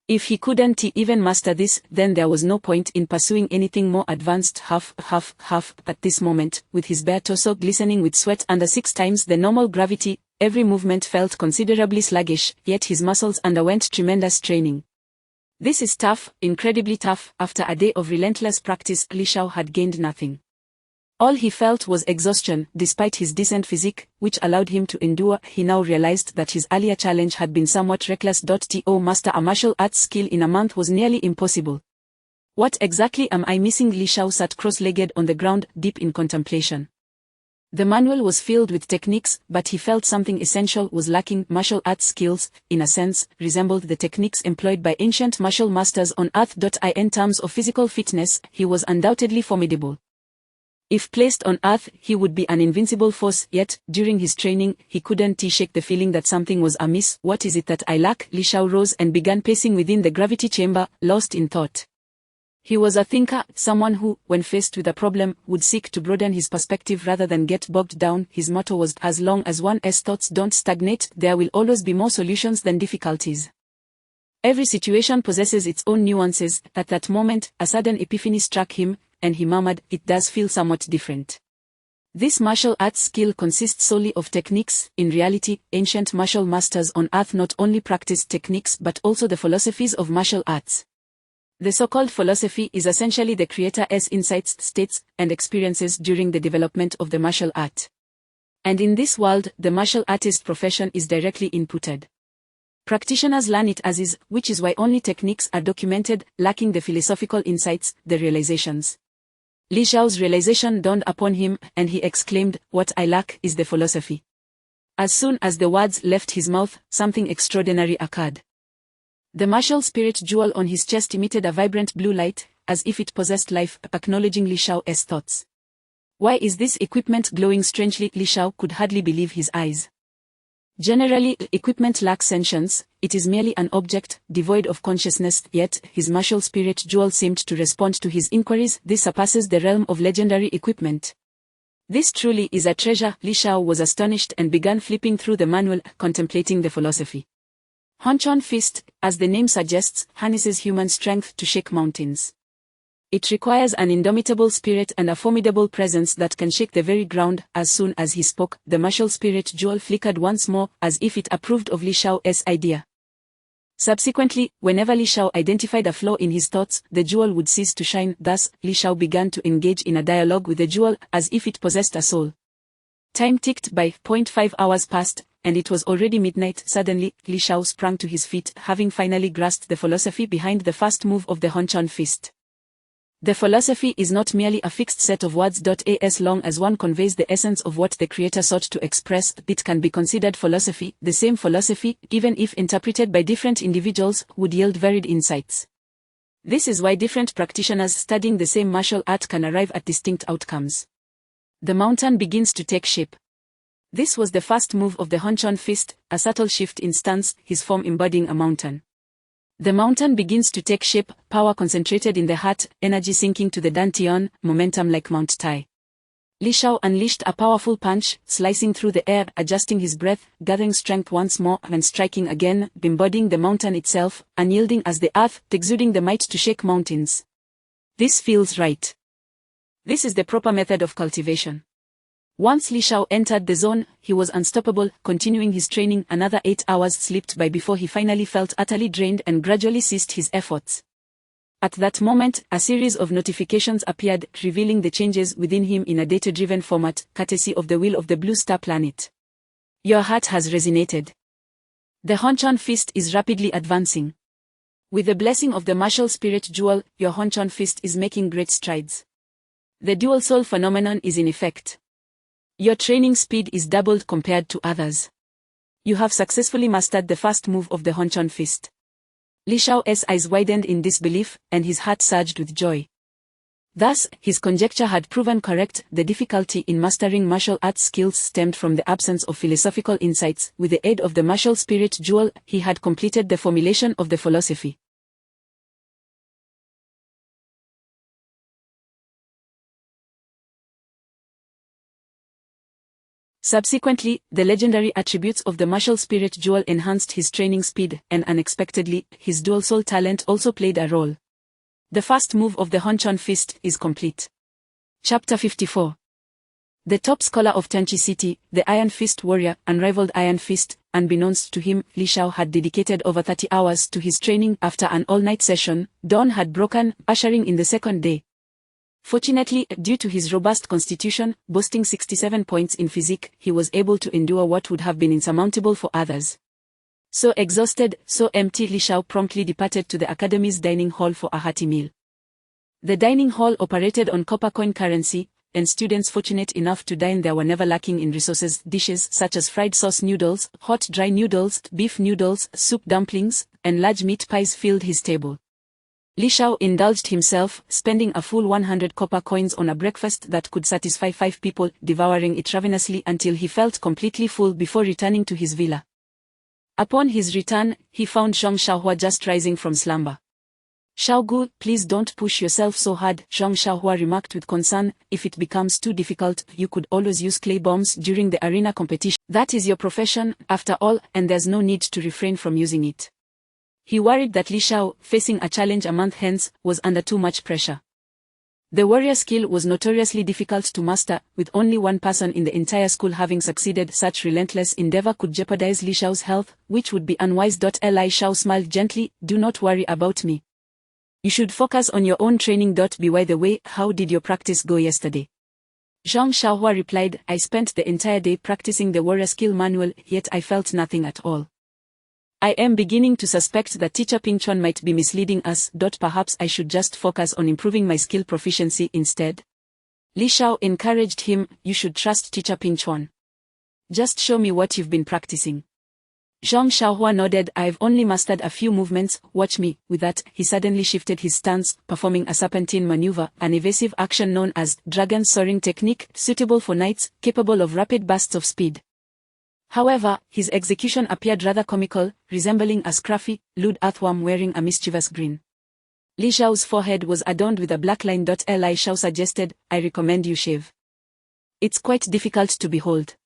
If he couldn't even master this, then there was no point in pursuing anything more advanced. At this moment, with his bare torso glistening with sweat under 6 times the normal gravity, every movement felt considerably sluggish, yet his muscles underwent tremendous training. This is tough, incredibly tough. After a day of relentless practice, Li Shao had gained nothing. All he felt was exhaustion, despite his decent physique, which allowed him to endure. He now realized that his earlier challenge had been somewhat reckless. To master a martial arts skill in a month was nearly impossible. What exactly am I missing? Li Shao sat cross-legged on the ground, deep in contemplation. The manual was filled with techniques, but he felt something essential was lacking. Martial arts skills, in a sense, resembled the techniques employed by ancient martial masters on Earth. In terms of physical fitness, he was undoubtedly formidable. If placed on Earth, he would be an invincible force, yet, during his training, he couldn't shake the feeling that something was amiss. What is it that I lack? Li Shao rose and began pacing within the gravity chamber, lost in thought. He was a thinker, someone who, when faced with a problem, would seek to broaden his perspective rather than get bogged down. His motto was, as long as one's thoughts don't stagnate, there will always be more solutions than difficulties. Every situation possesses its own nuances. At that moment, a sudden epiphany struck him, and he murmured, it does feel somewhat different. This martial arts skill consists solely of techniques. In reality, ancient martial masters on Earth not only practiced techniques but also the philosophies of martial arts. The so-called philosophy is essentially the creator's insights, states, and experiences during the development of the martial art. And in this world, the martial artist profession is directly inputted. Practitioners learn it as is, which is why only techniques are documented, lacking the philosophical insights, the realizations. Li Shao's realization dawned upon him, and he exclaimed, "What I lack is the philosophy." As soon as the words left his mouth, something extraordinary occurred. The martial spirit jewel on his chest emitted a vibrant blue light, as if it possessed life, acknowledging Li Shao's thoughts. Why is this equipment glowing strangely? Li Shao could hardly believe his eyes. Generally, equipment lacks sentience, it is merely an object, devoid of consciousness, yet, his martial spirit jewel seemed to respond to his inquiries. This surpasses the realm of legendary equipment. This truly is a treasure. Li Shao was astonished and began flipping through the manual, contemplating the philosophy. Honchon Fist, as the name suggests, harnesses human strength to shake mountains. It requires an indomitable spirit and a formidable presence that can shake the very ground. As soon as he spoke, the martial spirit jewel flickered once more, as if it approved of Li Shao's idea. Subsequently, whenever Li Shao identified a flaw in his thoughts, the jewel would cease to shine. Thus, Li Shao began to engage in a dialogue with the jewel, as if it possessed a soul. Time ticked by. 5 hours passed, and it was already midnight. Suddenly, Li Shao sprang to his feet, having finally grasped the philosophy behind the first move of the Honchon Fist. The philosophy is not merely a fixed set of words. As long as one conveys the essence of what the creator sought to express, it can be considered philosophy. The same philosophy, even if interpreted by different individuals, would yield varied insights. This is why different practitioners studying the same martial art can arrive at distinct outcomes. The mountain begins to take shape. This was the first move of the Honchon Fist, a subtle shift in stance, his form embodying a mountain. The mountain begins to take shape, power concentrated in the heart, energy sinking to the dantian, momentum like Mount Tai. Li Shao unleashed a powerful punch, slicing through the air, adjusting his breath, gathering strength once more, and striking again, embodying the mountain itself, unyielding as the earth, exuding the might to shake mountains. This feels right. This is the proper method of cultivation. Once Li Shao entered the zone, he was unstoppable, continuing his training. Another 8 hours slipped by before he finally felt utterly drained and gradually ceased his efforts. At that moment, a series of notifications appeared, revealing the changes within him in a data-driven format, courtesy of the Wheel of the Blue Star Planet. Your heart has resonated. The Honchon Fist is rapidly advancing. With the blessing of the martial spirit jewel, your Honchon Fist is making great strides. The dual soul phenomenon is in effect. Your training speed is doubled compared to others. You have successfully mastered the first move of the Honchon Fist. Li Shao's eyes widened in disbelief, and his heart surged with joy. Thus, his conjecture had proven correct. The difficulty in mastering martial arts skills stemmed from the absence of philosophical insights. With the aid of the martial spirit jewel, he had completed the formulation of the philosophy. Subsequently, the legendary attributes of the martial spirit jewel enhanced his training speed, and unexpectedly, his dual soul talent also played a role. The first move of the Honchon Fist is complete. Chapter 54. The top scholar of Tianqi City, the Iron Fist warrior, unrivaled Iron Fist, unbeknownst to him, Li Shao had dedicated over 30 hours to his training. After an all-night session, dawn had broken, ushering in the second day. Fortunately, due to his robust constitution, boasting 67 points in physique, he was able to endure what would have been insurmountable for others. So exhausted, so empty, Li Shao promptly departed to the academy's dining hall for a hearty meal. The dining hall operated on copper coin currency, and students fortunate enough to dine there were never lacking in resources. Dishes such as fried sauce noodles, hot dry noodles, beef noodles, soup dumplings, and large meat pies filled his table. Li Shao indulged himself, spending a full 100 copper coins on a breakfast that could satisfy 5 people, devouring it ravenously until he felt completely full before returning to his villa. Upon his return, he found Zhang Xiaohua just rising from slumber. "Xiaogu, please don't push yourself so hard," Zhang Xiaohua remarked with concern. "If it becomes too difficult, you could always use clay bombs during the arena competition. That is your profession, after all, and there's no need to refrain from using it." He worried that Li Shao, facing a challenge a month hence, was under too much pressure. The warrior skill was notoriously difficult to master, with only one person in the entire school having succeeded. Such relentless endeavor could jeopardize Li Shao's health, which would be unwise. Li Shao smiled gently. "Do not worry about me. You should focus on your own training. By the way, how did your practice go yesterday?" Zhang Xiaohua replied, "I spent the entire day practicing the warrior skill manual, yet I felt nothing at all. I am beginning to suspect that Teacher Ping Chuan might be misleading us. Perhaps I should just focus on improving my skill proficiency instead. Li Shao encouraged him. You should trust Teacher Ping Chuan. Just show me what you've been practicing. Zhang Xiaohua nodded. I've only mastered a few movements, watch me. With that, he suddenly shifted his stance, performing a serpentine maneuver, an evasive action known as dragon soaring technique, suitable for knights, capable of rapid bursts of speed. However, his execution appeared rather comical, resembling a scruffy, lewd earthworm wearing a mischievous grin. Li Xiao's forehead was adorned with a black line. Li Xiao suggested, I recommend you shave. It's quite difficult to behold.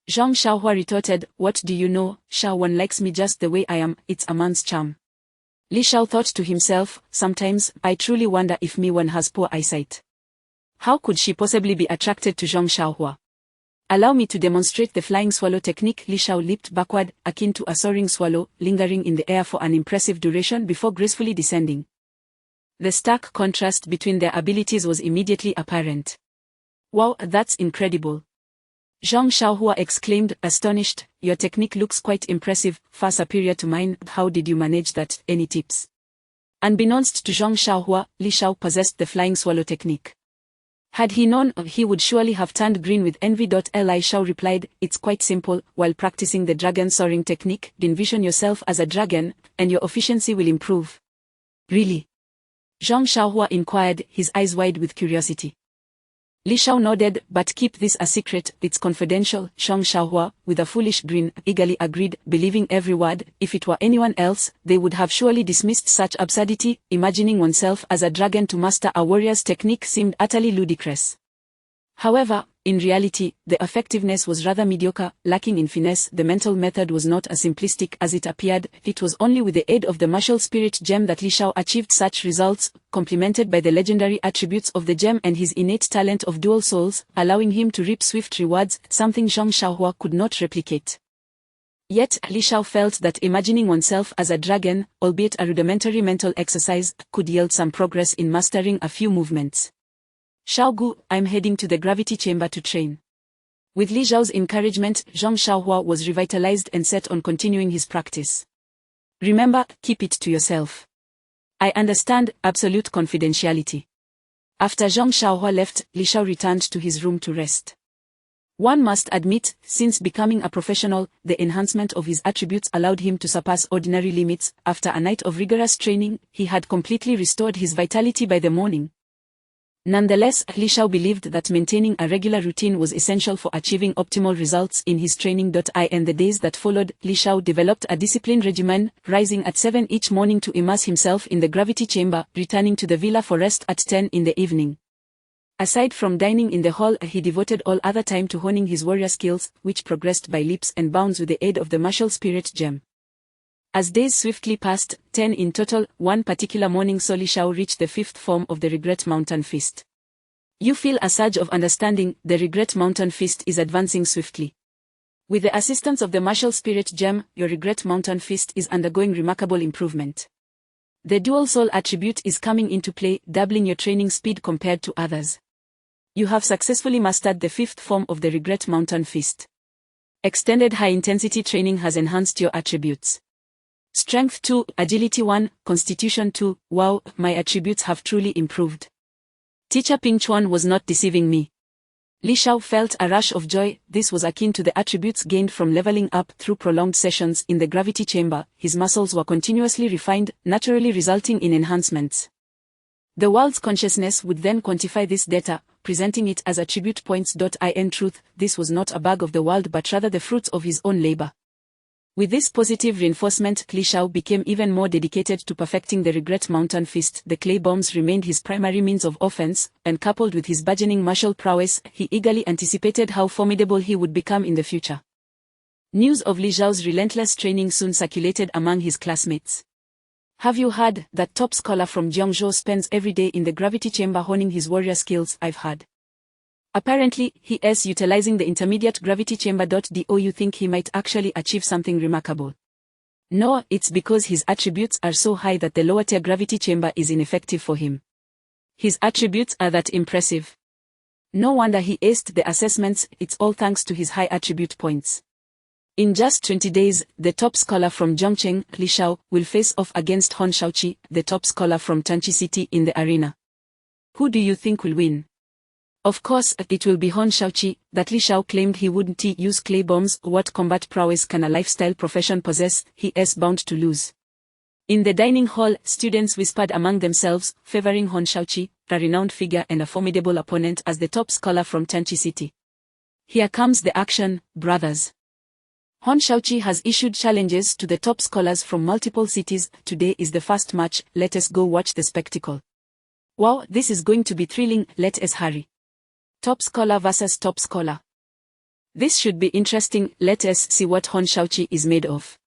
Zhang Xiaohua retorted, what do you know, Xiao Wan likes me just the way I am, it's a man's charm. Li Xiao thought to himself, sometimes, I truly wonder if Mi Wan has poor eyesight. How could she possibly be attracted to Zhang Xiaohua? Allow me to demonstrate the flying swallow technique. Li Xiao leaped backward, akin to a soaring swallow, lingering in the air for an impressive duration before gracefully descending. The stark contrast between their abilities was immediately apparent. Wow, that's incredible. Zhang Xiaohua exclaimed, astonished, your technique looks quite impressive, far superior to mine. How did you manage that? Any tips? Unbeknownst to Zhang Xiaohua, Li Xiao possessed the flying swallow technique. Had he known, he would surely have turned green with envy. Li Xiao replied, it's quite simple. While practicing the dragon soaring technique, envision yourself as a dragon, and your efficiency will improve. Really? Zhang Xiaohua inquired, his eyes wide with curiosity. Li Xiao nodded, but keep this a secret, it's confidential. Zhang Xiaohua, with a foolish grin, eagerly agreed, believing every word. If it were anyone else, they would have surely dismissed such absurdity. Imagining oneself as a dragon to master a warrior's technique seemed utterly ludicrous. However, in reality, the effectiveness was rather mediocre, lacking in finesse. The mental method was not as simplistic as it appeared. It was only with the aid of the martial spirit gem that Li Xiao achieved such results, complemented by the legendary attributes of the gem and his innate talent of dual souls, allowing him to reap swift rewards, something Zhang Xiaohua could not replicate. Yet, Li Xiao felt that imagining oneself as a dragon, albeit a rudimentary mental exercise, could yield some progress in mastering a few movements. Xiaogu, I'm heading to the gravity chamber to train. With Li Xiao's encouragement, Zhang Xiaohua was revitalized and set on continuing his practice. Remember, keep it to yourself. I understand, absolute confidentiality. After Zhang Xiaohua left, Li Xiao returned to his room to rest. One must admit, since becoming a professional, the enhancement of his attributes allowed him to surpass ordinary limits. After a night of rigorous training, he had completely restored his vitality by the morning. Nonetheless, Li Xiao believed that maintaining a regular routine was essential for achieving optimal results in his training. In the days that followed, Li Xiao developed a disciplined regimen, rising at 7 each morning to immerse himself in the gravity chamber, returning to the villa for rest at 10 in the evening. Aside from dining in the hall, he devoted all other time to honing his warrior skills, which progressed by leaps and bounds with the aid of the martial spirit gem. As days swiftly passed, 10 in total, one particular morning saw Li Xiao reach the 5th form of the Regret Mountain Fist. You feel a surge of understanding. The Regret Mountain Fist is advancing swiftly. With the assistance of the martial spirit gem, your Regret Mountain Fist is undergoing remarkable improvement. The dual soul attribute is coming into play, doubling your training speed compared to others. You have successfully mastered the 5th form of the Regret Mountain Fist. Extended high-intensity training has enhanced your attributes. Strength 2, Agility 1, Constitution 2, wow, my attributes have truly improved. Teacher Ping Chuan was not deceiving me. Li Xiao felt a rush of joy. This was akin to the attributes gained from leveling up through prolonged sessions in the gravity chamber. His muscles were continuously refined, naturally resulting in enhancements. The world's consciousness would then quantify this data, presenting it as attribute points. In truth, this was not a bug of the world but rather the fruits of his own labor. With this positive reinforcement, Li Xiao became even more dedicated to perfecting the Regret Mountain Fist. The clay bombs remained his primary means of offense, and coupled with his burgeoning martial prowess, he eagerly anticipated how formidable he would become in the future. News of Li Xiao's relentless training soon circulated among his classmates. Have you heard that top scholar from Jiangzhou spends every day in the gravity chamber honing his warrior skills? I've heard. Apparently, he is utilizing the intermediate gravity chamber. Do you think he might actually achieve something remarkable? No, it's because his attributes are so high that the lower tier gravity chamber is ineffective for him. His attributes are that impressive. No wonder he aced the assessments. It's all thanks to his high attribute points. In just 20 days, the top scholar from Zhongcheng, Li Shao, will face off against Hon Shaoqi, the top scholar from Tanchi City in the arena. Who do you think will win? Of course, it will be Hon Shaoqi. That Li Shao claimed he wouldn't use clay bombs. What combat prowess can a lifestyle profession possess? He is bound to lose. In the dining hall, students whispered among themselves, favoring Hon Shaoqi, a renowned figure and a formidable opponent as the top scholar from Tanchi City. Here comes the action, brothers. Hon Shaoqi has issued challenges to the top scholars from multiple cities. Today is the first match. Let us go watch the spectacle. Wow, this is going to be thrilling. Let us hurry. Top scholar versus top scholar. This should be interesting. Let us see what Hon Shaoqi is made of.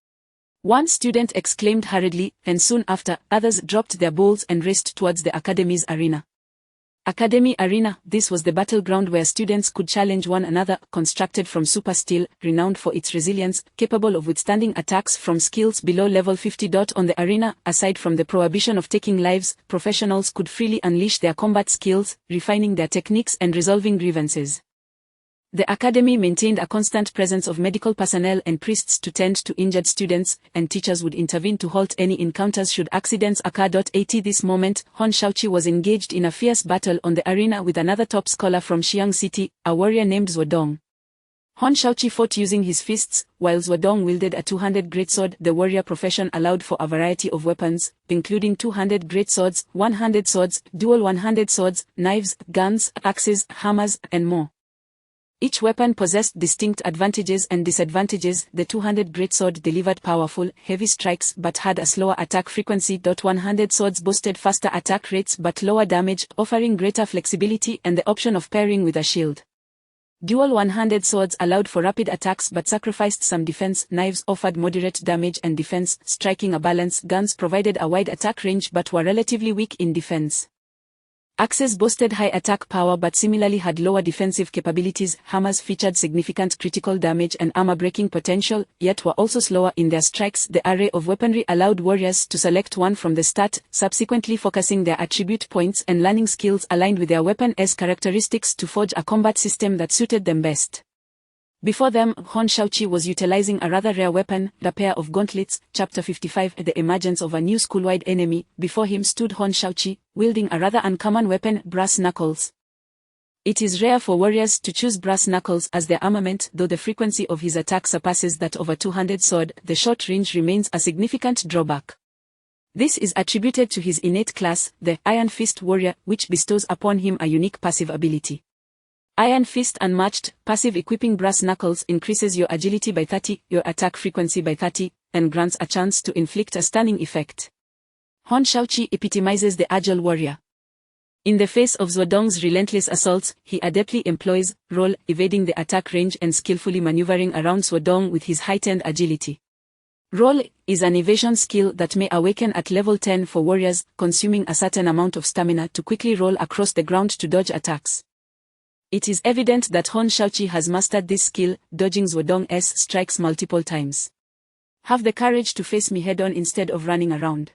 One student exclaimed hurriedly, and soon after, others dropped their bowls and raced towards the academy's arena. Academy Arena, this was the battleground where students could challenge one another, constructed from super steel, renowned for its resilience, capable of withstanding attacks from skills below level 50. On the arena, aside from the prohibition of taking lives, professionals could freely unleash their combat skills, refining their techniques and resolving grievances. The academy maintained a constant presence of medical personnel and priests to tend to injured students, and teachers would intervene to halt any encounters should accidents occur. At this moment, Hon Shaoqi was engaged in a fierce battle on the arena with another top scholar from Xiang City, a warrior named Zuodong. Hon Shaoqi fought using his fists, while Zuodong wielded a 200 greatsword. The warrior profession allowed for a variety of weapons, including 200 greatswords, 100 swords, dual 100 swords, knives, guns, axes, hammers, and more. Each weapon possessed distinct advantages and disadvantages. The 200 greatsword delivered powerful, heavy strikes but had a slower attack frequency. 100 swords boasted faster attack rates but lower damage, offering greater flexibility and the option of pairing with a shield. Dual 100 swords allowed for rapid attacks but sacrificed some defense. Knives offered moderate damage and defense, striking a balance. Guns provided a wide attack range but were relatively weak in defense. Axes boasted high attack power but similarly had lower defensive capabilities. Hammers featured significant critical damage and armor-breaking potential, yet were also slower in their strikes. The array of weaponry allowed warriors to select one from the start, subsequently focusing their attribute points and learning skills aligned with their weapon's characteristics to forge a combat system that suited them best. Before them, Hon Shaoqi was utilizing a rather rare weapon, the pair of gauntlets. Chapter 55, The emergence of a new school-wide enemy. Before him stood Hon Shaoqi, wielding a rather uncommon weapon, brass knuckles. It is rare for warriors to choose brass knuckles as their armament. Though the frequency of his attack surpasses that of a 200 sword, the short range remains a significant drawback. This is attributed to his innate class, the Iron Fist Warrior, which bestows upon him a unique passive ability. Iron Fist Unmatched, passive. Equipping brass knuckles increases your agility by 30, your attack frequency by 30, and grants a chance to inflict a stunning effect. Hon Shaoqi epitomizes the agile warrior. In the face of Zuodong's relentless assaults, he adeptly employs roll, evading the attack range and skillfully maneuvering around Zuodong with his heightened agility. Roll is an evasion skill that may awaken at level 10 for warriors, consuming a certain amount of stamina to quickly roll across the ground to dodge attacks. It is evident that Hon Shaoqi has mastered this skill, dodging Zuodong's strikes multiple times. Have the courage to face me head-on instead of running around.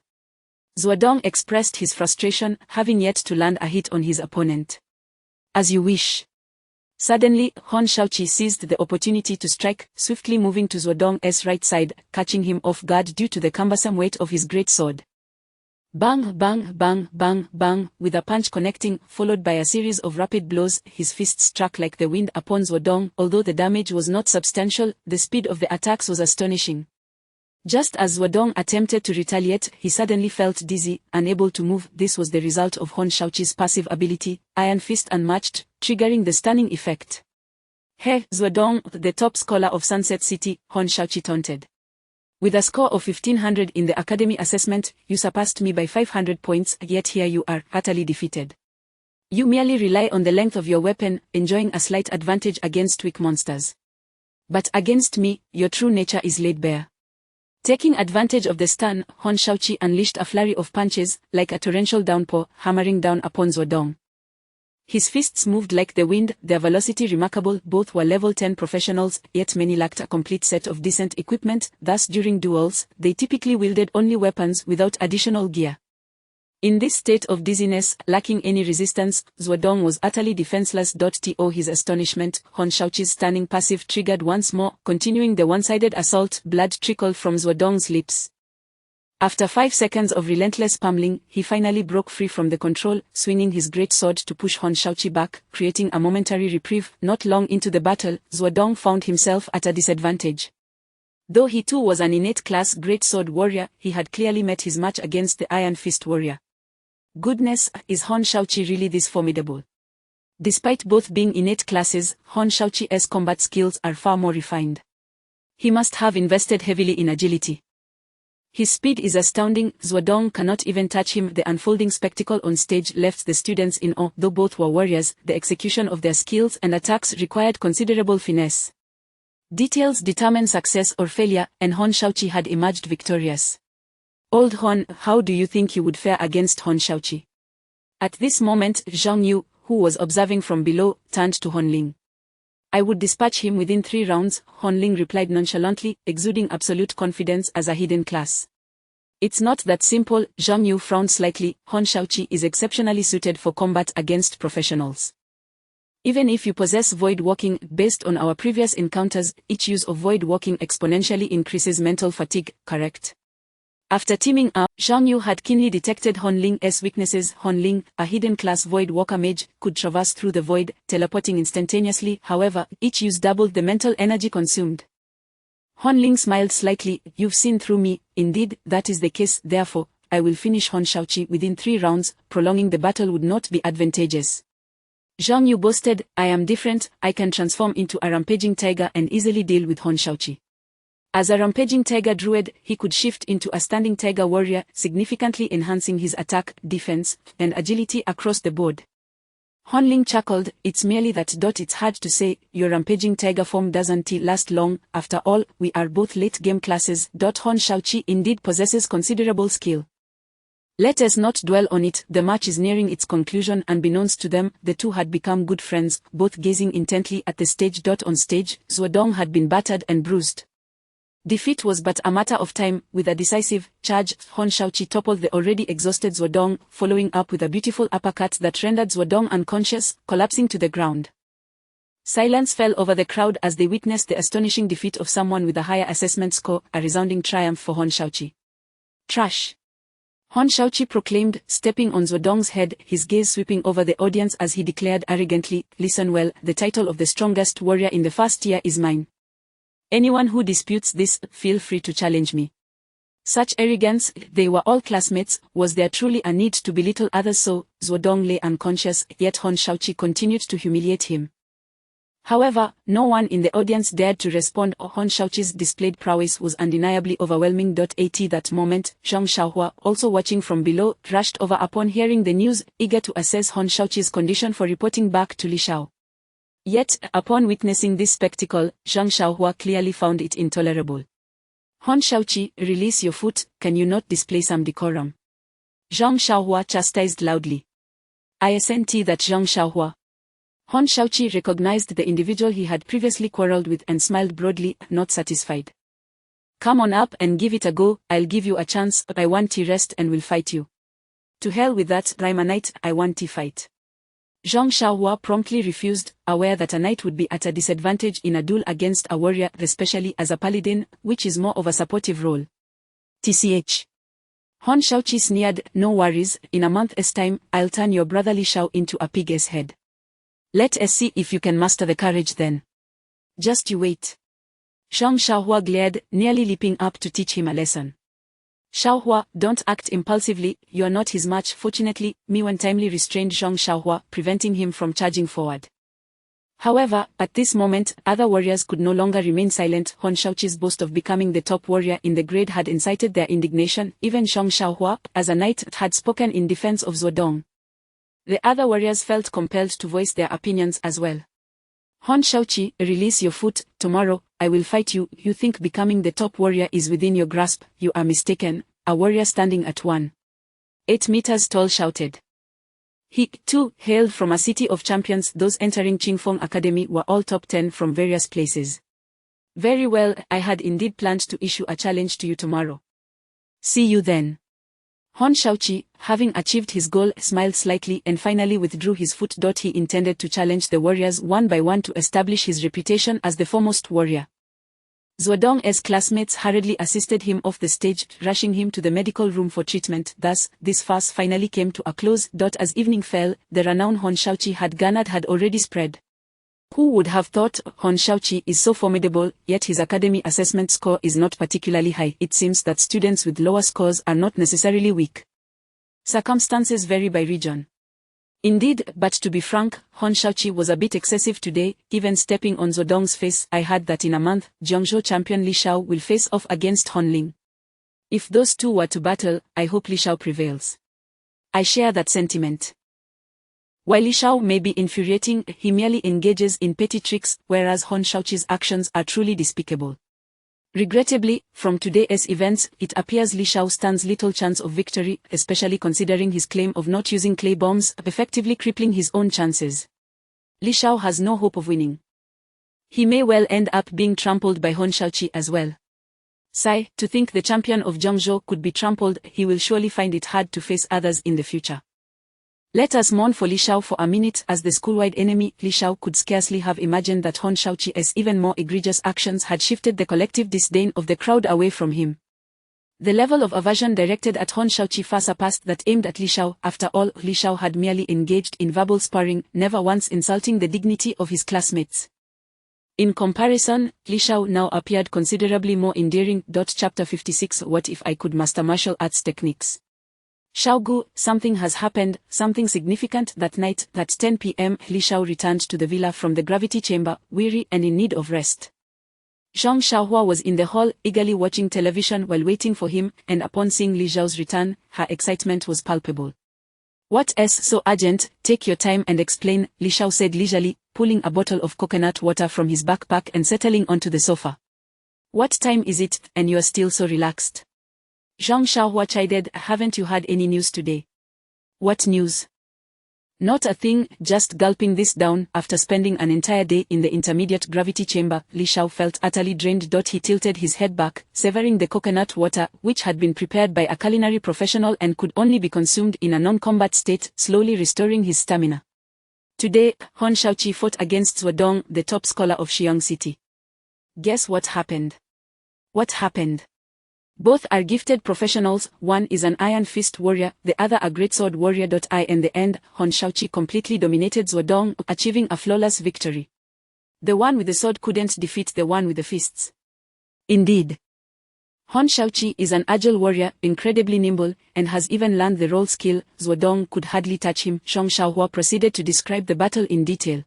Zuodong expressed his frustration, having yet to land a hit on his opponent. As you wish. Suddenly, Hon Shaoqi seized the opportunity to strike, swiftly moving to Zuodong's right side, catching him off guard due to the cumbersome weight of his great sword. Bang, bang, bang, bang, bang, with a punch connecting, followed by a series of rapid blows. His fists struck like the wind upon Zuodong. Although the damage was not substantial, the speed of the attacks was astonishing. Just as Zuodong attempted to retaliate, he suddenly felt dizzy, unable to move. This was the result of Hon Shaoqi's passive ability, Iron Fist Unmatched, triggering the stunning effect. Hey, Zuodong, the top scholar of Sunset City, Hon Shaoqi taunted. With a score of 1500 in the academy assessment, you surpassed me by 500 points, yet here you are, utterly defeated. You merely rely on the length of your weapon, enjoying a slight advantage against weak monsters. But against me, your true nature is laid bare. Taking advantage of the stun, Hon Shaoqi unleashed a flurry of punches, like a torrential downpour, hammering down upon Zuodong. His fists moved like the wind, their velocity remarkable. Both were level 10 professionals, yet many lacked a complete set of decent equipment. Thus during duels, they typically wielded only weapons without additional gear. In this state of dizziness, lacking any resistance, Zhuodong was utterly defenseless. To his astonishment, Hon Shaoqi's stunning passive triggered once more, continuing the one-sided assault. Blood trickled from Zhuodong's lips. After 5 seconds of relentless pummeling, he finally broke free from the control, swinging his great sword to push Hon Shaoqi back, creating a momentary reprieve. Not long into the battle, Zhuodong found himself at a disadvantage. Though he too was an innate class greatsword warrior, he had clearly met his match against the Iron Fist warrior. Goodness, is Hon Shaoqi really this formidable? Despite both being innate classes, Hon Shaoqi's combat skills are far more refined. He must have invested heavily in agility. His speed is astounding. Zhuodong cannot even touch him. The unfolding spectacle on stage left the students in awe. Though both were warriors, the execution of their skills and attacks required considerable finesse. Details determine success or failure, and Hon Shaoqi had emerged victorious. Old Hon, how do you think you would fare against Hon Shaoqi? At this moment, Zhang Yu, who was observing from below, turned to Hon Ling. I would dispatch him within 3 rounds, Hon Ling replied nonchalantly, exuding absolute confidence as a hidden class. It's not that simple. Zhang Yu frowned slightly. Hon Shaoqi is exceptionally suited for combat against professionals. Even if you possess void walking, based on our previous encounters, each use of void walking exponentially increases mental fatigue, correct? After teaming up, Zhang Yu had keenly detected Hon Ling's weaknesses. Hon Ling, a hidden class void walker mage, could traverse through the void, teleporting instantaneously. However, each use doubled the mental energy consumed. Hon Ling smiled slightly. You've seen through me. Indeed, that is the case. Therefore, I will finish Hon Shaoqi within 3 rounds. Prolonging the battle would not be advantageous. Zhang Yu boasted, I am different. I can transform into a rampaging tiger and easily deal with Hon Shaoqi. As a rampaging tiger druid, he could shift into a standing tiger warrior, significantly enhancing his attack, defense, and agility across the board. Hon Ling chuckled, it's merely that. It's hard to say, your rampaging tiger form doesn't last long. After all, we are both late-game classes. Hon Shaoqi indeed possesses considerable skill. Let us not dwell on it. The match is nearing its conclusion. Unbeknownst to them, the two had become good friends, both gazing intently at the stage. On stage, Zhuodong had been battered and bruised. Defeat was but a matter of time. With a decisive charge, Hon Shaoqi toppled the already exhausted Zhuodong, following up with a beautiful uppercut that rendered Zhuodong unconscious, collapsing to the ground. Silence fell over the crowd as they witnessed the astonishing defeat of someone with a higher assessment score, a resounding triumph for Hon Shaoqi. Trash! Hon Shaoqi proclaimed, stepping on Zhuodong's head, his gaze sweeping over the audience as he declared arrogantly, listen well, the title of the strongest warrior in the first year is mine. Anyone who disputes this, feel free to challenge me. Such arrogance, they were all classmates. Was there truly a need to belittle others? So, Zhuodong lay unconscious, yet Hon Shaoqi continued to humiliate him. However, no one in the audience dared to respond. Hon Shaoqi's displayed prowess was undeniably overwhelming. At that moment, Zhang Xiaohua, also watching from below, rushed over upon hearing the news, eager to assess Hon Shaoqi's condition for reporting back to Li Shao. Yet, upon witnessing this spectacle, Zhang Xiaohua clearly found it intolerable. Hon Shaoqi, release your foot, can you not display some decorum? Zhang Xiaohua chastised loudly. I assent that Zhang Xiaohua. Hon Shaoqi recognized the individual he had previously quarreled with and smiled broadly, not satisfied. Come on up and give it a go. I'll give you a chance, but I want to rest and will fight you. To hell with that, I'm a knight, I want to fight. Zhang Xiaohua promptly refused, aware that a knight would be at a disadvantage in a duel against a warrior, especially as a paladin, which is more of a supportive role. TCH. Hon Shaoqi sneered, no worries, in a month's time, I'll turn your brother Li Shao into a pig's head. Let us see if you can master the courage then. Just you wait. Zhang Xiaohua glared, nearly leaping up to teach him a lesson. Xiaohua, don't act impulsively, you are not his match. Fortunately, Miwen timely restrained Zhang Xiaohua, preventing him from charging forward. However, at this moment, other warriors could no longer remain silent. Hon Shaoqi's boast of becoming the top warrior in the grade had incited their indignation. Even Zhang Xiaohua, as a knight, had spoken in defense of Zhuodong. The other warriors felt compelled to voice their opinions as well. Hon Shaoqi, release your foot. Tomorrow, I will fight you. You think becoming the top warrior is within your grasp? You are mistaken. A warrior standing at 1.8 meters tall shouted. He, too, hailed from a city of champions. Those entering Qingfeng Academy were all top 10 from various places. Very well, I had indeed planned to issue a challenge to you tomorrow. See you then. Hon Shaoqi, having achieved his goal, smiled slightly and finally withdrew his foot. He intended to challenge the warriors one by one to establish his reputation as the foremost warrior. Zuodong's classmates hurriedly assisted him off the stage, rushing him to the medical room for treatment. Thus, this farce finally came to a close. As evening fell, the renown Hon Shaoqi had garnered had already spread. Who would have thought Hon Shaoqi is so formidable, yet his academy assessment score is not particularly high? It seems that students with lower scores are not necessarily weak. Circumstances vary by region. Indeed, but to be frank, Hon Shaoqi was a bit excessive today, even stepping on Zuodong's face. I heard that in a month, Jiangzhou champion Li Xiao will face off against Hon Ling. If those two were to battle, I hope Li Xiao prevails. I share that sentiment. While Li Xiao may be infuriating, he merely engages in petty tricks, whereas Hon Shaoqi's actions are truly despicable. Regrettably, from today's events, it appears Li Xiao stands little chance of victory, especially considering his claim of not using clay bombs, effectively crippling his own chances. Li Xiao has no hope of winning. He may well end up being trampled by Hon Shaoqi as well. Sigh, to think the champion of Jiangzhou could be trampled. He will surely find it hard to face others in the future. Let us mourn for Li Xiao for a minute. As the school-wide enemy, Li Xiao could scarcely have imagined that Hon Shaoqi's even more egregious actions had shifted the collective disdain of the crowd away from him. The level of aversion directed at Hon Shaoqi far surpassed that aimed at Li Xiao. After all, Li Xiao had merely engaged in verbal sparring, never once insulting the dignity of his classmates. In comparison, Li Xiao now appeared considerably more endearing. Chapter 56 What if I could master martial arts techniques? Xiaogu, something has happened, something significant. That night, at 10 p.m., Li Xiao returned to the villa from the gravity chamber, weary and in need of rest. Zhang Xiaohua was in the hall, eagerly watching television while waiting for him, and upon seeing Li Xiao's return, her excitement was palpable. What's so urgent? Take your time and explain, Li Xiao said leisurely, pulling a bottle of coconut water from his backpack and settling onto the sofa. What time is it, and you're still so relaxed? Zhang Xiaohua chided, haven't you had any news today? What news? Not a thing. Just gulping this down. After spending an entire day in the intermediate gravity chamber, Li Xiao felt utterly drained. He tilted his head back, savoring the coconut water, which had been prepared by a culinary professional and could only be consumed in a non-combat state, slowly restoring his stamina. Today, Hon Shaoqi fought against Zuodong, the top scholar of Xiang City. Guess what happened? What happened? Both are gifted professionals, one is an Iron Fist warrior, the other a greatsword warrior. In the end, Hon Shaoqi completely dominated Zuodong, achieving a flawless victory. The one with the sword couldn't defeat the one with the fists. Indeed. Hon Shaoqi is an agile warrior, incredibly nimble, and has even learned the roll skill. Zuodong could hardly touch him. Zhang Xiaohua proceeded to describe the battle in detail.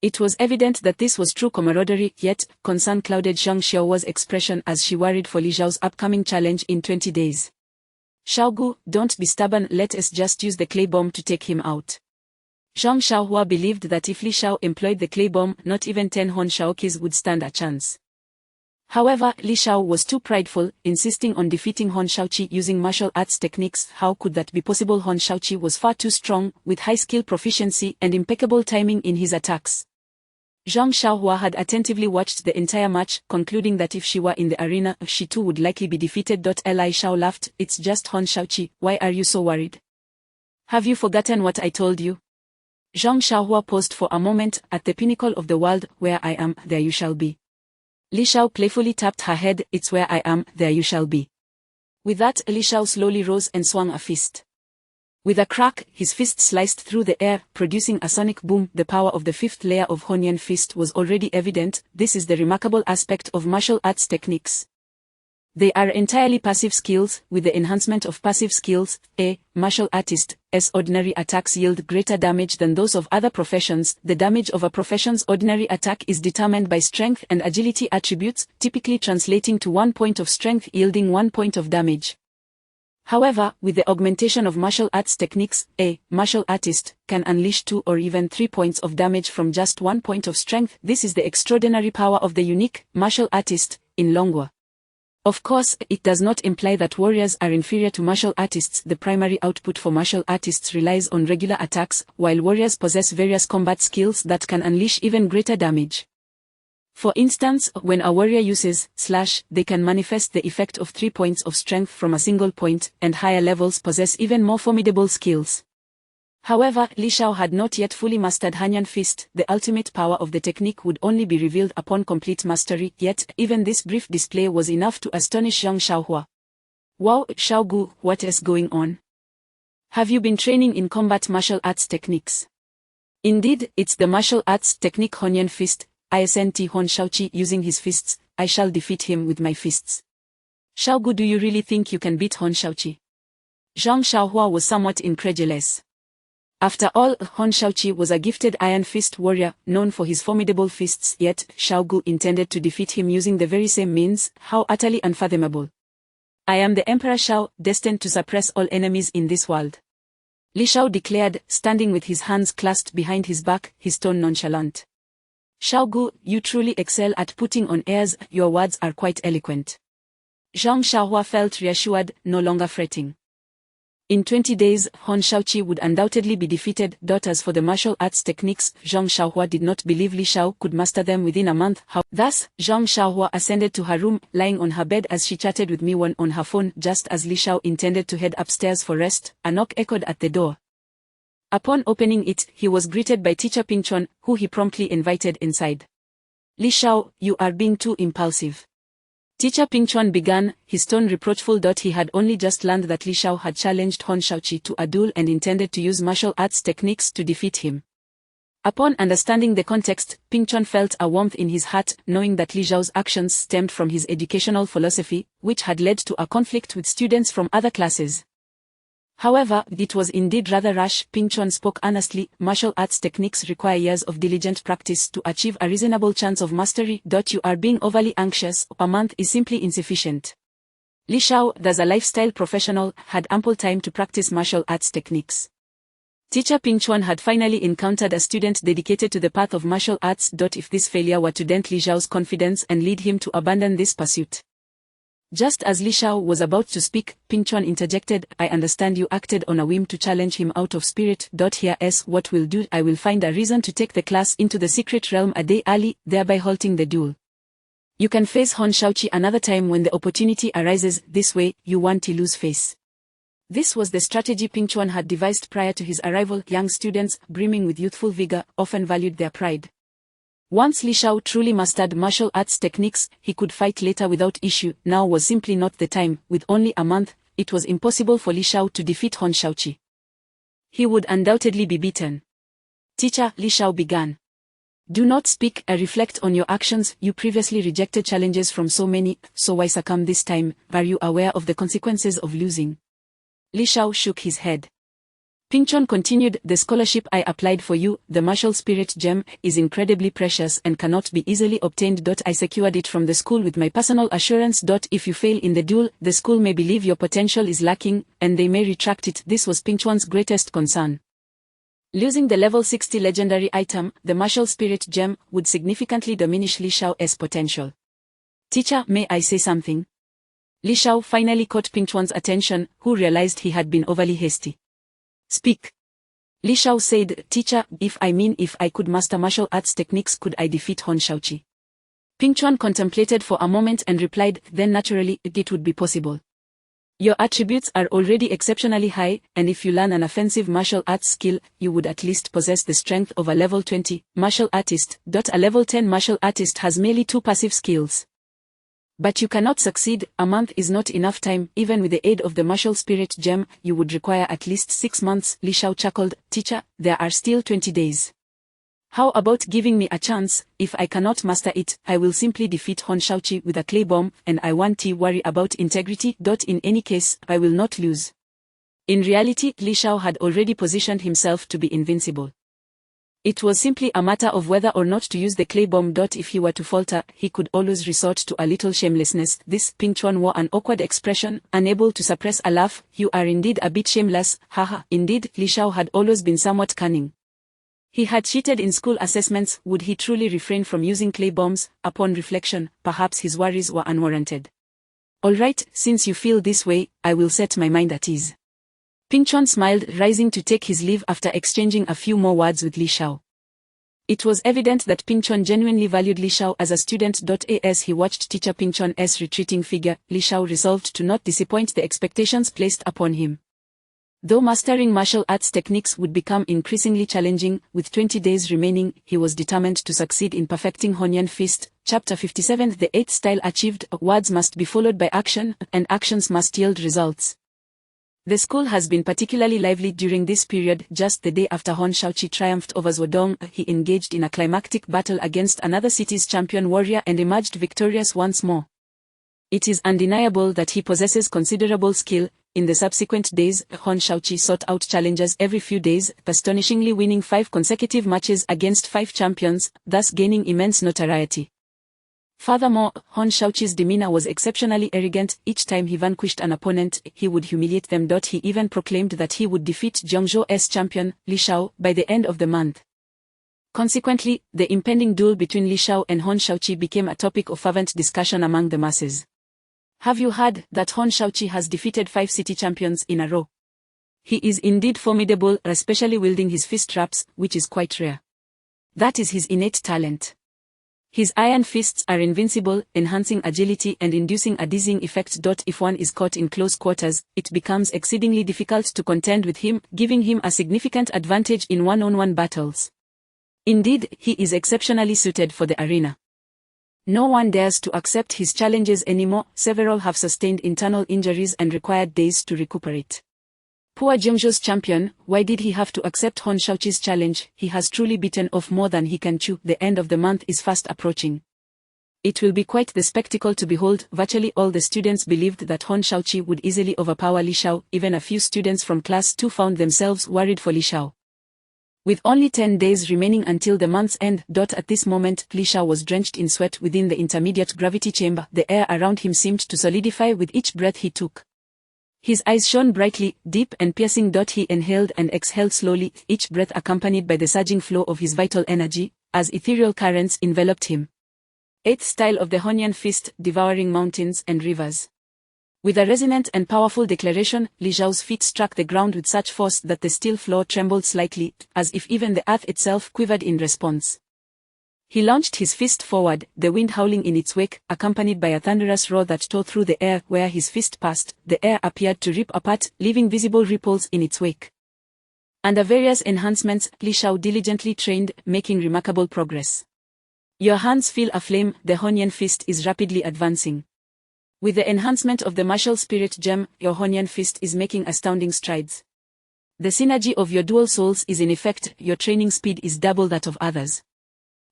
It was evident that this was true camaraderie, yet, concern clouded Zhang Xiaohua's expression as she worried for Li Xiao's upcoming challenge in 20 days. Xiaogu, don't be stubborn, let us just use the clay bomb to take him out. Zhang Xiaohua believed that if Li Xiao employed the clay bomb, not even 10 Hon Shaoqis would stand a chance. However, Li Xiao was too prideful, insisting on defeating Hon Shaoqi using martial arts techniques. How could that be possible? Hon Shaoqi was far too strong, with high skill proficiency and impeccable timing in his attacks. Zhang Xiaohua had attentively watched the entire match, concluding that if she were in the arena, she too would likely be defeated. Li Xiao laughed, it's just Hon Shaoqi, why are you so worried? Have you forgotten what I told you? Zhang Xiaohua paused for a moment. At the pinnacle of the world, where I am, there you shall be. Li Xiao playfully tapped her head, it's where I am, there you shall be. With that, Li Xiao slowly rose and swung a fist. With a crack, his fist sliced through the air, producing a sonic boom. The power of the fifth layer of Honian fist was already evident. This is the remarkable aspect of martial arts techniques. They are entirely passive skills. With the enhancement of passive skills, a martial artist's ordinary attacks yield greater damage than those of other professions. The damage of a profession's ordinary attack is determined by strength and agility attributes, typically translating to 1 point of strength yielding 1 point of damage. However, with the augmentation of martial arts techniques, a martial artist can unleash 2 or even 3 points of damage from just 1 point of strength. This is the extraordinary power of the unique martial artist in Longwa. Of course, it does not imply that warriors are inferior to martial artists. The primary output for martial artists relies on regular attacks, while warriors possess various combat skills that can unleash even greater damage. For instance, when a warrior uses / they can manifest the effect of 3 points of strength from a single point, and higher levels possess even more formidable skills. However, Li Shao had not yet fully mastered Hanyan Fist. The ultimate power of the technique would only be revealed upon complete mastery, yet, even this brief display was enough to astonish Zhang Xiaohua. Wow, Xiaogu, what is going on? Have you been training in combat martial arts techniques? Indeed, it's the martial arts technique Hanyan Fist. ISNT Hon Shaoqi using his fists, I shall defeat him with my fists. Xiaogu, do you really think you can beat Hon Shaoqi? Zhang Xiaohua was somewhat incredulous. After all, Hon Shaoqi was a gifted iron fist warrior, known for his formidable fists, yet Xiaogu intended to defeat him using the very same means. How utterly unfathomable. I am the Emperor Shao, destined to suppress all enemies in this world. Li Shao declared, standing with his hands clasped behind his back, his tone nonchalant. Xiaogu, you truly excel at putting on airs, your words are quite eloquent. Zhang Xiaohua felt reassured, no longer fretting. In 20 days, Hon Shaoqi would undoubtedly be defeated. As for the martial arts techniques, Zhang Xiaohua did not believe Li Shao could master them within a month. Thus, Zhang Xiaohua ascended to her room, lying on her bed as she chatted with Miwan on her phone. Just as Li Shao intended to head upstairs for rest, a knock echoed at the door. Upon opening it, he was greeted by teacher Ping Chuan, who he promptly invited inside. Li Shao, you are being too impulsive. Teacher Ping Chuan began, his tone reproachful. He had only just learned that Li Shao had challenged Hon Shaoqi to a duel and intended to use martial arts techniques to defeat him. Upon understanding the context, Ping Chuan felt a warmth in his heart, knowing that Li Zhao's actions stemmed from his educational philosophy, which had led to a conflict with students from other classes. However, it was indeed rather rash. Ping Chuan spoke earnestly. Martial arts techniques require years of diligent practice to achieve a reasonable chance of mastery. You are being overly anxious. A month is simply insufficient. Li Shao, as a lifestyle professional, had ample time to practice martial arts techniques. Teacher Ping Chuan had finally encountered a student dedicated to the path of martial arts. If this failure were to dent Li Zhao's confidence and lead him to abandon this pursuit. Just as Li Shao was about to speak, Ping Chuan interjected, I understand you acted on a whim to challenge him out of spirit. Here's what we'll do. I will find a reason to take the class into the secret realm a day early, thereby halting the duel. You can face Hon Shaoqi another time when the opportunity arises. This way, you won't lose face. This was the strategy Ping Chuan had devised prior to his arrival. Young students, brimming with youthful vigor, often valued their pride. Once Li Shao truly mastered martial arts techniques, he could fight later without issue. Now was simply not the time. With only a month, it was impossible for Li Shao to defeat Hon Shaoqi. He would undoubtedly be beaten. Teacher, Li Shao began. Do not speak, reflect on your actions. You previously rejected challenges from so many, so why succumb this time? Are you aware of the consequences of losing? Li Shao shook his head. Ping Chuan continued, the scholarship I applied for you, the martial spirit gem, is incredibly precious and cannot be easily obtained. I secured it from the school with my personal assurance. If you fail in the duel, the school may believe your potential is lacking, and they may retract it. This was Ping Chuan's greatest concern. Losing the level 60 legendary item, the martial spirit gem, would significantly diminish Li Shao's potential. Teacher, may I say something? Li Shao finally caught Ping Chuan's attention, who realized he had been overly hasty. Speak. Li Shao said, Teacher, if I could master martial arts techniques, could I defeat Hon Shaoqi? Ping Chuan contemplated for a moment and replied, then naturally, it would be possible. Your attributes are already exceptionally high, and if you learn an offensive martial arts skill, you would at least possess the strength of a level 20 martial artist. A level 10 martial artist has merely 2 passive skills. But you cannot succeed. A month is not enough time. Even with the aid of the martial spirit gem, you would require at least 6 months. Li Shao chuckled, Teacher, there are still 20 days. How about giving me a chance? If I cannot master it, I will simply defeat Hon Shaoqi with a clay bomb, and I won't worry about integrity. In any case, I will not lose. In reality, Li Shao had already positioned himself to be invincible. It was simply a matter of whether or not to use the clay bomb. If he were to falter, he could always resort to a little shamelessness. This Ping Chuan wore an awkward expression, unable to suppress a laugh. You are indeed a bit shameless, haha. Indeed, Li Shao had always been somewhat cunning. He had cheated in school assessments. Would he truly refrain from using clay bombs? Upon reflection, perhaps his worries were unwarranted. Alright, since you feel this way, I will set my mind at ease. Ping Chuan smiled, rising to take his leave after exchanging a few more words with Li Shao. It was evident that Ping Chun genuinely valued Li Shao as a student. As he watched teacher Ping Chun's retreating figure, Li Shao resolved to not disappoint the expectations placed upon him. Though mastering martial arts techniques would become increasingly challenging, with 20 days remaining, he was determined to succeed in perfecting Honyan Fist. Chapter 57. The 8th style achieved, words must be followed by action, and actions must yield results. The school has been particularly lively during this period. Just the day after Hon Shaoqi triumphed over Zhuodong, he engaged in a climactic battle against another city's champion warrior and emerged victorious once more. It is undeniable that he possesses considerable skill. In the subsequent days, Hon Shaoqi sought out challengers every few days, astonishingly winning 5 consecutive matches against 5 champions, thus gaining immense notoriety. Furthermore, Hon Shaoqi's demeanor was exceptionally arrogant. Each time he vanquished an opponent, he would humiliate them. He even proclaimed that he would defeat Jiangzhou's champion, Li Shao, by the end of the month. Consequently, the impending duel between Li Shao and Hon Shaoqi became a topic of fervent discussion among the masses. Have you heard that Hon Shaoqi has defeated 5 city champions in a row? He is indeed formidable, especially wielding his fist traps, which is quite rare. That is his innate talent. His iron fists are invincible, enhancing agility and inducing a dizzying effect. If one is caught in close quarters, it becomes exceedingly difficult to contend with him, giving him a significant advantage in one-on-one battles. Indeed, he is exceptionally suited for the arena. No one dares to accept his challenges anymore. Several have sustained internal injuries and required days to recuperate. Poor Jiangzhou's champion, why did he have to accept Hon Shaoqi's challenge? He has truly bitten off more than he can chew. The end of the month is fast approaching. It will be quite the spectacle to behold. Virtually all the students believed that Hon Shaoqi would easily overpower Li Shao. Even a few students from class 2 found themselves worried for Li Shao. With only 10 days remaining until the month's end. At this moment, Li Shao was drenched in sweat within the intermediate gravity chamber. The air around him seemed to solidify with each breath he took. His eyes shone brightly, deep and piercing. He inhaled and exhaled slowly, each breath accompanied by the surging flow of his vital energy, as ethereal currents enveloped him. 8th style of the Honyan Fist, devouring mountains and rivers. With a resonant and powerful declaration, Li Shao's feet struck the ground with such force that the steel floor trembled slightly, as if even the earth itself quivered in response. He launched his fist forward, the wind howling in its wake, accompanied by a thunderous roar that tore through the air. Where his fist passed, the air appeared to rip apart, leaving visible ripples in its wake. Under various enhancements, Li Shao diligently trained, making remarkable progress. Your hands feel aflame. The Honyan Fist is rapidly advancing. With the enhancement of the martial spirit gem, your Honyan Fist is making astounding strides. The synergy of your dual souls is in effect. Your training speed is double that of others.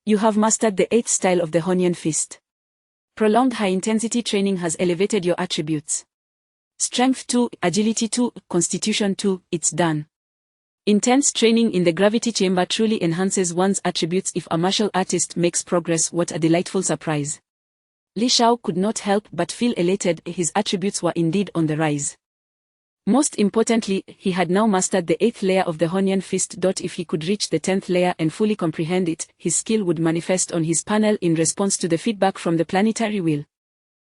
You have mastered the 8th style of the Honyan Fist. Prolonged high-intensity training has elevated your attributes. Strength 2, Agility 2, Constitution 2, it's done. Intense training in the gravity chamber truly enhances one's attributes. If a martial artist makes progress, what a delightful surprise. Li Shao could not help but feel elated. His attributes were indeed on the rise. Most importantly, he had now mastered the 8th layer of the Honyan Fist. If he could reach the 10th layer and fully comprehend it, his skill would manifest on his panel in response to the feedback from the planetary wheel.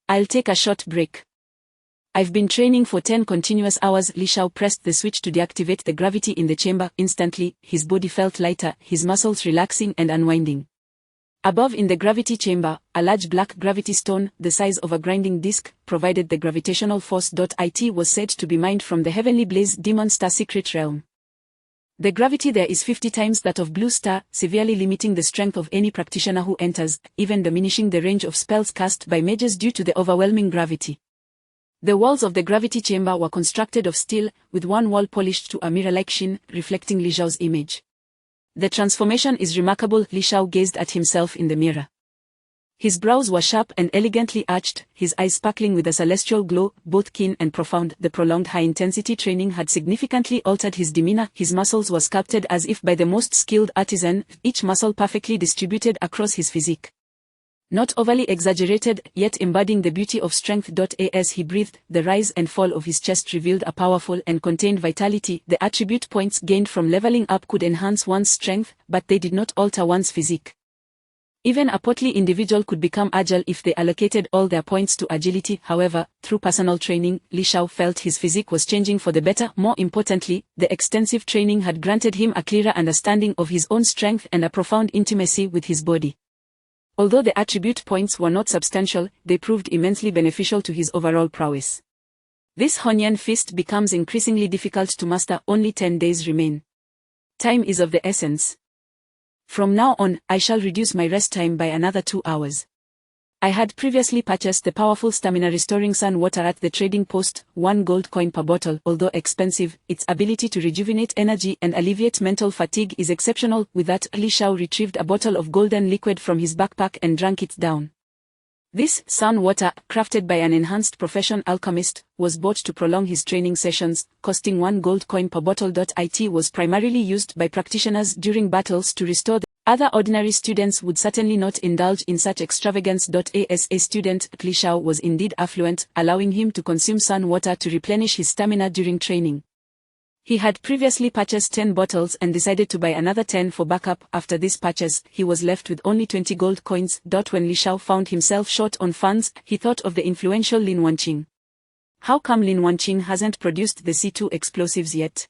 I'll take a short break. I've been training for 10 continuous hours. Li Shao pressed the switch to deactivate the gravity in the chamber. Instantly, his body felt lighter, his muscles relaxing and unwinding. Above in the gravity chamber, a large black gravity stone, the size of a grinding disc, provided the gravitational force. It was said to be mined from the heavenly blaze Demon Star secret realm. The gravity there is 50 times that of Blue Star, severely limiting the strength of any practitioner who enters, even diminishing the range of spells cast by mages due to the overwhelming gravity. The walls of the gravity chamber were constructed of steel, with one wall polished to a mirror-like sheen, reflecting Li Shao's image. The transformation is remarkable. Li Shao gazed at himself in the mirror. His brows were sharp and elegantly arched, his eyes sparkling with a celestial glow, both keen and profound. The prolonged high-intensity training had significantly altered his demeanor. His muscles were sculpted as if by the most skilled artisan, each muscle perfectly distributed across his physique. Not overly exaggerated, yet embodying the beauty of strength. As he breathed, the rise and fall of his chest revealed a powerful and contained vitality. The attribute points gained from leveling up could enhance one's strength, but they did not alter one's physique. Even a portly individual could become agile if they allocated all their points to agility. However, through personal training, Li Xiao felt his physique was changing for the better. More importantly, the extensive training had granted him a clearer understanding of his own strength and a profound intimacy with his body. Although the attribute points were not substantial, they proved immensely beneficial to his overall prowess. This Honian fist becomes increasingly difficult to master. Only 10 days remain. Time is of the essence. From now on, I shall reduce my rest time by another 2 hours. I had previously purchased the powerful stamina-restoring sun water at the trading post, 1 gold coin per bottle. Although expensive, its ability to rejuvenate energy and alleviate mental fatigue is exceptional. With that, Li Xiao retrieved a bottle of golden liquid from his backpack and drank it down. This sun water, crafted by an enhanced profession alchemist, was bought to prolong his training sessions, costing 1 gold coin per bottle. It was primarily used by practitioners during battles to restore the other ordinary students would certainly not indulge in such extravagance. As a student, Li Xiao was indeed affluent, allowing him to consume sun water to replenish his stamina during training. He had previously purchased 10 bottles and decided to buy another 10 for backup. After this purchase, he was left with only 20 gold coins. When Li Xiao found himself short on funds, he thought of the influential Lin Wanqing. How come Lin Wanqing hasn't produced the C2 explosives yet?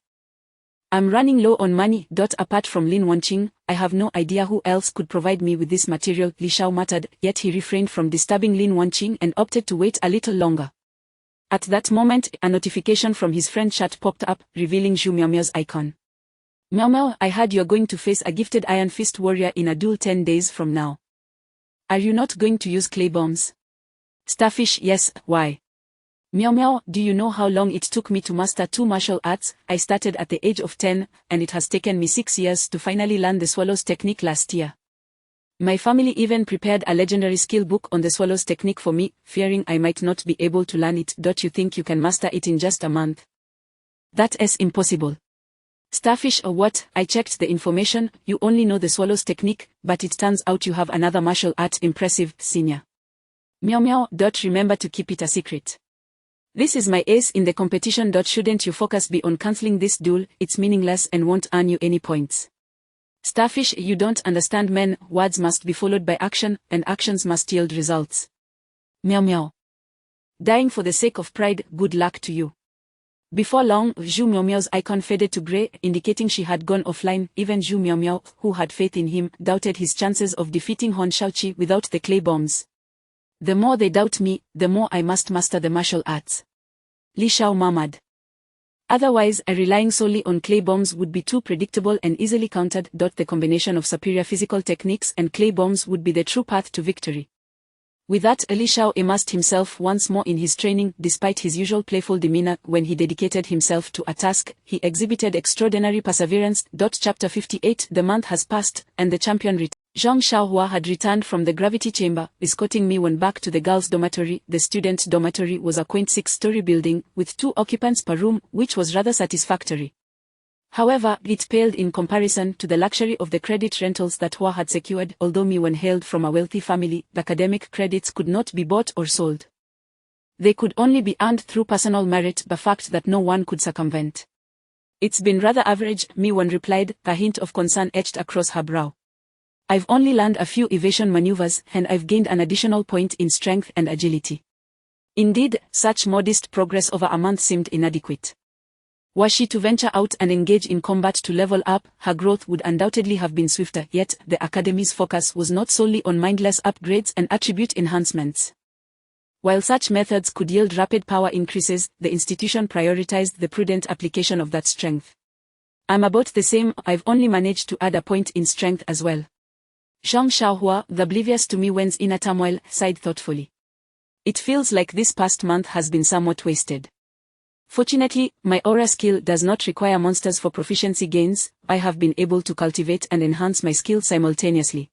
I'm running low on money. Apart from Lin Wanqing, I have no idea who else could provide me with this material, Li Xiao muttered, yet he refrained from disturbing Lin Wanqing and opted to wait a little longer. At that moment, a notification from his friend chat popped up, revealing Zhu Miaomiao's icon. Miao, I heard you're going to face a gifted Iron Fist warrior in a duel 10 days from now. Are you not going to use clay bombs? Starfish, yes, why? Miao, do you know how long it took me to master 2 martial arts? I started at the age of 10, and it has taken me 6 years to finally learn the Swallow's technique last year. My family even prepared a legendary skill book on the Swallow's technique for me, fearing I might not be able to learn it. You think you can master it in just a month? That's impossible. Starfish, or what? I checked the information. You only know the Swallow's technique, but it turns out you have another martial art. Impressive, senior. Miao, remember to keep it a secret. This is my ace in the competition. Shouldn't you focus be on cancelling this duel? It's meaningless and won't earn you any points. Starfish, you don't understand, men. Words must be followed by action, and actions must yield results. Miao. Dying for the sake of pride, good luck to you. Before long, Zhu Miaomiao's icon faded to grey, indicating she had gone offline. Even Zhu Miaomiao, who had faith in him, doubted his chances of defeating Hon Shaoqi without the clay bombs. The more they doubt me, the more I must master the martial arts. Li Xiao murmured. Otherwise, relying solely on clay bombs would be too predictable and easily countered. The combination of superior physical techniques and clay bombs would be the true path to victory. With that, Li Xiao immersed himself once more in his training. Despite his usual playful demeanor when he dedicated himself to a task, he exhibited extraordinary perseverance. Chapter 58. The month has passed, and the champion returned. Zhang Xiaohua had returned from the gravity chamber, escorting Miwen back to the girls' dormitory. The student dormitory was a quaint 6-story building, with 2 occupants per room, which was rather satisfactory. However, it paled in comparison to the luxury of the credit rentals that Hua had secured. Although Miwen hailed from a wealthy family, the academic credits could not be bought or sold. They could only be earned through personal merit, a fact that no one could circumvent. It's been rather average, Miwen replied, a hint of concern etched across her brow. I've only learned a few evasion maneuvers, and I've gained an additional point in strength and agility. Indeed, such modest progress over a month seemed inadequate. Were she to venture out and engage in combat to level up, her growth would undoubtedly have been swifter. Yet, the Academy's focus was not solely on mindless upgrades and attribute enhancements. While such methods could yield rapid power increases, the institution prioritized the prudent application of that strength. I'm about the same, I've only managed to add a point in strength as well. Zhang Xiaohua, oblivious to Miwen's inner turmoil, sighed thoughtfully. It feels like this past month has been somewhat wasted. Fortunately, my aura skill does not require monsters for proficiency gains. I have been able to cultivate and enhance my skills simultaneously.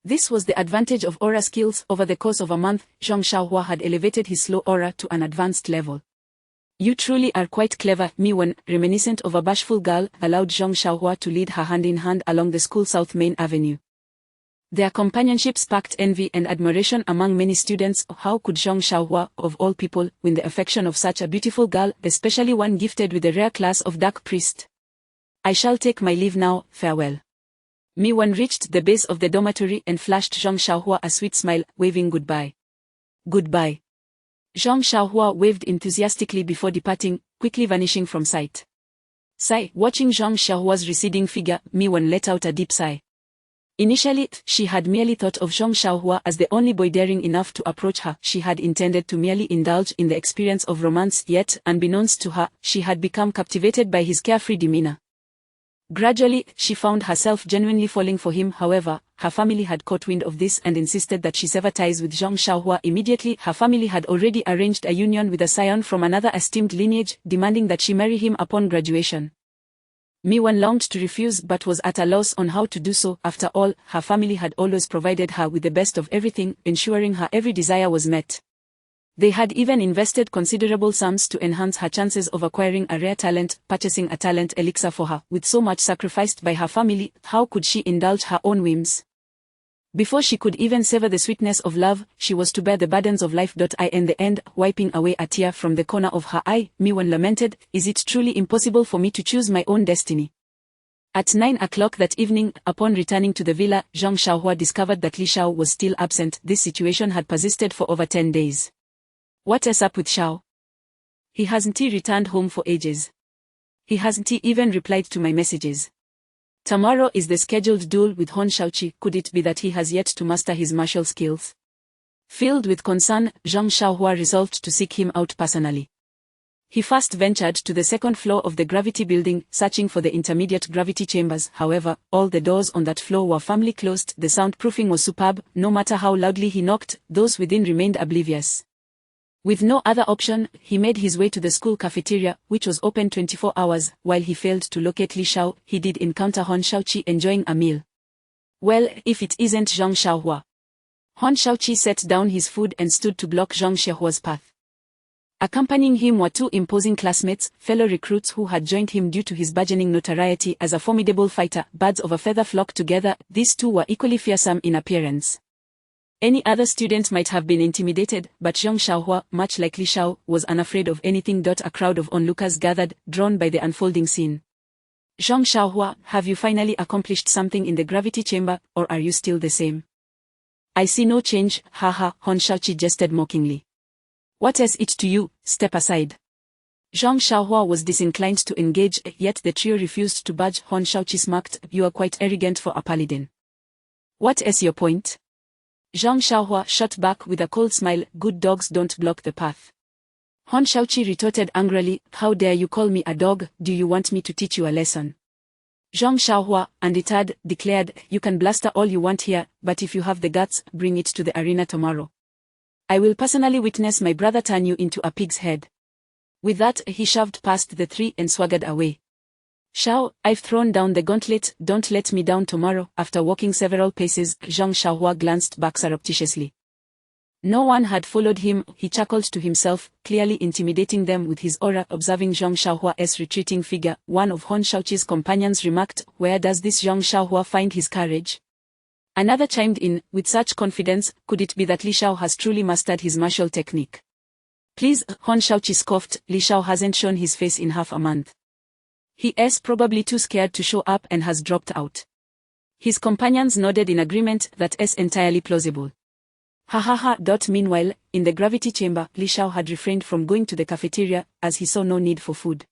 This was the advantage of aura skills. Over the course of a month, Zhang Xiaohua had elevated his slow aura to an advanced level. You truly are quite clever, Miwen, reminiscent of a bashful girl, allowed Zhang Xiaohua to lead her hand in hand along the school South Main Avenue. Their companionship sparked envy and admiration among many students. How could Zhang Xiaohua, of all people, win the affection of such a beautiful girl, especially one gifted with the rare class of Dark Priest? I shall take my leave now, farewell. Mi-wan reached the base of the dormitory and flashed Zhang Xiaohua a sweet smile, waving goodbye. Goodbye. Zhang Xiaohua waved enthusiastically before departing, quickly vanishing from sight. Sigh, watching Zhang Xiaohua's receding figure, Mi-wan let out a deep sigh. Initially, she had merely thought of Zhang Xiaohua as the only boy daring enough to approach her. She had intended to merely indulge in the experience of romance, yet, unbeknownst to her, she had become captivated by his carefree demeanor. Gradually, she found herself genuinely falling for him. However, her family had caught wind of this and insisted that she sever ties with Zhang Xiaohua immediately. Her family had already arranged a union with a scion from another esteemed lineage, demanding that she marry him upon graduation. Mi-wan longed to refuse but was at a loss on how to do so. After all, her family had always provided her with the best of everything, ensuring her every desire was met. They had even invested considerable sums to enhance her chances of acquiring a rare talent, purchasing a talent elixir for her. With so much sacrificed by her family, how could she indulge her own whims? Before she could even savor the sweetness of love, she was to bear the burdens of life. In the end, wiping away a tear from the corner of her eye, Mi-wan lamented, "Is it truly impossible for me to choose my own destiny?" At 9 o'clock that evening, upon returning to the villa, Zhang Xiaohua discovered that Li Xiao was still absent. This situation had persisted for over 10 days. What's up with Xiao? He hasn't returned home for ages. He hasn't even replied to my messages. Tomorrow is the scheduled duel with Hon Shaoqi. Could it be that he has yet to master his martial skills? Filled with concern, Zhang Xiaohua resolved to seek him out personally. He first ventured to the second floor of the gravity building, searching for the intermediate gravity chambers. However, all the doors on that floor were firmly closed. The soundproofing was superb. No matter how loudly he knocked, those within remained oblivious. With no other option, he made his way to the school cafeteria, which was open 24 hours. While he failed to locate Li Xiao, he did encounter Hon Shaoqi enjoying a meal. Well, if it isn't Zhang Xiaohua. Hon Shaoqi set down his food and stood to block Zhang Xiaohua's path. Accompanying him were two imposing classmates, fellow recruits who had joined him due to his burgeoning notoriety as a formidable fighter. Birds of a feather flock together. These two were equally fearsome in appearance. Any other student might have been intimidated, but Zhang Xiaohua, much like Li Xiao, was unafraid of anything. A crowd of onlookers gathered, drawn by the unfolding scene. Zhang Xiaohua, have you finally accomplished something in the gravity chamber, or are you still the same? I see no change, haha, Hon Shaoqi jested mockingly. What is it to you? Step aside. Zhang Xiaohua was disinclined to engage, yet the trio refused to budge. Hon Shaoqi smirked, you are quite arrogant for a paladin. What is your point? Zhang Xiaohua shot back with a cold smile, good dogs don't block the path. Hon Shaoqi retorted angrily, how dare you call me a dog? Do you want me to teach you a lesson? Zhang Xiaohua, undeterred, declared, you can bluster all you want here, but if you have the guts, bring it to the arena tomorrow. I will personally witness my brother turn you into a pig's head. With that, he shoved past the three and swaggered away. Xiao, I've thrown down the gauntlet, don't let me down tomorrow. After walking several paces, Zhang Xiaohua glanced back surreptitiously. No one had followed him. He chuckled to himself, clearly intimidating them with his aura. Observing Zhang Xiaohua's retreating figure, one of Hon Shaoqi's companions remarked, where does this Zhang Xiaohua find his courage? Another chimed in, with such confidence, could it be that Li Xiao has truly mastered his martial technique? Please, Hon Shaoqi scoffed, Li Xiao hasn't shown his face in half a month. He's probably too scared to show up and has dropped out. His companions nodded in agreement, that is entirely plausible. Ha ha ha. Meanwhile, in the gravity chamber, Li Xiao had refrained from going to the cafeteria, as he saw no need for food.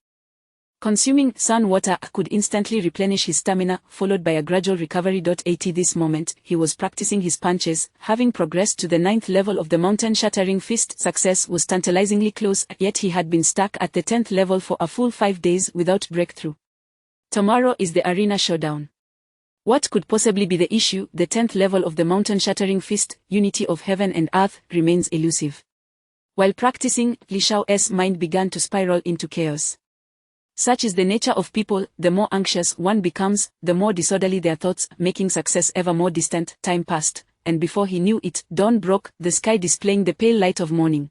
Consuming sun water could instantly replenish his stamina, followed by a gradual recovery. At this moment, he was practicing his punches, having progressed to the 9th level of the mountain-shattering fist. Success was tantalizingly close, yet he had been stuck at the 10th level for a full 5 days without breakthrough. Tomorrow is the arena showdown. What could possibly be the issue? The 10th level of the mountain-shattering fist, unity of heaven and earth, remains elusive. While practicing, Li Xiao's mind began to spiral into chaos. Such is the nature of people, the more anxious one becomes, the more disorderly their thoughts, making success ever more distant. Time passed, and before he knew it, dawn broke, the sky displaying the pale light of morning.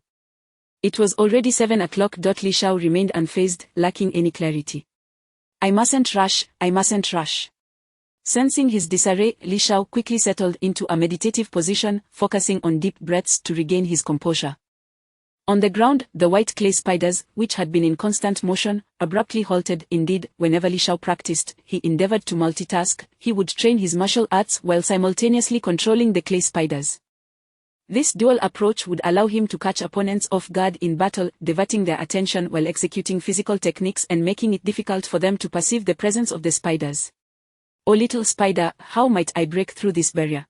It was already 7 o'clock. Li Xiao remained unfazed, lacking any clarity. I mustn't rush. Sensing his disarray, Li Xiao quickly settled into a meditative position, focusing on deep breaths to regain his composure. On the ground, the white clay spiders, which had been in constant motion, abruptly halted. Indeed, whenever Li Shao practiced, he endeavored to multitask. He would train his martial arts while simultaneously controlling the clay spiders. This dual approach would allow him to catch opponents off guard in battle, diverting their attention while executing physical techniques and making it difficult for them to perceive the presence of the spiders. "Oh little spider, how might I break through this barrier?"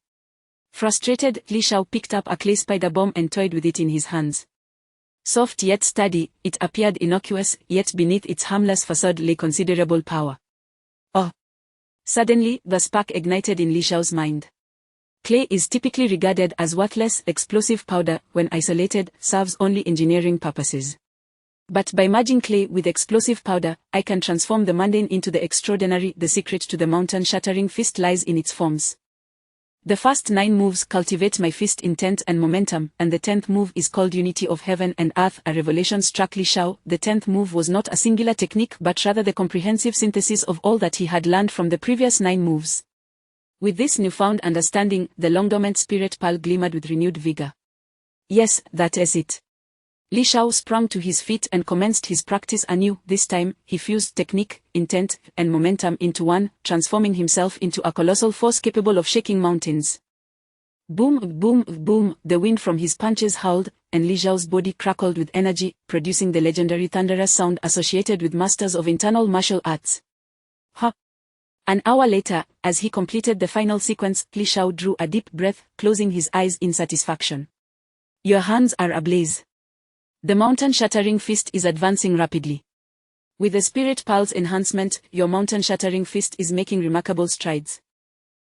Frustrated, Li Shao picked up a clay spider bomb and toyed with it in his hands. Soft yet steady, it appeared innocuous, yet beneath its harmless facade lay considerable power. Oh! Suddenly, the spark ignited in Li Shao's mind. Clay is typically regarded as worthless, explosive powder. When isolated, serves only engineering purposes. But by merging clay with explosive powder, I can transform the mundane into the extraordinary. The secret to the mountain-shattering fist lies in its forms. The first 9 moves cultivate my fist intent and momentum, and the 10th move is called Unity of Heaven and Earth. A revelation struck Li Shao. The 10th move was not a singular technique but rather the comprehensive synthesis of all that he had learned from the previous 9 moves. With this newfound understanding, the long-dormant spirit pearl glimmered with renewed vigor. Yes, that is it. Li Shao sprang to his feet and commenced his practice anew. This time, he fused technique, intent, and momentum into one, transforming himself into a colossal force capable of shaking mountains. Boom, boom, boom, the wind from his punches howled, and Li Shao's body crackled with energy, producing the legendary thunderous sound associated with masters of internal martial arts. Ha! An hour later, as he completed the final sequence, Li Shao drew a deep breath, closing his eyes in satisfaction. Your hands are ablaze. The mountain-shattering fist is advancing rapidly. With the Spirit Pearl's enhancement, your mountain-shattering fist is making remarkable strides.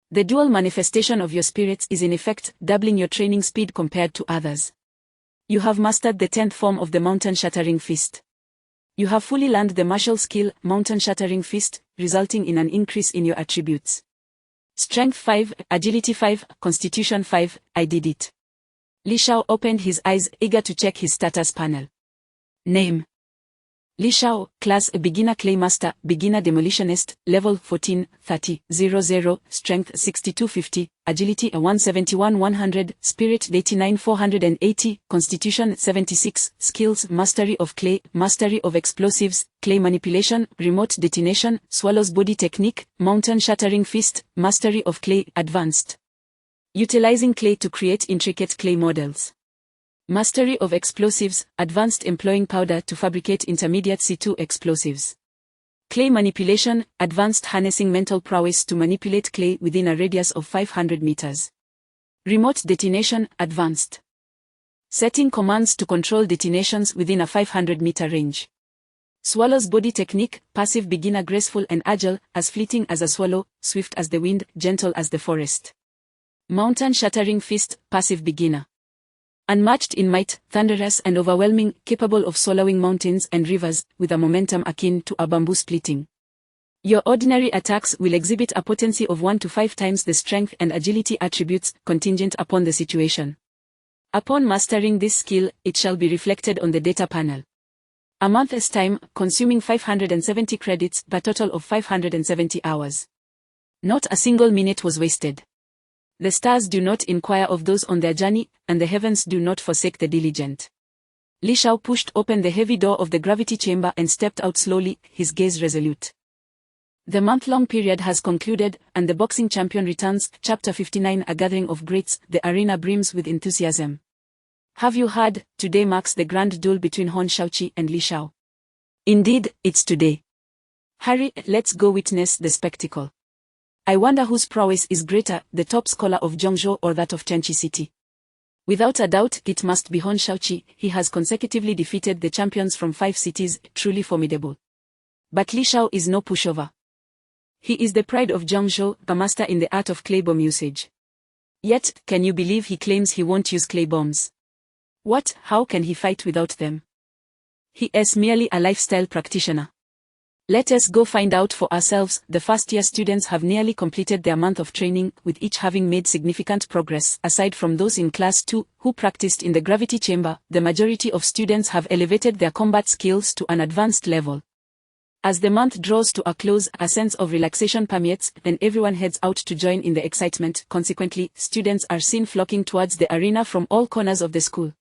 The dual manifestation of your spirits is in effect doubling your training speed compared to others. You have mastered the 10th form of the mountain-shattering fist. You have fully learned the martial skill, mountain-shattering fist, resulting in an increase in your attributes. Strength 5, Agility 5, Constitution 5, I did it. Li Shao opened his eyes, eager to check his status panel. Name: Li Shao, Class Beginner Clay Master, Beginner Demolitionist, Level 14, 30, 00, Strength 6250, Agility 171 100, Spirit 89 480, Constitution 76, Skills Mastery of Clay, Mastery of Explosives, Clay Manipulation, Remote Detonation, Swallow's Body Technique, Mountain Shattering Fist, Mastery of Clay, Advanced. Utilizing clay to create intricate clay models. Mastery of Explosives, Advanced, employing powder to fabricate intermediate C2 explosives. Clay Manipulation, Advanced, harnessing mental prowess to manipulate clay within a radius of 500 meters. Remote Detonation, Advanced. Setting commands to control detonations within a 500-meter range. Swallow's Body Technique, Passive, beginner, graceful and agile, as fleeting as a swallow, swift as the wind, gentle as the forest. Mountain Shattering Fist, Passive, beginner. Unmatched in might, thunderous and overwhelming, capable of swallowing mountains and rivers, with a momentum akin to a bamboo splitting. Your ordinary attacks will exhibit a potency of 1 to 5 times the strength and agility attributes, contingent upon the situation. Upon mastering this skill, it shall be reflected on the data panel. A month's time, consuming 570 credits, a total of 570 hours. Not a single minute was wasted. The stars do not inquire of those on their journey, and the heavens do not forsake the diligent. Li Shao pushed open the heavy door of the gravity chamber and stepped out slowly, his gaze resolute. The month-long period has concluded, and the boxing champion returns. Chapter 59, A Gathering of Greats. The arena brims with enthusiasm. Have you heard? Today marks the grand duel between Hong Xiaoqi and Li Shao. Indeed, it's today. Hurry, let's go witness the spectacle. I wonder whose prowess is greater, the top scholar of Zhongzhou or that of Tianqi City. Without a doubt, it must be Hong Xiaoqi. He has consecutively defeated the champions from 5 cities, truly formidable. But Li Shao is no pushover. He is the pride of Zhongzhou, a master in the art of clay bomb usage. Yet, can you believe he claims he won't use clay bombs? What? How can he fight without them? He is merely a lifestyle practitioner. Let us go find out for ourselves. The first-year students have nearly completed their month of training, with each having made significant progress. Aside from those in Class 2, who practiced in the gravity chamber, the majority of students have elevated their combat skills to an advanced level. As the month draws to a close, a sense of relaxation permeates, and everyone heads out to join in the excitement. Consequently, students are seen flocking towards the arena from all corners of the school.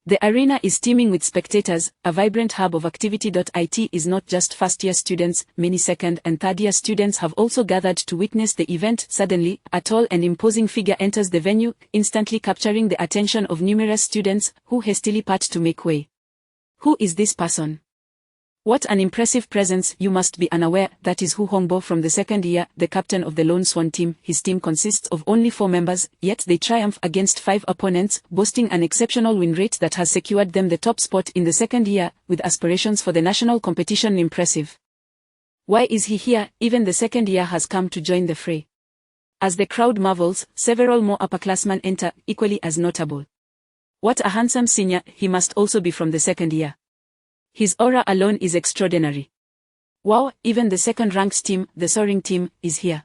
The arena is teeming with spectators, a vibrant hub of activity. It is not just first-year students, many second and third-year students have also gathered to witness the event. Suddenly, a tall and imposing figure enters the venue, instantly capturing the attention of numerous students, who hastily part to make way. Who is this person? What an impressive presence. You must be unaware that is Hu Hongbo from the second year, the captain of the Lone Swan team. His team consists of only 4 members, yet they triumph against 5 opponents, boasting an exceptional win rate that has secured them the top spot in the second year, with aspirations for the national competition impressive. Why is he here? Even the second year has come to join the fray. As the crowd marvels, several more upperclassmen enter, equally as notable. What a handsome senior. He must also be from the second year. His aura alone is extraordinary. Wow, even the second-ranked team, the soaring team, is here.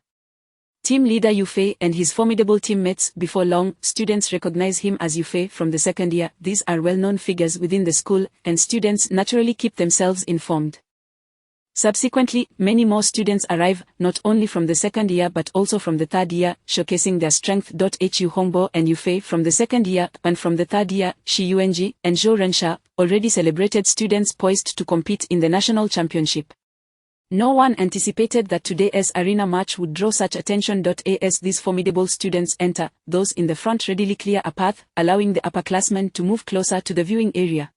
Team leader Yufei and his formidable teammates. Before long, students recognize him as Yufei from the second year. These are well-known figures within the school, and students naturally keep themselves informed. Subsequently, many more students arrive, not only from the second year but also from the third year, showcasing their strength. Hu Hongbo and Yufei from the second year, and from the third year, Shi Yuanji and Zhou Rensha, already celebrated students poised to compete in the national championship. No one anticipated that today's arena match would draw such attention. As these formidable students enter, those in the front readily clear a path, allowing the upperclassmen to move closer to the viewing area.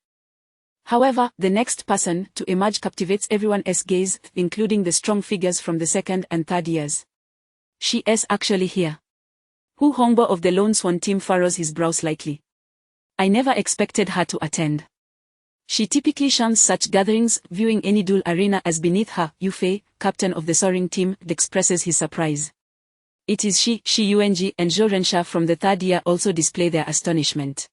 However, the next person to emerge captivates everyone's gaze, including the strong figures from the second and third years. She is actually here. Hu Hongbo of the Lone Swan team furrows his brow slightly. I never expected her to attend. She typically shuns such gatherings, viewing any dual arena as beneath her. Yufei, captain of the soaring team, expresses his surprise. It is Shi Yuanji and Zhou Rensha from the third year also display their astonishment.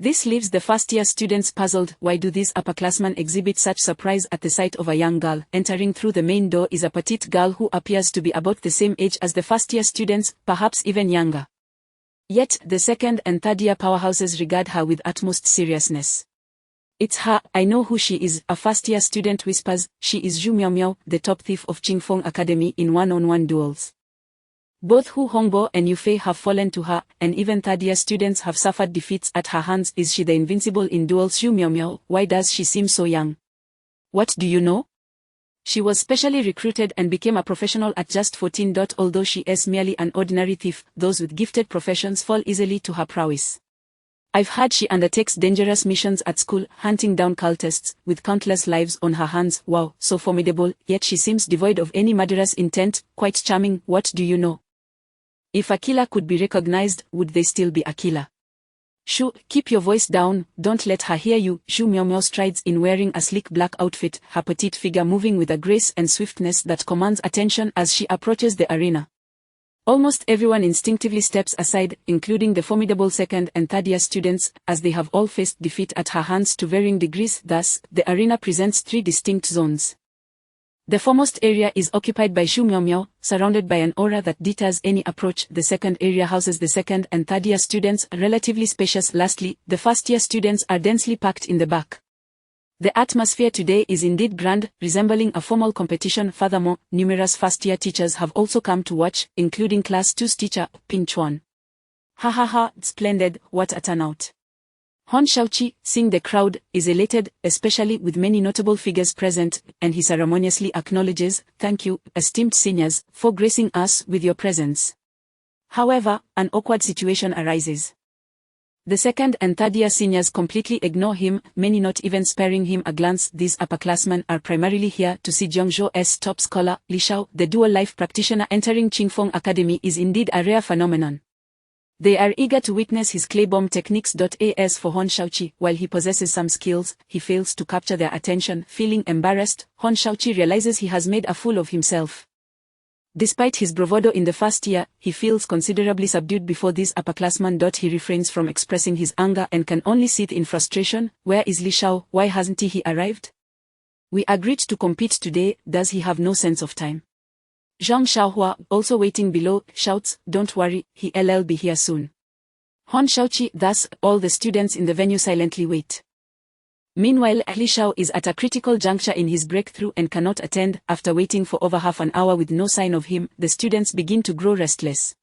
This leaves the first-year students puzzled. Why do these upperclassmen exhibit such surprise at the sight of a young girl? Entering through the main door is a petite girl who appears to be about the same age as the first-year students, perhaps even younger. Yet, the second and third-year powerhouses regard her with utmost seriousness. It's her, I know who she is, a first-year student whispers. She is Zhu Miaomiao, the top thief of Qingfeng Academy in one-on-one duels. Both Hu Hongbo and Yufei have fallen to her, and even third-year students have suffered defeats at her hands. Is she the invincible in duels? Zhu Miaomiao, why does she seem so young? What do you know? She was specially recruited and became a professional at just 14. Although she is merely an ordinary thief, those with gifted professions fall easily to her prowess. I've heard she undertakes dangerous missions at school, hunting down cultists, with countless lives on her hands. Wow, so formidable, yet she seems devoid of any murderous intent. Quite charming. What do you know? If a killer could be recognized, would they still be a killer? Shoo, keep your voice down, don't let her hear you. Zhu Miaomiao strides in wearing a sleek black outfit, her petite figure moving with a grace and swiftness that commands attention as she approaches the arena. Almost everyone instinctively steps aside, including the formidable second and third year students, as they have all faced defeat at her hands to varying degrees. Thus, the arena presents 3 distinct zones. The foremost area is occupied by Zhu Miaomiao, surrounded by an aura that deters any approach. The second area houses the second and third year students, relatively spacious. Lastly, the first year students are densely packed in the back. The atmosphere today is indeed grand, resembling a formal competition. Furthermore, numerous first-year teachers have also come to watch, including Class 2's teacher, Ping Chuan. Ha ha ha, splendid, what a turnout. Hon Shaoqi, seeing the crowd, is elated, especially with many notable figures present, and he ceremoniously acknowledges, "Thank you, esteemed seniors, for gracing us with your presence." However, an awkward situation arises. The second and third year seniors completely ignore him, many not even sparing him a glance. These upperclassmen are primarily here to see Jiangzhou's top scholar, Li Shao. The dual life practitioner entering Qingfeng Academy is indeed a rare phenomenon. They are eager to witness his clay bomb techniques. As for Hon Shaoqi, while he possesses some skills, he fails to capture their attention. Feeling embarrassed, Hon Shaoqi realizes he has made a fool of himself. Despite his bravado in the first year, he feels considerably subdued before this upperclassman. He refrains from expressing his anger and can only sit in frustration. Where is Li Shao? Why hasn't he arrived? We agreed to compete today, does he have no sense of time? Zhang Xiaohua, also waiting below, shouts, "Don't worry, he'll be here soon." Hon Shaoqi, thus, all the students in the venue silently wait. Meanwhile, Li Shao is at a critical juncture in his breakthrough and cannot attend. After waiting for over half an hour with no sign of him, the students begin to grow restless.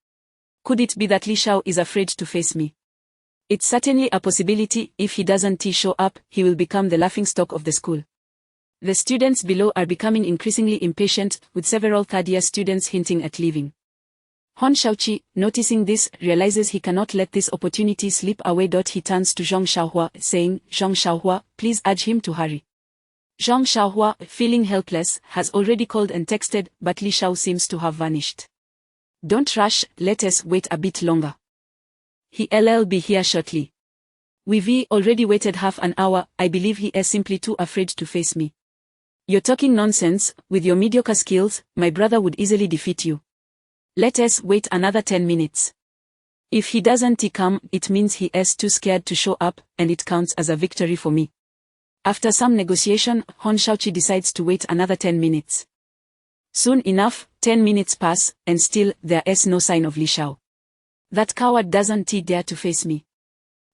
Could it be that Li Shao is afraid to face me? It's certainly a possibility. If he doesn't show up, he will become the laughingstock of the school. The students below are becoming increasingly impatient, with several third-year students hinting at leaving. Hon Shaoqi, noticing this, realizes he cannot let this opportunity slip away. He turns to Zhang Xiaohua, saying, "Zhang Xiaohua, please urge him to hurry." Zhang Xiaohua, feeling helpless, has already called and texted, but Li Shao seems to have vanished. "Don't rush, let us wait a bit longer. He'll be here shortly. We've already waited half an hour. I believe he is simply too afraid to face me." "You're talking nonsense. With your mediocre skills, my brother would easily defeat you. Let us wait another 10 minutes. If he doesn't come, it means he is too scared to show up, and it counts as a victory for me." After some negotiation, Hon Shaoqi decides to wait another 10 minutes. Soon enough, 10 minutes pass, and still, there is no sign of Li Shao. "That coward doesn't dare to face me.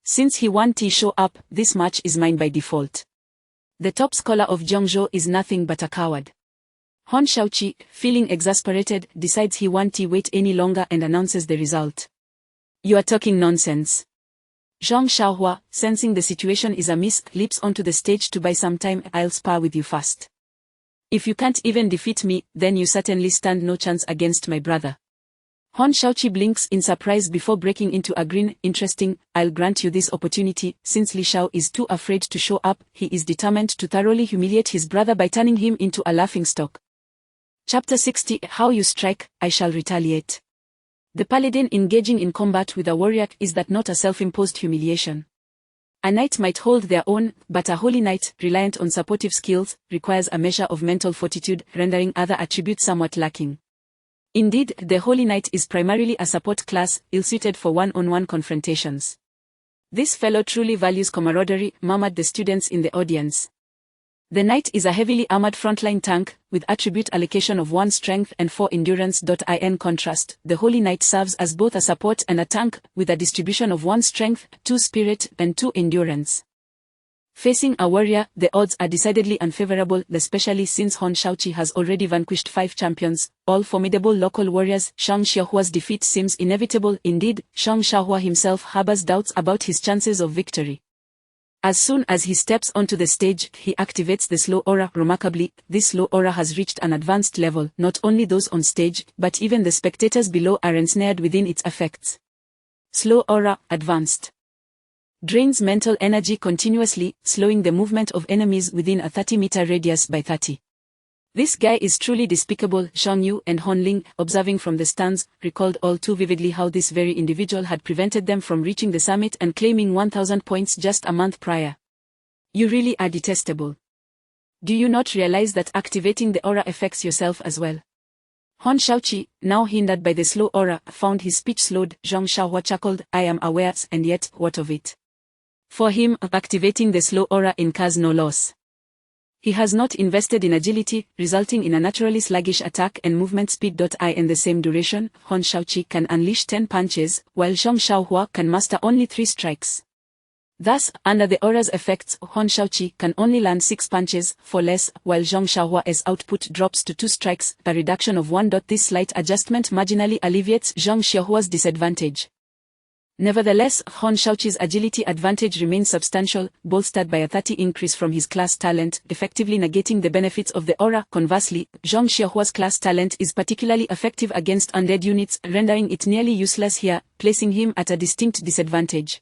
Since he won't show up, this match is mine by default. The top scholar of Jiangzhou is nothing but a coward." Hon Shaoqi, feeling exasperated, decides he won't wait any longer and announces the result. "You are talking nonsense." Zhang Xiaohua, sensing the situation is amiss, leaps onto the stage to buy some time. "I'll spar with you fast. If you can't even defeat me, then you certainly stand no chance against my brother." Hon Shaoqi blinks in surprise before breaking into a grin. "Interesting, I'll grant you this opportunity. Since Li Shao is too afraid to show up, he is determined to thoroughly humiliate his brother by turning him into a laughingstock." Chapter 60. How you strike, I shall retaliate. The paladin engaging in combat with a warrior is that not a self-imposed humiliation. A knight might hold their own, but a holy knight, reliant on supportive skills, requires a measure of mental fortitude, rendering other attributes somewhat lacking. Indeed, the holy knight is primarily a support class, ill-suited for one-on-one confrontations. "This fellow truly values camaraderie," murmured the students in the audience. The knight is a heavily armored frontline tank, with attribute allocation of 1 strength and 4 endurance. In contrast, the holy knight serves as both a support and a tank, with a distribution of 1 strength, 2 spirit, and 2 endurance. Facing a warrior, the odds are decidedly unfavorable, especially since Hon Shaoqi has already vanquished 5 champions, all formidable local warriors. Zhang Xiaohua's defeat seems inevitable. Indeed, Zhang Xiaohua himself harbors doubts about his chances of victory. As soon as he steps onto the stage, he activates the slow aura. Remarkably, this slow aura has reached an advanced level. Not only those on stage, but even the spectators below are ensnared within its effects. Slow aura, advanced. Drains mental energy continuously, slowing the movement of enemies within a 30-meter radius by 30. "This guy is truly despicable." Zhang Yu and Hon Ling, observing from the stands, recalled all too vividly how this very individual had prevented them from reaching the summit and claiming 1,000 points just a month prior. "You really are detestable. Do you not realize that activating the aura affects yourself as well?" Hon Shaoqi, now hindered by the slow aura, found his speech slowed. Zhang Xiaohua chuckled. "I am aware, and yet, what of it? For him, activating the slow aura incurs no loss. He has not invested in agility, resulting in a naturally sluggish attack and movement speed. In the same duration, Hon Shaoqi can unleash 10 punches, while Zhang Xiaohua can master only 3 strikes. Thus, under the aura's effects, Hon Shaoqi can only land 6 punches, 4 less, while Zhang Xiaohua's output drops to 2 strikes, a reduction of 1. This slight adjustment marginally alleviates Zhang Xiaohua's disadvantage. Nevertheless, Hon Shaoqi's agility advantage remains substantial, bolstered by a 30 increase from his class talent, effectively negating the benefits of the aura. Conversely, Zhang Xiaohua's class talent is particularly effective against undead units, rendering it nearly useless here, placing him at a distinct disadvantage.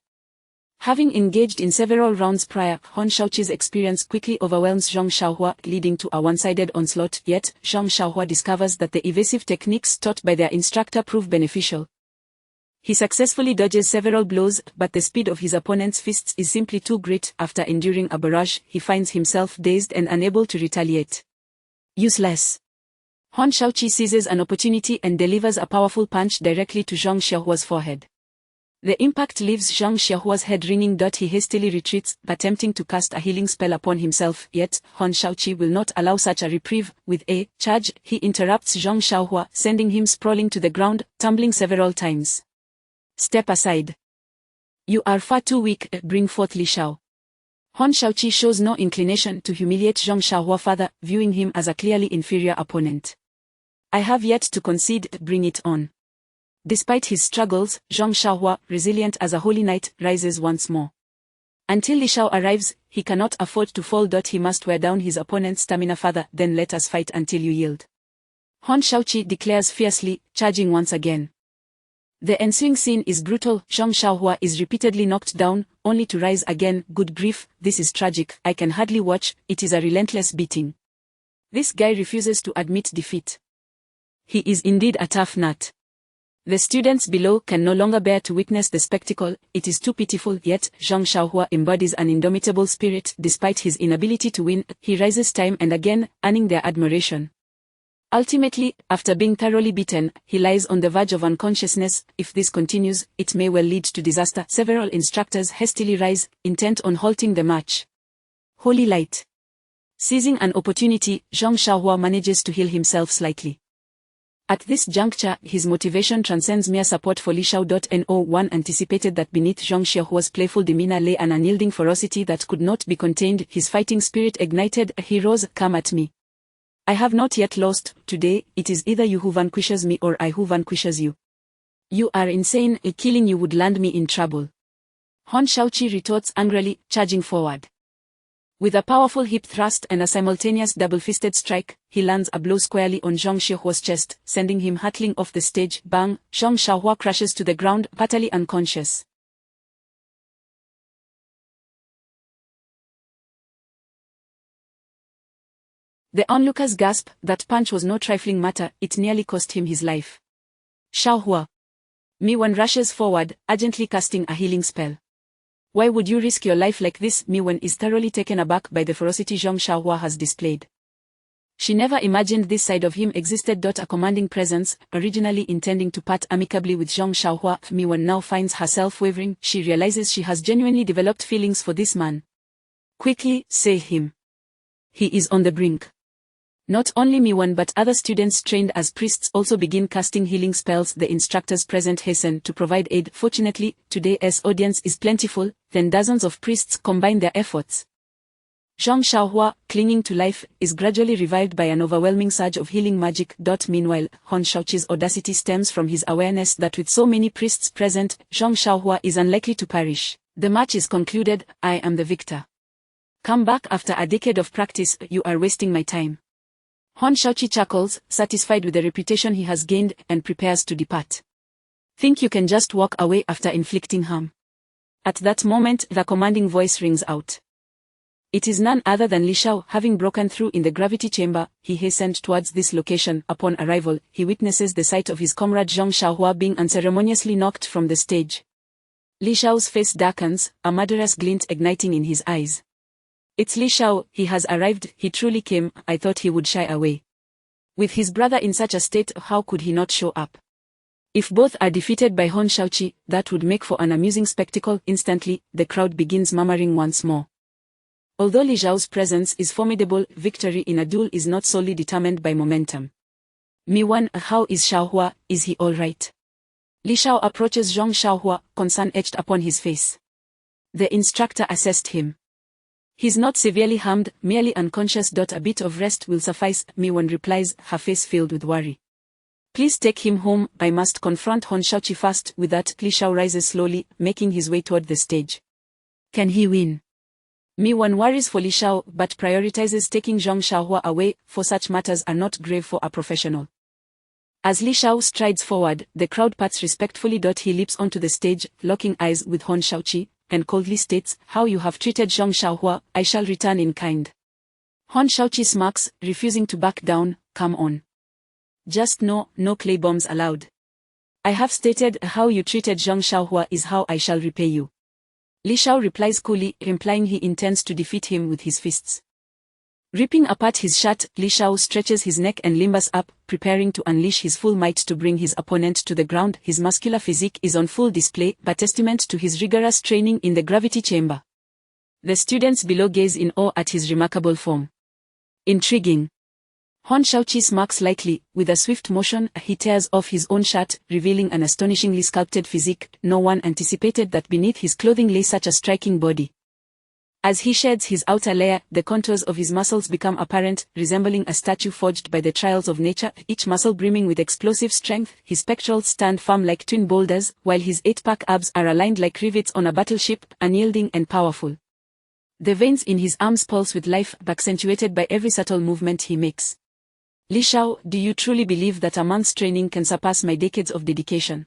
Having engaged in several rounds prior, Hon Shaoqi's experience quickly overwhelms Zhang Xiaohua, leading to a one-sided onslaught. Yet, Zhang Xiaohua discovers that the evasive techniques taught by their instructor prove beneficial. He successfully dodges several blows, but the speed of his opponent's fists is simply too great. After enduring a barrage, he finds himself dazed and unable to retaliate. Useless. Hon Shaoqi seizes an opportunity and delivers a powerful punch directly to Zhang Xiaohua's forehead. The impact leaves Zhang Xiaohua's head ringing. He hastily retreats, attempting to cast a healing spell upon himself. Yet, Hon Shaoqi will not allow such a reprieve. With a charge, he interrupts Zhang Xiaohua, sending him sprawling to the ground, tumbling several times. "Step aside. You are far too weak. Bring forth Li Shao." Hon Shaoqi shows no inclination to humiliate Zhang Xiaohua further, viewing him as a clearly inferior opponent. "I have yet to concede. Bring it on." Despite his struggles, Zhang Xiaohua, resilient as a holy knight, rises once more. Until Li Shao arrives, he cannot afford to fall. He must wear down his opponent's stamina further. Then let us fight until you yield. Hon Shaoqi declares fiercely, charging once again. The ensuing scene is brutal. Zhang Xiaohua is repeatedly knocked down, only to rise again. Good grief, this is tragic. I can hardly watch, it is a relentless beating. This guy refuses to admit defeat. He is indeed a tough nut. The students below can no longer bear to witness the spectacle, it is too pitiful. Yet, Zhang Xiaohua embodies an indomitable spirit. Despite his inability to win, he rises time and again, earning their admiration. Ultimately, after being thoroughly beaten, he lies on the verge of unconsciousness. If this continues, it may well lead to disaster. Several instructors hastily rise, intent on halting the match. Holy light. Seizing an opportunity, Zhang Xiaohua manages to heal himself slightly. At this juncture, his motivation transcends mere support for Li Shao. No one anticipated that beneath Zhang Xiaohua's playful demeanor lay an unyielding ferocity that could not be contained. His fighting spirit ignited. He rose. Come at me. I have not yet lost. Today, it is either you who vanquishes me or I who vanquishes you. You are insane. Killing you would land me in trouble. Hon Shaoqi retorts angrily, charging forward. With a powerful hip thrust and a simultaneous double-fisted strike, he lands a blow squarely on Zhang Xiaohua's chest, sending him hurtling off the stage. Bang! Zhang Xiaohua crashes to the ground, fatally unconscious. The onlookers gasp. That punch was no trifling matter, it nearly cost him his life. Xiaohua. Miwen rushes forward, urgently casting a healing spell. Why would you risk your life like this? Miwen is thoroughly taken aback by the ferocity Zhang Xiaohua has displayed. She never imagined this side of him existed. A commanding presence, originally intending to part amicably with Zhang Xiaohua, Miwen now finds herself wavering. She realizes she has genuinely developed feelings for this man. Quickly, say him. He is on the brink. Not only Miwen but other students trained as priests also begin casting healing spells. The instructors present hasten to provide aid. Fortunately, today's audience is plentiful, then dozens of priests combine their efforts. Zhang Xiaohua, clinging to life, is gradually revived by an overwhelming surge of healing magic. Meanwhile, Hon Shaoqi's audacity stems from his awareness that with so many priests present, Zhang Xiaohua is unlikely to perish. The match is concluded. I am the victor. Come back after a decade of practice. You are wasting my time. Hon Shaoqi chuckles, satisfied with the reputation he has gained, and prepares to depart. Think you can just walk away after inflicting harm? At that moment, the commanding voice rings out. It is none other than Li Shao. Having broken through in the gravity chamber, he hastened towards this location. Upon arrival, he witnesses the sight of his comrade Zhang Xiaohua being unceremoniously knocked from the stage. Li Shao's face darkens, a murderous glint igniting in his eyes. It's Li Shao, he has arrived. He truly came. I thought he would shy away. With his brother in such a state, how could he not show up? If both are defeated by Hon Shaoqi, that would make for an amusing spectacle. Instantly, the crowd begins murmuring once more. Although Li Shao's presence is formidable, victory in a duel is not solely determined by momentum. Miwen, how is Xiaohua? Is he alright? Li Shao approaches Zhang Xiaohua, concern etched upon his face. The instructor assessed him. He's not severely harmed, merely unconscious. A bit of rest will suffice, Miwen replies, her face filled with worry. Please take him home. I must confront Hon Shaoqi first. With that, Li Shao rises slowly, making his way toward the stage. Can he win? Miwen worries for Li Shao, but prioritizes taking Zhang Xiaohua away, for such matters are not grave for a professional. As Li Shao strides forward, the crowd parts respectfully. He leaps onto the stage, locking eyes with Hon Shaoqi, and coldly states, how you have treated Zhang Xiaohua, I shall return in kind. Hon Shaoqi smirks, refusing to back down. Come on. Just no clay bombs allowed. I have stated how you treated Zhang Xiaohua is how I shall repay you. Li Shao replies coolly, implying he intends to defeat him with his fists. Ripping apart his shirt, Li Shao stretches his neck and limbers up, preparing to unleash his full might to bring his opponent to the ground. His muscular physique is on full display, a testament to his rigorous training in the gravity chamber. The students below gaze in awe at his remarkable form. Intriguing. Hon Shaoqi smirks lightly. With a swift motion, he tears off his own shirt, revealing an astonishingly sculpted physique. No one anticipated that beneath his clothing lay such a striking body. As he sheds his outer layer, the contours of his muscles become apparent, resembling a statue forged by the trials of nature, each muscle brimming with explosive strength. His pectorals stand firm like twin boulders, while his 8-pack abs are aligned like rivets on a battleship, unyielding and powerful. The veins in his arms pulse with life, accentuated by every subtle movement he makes. Li Shao, do you truly believe that a month's training can surpass my decades of dedication?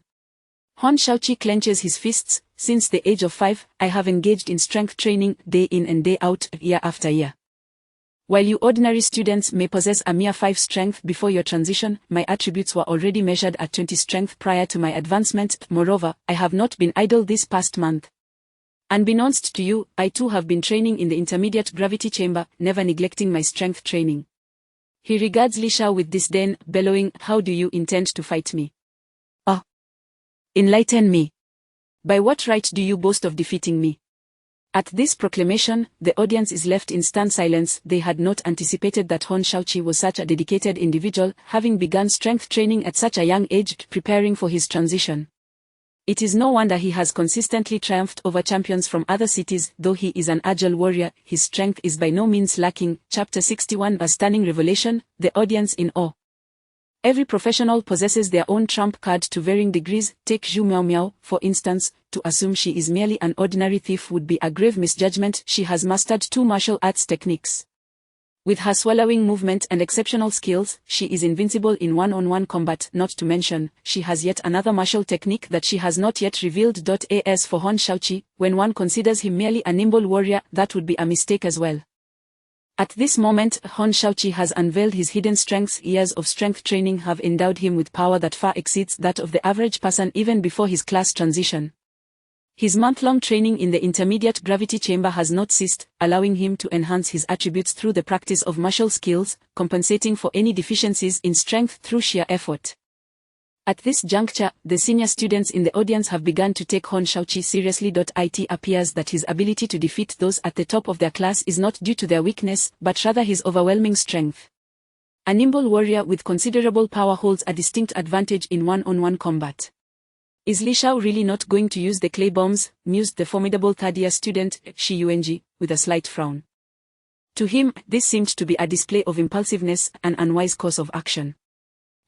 Hon Shaoqi clenches his fists. Since the age of 5, I have engaged in strength training day in and day out, year after year. While you ordinary students may possess a mere 5 strength before your transition, my attributes were already measured at 20 strength prior to my advancement. Moreover, I have not been idle this past month. Unbeknownst to you, I too have been training in the intermediate gravity chamber, never neglecting my strength training. He regards Li Shao with disdain, bellowing, how do you intend to fight me? Oh! Enlighten me. By what right do you boast of defeating me? At this proclamation, the audience is left in stunned silence. They had not anticipated that Hon Shaoqi was such a dedicated individual, having begun strength training at such a young age, preparing for his transition. It is no wonder he has consistently triumphed over champions from other cities. Though he is an agile warrior, his strength is by no means lacking. Chapter 61, a stunning revelation, the audience in awe. Every professional possesses their own trump card to varying degrees. Take Zhu Miaomiao, for instance. To assume she is merely an ordinary thief would be a grave misjudgment. She has mastered 2 martial arts techniques. With her swallowing movement and exceptional skills, she is invincible in one-on-one combat. Not to mention, she has yet another martial technique that she has not yet revealed. As for Hon Shaoqi, when one considers him merely a nimble warrior, that would be a mistake as well. At this moment, Hon Shaoqi has unveiled his hidden strengths. Years of strength training have endowed him with power that far exceeds that of the average person even before his class transition. His month-long training in the intermediate gravity chamber has not ceased, allowing him to enhance his attributes through the practice of martial skills, compensating for any deficiencies in strength through sheer effort. At this juncture, the senior students in the audience have begun to take Hon Shaoqi seriously. It appears that his ability to defeat those at the top of their class is not due to their weakness, but rather his overwhelming strength. A nimble warrior with considerable power holds a distinct advantage in one-on-one combat. Is Li Shao really not going to use the clay bombs? Mused the formidable third-year student, Shi Yuanji, with a slight frown. To him, this seemed to be a display of impulsiveness, an unwise course of action.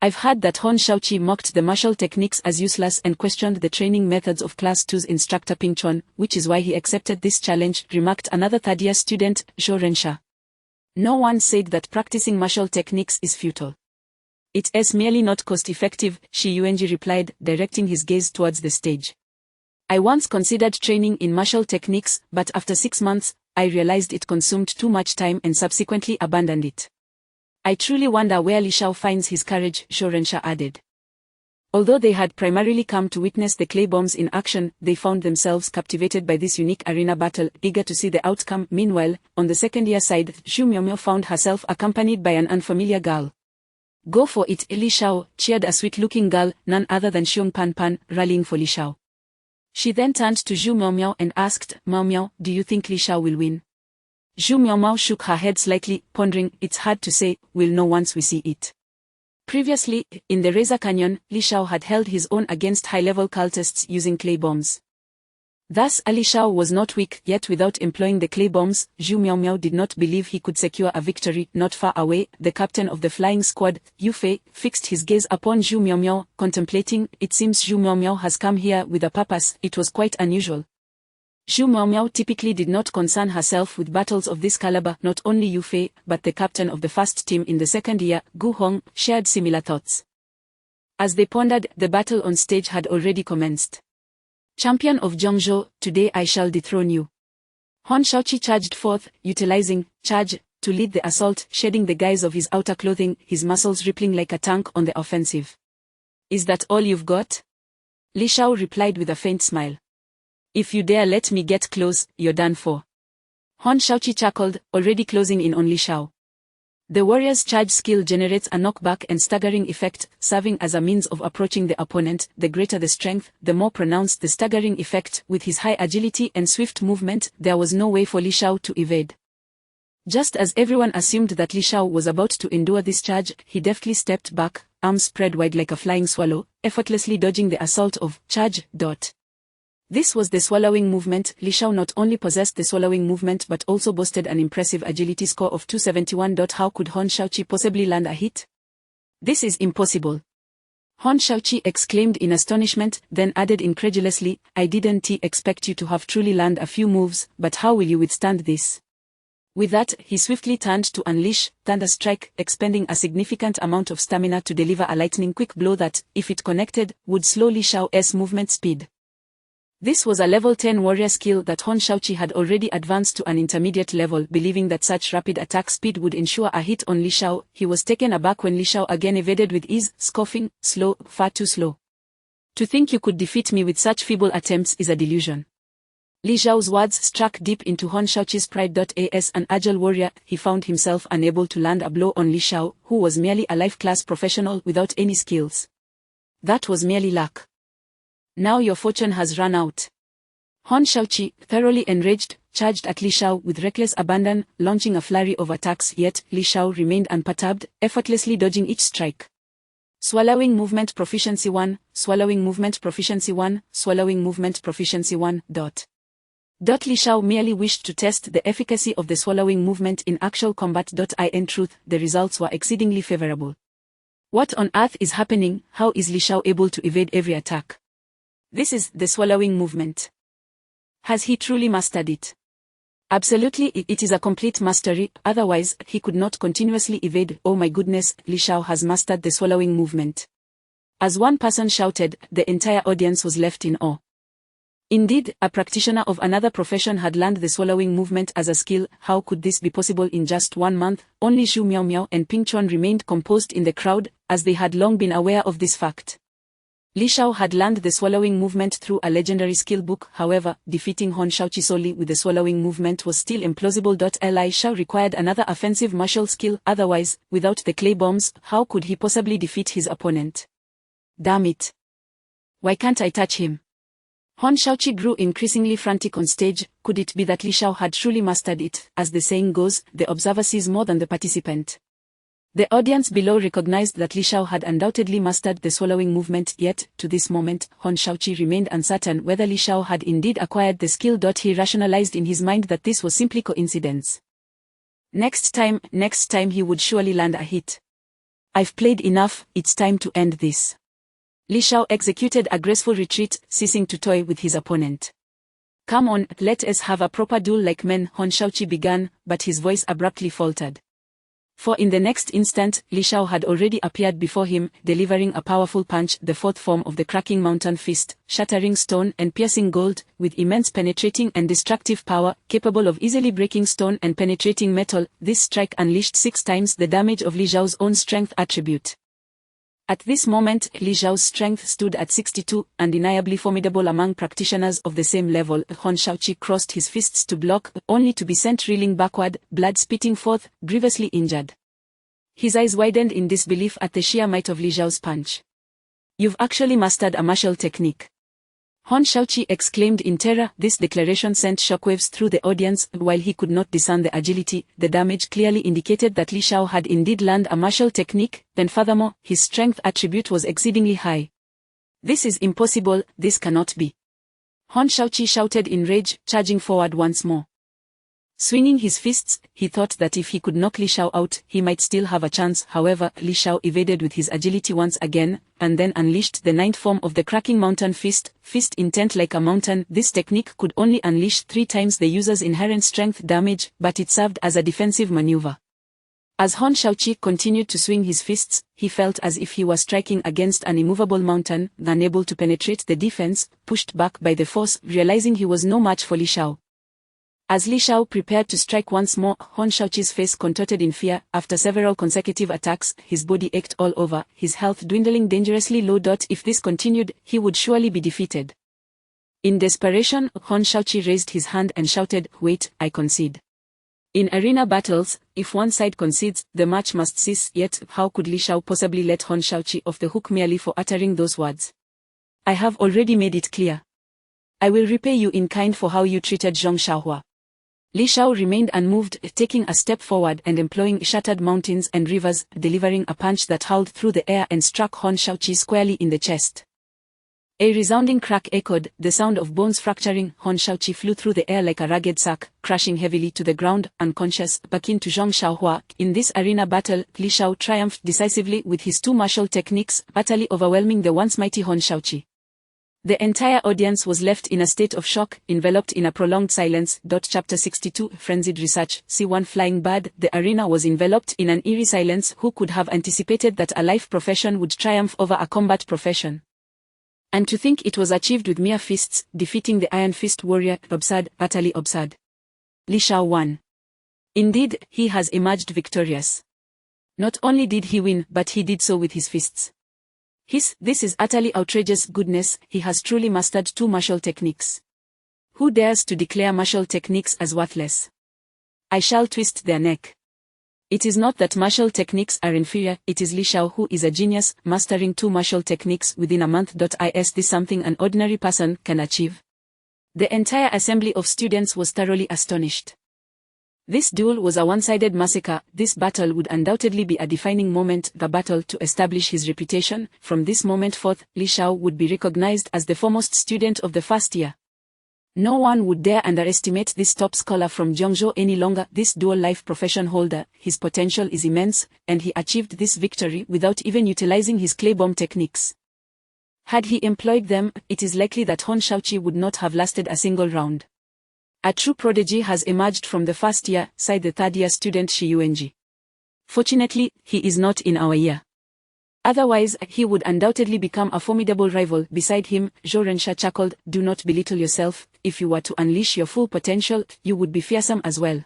I've heard that Hon Shaoqi mocked the martial techniques as useless and questioned the training methods of Class 2's instructor Ping Chuan, which is why he accepted this challenge, remarked another third-year student, Zhou Rensha. No one said that practicing martial techniques is futile. It is merely not cost-effective, Shi Yuanji replied, directing his gaze towards the stage. I once considered training in martial techniques, but after 6 months, I realized it consumed too much time and subsequently abandoned it. I truly wonder where Li Shao finds his courage, Zhou Rensha added. Although they had primarily come to witness the clay bombs in action, they found themselves captivated by this unique arena battle, eager to see the outcome. Meanwhile, on the second-year side, Zhu Miaomiao found herself accompanied by an unfamiliar girl. Go for it, Li Shao, cheered a sweet-looking girl, none other than Xiong Pan Pan, rallying for Li Shao. She then turned to Zhu Miaomiao and asked, Miaomiao, do you think Li Shao will win? Zhu Miaomiao shook her head slightly, pondering, it's hard to say, we'll know once we see it. Previously, in the Razor Canyon, Li Shao had held his own against high-level cultists using clay bombs. Thus, Li Shao was not weak, yet without employing the clay bombs, Zhu Miaomiao did not believe he could secure a victory. Not far away, the captain of the flying squad, Yu Fei, fixed his gaze upon Zhu Miaomiao, contemplating. It seems Zhu Miaomiao has come here with a purpose. It was quite unusual. Zhu Miaomiao typically did not concern herself with battles of this caliber. Not only Yu Fei, but the captain of the first team in the second year, Gu Hong, shared similar thoughts. As they pondered, the battle on stage had already commenced. Champion of Zhongzhou, today I shall dethrone you. Hon Shaoqi charged forth, utilizing charge to lead the assault, shedding the guise of his outer clothing, his muscles rippling like a tank on the offensive. Is that all you've got? Li Shao replied with a faint smile. If you dare let me get close, you're done for. Hon Shaoqi chuckled, already closing in on Li Shao. The warrior's charge skill generates a knockback and staggering effect, serving as a means of approaching the opponent. The greater the strength, the more pronounced the staggering effect. With his high agility and swift movement, there was no way for Li Shao to evade. Just as everyone assumed that Li Shao was about to endure this charge, he deftly stepped back, arms spread wide like a flying swallow, effortlessly dodging the assault of charge. This was the swallowing movement. Li Shao not only possessed the swallowing movement but also boasted an impressive agility score of 271. How could Hon Shaoqi possibly land a hit? This is impossible. Hon Shaoqi exclaimed in astonishment, then added incredulously, I didn't expect you to have truly land a few moves, but how will you withstand this? With that, he swiftly turned to unleash Thunder Strike, expending a significant amount of stamina to deliver a lightning-quick blow that, if it connected, would slow Li Shao's movement speed. This was a level 10 warrior skill that Hon Shaoqi had already advanced to an intermediate level, believing that such rapid attack speed would ensure a hit on Li Shao. He was taken aback when Li Shao again evaded with ease, scoffing, slow, far too slow. To think you could defeat me with such feeble attempts is a delusion. Li Shao's words struck deep into Hon Shaoqi's pride. As an agile warrior, he found himself unable to land a blow on Li Shao, who was merely a life-class professional without any skills. That was merely luck. Now your fortune has run out. Hon Shaoqi, thoroughly enraged, charged at Li Shao with reckless abandon, launching a flurry of attacks, yet Li Shao remained unperturbed, effortlessly dodging each strike. Swallowing movement proficiency 1, swallowing movement proficiency 1, swallowing movement proficiency 1. Li Shao merely wished to test the efficacy of the swallowing movement in actual combat. In truth, the results were exceedingly favorable. What on earth is happening? How is Li Shao able to evade every attack? This is the swallowing movement. Has he truly mastered it? Absolutely, it is a complete mastery, otherwise, he could not continuously evade. Oh my goodness, Li Shao has mastered the swallowing movement. As one person shouted, the entire audience was left in awe. Indeed, a practitioner of another profession had learned the swallowing movement as a skill. How could this be possible in just 1 month? Only Zhu Miaomiao and Ping Chuan remained composed in the crowd, as they had long been aware of this fact. Li Shao had learned the swallowing movement through a legendary skill book. However, defeating Hon Shaoqi solely with the swallowing movement was still implausible. Li Shao required another offensive martial skill. Otherwise, without the clay bombs, how could he possibly defeat his opponent? Damn it. Why can't I touch him? Hon Shaoqi grew increasingly frantic on stage. Could it be that Li Shao had truly mastered it? As the saying goes, the observer sees more than the participant. The audience below recognized that Li Shao had undoubtedly mastered the swallowing movement, yet, to this moment, Hon Shaoqi remained uncertain whether Li Shao had indeed acquired the skill. He rationalized in his mind that this was simply coincidence. Next time he would surely land a hit. I've played enough, it's time to end this. Li Shao executed a graceful retreat, ceasing to toy with his opponent. Come on, let us have a proper duel like men, Hon Shaoqi began, but his voice abruptly faltered. For in the next instant, Li Shao had already appeared before him, delivering a powerful punch, the fourth form of the cracking mountain fist, shattering stone and piercing gold, with immense penetrating and destructive power, capable of easily breaking stone and penetrating metal. This strike unleashed 6 times the damage of Li Shao's own strength attribute. At this moment, Li Shao's strength stood at 62, undeniably formidable among practitioners of the same level. Hon Shaoqi crossed his fists to block, only to be sent reeling backward, blood spitting forth, grievously injured. His eyes widened in disbelief at the sheer might of Li Shao's punch. You've actually mastered a martial technique. Hon Shaoqi exclaimed in terror. This declaration sent shockwaves through the audience. While he could not discern the agility, the damage clearly indicated that Li Shao had indeed learned a martial technique, and furthermore, his strength attribute was exceedingly high. This is impossible, this cannot be. Hon Shaoqi shouted in rage, charging forward once more. Swinging his fists, he thought that if he could knock Li Shao out, he might still have a chance. However, Li Shao evaded with his agility once again, and then unleashed the 9th form of the cracking mountain fist intent like a mountain. This technique could only unleash 3 times the user's inherent strength damage, but it served as a defensive maneuver. As Hon Shaoqi continued to swing his fists, he felt as if he was striking against an immovable mountain, unable to penetrate the defense, pushed back by the force, realizing he was no match for Li Shao. As Li Shao prepared to strike once more, Hon Shaoqi's face contorted in fear. After several consecutive attacks, his body ached all over, his health dwindling dangerously low. If this continued, he would surely be defeated. In desperation, Hon Shaoqi raised his hand and shouted, "Wait, I concede." In arena battles, if one side concedes, the match must cease. Yet, how could Li Shao possibly let Hon Shaoqi off the hook merely for uttering those words? I have already made it clear. I will repay you in kind for how you treated Zhong Xiaohua. Li Shao remained unmoved, taking a step forward and employing shattered mountains and rivers, delivering a punch that howled through the air and struck Hon Shaoqi squarely in the chest. A resounding crack echoed, the sound of bones fracturing. Hon Shaoqi flew through the air like a ragged sack, crashing heavily to the ground, unconscious. Back into Zhang Xiaohua. In this arena battle, Li Shao triumphed decisively with his two martial techniques, utterly overwhelming the once mighty Hon Shaoqi. The entire audience was left in a state of shock, enveloped in a prolonged silence. Chapter 62, Frenzied Research. C1 Flying Bird. The arena was enveloped in an eerie silence. Who could have anticipated that a life profession would triumph over a combat profession? And to think it was achieved with mere fists, defeating the Iron Fist warrior. Absurd, utterly absurd. Li Shao won. Indeed, he has emerged victorious. Not only did he win, but he did so with his fists. This is utterly outrageous goodness. He has truly mastered two martial techniques. Who dares to declare martial techniques as worthless? I shall twist their neck. It is not that martial techniques are inferior, it is Li Shao who is a genius, mastering two martial techniques within a month. Is this something an ordinary person can achieve? The entire assembly of students was thoroughly astonished. This duel was a one-sided massacre. This battle would undoubtedly be a defining moment, the battle to establish his reputation. From this moment forth, Li Shao would be recognized as the foremost student of the first year. No one would dare underestimate this top scholar from Jiangzhou any longer. This dual life profession holder, his potential is immense, and he achieved this victory without even utilizing his clay bomb techniques. Had he employed them, it is likely that Hon Shaoqi would not have lasted a single round. A true prodigy has emerged from the first year, sighed the third-year student Shi Yuanji. Fortunately, he is not in our year. Otherwise, he would undoubtedly become a formidable rival. Beside him, Zhou Rensha chuckled, do not belittle yourself. If you were to unleash your full potential, you would be fearsome as well.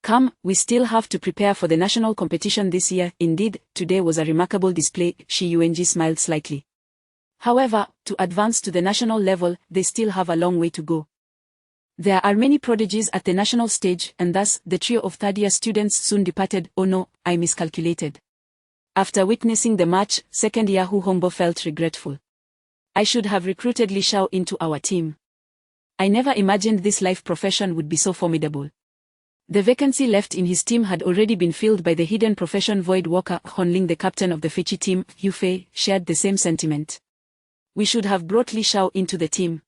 Come, we still have to prepare for the national competition this year. Indeed, today was a remarkable display. Shi Yuanji smiled slightly. However, to advance to the national level, they still have a long way to go. There are many prodigies at the national stage, and thus, the trio of third-year students soon departed. Oh no, I miscalculated. After witnessing the match, second-year Hu Hongbo felt regretful. I should have recruited Li Shao into our team. I never imagined this life profession would be so formidable. The vacancy left in his team had already been filled by the hidden profession Void Walker. Hon Ling, the captain of the Feiqi team, Yu Fei, shared the same sentiment. We should have brought Li Shao into the team.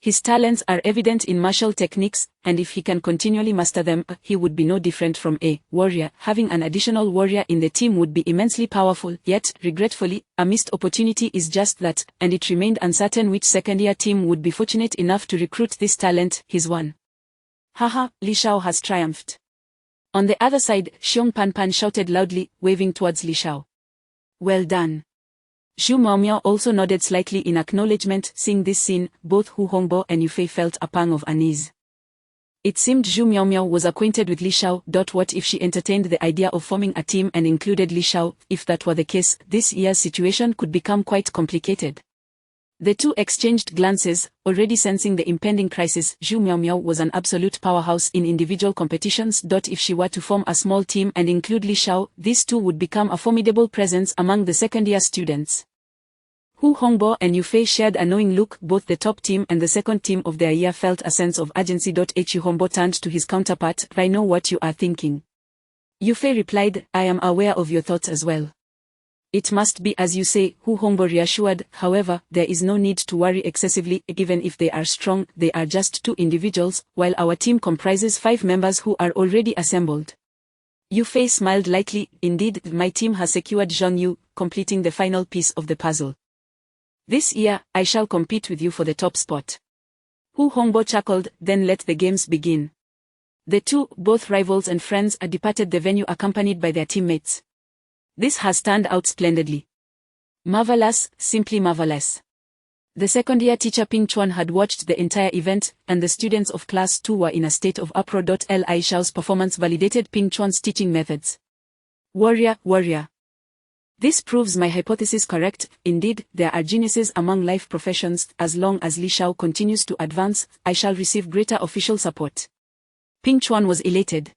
His talents are evident in martial techniques, and if he can continually master them, he would be no different from a warrior. Having an additional warrior in the team would be immensely powerful, yet, regretfully, a missed opportunity is just that, and it remained uncertain which second-year team would be fortunate enough to recruit this talent, his one. Haha, Li Shao has triumphed. On the other side, Xiong Panpan shouted loudly, waving towards Li Shao. Well done. Zhu Miaomiao also nodded slightly in acknowledgement. Seeing this scene, both Hu Hongbo and Yu Fei felt a pang of unease. It seemed Zhu Miaomiao was acquainted with Li Shao. What if she entertained the idea of forming a team and included Li Shao? If that were the case, this year's situation could become quite complicated. The two exchanged glances, already sensing the impending crisis. Zhu Miaomiao was an absolute powerhouse in individual competitions. If she were to form a small team and include Li Shao, these two would become a formidable presence among the second-year students. Hu Hongbo and Yu Fei shared a knowing look. Both the top team and the second team of their year felt a sense of urgency. Hu Hongbo turned to his counterpart. I know what you are thinking. Yu Fei replied, I am aware of your thoughts as well. It must be as you say, Hu Hongbo reassured. However, there is no need to worry excessively. Even if they are strong, they are just two individuals, while our team comprises 5 members who are already assembled. Yu Fei smiled lightly. Indeed, my team has secured Zhang Yu, completing the final piece of the puzzle. This year, I shall compete with you for the top spot. Hu Hongbo chuckled, then let the games begin. The two, both rivals and friends, departed the venue accompanied by their teammates. This has turned out splendidly. Marvelous, simply marvelous. The second-year teacher Ping Chuan had watched the entire event, and the students of Class 2 were in a state of uproar. Li Shao's performance validated Ping Chuan's teaching methods. Warrior, warrior. This proves my hypothesis correct. Indeed, there are geniuses among life professions. As long as Li Shao continues to advance, I shall receive greater official support. Ping Chuan was elated.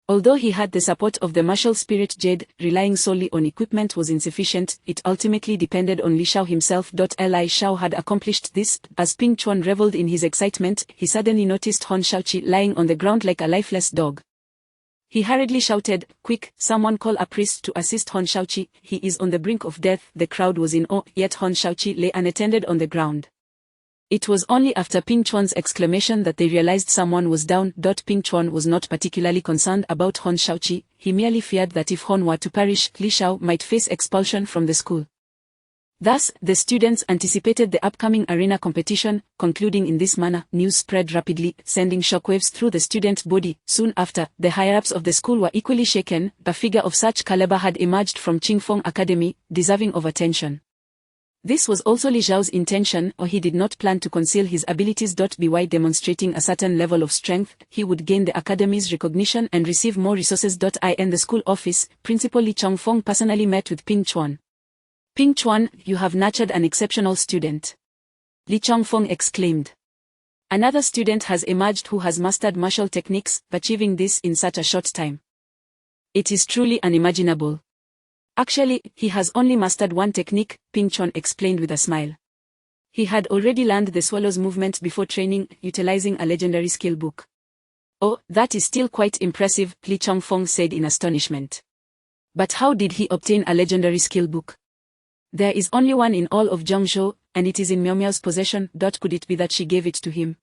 Although he had the support of the martial spirit Jade, relying solely on equipment was insufficient. It ultimately depended on Li Shao himself. Li Shao had accomplished this. As Ping Chuan reveled in his excitement, he suddenly noticed Hon Shaoqi lying on the ground like a lifeless dog. He hurriedly shouted, "Quick, someone call a priest to assist Hon Shaoqi, he is on the brink of death." The crowd was in awe, yet Hon Shaoqi lay unattended on the ground. It was only after Ping Chuan's exclamation that they realized someone was down. Ping Chuan was not particularly concerned about Hon Shaoqi, he merely feared that if Hon were to perish, Li Shao might face expulsion from the school. Thus, the students anticipated the upcoming arena competition. Concluding in this manner, news spread rapidly, sending shockwaves through the student body. Soon after, the higher-ups of the school were equally shaken. A figure of such caliber had emerged from Qingfeng Academy, deserving of attention. This was also Li Zhao's intention, or he did not plan to conceal his abilities. By demonstrating a certain level of strength, he would gain the academy's recognition and receive more resources. In the school office, Principal Li Chongfeng personally met with Ping Chuan. "Ping Chuan, you have nurtured an exceptional student," Li Chongfeng exclaimed. "Another student has emerged who has mastered martial techniques, achieving this in such a short time. It is truly unimaginable." "Actually, he has only mastered one technique," Ping Chuan explained with a smile. "He had already learned the swallow's movement before training, utilizing a legendary skill book." "Oh, that is still quite impressive," Li Chongfeng said in astonishment. "But how did he obtain a legendary skill book?" "There is only one in all of Zhongzhou, and it is in Miao Miao's possession. Could it be that she gave it to him?"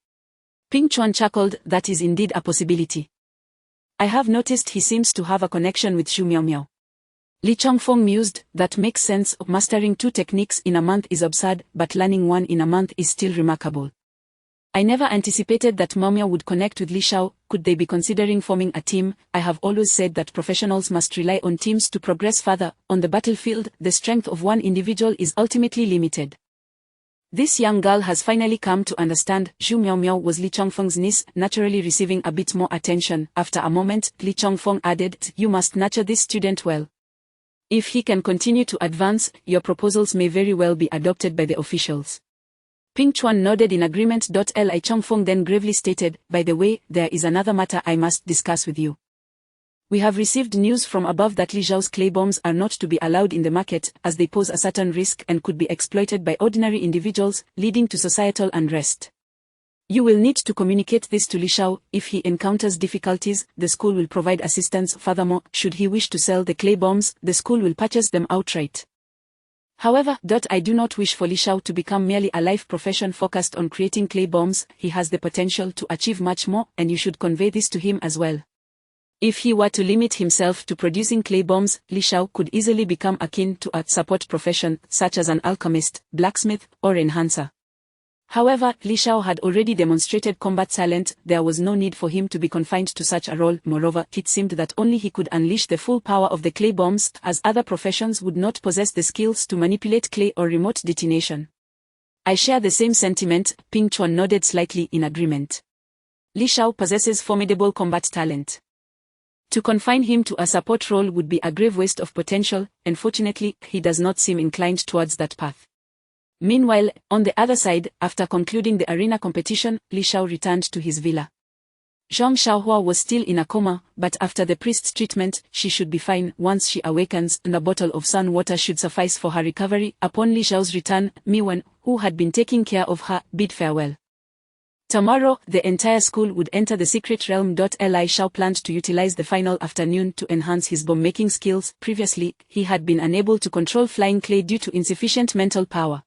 Ping Chuan chuckled. "That is indeed a possibility. I have noticed he seems to have a connection with Xu Miao Miao." Li Chongfeng mused. "That makes sense. Mastering 2 techniques in a month is absurd, but learning 1 in a month is still remarkable. I never anticipated that Miao Miao would connect with Li Shao. Could they be considering forming a team? I have always said that professionals must rely on teams to progress further. On the battlefield, the strength of one individual is ultimately limited." This young girl has finally come to understand. Xu Miao Miao was Li Chongfeng's niece, naturally receiving a bit more attention. After a moment, Li Chongfeng added, "You must nurture this student well. If he can continue to advance, your proposals may very well be adopted by the officials." Ping Chuan nodded in agreement. Li Chongfeng then gravely stated, "By the way, there is another matter I must discuss with you. We have received news from above that Li Zhao's clay bombs are not to be allowed in the market, as they pose a certain risk and could be exploited by ordinary individuals, leading to societal unrest. You will need to communicate this to Li Shao. If he encounters difficulties, the school will provide assistance. Furthermore, should he wish to sell the clay bombs, the school will purchase them outright. However, I do not wish for Li Shao to become merely a life profession focused on creating clay bombs. He has the potential to achieve much more, and you should convey this to him as well. If he were to limit himself to producing clay bombs, Li Shao could easily become akin to a support profession, such as an alchemist, blacksmith, or enhancer. However, Li Shao had already demonstrated combat talent. There was no need for him to be confined to such a role. Moreover, it seemed that only he could unleash the full power of the clay bombs, as other professions would not possess the skills to manipulate clay or remote detonation. I share the same sentiment. Ping Chuan nodded slightly in agreement. Li Shao possesses formidable combat talent. To confine him to a support role would be a grave waste of potential. Unfortunately, he does not seem inclined towards that path. Meanwhile, on the other side, after concluding the arena competition, Li Shao returned to his villa. Zhang Xiaohua was still in a coma, but after the priest's treatment, she should be fine. Once she awakens, a bottle of sun water should suffice for her recovery. Upon Li Zhao's return, Mi Wen, who had been taking care of her, bid farewell. Tomorrow, the entire school would enter the secret realm. Li Shao planned to utilize the final afternoon to enhance his bomb-making skills. Previously, he had been unable to control flying clay due to insufficient mental power.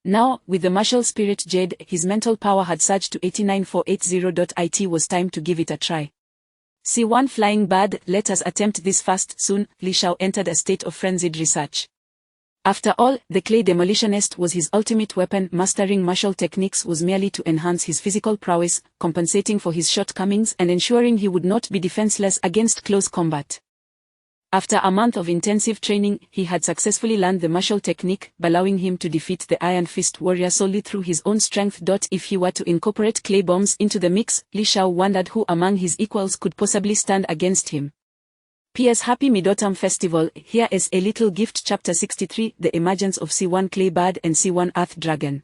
Now, with the martial spirit jade, his mental power had surged to 89480. It was time to give it a try. See one flying bird, let us attempt this fast. Soon, Li Shao entered a state of frenzied research. After all, the clay demolitionist was his ultimate weapon. Mastering martial techniques was merely to enhance his physical prowess, compensating for his shortcomings and ensuring he would not be defenseless against close combat. After a month of intensive training, he had successfully learned the martial technique, allowing him to defeat the Iron Fist warrior solely through his own strength. If he were to incorporate clay bombs into the mix, Li Shao wondered who among his equals could possibly stand against him. P.S. Happy Mid-Autumn Festival. Here is a little gift. Chapter 63, The Emergence of C1 Clay Bird and C1 Earth Dragon.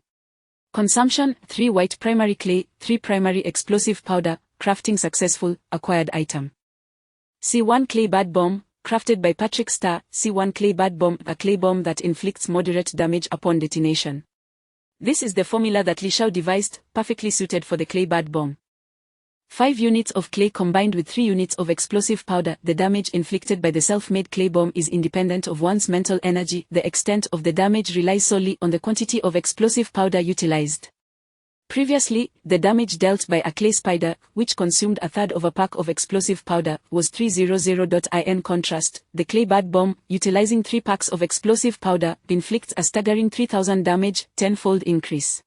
Consumption: 3 white primary clay, 3 primary explosive powder. Crafting successful. Acquired item. C1 Clay Bird Bomb. Crafted by Patrick Starr. C1 Clay Bird Bomb, a clay bomb that inflicts moderate damage upon detonation. This is the formula that Li Shao devised, perfectly suited for the clay bird bomb. 5 units of clay combined with 3 units of explosive powder. The damage inflicted by the self-made clay bomb is independent of one's mental energy. The extent of the damage relies solely on the quantity of explosive powder utilized. Previously, the damage dealt by a clay spider, which consumed a third of a pack of explosive powder, was 300. In contrast, the clay bad bomb, utilizing 3 packs of explosive powder, inflicts a staggering 3,000 damage, 10-fold increase.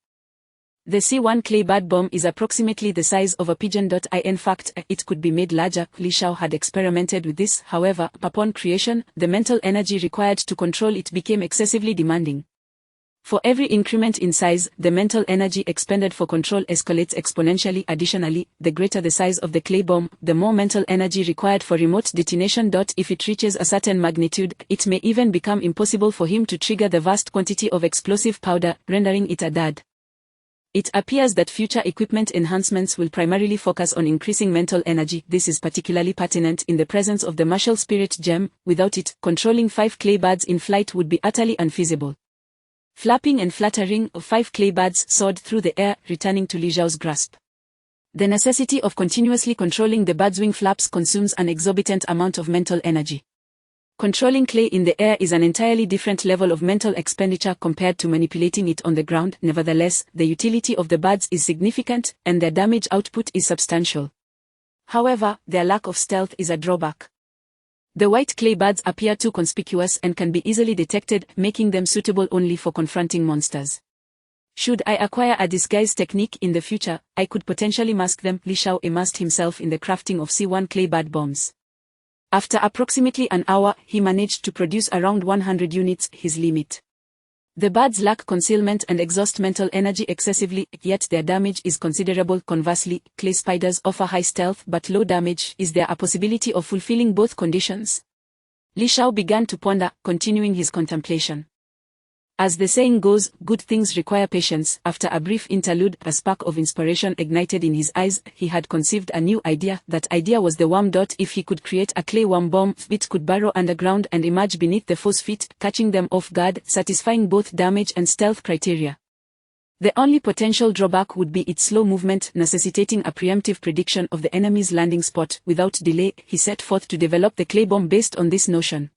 The C1 clay bad bomb is approximately the size of a pigeon. In fact, it could be made larger. Li Shao had experimented with this. However, upon creation, the mental energy required to control it became excessively demanding. For every increment in size, the mental energy expended for control escalates exponentially. Additionally, the greater the size of the clay bomb, the more mental energy required for remote detonation. If it reaches a certain magnitude, it may even become impossible for him to trigger the vast quantity of explosive powder, rendering it a dud. It appears that future equipment enhancements will primarily focus on increasing mental energy. This is particularly pertinent in the presence of the martial spirit gem. Without it, controlling 5 clay birds in flight would be utterly unfeasible. Flapping and fluttering, 5 clay birds soared through the air, returning to Li Xiao's grasp. The necessity of continuously controlling the bird's wing flaps consumes an exorbitant amount of mental energy. Controlling clay in the air is an entirely different level of mental expenditure compared to manipulating it on the ground. Nevertheless, the utility of the birds is significant, and their damage output is substantial. However, their lack of stealth is a drawback. The white clay birds appear too conspicuous and can be easily detected, making them suitable only for confronting monsters. Should I acquire a disguise technique in the future, I could potentially mask them. Li Xiao immersed himself in the crafting of C1 clay bird bombs. After approximately an hour, he managed to produce around 100 units, his limit. The birds lack concealment and exhaust mental energy excessively, yet their damage is considerable. Conversely, clay spiders offer high stealth but low damage. Is there a possibility of fulfilling both conditions? Li Xiao began to ponder, continuing his contemplation. As the saying goes, good things require patience. After a brief interlude, a spark of inspiration ignited in his eyes. He had conceived a new idea. That idea was the worm. If he could create a clay worm bomb, it could burrow underground and emerge beneath the foe's feet, catching them off guard, satisfying both damage and stealth criteria. The only potential drawback would be its slow movement, necessitating a preemptive prediction of the enemy's landing spot. Without delay, he set forth to develop the clay bomb based on this notion.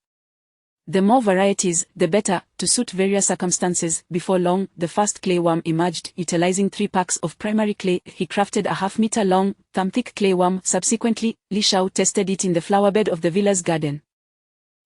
The more varieties, the better, to suit various circumstances. Before long, the first clay worm emerged. Utilizing 3 packs of primary clay, he crafted a half-meter long, thumb-thick clay worm. Subsequently, Li Xiao tested it in the flowerbed of the villa's garden.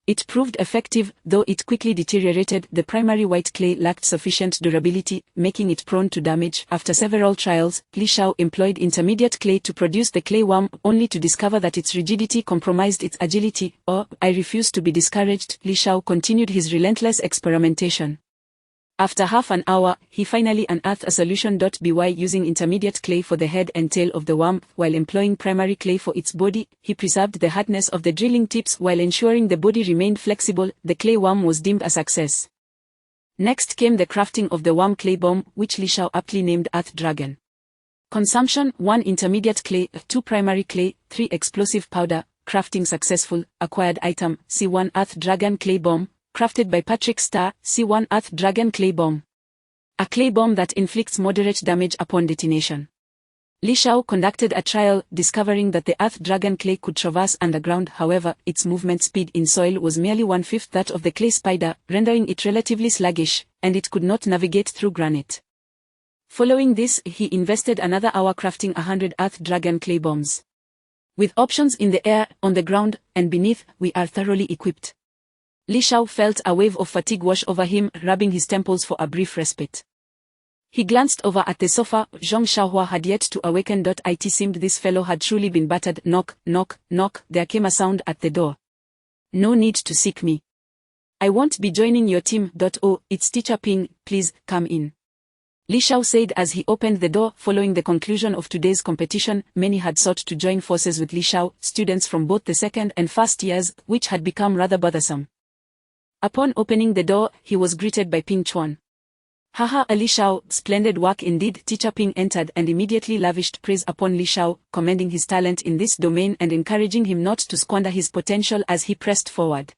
It proved effective, though it quickly deteriorated. The primary white clay lacked sufficient durability, making it prone to damage. After several trials, Li Xiao employed intermediate clay to produce the clay worm, only to discover that its rigidity compromised its agility. I refuse to be discouraged. Li Xiao continued his relentless experimentation. After half an hour, he finally unearthed a solution. By using intermediate clay for the head and tail of the worm, while employing primary clay for its body, he preserved the hardness of the drilling tips while ensuring the body remained flexible. The clay worm was deemed a success. Next came the crafting of the worm clay bomb, which Li Xiao aptly named Earth Dragon. Consumption: 1 intermediate clay, 2 primary clay, 3 explosive powder. Crafting successful. Acquired item: C1 Earth Dragon clay bomb. Crafted by Patrick Starr, C1 Earth Dragon clay bomb. A clay bomb that inflicts moderate damage upon detonation. Li Xiao conducted a trial, discovering that the Earth Dragon clay could traverse underground. However, its movement speed in soil was merely 1/5 that of the clay spider, rendering it relatively sluggish, and it could not navigate through granite. Following this, he invested another hour crafting 100 Earth Dragon clay bombs. With options in the air, on the ground, and beneath, we are thoroughly equipped. Li Xiao felt a wave of fatigue wash over him, rubbing his temples for a brief respite. He glanced over at the sofa. Zhong Xiaohua had yet to awaken. It seemed this fellow had truly been battered. Knock, knock, knock. There came a sound at the door. No need to seek me. I won't be joining your team. Oh, it's Teacher Ping, please, come in. Li Xiao said as he opened the door. Following the conclusion of today's competition, many had sought to join forces with Li Xiao, students from both the second and first years, which had become rather bothersome. Upon opening the door, he was greeted by Ping Chuan. Haha, Li Xiao, splendid work indeed. Teacher Ping entered and immediately lavished praise upon Li Xiao, commending his talent in this domain and encouraging him not to squander his potential as he pressed forward.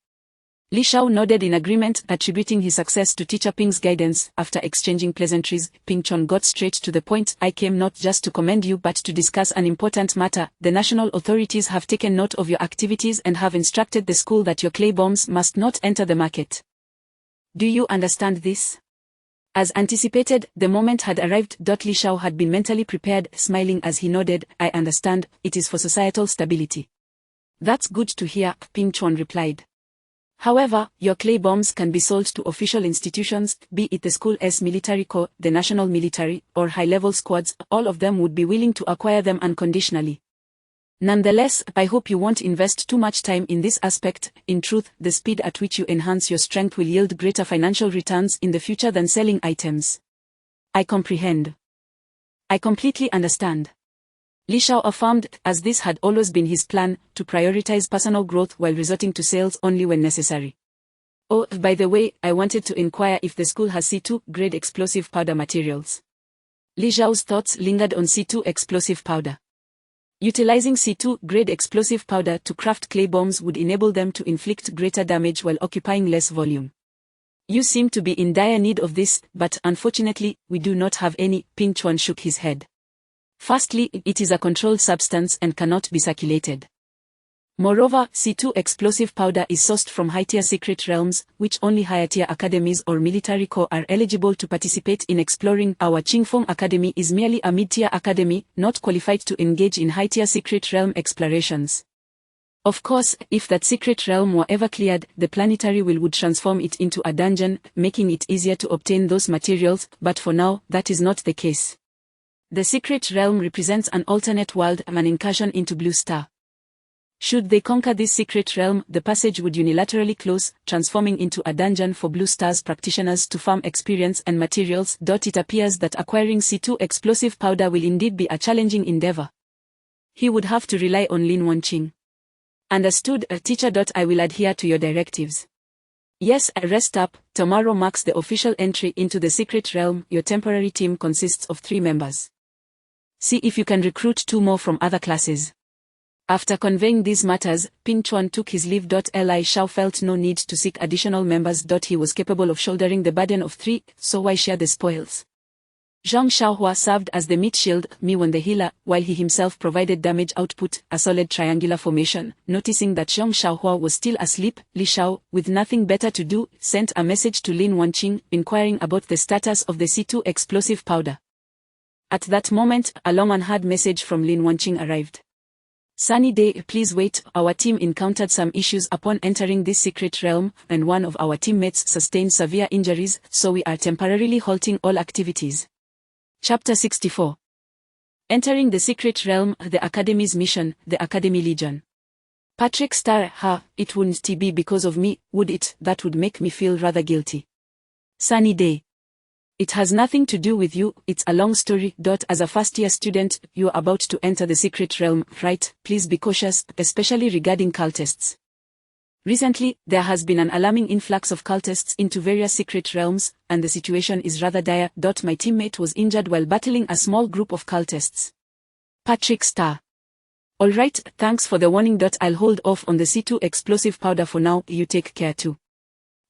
Li Shao nodded in agreement, attributing his success to teacher Ping's guidance. After exchanging pleasantries, Ping Chuan got straight to the point. I came not just to commend you but to discuss an important matter. The national authorities have taken note of your activities and have instructed the school that your clay bombs must not enter the market. Do you understand this? As anticipated, the moment had arrived. Li Shao had been mentally prepared, smiling as he nodded. I understand, it is for societal stability. That's good to hear, Ping Chuan replied. However, your clay bombs can be sold to official institutions, be it the school's military corps, the national military, or high-level squads. All of them would be willing to acquire them unconditionally. Nonetheless, I hope you won't invest too much time in this aspect. In truth, the speed at which you enhance your strength will yield greater financial returns in the future than selling items. I comprehend. I completely understand. Li Shao affirmed, as this had always been his plan, to prioritize personal growth while resorting to sales only when necessary. Oh, by the way, I wanted to inquire if the school has C2 grade explosive powder materials. Li Shao's thoughts lingered on C2 explosive powder. Utilizing C2 grade explosive powder to craft clay bombs would enable them to inflict greater damage while occupying less volume. You seem to be in dire need of this, but unfortunately, we do not have any. Ping Chuan shook his head. Firstly, it is a controlled substance and cannot be circulated. Moreover, C2 explosive powder is sourced from high-tier secret realms, which only higher-tier academies or military corps are eligible to participate in exploring. Our Qingfeng Academy is merely a mid-tier academy, not qualified to engage in high-tier secret realm explorations. Of course, if that secret realm were ever cleared, the planetary will would transform it into a dungeon, making it easier to obtain those materials, but for now, that is not the case. The secret realm represents an alternate world, an incursion into Blue Star. Should they conquer this secret realm, the passage would unilaterally close, transforming into a dungeon for Blue Star's practitioners to farm experience and materials. It appears that acquiring C2 explosive powder will indeed be a challenging endeavor. He would have to rely on Lin Wanqing. Understood, teacher. I will adhere to your directives. Yes, rest up. Tomorrow marks the official entry into the secret realm. Your temporary team consists of 3 members. See if you can recruit 2 more from other classes. After conveying these matters, Ping Chuan took his leave. Li Shao felt no need to seek additional members. He was capable of shouldering the burden of 3, so why share the spoils? Zhang Xiaohua served as the meat shield, Miwan the healer, while he himself provided damage output, a solid triangular formation. Noticing that Zhang Xiaohua was still asleep, Li Shao, with nothing better to do, sent a message to Lin Wanqing, inquiring about the status of the C2 explosive powder. At that moment, a long and hard message from Lin Wanqing arrived. Sunny day, please wait. Our team encountered some issues upon entering this secret realm, and one of our teammates sustained severe injuries, so we are temporarily halting all activities. Chapter 64. Entering the secret realm, the Academy's mission, the Academy Legion. Patrick Star, it wouldn't be because of me, would it? That would make me feel rather guilty. Sunny day. It has nothing to do with you, it's a long story. As a first-year student, you're about to enter the secret realm, right? Please be cautious, especially regarding cultists. Recently, there has been an alarming influx of cultists into various secret realms, and the situation is rather dire. My teammate was injured while battling a small group of cultists. Patrick Star. Alright, thanks for the warning. I'll hold off on the C2 explosive powder for now, you take care too.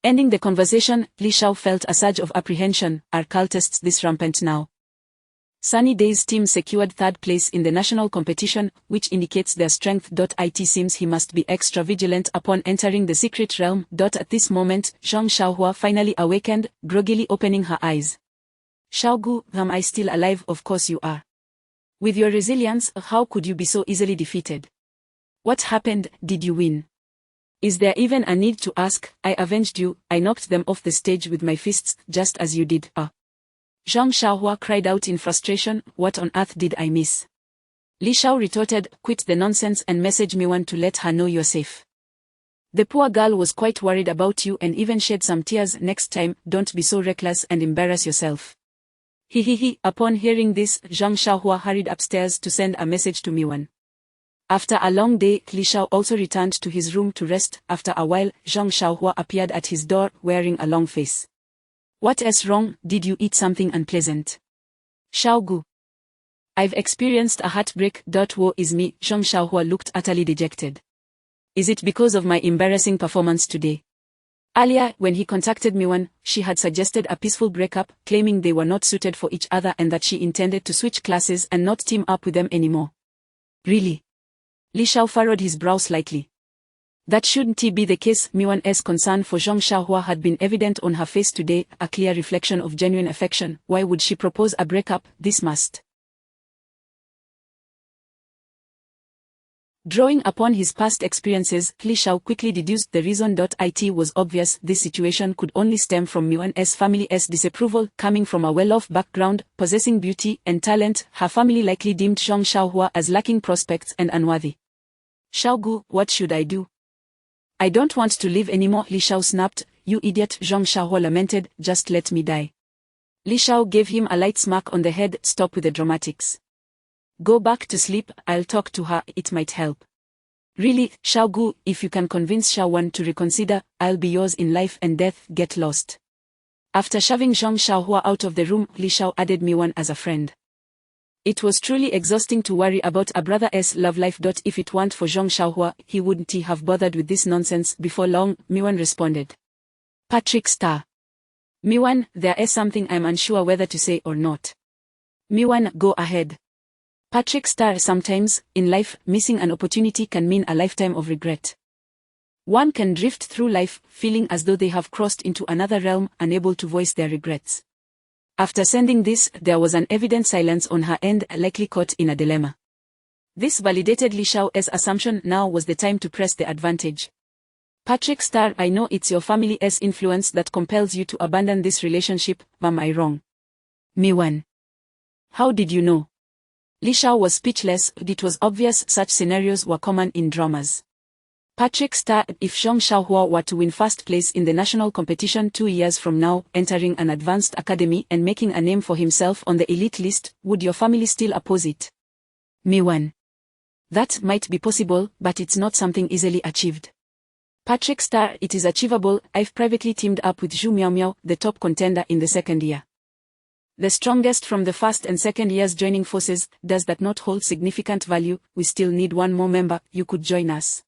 Ending the conversation, Li Shao felt a surge of apprehension. Are cultists this rampant now? Sunny Day's team secured 3rd place in the national competition, which indicates their strength. It seems he must be extra vigilant upon entering the secret realm. At this moment, Zhang Xiaohua finally awakened, groggily opening her eyes. Xiaogu, am I still alive? Of course you are. With your resilience, how could you be so easily defeated? What happened? Did you win? Is there even a need to ask? I avenged you, I knocked them off the stage with my fists, just as you did. Zhang Xiaohua cried out in frustration, what on earth did I miss? Li Shao retorted, quit the nonsense and message Miwan to let her know you're safe. The poor girl was quite worried about you and even shed some tears. Next time, don't be so reckless and embarrass yourself. Upon hearing this, Zhang Xiaohua hurried upstairs to send a message to Miwan. After a long day, Li Shao also returned to his room to rest. After a while, Zhang Xiaohua appeared at his door, wearing a long face. What is wrong? Did you eat something unpleasant? Xiaogu. I've experienced a heartbreak. Woe is me. Zhang Xiaohua looked utterly dejected. Is it because of my embarrassing performance today? Earlier, when he contacted Miwan, she had suggested a peaceful breakup, claiming they were not suited for each other and that she intended to switch classes and not team up with them anymore. Really? Li Shao furrowed his brow slightly. That shouldn't be the case. Miwan's concern for Zhang Xiaohua had been evident on her face today, a clear reflection of genuine affection. Why would she propose a breakup? This must. Drawing upon his past experiences, Li Shao quickly deduced the reason. It was obvious this situation could only stem from Miwan's family's disapproval. Coming from a well-off background, possessing beauty and talent, her family likely deemed Zhang Xiaohua as lacking prospects and unworthy. Xiaogu, what should I do? I don't want to live anymore, Li Shao snapped. You idiot, Zhang Xiaohua lamented, just let me die. Li Shao gave him a light smack on the head. Stop with the dramatics. Go back to sleep, I'll talk to her, it might help. Really, Xiaogu, if you can convince Xiaowan to reconsider, I'll be yours in life and death. Get lost. After shoving Zhang Xiaohua out of the room, Li Shao added Miwan as a friend. It was truly exhausting to worry about a brother's love life. If it weren't for Zhang Xiaohua, he wouldn't have bothered with this nonsense. Before long, Miwan responded. Patrick Star. Miwan, there is something I'm unsure whether to say or not. Miwan, go ahead. Patrick Star. Sometimes, in life, missing an opportunity can mean a lifetime of regret. One can drift through life, feeling as though they have crossed into another realm, unable to voice their regrets. After sending this, there was an evident silence on her end, likely caught in a dilemma. This validated Li Shao's assumption. Now was the time to press the advantage. Patrick Star, I know it's your family's influence that compels you to abandon this relationship, am I wrong? Miwan. How did you know? Li Shao was speechless. It was obvious such scenarios were common in dramas. Patrick Star, if Zhang Xiaohua were to win first place in the national competition 2 years from now, entering an advanced academy and making a name for himself on the elite list, would your family still oppose it? Miwan. That might be possible, but it's not something easily achieved. Patrick Star, it is achievable. I've privately teamed up with Zhu Miaomiao, the top contender in the second year. The strongest from the first and second years joining forces. Does that not hold significant value? We still need one more member. You could join us.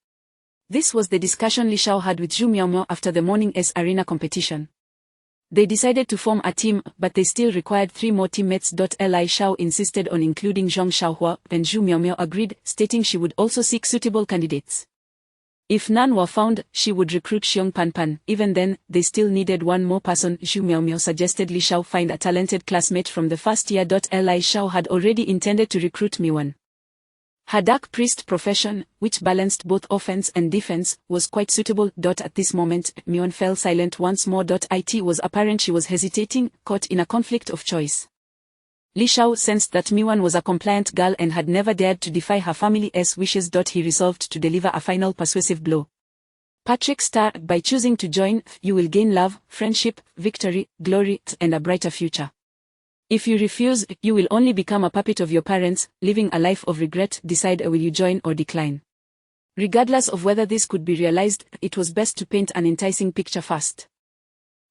This was the discussion Li Shao had with Zhu Miaomiao after the morning's arena competition. They decided to form a team, but they still required 3 more teammates. Li Shao insisted on including Zhang Xiaohua, and Zhu Miaomiao agreed, stating she would also seek suitable candidates. If none were found, she would recruit Xiong Panpan. Even then, they still needed one more person. Zhu Miaomiao suggested Li Shao find a talented classmate from the first year. Li Shao had already intended to recruit Miwan. Her dark priest profession, which balanced both offense and defense, was quite suitable. At this moment, Miwan fell silent once more. It was apparent she was hesitating, caught in a conflict of choice. Li Shao sensed that Miwan was a compliant girl and had never dared to defy her family's wishes. He resolved to deliver a final persuasive blow. Patrick Star, by choosing to join, you will gain love, friendship, victory, glory, and a brighter future. If you refuse, you will only become a puppet of your parents, living a life of regret. Decide, will you join or decline? Regardless of whether this could be realized, it was best to paint an enticing picture first.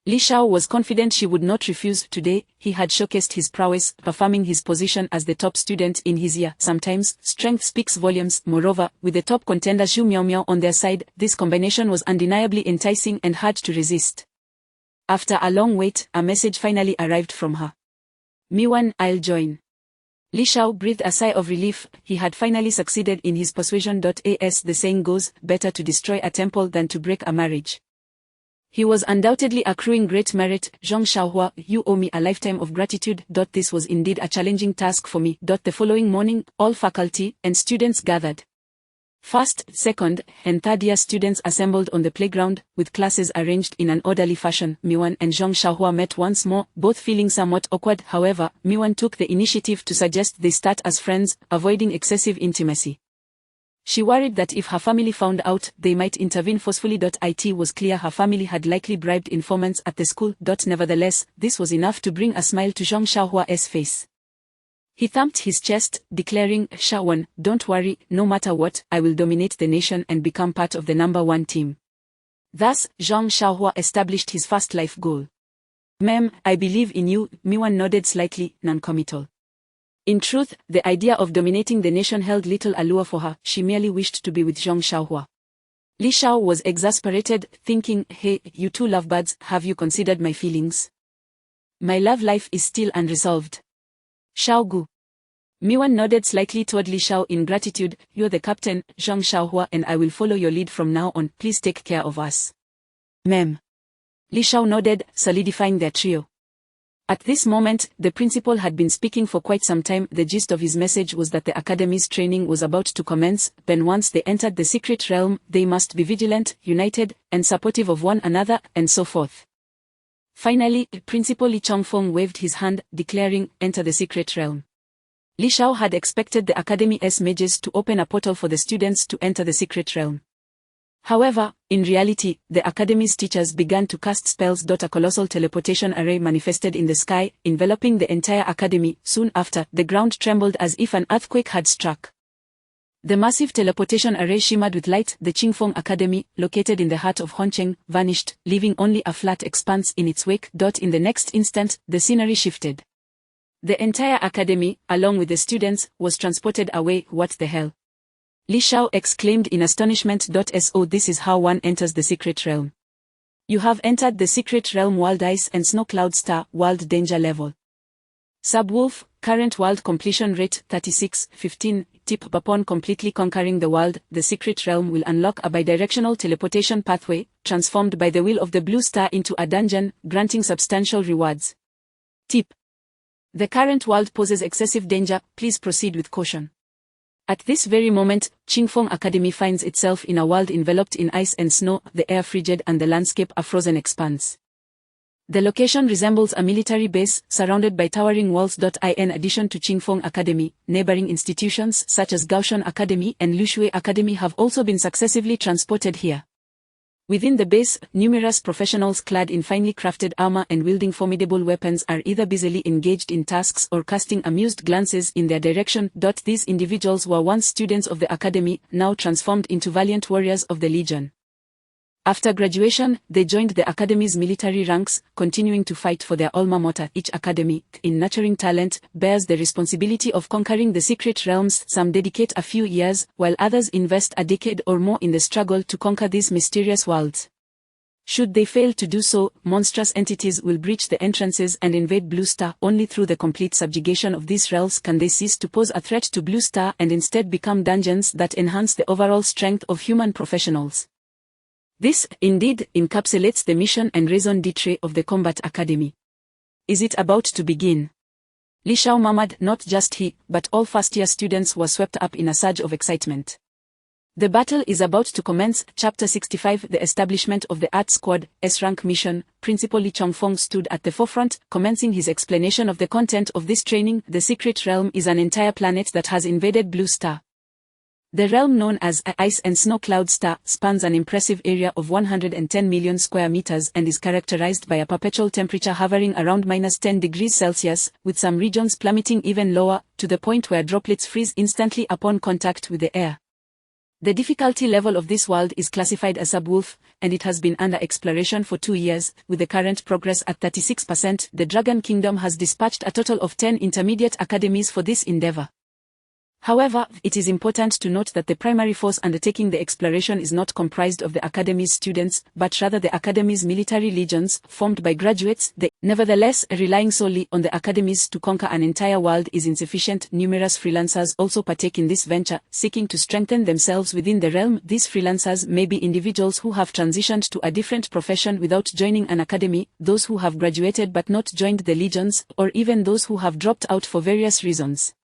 Li Shao was confident she would not refuse. Today, he had showcased his prowess, affirming his position as the top student in his year. Sometimes, strength speaks volumes. Moreover, with the top contender Zhu Miaomiao on their side, this combination was undeniably enticing and hard to resist. After a long wait, a message finally arrived from her. Miwan, I'll join. Li Shao breathed a sigh of relief. He had finally succeeded in his persuasion. As the saying goes, better to destroy a temple than to break a marriage. He was undoubtedly accruing great merit. Zhang Xiaohua, you owe me a lifetime of gratitude. This was indeed a challenging task for me. The following morning, all faculty and students gathered. First, second, and third year students assembled on the playground, with classes arranged in an orderly fashion. Miwan and Zhang Xiaohua met once more, both feeling somewhat awkward. However, Miwan took the initiative to suggest they start as friends, avoiding excessive intimacy. She worried that if her family found out, they might intervene forcefully. It was clear her family had likely bribed informants at the school. Nevertheless, this was enough to bring a smile to Zhang Xiaohua's face. He thumped his chest, declaring, Xiaowan, don't worry, no matter what, I will dominate the nation and become part of the #1 team. Thus, Zhang Xiaohua established his first life goal. Ma'am, I believe in you. Miwan nodded slightly, non-committal. In truth, the idea of dominating the nation held little allure for her. She merely wished to be with Zhang Xiaohua. Li Shao was exasperated, thinking, hey, you two lovebirds, have you considered my feelings? My love life is still unresolved. Shao Gu. Miwan nodded slightly toward Li Shao in gratitude. You're the captain, Zhang Xiaohua, and I will follow your lead from now on. Please take care of us. Ma'am. Li Shao nodded, solidifying their trio. At this moment, the principal had been speaking for quite some time. The gist of his message was that the academy's training was about to commence, then once they entered the secret realm, they must be vigilant, united, and supportive of one another, and so forth. Finally, Principal Li Chongfeng waved his hand, declaring, enter the secret realm. Li Shao had expected the academy's mages to open a portal for the students to enter the secret realm. However, in reality, the academy's teachers began to cast spells. A colossal teleportation array manifested in the sky, enveloping the entire academy. Soon after, the ground trembled as if an earthquake had struck. The massive teleportation array shimmered with light. The Qingfeng Academy, located in the heart of Hongcheng, vanished, leaving only a flat expanse in its wake. In the next instant, the scenery shifted. The entire academy, along with the students, was transported away. What the hell? Li Shao exclaimed in astonishment. So this is how one enters the secret realm. You have entered the secret realm. World Ice and Snow Cloud Star, World Danger Level. Subwolf, current world completion rate 36:15. Tip upon completely conquering the world, the secret realm will unlock a bidirectional teleportation pathway, transformed by the will of the blue star into a dungeon, granting substantial rewards. Tip. The current world poses excessive danger, please proceed with caution. At this very moment, Qingfeng Academy finds itself in a world enveloped in ice and snow, the air frigid and the landscape a frozen expanse. The location resembles a military base, surrounded by towering walls. In addition to Qingfeng Academy, neighboring institutions such as Gaoshan Academy and Lushui Academy have also been successively transported here. Within the base, numerous professionals clad in finely crafted armor and wielding formidable weapons are either busily engaged in tasks or casting amused glances in their direction. These individuals were once students of the academy, now transformed into valiant warriors of the Legion. After graduation, they joined the academy's military ranks, continuing to fight for their alma mater. Each academy, in nurturing talent, bears the responsibility of conquering the secret realms. Some dedicate a few years, while others invest a decade or more in the struggle to conquer these mysterious worlds. Should they fail to do so, monstrous entities will breach the entrances and invade Blue Star. Only through the complete subjugation of these realms can they cease to pose a threat to Blue Star and instead become dungeons that enhance the overall strength of human professionals. This, indeed, encapsulates the mission and raison d'être of the Combat Academy. Is it about to begin? Li Shao murmured. Not just he, but all first-year students were swept up in a surge of excitement. The battle is about to commence. Chapter 65. The establishment of the Art Squad, S-Rank mission. Principal Li Chongfeng stood at the forefront, commencing his explanation of the content of this training. The secret realm is an entire planet that has invaded Blue Star. The realm known as Ice and Snow Cloud Star spans an impressive area of 110 million square meters and is characterized by a perpetual temperature hovering around -10 degrees Celsius, with some regions plummeting even lower, to the point where droplets freeze instantly upon contact with the air. The difficulty level of this world is classified as Subwolf, and it has been under exploration for 2 years, with the current progress at 36%. The Dragon Kingdom has dispatched a total of 10 intermediate academies for this endeavor. However, it is important to note that the primary force undertaking the exploration is not comprised of the Academy's students, but rather the Academy's military legions, formed by graduates. Nevertheless, relying solely on the Academies to conquer an entire world is insufficient. Numerous freelancers also partake in this venture, seeking to strengthen themselves within the realm. These freelancers may be individuals who have transitioned to a different profession without joining an academy, those who have graduated but not joined the legions, or even those who have dropped out for various reasons.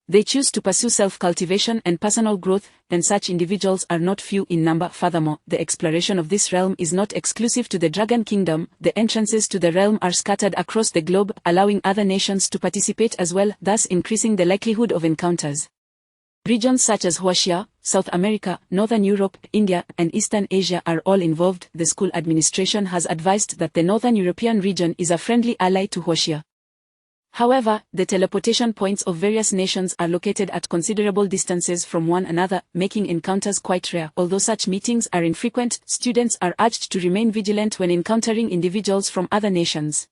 They choose to pursue self-cultivation and personal growth, and such individuals are not few in number. Furthermore, the exploration of this realm is not exclusive to the Dragon Kingdom. The entrances to the realm are scattered across the globe, allowing other nations to participate as well, thus increasing the likelihood of encounters. Regions such as Huaxia, South America, Northern Europe, India, and Eastern Asia are all involved. The school administration has advised that the Northern European region is a friendly ally to Huaxia. However, the teleportation points of various nations are located at considerable distances from one another, making encounters quite rare. Although such meetings are infrequent, students are urged to remain vigilant when encountering individuals from other nations.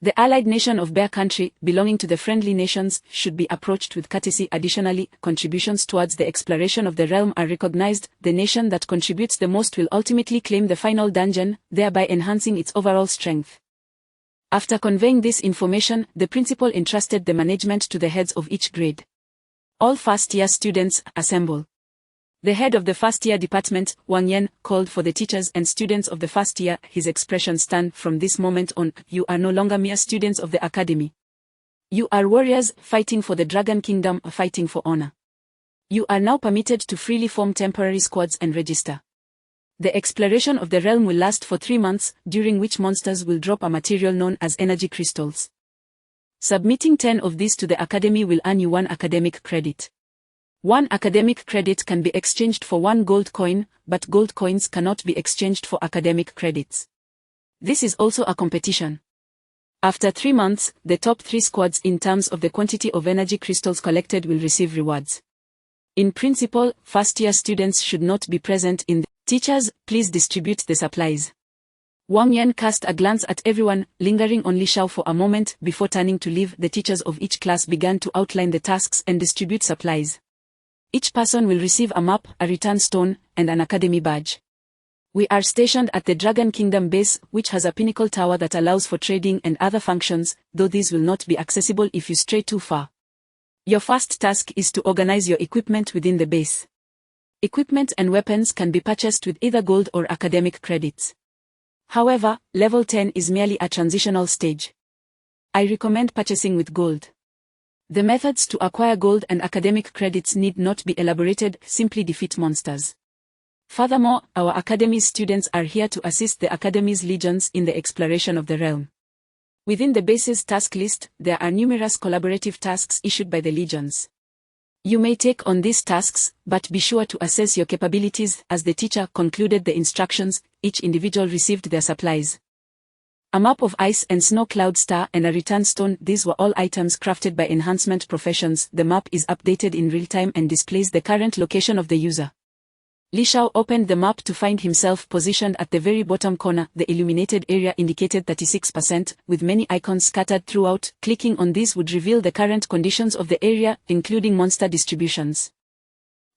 The allied nation of Bear Country, belonging to the friendly nations, should be approached with courtesy. Additionally, contributions towards the exploration of the realm are recognized. The nation that contributes the most will ultimately claim the final dungeon, thereby enhancing its overall strength. After conveying this information, the principal entrusted the management to the heads of each grade. All first-year students, assemble. The head of the first-year department, Wang Yan, called for the teachers and students of the first year. His expression stand from this moment on, you are no longer mere students of the academy. You are warriors, fighting for the Dragon Kingdom, fighting for honor. You are now permitted to freely form temporary squads and register. The exploration of the realm will last for 3 months, during which monsters will drop a material known as energy crystals. Submitting 10 of these to the academy will earn you 1 academic credit. 1 academic credit can be exchanged for 1 gold coin, but gold coins cannot be exchanged for academic credits. This is also a competition. After 3 months, the top 3 squads in terms of the quantity of energy crystals collected will receive rewards. In principle, first-year students should not be present in the teachers, please distribute the supplies. Wang Yan cast a glance at everyone, lingering on Li Shao for a moment before turning to leave. The teachers of each class began to outline the tasks and distribute supplies. Each person will receive a map, a return stone, and an academy badge. We are stationed at the Dragon Kingdom base, which has a pinnacle tower that allows for trading and other functions, though these will not be accessible if you stray too far. Your first task is to organize your equipment within the base. Equipment and weapons can be purchased with either gold or academic credits. However, level 10 is merely a transitional stage. I recommend purchasing with gold. The methods to acquire gold and academic credits need not be elaborated, simply defeat monsters. Furthermore, our Academy's students are here to assist the Academy's legions in the exploration of the realm. Within the base's task list, there are numerous collaborative tasks issued by the legions. You may take on these tasks, but be sure to assess your capabilities. As the teacher concluded the instructions, each individual received their supplies. A map of ice and snow cloud star and a return stone. These were all items crafted by enhancement professions. The map is updated in real time and displays the current location of the user. Li Shao opened the map to find himself positioned at the very bottom corner. The illuminated area indicated 36%, with many icons scattered throughout. Clicking on these would reveal the current conditions of the area, including monster distributions.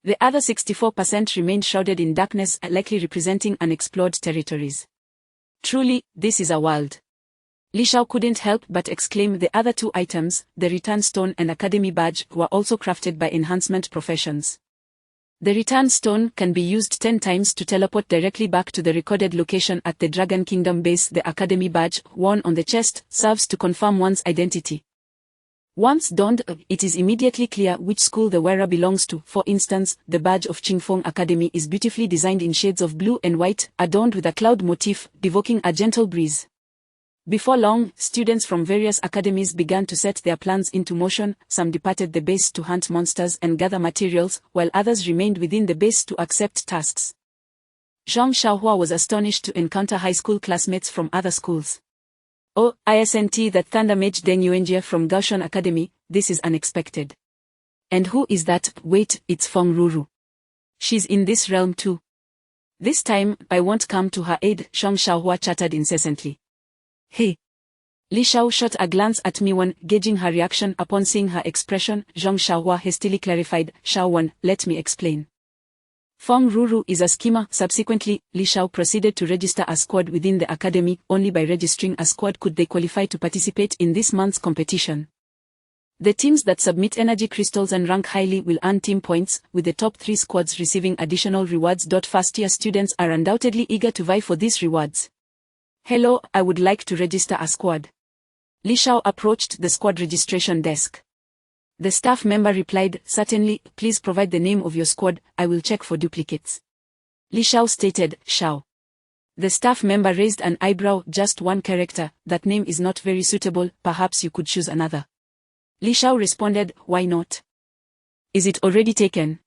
The other 64% remained shrouded in darkness, likely representing unexplored territories. Truly, this is a world. Li Shao couldn't help but exclaim. The other 2 items, the return stone and academy badge, were also crafted by enhancement professions. The return stone can be used 10 times to teleport directly back to the recorded location at the Dragon Kingdom base. The academy badge, worn on the chest, serves to confirm one's identity. Once donned, it is immediately clear which school the wearer belongs to. For instance, the badge of Qingfeng Academy is beautifully designed in shades of blue and white, adorned with a cloud motif, evoking a gentle breeze. Before long, students from various academies began to set their plans into motion. Some departed the base to hunt monsters and gather materials, while others remained within the base to accept tasks. Zhang Xiaohua was astonished to encounter high school classmates from other schools. Oh, isn't that Thunder Mage Deng Yuanjie from Gaoshan Academy? This is unexpected. And who is that? Wait, it's Feng Ruru. She's in this realm too. This time, I won't come to her aid, Zhang Xiaohua chattered incessantly. Hey. Li Shao shot a glance at Miwan, gauging her reaction. Upon seeing her expression, Zhang Xiaohua hastily clarified, Xiaowan, let me explain. Feng Ruru is a schemer. Subsequently, Li Shao proceeded to register a squad within the academy. Only by registering a squad could they qualify to participate in this month's competition. The teams that submit energy crystals and rank highly will earn team points, with the top 3 squads receiving additional rewards. First-year students are undoubtedly eager to vie for these rewards. Hello, I would like to register a squad. Li Shao approached the squad registration desk. The staff member replied, certainly, please provide the name of your squad, I will check for duplicates. Li Shao stated, Shao. The staff member raised an eyebrow. Just 1 character, that name is not very suitable, perhaps you could choose another. Li Shao responded, why not? Is it already taken?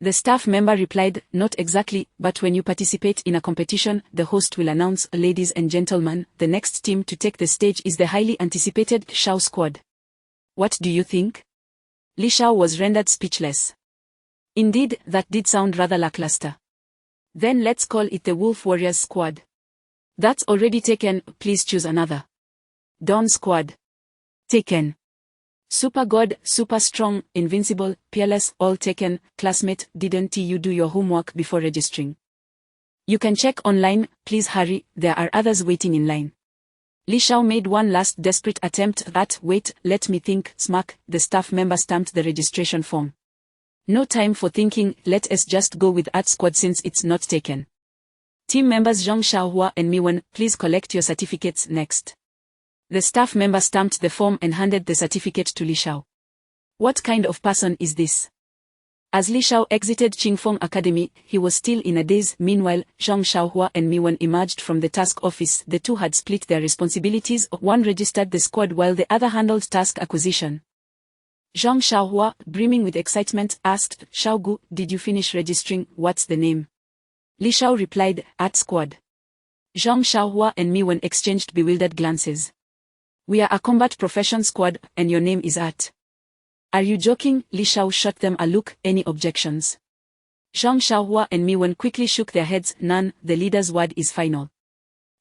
The staff member replied, not exactly, but when you participate in a competition, the host will announce, ladies and gentlemen, the next team to take the stage is the highly anticipated Shao squad. What do you think? Li Shao was rendered speechless. Indeed, that did sound rather lackluster. Then let's call it the Wolf Warriors squad. That's already taken, please choose another. Dawn Squad. Taken. Super God, super strong, invincible, peerless, all taken. Classmate, didn't you do your homework before registering? You can check online, please hurry, there are others waiting in line. Li Shao made one last desperate attempt at, wait, let me think, smirk, the staff member stamped the registration form. No time for thinking, let us just go with Art Squad since it's not taken. Team members Zhang Xiaohua and Miwen, please collect your certificates next. The staff member stamped the form and handed the certificate to Li Shao. What kind of person is this? As Li Shao exited Qingfeng Academy, he was still in a daze. Meanwhile, Zhang Xiaohua and Miwen emerged from the task office. The two had split their responsibilities. One registered the squad while the other handled task acquisition. Zhang Xiaohua, brimming with excitement, asked, Xiaogu, did you finish registering? What's the name? Li Shao replied, Art Squad. Zhang Xiaohua and Miwen exchanged bewildered glances. We are a combat profession squad, and your name is Art. Are you joking? Li Shao shot them a look. Any objections? Zhang Xiaohua and Miwen quickly shook their heads. None, the leader's word is final.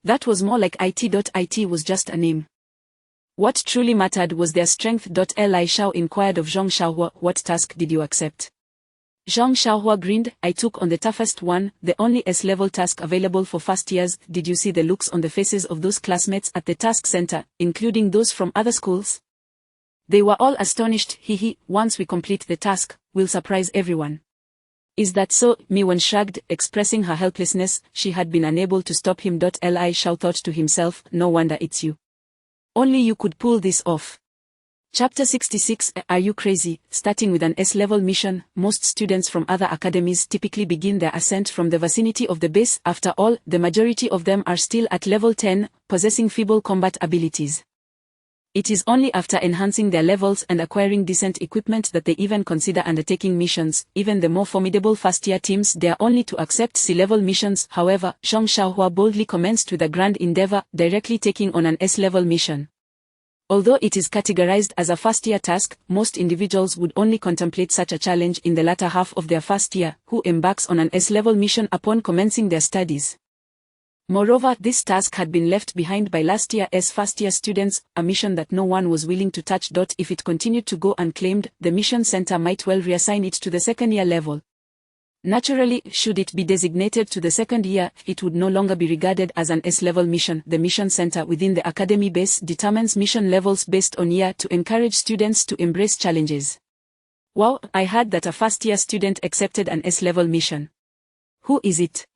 That was more like IT was just a name. What truly mattered was their strength. Li Shao inquired of Zhang Xiaohua, what task did you accept? Zhang Xiaohua grinned, I took on the toughest one, the only S-level task available for first years. Did you see the looks on the faces of those classmates at the task center, including those from other schools? They were all astonished. Once we complete the task, we'll surprise everyone. Is that so? Miwen shrugged, expressing her helplessness. She had been unable to stop him. Li Shao thought to himself, no wonder it's you. Only you could pull this off. Chapter 66. Are you crazy? Starting with an S-level mission, most students from other academies typically begin their ascent from the vicinity of the base. After all, the majority of them are still at level 10, possessing feeble combat abilities. It is only after enhancing their levels and acquiring decent equipment that they even consider undertaking missions. Even the more formidable first-year teams dare only to accept C-level missions. However, Zhang Xiaohua boldly commenced with a grand endeavor, directly taking on an S-level mission. Although it is categorized as a first-year task, most individuals would only contemplate such a challenge in the latter half of their first year, who embarks on an S-level mission upon commencing their studies. Moreover, this task had been left behind by last year's first-year students, a mission that no one was willing to touch. If it continued to go unclaimed, the mission center might well reassign it to the second-year level. Naturally, should it be designated to the second year, it would no longer be regarded as an S-level mission. The mission center within the academy base determines mission levels based on year to encourage students to embrace challenges. Wow, I heard that a first-year student accepted an S-level mission. Who is it?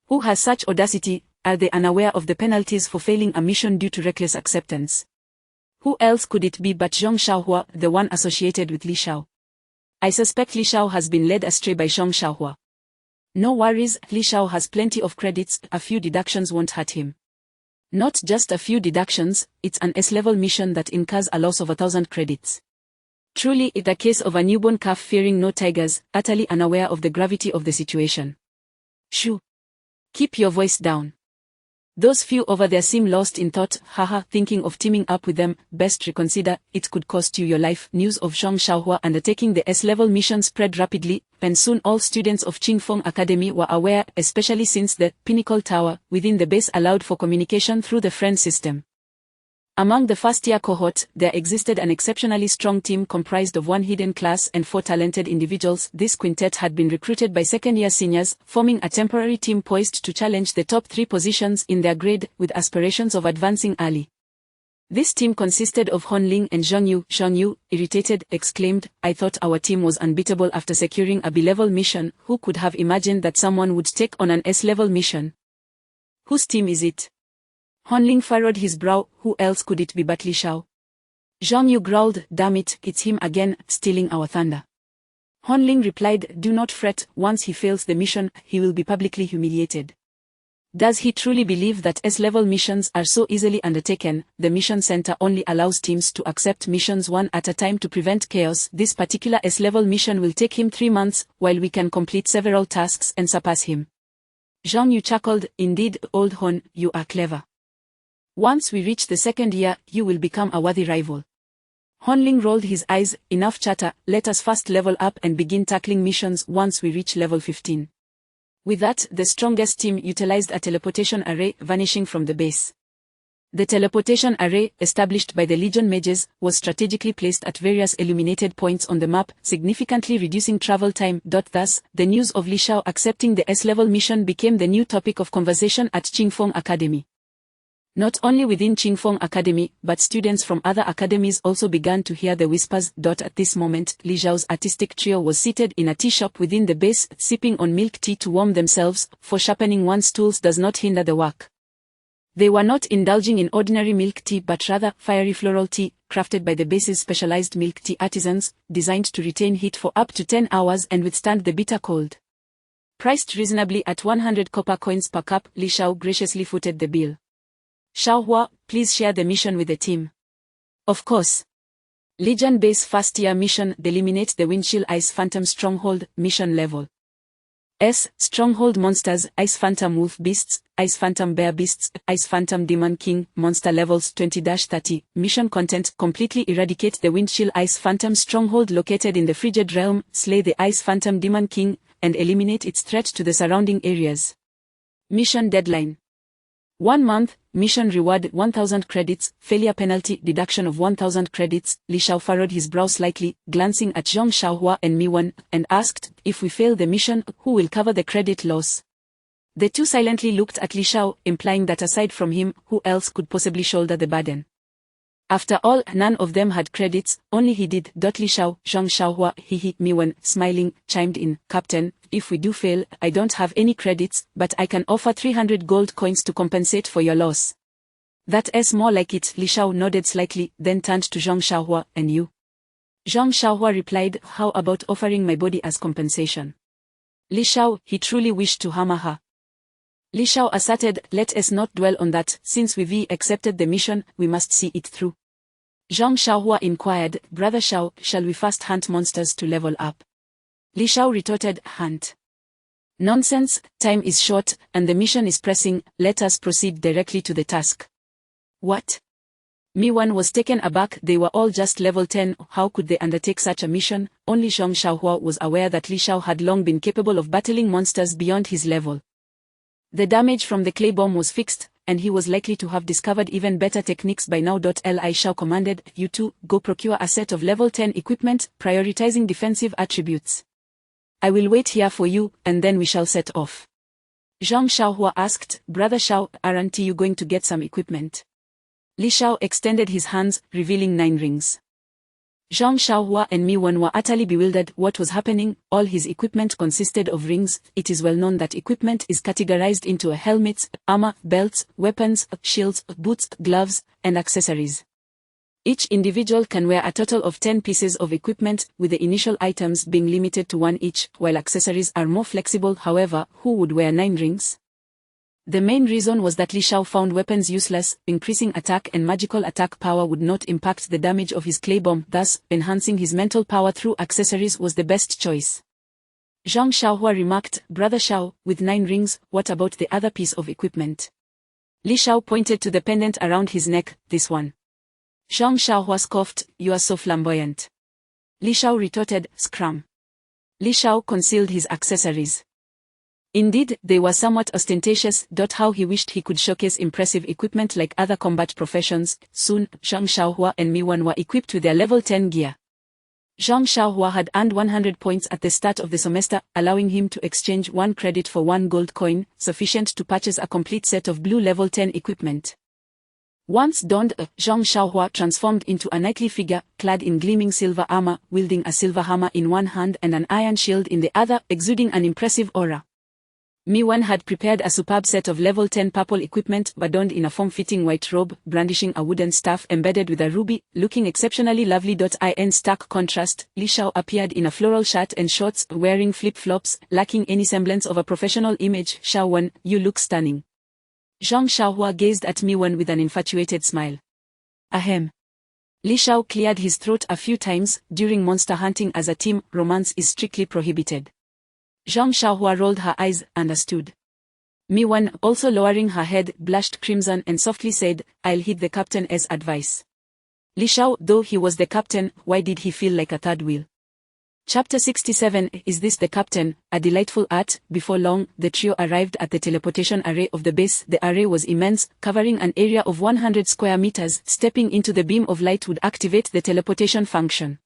Who has such audacity? Are they unaware of the penalties for failing a mission due to reckless acceptance? Who else could it be but Zhang Xiaohua, the one associated with Li Shao? I suspect Li Shao has been led astray by Zhang Xiaohua. No worries, Li Shao has plenty of credits, a few deductions won't hurt him. Not just a few deductions, it's an S-level mission that incurs a loss of 1,000 credits. Truly, it's a case of a newborn calf fearing no tigers, utterly unaware of the gravity of the situation. Shoo! Keep your voice down. Those few over there seem lost in thought, haha, thinking of teaming up with them, best reconsider, it could cost you your life. News of Zhang Xiaohua undertaking the S-level mission spread rapidly, and soon all students of Qingfeng Academy were aware, especially since the Pinnacle Tower within the base allowed for communication through the friend system. Among the first-year cohort, there existed an exceptionally strong team comprised of one hidden class and 4 talented individuals. This quintet had been recruited by second-year seniors, forming a temporary team poised to challenge the top 3 positions in their grade, with aspirations of advancing early. This team consisted of Hon Ling and Zhang Yu. Zhang Yu, irritated, exclaimed, I thought our team was unbeatable after securing a B-level mission. Who could have imagined that someone would take on an S-level mission? Whose team is it? Hon Ling furrowed his brow. Who else could it be but Li Shao? Zhang Yu growled, damn it, it's him again, stealing our thunder. Hon Ling replied, do not fret, once he fails the mission, he will be publicly humiliated. Does he truly believe that S-level missions are so easily undertaken? The mission center only allows teams to accept missions one at a time to prevent chaos. This particular S-level mission will take him 3 months, while we can complete several tasks and surpass him. Zhang Yu chuckled, indeed, old Hon, you are clever. Once we reach the second year, you will become a worthy rival. Hon Ling rolled his eyes, enough chatter, let us first level up and begin tackling missions once we reach level 15. With that, the strongest team utilized a teleportation array, vanishing from the base. The teleportation array, established by the Legion mages, was strategically placed at various illuminated points on the map, significantly reducing travel time. Thus, the news of Li Shao accepting the S-level mission became the new topic of conversation at Qingfeng Academy. Not only within Qingfeng Academy, but students from other academies also began to hear the whispers. At this moment, Li Zhao's artistic trio was seated in a tea shop within the base, sipping on milk tea to warm themselves, for sharpening one's tools does not hinder the work. They were not indulging in ordinary milk tea but rather fiery floral tea, crafted by the base's specialized milk tea artisans, designed to retain heat for up to 10 hours and withstand the bitter cold. Priced reasonably at 100 copper coins per cup, Li Shao graciously footed the bill. Xiaohua, please share the mission with the team. Of course. Legion Base First Year Mission Eliminate the Windchill Ice Phantom Stronghold, Mission Level S. Stronghold Monsters, Ice Phantom Wolf Beasts, Ice Phantom Bear Beasts, Ice Phantom Demon King, Monster Levels 20-30, Mission Content, completely eradicate the Windchill Ice Phantom Stronghold located in the Frigid Realm, slay the Ice Phantom Demon King, and eliminate its threat to the surrounding areas. Mission Deadline 1 month, mission reward 1000 credits, failure penalty deduction of 1000 credits. Li Shao furrowed his brow slightly, glancing at Zhang Xiaohua and Mi-wan, and asked, if we fail the mission, who will cover the credit loss? The two silently looked at Li Shao, implying that aside from him, who else could possibly shoulder the burden? After all, none of them had credits, only he did. Li Shao, Zhang Xiaohua, Mi-wan, smiling, chimed in, Captain, if we do fail, I don't have any credits, but I can offer 300 gold coins to compensate for your loss. That's more like it. Li Shao nodded slightly, then turned to Zhang Xiaohua, and you? Zhang Xiaohua replied, how about offering my body as compensation? Li Shao, he truly wished to hammer her. Li Shao asserted, let us not dwell on that, since we've accepted the mission, we must see it through. Zhang Xiaohua inquired, Brother Shao, shall we first hunt monsters to level up? Li Shao retorted, hunt. Nonsense, time is short, and the mission is pressing, let us proceed directly to the task. What? Mi-wan was taken aback, they were all just level 10, how could they undertake such a mission? Only Zhang Xiaohua was aware that Li Shao had long been capable of battling monsters beyond his level. The damage from the clay bomb was fixed, and he was likely to have discovered even better techniques by now. Li Shao commanded, you two, go procure a set of level 10 equipment, prioritizing defensive attributes. I will wait here for you, and then we shall set off. Zhang Xiaohua asked, Brother Shao, aren't you going to get some equipment? Li Shao extended his hands, revealing 9 rings. Zhang Xiaohua and Mi-wan were utterly bewildered. What was happening? All his equipment consisted of rings. It is well known that equipment is categorized into helmets, armor, belts, weapons, shields, boots, gloves, and accessories. Each individual can wear a total of 10 pieces of equipment, with the initial items being limited to 1 each, while accessories are more flexible. However, who would wear 9 rings? The main reason was that Li Shao found weapons useless. Increasing attack and magical attack power would not impact the damage of his clay bomb, thus, enhancing his mental power through accessories was the best choice. Zhang Xiaohua remarked, Brother Shao, with 9 rings, what about the other piece of equipment? Li Shao pointed to the pendant around his neck, this one. Zhang Xiaohua scoffed, you are so flamboyant. Li Shao retorted, scrum. Li Shao concealed his accessories. Indeed, they were somewhat ostentatious. How he wished he could showcase impressive equipment like other combat professions. Soon, Zhang Xiaohua and Mi-wan were equipped with their level 10 gear. Zhang Xiaohua had earned 100 points at the start of the semester, allowing him to exchange 1 credit for 1 gold coin, sufficient to purchase a complete set of blue level 10 equipment. Once donned, Zhang Xiaohua transformed into a knightly figure, clad in gleaming silver armor, wielding a silver hammer in one hand and an iron shield in the other, exuding an impressive aura. Mi-wan had prepared a superb set of level 10 purple equipment, adorned in a form-fitting white robe, brandishing a wooden staff embedded with a ruby, looking exceptionally lovely. In stark contrast, Li Shao appeared in a floral shirt and shorts, wearing flip-flops, lacking any semblance of a professional image. Xiaowan, you look stunning. Zhang Xiaohua gazed at Mi-wan with an infatuated smile. Ahem. Li Shao cleared his throat a few times. During monster hunting as a team, romance is strictly prohibited. Zhang Xiaohua rolled her eyes, understood. Mi-wan, also lowering her head, blushed crimson and softly said, I'll heed the captain's advice. Li Shao, though he was the captain, why did he feel like a third wheel? Chapter 67 Is This the Captain? A Delightful Art. Before long, the trio arrived at the teleportation array of the base. The array was immense, covering an area of 100 square meters. Stepping into the beam of light would activate the teleportation function.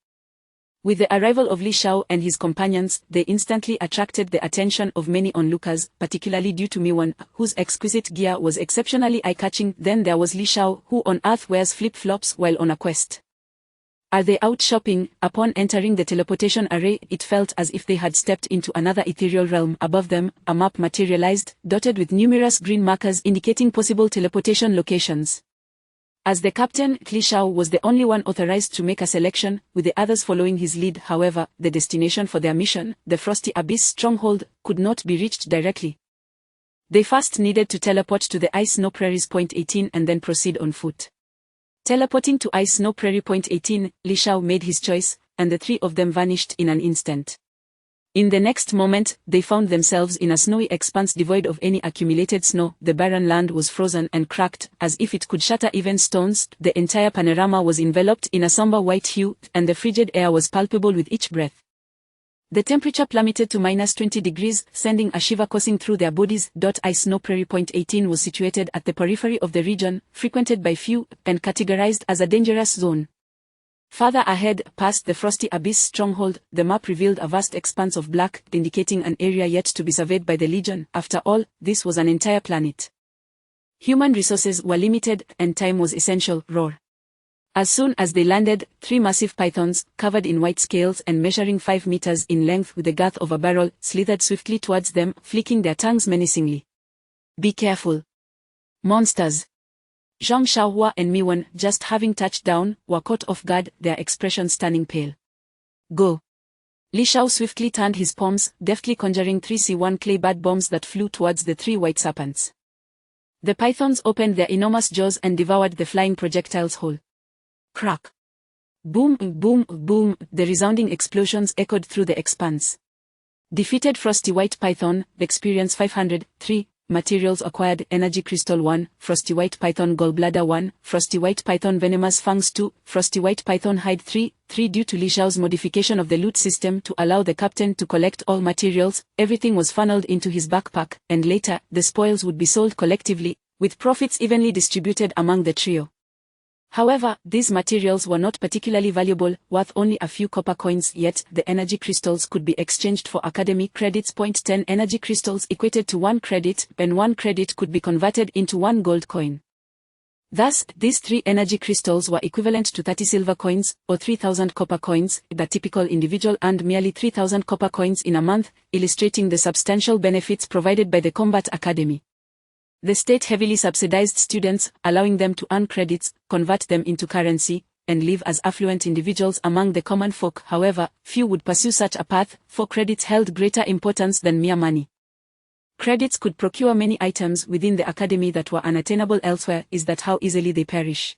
With the arrival of Li Xiao and his companions, they instantly attracted the attention of many onlookers, particularly due to Miwan, whose exquisite gear was exceptionally eye-catching. Then there was Li Xiao, who on Earth wears flip-flops while on a quest. Are they out shopping? Upon entering the teleportation array, it felt as if they had stepped into another ethereal realm. Above them, a map materialized, dotted with numerous green markers indicating possible teleportation locations. As the captain, Li Xiao was the only one authorized to make a selection, with the others following his lead. However, the destination for their mission, the Frosty Abyss stronghold, could not be reached directly. They first needed to teleport to the Ice Snow Prairies Point 18 and then proceed on foot. Teleporting to Ice Snow Prairie Point 18, Li Xiao made his choice, and the three of them vanished in an instant. In the next moment, they found themselves in a snowy expanse devoid of any accumulated snow. The barren land was frozen and cracked, as if it could shatter even stones. The entire panorama was enveloped in a somber white hue, and the frigid air was palpable with each breath. The temperature plummeted to -20 degrees, sending a shiver coursing through their bodies. Ice Snow Prairie Point 18 was situated at the periphery of the region, frequented by few, and categorized as a dangerous zone. Farther ahead, past the Frosty Abyss stronghold, the map revealed a vast expanse of black, indicating an area yet to be surveyed by the Legion. After all, this was an entire planet. Human resources were limited, and time was essential. Roar. As soon as they landed, three massive pythons, covered in white scales and measuring 5 meters in length with the girth of a barrel, slithered swiftly towards them, flicking their tongues menacingly. Be careful. Monsters. Zhang Xiaohua and Miwan, just having touched down, were caught off guard, their expressions turning pale. Go. Li Xiao swiftly turned his palms, deftly conjuring 3 C1 clay bat bombs that flew towards the 3 white serpents. The pythons opened their enormous jaws and devoured the flying projectiles whole. Crack. Boom, boom, boom, the resounding explosions echoed through the expanse. Defeated Frosty White Python, Experience 503. Materials acquired: Energy Crystal 1, Frosty White Python Gallbladder 1, Frosty White Python Venomous Fangs 2, Frosty White Python Hide 3. Due to Li Xiao's modification of the loot system to allow the captain to collect all materials, everything was funneled into his backpack, and later, the spoils would be sold collectively, with profits evenly distributed among the trio. However, these materials were not particularly valuable, worth only a few copper coins, yet the energy crystals could be exchanged for academy credits. 10 energy crystals equated to 1 credit, and 1 credit could be converted into 1 gold coin. Thus, these 3 energy crystals were equivalent to 30 silver coins, or 3,000 copper coins. The typical individual earned merely 3,000 copper coins in a month, illustrating the substantial benefits provided by the Combat Academy. The state heavily subsidized students, allowing them to earn credits, convert them into currency, and live as affluent individuals among the common folk. However, few would pursue such a path, for credits held greater importance than mere money. Credits could procure many items within the academy that were unattainable elsewhere. Is that how easily they perish?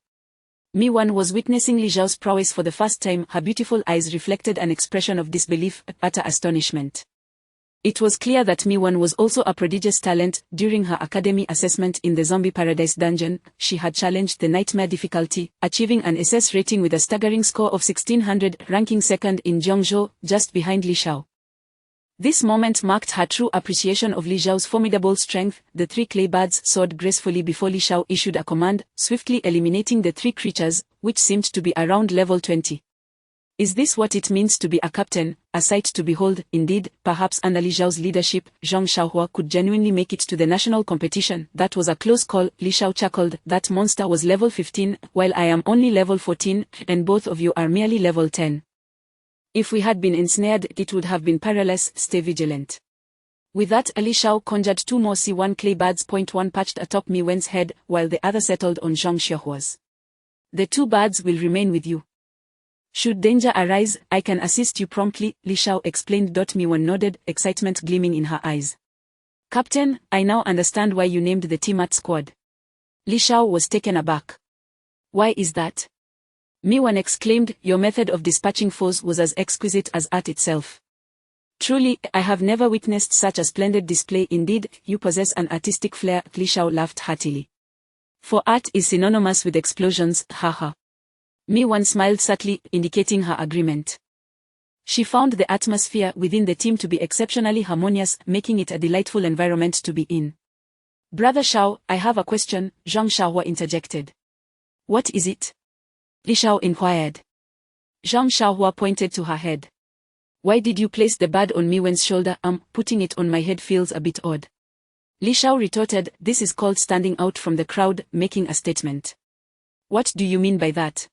Miwan was witnessing Li Xiao's prowess for the first time. Her beautiful eyes reflected an expression of disbelief, utter astonishment. It was clear that Miwan was also a prodigious talent. During her academy assessment in the Zombie Paradise dungeon, she had challenged the nightmare difficulty, achieving an SS rating with a staggering score of 1600, ranking second in Jiangzhou, just behind Li Xiao. This moment marked her true appreciation of Li Xiao's formidable strength. The 3 clay birds soared gracefully before Li Xiao issued a command, swiftly eliminating the 3 creatures, which seemed to be around level 20. Is this what it means to be a captain, a sight to behold? Indeed, perhaps under Li Xiao's leadership, Zhang Xiaohua could genuinely make it to the national competition. That was a close call, Li Xiao chuckled. That monster was level 15, while I am only level 14, and both of you are merely level 10. If we had been ensnared, it would have been perilous. Stay vigilant. With that, Li Xiao conjured 2 more C1 clay birds. 1 perched atop Miwan's head, while the other settled on Zhang Xiaohua's. The 2 birds will remain with you. Should danger arise, I can assist you promptly, Li Xiao explained. Miwan nodded, excitement gleaming in her eyes. Captain, I now understand why you named the Tiamat squad. Li Xiao was taken aback. Why is that? Miwan exclaimed, your method of dispatching foes was as exquisite as art itself. Truly, I have never witnessed such a splendid display. Indeed, you possess an artistic flair. Li Xiao laughed heartily. For art is synonymous with explosions, haha. Miwan smiled subtly, indicating her agreement. She found the atmosphere within the team to be exceptionally harmonious, making it a delightful environment to be in. Brother Xiao, I have a question, Zhang Xiaohua interjected. What is it? Li Xiao inquired. Zhang Xiaohua pointed to her head. Why did you place the bad on Miwen's shoulder? Putting it on my head feels a bit odd. Li Xiao retorted, this is called standing out from the crowd, making a statement. What do you mean by that?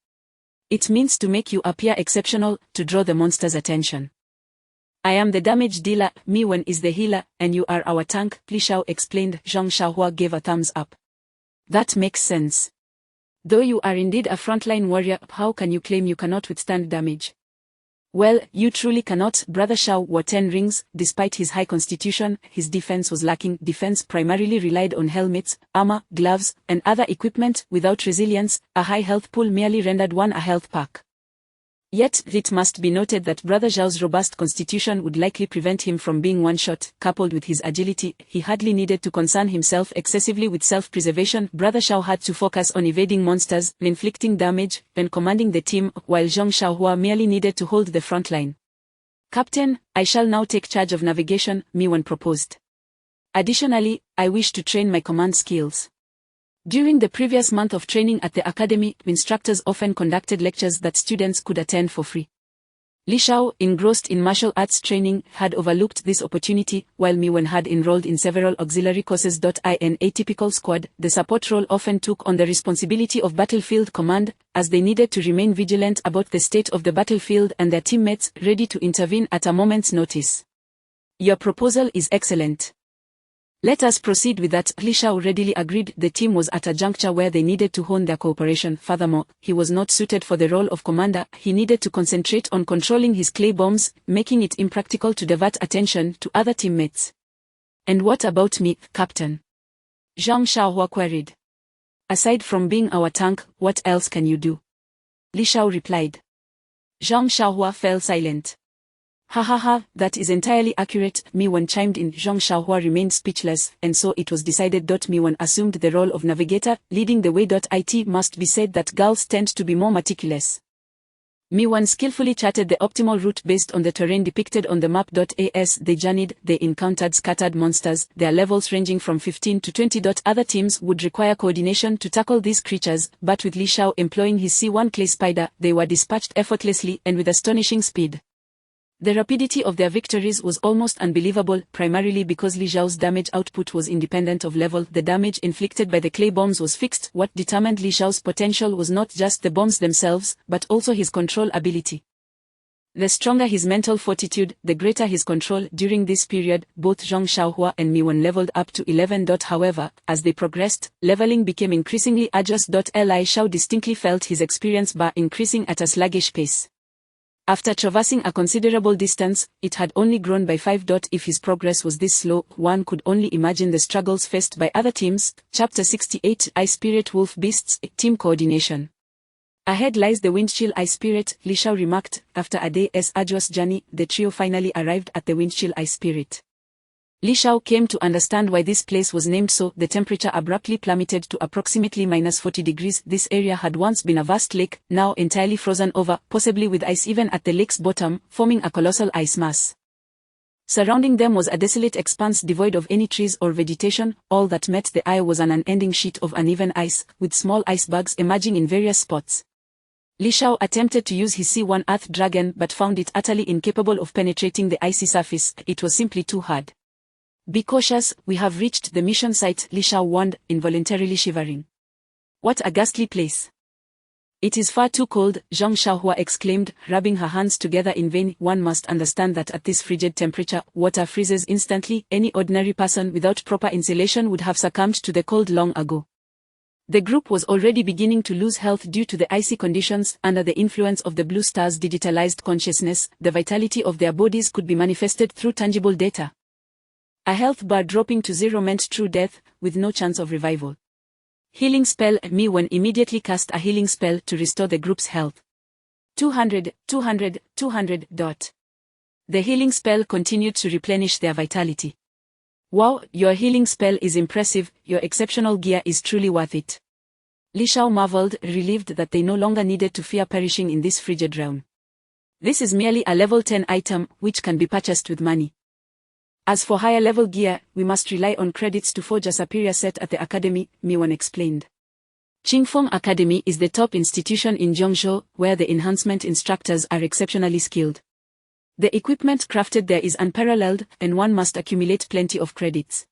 It means to make you appear exceptional, to draw the monster's attention. I am the damage dealer, Miwen is the healer, and you are our tank, Li Xiao explained. Zhang Xiaohua gave a thumbs up. That makes sense. Though you are indeed a frontline warrior, how can you claim you cannot withstand damage? Well, you truly cannot. Brother Xiao wore 10 rings. Despite his high constitution, his defense was lacking. Defense primarily relied on helmets, armor, gloves, and other equipment. Without resilience, a high health pool merely rendered one a health pack. Yet, it must be noted that Brother Zhao's robust constitution would likely prevent him from being one-shot. Coupled with his agility, he hardly needed to concern himself excessively with self-preservation. Brother Xiao had to focus on evading monsters, inflicting damage, and commanding the team, while Zhang Xiaohua merely needed to hold the front line. Captain, I shall now take charge of navigation, Miwen proposed. Additionally, I wish to train my command skills. During the previous month of training at the academy, instructors often conducted lectures that students could attend for free. Li Xiao, engrossed in martial arts training, had overlooked this opportunity, while Miwen had enrolled in several auxiliary courses. In a typical squad, the support role often took on the responsibility of battlefield command, as they needed to remain vigilant about the state of the battlefield and their teammates, ready to intervene at a moment's notice. Your proposal is excellent. Let us proceed with that. Li Xiao readily agreed. The team was at a juncture where they needed to hone their cooperation. Furthermore, he was not suited for the role of commander. He needed to concentrate on controlling his clay bombs, making it impractical to divert attention to other teammates. And what about me, Captain? Zhang Xiaohua queried. Aside from being our tank, what else can you do? Li Xiao replied. Zhang Xiaohua fell silent. Ha ha ha, that is entirely accurate, Miwen chimed in. Zhang Xiaohua remained speechless, and so it was decided. Miwen assumed the role of navigator, leading the way. It must be said that girls tend to be more meticulous. Miwen skillfully charted the optimal route based on the terrain depicted on the map. As they journeyed, they encountered scattered monsters, their levels ranging from 15 to 20. Other teams would require coordination to tackle these creatures, but with Li Xiao employing his C1 clay spider, they were dispatched effortlessly and with astonishing speed. The rapidity of their victories was almost unbelievable, primarily because Li Xiao's damage output was independent of level. The damage inflicted by the clay bombs was fixed. What determined Li Xiao's potential was not just the bombs themselves, but also his control ability. The stronger his mental fortitude, the greater his control. During this period, both Zhang Xiaohua and Miwen leveled up to 11. However, as they progressed, leveling became increasingly arduous. Li Xiao distinctly felt his experience bar increasing at a sluggish pace. After traversing a considerable distance, it had only grown by 5. If his progress was this slow, one could only imagine the struggles faced by other teams. Chapter 68 Ice Spirit Wolf Beasts, Team Coordination. Ahead lies the Windchill Ice Spirit, Li Xiao remarked. After a day's arduous journey, the trio finally arrived at the Windchill Ice Spirit. Li Xiao came to understand why this place was named so. The temperature abruptly plummeted to approximately -40°. This area had once been a vast lake, now entirely frozen over, possibly with ice even at the lake's bottom, forming a colossal ice mass. Surrounding them was a desolate expanse devoid of any trees or vegetation. All that met the eye was an unending sheet of uneven ice, with small icebergs emerging in various spots. Li Xiao attempted to use his C1 Earth Dragon but found it utterly incapable of penetrating the icy surface. It was simply too hard. Be cautious, we have reached the mission site, Li Xiao warned, involuntarily shivering. What a ghastly place. It is far too cold, Zhang Xiaohua exclaimed, rubbing her hands together in vain. One must understand that at this frigid temperature, water freezes instantly. Any ordinary person without proper insulation would have succumbed to the cold long ago. The group was already beginning to lose health due to the icy conditions. Under the influence of the Blue Star's digitalized consciousness, the vitality of their bodies could be manifested through tangible data. A health bar dropping to 0 meant true death, with no chance of revival. Healing spell. Miwen immediately cast a healing spell to restore the group's health. 200. The healing spell continued to replenish their vitality. Wow, your healing spell is impressive, your exceptional gear is truly worth it. Li Xiao marveled, relieved that they no longer needed to fear perishing in this frigid realm. This is merely a level 10 item, which can be purchased with money. As for higher level gear, we must rely on credits to forge a superior set at the academy, Miwan explained. Qingfeng Academy is the top institution in Zhongzhou, where the enhancement instructors are exceptionally skilled. The equipment crafted there is unparalleled, and one must accumulate plenty of credits.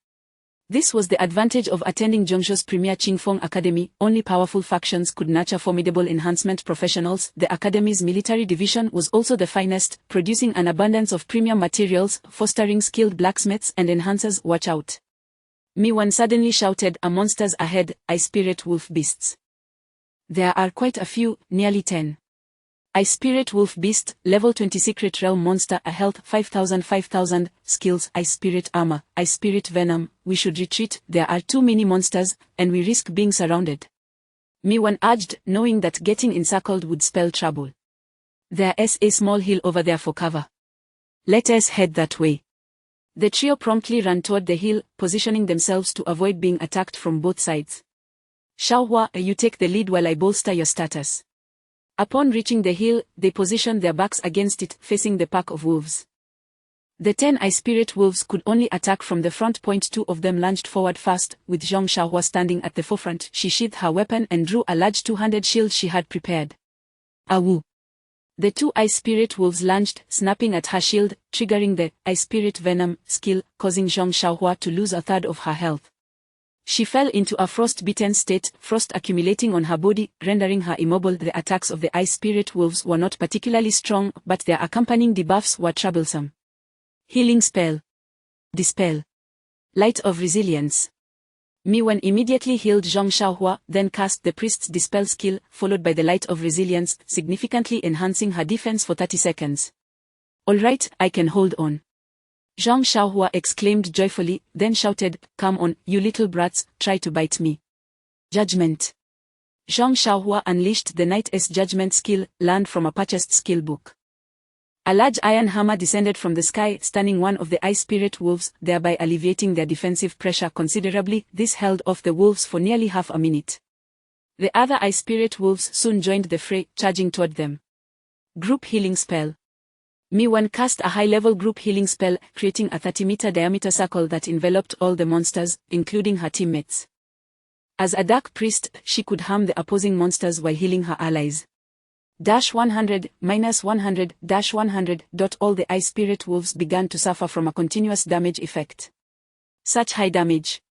This was the advantage of attending Zhongzhou's premier Qingfeng Academy. Only powerful factions could nurture formidable enhancement professionals. The academy's military division was also the finest, producing an abundance of premium materials, fostering skilled blacksmiths and enhancers. Watch out! Miwan suddenly shouted, "A monsters ahead, Ice Spirit Wolf Beasts." There are quite a few, nearly 10. Ice Spirit Wolf Beast, Level 20 Secret Realm Monster, a health 5000, skills, Ice Spirit Armor, Ice Spirit Venom. We should retreat, there are too many monsters, and we risk being surrounded. Miwan urged, knowing that getting encircled would spell trouble. There's a small hill over there for cover. Let us head that way. The trio promptly ran toward the hill, positioning themselves to avoid being attacked from both sides. Xiaohua, you take the lead while I bolster your status. Upon reaching the hill, they positioned their backs against it, facing the pack of wolves. The 10 Ice Spirit Wolves could only attack from the front. 2 of them lunged forward fast, with Zhong Xiaohua standing at the forefront. She sheathed her weapon and drew a large 200 shield she had prepared. Awu! The 2 Ice Spirit Wolves lunged, snapping at her shield, triggering the Ice Spirit Venom skill, causing Zhong Xiaohua to lose a third of her health. She fell into a frost-bitten state, frost accumulating on her body, rendering her immobile. The attacks of the Ice Spirit Wolves were not particularly strong, but their accompanying debuffs were troublesome. Healing Spell. Dispel. Light of Resilience. Miwan immediately healed Zhong Xiaohua, then cast the Priest's Dispel skill, followed by the Light of Resilience, significantly enhancing her defense for 30 seconds. "Alright, I can hold on." Zhong Xiaohua exclaimed joyfully, then shouted, "Come on, you little brats, try to bite me." Judgment. Zhong Xiaohua unleashed the Knight's Judgment skill, learned from a purchased skill book. A large iron hammer descended from the sky, stunning one of the Ice Spirit Wolves, thereby alleviating their defensive pressure considerably. This held off the wolves for nearly half a minute. The other Ice Spirit Wolves soon joined the fray, charging toward them. Group Healing Spell. Miwan cast a high-level group healing spell, creating a 30-meter diameter circle that enveloped all the monsters, including her teammates. As a Dark Priest, she could harm the opposing monsters while healing her allies. -100, -100, -100. All the Ice Spirit Wolves began to suffer from a continuous damage effect. Such high damage!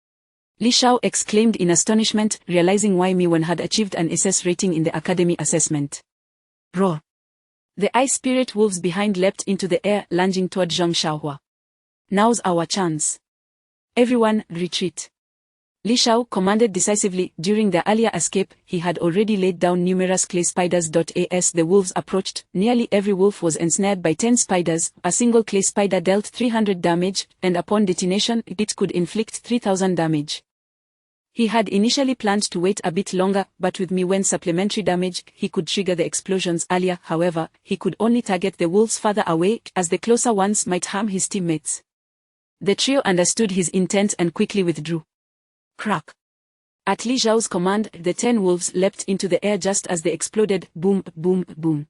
Li Shao exclaimed in astonishment, realizing why Miwan had achieved an SS rating in the Academy assessment. Roar! The Ice Spirit Wolves behind leapt into the air, lunging toward Zhong Xiaohua. "Now's our chance. Everyone, retreat." Li Shao commanded decisively. During their earlier escape, he had already laid down numerous clay spiders. As the wolves approached, nearly every wolf was ensnared by 10 spiders. A single clay spider dealt 300 damage, and upon detonation, it could inflict 3000 damage. He had initially planned to wait a bit longer, but with Miwan's supplementary damage, he could trigger the explosions earlier. However, he could only target the wolves farther away, as the closer ones might harm his teammates. The trio understood his intent and quickly withdrew. Crack! At Li Zhao's command, the 10 wolves leapt into the air just as they exploded. Boom, boom, boom.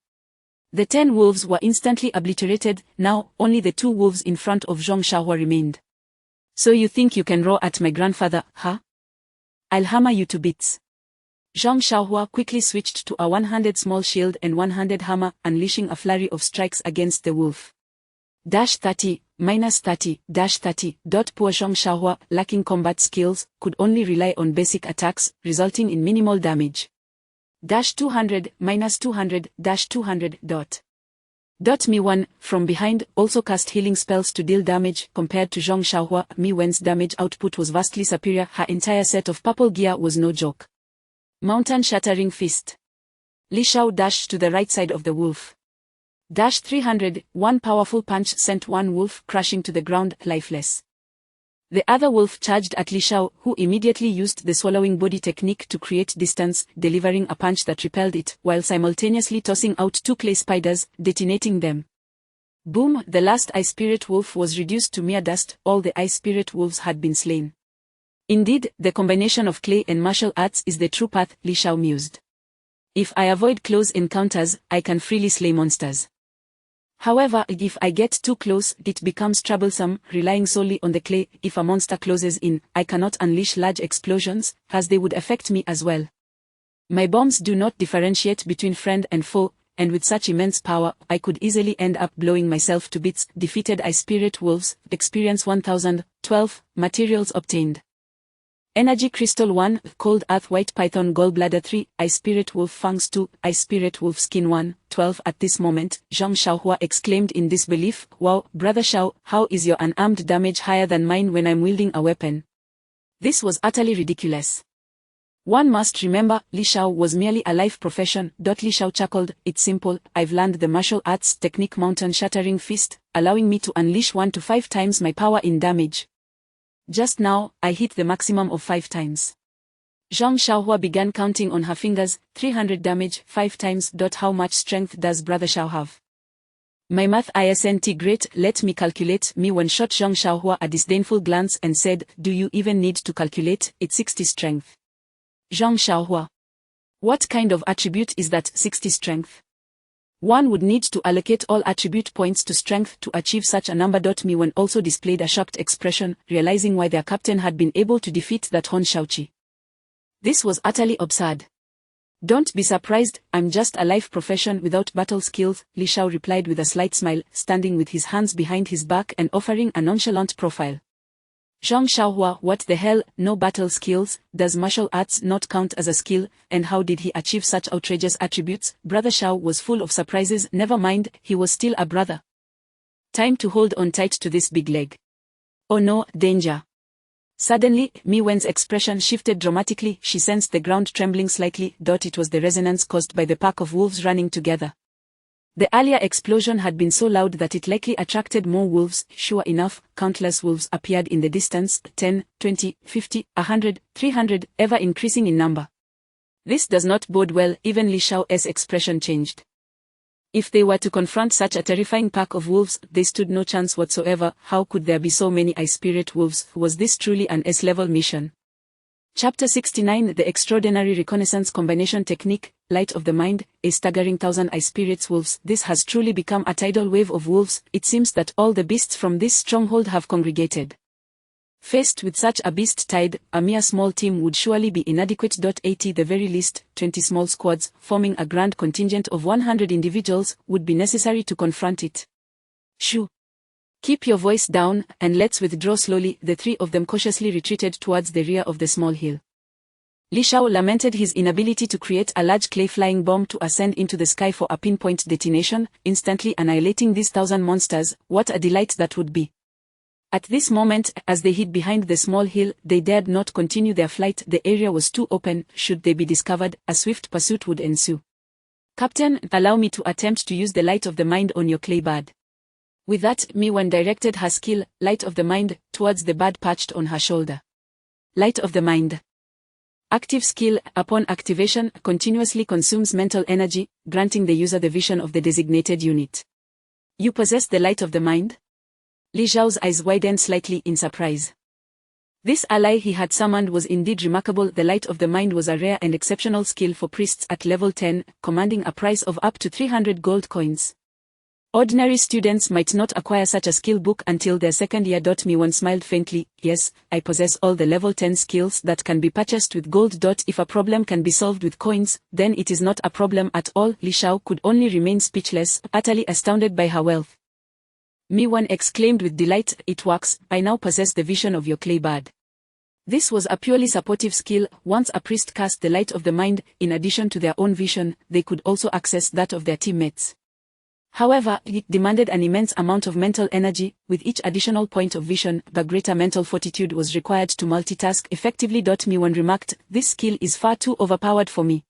The 10 wolves were instantly obliterated. Now, only the 2 wolves in front of Zhong Xiaohua remained. "So you think you can roar at my grandfather, huh? I'll hammer you to bits." Zhong Xiaohua quickly switched to a one-handed small shield and one-handed hammer, unleashing a flurry of strikes against the wolf. -30, -30, -30. Poor Zhong Xiaohua, lacking combat skills, could only rely on basic attacks, resulting in minimal damage. -200, -200, -200. Miwan, from behind, also cast healing spells to deal damage. Compared to Zhong Xiaohua, Miwan's damage output was vastly superior. Her entire set of purple gear was no joke. Mountain Shattering Fist. Li Shao dashed to the right side of the wolf. -300, one powerful punch sent one wolf crashing to the ground, lifeless. The other wolf charged at Li Shao, who immediately used the swallowing body technique to create distance, delivering a punch that repelled it, while simultaneously tossing out 2 clay spiders, detonating them. Boom! The last Ice Spirit Wolf was reduced to mere dust. All the Ice Spirit Wolves had been slain. Indeed, the combination of clay and martial arts is the true path, Li Shao mused. If I avoid close encounters, I can freely slay monsters. However, if I get too close, it becomes troublesome, relying solely on the clay. If a monster closes in, I cannot unleash large explosions, as they would affect me as well. My bombs do not differentiate between friend and foe, and with such immense power, I could easily end up blowing myself to bits. Defeated Ice Spirit Wolves, Experience 1012, Materials obtained. Energy Crystal 1, Cold Earth White Python Gallbladder 3, Ice Spirit Wolf Fangs 2, Ice Spirit Wolf Skin 1, 12. At this moment, Zhang Xiaohua exclaimed in disbelief, "Wow, Brother Xiao, how is your unarmed damage higher than mine when I'm wielding a weapon?" This was utterly ridiculous. One must remember, Li Xiao was merely a life profession. Li Xiao chuckled, "It's simple, I've learned the martial arts technique Mountain Shattering Fist, allowing me to unleash 1 to 5 times my power in damage. Just now, I hit the maximum of 5 times. Zhang Xiaohua began counting on her fingers, 300 damage, 5 times. How much strength does Brother Xiao have? My math isn't great, let me calculate. Mi-Wen shot Zhang Xiaohua a disdainful glance and said, "Do you even need to calculate? It's 60 strength. Zhang Xiaohua. What kind of attribute is that 60 strength? One would need to allocate all attribute points to strength to achieve such a number. Mi-Wen also displayed a shocked expression, realizing why their captain had been able to defeat that Hon Shaoqi. This was utterly absurd. "Don't be surprised, I'm just a life profession without battle skills," Li Xiao replied with a slight smile, standing with his hands behind his back and offering a nonchalant profile. Zhang Xiaohua, what the hell, no battle skills, does martial arts not count as a skill, and how did he achieve such outrageous attributes? Brother Xiao was full of surprises. Never mind, he was still a brother. Time to hold on tight to this big leg. Oh no, danger. Suddenly, Mi-Wen's expression shifted dramatically. She sensed the ground trembling slightly. It was the resonance caused by the pack of wolves running together. The earlier explosion had been so loud that it likely attracted more wolves. Sure enough, countless wolves appeared in the distance, 10, 20, 50, 100, 300, ever increasing in number. This does not bode well. Even Li Xiao's expression changed. If they were to confront such a terrifying pack of wolves, they stood no chance whatsoever. How could there be so many Ice Spirit Wolves? Was this truly an S-level mission? Chapter 69, The Extraordinary Reconnaissance Combination Technique, Light of the Mind, a staggering 1,000 Ice Spirits Wolves. This has truly become a tidal wave of wolves. It seems that all the beasts from this stronghold have congregated. Faced with such a beast tide, a mere small team would surely be inadequate. 80 the very least, 20 small squads, forming a grand contingent of 100 individuals, would be necessary to confront it. Shoo! Keep your voice down, and let's withdraw slowly. The 3 of them cautiously retreated towards the rear of the small hill. Li Xiao lamented his inability to create a large clay flying bomb to ascend into the sky for a pinpoint detonation, instantly annihilating these 1,000 monsters. What a delight that would be. At this moment, as they hid behind the small hill, they dared not continue their flight. The area was too open. Should they be discovered, a swift pursuit would ensue. "Captain, allow me to attempt to use the Light of the Mind on your clay bird." With that, Mi-Wen directed her skill, Light of the Mind, towards the bird perched on her shoulder. Light of the Mind. Active skill, upon activation, continuously consumes mental energy, granting the user the vision of the designated unit. You possess the Light of the Mind? Li Xiao's eyes widened slightly in surprise. This ally he had summoned was indeed remarkable. The Light of the Mind was a rare and exceptional skill for priests at level 10, commanding a price of up to 300 gold coins. Ordinary students might not acquire such a skill book until their second year. Mi-Wen smiled faintly. Yes, I possess all the level 10 skills that can be purchased with gold. If a problem can be solved with coins, then it is not a problem at all. Li Xiao could only remain speechless, utterly astounded by her wealth. Mi-Wen exclaimed with delight, "It works, I now possess the vision of your clay bird." This was a purely supportive skill. Once a priest cast the Light of the Mind, in addition to their own vision, they could also access that of their teammates. However, it demanded an immense amount of mental energy. With each additional point of vision, the greater mental fortitude was required to multitask effectively. Mi-Wen remarked, "This skill is far too overpowered for me.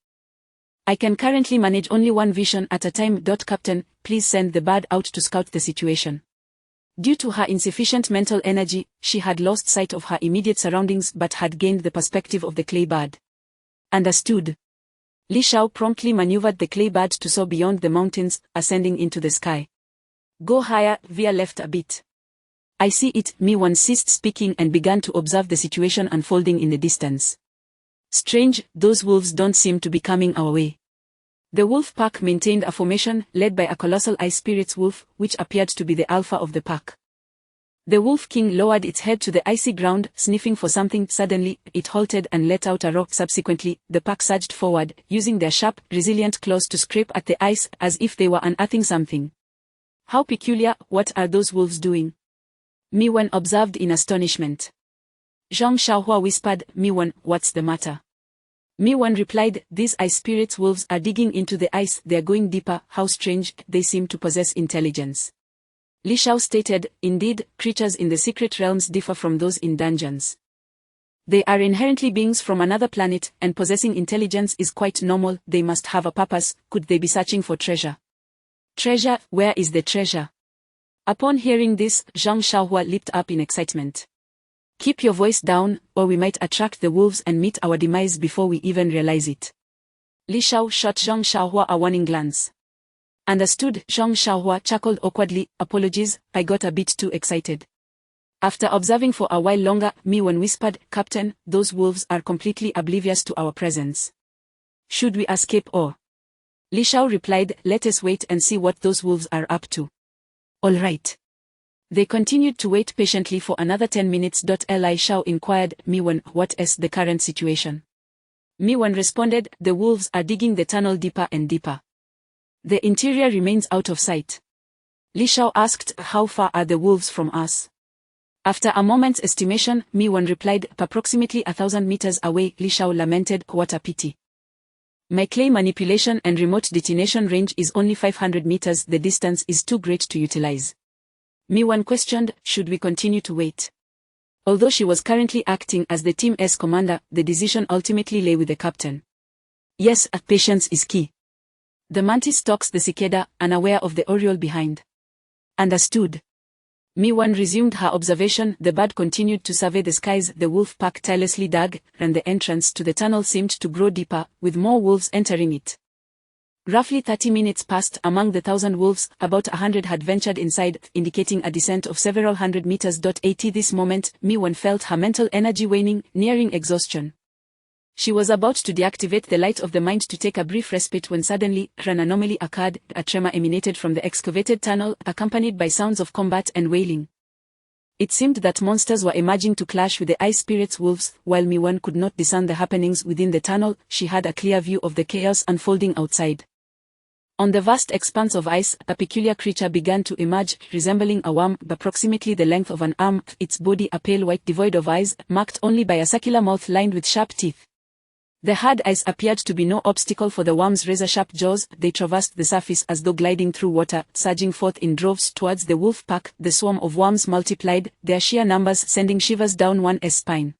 I can currently manage only one vision at a time. Captain, please send the bird out to scout the situation." Due to her insufficient mental energy, she had lost sight of her immediate surroundings but had gained the perspective of the clay bird. Understood. Li Xiao promptly maneuvered the clay bird to soar beyond the mountains, ascending into the sky. "Go higher, veer left a bit." "I see it." Mi-Wen ceased speaking and began to observe the situation unfolding in the distance. "Strange, those wolves don't seem to be coming our way." The wolf pack maintained a formation led by a colossal ice spirits wolf, which appeared to be the alpha of the pack. The Wolf King lowered its head to the icy ground, sniffing for something. Suddenly, it halted and let out a roar. Subsequently, the pack surged forward, using their sharp, resilient claws to scrape at the ice, as if they were unearthing something. How peculiar, what are those wolves doing? Mi Wen observed in astonishment. Zhang Xiaohua whispered, Mi Wen, what's the matter? Mi Wen replied, these ice spirits wolves are digging into the ice, they're going deeper. How strange, they seem to possess intelligence. Li Shao stated, indeed, creatures in the secret realms differ from those in dungeons. They are inherently beings from another planet, and possessing intelligence is quite normal. They must have a purpose. Could they be searching for treasure? Treasure, where is the treasure? Upon hearing this, Zhang Xiaohua leaped up in excitement. Keep your voice down, or we might attract the wolves and meet our demise before we even realize it. Li Shao shot Zhang Xiaohua a warning glance. Understood, Zhang Xiaohua chuckled awkwardly, apologies, I got a bit too excited. After observing for a while longer, Mi Wen whispered, Captain, those wolves are completely oblivious to our presence. Should we escape or? Li Shao replied, let us wait and see what those wolves are up to. All right. They continued to wait patiently for another 10 minutes. Li Shao inquired, Mi Wen, what is the current situation? Mi Wen responded, the wolves are digging the tunnel deeper and deeper. The interior remains out of sight. Li Shao asked, how far are the wolves from us? After a moment's estimation, Mi Wen replied, approximately 1,000 meters away. Li Shao lamented, what a pity. My clay manipulation and remote detonation range is only 500 meters, the distance is too great to utilize. Mi Wen questioned, should we continue to wait? Although she was currently acting as the team's commander, the decision ultimately lay with the captain. Yes, patience is key. The mantis stalks the cicada, unaware of the oriole behind. Understood. Mi Wen resumed her observation. The bird continued to survey the skies. The wolf pack tirelessly dug, and the entrance to the tunnel seemed to grow deeper, with more wolves entering it. Roughly 30 minutes passed. Among the 1,000 wolves, about 100 had ventured inside, indicating a descent of several hundred meters. At this moment, Mi Wen felt her mental energy waning, nearing exhaustion. She was about to deactivate the light of the mind to take a brief respite when suddenly, an anomaly occurred. A tremor emanated from the excavated tunnel, accompanied by sounds of combat and wailing. It seemed that monsters were emerging to clash with the ice spirits wolves. While Mi Wen could not discern the happenings within the tunnel, she had a clear view of the chaos unfolding outside. On the vast expanse of ice, a peculiar creature began to emerge, resembling a worm, approximately the length of an arm, its body a pale white devoid of eyes, marked only by a circular mouth lined with sharp teeth. The hard ice appeared to be no obstacle for the worm's razor-sharp jaws. They traversed the surface as though gliding through water, surging forth in droves towards the wolf pack. The swarm of worms multiplied, their sheer numbers sending shivers down one's spine.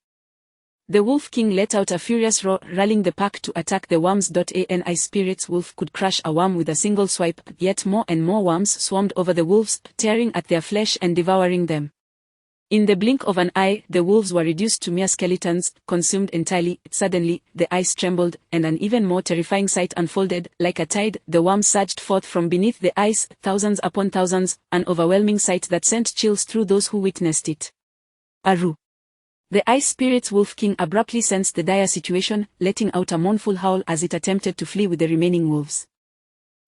The Wolf King let out a furious roar, rallying the pack to attack the worms. An ice spirit's wolf could crush a worm with a single swipe, yet more and more worms swarmed over the wolves, tearing at their flesh and devouring them. In the blink of an eye, the wolves were reduced to mere skeletons, consumed entirely. Suddenly, the ice trembled, and an even more terrifying sight unfolded. Like a tide, the worms surged forth from beneath the ice, thousands upon thousands, an overwhelming sight that sent chills through those who witnessed it. Aru. The ice spirit's Wolf King abruptly sensed the dire situation, letting out a mournful howl as it attempted to flee with the remaining wolves.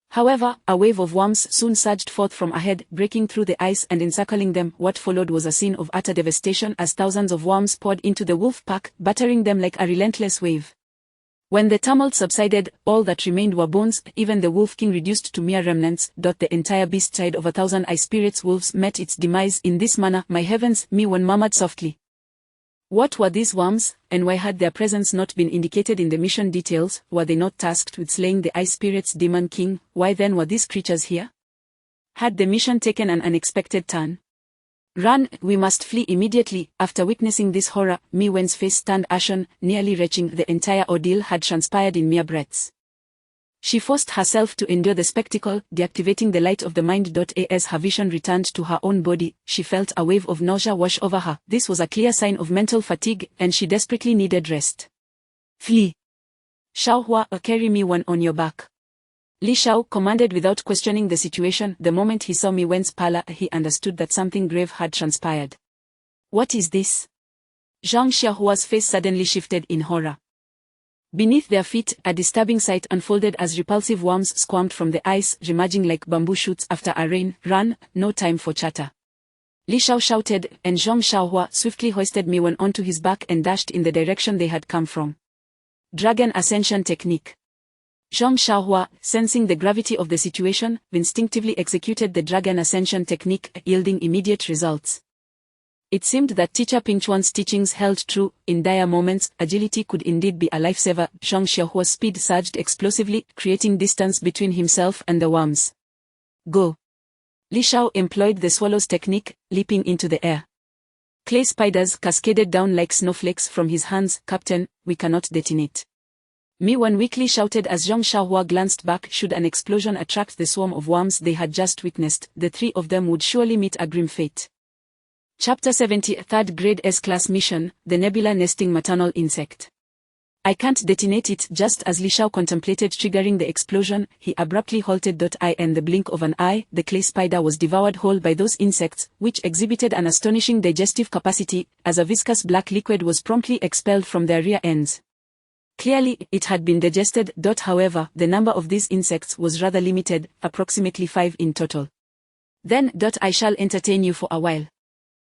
However, a wave of worms soon surged forth from ahead, breaking through the ice and encircling them. What followed was a scene of utter devastation as thousands of worms poured into the wolf pack, battering them like a relentless wave. When the tumult subsided, all that remained were bones, even the Wolf King reduced to mere remnants. The entire beast side of 1,000 ice spirits wolves met its demise in this manner. My heavens, Mi Wen murmured softly. What were these worms, and why had their presence not been indicated in the mission details? Were they not tasked with slaying the Ice Spirit's Demon King? Why then were these creatures here? Had the mission taken an unexpected turn? Run, we must flee immediately. After witnessing this horror, Mi Wen's face turned ashen, nearly retching. The entire ordeal had transpired in mere breaths. She forced herself to endure the spectacle, deactivating the light of the mind. As her vision returned to her own body, she felt a wave of nausea wash over her. This was a clear sign of mental fatigue, and she desperately needed rest. Flee. Xiaohua, carry Mi Wen on your back. Li Shao commanded without questioning the situation. The moment he saw Mi Wen's pallor, he understood that something grave had transpired. What is this? Zhang Xiaohua's face suddenly shifted in horror. Beneath their feet, a disturbing sight unfolded as repulsive worms squirmed from the ice, remerging like bamboo shoots after a rain. Run, no time for chatter. Li Shao shouted, and Zhong Xiaohua swiftly hoisted Miwen onto his back and dashed in the direction they had come from. Dragon Ascension Technique. Zhong Xiaohua, sensing the gravity of the situation, instinctively executed the Dragon Ascension Technique, yielding immediate results. It seemed that Teacher Pingchuan's teachings held true. In dire moments, agility could indeed be a lifesaver. Zhong Xiaohua's speed surged explosively, creating distance between himself and the worms. Go. Li Shao employed the swallow's technique, leaping into the air. Clay spiders cascaded down like snowflakes from his hands. Captain, we cannot detonate. Miwen weakly shouted as Zhong Xiaohua glanced back. Should an explosion attract the swarm of worms they had just witnessed, the three of them would surely meet a grim fate. Chapter 70, 3rd Grade S-Class Mission, The Nebula Nesting Maternal Insect. I can't detonate it. Just as Li Shao contemplated triggering the explosion, he abruptly halted. In the blink of an eye, the clay spider was devoured whole by those insects, which exhibited an astonishing digestive capacity, as a viscous black liquid was promptly expelled from their rear ends. Clearly, it had been digested. However, the number of these insects was rather limited, approximately 5 in total. Then, I shall entertain you for a while.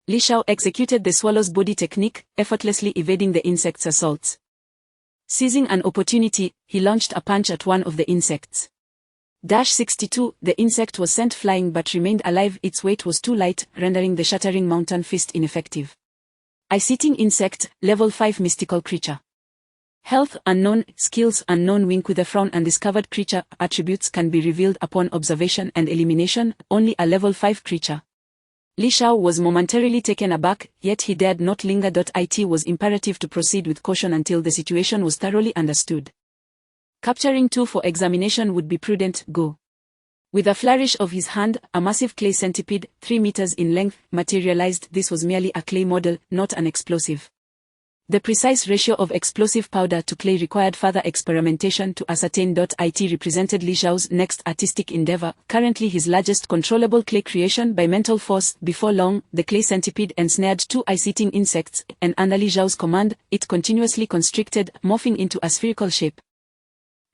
Li Shao executed the swallow's body technique, effortlessly evading the insect's assaults. Seizing an opportunity, he launched a punch at one of the insects. 62, the insect was sent flying but remained alive. Its weight was too light, rendering the shattering mountain fist ineffective. Ice-eating insect, level 5 mystical creature. Health unknown, skills unknown. Wink with a frown. Undiscovered creature, attributes can be revealed upon observation and elimination, only a level 5 creature. Li Shao was momentarily taken aback, yet he dared not linger. It was imperative to proceed with caution until the situation was thoroughly understood. Capturing 2 for examination would be prudent. Go. With a flourish of his hand, a massive clay centipede, 3 meters in length, materialized. This was merely a clay model, not an explosive. The precise ratio of explosive powder to clay required further experimentation to ascertain. It represented Li Shao's next artistic endeavor, currently his largest controllable clay creation by mental force. Before long, the clay centipede ensnared 2 ice-eating insects, and under Li Shao's command, it continuously constricted, morphing into a spherical shape.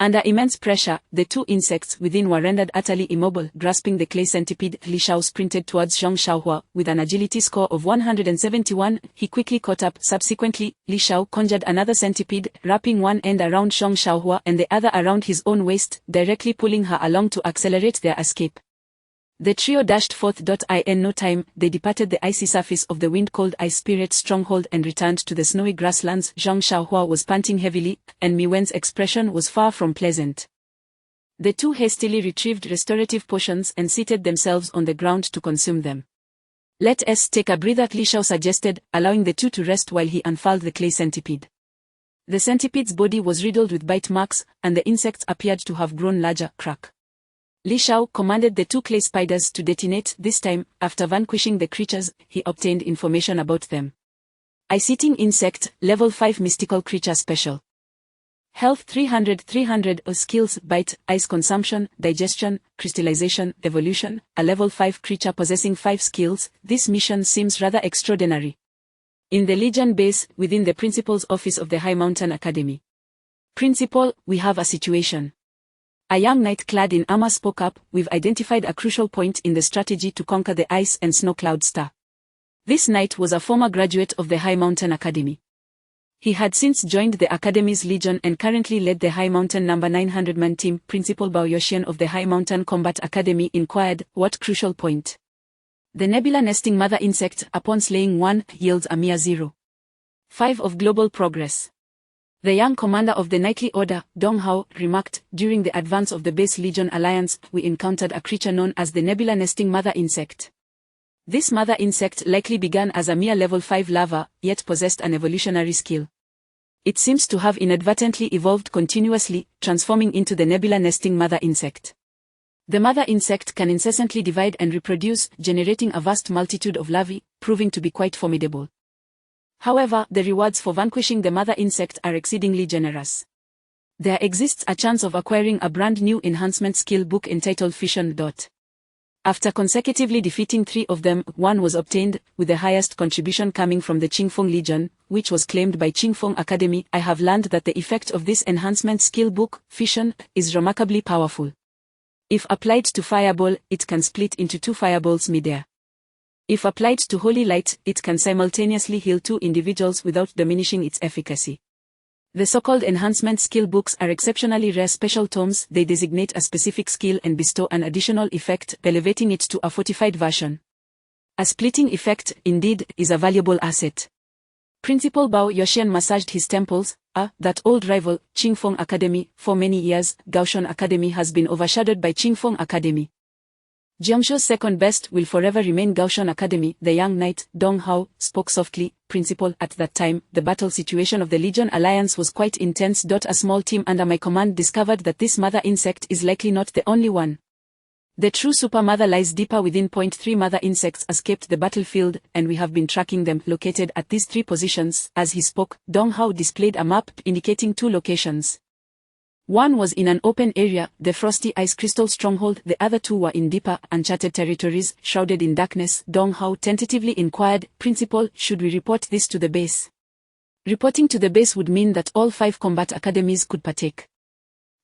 Under immense pressure, the 2 insects within were rendered utterly immobile. Grasping the clay centipede, Li Shao sprinted towards Zhong Xiaohua. With an agility score of 171, he quickly caught up. Subsequently, Li Shao conjured another centipede, wrapping one end around Zhong Xiaohua and the other around his own waist, directly pulling her along to accelerate their escape. The trio dashed forth. In no time, they departed the icy surface of the wind-cold ice spirit stronghold and returned to the snowy grasslands. Zhong Xiaohua was panting heavily, and Miwen's expression was far from pleasant. The two hastily retrieved restorative potions and seated themselves on the ground to consume them. Let us take a breather, Li Shao suggested, allowing the two to rest while he unfurled the clay centipede. The centipede's body was riddled with bite marks, and the insects appeared to have grown larger. Crack. Li Shao commanded the 2 clay spiders to detonate. This time, after vanquishing the creatures, he obtained information about them. Ice-eating insect, level 5 mystical creature special. Health 300 skills, bite, ice consumption, digestion, crystallization, evolution, a level 5 creature possessing 5 skills. This mission seems rather extraordinary. In the Legion base, within the Principal's office of the High Mountain Academy. Principal, we have a situation. A young knight clad in armor spoke up. We've identified a crucial point in the strategy to conquer the ice and snow cloud star. This knight was a former graduate of the High Mountain Academy. He had since joined the Academy's Legion and currently led the High Mountain No. 900-man team. Principal Bao Yoshian of the High Mountain Combat Academy inquired, what crucial point? The nebula nesting mother insect, upon slaying one, yields a mere 0.5 of global progress. The young commander of the Knightly Order, Dong Hao, remarked, during the advance of the base Legion Alliance, we encountered a creature known as the nebula nesting mother insect. This mother insect likely began as a mere level 5 larva, yet possessed an evolutionary skill. It seems to have inadvertently evolved continuously, transforming into the nebula nesting mother insect. The mother insect can incessantly divide and reproduce, generating a vast multitude of larvae, proving to be quite formidable. However, the rewards for vanquishing the mother insect are exceedingly generous. There exists a chance of acquiring a brand new enhancement skill book entitled Fission. After consecutively defeating 3 of them, one was obtained, with the highest contribution coming from the Qingfeng Legion, which was claimed by Qingfeng Academy, I have learned that the effect of this enhancement skill book, fission, is remarkably powerful. If applied to fireball, it can split into 2 fireballs midair. If applied to holy light, it can simultaneously heal 2 individuals without diminishing its efficacy. The so-called enhancement skill books are exceptionally rare special tomes. They designate a specific skill and bestow an additional effect, elevating it to a fortified version. A splitting effect, indeed, is a valuable asset. Principal Bao Yuxian massaged his temples. That old rival, Qingfeng Academy. For many years, Gaoshan Academy has been overshadowed by Qingfeng Academy. Jiangzhou's second best will forever remain Gaoshan Academy. The young knight, Dong Hao, spoke softly. Principal, at that time, the battle situation of the Legion Alliance was quite intense. A small team under my command discovered that this mother insect is likely not the only one. The true super mother lies deeper within. 3 mother insects escaped the battlefield, and we have been tracking them, located at these 3 positions. As he spoke, Dong Hao displayed a map indicating 2 locations. One was in an open area, the Frosty Ice Crystal Stronghold. The other 2 were in deeper, uncharted territories, shrouded in darkness. Dong Hao tentatively inquired, Principal, should we report this to the base? Reporting to the base would mean that all 5 combat academies could partake.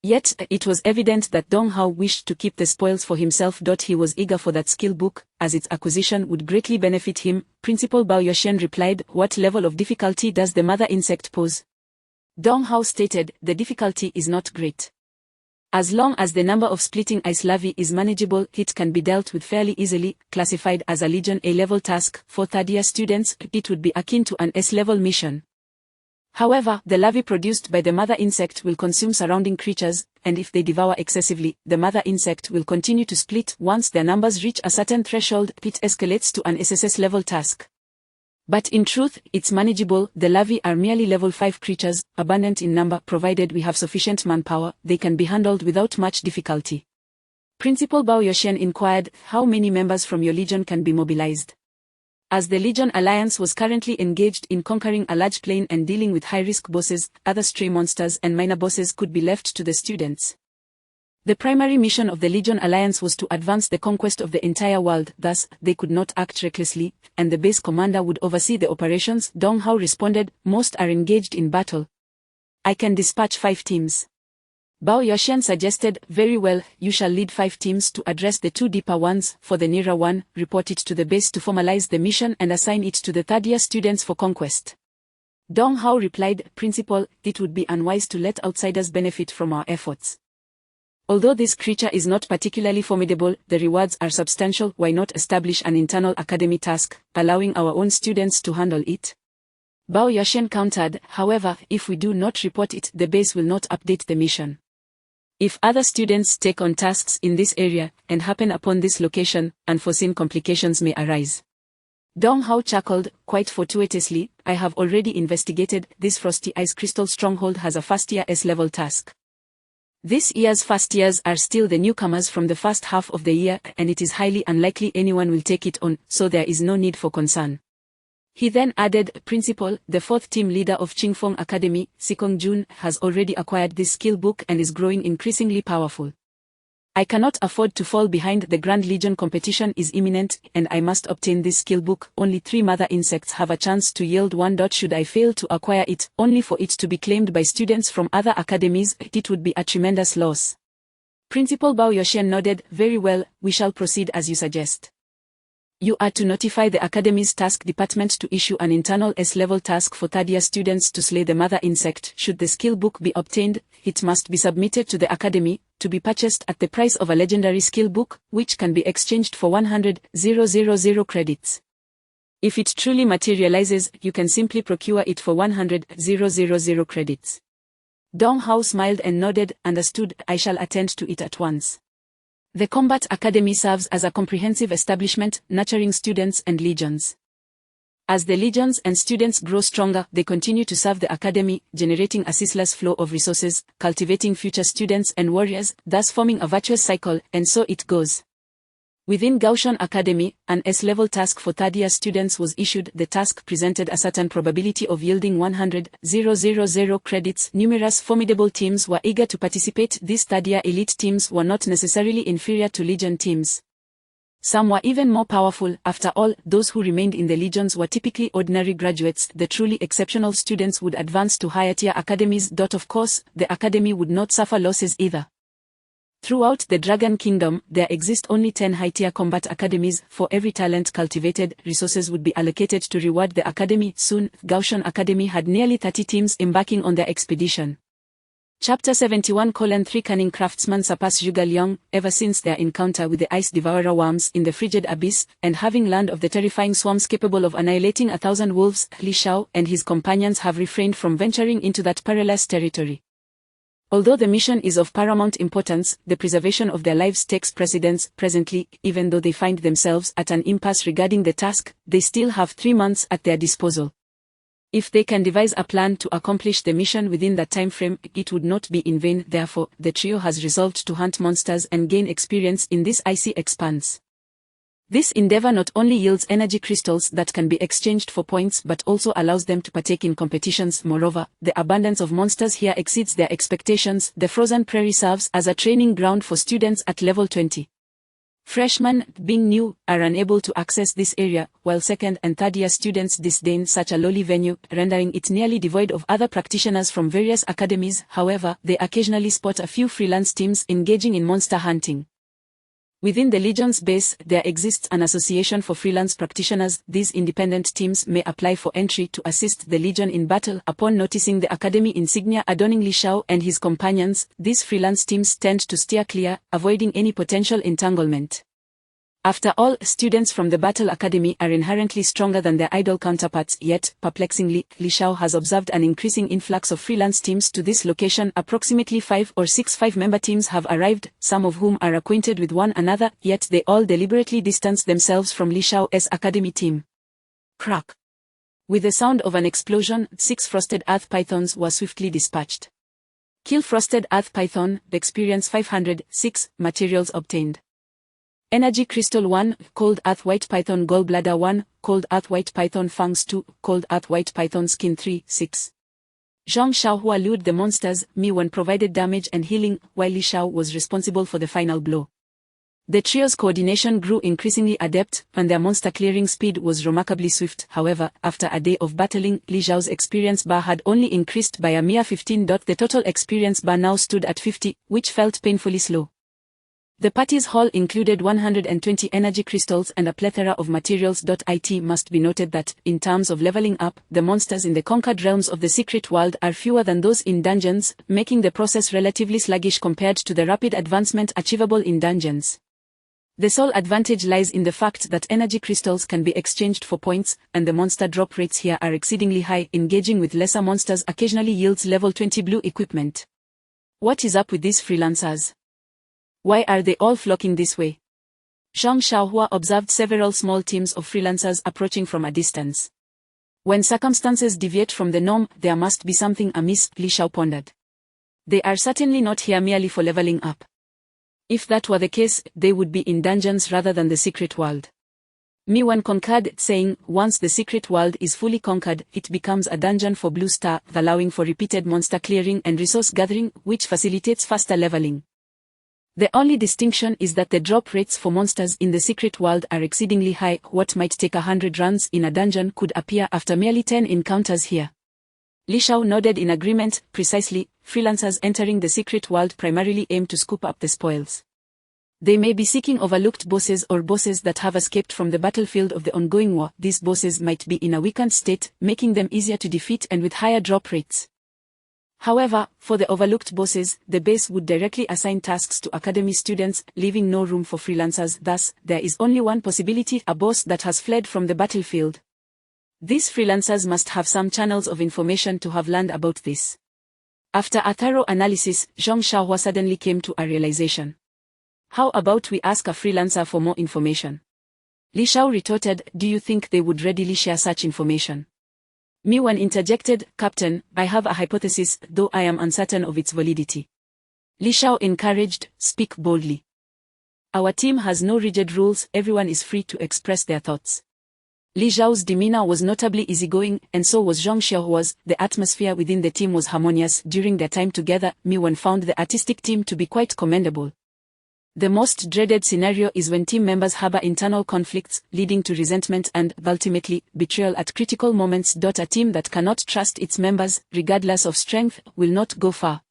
Yet, it was evident that Dong Hao wished to keep the spoils for himself. He was eager for that skill book, as its acquisition would greatly benefit him. Principal Bao Yuxian replied, what level of difficulty does the mother insect pose? Dong Hao stated, the difficulty is not great. As long as the number of splitting ice larvae is manageable, it can be dealt with fairly easily. Classified as a Legion A-level task, for third-year students, it would be akin to an S-level mission. However, the larvae produced by the mother insect will consume surrounding creatures, and if they devour excessively, the mother insect will continue to split. Once their numbers reach a certain threshold, it escalates to an SSS-level task. But in truth, it's manageable. The larvae are merely level 5 creatures, abundant in number. Provided we have sufficient manpower, they can be handled without much difficulty. Principal Bao Yuxian inquired, how many members from your legion can be mobilized? As the Legion Alliance was currently engaged in conquering a large plain and dealing with high-risk bosses, other stray monsters and minor bosses could be left to the students. The primary mission of the Legion Alliance was to advance the conquest of the entire world. Thus, they could not act recklessly, and the base commander would oversee the operations. Dong Hao responded, most are engaged in battle. I can dispatch 5 teams. Bao Yuxian suggested, very well, you shall lead 5 teams to address the 2 deeper ones. For the nearer one, report it to the base to formalize the mission and assign it to the third-year students for conquest. Dong Hao replied, Principal, it would be unwise to let outsiders benefit from our efforts. Although this creature is not particularly formidable, the rewards are substantial. Why not establish an internal academy task, allowing our own students to handle it? Bao Yuxian countered, however, if we do not report it, the base will not update the mission. If other students take on tasks in this area, and happen upon this location, unforeseen complications may arise. Dong Hao chuckled, quite fortuitously, I have already investigated. This Frosty Ice Crystal Stronghold has a first-year S-level task. This year's first years are still the newcomers from the first half of the year, and it is highly unlikely anyone will take it on, so there is no need for concern. He then added, Principal, the 4th team leader of Qingfeng Academy, Sikong Jun, has already acquired this skill book and is growing increasingly powerful. I cannot afford to fall behind. The Grand Legion competition is imminent, and I must obtain this skill book. Only 3 mother insects have a chance to yield one. Should I fail to acquire it, only for it to be claimed by students from other academies, it would be a tremendous loss. Principal Bao Yuxian nodded, very well, we shall proceed as you suggest. You are to notify the Academy's task department to issue an internal S-level task for third-year students to slay the mother insect. Should the skill book be obtained, it must be submitted to the Academy, to be purchased at the price of a legendary skill book, which can be exchanged for 100,000 credits. If it truly materializes, you can simply procure it for 100,000 credits. Dong Hao smiled and nodded, understood, I shall attend to it at once. The Combat Academy serves as a comprehensive establishment, nurturing students and legions. As the legions and students grow stronger, they continue to serve the Academy, generating a ceaseless flow of resources, cultivating future students and warriors, thus forming a virtuous cycle, and so it goes. Within Gaoshan Academy, an S-level task for third-year students was issued. The task presented a certain probability of yielding 100,000 credits. Numerous formidable teams were eager to participate. These third-year elite teams were not necessarily inferior to Legion teams. Some were even more powerful. After all, those who remained in the legions were typically ordinary graduates. The truly exceptional students would advance to higher-tier academies. Of course, the academy would not suffer losses either. Throughout the Dragon Kingdom, there exist only 10 high-tier combat academies. For every talent cultivated, resources would be allocated to reward the academy. Soon, Gauchon Academy had nearly 30 teams embarking on their expedition. Chapter 71:3 Cunning craftsmen surpass Zhuge Liang. Ever since their encounter with the ice devourer worms in the frigid abyss, and having learned of the terrifying swarms capable of annihilating 1,000 wolves, Li Shao and his companions have refrained from venturing into that perilous territory. Although the mission is of paramount importance, the preservation of their lives takes precedence. Presently, even though they find themselves at an impasse regarding the task, they still have 3 months at their disposal. If they can devise a plan to accomplish the mission within that time frame, it would not be in vain. Therefore, the trio has resolved to hunt monsters and gain experience in this icy expanse. This endeavor not only yields energy crystals that can be exchanged for points but also allows them to partake in competitions. Moreover, the abundance of monsters here exceeds their expectations. The frozen prairie serves as a training ground for students at level 20. Freshmen, being new, are unable to access this area, while second and third year students disdain such a lowly venue, rendering it nearly devoid of other practitioners from various academies. However, they occasionally spot a few freelance teams engaging in monster hunting. Within the Legion's base, there exists an association for freelance practitioners. These independent teams may apply for entry to assist the Legion in battle. Upon noticing the academy insignia adorning Li Shao and his companions, these freelance teams tend to steer clear, avoiding any potential entanglement. After all, students from the Battle Academy are inherently stronger than their idol counterparts, yet, perplexingly, Li Shao has observed an increasing influx of freelance teams to this location. Approximately 5 or 6 5-member teams have arrived, some of whom are acquainted with one another, yet they all deliberately distance themselves from Li Shao's academy team. Crack! With the sound of an explosion, 6 frosted earth pythons were swiftly dispatched. Kill frosted earth python, experience 500, 6, materials obtained. Energy Crystal 1, Cold Earth White Python Gallbladder 1, Cold Earth White Python Fangs 2, Cold Earth White Python Skin 3, 6. Zhang Xiaohua lured the monsters, Mi Wen provided damage and healing, while Li Shao was responsible for the final blow. The trio's coordination grew increasingly adept, and their monster clearing speed was remarkably swift. However, after a day of battling, Li Xiao's experience bar had only increased by a mere 15. The total experience bar now stood at 50, which felt painfully slow. The party's haul included 120 energy crystals and a plethora of materials. It must be noted that, in terms of leveling up, the monsters in the conquered realms of the secret world are fewer than those in dungeons, making the process relatively sluggish compared to the rapid advancement achievable in dungeons. The sole advantage lies in the fact that energy crystals can be exchanged for points, and the monster drop rates here are exceedingly high. Engaging with lesser monsters occasionally yields level 20 blue equipment. What is up with these freelancers? Why are they all flocking this way? Zhang Xiaohua observed several small teams of freelancers approaching from a distance. When circumstances deviate from the norm, there must be something amiss, Li Shao pondered. They are certainly not here merely for leveling up. If that were the case, they would be in dungeons rather than the secret world. Mi Wen concurred, saying, once the secret world is fully conquered, it becomes a dungeon for Blue Star, allowing for repeated monster clearing and resource gathering, which facilitates faster leveling. The only distinction is that the drop rates for monsters in the secret world are exceedingly high. What might take 100 runs in a dungeon could appear after merely 10 encounters here. Li Shao nodded in agreement. Precisely, freelancers entering the secret world primarily aim to scoop up the spoils. They may be seeking overlooked bosses or bosses that have escaped from the battlefield of the ongoing war. These bosses might be in a weakened state, making them easier to defeat and with higher drop rates. However, for the overlooked bosses, the base would directly assign tasks to academy students, leaving no room for freelancers. Thus, there is only one possibility: a boss that has fled from the battlefield. These freelancers must have some channels of information to have learned about this. After a thorough analysis, Zhang Xiaohua suddenly came to a realization. How about we ask a freelancer for more information? Li Shao retorted, do you think they would readily share such information? Mi Wen interjected, Captain, I have a hypothesis, though I am uncertain of its validity. Li Shao encouraged, speak boldly. Our team has no rigid rules, everyone is free to express their thoughts. Li Zhao's demeanor was notably easygoing, and so was Zhang Xiaohua's. The atmosphere within the team was harmonious. During their time together, Mi Wen found the artistic team to be quite commendable. The most dreaded scenario is when team members harbor internal conflicts, leading to resentment and, ultimately, betrayal at critical moments. A team that cannot trust its members, regardless of strength, will not go far.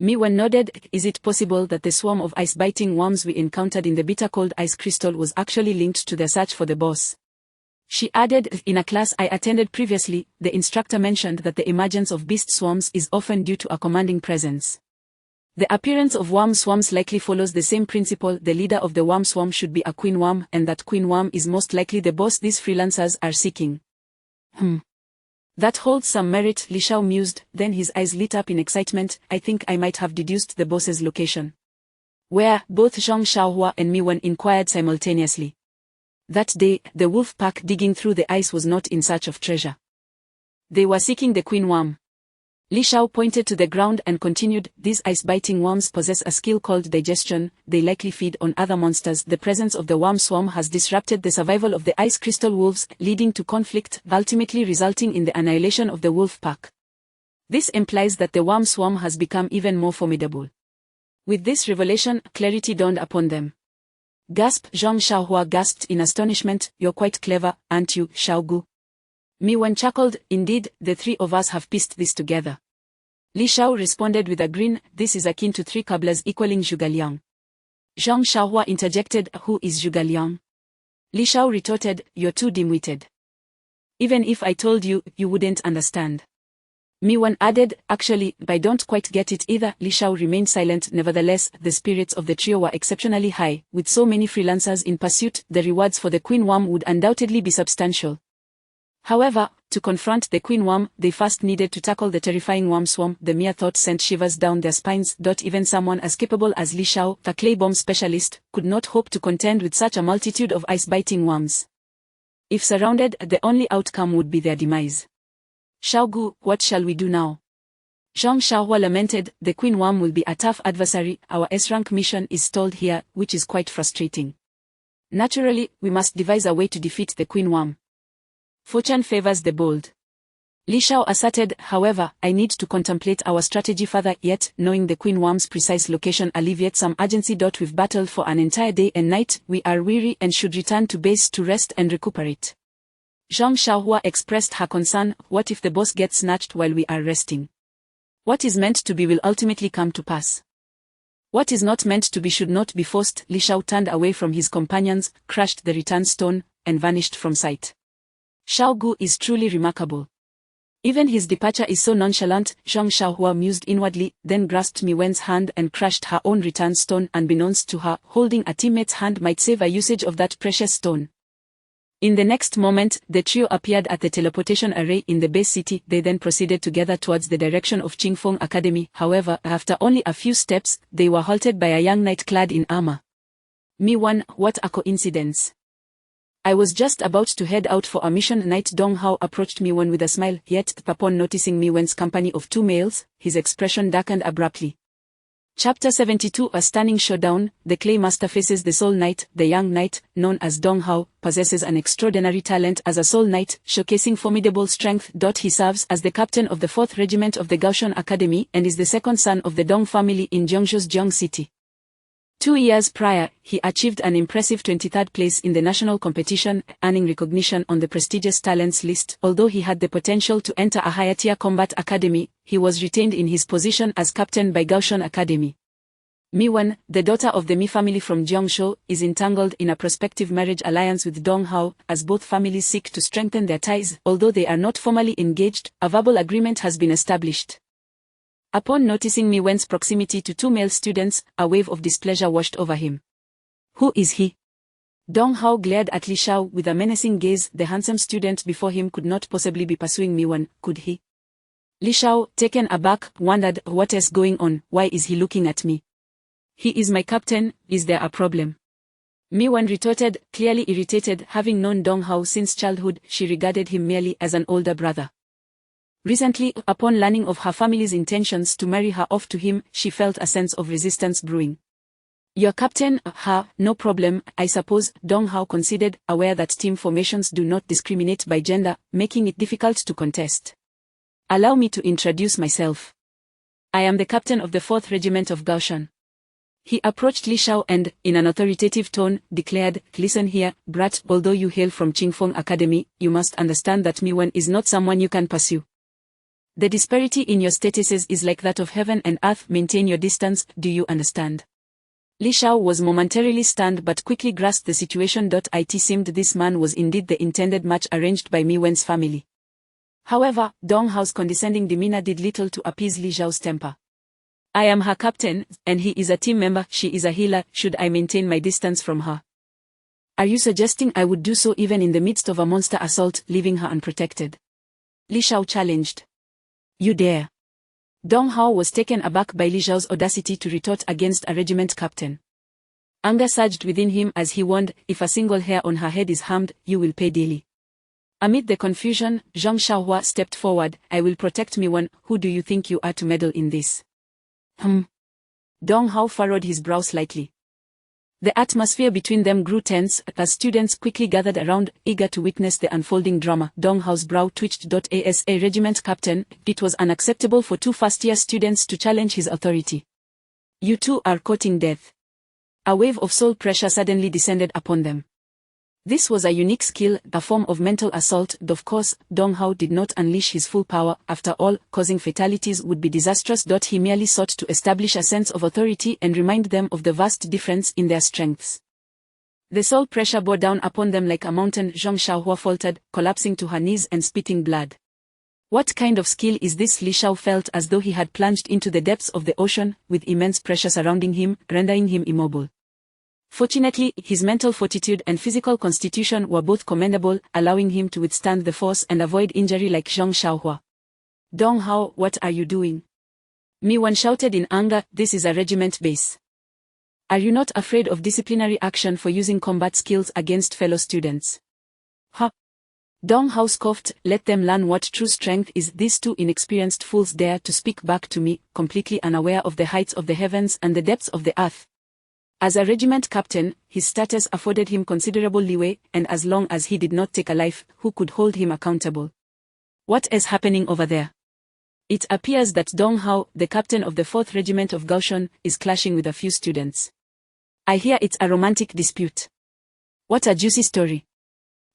Miwon nodded. Is it possible that the swarm of ice-biting worms we encountered in the bitter-cold ice crystal was actually linked to their search for the boss? She added, in a class I attended previously, the instructor mentioned that the emergence of beast swarms is often due to a commanding presence. The appearance of worm swarms likely follows the same principle. The leader of the worm swarm should be a queen worm, and that queen worm is most likely the boss these freelancers are seeking. That holds some merit, Li Xiao mused, then his eyes lit up in excitement. I think I might have deduced the boss's location. Where? Both Zhang Xiaohua and Miwon inquired simultaneously. That day, the wolf pack digging through the ice was not in search of treasure. They were seeking the queen worm. Li Xiao pointed to the ground and continued, these ice-biting worms possess a skill called digestion. They likely feed on other monsters. The presence of the worm swarm has disrupted the survival of the ice crystal wolves, leading to conflict, ultimately resulting in the annihilation of the wolf pack. This implies that the worm swarm has become even more formidable. With this revelation, clarity dawned upon them. Gasp! Zhang Xiaohua gasped in astonishment. You're quite clever, aren't you, Xiaogu? Miwon chuckled. Indeed, the three of us have pieced this together. Li Xiao responded with a grin. This is akin to three cobblers equaling Zhuge Liang. Zhang Xiaohua interjected. Who is Zhuge Liang? Li Xiao retorted. You're too dim-witted. Even if I told you, you wouldn't understand. Miwon added, actually, I don't quite get it either. Li Xiao remained silent. Nevertheless, the spirits of the trio were exceptionally high. With so many freelancers in pursuit, the rewards for the queen worm would undoubtedly be substantial. However, to confront the queen worm, they first needed to tackle the terrifying worm swarm. The mere thought sent shivers down their spines. Even someone as capable as Li Xiao, the clay bomb specialist, could not hope to contend with such a multitude of ice-biting worms. If surrounded, the only outcome would be their demise. Xiaogu, what shall we do now? Zhang Xiaohua lamented. The queen worm will be a tough adversary. Our S-rank mission is stalled here, which is quite frustrating. Naturally, we must devise a way to defeat the queen worm. Fortune favors the bold. Li Xiao asserted, however, I need to contemplate our strategy further. Yet, knowing the queen worm's precise location alleviates some urgency. We've battled for an entire day and night. We are weary and should return to base to rest and recuperate. Zhang Xiaohua expressed her concern. What if the boss gets snatched while we are resting? What is meant to be will ultimately come to pass. What is not meant to be should not be forced. Li Xiao turned away from his companions, crushed the return stone, and vanished from sight. Xiaogu is truly remarkable. Even his departure is so nonchalant, Zhang Xiaohua mused inwardly, then grasped Miwen's hand and crushed her own return stone. Unbeknownst to her, holding a teammate's hand might save a usage of that precious stone. In the next moment, the trio appeared at the teleportation array in the base city. They then proceeded together towards the direction of Qingfeng Academy. However, after only a few steps, they were halted by a young knight clad in armor. Miwon, what a coincidence. I was just about to head out for a mission. Knight Dong Hao approached Miwon with a smile, yet, upon noticing Miwon's company of two males, his expression darkened abruptly. Chapter 72 A Stunning Showdown. The Clay Master faces the Soul Knight. The young knight, known as Dong Hao, possesses an extraordinary talent as a Soul Knight, showcasing formidable strength. He serves as the captain of the 4th Regiment of the Gaoshan Academy and is the second son of the Dong family in Jiangzhou's Jiang City. 2 years prior, he achieved an impressive 23rd place in the national competition, earning recognition on the prestigious talents list. Although he had the potential to enter a higher-tier combat academy, he was retained in his position as captain by Gaoshan Academy. Miwon, the daughter of the Mi family from Jiangzhou, is entangled in a prospective marriage alliance with Dong Hao, as both families seek to strengthen their ties. Although they are not formally engaged, a verbal agreement has been established. Upon noticing Miwen's proximity to two male students, a wave of displeasure washed over him. Who is he? Dong Hao glared at Li Xiao with a menacing gaze. The handsome student before him could not possibly be pursuing Miwon, could he? Li Xiao, taken aback, wondered, what is going on? Why is he looking at me? He is my captain. Is there a problem? Miwon retorted, clearly irritated. Having known Dong Hao since childhood, she regarded him merely as an older brother. Recently, upon learning of her family's intentions to marry her off to him, she felt a sense of resistance brewing. Your captain, no problem, I suppose. Dong Hao considered, aware that team formations do not discriminate by gender, making it difficult to contest. Allow me to introduce myself. I am the captain of the 4th Regiment of Gaoshan. He approached Li Shao and, in an authoritative tone, declared, "Listen here, brat, although you hail from Qingfeng Academy, you must understand that Mi Wen is not someone you can pursue. The disparity in your statuses is like that of heaven and earth. Maintain your distance, do you understand?" Li Shao was momentarily stunned but quickly grasped the situation. It seemed this man was indeed the intended match arranged by Mi Wen's family. However, Dong Hao's condescending demeanor did little to appease Li Xiao's temper. "I am her captain, and he is a team member. She is a healer. Should I maintain my distance from her?" "Are you suggesting I would do so even in the midst of a monster assault, leaving her unprotected?" Li Xiao challenged. "You dare?" Dong Hao was taken aback by Li Xiao's audacity to retort against a regiment captain. Anger surged within him as he warned, "If a single hair on her head is harmed, you will pay dearly." Amid the confusion, Zhang Xiaohua stepped forward. "I will protect Mi Wen. Who do you think you are to meddle in this?" Dong Hao furrowed his brow slightly. The atmosphere between them grew tense as students quickly gathered around, eager to witness the unfolding drama. Dong Hao's brow twitched. As a regiment captain, it was unacceptable for two first-year students to challenge his authority. "You two are courting death." A wave of soul pressure suddenly descended upon them. This was a unique skill, a form of mental assault. Of course, Dong Hao did not unleash his full power. After all, causing fatalities would be disastrous. He merely sought to establish a sense of authority and remind them of the vast difference in their strengths. The soul pressure bore down upon them like a mountain. Zhang Xiaohua faltered, collapsing to her knees and spitting blood. What kind of skill is this? Li Xiao felt as though he had plunged into the depths of the ocean, with immense pressure surrounding him, rendering him immobile. Fortunately, his mental fortitude and physical constitution were both commendable, allowing him to withstand the force and avoid injury like Zhang Xiaohua. "Dong Hao, what are you doing?" Mi Wen shouted in anger. "This is a regiment base. Are you not afraid of disciplinary action for using combat skills against fellow students?" "Huh?" Dong Hao scoffed. "Let them learn what true strength is." These two inexperienced fools dare to speak back to me, completely unaware of the heights of the heavens and the depths of the earth. As a regiment captain, his status afforded him considerable leeway, and as long as he did not take a life, who could hold him accountable? "What is happening over there?" It appears that Dong Hao, the captain of the 4th Regiment of Gaoshan, is clashing with a few students. "I hear it's a romantic dispute." "What a juicy story."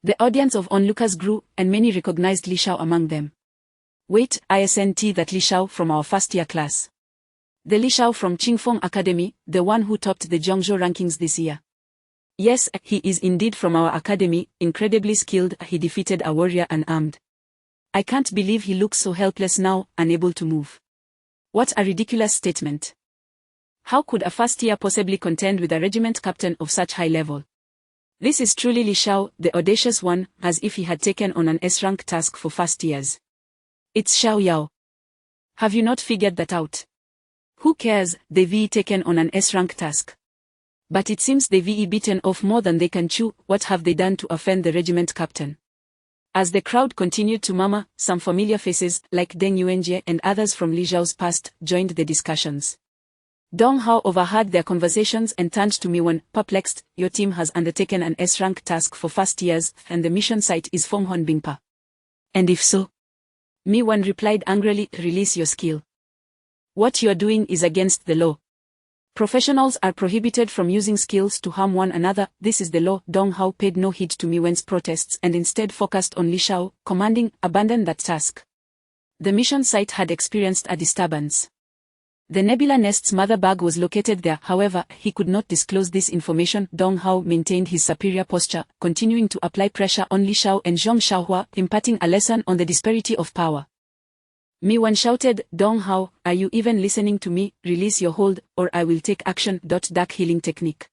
The audience of onlookers grew, and many recognized Li Xiao among them. "Wait, isn't that Li Xiao from our first-year class? The Li Xiao from Qingfeng Academy, the one who topped the Jiangzhou rankings this year?" "Yes, he is indeed from our academy, incredibly skilled. He defeated a warrior unarmed. I can't believe he looks so helpless now, unable to move." "What a ridiculous statement. How could a first year possibly contend with a regiment captain of such high level?" "This is truly Li Xiao, the audacious one, as if he had taken on an S-rank task for first years." "It's Xiao Yao. Have you not figured that out?" "Who cares, they've taken on an S-rank task. But it seems they've bitten off more than they can chew. What have they done to offend the regiment captain?" As the crowd continued to murmur, some familiar faces, like Deng Yuanjie and others from Li Xiao's past, joined the discussions. Dong Hao overheard their conversations and turned to Mi Wen, perplexed. "Your team has undertaken an S-rank task for first years, and the mission site is Fonghorn Bingpa. And if so?" Mi Wen replied angrily, "Release your skill. What you are doing is against the law. Professionals are prohibited from using skills to harm one another. This is the law." Dong Hao paid no heed to Mi Wen's protests and instead focused on Li Xiao, commanding, "Abandon that task." The mission site had experienced a disturbance. The Nebula Nest's mother bug was located there. However, he could not disclose this information. Dong Hao maintained his superior posture, continuing to apply pressure on Li Xiao and Zhang Xiaohua, imparting a lesson on the disparity of power. Mi Wen shouted, "Dong Hao, are you even listening to me? Release your hold, or I will take action." Dark healing technique.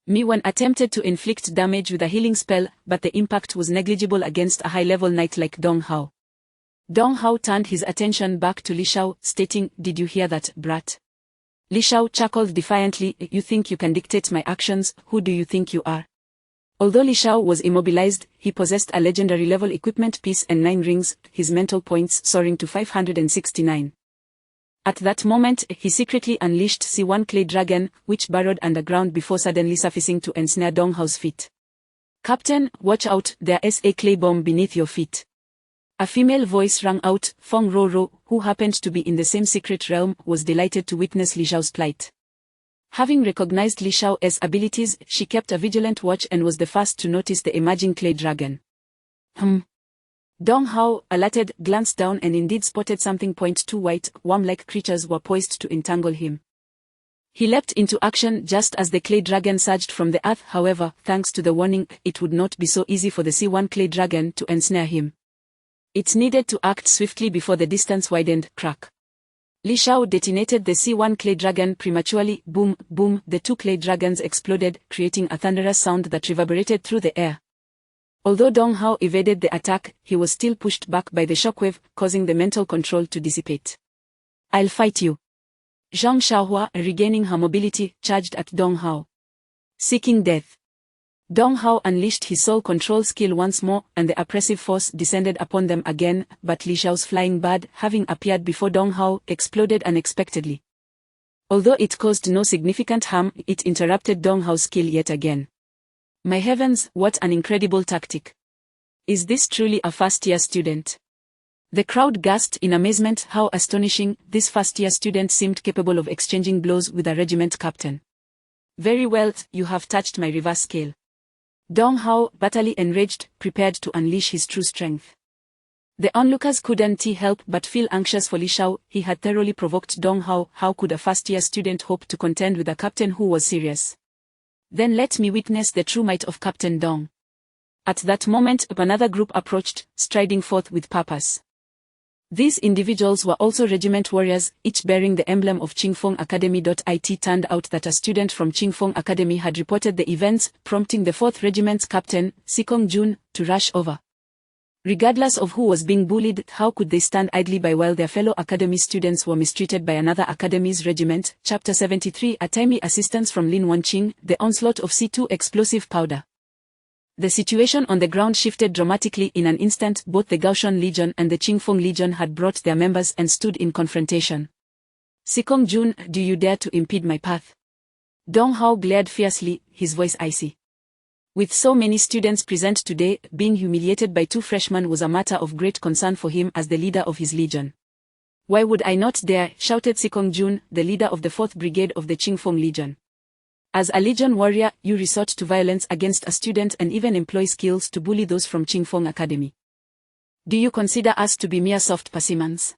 Mi Wen attempted to inflict damage with a healing spell, but the impact was negligible against a high-level knight like Dong Hao. Dong Hao turned his attention back to Li Xiao, stating, "Did you hear that, brat?" Li Xiao chuckled defiantly, "You think you can dictate my actions? Who do you think you are?" Although Li Xiao was immobilized, he possessed a legendary level equipment piece and 9 rings, his mental points soaring to 569. At that moment, he secretly unleashed C1 Clay Dragon, which burrowed underground before suddenly surfacing to ensnare Dong Hao's feet. "Captain, watch out, there's a clay bomb beneath your feet." A female voice rang out. Feng Roro, who happened to be in the same secret realm, was delighted to witness Li Xiao's plight. Having recognized Li Shao's abilities, she kept a vigilant watch and was the first to notice the emerging clay dragon. Dong Hao, alerted, glanced down and indeed spotted something. Two white, worm-like creatures were poised to entangle him. He leapt into action just as the clay dragon surged from the earth. However, thanks to the warning, it would not be so easy for the C1 clay dragon to ensnare him. It needed to act swiftly before the distance widened. Crack. Li Shao detonated the C1 clay dragon prematurely. Boom, boom, the two clay dragons exploded, creating a thunderous sound that reverberated through the air. Although Dong Hao evaded the attack, he was still pushed back by the shockwave, causing the mental control to dissipate. I'll fight you. Zhang Xiaohua, regaining her mobility, charged at Dong Hao. Seeking death. Dong Hao unleashed his soul control skill once more, and the oppressive force descended upon them again, but Li Shao's flying bird, having appeared before Dong Hao, exploded unexpectedly. Although it caused no significant harm, it interrupted Dong Hao's skill yet again. My heavens, what an incredible tactic. Is this truly a first-year student? The crowd gasped in amazement. How astonishing, this first-year student seemed capable of exchanging blows with a regiment captain. Very well, you have touched my reverse scale. Dong Hao, bitterly enraged, prepared to unleash his true strength. The onlookers couldn't help but feel anxious for Li Shao. He had thoroughly provoked Dong Hao. How could a first-year student hope to contend with a captain who was serious? Then let me witness the true might of Captain Dong. At that moment, another group approached, striding forth with purpose. These individuals were also regiment warriors, each bearing the emblem of Qingfeng Academy. It turned out that a student from Qingfeng Academy had reported the events, prompting the 4th Regiment's captain, Sikong Jun, to rush over. Regardless of who was being bullied, how could they stand idly by while their fellow academy students were mistreated by another academy's regiment? Chapter 73. A timely assistance from Lin Wanqing, the onslaught of C2 explosive powder. The situation on the ground shifted dramatically in an instant. Both the Gaoshan Legion and the Qingfeng Legion had brought their members and stood in confrontation. Sikong Jun, do you dare to impede my path? Dong Hao glared fiercely, his voice icy. With so many students present today, being humiliated by 2 freshmen was a matter of great concern for him as the leader of his legion. Why would I not dare? Shouted Sikong Jun, the leader of the 4th Brigade of the Qingfeng Legion. As a legion warrior, you resort to violence against a student and even employ skills to bully those from Qingfeng Academy. Do you consider us to be mere soft specimens?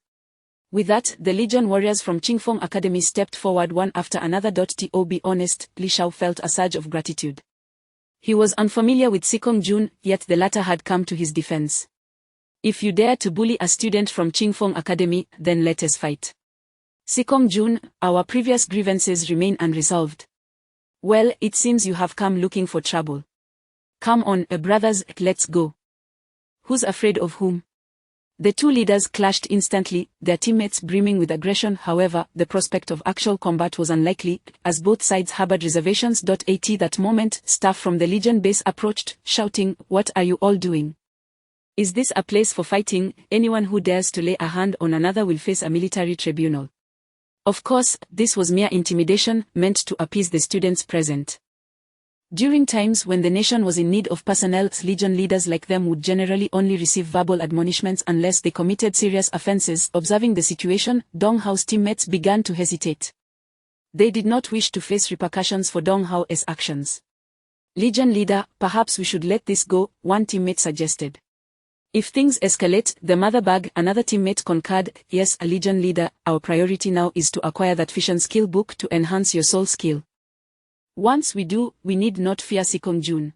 With that, the legion warriors from Qingfeng Academy stepped forward one after another. To be honest, Li Shao felt a surge of gratitude. He was unfamiliar with Sikong Jun, yet the latter had come to his defense. If you dare to bully a student from Qingfeng Academy, then let us fight. Sikong Jun, our previous grievances remain unresolved. Well, it seems you have come looking for trouble. Come on, brothers, let's go. Who's afraid of whom? The two leaders clashed instantly, their teammates brimming with aggression. However, the prospect of actual combat was unlikely, as both sides harbored reservations. At that moment, staff from the Legion base approached, shouting, "What are you all doing? Is this a place for fighting? Anyone who dares to lay a hand on another will face a military tribunal." Of course, this was mere intimidation, meant to appease the students present. During times when the nation was in need of personnel, legion leaders like them would generally only receive verbal admonishments unless they committed serious offenses. Observing the situation, Dong Hao's teammates began to hesitate. They did not wish to face repercussions for Dong Hao's actions. Legion leader, perhaps we should let this go, one teammate suggested. If things escalate, the mother bag, another teammate concurred. Yes, a legion leader, our priority now is to acquire that fission skill book to enhance your soul skill. Once we do, we need not fear Sikong Jun.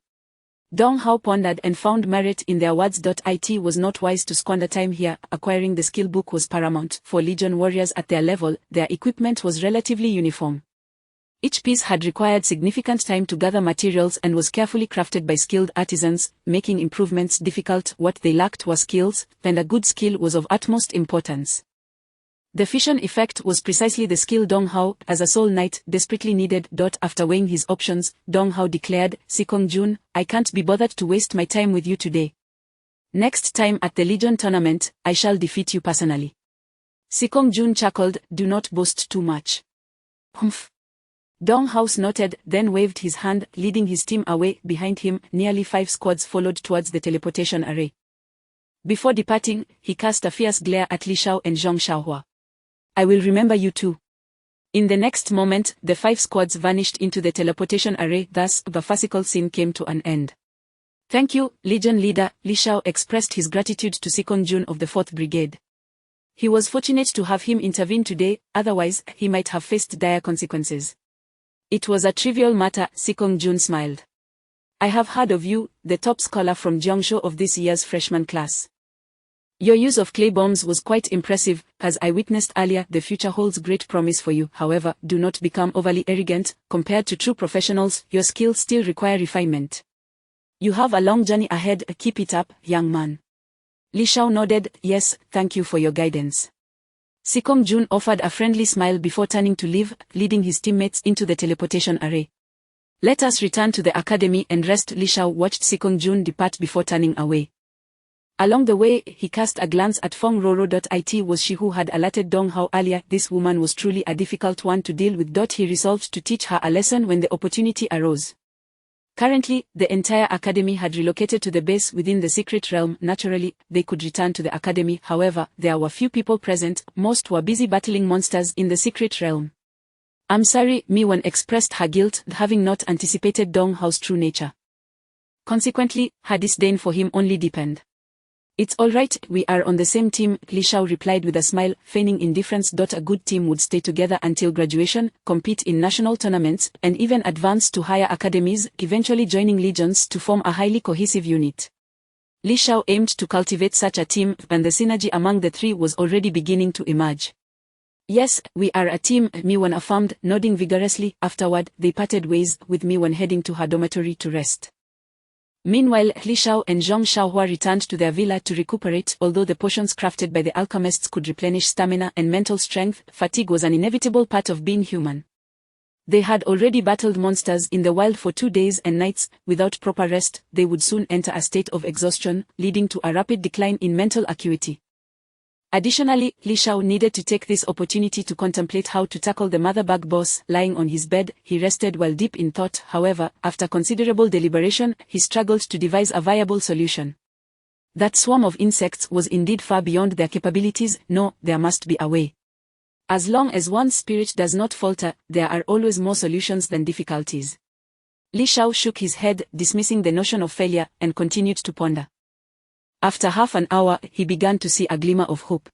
Dong Hao pondered and found merit in their words. It was not wise to squander time here. Acquiring the skill book was paramount. For legion warriors at their level, their equipment was relatively uniform. Each piece had required significant time to gather materials and was carefully crafted by skilled artisans, making improvements difficult. What they lacked were skills, and a good skill was of utmost importance. The fission effect was precisely the skill Dong Hao, as a soul knight, desperately needed. After weighing his options, Dong Hao declared, "Sikong Jun, I can't be bothered to waste my time with you today. Next time at the Legion tournament, I shall defeat you personally." Sikong Jun chuckled, "Do not boast too much." Humph. Dong Hao snorted, then waved his hand, leading his team away. Behind him, nearly 5 squads followed towards the teleportation array. Before departing, he cast a fierce glare at Li Shao and Zhang Xiaohua. "I will remember you too. In the next moment, the 5 squads vanished into the teleportation array, thus, the farcical scene came to an end. Thank you, Legion leader. Li Shao expressed his gratitude to Sikong Jun of the 4th Brigade. He was fortunate to have him intervene today, otherwise, he might have faced dire consequences. It was a trivial matter, Sikong Jun smiled. I have heard of you, the top scholar from Jiangzhou of this year's freshman class. Your use of clay bombs was quite impressive, as I witnessed earlier. The future holds great promise for you. However, do not become overly arrogant. Compared to true professionals, your skills still require refinement. You have a long journey ahead. Keep it up, young man. Li Shao nodded. Yes, thank you for your guidance. Sikong Jun offered a friendly smile before turning to leave, leading his teammates into the teleportation array. Let us return to the academy and rest. Li Shao watched Sikong Jun depart before turning away. Along the way, he cast a glance at Feng Roro. It was she who had alerted Dong Hao earlier. This woman was truly a difficult one to deal with. He resolved to teach her a lesson when the opportunity arose. Currently, the entire academy had relocated to the base within the secret realm. Naturally, they could return to the academy. However, there were few people present. Most were busy battling monsters in the secret realm. I'm sorry, Mi-wen expressed her guilt, having not anticipated Dong Hao's true nature. Consequently, her disdain for him only deepened. It's alright, we are on the same team, Li Shao replied with a smile, feigning indifference. A good team would stay together until graduation, compete in national tournaments, and even advance to higher academies, eventually joining legions to form a highly cohesive unit. Li Shao aimed to cultivate such a team, and the synergy among the three was already beginning to emerge. Yes, we are a team, Mi-wen affirmed, nodding vigorously. Afterward, they parted ways, with Mi-wen heading to her dormitory to rest. Meanwhile, Li Shao and Zhong Xiaohua returned to their villa to recuperate. Although the potions crafted by the alchemists could replenish stamina and mental strength, fatigue was an inevitable part of being human. They had already battled monsters in the wild for 2 days and nights. Without proper rest, they would soon enter a state of exhaustion, leading to a rapid decline in mental acuity. Additionally, Li Shao needed to take this opportunity to contemplate how to tackle the mother bug boss. Lying on his bed, he rested while deep in thought. However, after considerable deliberation, he struggled to devise a viable solution. That swarm of insects was indeed far beyond their capabilities. No, there must be a way. As long as one's spirit does not falter, there are always more solutions than difficulties. Li Shao shook his head, dismissing the notion of failure, and continued to ponder. After half an hour, he began to see a glimmer of hope.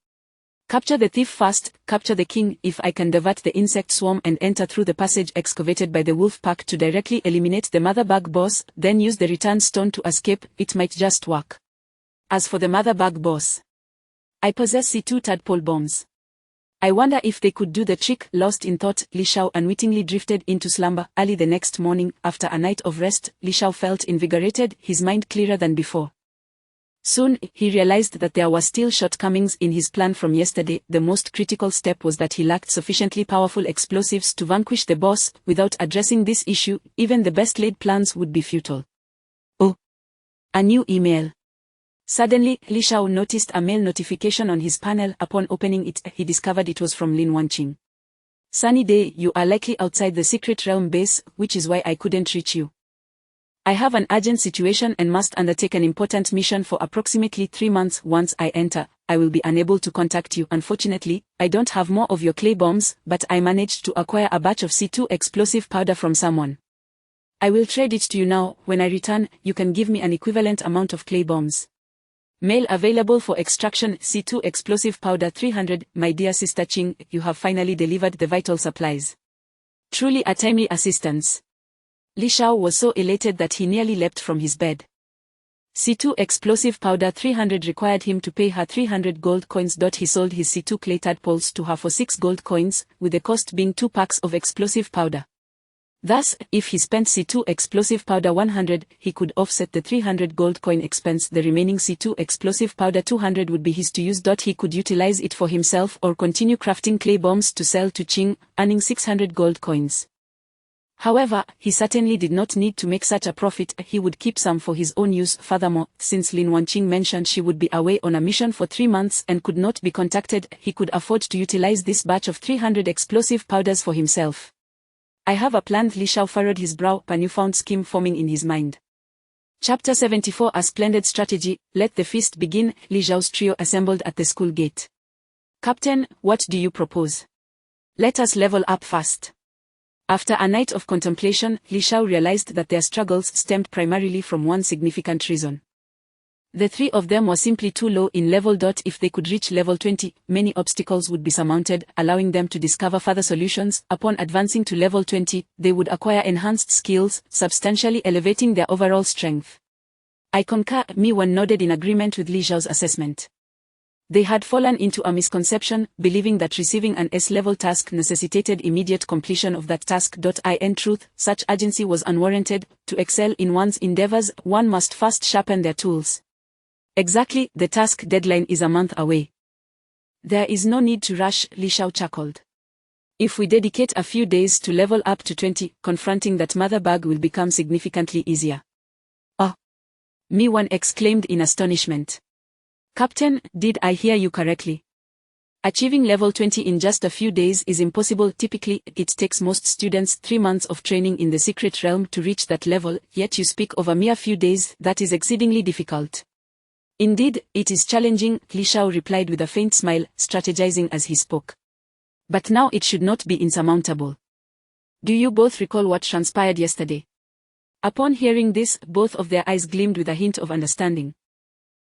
Capture the thief first, capture the king. If I can divert the insect swarm and enter through the passage excavated by the wolf pack to directly eliminate the mother bug boss, then use the return stone to escape, it might just work. As for the mother bug boss, I possess C2 tadpole bombs. I wonder if they could do the trick. Lost in thought, Li Shao unwittingly drifted into slumber. Early the next morning, after a night of rest, Li Shao felt invigorated, his mind clearer than before. Soon, he realized that there were still shortcomings in his plan from yesterday. The most critical step was that he lacked sufficiently powerful explosives to vanquish the boss. Without addressing this issue, even the best laid plans would be futile. Oh! A new email. Suddenly, Li Shao noticed a mail notification on his panel. Upon opening it, he discovered it was from Lin Wanqing. Sunny day, you are likely outside the secret realm base, which is why I couldn't reach you. I have an urgent situation and must undertake an important mission for approximately 3 months. Once I enter, I will be unable to contact you. Unfortunately, I don't have more of your clay bombs, but I managed to acquire a batch of C2 explosive powder from someone. I will trade it to you now. When I return, you can give me an equivalent amount of clay bombs. Mail available for extraction. C2 explosive powder 300. My dear sister Qing, you have finally delivered the vital supplies. Truly a timely assistance. Li Shao was so elated that he nearly leapt from his bed. C2 explosive powder 300 required him to pay her 300 gold coins. He sold his C2 clay tadpoles to her for 6 gold coins, with the cost being 2 packs of explosive powder. Thus, if he spent C2 explosive powder 100, he could offset the 300 gold coin expense. The remaining C2 explosive powder 200 would be his to use. He could utilize it for himself or continue crafting clay bombs to sell to Qing, earning 600 gold coins. However, he certainly did not need to make such a profit. He would keep some for his own use. Furthermore, since Lin Wanqing mentioned she would be away on a mission for 3 months and could not be contacted, he could afford to utilize this batch of 300 explosive powders for himself. I have a plan. Li Shao furrowed his brow, a newfound scheme forming in his mind. Chapter 74. A splendid strategy. Let the feast begin. Li Zhao's trio assembled at the school gate. Captain, what do you propose? Let us level up fast. After a night of contemplation, Li Shao realized that their struggles stemmed primarily from one significant reason. The three of them were simply too low in level. If they could reach level 20, many obstacles would be surmounted, allowing them to discover further solutions. Upon advancing to level 20, they would acquire enhanced skills, substantially elevating their overall strength. I concur, Mi-wan nodded in agreement with Li Xiao's assessment. They had fallen into a misconception, believing that receiving an S-level task necessitated immediate completion of that task. In truth, such urgency was unwarranted. To excel in one's endeavors, one must first sharpen their tools. Exactly, the task deadline is a month away. There is no need to rush, Li Xiao chuckled. If we dedicate a few days to level up to 20, confronting that mother bug will become significantly easier. Oh! Mi-wan exclaimed in astonishment. Captain, did I hear you correctly? Achieving level 20 in just a few days is impossible. Typically, it takes most students 3 months of training in the secret realm to reach that level, yet you speak of a mere few days. That is exceedingly difficult. Indeed, it is challenging, Li Xiao replied with a faint smile, strategizing as he spoke. But now it should not be insurmountable. Do you both recall what transpired yesterday? Upon hearing this, both of their eyes gleamed with a hint of understanding.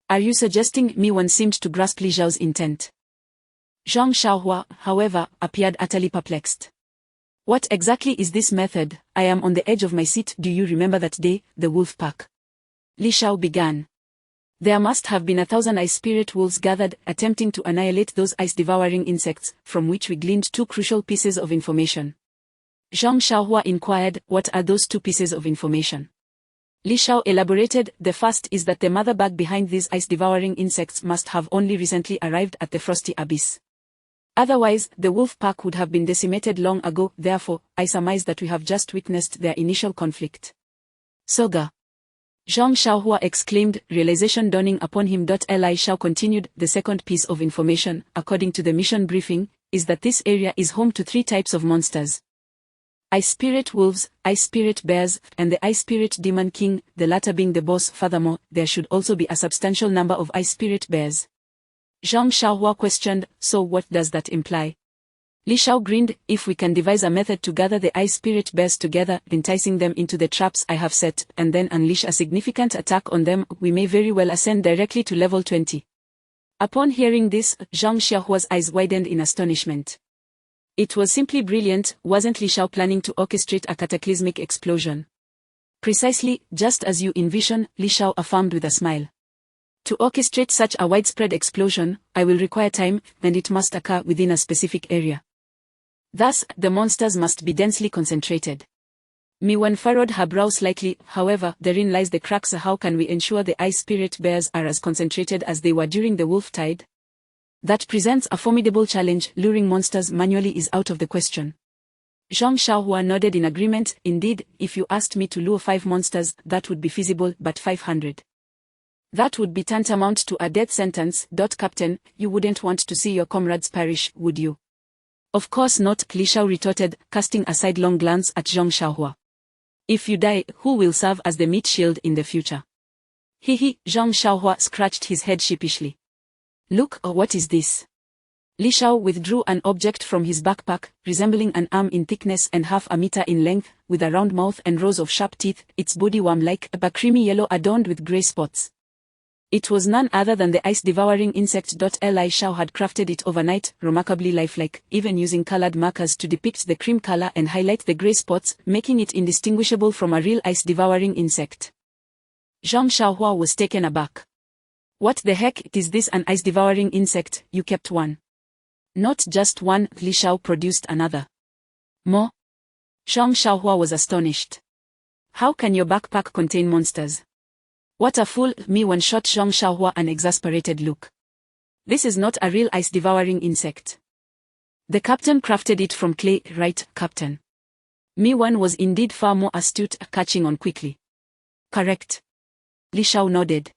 Are you suggesting? Mi-wan seemed to grasp Li Xiao's intent. Zhang Xiaohua, however, appeared utterly perplexed. What exactly is this method? I am on the edge of my seat. Do you remember that day, the wolf pack? Li Xiao began. There must have been 1,000 ice spirit wolves gathered, attempting to annihilate those ice-devouring insects, from which we gleaned 2 crucial pieces of information. Zhang Xiaohua inquired, what are those 2 pieces of information? Li Xiao elaborated, the first is that the mother bug behind these ice-devouring insects must have only recently arrived at the frosty abyss. Otherwise, the wolf pack would have been decimated long ago. Therefore, I surmise that we have just witnessed their initial conflict. Soga. Zhang Xiaohua exclaimed, realization dawning upon him. Li Xiao continued, the second piece of information, according to the mission briefing, is that this area is home to 3 types of monsters. Ice spirit wolves, ice spirit bears, and the ice spirit demon king, the latter being the boss. Furthermore, there should also be a substantial number of ice spirit bears. Zhang Xiaohua questioned, so what does that imply? Li Xiao grinned, if we can devise a method to gather the ice spirit bears together, enticing them into the traps I have set, and then unleash a significant attack on them, we may very well ascend directly to level 20. Upon hearing this, Zhang Xiaohua's eyes widened in astonishment. It was simply brilliant. Wasn't Li Xiao planning to orchestrate a cataclysmic explosion? Precisely, just as you envision, Li Xiao affirmed with a smile. To orchestrate such a widespread explosion, I will require time, and it must occur within a specific area. Thus, the monsters must be densely concentrated. Mi-wan furrowed her brow slightly, however, therein lies the crux. How can we ensure the ice spirit bears are as concentrated as they were during the wolf tide? That presents a formidable challenge. Luring monsters manually is out of the question. Zhang Xiaohua nodded in agreement. Indeed, if you asked me to lure 5 monsters, that would be feasible, but 500. That would be tantamount to a death sentence. Captain, you wouldn't want to see your comrades perish, would you? Of course not, Li Xiao retorted, casting a sidelong glance at Zhang Xiaohua. If you die, who will serve as the meat shield in the future? Zhang Xiaohua scratched his head sheepishly. Look, what is this? Li Xiao withdrew an object from his backpack, resembling an arm in thickness and half a meter in length, with a round mouth and rows of sharp teeth, its body worm-like, but creamy yellow adorned with grey spots. It was none other than the ice-devouring insect. Li Xiao had crafted it overnight, remarkably lifelike, even using colored markers to depict the cream color and highlight the grey spots, making it indistinguishable from a real ice-devouring insect. Zhang Xiaohua was taken aback. What the heck is this? An ice-devouring insect? You kept one. Not just one, Li Xiao produced another. More? Zhang Xiaohua was astonished. How can your backpack contain monsters? What a fool! Mi-wan shot Zhang Xiaohua an exasperated look. This is not a real ice-devouring insect. The captain crafted it from clay, right, Captain? Mi-wan was indeed far more astute, catching on quickly. Correct. Li Xiao nodded.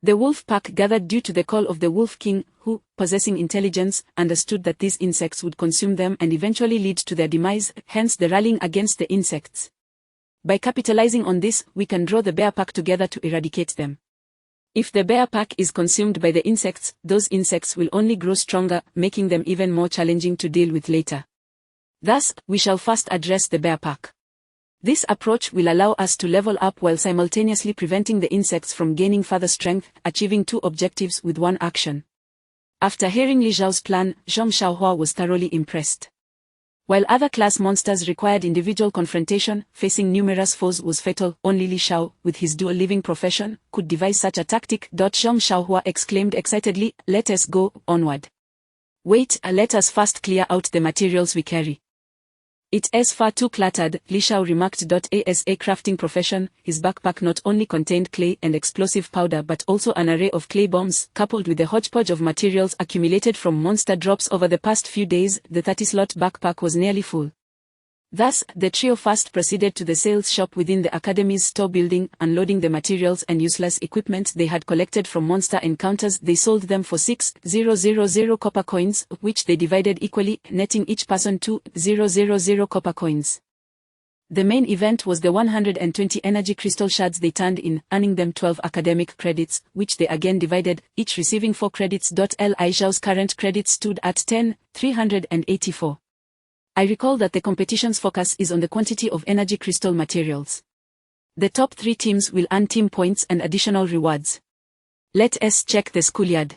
The wolf pack gathered due to the call of the Wolf King, who, possessing intelligence, understood that these insects would consume them and eventually lead to their demise, hence the rallying against the insects. By capitalizing on this, we can draw the bear pack together to eradicate them. If the bear pack is consumed by the insects, those insects will only grow stronger, making them even more challenging to deal with later. Thus, we shall first address the bear pack. This approach will allow us to level up while simultaneously preventing the insects from gaining further strength, achieving two objectives with one action. After hearing Li Xiao's plan, Zhang Xiaohua was thoroughly impressed. While other class monsters required individual confrontation, facing numerous foes was fatal, only Li Xiao, with his dual living profession, could devise such a tactic. Zhang Xiaohua exclaimed excitedly, "Let us go, onward. Wait, let us first clear out the materials we carry. It's far too cluttered," Li Xiao remarked. As a crafting profession, his backpack not only contained clay and explosive powder but also an array of clay bombs, coupled with the hodgepodge of materials accumulated from monster drops over the past few days. The 30-slot backpack was nearly full. Thus, the trio first proceeded to the sales shop within the Academy's store building, unloading the materials and useless equipment they had collected from monster encounters. They sold them for 6,000 copper coins, which they divided equally, netting each person 2,000 copper coins. The main event was the 120 energy crystal shards they turned in, earning them 12 academic credits, which they again divided, each receiving 4 credits. Li Xiao's current credits stood at 10,384. I recall that the competition's focus is on the quantity of energy crystal materials. The top 3 teams will earn team points and additional rewards. Let us check the schoolyard.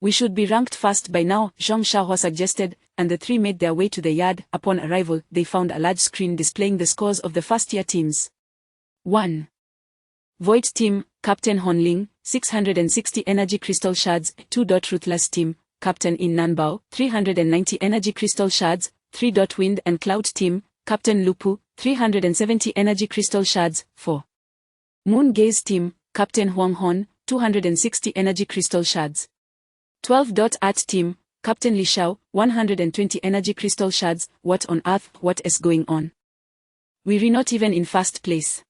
We should be ranked first by now, Zhang Xiaohua suggested, and the 3 made their way to the yard. Upon arrival, they found a large screen displaying the scores of the first-year teams. 1. Void Team, Captain Honling, 660 energy crystal shards. 2. Ruthless Team, Captain In Nanbao, 390 energy crystal shards. 3. Wind and Cloud Team, Captain Lupu, 370 energy crystal shards. 4. Moon Gaze Team, Captain Huang Hon, 260 energy crystal shards. 12. Art Team, Captain Li Xiao, 120 energy crystal shards. What on earth, what is going on? We're not even in first place.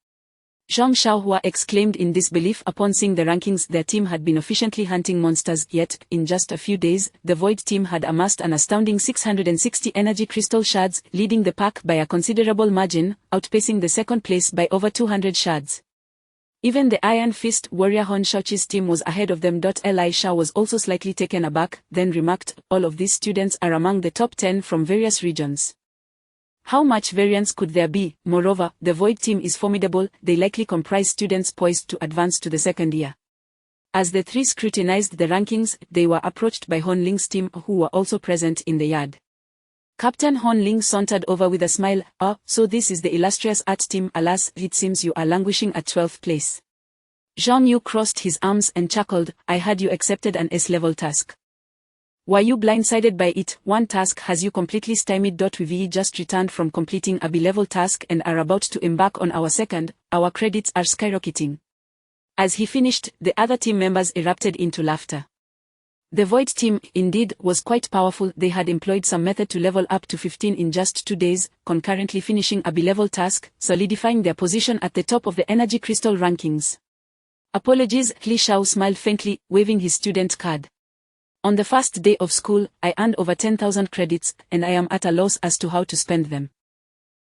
Zhang Xiaohua exclaimed in disbelief upon seeing the rankings. Their team had been efficiently hunting monsters, yet, in just a few days, the Void team had amassed an astounding 660 energy crystal shards, leading the pack by a considerable margin, outpacing the second place by over 200 shards. Even the Iron Fist warrior Hon Shaoqi's team was ahead of them. Li Xiao was also slightly taken aback, then remarked, "All of these students are among the top 10 from various regions. How much variance could there be? Moreover, the Void team is formidable. They likely comprise students poised to advance to the second year." As the 3 scrutinized the rankings, they were approached by Hon Ling's team, who were also present in the yard. Captain Hon Ling sauntered over with a smile. "Ah, so this is the illustrious art team. Alas, it seems you are languishing at 12th place." Zhang Yu crossed his arms and chuckled. "I had you accepted an S-level task. Were you blindsided by it? One task has you completely stymied. We've just returned from completing a B-level task and are about to embark on our second. Our credits are skyrocketing." As he finished, the other team members erupted into laughter. The Void team, indeed, was quite powerful. They had employed some method to level up to 15 in just 2 days, concurrently finishing a B-level task, solidifying their position at the top of the energy crystal rankings. "Apologies," Li Xiao smiled faintly, waving his student card. "On the first day of school, I earned over 10,000 credits, and I am at a loss as to how to spend them.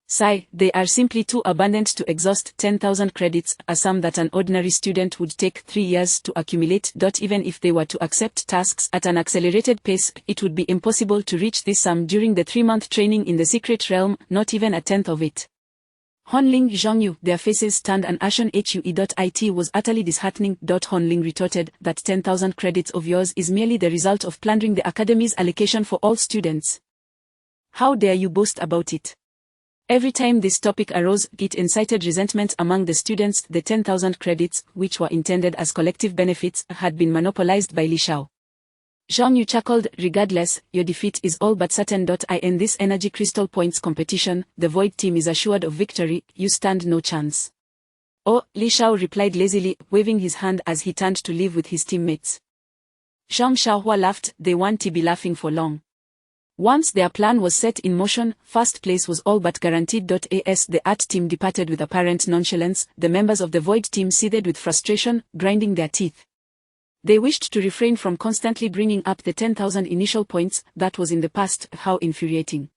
Sigh, they are simply too abundant to exhaust. 10,000 credits, a sum that an ordinary student would take 3 years to accumulate. Even if they were to accept tasks at an accelerated pace, it would be impossible to reach this sum during the 3-month training in the secret realm, not even a tenth of it." Hon Ling, Zhang Yu, their faces turned an ashen hue. It was utterly disheartening. Hon Ling retorted, "That 10,000 credits of yours is merely the result of plundering the Academy's allocation for all students. How dare you boast about it?" Every time this topic arose, it incited resentment among the students. The 10,000 credits, which were intended as collective benefits, had been monopolized by Li Xiao. Zhang Yu chuckled. "Regardless, your defeat is all but certain. In this energy crystal points competition, the Void team is assured of victory. You stand no chance." "Oh," Li Xiao replied lazily, waving his hand as he turned to leave with his teammates. Zhang Xiaohua laughed. They weren't to be laughing for long. Once their plan was set in motion, first place was all but guaranteed. As the art team departed with apparent nonchalance, the members of the Void team seethed with frustration, grinding their teeth. They wished to refrain from constantly bringing up the 10,000 initial points. That was in the past. How infuriating.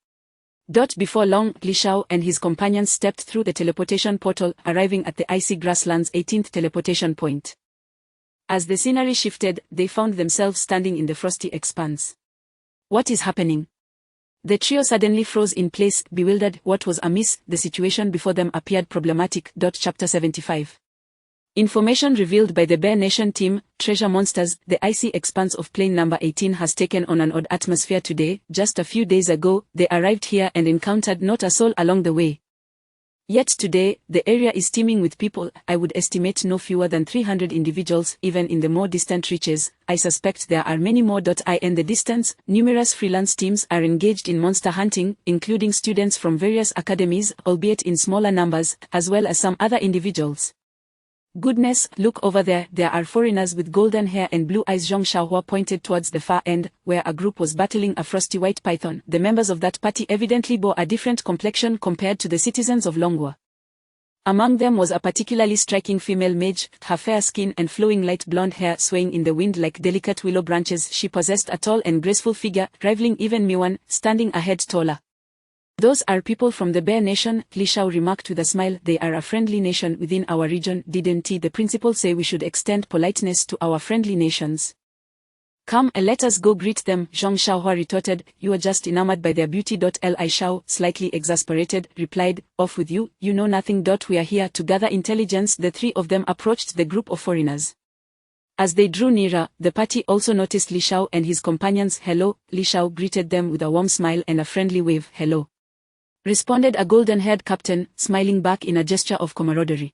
Before long, Li Xiao and his companions stepped through the teleportation portal, arriving at the icy grassland's 18th teleportation point. As the scenery shifted, they found themselves standing in the frosty expanse. What is happening? The trio suddenly froze in place, bewildered. What was amiss? The situation before them appeared problematic. Chapter 75. Information revealed by the Bear Nation team, Treasure Monsters. The icy expanse of plane number 18 has taken on an odd atmosphere today. Just a few days ago, they arrived here and encountered not a soul along the way. Yet today, the area is teeming with people. I would estimate no fewer than 300 individuals, even in the more distant reaches. I suspect there are many more. In the distance, numerous freelance teams are engaged in monster hunting, including students from various academies, albeit in smaller numbers, as well as some other individuals. Goodness, look over there. There are foreigners with golden hair and blue eyes. Zhong Xiaohua pointed towards the far end, where a group was battling a frosty white python. The members of that party evidently bore a different complexion compared to the citizens of Longwa. Among them was a particularly striking female mage, her fair skin and flowing light blonde hair swaying in the wind like delicate willow branches. She possessed a tall and graceful figure, rivaling even Miwan, standing a head taller. Those are people from the Bear Nation, Li Shao remarked with a smile. They are a friendly nation within our region. Didn't the principal say we should extend politeness to our friendly nations? Come, let us go greet them, Zhong Xiaohua retorted. You are just enamored by their beauty. Li Shao, slightly exasperated, replied, off with you, you know nothing. We are here to gather intelligence. The three of them approached the group of foreigners. As they drew nearer, the party also noticed Li Shao and his companions. Hello, Li Shao greeted them with a warm smile and a friendly wave. Hello, responded a golden-haired captain, smiling back in a gesture of camaraderie.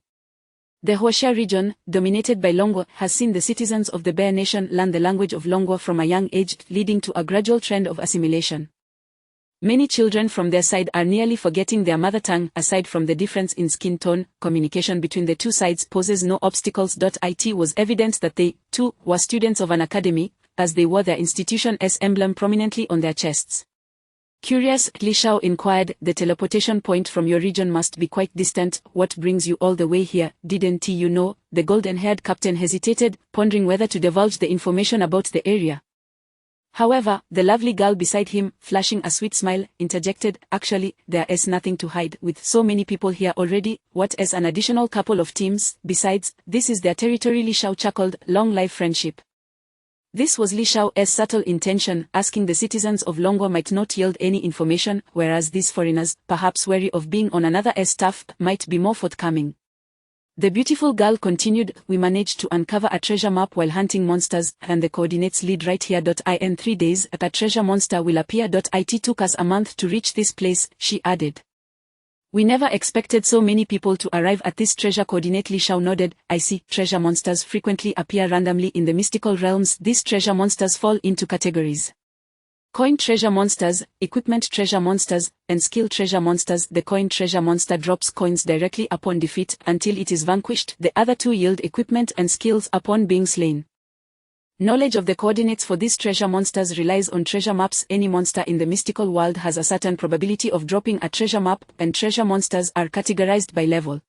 The Huaxia region, dominated by Longwa, has seen the citizens of the Bear Nation learn the language of Longwa from a young age, leading to a gradual trend of assimilation. Many children from their side are nearly forgetting their mother tongue. Aside from the difference in skin tone, communication between the two sides poses no obstacles. It was evident that they, too, were students of an academy, as they wore their institution's emblem prominently on their chests. Curious, Li Shao inquired, the teleportation point from your region must be quite distant. What brings you all the way here? Didn't you know? The golden-haired captain hesitated, pondering whether to divulge the information about the area. However, the lovely girl beside him, flashing a sweet smile, interjected, actually, there is nothing to hide. With so many people here already, what is an additional couple of teams? Besides, this is their territory. Li Shao chuckled, long live friendship. This was Li Shao's subtle intention, asking the citizens of Longwa might not yield any information, whereas these foreigners, perhaps wary of being on another's staff, might be more forthcoming. The beautiful girl continued, we managed to uncover a treasure map while hunting monsters, and the coordinates lead right here. In 3 days, a treasure monster will appear. It took us a month to reach this place, she added. We never expected so many people to arrive at this treasure coordinate. Li Shao nodded. I see, treasure monsters frequently appear randomly in the mystical realms. These treasure monsters fall into categories: coin treasure monsters, equipment treasure monsters, and skill treasure monsters. The coin treasure monster drops coins directly upon defeat until it is vanquished. The other two yield equipment and skills upon being slain. Knowledge of the coordinates for these treasure monsters relies on treasure maps. Any monster in the mystical world has a certain probability of dropping a treasure map, and treasure monsters are categorized by level.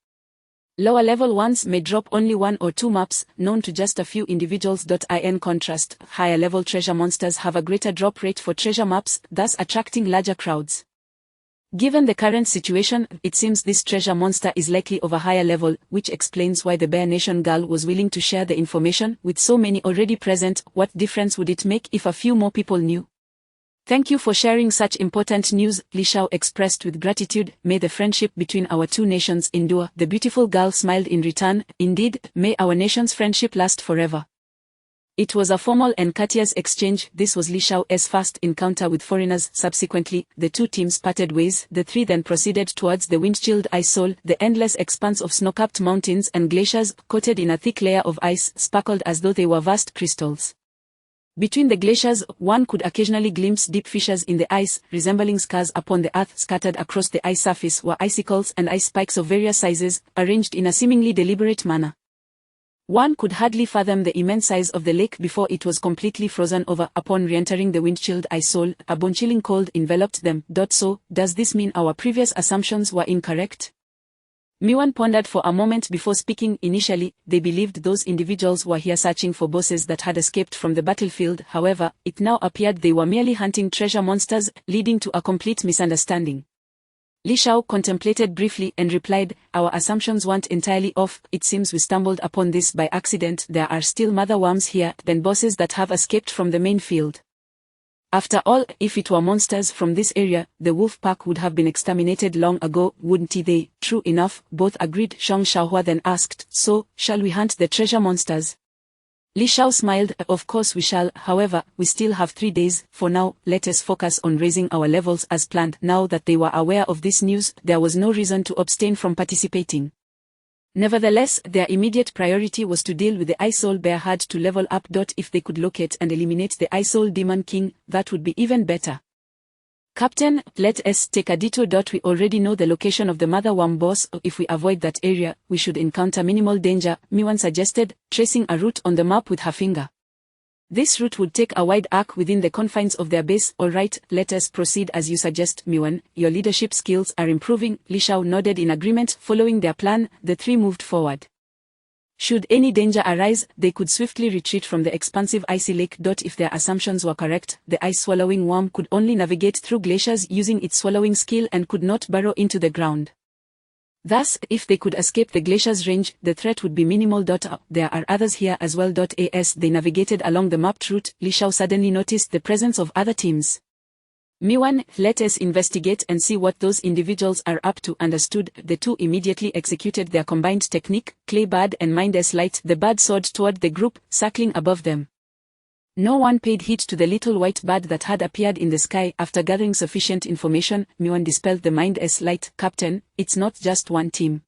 Lower level ones may drop only 1 or 2 maps, known to just a few individuals. In contrast, higher level treasure monsters have a greater drop rate for treasure maps, thus attracting larger crowds. Given the current situation, it seems this treasure monster is likely of a higher level, which explains why the Bear Nation girl was willing to share the information with so many already present. What difference would it make if a few more people knew? Thank you for sharing such important news, Li Shao expressed with gratitude. May the friendship between our two nations endure. The beautiful girl smiled in return. Indeed, may our nation's friendship last forever. It was a formal and courteous exchange. This was Li Shao's first encounter with foreigners. Subsequently, the two teams parted ways. The three then proceeded towards the wind-chilled ice soul. The endless expanse of snow-capped mountains and glaciers, coated in a thick layer of ice, sparkled as though they were vast crystals. Between the glaciers, one could occasionally glimpse deep fissures in the ice, resembling scars upon the earth. Scattered across the ice surface were icicles and ice spikes of various sizes, arranged in a seemingly deliberate manner. One could hardly fathom the immense size of the lake before it was completely frozen over. Upon re-entering the wind-chilled ice soul, a bone-chilling cold enveloped them. So, does this mean our previous assumptions were incorrect? Miwan pondered for a moment before speaking. Initially, they believed those individuals were here searching for bosses that had escaped from the battlefield. However, it now appeared they were merely hunting treasure monsters, leading to a complete misunderstanding. Li Shao contemplated briefly and replied, our assumptions weren't entirely off. It seems we stumbled upon this by accident. There are still mother worms here, then bosses that have escaped from the main field. After all, if it were monsters from this area, the wolf pack would have been exterminated long ago, wouldn't they? True enough, both agreed. Zhang Xiaohua then asked, so, shall we hunt the treasure monsters? Li Shao smiled, of course we shall, however, we still have 3 days. For now, let us focus on raising our levels as planned. Now that they were aware of this news, there was no reason to abstain from participating. Nevertheless, their immediate priority was to deal with the Ice Soul Bear herd to level up. If they could locate and eliminate the Ice Soul Demon King, that would be even better. Captain, let us take a detour. We already know the location of the Mother Worm boss. If we avoid that area, we should encounter minimal danger, Miwan suggested, tracing a route on the map with her finger. This route would take a wide arc within the confines of their base. Alright, let us proceed as you suggest, Miwan. Your leadership skills are improving. Li Shao nodded in agreement. Following their plan, the three moved forward. Should any danger arise, they could swiftly retreat from the expansive icy lake. If their assumptions were correct, the ice-swallowing worm could only navigate through glaciers using its swallowing skill and could not burrow into the ground. Thus, if they could escape the glacier's range, the threat would be minimal. There are others here as well. As they navigated along the mapped route, Li Shao suddenly noticed the presence of other teams. Miwan, let us investigate and see what those individuals are up to. Understood. The two immediately executed their combined technique, Clay Bird and Mindless Light. The bird soared toward the group, circling above them. No one paid heed to the little white bird that had appeared in the sky. After gathering sufficient information, Miwan dispelled the Mindless Light. Captain, it's not just one team.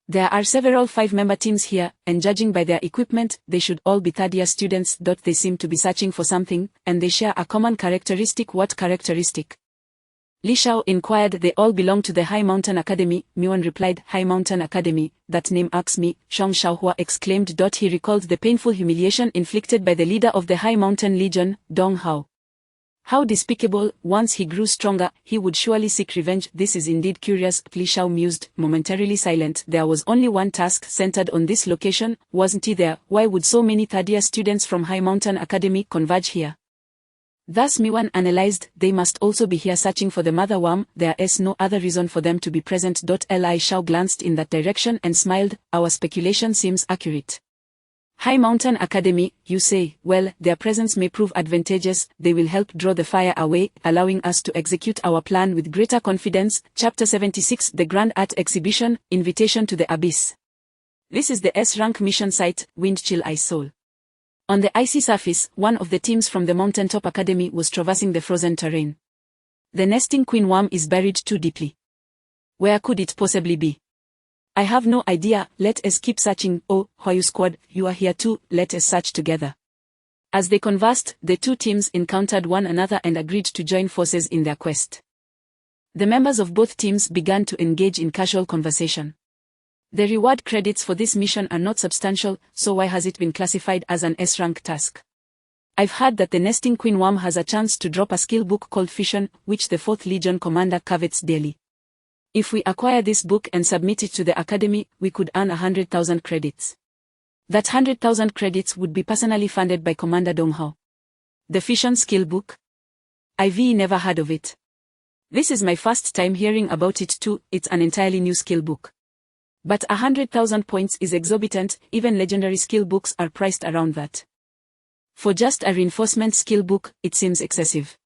There are several 5-member teams here, and judging by their equipment, they should all be third-year students. They seem to be searching for something, and they share a common characteristic. What characteristic? Li Shao inquired. They all belong to the High Mountain Academy, Miwan replied. High Mountain Academy, that name irks me, Zhang Xiaohua exclaimed. He recalled the painful humiliation inflicted by the leader of the High Mountain Legion, Dong Hao. How despicable. Once he grew stronger, he would surely seek revenge. This is indeed curious, Li Shao mused, momentarily silent. There was only one task centered on this location, wasn't he there? Why would so many third-year students from High Mountain Academy converge here? Thus Miwan analyzed, they must also be here searching for the Mother Worm. There is no other reason for them to be present. Li Shao glanced in that direction and smiled. Our speculation seems accurate. High Mountain Academy, you say? Well, their presence may prove advantageous. They will help draw the fire away, allowing us to execute our plan with greater confidence. Chapter 76, The Grand Art Exhibition, Invitation to the Abyss. This is the S-rank mission site, Windchill Ice Soul. On the icy surface, one of the teams from the Mountaintop Academy was traversing the frozen terrain. The nesting queen worm is buried too deeply. Where could it possibly be? I have no idea. Let us keep searching. Oh, Huayu squad, you are here too. Let us search together. As they conversed, the two teams encountered one another and agreed to join forces in their quest. The members of both teams began to engage in casual conversation. The reward credits for this mission are not substantial, so why has it been classified as an S-rank task? I've heard that the nesting queen worm has a chance to drop a skill book called Fission, which the 4th Legion commander covets daily. If we acquire this book and submit it to the Academy, we could earn 100,000 credits. That 100,000 credits would be personally funded by Commander Dong Hao. The Fission skill book? I've never heard of it. This is my first time hearing about it too. It's an entirely new skill book. But 100,000 points is exorbitant. Even legendary skill books are priced around that. For just a reinforcement skill book, it seems excessive.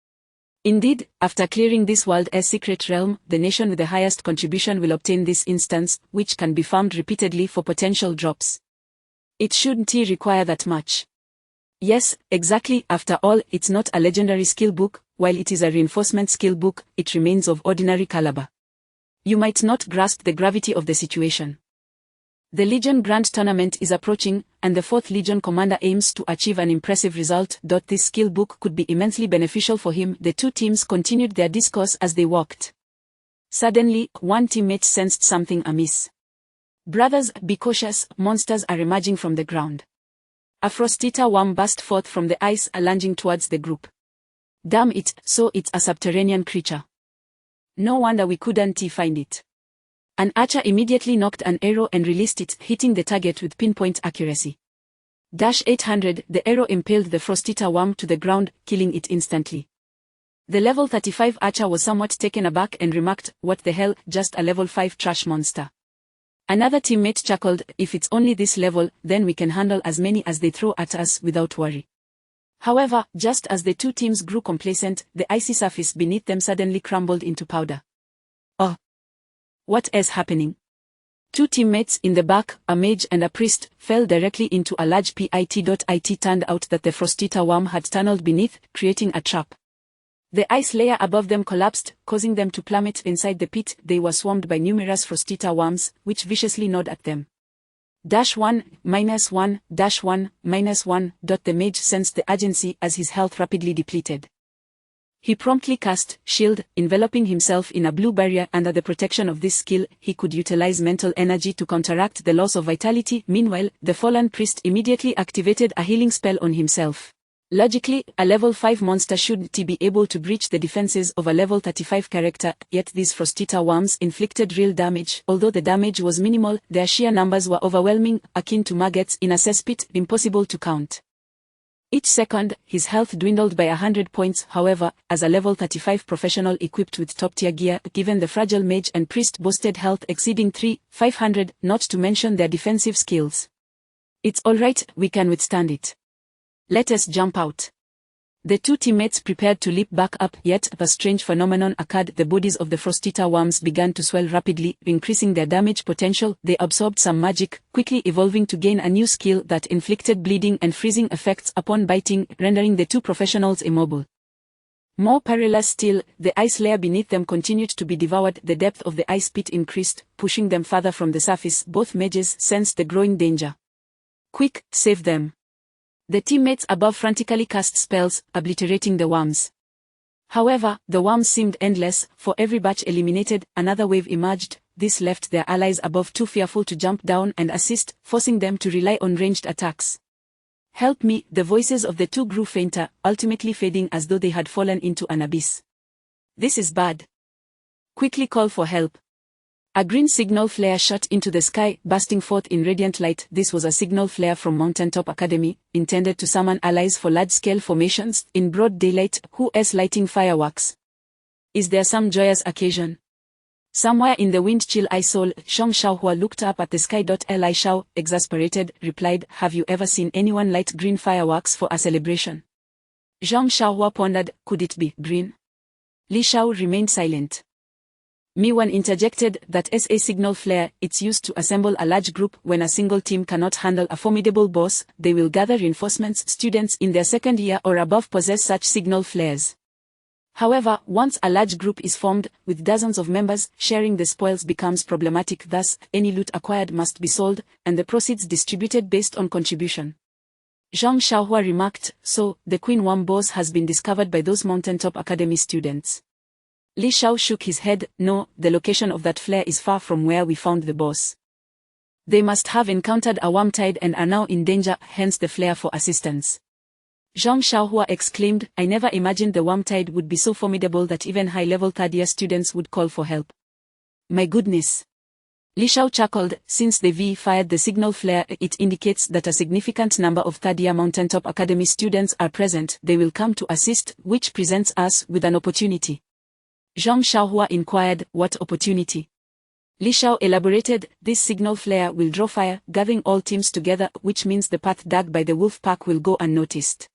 Indeed, after clearing this world's secret realm, the nation with the highest contribution will obtain this instance, which can be farmed repeatedly for potential drops. It shouldn't require that much. Yes, exactly. After all, it's not a legendary skill book. While it is a reinforcement skill book, it remains of ordinary caliber. You might not grasp the gravity of the situation. The Legion Grand Tournament is approaching, and the 4th Legion commander aims to achieve an impressive result. This skill book could be immensely beneficial for him. The two teams continued their discourse as they walked. Suddenly, one teammate sensed something amiss. Brothers, be cautious, monsters are emerging from the ground. A frost-eater worm burst forth from the ice, lunging towards the group. Damn it, so it's a subterranean creature. No wonder we couldn't find it. An archer immediately nocked an arrow and released it, hitting the target with pinpoint accuracy. 800, the arrow impaled the frost-eater worm to the ground, killing it instantly. The level 35 archer was somewhat taken aback and remarked, what the hell, just a level 5 trash monster. Another teammate chuckled, if it's only this level, then we can handle as many as they throw at us without worry. However, just as the two teams grew complacent, the icy surface beneath them suddenly crumbled into powder. Oh! What is happening? Two teammates in the back, a mage and a priest, fell directly into a large pit. It turned out that the Frostita worm had tunneled beneath, creating a trap. The ice layer above them collapsed, causing them to plummet inside the pit. They were swarmed by numerous Frostita worms, which viciously gnawed at them. -1, -1, -1, -1. The mage sensed the urgency as his health rapidly depleted. He promptly cast Shield, enveloping himself in a blue barrier. Under the protection of this skill, he could utilize mental energy to counteract the loss of vitality. Meanwhile, the fallen priest immediately activated a healing spell on himself. Logically, a level 5 monster should be able to breach the defenses of a level 35 character, yet these Frostita worms inflicted real damage. Although the damage was minimal, their sheer numbers were overwhelming, akin to maggots in a cesspit, impossible to count. Each second, his health dwindled by 100 points. However, as a level 35 professional equipped with top-tier gear, given the fragile mage and priest boasted health exceeding 3,500, not to mention their defensive skills. It's alright, we can withstand it. Let us jump out. The two teammates prepared to leap back up, yet a strange phenomenon occurred. The bodies of the Frostita worms began to swell rapidly, increasing their damage potential. They absorbed some magic, quickly evolving to gain a new skill that inflicted bleeding and freezing effects upon biting, rendering the two professionals immobile. More perilous still, the ice layer beneath them continued to be devoured. The depth of the ice pit increased, pushing them further from the surface. Both mages sensed the growing danger. Quick, save them. The teammates above frantically cast spells, obliterating the worms. However, the worms seemed endless. For every batch eliminated, another wave emerged. This left their allies above too fearful to jump down and assist, forcing them to rely on ranged attacks. Help me! The voices of the two grew fainter, ultimately fading as though they had fallen into an abyss. This is bad. Quickly call for help. A green signal flare shot into the sky, bursting forth in radiant light. This was a signal flare from Mountaintop Academy, intended to summon allies for large-scale formations in broad daylight. Who is lighting fireworks? Is there some joyous occasion? Somewhere in the wind chill I saw. Zhang Xiaohua looked up at the sky. Li Shao, exasperated, replied, have you ever seen anyone light green fireworks for a celebration? Zhang Xiaohua pondered, could it be green? Li Shao remained silent. Miwan interjected, that is a signal flare. It's used to assemble a large group. When a single team cannot handle a formidable boss, they will gather reinforcements. Students in their second year or above possess such signal flares. However, once a large group is formed, with dozens of members, sharing the spoils becomes problematic. Thus, any loot acquired must be sold, and the proceeds distributed based on contribution. Zhang Xiaohua remarked, so, the Queen Worm boss has been discovered by those Mountaintop Academy students. Li Shao shook his head. No, the location of that flare is far from where we found the boss. They must have encountered a worm tide and are now in danger, hence the flare for assistance. Zhang Xiaohua exclaimed, I never imagined the worm tide would be so formidable that even high-level third-year students would call for help. My goodness. Li Shao chuckled. Since the V fired the signal flare, it indicates that a significant number of third-year Mountaintop Academy students are present. They will come to assist, which presents us with an opportunity. Zhang Xiaohua inquired, what opportunity? Li Shao elaborated, this signal flare will draw fire, gathering all teams together, which means the path dug by the wolf pack will go unnoticed.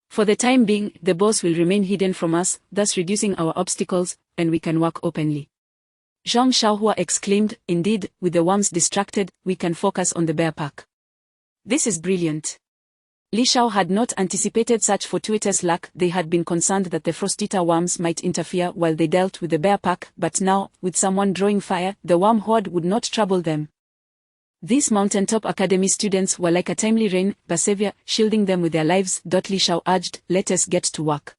For the time being, the boss will remain hidden from us, thus reducing our obstacles, and we can work openly. Zhang Xiaohua exclaimed, indeed, with the worms distracted, we can focus on the bear pack. This is brilliant. Li Shao had not anticipated such fortuitous luck. They had been concerned that the Frostita worms might interfere while they dealt with the bear pack, but now, with someone drawing fire, the worm horde would not trouble them. These Mountaintop Academy students were like a timely rain, persevere, shielding them with their lives. Li Shao urged, let us get to work.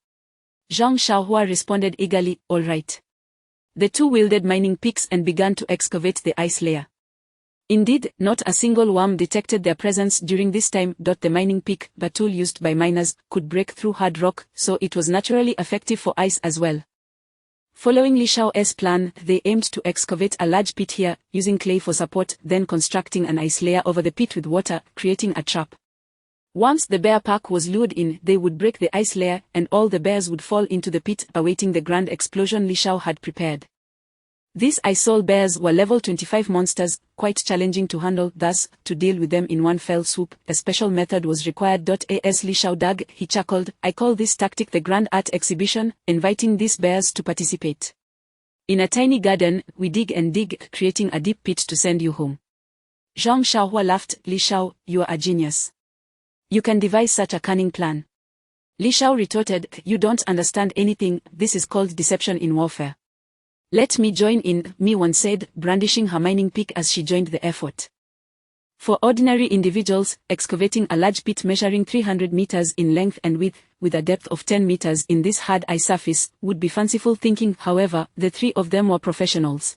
Zhang Xiaohua responded eagerly, all right. The two wielded mining picks and began to excavate the ice layer. Indeed, not a single worm detected their presence during this time. The mining pick, a tool used by miners, could break through hard rock, so it was naturally effective for ice as well. Following Li Shao's plan, they aimed to excavate a large pit here, using clay for support, then constructing an ice layer over the pit with water, creating a trap. Once the bear pack was lured in, they would break the ice layer, and all the bears would fall into the pit, awaiting the grand explosion Li Shao had prepared. These Isol bears were level 25 monsters, quite challenging to handle, thus, to deal with them in one fell swoop, a special method was required. As Li Shao dug, he chuckled, I call this tactic the Grand Art Exhibition, inviting these bears to participate. In a tiny garden, we dig and dig, creating a deep pit to send you home. Zhang Xiaohua laughed, Li Shao, you are a genius. You can devise such a cunning plan. Li Shao retorted, you don't understand anything, this is called deception in warfare. Let me join in, Mi Wan said, brandishing her mining pick as she joined the effort. For ordinary individuals, excavating a large pit measuring 300 meters in length and width, with a depth of 10 meters in this hard ice surface, would be fanciful thinking. However, the three of them were professionals.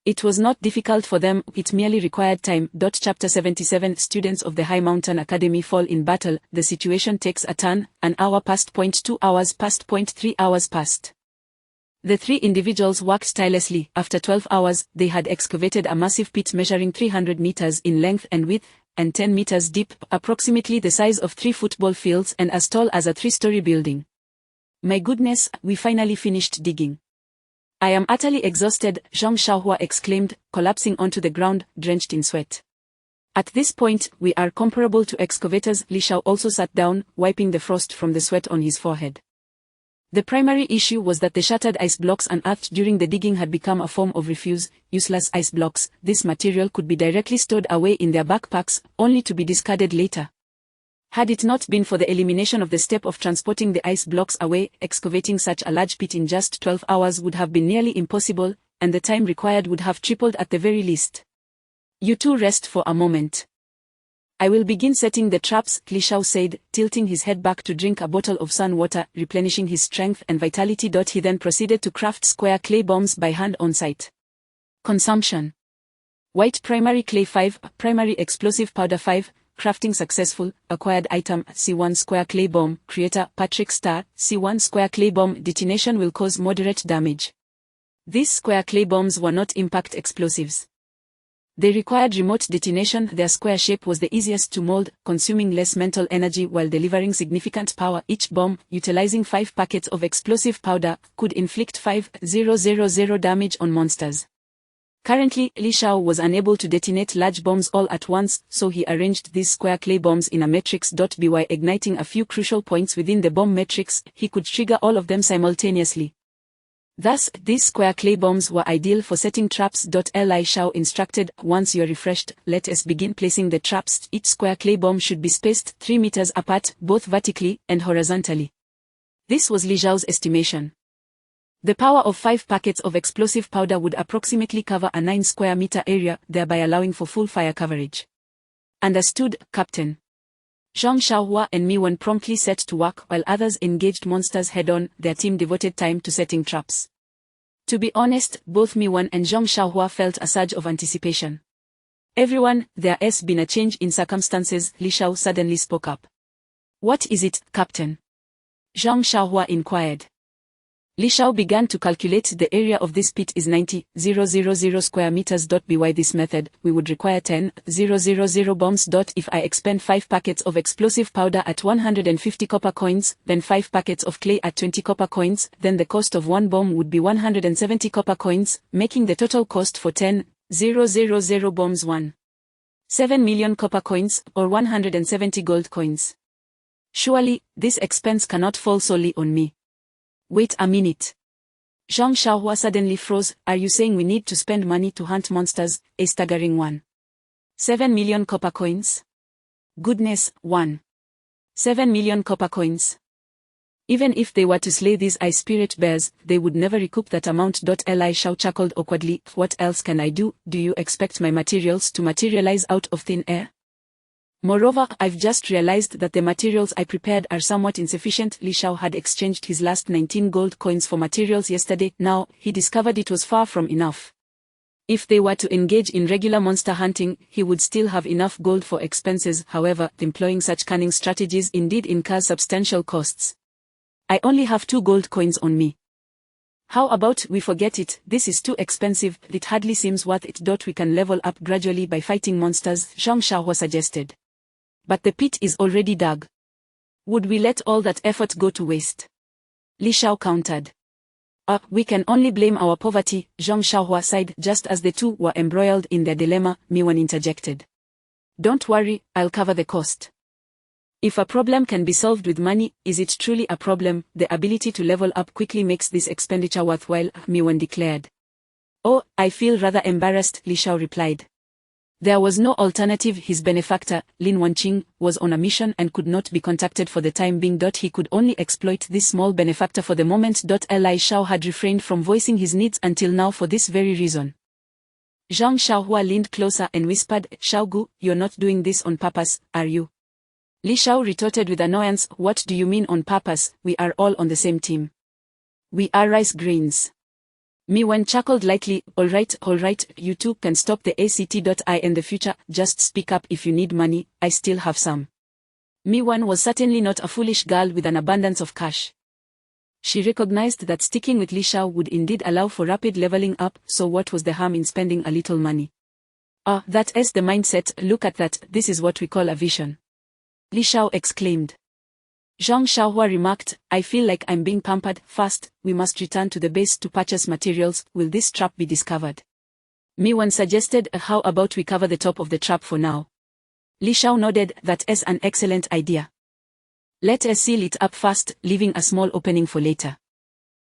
It was not difficult for them, it merely required time. Chapter 77 Students of the High Mountain Academy fall in battle, the situation takes a turn, an hour passed. 2 hours passed. 3 hours passed. The three individuals worked tirelessly. After 12 hours, they had excavated a massive pit measuring 300 meters in length and width, and 10 meters deep, approximately the size of 3 football fields and as tall as a 3-story building. My goodness, we finally finished digging. I am utterly exhausted, Zhang Xiaohua exclaimed, collapsing onto the ground, drenched in sweat. At this point, we are comparable to excavators. Li Shao also sat down, wiping the frost from the sweat on his forehead. The primary issue was that the shattered ice blocks unearthed during the digging had become a form of refuse, useless ice blocks. This material could be directly stored away in their backpacks, only to be discarded later. Had it not been for the elimination of the step of transporting the ice blocks away, excavating such a large pit in just 12 hours would have been nearly impossible, and the time required would have tripled at the very least. You two rest for a moment. I will begin setting the traps, Li Shao said, tilting his head back to drink a bottle of sun water, replenishing his strength and vitality. He then proceeded to craft square clay bombs by hand on site. Consumption. White primary clay 5, primary explosive powder 5, crafting successful, acquired item, C1 square clay bomb, creator, Patrick Star, C1 square clay bomb, detonation will cause moderate damage. These square clay bombs were not impact explosives. They required remote detonation. Their square shape was the easiest to mold, consuming less mental energy while delivering significant power. Each bomb, utilizing 5 packets of explosive powder, could inflict 5,000 damage on monsters. Currently, Li Shao was unable to detonate large bombs all at once, so he arranged these square clay bombs in a matrix. By igniting a few crucial points within the bomb matrix, he could trigger all of them simultaneously. Thus, these square clay bombs were ideal for setting traps. Li Shao instructed, once you're refreshed, let us begin placing the traps. Each square clay bomb should be spaced 3 meters apart, both vertically and horizontally. This was Li Shao's estimation. The power of 5 packets of explosive powder would approximately cover a 9 square meter area, thereby allowing for full fire coverage. Understood, Captain. Zhang Xiaohua and Mi Wan promptly set to work while others engaged monsters head-on. Their team devoted time to setting traps. To be honest, both Mi Wan and Zhang Xiaohua felt a surge of anticipation. Everyone, there's been a change in circumstances, Li Shao suddenly spoke up. What is it, Captain? Zhang Xiaohua inquired. Li Shao began to calculate. The area of this pit is 90,000 square meters. By this method, we would require 10,000 bombs. If I expend 5 packets of explosive powder at 150 copper coins, then 5 packets of clay at 20 copper coins, then the cost of one bomb would be 170 copper coins, making the total cost for 10,000 bombs 7 million copper coins, or 170 gold coins. Surely, this expense cannot fall solely on me. Wait a minute. Zhang Xiaohua suddenly froze. Are you saying we need to spend money to hunt monsters? A staggering 7 million copper coins? Goodness, 7 million copper coins. Even if they were to slay these ice spirit bears, they would never recoup that amount. Li Shao chuckled awkwardly. What else can I do? Do you expect my materials to materialize out of thin air? Moreover, I've just realized that the materials I prepared are somewhat insufficient. Li Shao had exchanged his last 19 gold coins for materials yesterday. Now, he discovered it was far from enough. If they were to engage in regular monster hunting, he would still have enough gold for expenses. However, employing such cunning strategies indeed incurs substantial costs. I only have 2 gold coins on me. How about we forget it? This is too expensive. It hardly seems worth it. We can level up gradually by fighting monsters, Zhang Xiaohua suggested. But the pit is already dug. Would we let all that effort go to waste? Li Shao countered. We can only blame our poverty, Zhang Xiaohua sighed just as the two were embroiled in their dilemma, Miwan interjected. Don't worry, I'll cover the cost. If a problem can be solved with money, is it truly a problem? The ability to level up quickly makes this expenditure worthwhile, Miwan declared. Oh, I feel rather embarrassed, Li Xiao replied. There was no alternative. His benefactor, Lin Wanqing, was on a mission and could not be contacted for the time being. He could only exploit this small benefactor for the moment. Li Xiao had refrained from voicing his needs until now for this very reason. Zhang Xiaohua leaned closer and whispered, Xiaogu, you're not doing this on purpose, are you? Li Xiao retorted with annoyance, what do you mean on purpose? We are all on the same team. We are rice grains. Miwan chuckled lightly, all right, you two can stop the ACT.I in the future, just speak up if you need money, I still have some. Miwan was certainly not a foolish girl with an abundance of cash. She recognized that sticking with Li Xiao would indeed allow for rapid leveling up, so what was the harm in spending a little money? That is the mindset, look at that, this is what we call a vision. Li Xiao exclaimed. Zhang Xiaohua remarked, I feel like I'm being pampered. First, we must return to the base to purchase materials. Will this trap be discovered? Miwan suggested, how about we cover the top of the trap for now? Li Xiao nodded, that is an excellent idea. Let us seal it up first, leaving a small opening for later.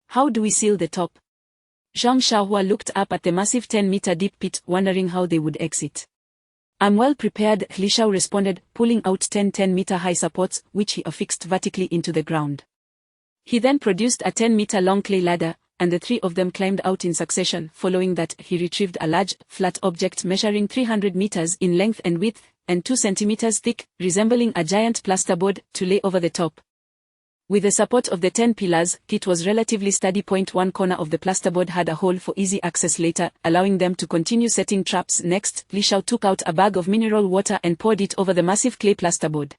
How do we seal the top? Zhang Xiaohua looked up at the massive 10-meter deep pit, wondering how they would exit. I'm well prepared, Li Xiao responded, pulling out 10-meter high supports, which he affixed vertically into the ground. He then produced a 10-meter long clay ladder, and the three of them climbed out in succession. Following that, he retrieved a large, flat object measuring 300 meters in length and width, and 2 centimeters thick, resembling a giant plasterboard, to lay over the top. With the support of the 10 pillars, it was relatively steady. One corner of the plasterboard had a hole for easy access later, allowing them to continue setting traps. Next, Li Xiao took out a bag of mineral water and poured it over the massive clay plasterboard.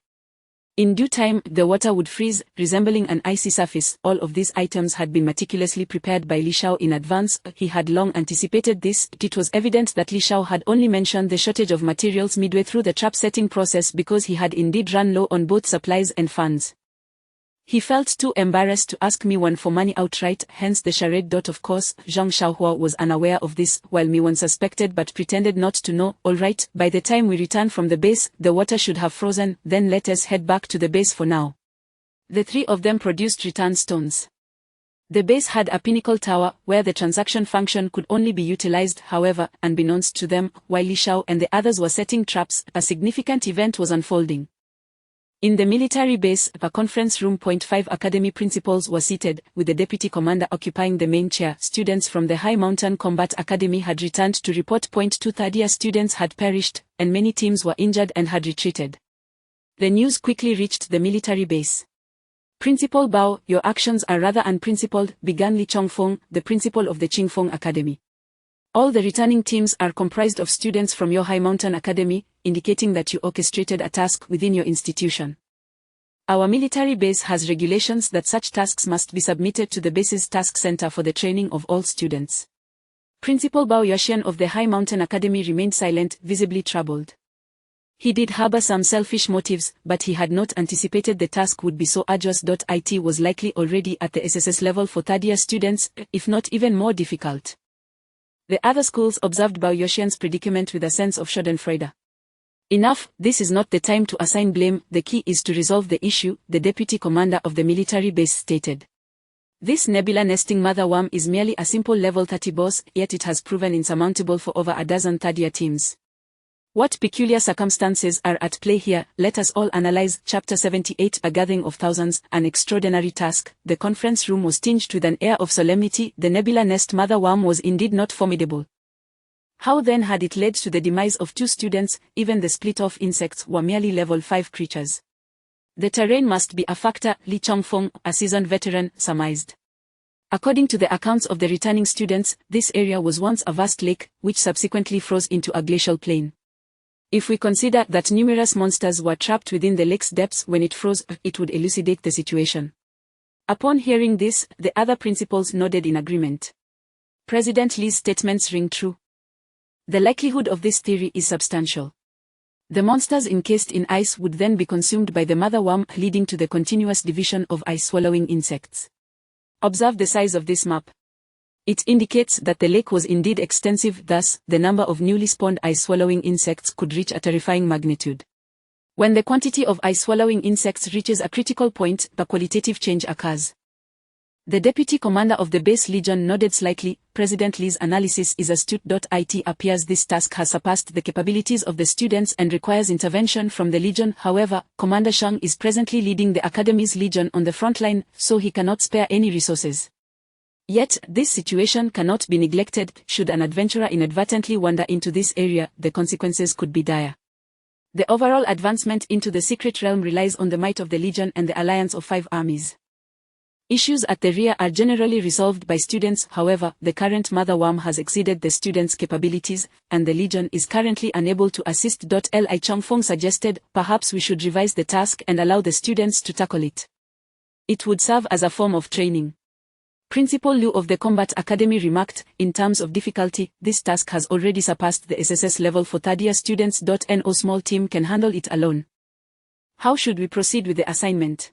In due time, the water would freeze, resembling an icy surface. All of these items had been meticulously prepared by Li Xiao in advance. He had long anticipated this. It was evident that Li Xiao had only mentioned the shortage of materials midway through the trap-setting process because he had indeed run low on both supplies and funds. He felt too embarrassed to ask Miwan for money outright, hence the charade. Of course, Zhang Xiaohua was unaware of this, while Miwan suspected but pretended not to know. All right, by the time we return from the base, the water should have frozen, then let us head back to the base for now. The three of them produced return stones. The base had a pinnacle tower, where the transaction function could only be utilized. However, unbeknownst to them, while Li Xiao and the others were setting traps, a significant event was unfolding. In the military base, a conference room. 5 Academy principals were seated, with the deputy commander occupying the main chair. Students from the High Mountain Combat Academy had returned to report. 2 third-year students had perished, and many teams were injured and had retreated. The news quickly reached the military base. Principal Bao, your actions are rather unprincipled, began Li Chongfeng, the principal of the Qingfeng Academy. All the returning teams are comprised of students from your High Mountain Academy, indicating that you orchestrated a task within your institution. Our military base has regulations that such tasks must be submitted to the base's task center for the training of all students. Principal Bao Yashian of the High Mountain Academy remained silent, visibly troubled. He did harbor some selfish motives, but he had not anticipated the task would be so arduous. It was likely already at the SSS level for third-year students, if not even more difficult. The other schools observed Bao Yashian's predicament with a sense of schadenfreude. Enough, this is not the time to assign blame, the key is to resolve the issue, the deputy commander of the military base stated. This nebula nesting mother worm is merely a simple level 30 boss, yet it has proven insurmountable for over a dozen third-year teams. What peculiar circumstances are at play here? Let us all analyze. Chapter 78, A Gathering of Thousands, an extraordinary task. The conference room was tinged with an air of solemnity. The nebula nest mother worm was indeed not formidable. How then had it led to the demise of 2 students? Even the split-off insects were merely level 5 creatures. The terrain must be a factor, Li Chongfeng, a seasoned veteran, surmised. According to the accounts of the returning students, this area was once a vast lake, which subsequently froze into a glacial plain. If we consider that numerous monsters were trapped within the lake's depths when it froze, it would elucidate the situation. Upon hearing this, the other principals nodded in agreement. President Li's statements ring true. The likelihood of this theory is substantial. The monsters encased in ice would then be consumed by the mother worm, leading to the continuous division of ice-swallowing insects. Observe the size of this map. It indicates that the lake was indeed extensive, thus, the number of newly spawned ice-swallowing insects could reach a terrifying magnitude. When the quantity of ice-swallowing insects reaches a critical point, a qualitative change occurs. The deputy commander of the base legion nodded slightly. President Lee's analysis is astute. It appears this task has surpassed the capabilities of the students and requires intervention from the legion. However, Commander Shang is presently leading the Academy's legion on the front line, so he cannot spare any resources. Yet, this situation cannot be neglected. Should an adventurer inadvertently wander into this area, the consequences could be dire. The overall advancement into the secret realm relies on the might of the legion and the alliance of 5 armies. Issues at the rear are generally resolved by students. However, the current mother worm has exceeded the students' capabilities, and the Legion is currently unable to assist. Li Changfeng suggested, perhaps we should revise the task and allow the students to tackle it. It would serve as a form of training. Principal Liu of the Combat Academy remarked, in terms of difficulty, this task has already surpassed the SSS level for third-year students. No small team can handle it alone. How should we proceed with the assignment?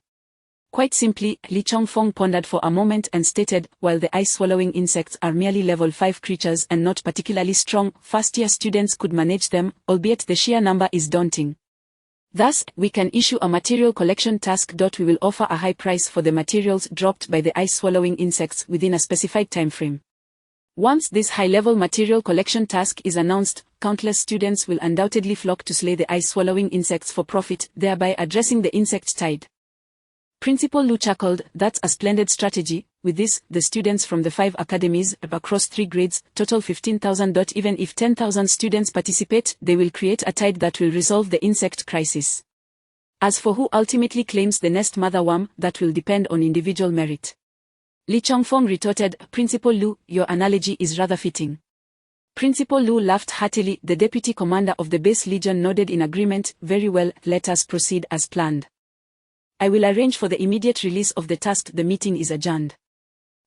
Quite simply, Li Changfeng pondered for a moment and stated, while the ice-swallowing insects are merely level 5 creatures and not particularly strong, first-year students could manage them, albeit the sheer number is daunting. Thus, we can issue a material collection task. We will offer a high price for the materials dropped by the ice-swallowing insects within a specified time frame. Once this high-level material collection task is announced, countless students will undoubtedly flock to slay the ice-swallowing insects for profit, thereby addressing the insect tide. Principal Liu chuckled, that's a splendid strategy. With this, the students from the 5 academies, across 3 grades, total 15,000. Even if 10,000 students participate, they will create a tide that will resolve the insect crisis. As for who ultimately claims the nest mother worm, that will depend on individual merit. Li Changfeng retorted, Principal Liu, your analogy is rather fitting. Principal Liu laughed heartily. The deputy commander of the base legion nodded in agreement. Very well, let us proceed as planned. I will arrange for the immediate release of the task. The meeting is adjourned.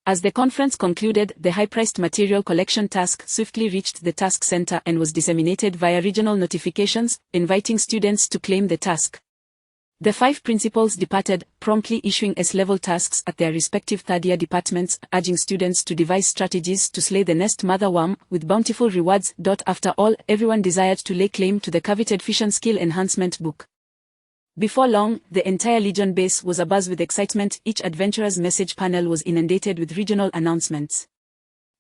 As the conference concluded, the high-priced material collection task swiftly reached the task center and was disseminated via regional notifications, inviting students to claim the task. The 5 principals departed, promptly issuing S-level tasks at their respective third-year departments, urging students to devise strategies to slay the nest mother worm, with bountiful rewards. After all, everyone desired to lay claim to the coveted fission skill enhancement book. Before long, the entire Legion base was abuzz with excitement. Each adventurer's message panel was inundated with regional announcements.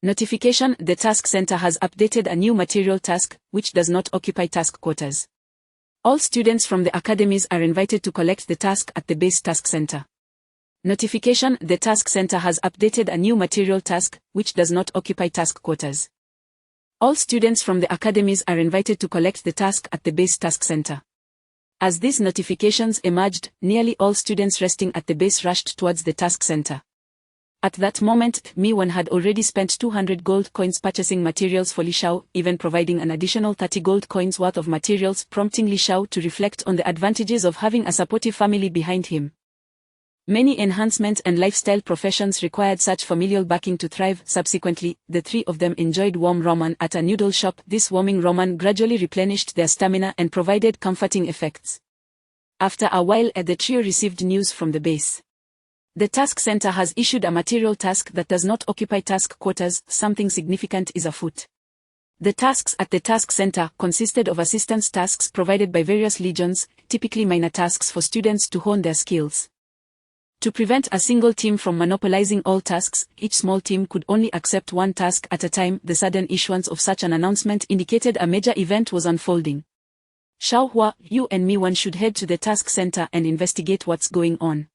Notification: the task center has updated a new material task, which does not occupy task quarters. All students from the academies are invited to collect the task at the base task center. Notification: the task center has updated a new material task, which does not occupy task quarters. All students from the academies are invited to collect the task at the base task center. As these notifications emerged, nearly all students resting at the base rushed towards the task center. At that moment, Mi-wan had already spent 200 gold coins purchasing materials for Li Shao, even providing an additional 30 gold coins worth of materials, prompting Li Shao to reflect on the advantages of having a supportive family behind him. Many enhancement and lifestyle professions required such familial backing to thrive. Subsequently, the 3 of them enjoyed warm ramen at a noodle shop. This warming ramen gradually replenished their stamina and provided comforting effects. After a while, the trio received news from the base. The task center has issued a material task that does not occupy task quarters. Something significant is afoot. The tasks at the task center consisted of assistance tasks provided by various legions, typically minor tasks for students to hone their skills. To prevent a single team from monopolizing all tasks, each small team could only accept 1 task at a time. The sudden issuance of such an announcement indicated a major event was unfolding. Xiaohua, you and Mi-wan should head to the task center and investigate what's going on.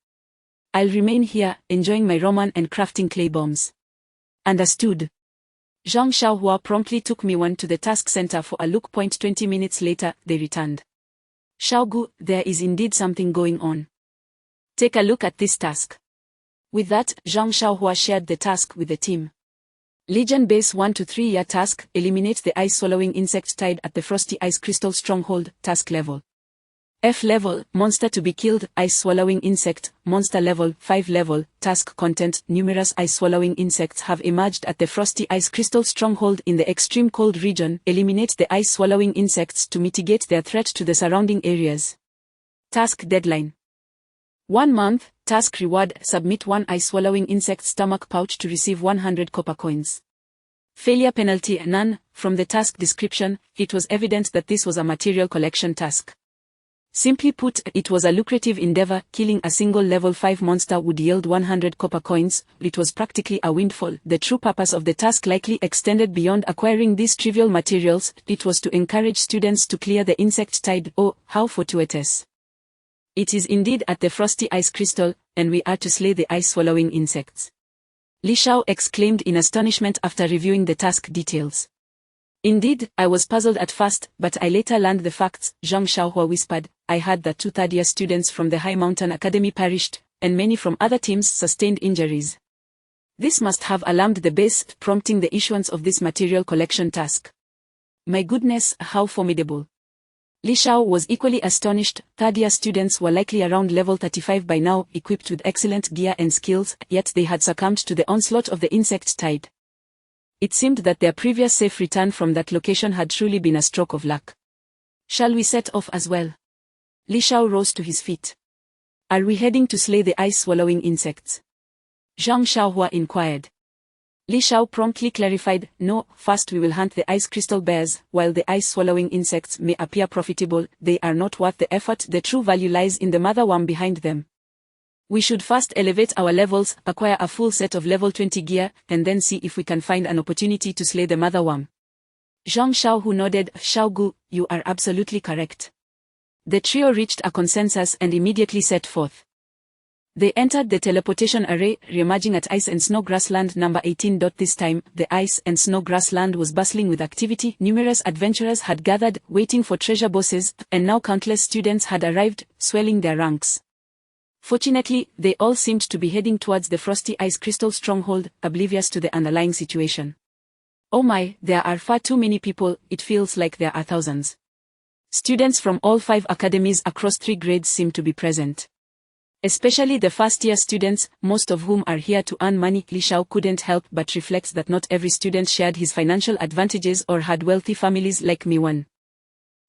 I'll remain here, enjoying my ramen and crafting clay bombs. Understood. Zhang Xiaohua promptly took Mi-wan to the task center for a look. 20 minutes later, they returned. Xiaogu, there is indeed something going on. Take a look at this task. With that, Zhang Xiaohua shared the task with the team. Legion Base 1 to 3-year task: eliminate the ice-swallowing insect tide at the Frosty Ice Crystal Stronghold. Task level F level, monster to be killed, ice-swallowing insect, monster level 5 level. Task content: numerous ice-swallowing insects have emerged at the Frosty Ice Crystal Stronghold in the extreme cold region. Eliminate the ice-swallowing insects to mitigate their threat to the surrounding areas. Task deadline: 1 month, task reward, submit 1 ice-swallowing insect stomach pouch to receive 100 copper coins. Failure penalty, none. From the task description, it was evident that this was a material collection task. Simply put, it was a lucrative endeavor. Killing a single level 5 monster would yield 100 copper coins. It was practically a windfall. The true purpose of the task likely extended beyond acquiring these trivial materials. It was to encourage students to clear the insect tide. Oh, how fortuitous. It is indeed at the frosty ice crystal, and we are to slay the ice-swallowing insects. Li Shao exclaimed in astonishment after reviewing the task details. Indeed, I was puzzled at first, but I later learned the facts. Zhang Xiaohua whispered. I heard that 2 third-year students from the High Mountain Academy perished, and many from other teams sustained injuries. This must have alarmed the base, prompting the issuance of this material collection task. My goodness, how formidable. Li Shao was equally astonished. Third-year students were likely around level 35 by now, equipped with excellent gear and skills, yet they had succumbed to the onslaught of the insect tide. It seemed that their previous safe return from that location had truly been a stroke of luck. Shall we set off as well? Li Shao rose to his feet. Are we heading to slay the ice-swallowing insects? Zhang Xiaohua inquired. Li Shao promptly clarified, no, first we will hunt the ice crystal bears. While the ice-swallowing insects may appear profitable, they are not worth the effort. The true value lies in the mother worm behind them. We should first elevate our levels, acquire a full set of level 20 gear, and then see if we can find an opportunity to slay the mother worm. Zhang Xiaohu nodded. Xiaogu, you are absolutely correct. The trio reached a consensus and immediately set forth. They entered the teleportation array, re-emerging at Ice and Snow Grassland number 18. This time, the Ice and Snow Grassland was bustling with activity. Numerous adventurers had gathered, waiting for treasure bosses, and now countless students had arrived, swelling their ranks. Fortunately, they all seemed to be heading towards the frosty ice crystal stronghold, oblivious to the underlying situation. Oh my, there are far too many people. It feels like there are thousands. Students from all 5 academies across 3 grades seem to be present. Especially the first-year students, most of whom are here to earn money. Li Shao couldn't help but reflect that not every student shared his financial advantages or had wealthy families like Miwan.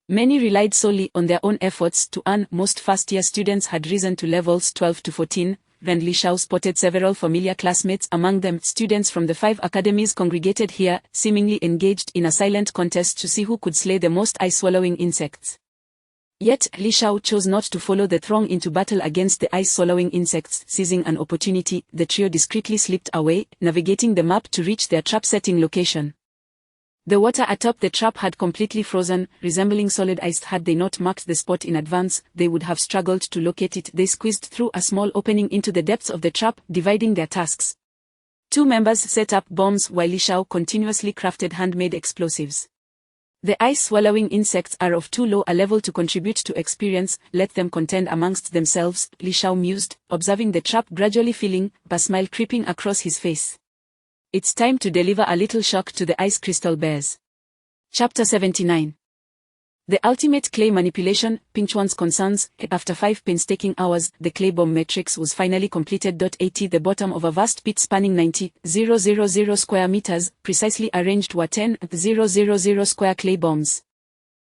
Many relied solely on their own efforts to earn. Most first-year students had risen to levels 12 to 14, when Li Shao spotted several familiar classmates among them. Students from the 5 academies congregated here, seemingly engaged in a silent contest to see who could slay the most ice-swallowing insects. Yet, Li Shao chose not to follow the throng into battle against the ice-swallowing insects. Seizing an opportunity, the trio discreetly slipped away, navigating the map to reach their trap-setting location. The water atop the trap had completely frozen, resembling solid ice. Had they not marked the spot in advance, they would have struggled to locate it. They squeezed through a small opening into the depths of the trap, dividing their tasks. 2 members set up bombs while Li Shao continuously crafted handmade explosives. The ice-swallowing insects are of too low a level to contribute to experience. Let them contend amongst themselves, Li Shao mused, observing the trap gradually filling, a smile creeping across his face. It's time to deliver a little shock to the ice crystal bears. Chapter 79. The ultimate clay manipulation. Pingchuan's concerns. After 5 painstaking hours, the clay bomb matrix was finally completed. At the bottom of a vast pit spanning 90,000 square meters, precisely arranged were 10,000 square clay bombs.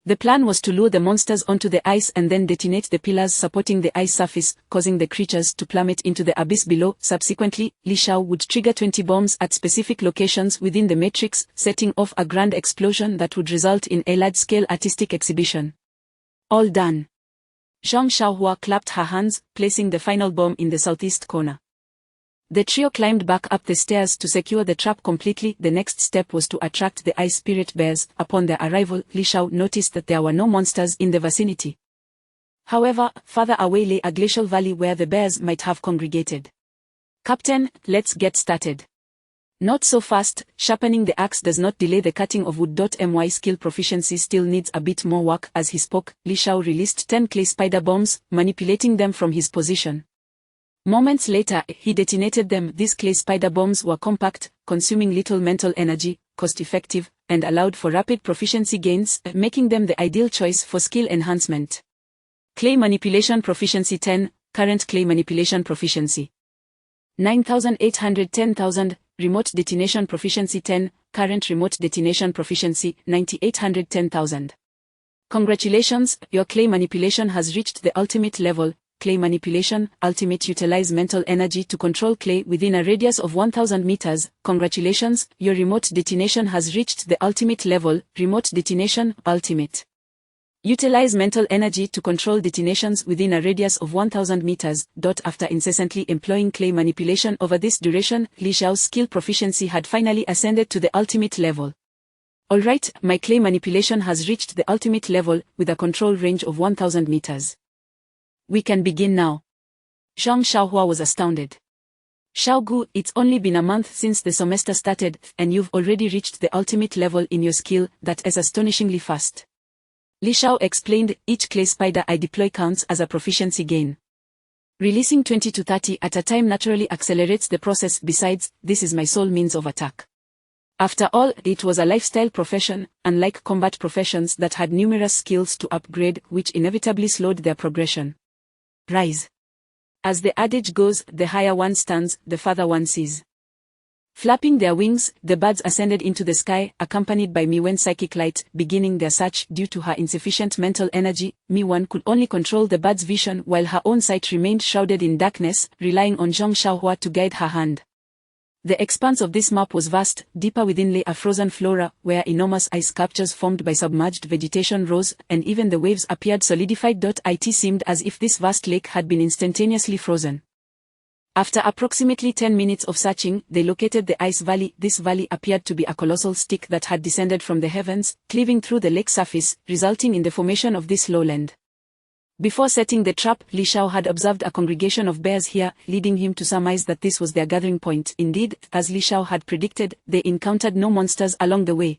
The plan was to lure the monsters onto the ice and then detonate the pillars supporting the ice surface, causing the creatures to plummet into the abyss below. Subsequently, Li Shao would trigger 20 bombs at specific locations within the matrix, setting off a grand explosion that would result in a large-scale artistic exhibition. All done. Zhang Xiaohua clapped her hands, placing the final bomb in the southeast corner. The trio climbed back up the stairs to secure the trap completely. The next step was to attract the ice spirit bears. Upon their arrival, Li Shao noticed that there were no monsters in the vicinity. However, farther away lay a glacial valley where the bears might have congregated. Captain, let's get started. Not so fast. Sharpening the axe does not delay the cutting of wood. My skill proficiency still needs a bit more work. As he spoke, Li Shao released 10 clay spider bombs, manipulating them from his position. Moments later, he detonated them. These clay spider bombs were compact, consuming little mental energy, cost-effective, and allowed for rapid proficiency gains, making them the ideal choice for skill enhancement. Clay manipulation proficiency 10, current clay manipulation proficiency 9,800. 10,000, remote detonation proficiency 10, current remote detonation proficiency 9,800. 10,000. Congratulations, your clay manipulation has reached the ultimate level. clay manipulation, ultimate utilize mental energy to control clay within a radius of 1000 meters. Congratulations, your remote detonation has reached the ultimate level. Remote detonation, ultimate. Utilize mental energy to control detonations within a radius of 1000 meters. After incessantly employing clay manipulation over this duration, Li Xiao's skill proficiency had finally ascended to the ultimate level. Alright, my clay manipulation has reached the ultimate level, with a control range of 1000 meters. We can begin now. Zhang Xiaohua was astounded. Xiaogu, it's only been a month since the semester started, and you've already reached the ultimate level in your skill. That is astonishingly fast. Li Xiao explained, each clay spider I deploy counts as a proficiency gain. Releasing 20 to 30 at a time naturally accelerates the process. Besides, this is my sole means of attack. After all, it was a lifestyle profession, unlike combat professions that had numerous skills to upgrade, which inevitably slowed their progression. Rise. As the adage goes, the higher one stands, the farther one sees. Flapping their wings, the birds ascended into the sky, accompanied by Miwen's psychic light. Beginning their search due to her insufficient mental energy, Miwen could only control the bird's vision while her own sight remained shrouded in darkness, relying on Zhang Xiaohua to guide her hand. The expanse of this map was vast. Deeper within lay a frozen flora, where enormous ice sculptures formed by submerged vegetation rose, and even the waves appeared solidified. It seemed as if this vast lake had been instantaneously frozen. After approximately 10 minutes of searching, they located the ice valley. This valley appeared to be a colossal stick that had descended from the heavens, cleaving through the lake surface, resulting in the formation of this lowland. Before setting the trap, Li Xiao had observed a congregation of bears here, leading him to surmise that this was their gathering point. Indeed, as Li Xiao had predicted, they encountered no monsters along the way.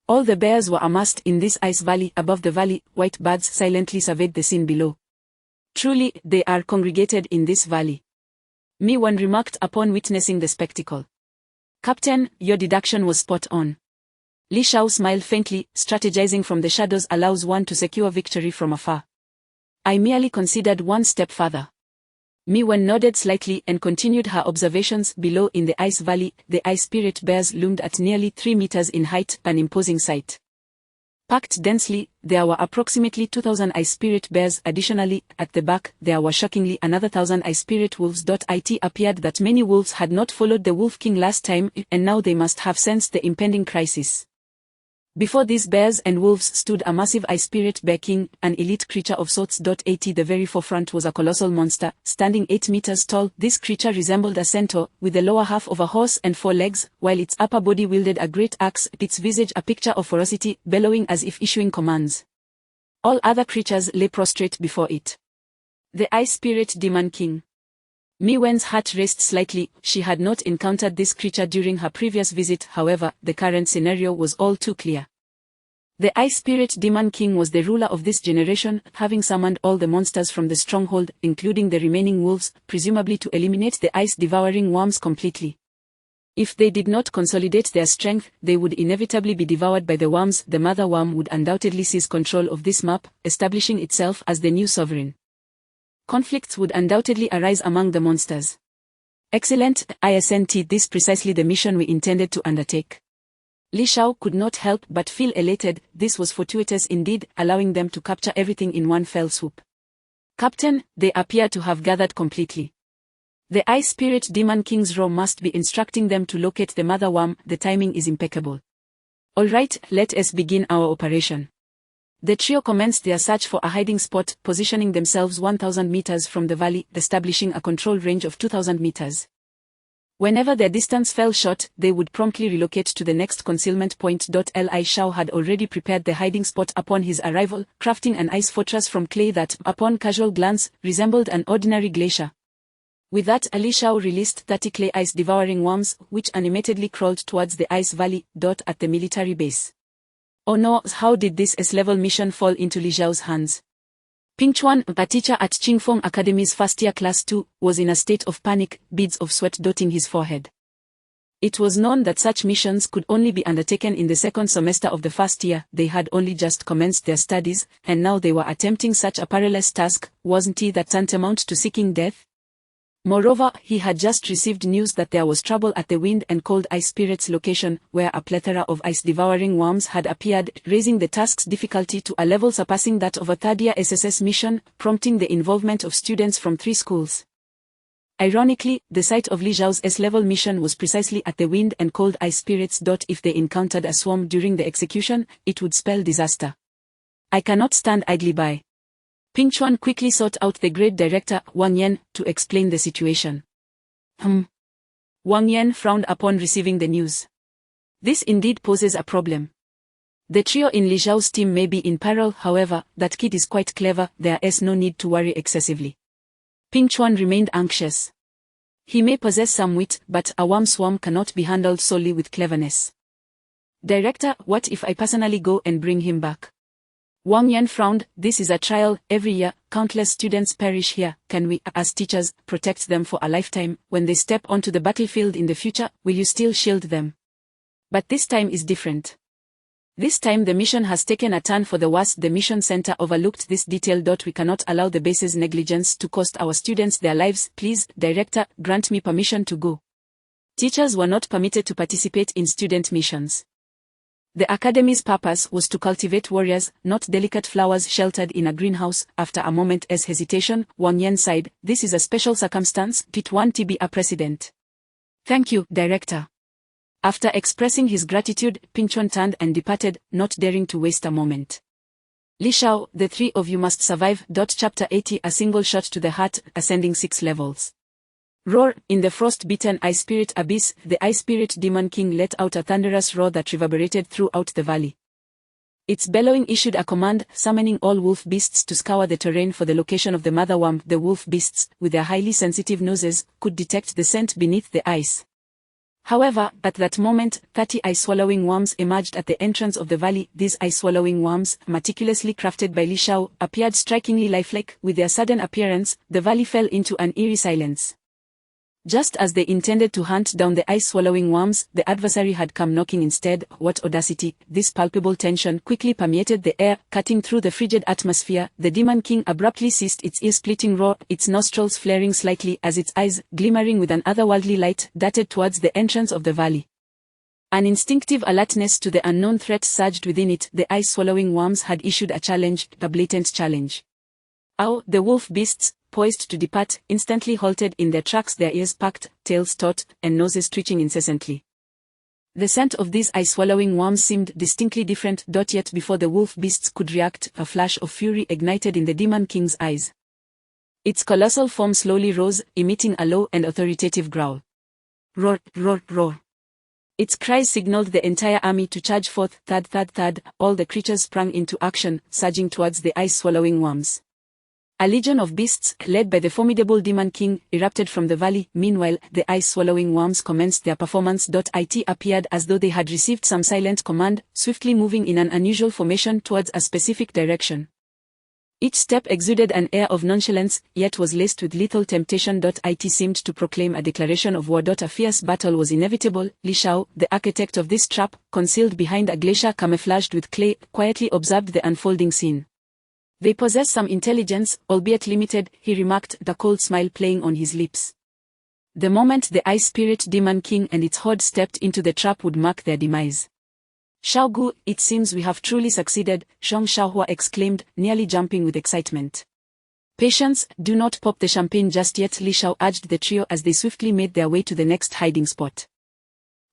All the bears were amassed in this ice valley. Above the valley, white birds silently surveyed the scene below. Truly, they are congregated in this valley. Miwen remarked upon witnessing the spectacle. Captain, your deduction was spot on. Li Xiao smiled faintly. Strategizing from the shadows allows one to secure victory from afar. I merely considered one step further. Miwen nodded slightly and continued her observations. Below in the ice valley, the ice spirit bears loomed at nearly 3 meters in height, an imposing sight. Packed densely, there were approximately 2,000 ice spirit bears. Additionally, at the back, there were shockingly another 1,000 ice spirit wolves. It appeared that many wolves had not followed the Wolf King last time, and now they must have sensed the impending crisis. Before these bears and wolves stood a massive ice spirit bear king, an elite creature of sorts. At the very forefront was a colossal monster, standing 8 meters tall. This creature resembled a centaur, with the lower half of a horse and 4 legs, while its upper body wielded a great axe, its visage a picture of ferocity, bellowing as if issuing commands. All other creatures lay prostrate before it. The ice spirit demon king. Miwen's heart raced slightly. She had not encountered this creature during her previous visit. However, the current scenario was all too clear. The Ice Spirit Demon King was the ruler of this generation, having summoned all the monsters from the stronghold, including the remaining wolves, presumably to eliminate the ice-devouring worms completely. If they did not consolidate their strength, they would inevitably be devoured by the worms. The mother worm would undoubtedly seize control of this map, establishing itself as the new sovereign. Conflicts would undoubtedly arise among the monsters. Excellent, ISNT. This precisely the mission we intended to undertake. Li Xiao could not help but feel elated. This was fortuitous indeed, allowing them to capture everything in one fell swoop. Captain, they appear to have gathered completely. The Ice Spirit Demon King's roar must be instructing them to locate the mother worm. The timing is impeccable. Alright, let us begin our operation. The trio commenced their search for a hiding spot, positioning themselves 1,000 meters from the valley, establishing a control range of 2,000 meters. Whenever their distance fell short, they would promptly relocate to the next concealment point. Li Xiao had already prepared the hiding spot upon his arrival, crafting an ice fortress from clay that, upon casual glance, resembled an ordinary glacier. With that, Li Xiao released 30 clay ice-devouring worms, which animatedly crawled towards the ice valley. At the military base. Oh no, how did this S-level mission fall into Li Xiao's hands? Ping Chuan, a teacher at Qingfeng Academy's first-year class 2, was in a state of panic, beads of sweat dotting his forehead. It was known that such missions could only be undertaken in the second semester of the first year. They had only just commenced their studies, and now they were attempting such a perilous task. Wasn't that tantamount to seeking death? Moreover, he had just received news that there was trouble at the Wind and Cold Ice Spirits location, where a plethora of ice-devouring worms had appeared, raising the task's difficulty to a level surpassing that of a third-year SSS mission, prompting the involvement of students from 3 schools. Ironically, the site of Li Zhao's S-level mission was precisely at the Wind and Cold Ice Spirits. If they encountered a swarm during the execution, it would spell disaster. I cannot stand idly by. Ping Chuan quickly sought out the grade director, Wang Yan, to explain the situation. Wang Yan frowned upon receiving the news. This indeed poses a problem. The trio in Li Zhao's team may be in peril, however, that kid is quite clever, there is no need to worry excessively. Ping Chuan remained anxious. He may possess some wit, but a worm swarm cannot be handled solely with cleverness. Director, what if I personally go and bring him back? Wang Yan frowned. This is a trial. Every year, countless students perish here. Can we, as teachers, protect them for a lifetime? When they step onto the battlefield in the future, will you still shield them? But this time is different. This time the mission has taken a turn for the worse. The mission center overlooked this detail. We cannot allow the base's negligence to cost our students their lives. Please, Director, grant me permission to go. Teachers were not permitted to participate in student missions. The academy's purpose was to cultivate warriors, not delicate flowers sheltered in a greenhouse. After a moment's hesitation, Wang Yan sighed. This is a special circumstance. It won't be a precedent. Thank you, Director. After expressing his gratitude, Ping Chuan turned and departed, not daring to waste a moment. Li Zhao, the 3 of you must survive. Chapter 80. A single shot to the heart, ascending 6 levels. Roar. In the frost-beaten Ice Spirit abyss, the Ice Spirit Demon King let out a thunderous roar that reverberated throughout the valley. Its bellowing issued a command, summoning all wolf beasts to scour the terrain for the location of the mother worm. The wolf beasts, with their highly sensitive noses, could detect the scent beneath the ice. However, at that moment, 30 ice-swallowing worms emerged at the entrance of the valley. These ice-swallowing worms, meticulously crafted by Li Zhao, appeared strikingly lifelike. With their sudden appearance, the valley fell into an eerie silence. Just as they intended to hunt down the ice-swallowing worms, the adversary had come knocking instead. What audacity! This palpable tension quickly permeated the air, cutting through the frigid atmosphere. The Demon King abruptly ceased its ear-splitting roar, its nostrils flaring slightly as its eyes, glimmering with an otherworldly light, darted towards the entrance of the valley. An instinctive alertness to the unknown threat surged within it. The ice-swallowing worms had issued a challenge, a blatant challenge. Ow! The wolf beasts, poised to depart, instantly halted in their tracks, their ears packed, tails taut, and noses twitching incessantly. The scent of these ice-swallowing worms seemed distinctly different. Yet before the wolf beasts could react, a flash of fury ignited in the Demon King's eyes. Its colossal form slowly rose, emitting a low and authoritative growl. Roar, roar, roar. Its cries signaled the entire army to charge forth. Thud. All the creatures sprang into action, surging towards the ice-swallowing worms. A legion of beasts, led by the formidable Demon King, erupted from the valley. Meanwhile, the ice-swallowing worms commenced their performance. It appeared as though they had received some silent command, swiftly moving in an unusual formation towards a specific direction. Each step exuded an air of nonchalance, yet was laced with lethal temptation. It seemed to proclaim a declaration of war. A fierce battle was inevitable. Li Zhao, the architect of this trap, concealed behind a glacier camouflaged with clay, quietly observed the unfolding scene. They possess some intelligence, albeit limited, he remarked, the cold smile playing on his lips. The moment the Ice Spirit Demon King and its horde stepped into the trap would mark their demise. Xiaogu, it seems we have truly succeeded, Zhong Xiaohua exclaimed, nearly jumping with excitement. Patience, do not pop the champagne just yet, Li Zhao urged the trio as they swiftly made their way to the next hiding spot.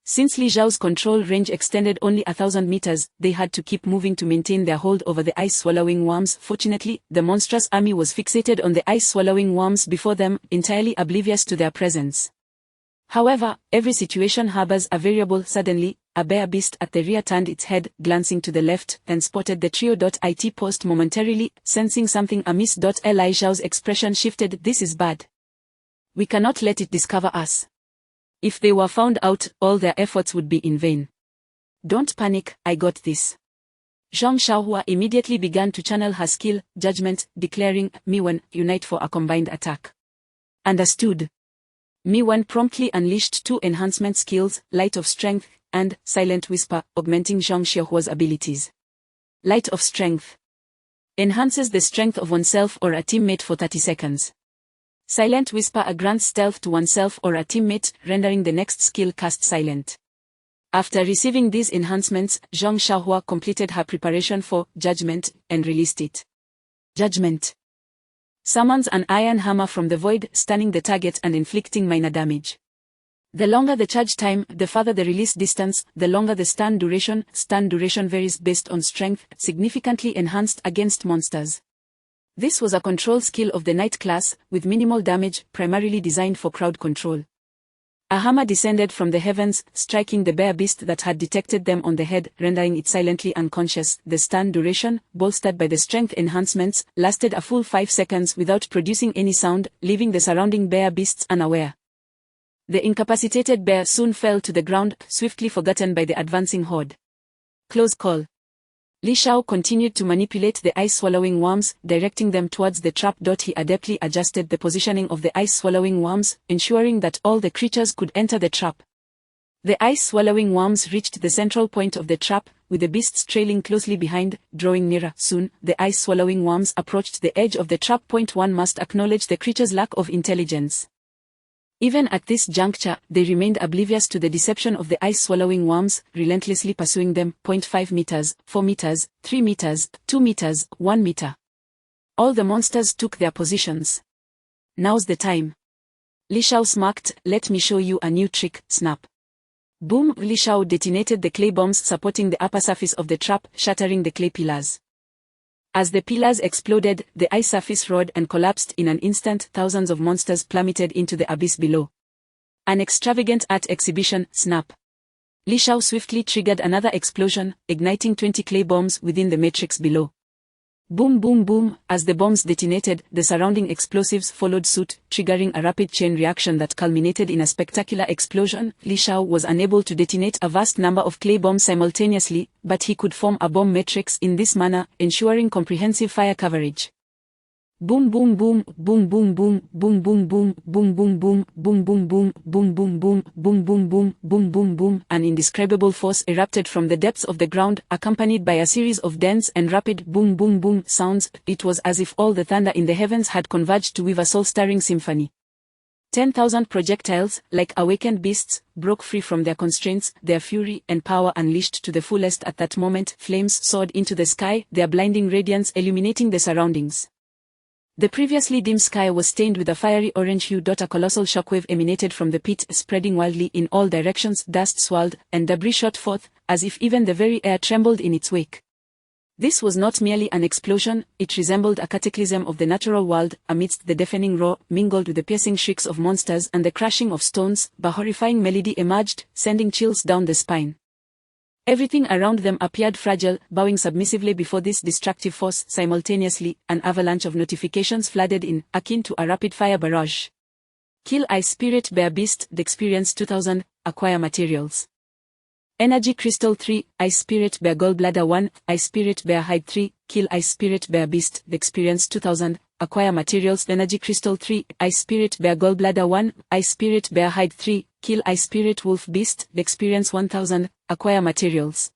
Since Li Zhao's control range extended only 1,000 meters, they had to keep moving to maintain their hold over the ice-swallowing worms. Fortunately, the monstrous army was fixated on the ice-swallowing worms before them, entirely oblivious to their presence. However, every situation harbors a variable. Suddenly, a bear beast at the rear turned its head, glancing to the left, and spotted the trio. It paused momentarily, sensing something amiss. Li Zhao's expression shifted. This is bad. We cannot let it discover us. If they were found out, all their efforts would be in vain. Don't panic, I got this. Zhong Xiaohua immediately began to channel her skill, judgment, declaring, Miwen, unite for a combined attack. Understood. Miwen promptly unleashed 2 enhancement skills, Light of Strength, and Silent Whisper, augmenting Zhong Xiaohua's abilities. Light of Strength enhances the strength of oneself or a teammate for 30 seconds. Silent Whisper grants stealth to oneself or a teammate, rendering the next skill cast silent. After receiving these enhancements, Zhang Xiaohua completed her preparation for Judgment and released it. Judgment summons an iron hammer from the void, stunning the target and inflicting minor damage. The longer the charge time, the farther the release distance, the longer the stun duration. Stun duration varies based on strength, significantly enhanced against monsters. This was a control skill of the Knight class, with minimal damage, primarily designed for crowd control. A hammer descended from the heavens, striking the bear beast that had detected them on the head, rendering it silently unconscious. The stun duration, bolstered by the strength enhancements, lasted a full 5 seconds without producing any sound, leaving the surrounding bear beasts unaware. The incapacitated bear soon fell to the ground, swiftly forgotten by the advancing horde. Close call. Li Shao continued to manipulate the ice-swallowing worms, directing them towards the trap. He adeptly adjusted the positioning of the ice-swallowing worms, ensuring that all the creatures could enter the trap. The ice-swallowing worms reached the central point of the trap, with the beasts trailing closely behind, drawing nearer. Soon, the ice-swallowing worms approached the edge of the trap. One must acknowledge the creatures' lack of intelligence. Even at this juncture, they remained oblivious to the deception of the ice-swallowing worms, relentlessly pursuing them. 0.5 meters, 4 meters, 3 meters, 2 meters, 1 meter. All the monsters took their positions. Now's the time. Li Shao smirked, let me show you a new trick. Snap. Boom! Li Shao detonated the clay bombs supporting the upper surface of the trap, shattering the clay pillars. As the pillars exploded, the ice surface roared and collapsed in an instant. Thousands of monsters plummeted into the abyss below. An extravagant art exhibition. Snap. Li Shao swiftly triggered another explosion, igniting 20 clay bombs within the matrix below. Boom boom boom, as the bombs detonated, the surrounding explosives followed suit, triggering a rapid chain reaction that culminated in a spectacular explosion. Li Shao was unable to detonate a vast number of clay bombs simultaneously, but he could form a bomb matrix in this manner, ensuring comprehensive fire coverage. Boom boom boom, boom boom boom, boom boom boom, boom boom boom, boom boom boom, boom boom boom, boom boom boom, boom boom boom. An indescribable force erupted from the depths of the ground, accompanied by a series of dense and rapid boom boom boom sounds. It was as if all the thunder in the heavens had converged to weave a soul-stirring symphony. 10,000 projectiles, like awakened beasts, broke free from their constraints, their fury and power unleashed to the fullest at that moment. Flames soared into the sky, their blinding radiance illuminating the surroundings. The previously dim sky was stained with a fiery orange hue. A colossal shockwave emanated from the pit, spreading wildly in all directions. Dust swirled, and debris shot forth, as if even the very air trembled in its wake. This was not merely an explosion, it resembled a cataclysm of the natural world. Amidst the deafening roar, mingled with the piercing shrieks of monsters and the crashing of stones, a horrifying melody emerged, sending chills down the spine. Everything around them appeared fragile, bowing submissively before this destructive force. Simultaneously, an avalanche of notifications flooded in, akin to a rapid-fire barrage. Kill Ice Spirit Bear Beast, the Experience 2000, acquire materials. Energy Crystal 3, Ice Spirit Bear Gallbladder 1, Ice Spirit Bear Hide 3, Kill Ice Spirit Bear Beast, the Experience 2000, acquire materials. Energy Crystal 3, Ice Spirit Bear Gallbladder 1, Ice Spirit Bear Hide 3, Kill Ice Spirit Wolf Beast, the Experience 1000, acquire materials.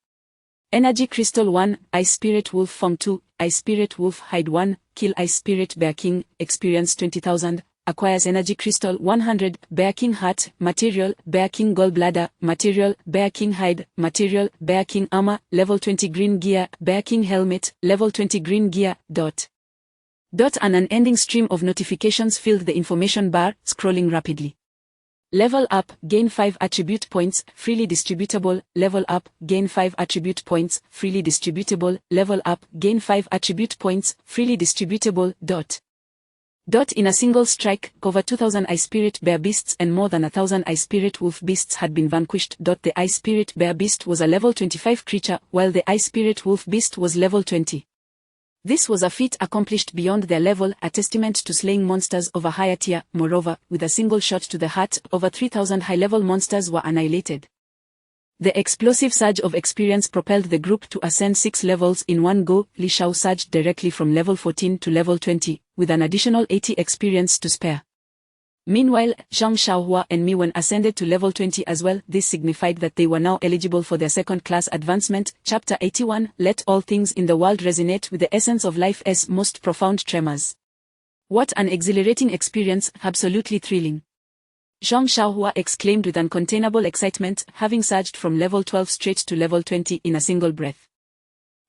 Energy Crystal 1, Ice Spirit Wolf Form 2, Ice Spirit Wolf Hide 1, Kill Ice Spirit Bear King, Experience 20,000, acquires Energy Crystal 100, Bear King Heart, material, Bear King Gallbladder, material, Bear King Hide, material, Bear King Armor, level 20 green gear, Bear King Helmet, level 20 green gear. An unending stream of notifications filled the information bar, scrolling rapidly. Level up, gain 5 attribute points, freely distributable. Level up, gain 5 attribute points, freely distributable. Level up, gain 5 attribute points, freely distributable. In a single strike, over 2,000 Ice Spirit Bear Beasts and more than 1,000 Ice Spirit Wolf Beasts had been vanquished. The Ice Spirit Bear Beast was a level 25 creature, while the Ice Spirit Wolf Beast was level 20. This was a feat accomplished beyond their level, a testament to slaying monsters of a higher tier. Moreover, with a single shot to the heart, over 3,000 high-level monsters were annihilated. The explosive surge of experience propelled the group to ascend 6 levels in one go. Li Shao surged directly from level 14 to level 20, with an additional 80 experience to spare. Meanwhile, Zhang Xiaohua and Miwen ascended to level 20 as well. This signified that they were now eligible for their second-class advancement. Chapter 81, Let all things in the world resonate with the essence of life's most profound tremors. What an exhilarating experience, absolutely thrilling. Zhang Xiaohua exclaimed with uncontainable excitement, having surged from level 12 straight to level 20 in a single breath.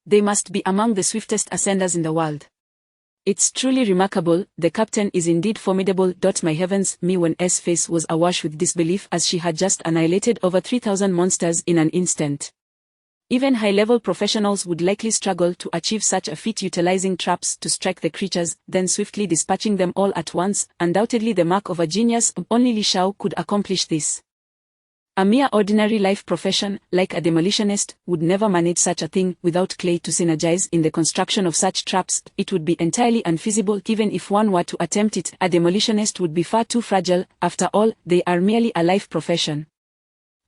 They must be among the swiftest ascenders in the world. It's truly remarkable, the captain is indeed formidable. My heavens, Mi Wen's face was awash with disbelief as she had just annihilated over 3,000 monsters in an instant. Even high-level professionals would likely struggle to achieve such a feat, utilizing traps to strike the creatures, then swiftly dispatching them all at once, undoubtedly the mark of a genius. Only Li Shao could accomplish this. A mere ordinary life profession, like a demolitionist, would never manage such a thing without clay to synergize in the construction of such traps. It would be entirely unfeasible even if one were to attempt it. A demolitionist would be far too fragile, after all, they are merely a life profession.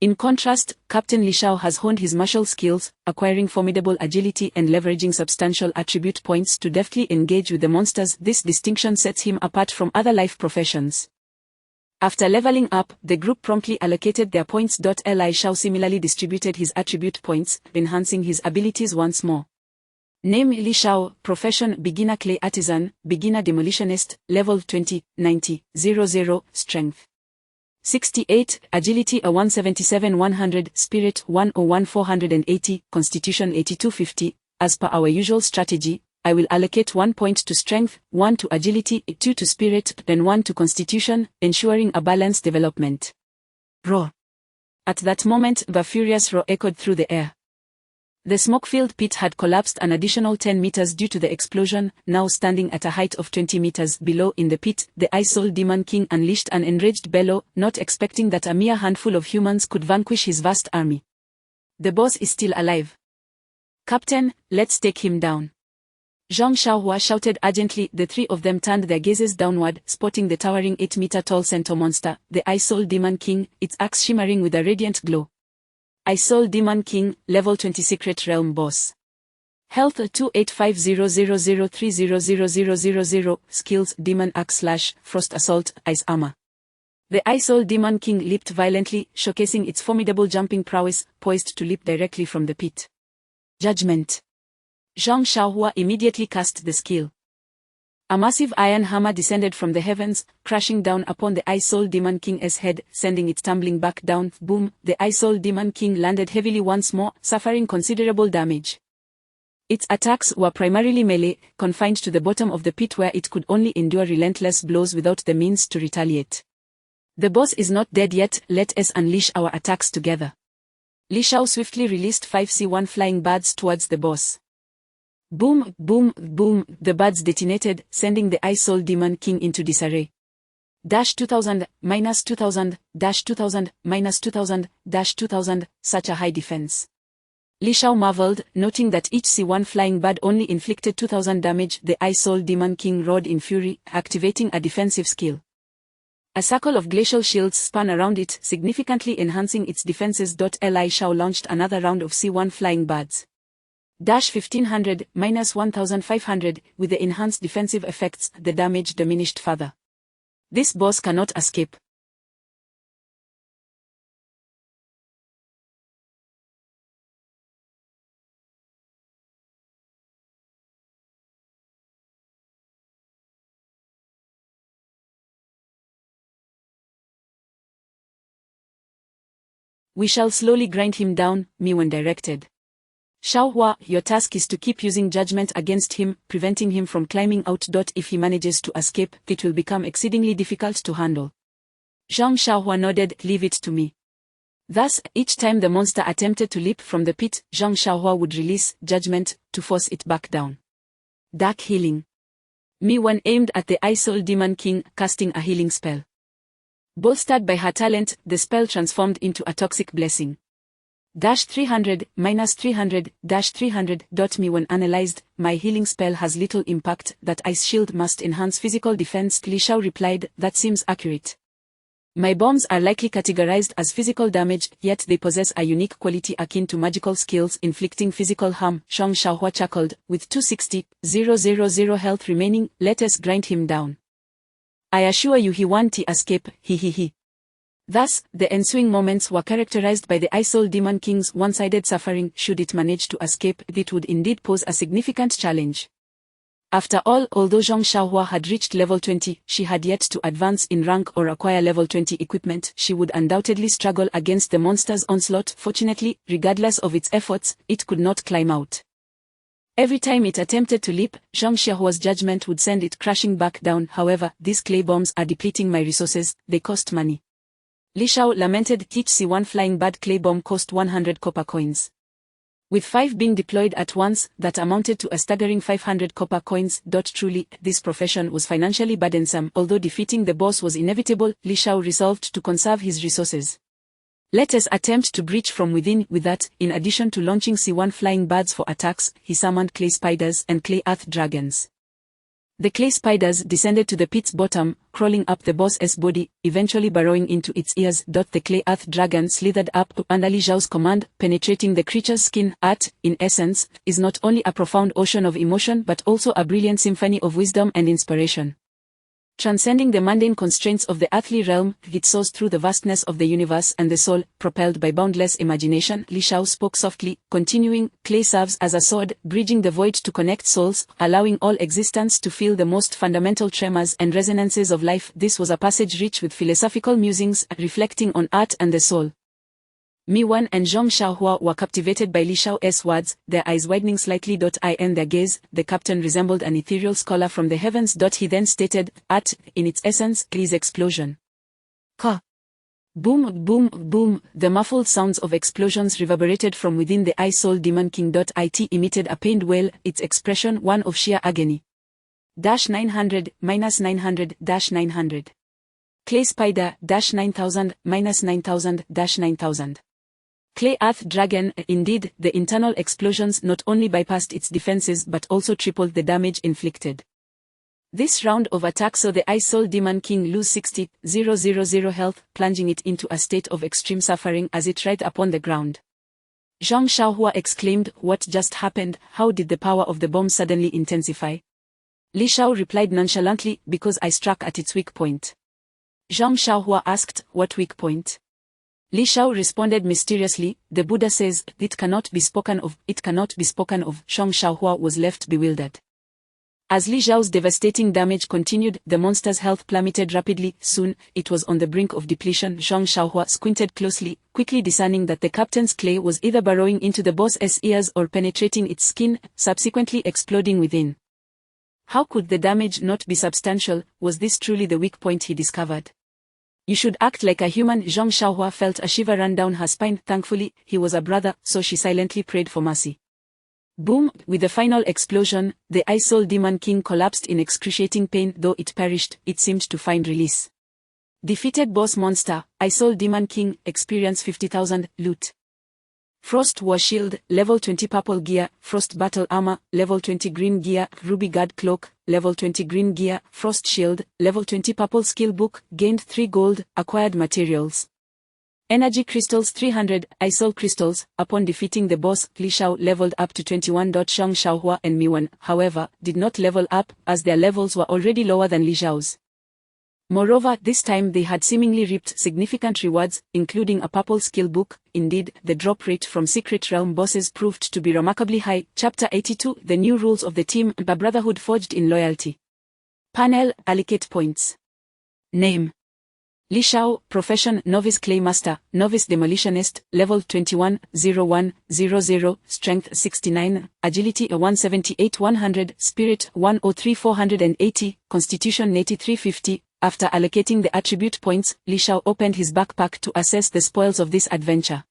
In contrast, Captain Li Shao has honed his martial skills, acquiring formidable agility and leveraging substantial attribute points to deftly engage with the monsters. This distinction sets him apart from other life professions. After leveling up, the group promptly allocated their points. Li Shao similarly distributed his attribute points, enhancing his abilities once more. Name Li Shao, profession beginner clay artisan, beginner demolitionist, level 20, 90, 00, strength 68, agility a 177 100, spirit 101 480, constitution 8250. As per our usual strategy, I will allocate 1 point to strength, 1 to agility, 2 to spirit, then 1 to constitution, ensuring a balanced development. Roar! At that moment, the furious roar echoed through the air. The smoke-filled pit had collapsed an additional 10 meters due to the explosion. Now standing at a height of 20 meters below in the pit, the Ice Soul Demon King unleashed an enraged bellow, not expecting that a mere handful of humans could vanquish his vast army. The boss is still alive. Captain, let's take him down. Zhang Xiaohua shouted urgently. The three of them turned their gazes downward, spotting the towering 8-meter-tall centaur monster, the Ice Soul Demon King, its axe shimmering with a radiant glow. Ice Soul Demon King, level 20 Secret Realm Boss. Health 285000300000. Skills Demon Axe / Frost Assault, Ice Armor. The Ice Soul Demon King leaped violently, showcasing its formidable jumping prowess, poised to leap directly from the pit. Judgment. Zhang Xiaohua immediately cast the skill. A massive iron hammer descended from the heavens, crashing down upon the Ice Soul Demon King's head, sending it tumbling back down. Boom! The Ice Soul Demon King landed heavily once more, suffering considerable damage. Its attacks were primarily melee, confined to the bottom of the pit where it could only endure relentless blows without the means to retaliate. The boss is not dead yet, let us unleash our attacks together. Li Shao swiftly released 5 C1 flying birds towards the boss. Boom, boom, boom, the birds detonated, sending the Ice Soul Demon King into disarray. -2000, -2000, -2000, -2000, -2000, such a high defense. Li Shao marveled, noting that each C1 flying bird only inflicted 2000 damage. The Ice Soul Demon King roared in fury, activating a defensive skill. A circle of glacial shields spun around it, significantly enhancing its defenses. Li Shao launched another round of C1 flying birds. -1500, -1500, with the enhanced defensive effects, the damage diminished further. This boss cannot escape. We shall slowly grind him down, Mi Wen directed. Xiaohua, your task is to keep using judgment against him, preventing him from climbing out. If he manages to escape, it will become exceedingly difficult to handle. Zhang Xiaohua nodded, leave it to me. Thus, each time the monster attempted to leap from the pit, Zhang Xiaohua would release judgment to force it back down. Dark healing. Mi Wen aimed at the Ice Soul Demon King, casting a healing spell. Bolstered by her talent, the spell transformed into a toxic blessing. -300, -300, -300. Mi Wen analyzed, my healing spell has little impact, that ice shield must enhance physical defense. Li Shao replied, that seems accurate. My bombs are likely categorized as physical damage, yet they possess a unique quality akin to magical skills inflicting physical harm. Zhang Xiaohua chuckled, with 260,000 health remaining, let us grind him down. I assure you he won't escape, he. Thus, the ensuing moments were characterized by the Ice Soul Demon King's one-sided suffering. Should it manage to escape, it would indeed pose a significant challenge. After all, although Zhang Xiaohua had reached level 20, she had yet to advance in rank or acquire level 20 equipment. She would undoubtedly struggle against the monster's onslaught. Fortunately, regardless of its efforts, it could not climb out. Every time it attempted to leap, Zhang Xiaohua's judgment would send it crashing back down. However, these clay bombs are depleting my resources, they cost money. Li Shao lamented. Each C1 flying bird clay bomb cost 100 copper coins. With 5 being deployed at once, that amounted to a staggering 500 copper coins. Truly, this profession was financially burdensome. Although defeating the boss was inevitable, Li Shao resolved to conserve his resources. Let us attempt to breach from within. With that, in addition to launching C1 flying birds for attacks, he summoned clay spiders and clay earth dragons. The clay spiders descended to the pit's bottom, crawling up the boss's body, eventually burrowing into its ears. The clay earth dragon slithered up under Li Zhao's command, penetrating the creature's skin. Art, in essence, is not only a profound ocean of emotion but also a brilliant symphony of wisdom and inspiration. Transcending the mundane constraints of the earthly realm, it soars through the vastness of the universe and the soul, propelled by boundless imagination. Li Shao spoke softly, continuing, clay serves as a sword, bridging the void to connect souls, allowing all existence to feel the most fundamental tremors and resonances of life. This was a passage rich with philosophical musings, reflecting on art and the soul. Mi Wan and Zhang Xiaohua were captivated by Li Shao's words, their eyes widening slightly. In their gaze, the captain resembled an ethereal scholar from the heavens. He then stated, art, in its essence, is explosion. Ka. Boom, boom, boom, the muffled sounds of explosions reverberated from within the Eye Soul Demon King. It emitted a pained wail, its expression one of sheer agony. 900, -900, -900. Clay Spider, -9000, -9000, -9000. Clay Earth Dragon. Indeed, the internal explosions not only bypassed its defenses but also tripled the damage inflicted. This round of attack saw the Ice Soul Demon King lose 60,000 health, plunging it into a state of extreme suffering as it writhed upon the ground. Zhang Xiaohua exclaimed, what just happened? How did the power of the bomb suddenly intensify? Li Shao replied nonchalantly, because I struck at its weak point. Zhang Xiaohua asked, what weak point? Li Shao responded mysteriously, the Buddha says, it cannot be spoken of, it cannot be spoken of. Zhang Xiaohua was left bewildered. As Li Zhao's devastating damage continued, the monster's health plummeted rapidly. Soon, it was on the brink of depletion. Zhang Xiaohua squinted closely, quickly discerning that the captain's clay was either burrowing into the boss's ears or penetrating its skin, subsequently exploding within. How could the damage not be substantial? Was this truly the weak point he discovered? You should act like a human. Zhang Xiaohua felt a shiver run down her spine. Thankfully, he was a brother, so she silently prayed for mercy. Boom! With the final explosion, the Ice Soul Demon King collapsed in excruciating pain. Though it perished, it seemed to find release. Defeated boss monster, Ice Soul Demon King, experience 50,000, loot. Frost War Shield, level 20 purple gear, Frost Battle Armor, level 20 green gear, Ruby Guard Cloak, level 20 green gear, Frost Shield, level 20 purple skill book, gained 3 gold, acquired materials. Energy Crystals 300, Ice Soul Crystals. Upon defeating the boss, Li Shao leveled up to 21. Zhang Xiaohua and Mi Wan, however, did not level up, as their levels were already lower than Li Zhao's. Moreover, this time they had seemingly reaped significant rewards, including a purple skill book. Indeed, the drop rate from Secret Realm bosses proved to be remarkably high. Chapter 82, The New Rules of the Team, a Brotherhood Forged in Loyalty. Panel, Allocate Points. Name. Li Shao, Profession, Novice Clay Master, Novice Demolitionist, Level 21, 0100, Strength 69, Agility 178 100, Spirit 103 480, Constitution 83 350. After allocating the attribute points, Li Shao opened his backpack to assess the spoils of this adventure.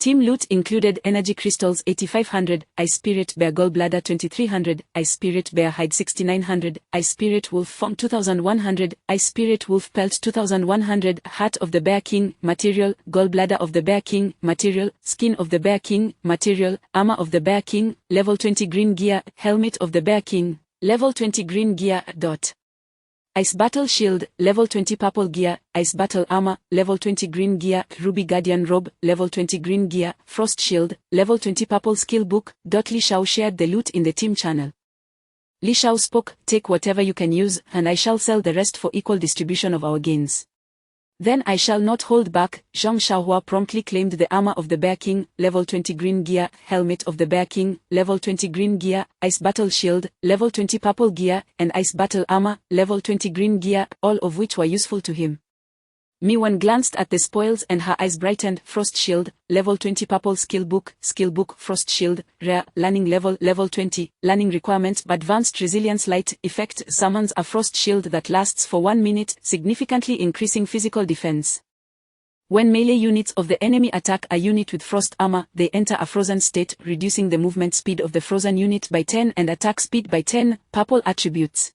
Team loot included Energy Crystals 8500, Ice Spirit Bear Gallbladder 2300, Ice Spirit Bear Hide 6900, Ice Spirit Wolf Form 2100, Ice Spirit Wolf Pelt 2100, Heart of the Bear King, Material, Gallbladder of the Bear King, Material, Skin of the Bear King, Material, Armor of the Bear King, Level 20 Green Gear, Helmet of the Bear King, Level 20 Green Gear. Ice Battle Shield, Level 20 Purple Gear, Ice Battle Armor, Level 20 Green Gear, Ruby Guardian Robe, Level 20 Green Gear, Frost Shield, Level 20 Purple Skill Book. Li Shao shared the loot in the team channel. Li Shao spoke, take whatever you can use, and I shall sell the rest for equal distribution of our gains. Then I shall not hold back. Zhang Xiaohua promptly claimed the armor of the Bear King, level 20 green gear, helmet of the Bear King, level 20 green gear, ice battle shield, level 20 purple gear, and ice battle armor, level 20 green gear, all of which were useful to him. Miwan glanced at the spoils and her eyes brightened. Frost shield, level 20 purple skill book, frost shield, rare, learning level 20, learning requirements, advanced resilience light effect summons a frost shield that lasts for 1 minute, significantly increasing physical defense. When melee units of the enemy attack a unit with frost armor, they enter a frozen state, reducing the movement speed of the frozen unit by 10 and attack speed by 10, purple attributes.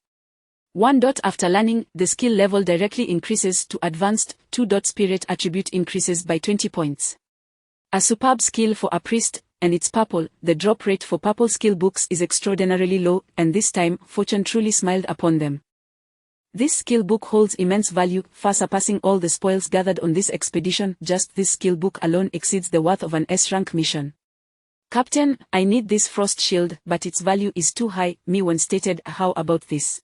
1. After learning, the skill level directly increases to advanced. 2. Spirit attribute increases by 20 points. A superb skill for a priest, and it's purple. The drop rate for purple skill books is extraordinarily low, and this time, fortune truly smiled upon them. This skill book holds immense value, far surpassing all the spoils gathered on this expedition. Just this skill book alone exceeds the worth of an S-rank mission. Captain, I need this frost shield, but its value is too high, Miwan stated. How about this?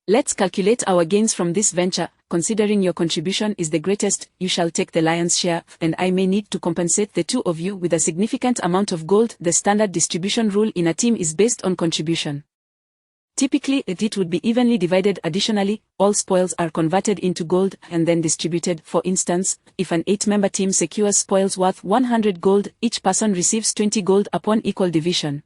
Let's calculate our gains from this venture. Considering your contribution is the greatest, you shall take the lion's share, and I may need to compensate the two of you with a significant amount of gold. The standard distribution rule in a team is based on contribution. Typically, it would be evenly divided. Additionally, all spoils are converted into gold and then distributed. For instance, if an 8-member team secures spoils worth 100 gold, each person receives 20 gold upon equal division.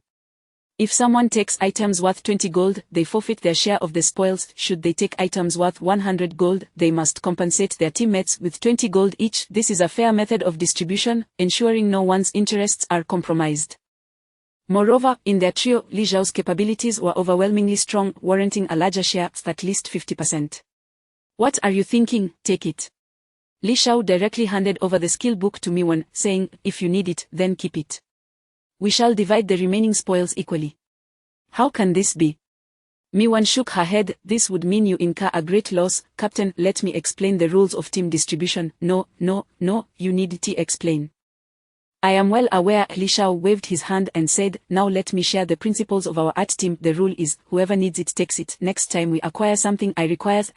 If someone takes items worth 20 gold, they forfeit their share of the spoils. Should they take items worth 100 gold, they must compensate their teammates with 20 gold each. This is a fair method of distribution, ensuring no one's interests are compromised. Moreover, in their trio, Li Zhao's capabilities were overwhelmingly strong, warranting a larger share, at least 50%. What are you thinking? Take it. Li Xiao directly handed over the skill book to Miwan, saying, if you need it, then keep it. We shall divide the remaining spoils equally. How can this be? Miwan shook her head. This would mean you incur a great loss. Captain, let me explain the rules of team distribution. No, you need to explain. I am well aware. Li Xiao waved his hand and said, now let me share the principles of our art team. The rule is, whoever needs it takes it. Next time we acquire something I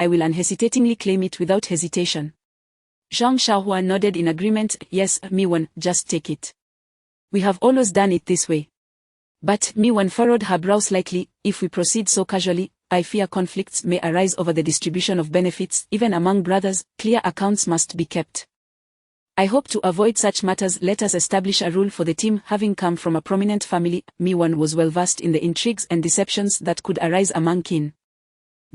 will unhesitatingly claim it without hesitation. Zhang Xiaohua nodded in agreement. Yes, Miwan, just take it. We have always done it this way. But Miwan furrowed her brow slightly. If we proceed so casually, I fear conflicts may arise over the distribution of benefits. Even among brothers, clear accounts must be kept. I hope to avoid such matters. Let us establish a rule for the team. Having come from a prominent family, Miwan was well versed in the intrigues and deceptions that could arise among kin.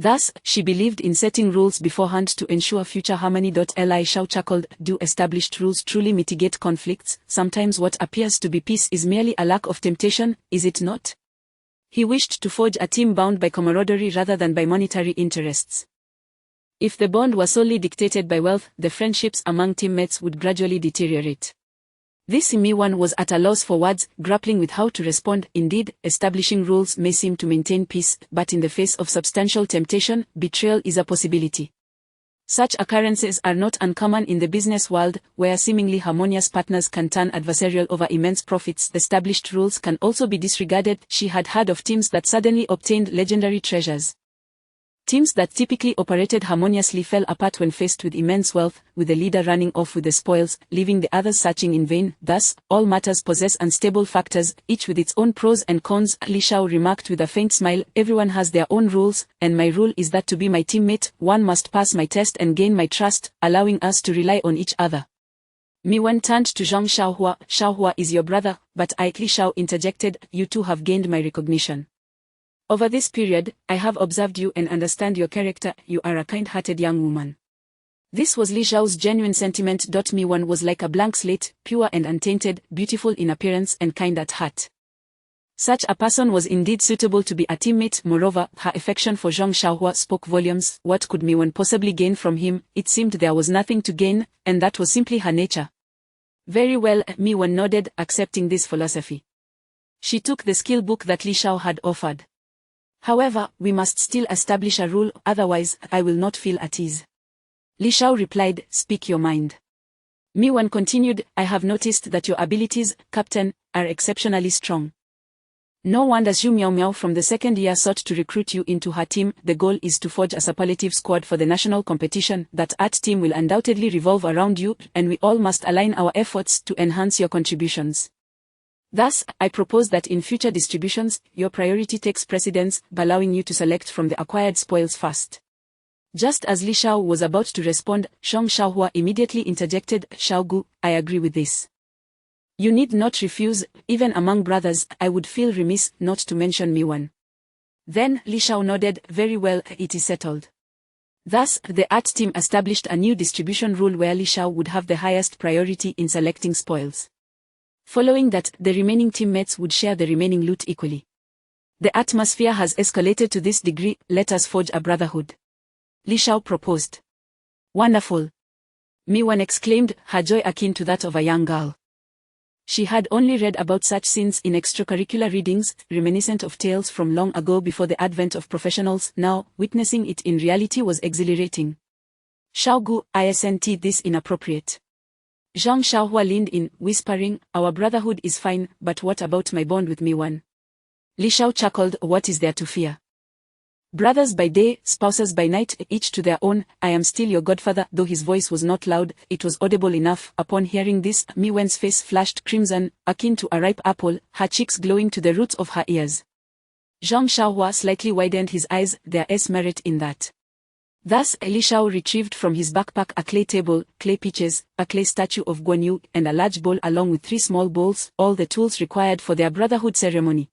Thus, she believed in setting rules beforehand to ensure future harmony. Li Xiao chuckled. Do established rules truly mitigate conflicts? Sometimes what appears to be peace is merely a lack of temptation, is it not? He wished to forge a team bound by camaraderie rather than by monetary interests. If the bond was solely dictated by wealth, the friendships among teammates would gradually deteriorate. This Miwan was at a loss for words, grappling with how to respond. Indeed, establishing rules may seem to maintain peace, but in the face of substantial temptation, betrayal is a possibility. Such occurrences are not uncommon in the business world, where seemingly harmonious partners can turn adversarial over immense profits. Established rules can also be disregarded. She had heard of teams that suddenly obtained legendary treasures. Teams that typically operated harmoniously fell apart when faced with immense wealth, with the leader running off with the spoils, leaving the others searching in vain. Thus, all matters possess unstable factors, each with its own pros and cons. Li Xiao remarked with a faint smile, everyone has their own rules, and my rule is that to be my teammate, one must pass my test and gain my trust, allowing us to rely on each other. Miwan turned to Zhang Xiaohua. Xiaohua is your brother, but Li Xiao interjected, you two have gained my recognition. Over this period, I have observed you and understand your character. You are a kind-hearted young woman. This was Li Xiao's genuine sentiment. Miwan was like a blank slate, pure and untainted, beautiful in appearance and kind at heart. Such a person was indeed suitable to be a teammate. Moreover, her affection for Zhang Xiaohua spoke volumes. What could Miwan possibly gain from him? It seemed there was nothing to gain, and that was simply her nature. Very well, Miwan nodded, accepting this philosophy. She took the skill book that Li Xiao had offered. However, we must still establish a rule, otherwise, I will not feel at ease. Li Xiao replied, speak your mind. Miwan continued, I have noticed that your abilities, Captain, are exceptionally strong. No wonder Xu Miao Miao from the second year sought to recruit you into her team. The goal is to forge a superlative squad for the national competition. That art team will undoubtedly revolve around you, and we all must align our efforts to enhance your contributions. Thus, I propose that in future distributions, your priority takes precedence, by allowing you to select from the acquired spoils first. Just as Li Shao was about to respond, Zhang Xiaohua immediately interjected, Xiaogu, I agree with this. You need not refuse. Even among brothers, I would feel remiss not to mention Miwan. Then Li Shao nodded, very well, it is settled. Thus, the art team established a new distribution rule where Li Shao would have the highest priority in selecting spoils. Following that, the remaining teammates would share the remaining loot equally. The atmosphere has escalated to this degree, let us forge a brotherhood. Li Shao proposed. Wonderful! Miwan exclaimed, her joy akin to that of a young girl. She had only read about such scenes in extracurricular readings, reminiscent of tales from long ago before the advent of professionals. Now, witnessing it in reality was exhilarating. Xiaogu, isn't this inappropriate? Zhang Xiaohua leaned in, whispering, our brotherhood is fine, but what about my bond with Miwan? Li Shao chuckled, what is there to fear? Brothers by day, spouses by night, each to their own. I am still your godfather. Though his voice was not loud, it was audible enough. Upon hearing this, Miwan's face flashed crimson, akin to a ripe apple, her cheeks glowing to the roots of her ears. Zhang Xiaohua slightly widened his eyes, there is merit in that. Thus, Li Shao retrieved from his backpack a clay table, clay pitchers, a clay statue of Guan Yu, and a large bowl along with 3 small bowls, all the tools required for their brotherhood ceremony.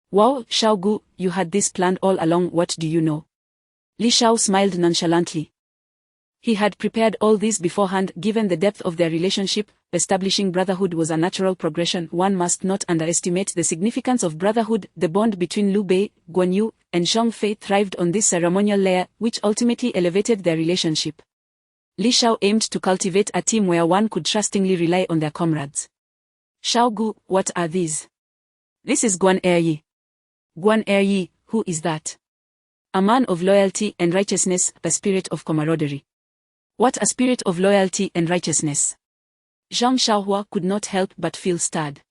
Wow, Xiaogu, you had this planned all along. What do you know? Li Shao smiled nonchalantly. He had prepared all this beforehand. Given the depth of their relationship, establishing brotherhood was a natural progression. One must not underestimate the significance of brotherhood. The bond between Liu Bei, Guan Yu, and Zhang Fei thrived on this ceremonial layer, which ultimately elevated their relationship. Li Shao aimed to cultivate a team where one could trustingly rely on their comrades. Xiaogu, what are these? This is Guan Eryi. Guan Eryi, who is that? A man of loyalty and righteousness, a spirit of camaraderie. What a spirit of loyalty and righteousness! Zhang Xiaohua could not help but feel stirred.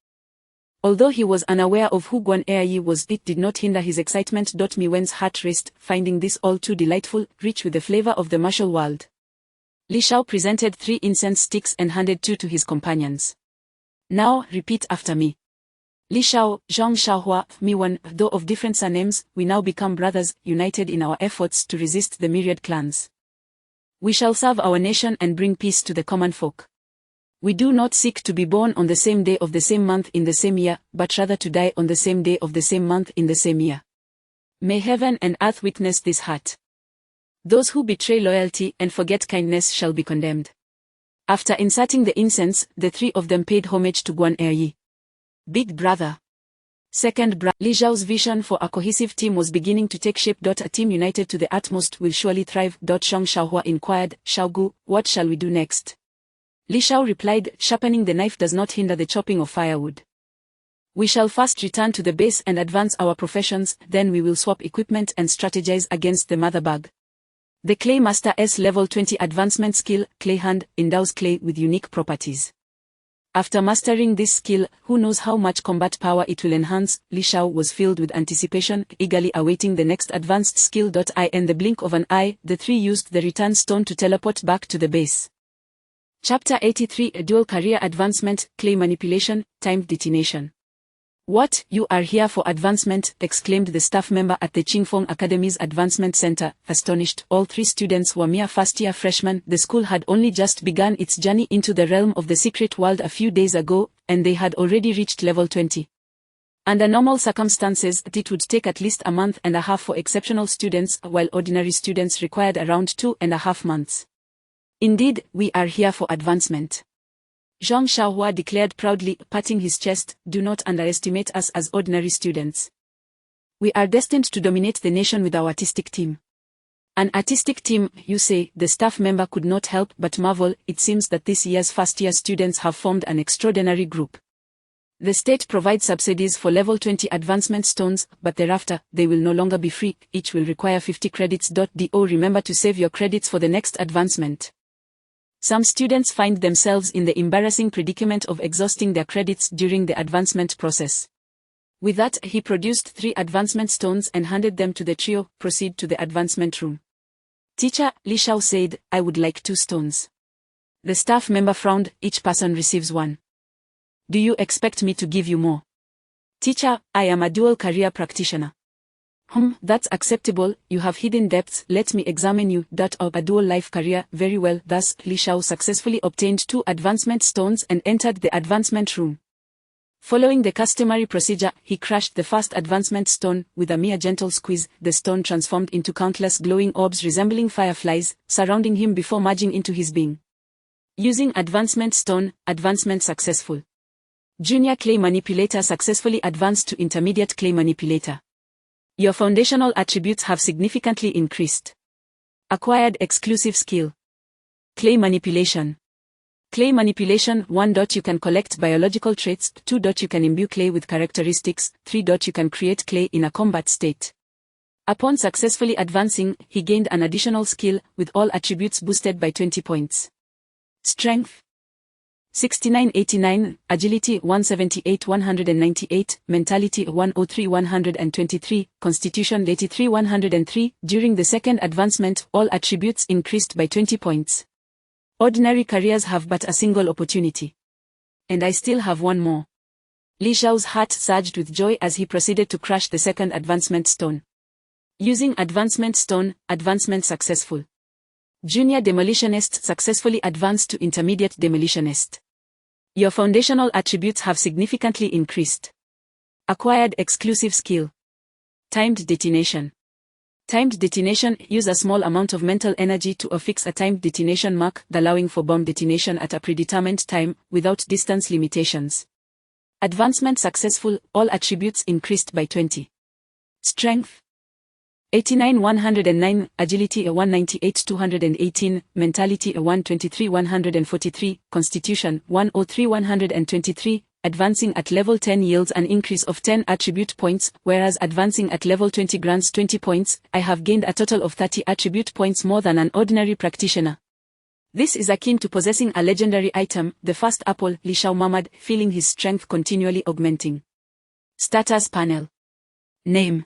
Although he was unaware of who Guan Eryi was, it did not hinder his excitement. Miwan's heart raced, finding this all too delightful, rich with the flavor of the martial world. Li Shao presented 3 incense sticks and handed 2 to his companions. Now, repeat after me. Li Shao, Zhang Xiaohua, Miwan, though of different surnames, we now become brothers, united in our efforts to resist the myriad clans. We shall serve our nation and bring peace to the common folk. We do not seek to be born on the same day of the same month in the same year, but rather to die on the same day of the same month in the same year. May heaven and earth witness this heart. Those who betray loyalty and forget kindness shall be condemned. After inserting the incense, the 3 of them paid homage to Guan Eryi. Big brother. Second brother. Li Zhao's vision for a cohesive team was beginning to take shape. A team united to the utmost will surely thrive. Zhang Xiaohua inquired, Xiaogu, what shall we do next? Li Shao replied, sharpening the knife does not hinder the chopping of firewood. We shall first return to the base and advance our professions, then we will swap equipment and strategize against the mother bug. The Clay Master S level 20 advancement skill, Clay Hand, endows clay with unique properties. After mastering this skill, who knows how much combat power it will enhance? Li Shao was filled with anticipation, eagerly awaiting the next advanced skill. In the blink of an eye, the 3 used the return stone to teleport back to the base. Chapter 83, Dual Career Advancement, Clay Manipulation, Timed Detonation. What, you are here for advancement? Exclaimed the staff member at the Qingfeng Academy's Advancement Center, astonished. All 3 students were mere first-year freshmen. The school had only just begun its journey into the realm of the secret world a few days ago, and they had already reached level 20. Under normal circumstances, it would take at least a month and a half for exceptional students, while ordinary students required around 2.5 months. Indeed, we are here for advancement. Zhang Xiaohua declared proudly, patting his chest, do not underestimate us as ordinary students. We are destined to dominate the nation with our artistic team. An artistic team, you say? The staff member could not help but marvel. It seems that this year's first-year students have formed an extraordinary group. The state provides subsidies for level 20 advancement stones, but thereafter, they will no longer be free. Each will require 50 credits. Do remember to save your credits for the next advancement. Some students find themselves in the embarrassing predicament of exhausting their credits during the advancement process. With that, he produced 3 advancement stones and handed them to the trio. Proceed to the advancement room. Teacher, Li Shao said, I would like 2 stones. The staff member frowned. Each person receives 1. Do you expect me to give you more? Teacher, I am a dual career practitioner. That's acceptable. You have hidden depths. Let me examine you. A dual life career. Very well. Thus, Li Shao successfully obtained 2 advancement stones and entered the advancement room. Following the customary procedure, he crushed the first advancement stone. With a mere gentle squeeze, the stone transformed into countless glowing orbs resembling fireflies, surrounding him before merging into his being. Using advancement stone, advancement successful. Junior clay manipulator successfully advanced to intermediate clay manipulator. Your foundational attributes have significantly increased. Acquired exclusive skill. Clay manipulation. Clay manipulation. 1. You can collect biological traits. 2. You can imbue clay with characteristics. 3. You can create clay in a combat state. Upon successfully advancing, he gained an additional skill, with all attributes boosted by 20 points. Strength 69-89, Agility 178-198, Mentality 103-123, Constitution 83-103. During the second advancement, all attributes increased by 20 points. Ordinary careers have but a single opportunity. And I still have 1 more. Li Shao's heart surged with joy as he proceeded to crush the second advancement stone. Using advancement stone, advancement successful. Junior demolitionist successfully advanced to intermediate demolitionist. Your foundational attributes have significantly increased. Acquired exclusive skill. Timed detonation. Timed detonation. Use a small amount of mental energy to affix a timed detonation mark, allowing for bomb detonation at a predetermined time, without distance limitations. Advancement successful. All attributes increased by 20. Strength 89-109, Agility 198-218, Mentality 123-143, Constitution 103-123. Advancing at level 10 yields an increase of 10 attribute points, whereas advancing at level 20 grants 20 points. I have gained a total of 30 attribute points more than an ordinary practitioner. This is akin to possessing a legendary item, the first apple. Li Shao murmured, feeling his strength continually augmenting. Status panel. Name.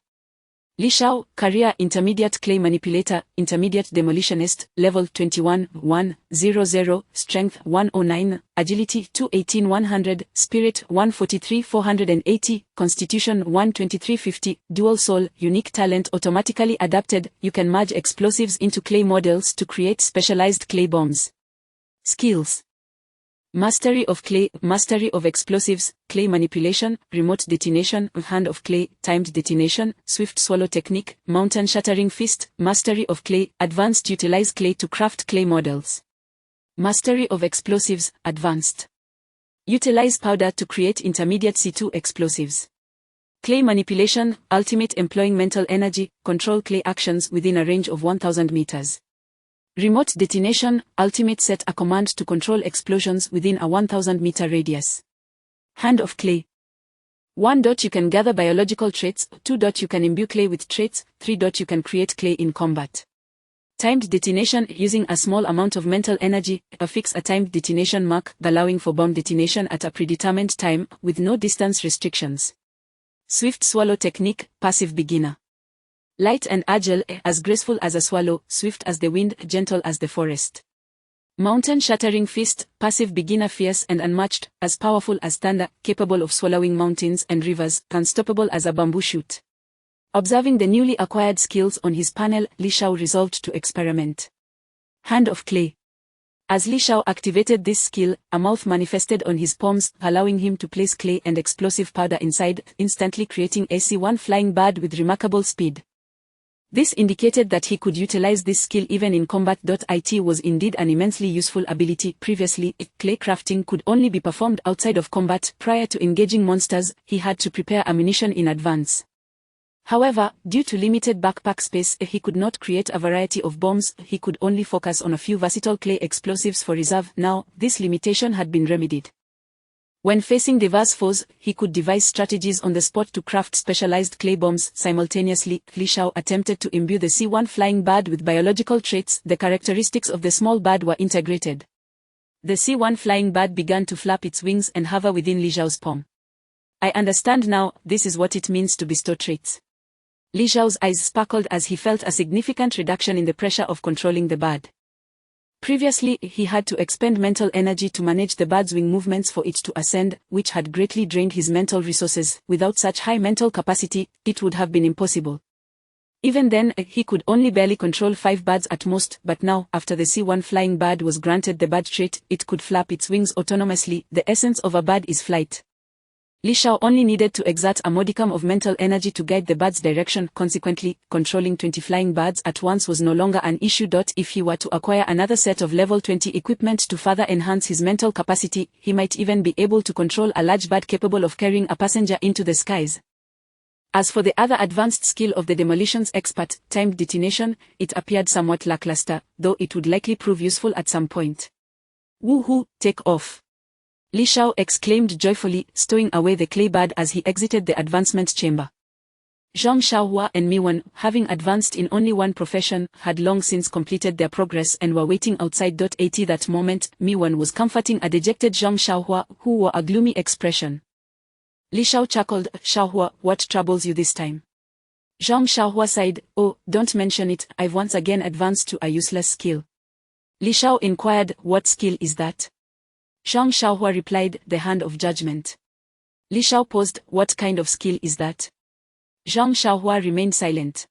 Li Shao, Career Intermediate Clay Manipulator, Intermediate Demolitionist, Level 21, 100, Strength 109, Agility 218-100, Spirit 143-480, Constitution 123-50, Dual Soul, Unique Talent automatically adapted. You can merge explosives into clay models to create specialized clay bombs. Skills. Mastery of clay, mastery of explosives, clay manipulation, remote detonation, hand of clay, timed detonation, swift swallow technique, mountain shattering fist, mastery of clay, advanced utilize clay to craft clay models. Mastery of explosives, advanced. Utilize powder to create intermediate C2 explosives. Clay manipulation, ultimate employing mental energy, control clay actions within a range of 1000 meters. Remote detonation, ultimate set a command to control explosions within a 1000-meter radius. Hand of clay. 1. You can gather biological traits. 2. You can imbue clay with traits. 3. You can create clay in combat. Timed detonation, using a small amount of mental energy, affix a timed detonation mark, allowing for bomb detonation at a predetermined time, with no distance restrictions. Swift swallow technique, passive beginner. Light and agile, as graceful as a swallow, swift as the wind, gentle as the forest. Mountain shattering fist, passive beginner, fierce and unmatched, as powerful as thunder, capable of swallowing mountains and rivers, unstoppable as a bamboo shoot. Observing the newly acquired skills on his panel, Li Shao resolved to experiment. Hand of clay. As Li Shao activated this skill, a mouth manifested on his palms, allowing him to place clay and explosive powder inside, instantly creating a C1 flying bird with remarkable speed. This indicated that he could utilize this skill even in combat. It was indeed an immensely useful ability. Previously, clay crafting could only be performed outside of combat. Prior to engaging monsters, he had to prepare ammunition in advance. However, due to limited backpack space, he could not create a variety of bombs. He could only focus on a few versatile clay explosives for reserve. Now, this limitation had been remedied. When facing diverse foes, he could devise strategies on the spot to craft specialized clay bombs. Simultaneously, Li Shao attempted to imbue the C1 flying bird with biological traits. The characteristics of the small bird were integrated. The C1 flying bird began to flap its wings and hover within Li Shao's palm. I understand now, this is what it means to bestow traits. Li Xiao's eyes sparkled as he felt a significant reduction in the pressure of controlling the bird. Previously, he had to expend mental energy to manage the bird's wing movements for it to ascend, which had greatly drained his mental resources. Without such high mental capacity, it would have been impossible. Even then, he could only barely control 5 birds at most, but now, after the C1 flying bird was granted the bird trait, it could flap its wings autonomously. The essence of a bird is flight. Li Xiao only needed to exert a modicum of mental energy to guide the bird's direction. Consequently, controlling 20 flying birds at once was no longer an issue. If he were to acquire another set of level 20 equipment to further enhance his mental capacity, he might even be able to control a large bird capable of carrying a passenger into the skies. As for the other advanced skill of the demolitions expert, timed detonation, it appeared somewhat lackluster, though it would likely prove useful at some point. Woohoo, take off! Li Xiao exclaimed joyfully, stowing away the clay bird as he exited the advancement chamber. Zhang Xiaohua and Mi Wen, having advanced in only one profession, had long since completed their progress and were waiting outside. At that moment, Mi Wen was comforting a dejected Zhang Xiaohua, who wore a gloomy expression. Li Xiao chuckled. Xiaohua, what troubles you this time? Zhang Xiaohua sighed. Oh, don't mention it, I've once again advanced to a useless skill. Li Xiao inquired, what skill is that? Zhang Xiaohua replied, the hand of judgment. Li Xiao paused, what kind of skill is that? Zhang Xiaohua remained silent.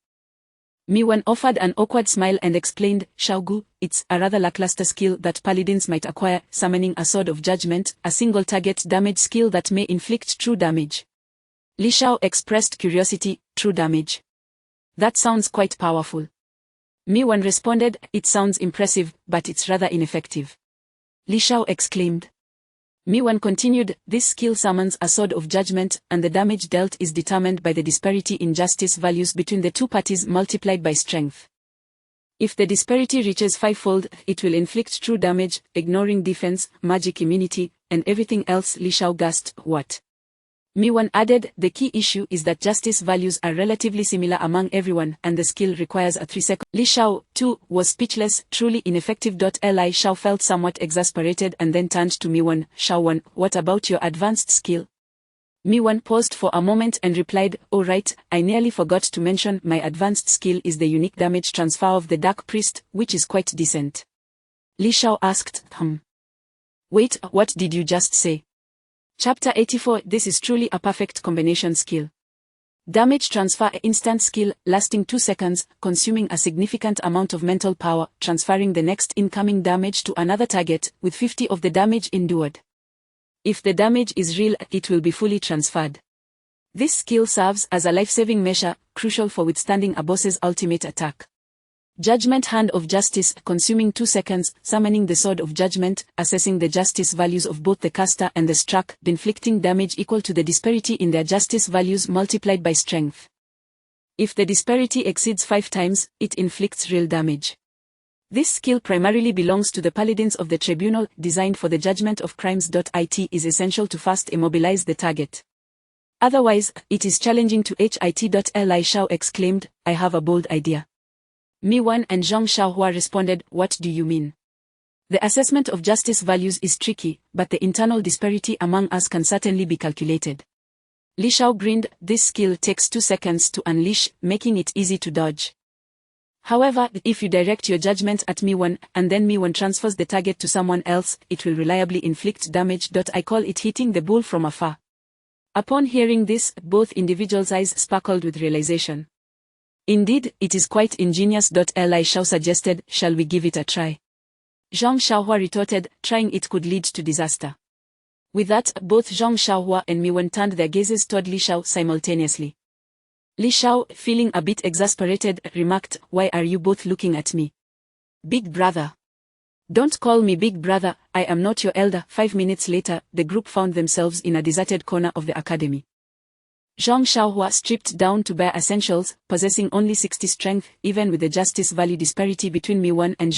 Mi Wen offered an awkward smile and explained, Xiaogu, it's a rather lackluster skill that paladins might acquire, summoning a sword of judgment, a single target damage skill that may inflict true damage. Li Xiao expressed curiosity, true damage. That sounds quite powerful. Mi Wen responded, it sounds impressive, but it's rather ineffective. Li Xiao exclaimed. Mi Wen continued, this skill summons a sword of judgment, and the damage dealt is determined by the disparity in justice values between the two parties multiplied by strength. If the disparity reaches 5-fold, it will inflict true damage, ignoring defense, magic immunity, and everything else. Li Xiao gasped, what? Mi Wen added, the key issue is that justice values are relatively similar among everyone, and the skill requires a 3-second. Li Xiao, too, was speechless, truly ineffective. Li Xiao felt somewhat exasperated and then turned to Mi Wen. Xiao Wen, what about your advanced skill? Mi Wen paused for a moment and replied, oh right, I nearly forgot to mention my advanced skill is the unique damage transfer of the Dark Priest, which is quite decent. Li Xiao asked, Wait, what did you just say? Chapter 84. This is truly a perfect combination skill. Damage transfer, instant skill, lasting 2 seconds, consuming a significant amount of mental power, transferring the next incoming damage to another target, with 50 of the damage endured. If the damage is real, it will be fully transferred. This skill serves as a life-saving measure, crucial for withstanding a boss's ultimate attack. Judgment Hand of Justice, consuming 2 seconds, summoning the Sword of Judgment, assessing the justice values of both the caster and the struck, inflicting damage equal to the disparity in their justice values multiplied by strength. If the disparity exceeds 5 times, it inflicts real damage. This skill primarily belongs to the Paladins of the Tribunal, designed for the judgment of crimes. It is essential to fast immobilize the target. Otherwise, it is challenging to hit. Li Xiao exclaimed, I have a bold idea. Mi Wen and Zhang Xiaohua responded, what do you mean? The assessment of justice values is tricky, but the internal disparity among us can certainly be calculated. Li Xiao grinned, this skill takes 2 seconds to unleash, making it easy to dodge. However, if you direct your judgment at Mi Wen, and then Mi Wen transfers the target to someone else, it will reliably inflict damage. I call it hitting the bull from afar. Upon hearing this, both individuals' eyes sparkled with realization. Indeed, it is quite ingenious. Li Xiao suggested, shall we give it a try? Zhang Xiaohua retorted, trying it could lead to disaster. With that, both Zhang Xiaohua and Mi Wen turned their gazes toward Li Xiao simultaneously. Li Xiao, feeling a bit exasperated, remarked, why are you both looking at me? Big brother. Don't call me big brother, I am not your elder. 5 minutes later, the group found themselves in a deserted corner of the academy. Zhang Xiaohua stripped down to bare essentials, possessing only 60 strength, even with the justice value disparity between Mi Wen and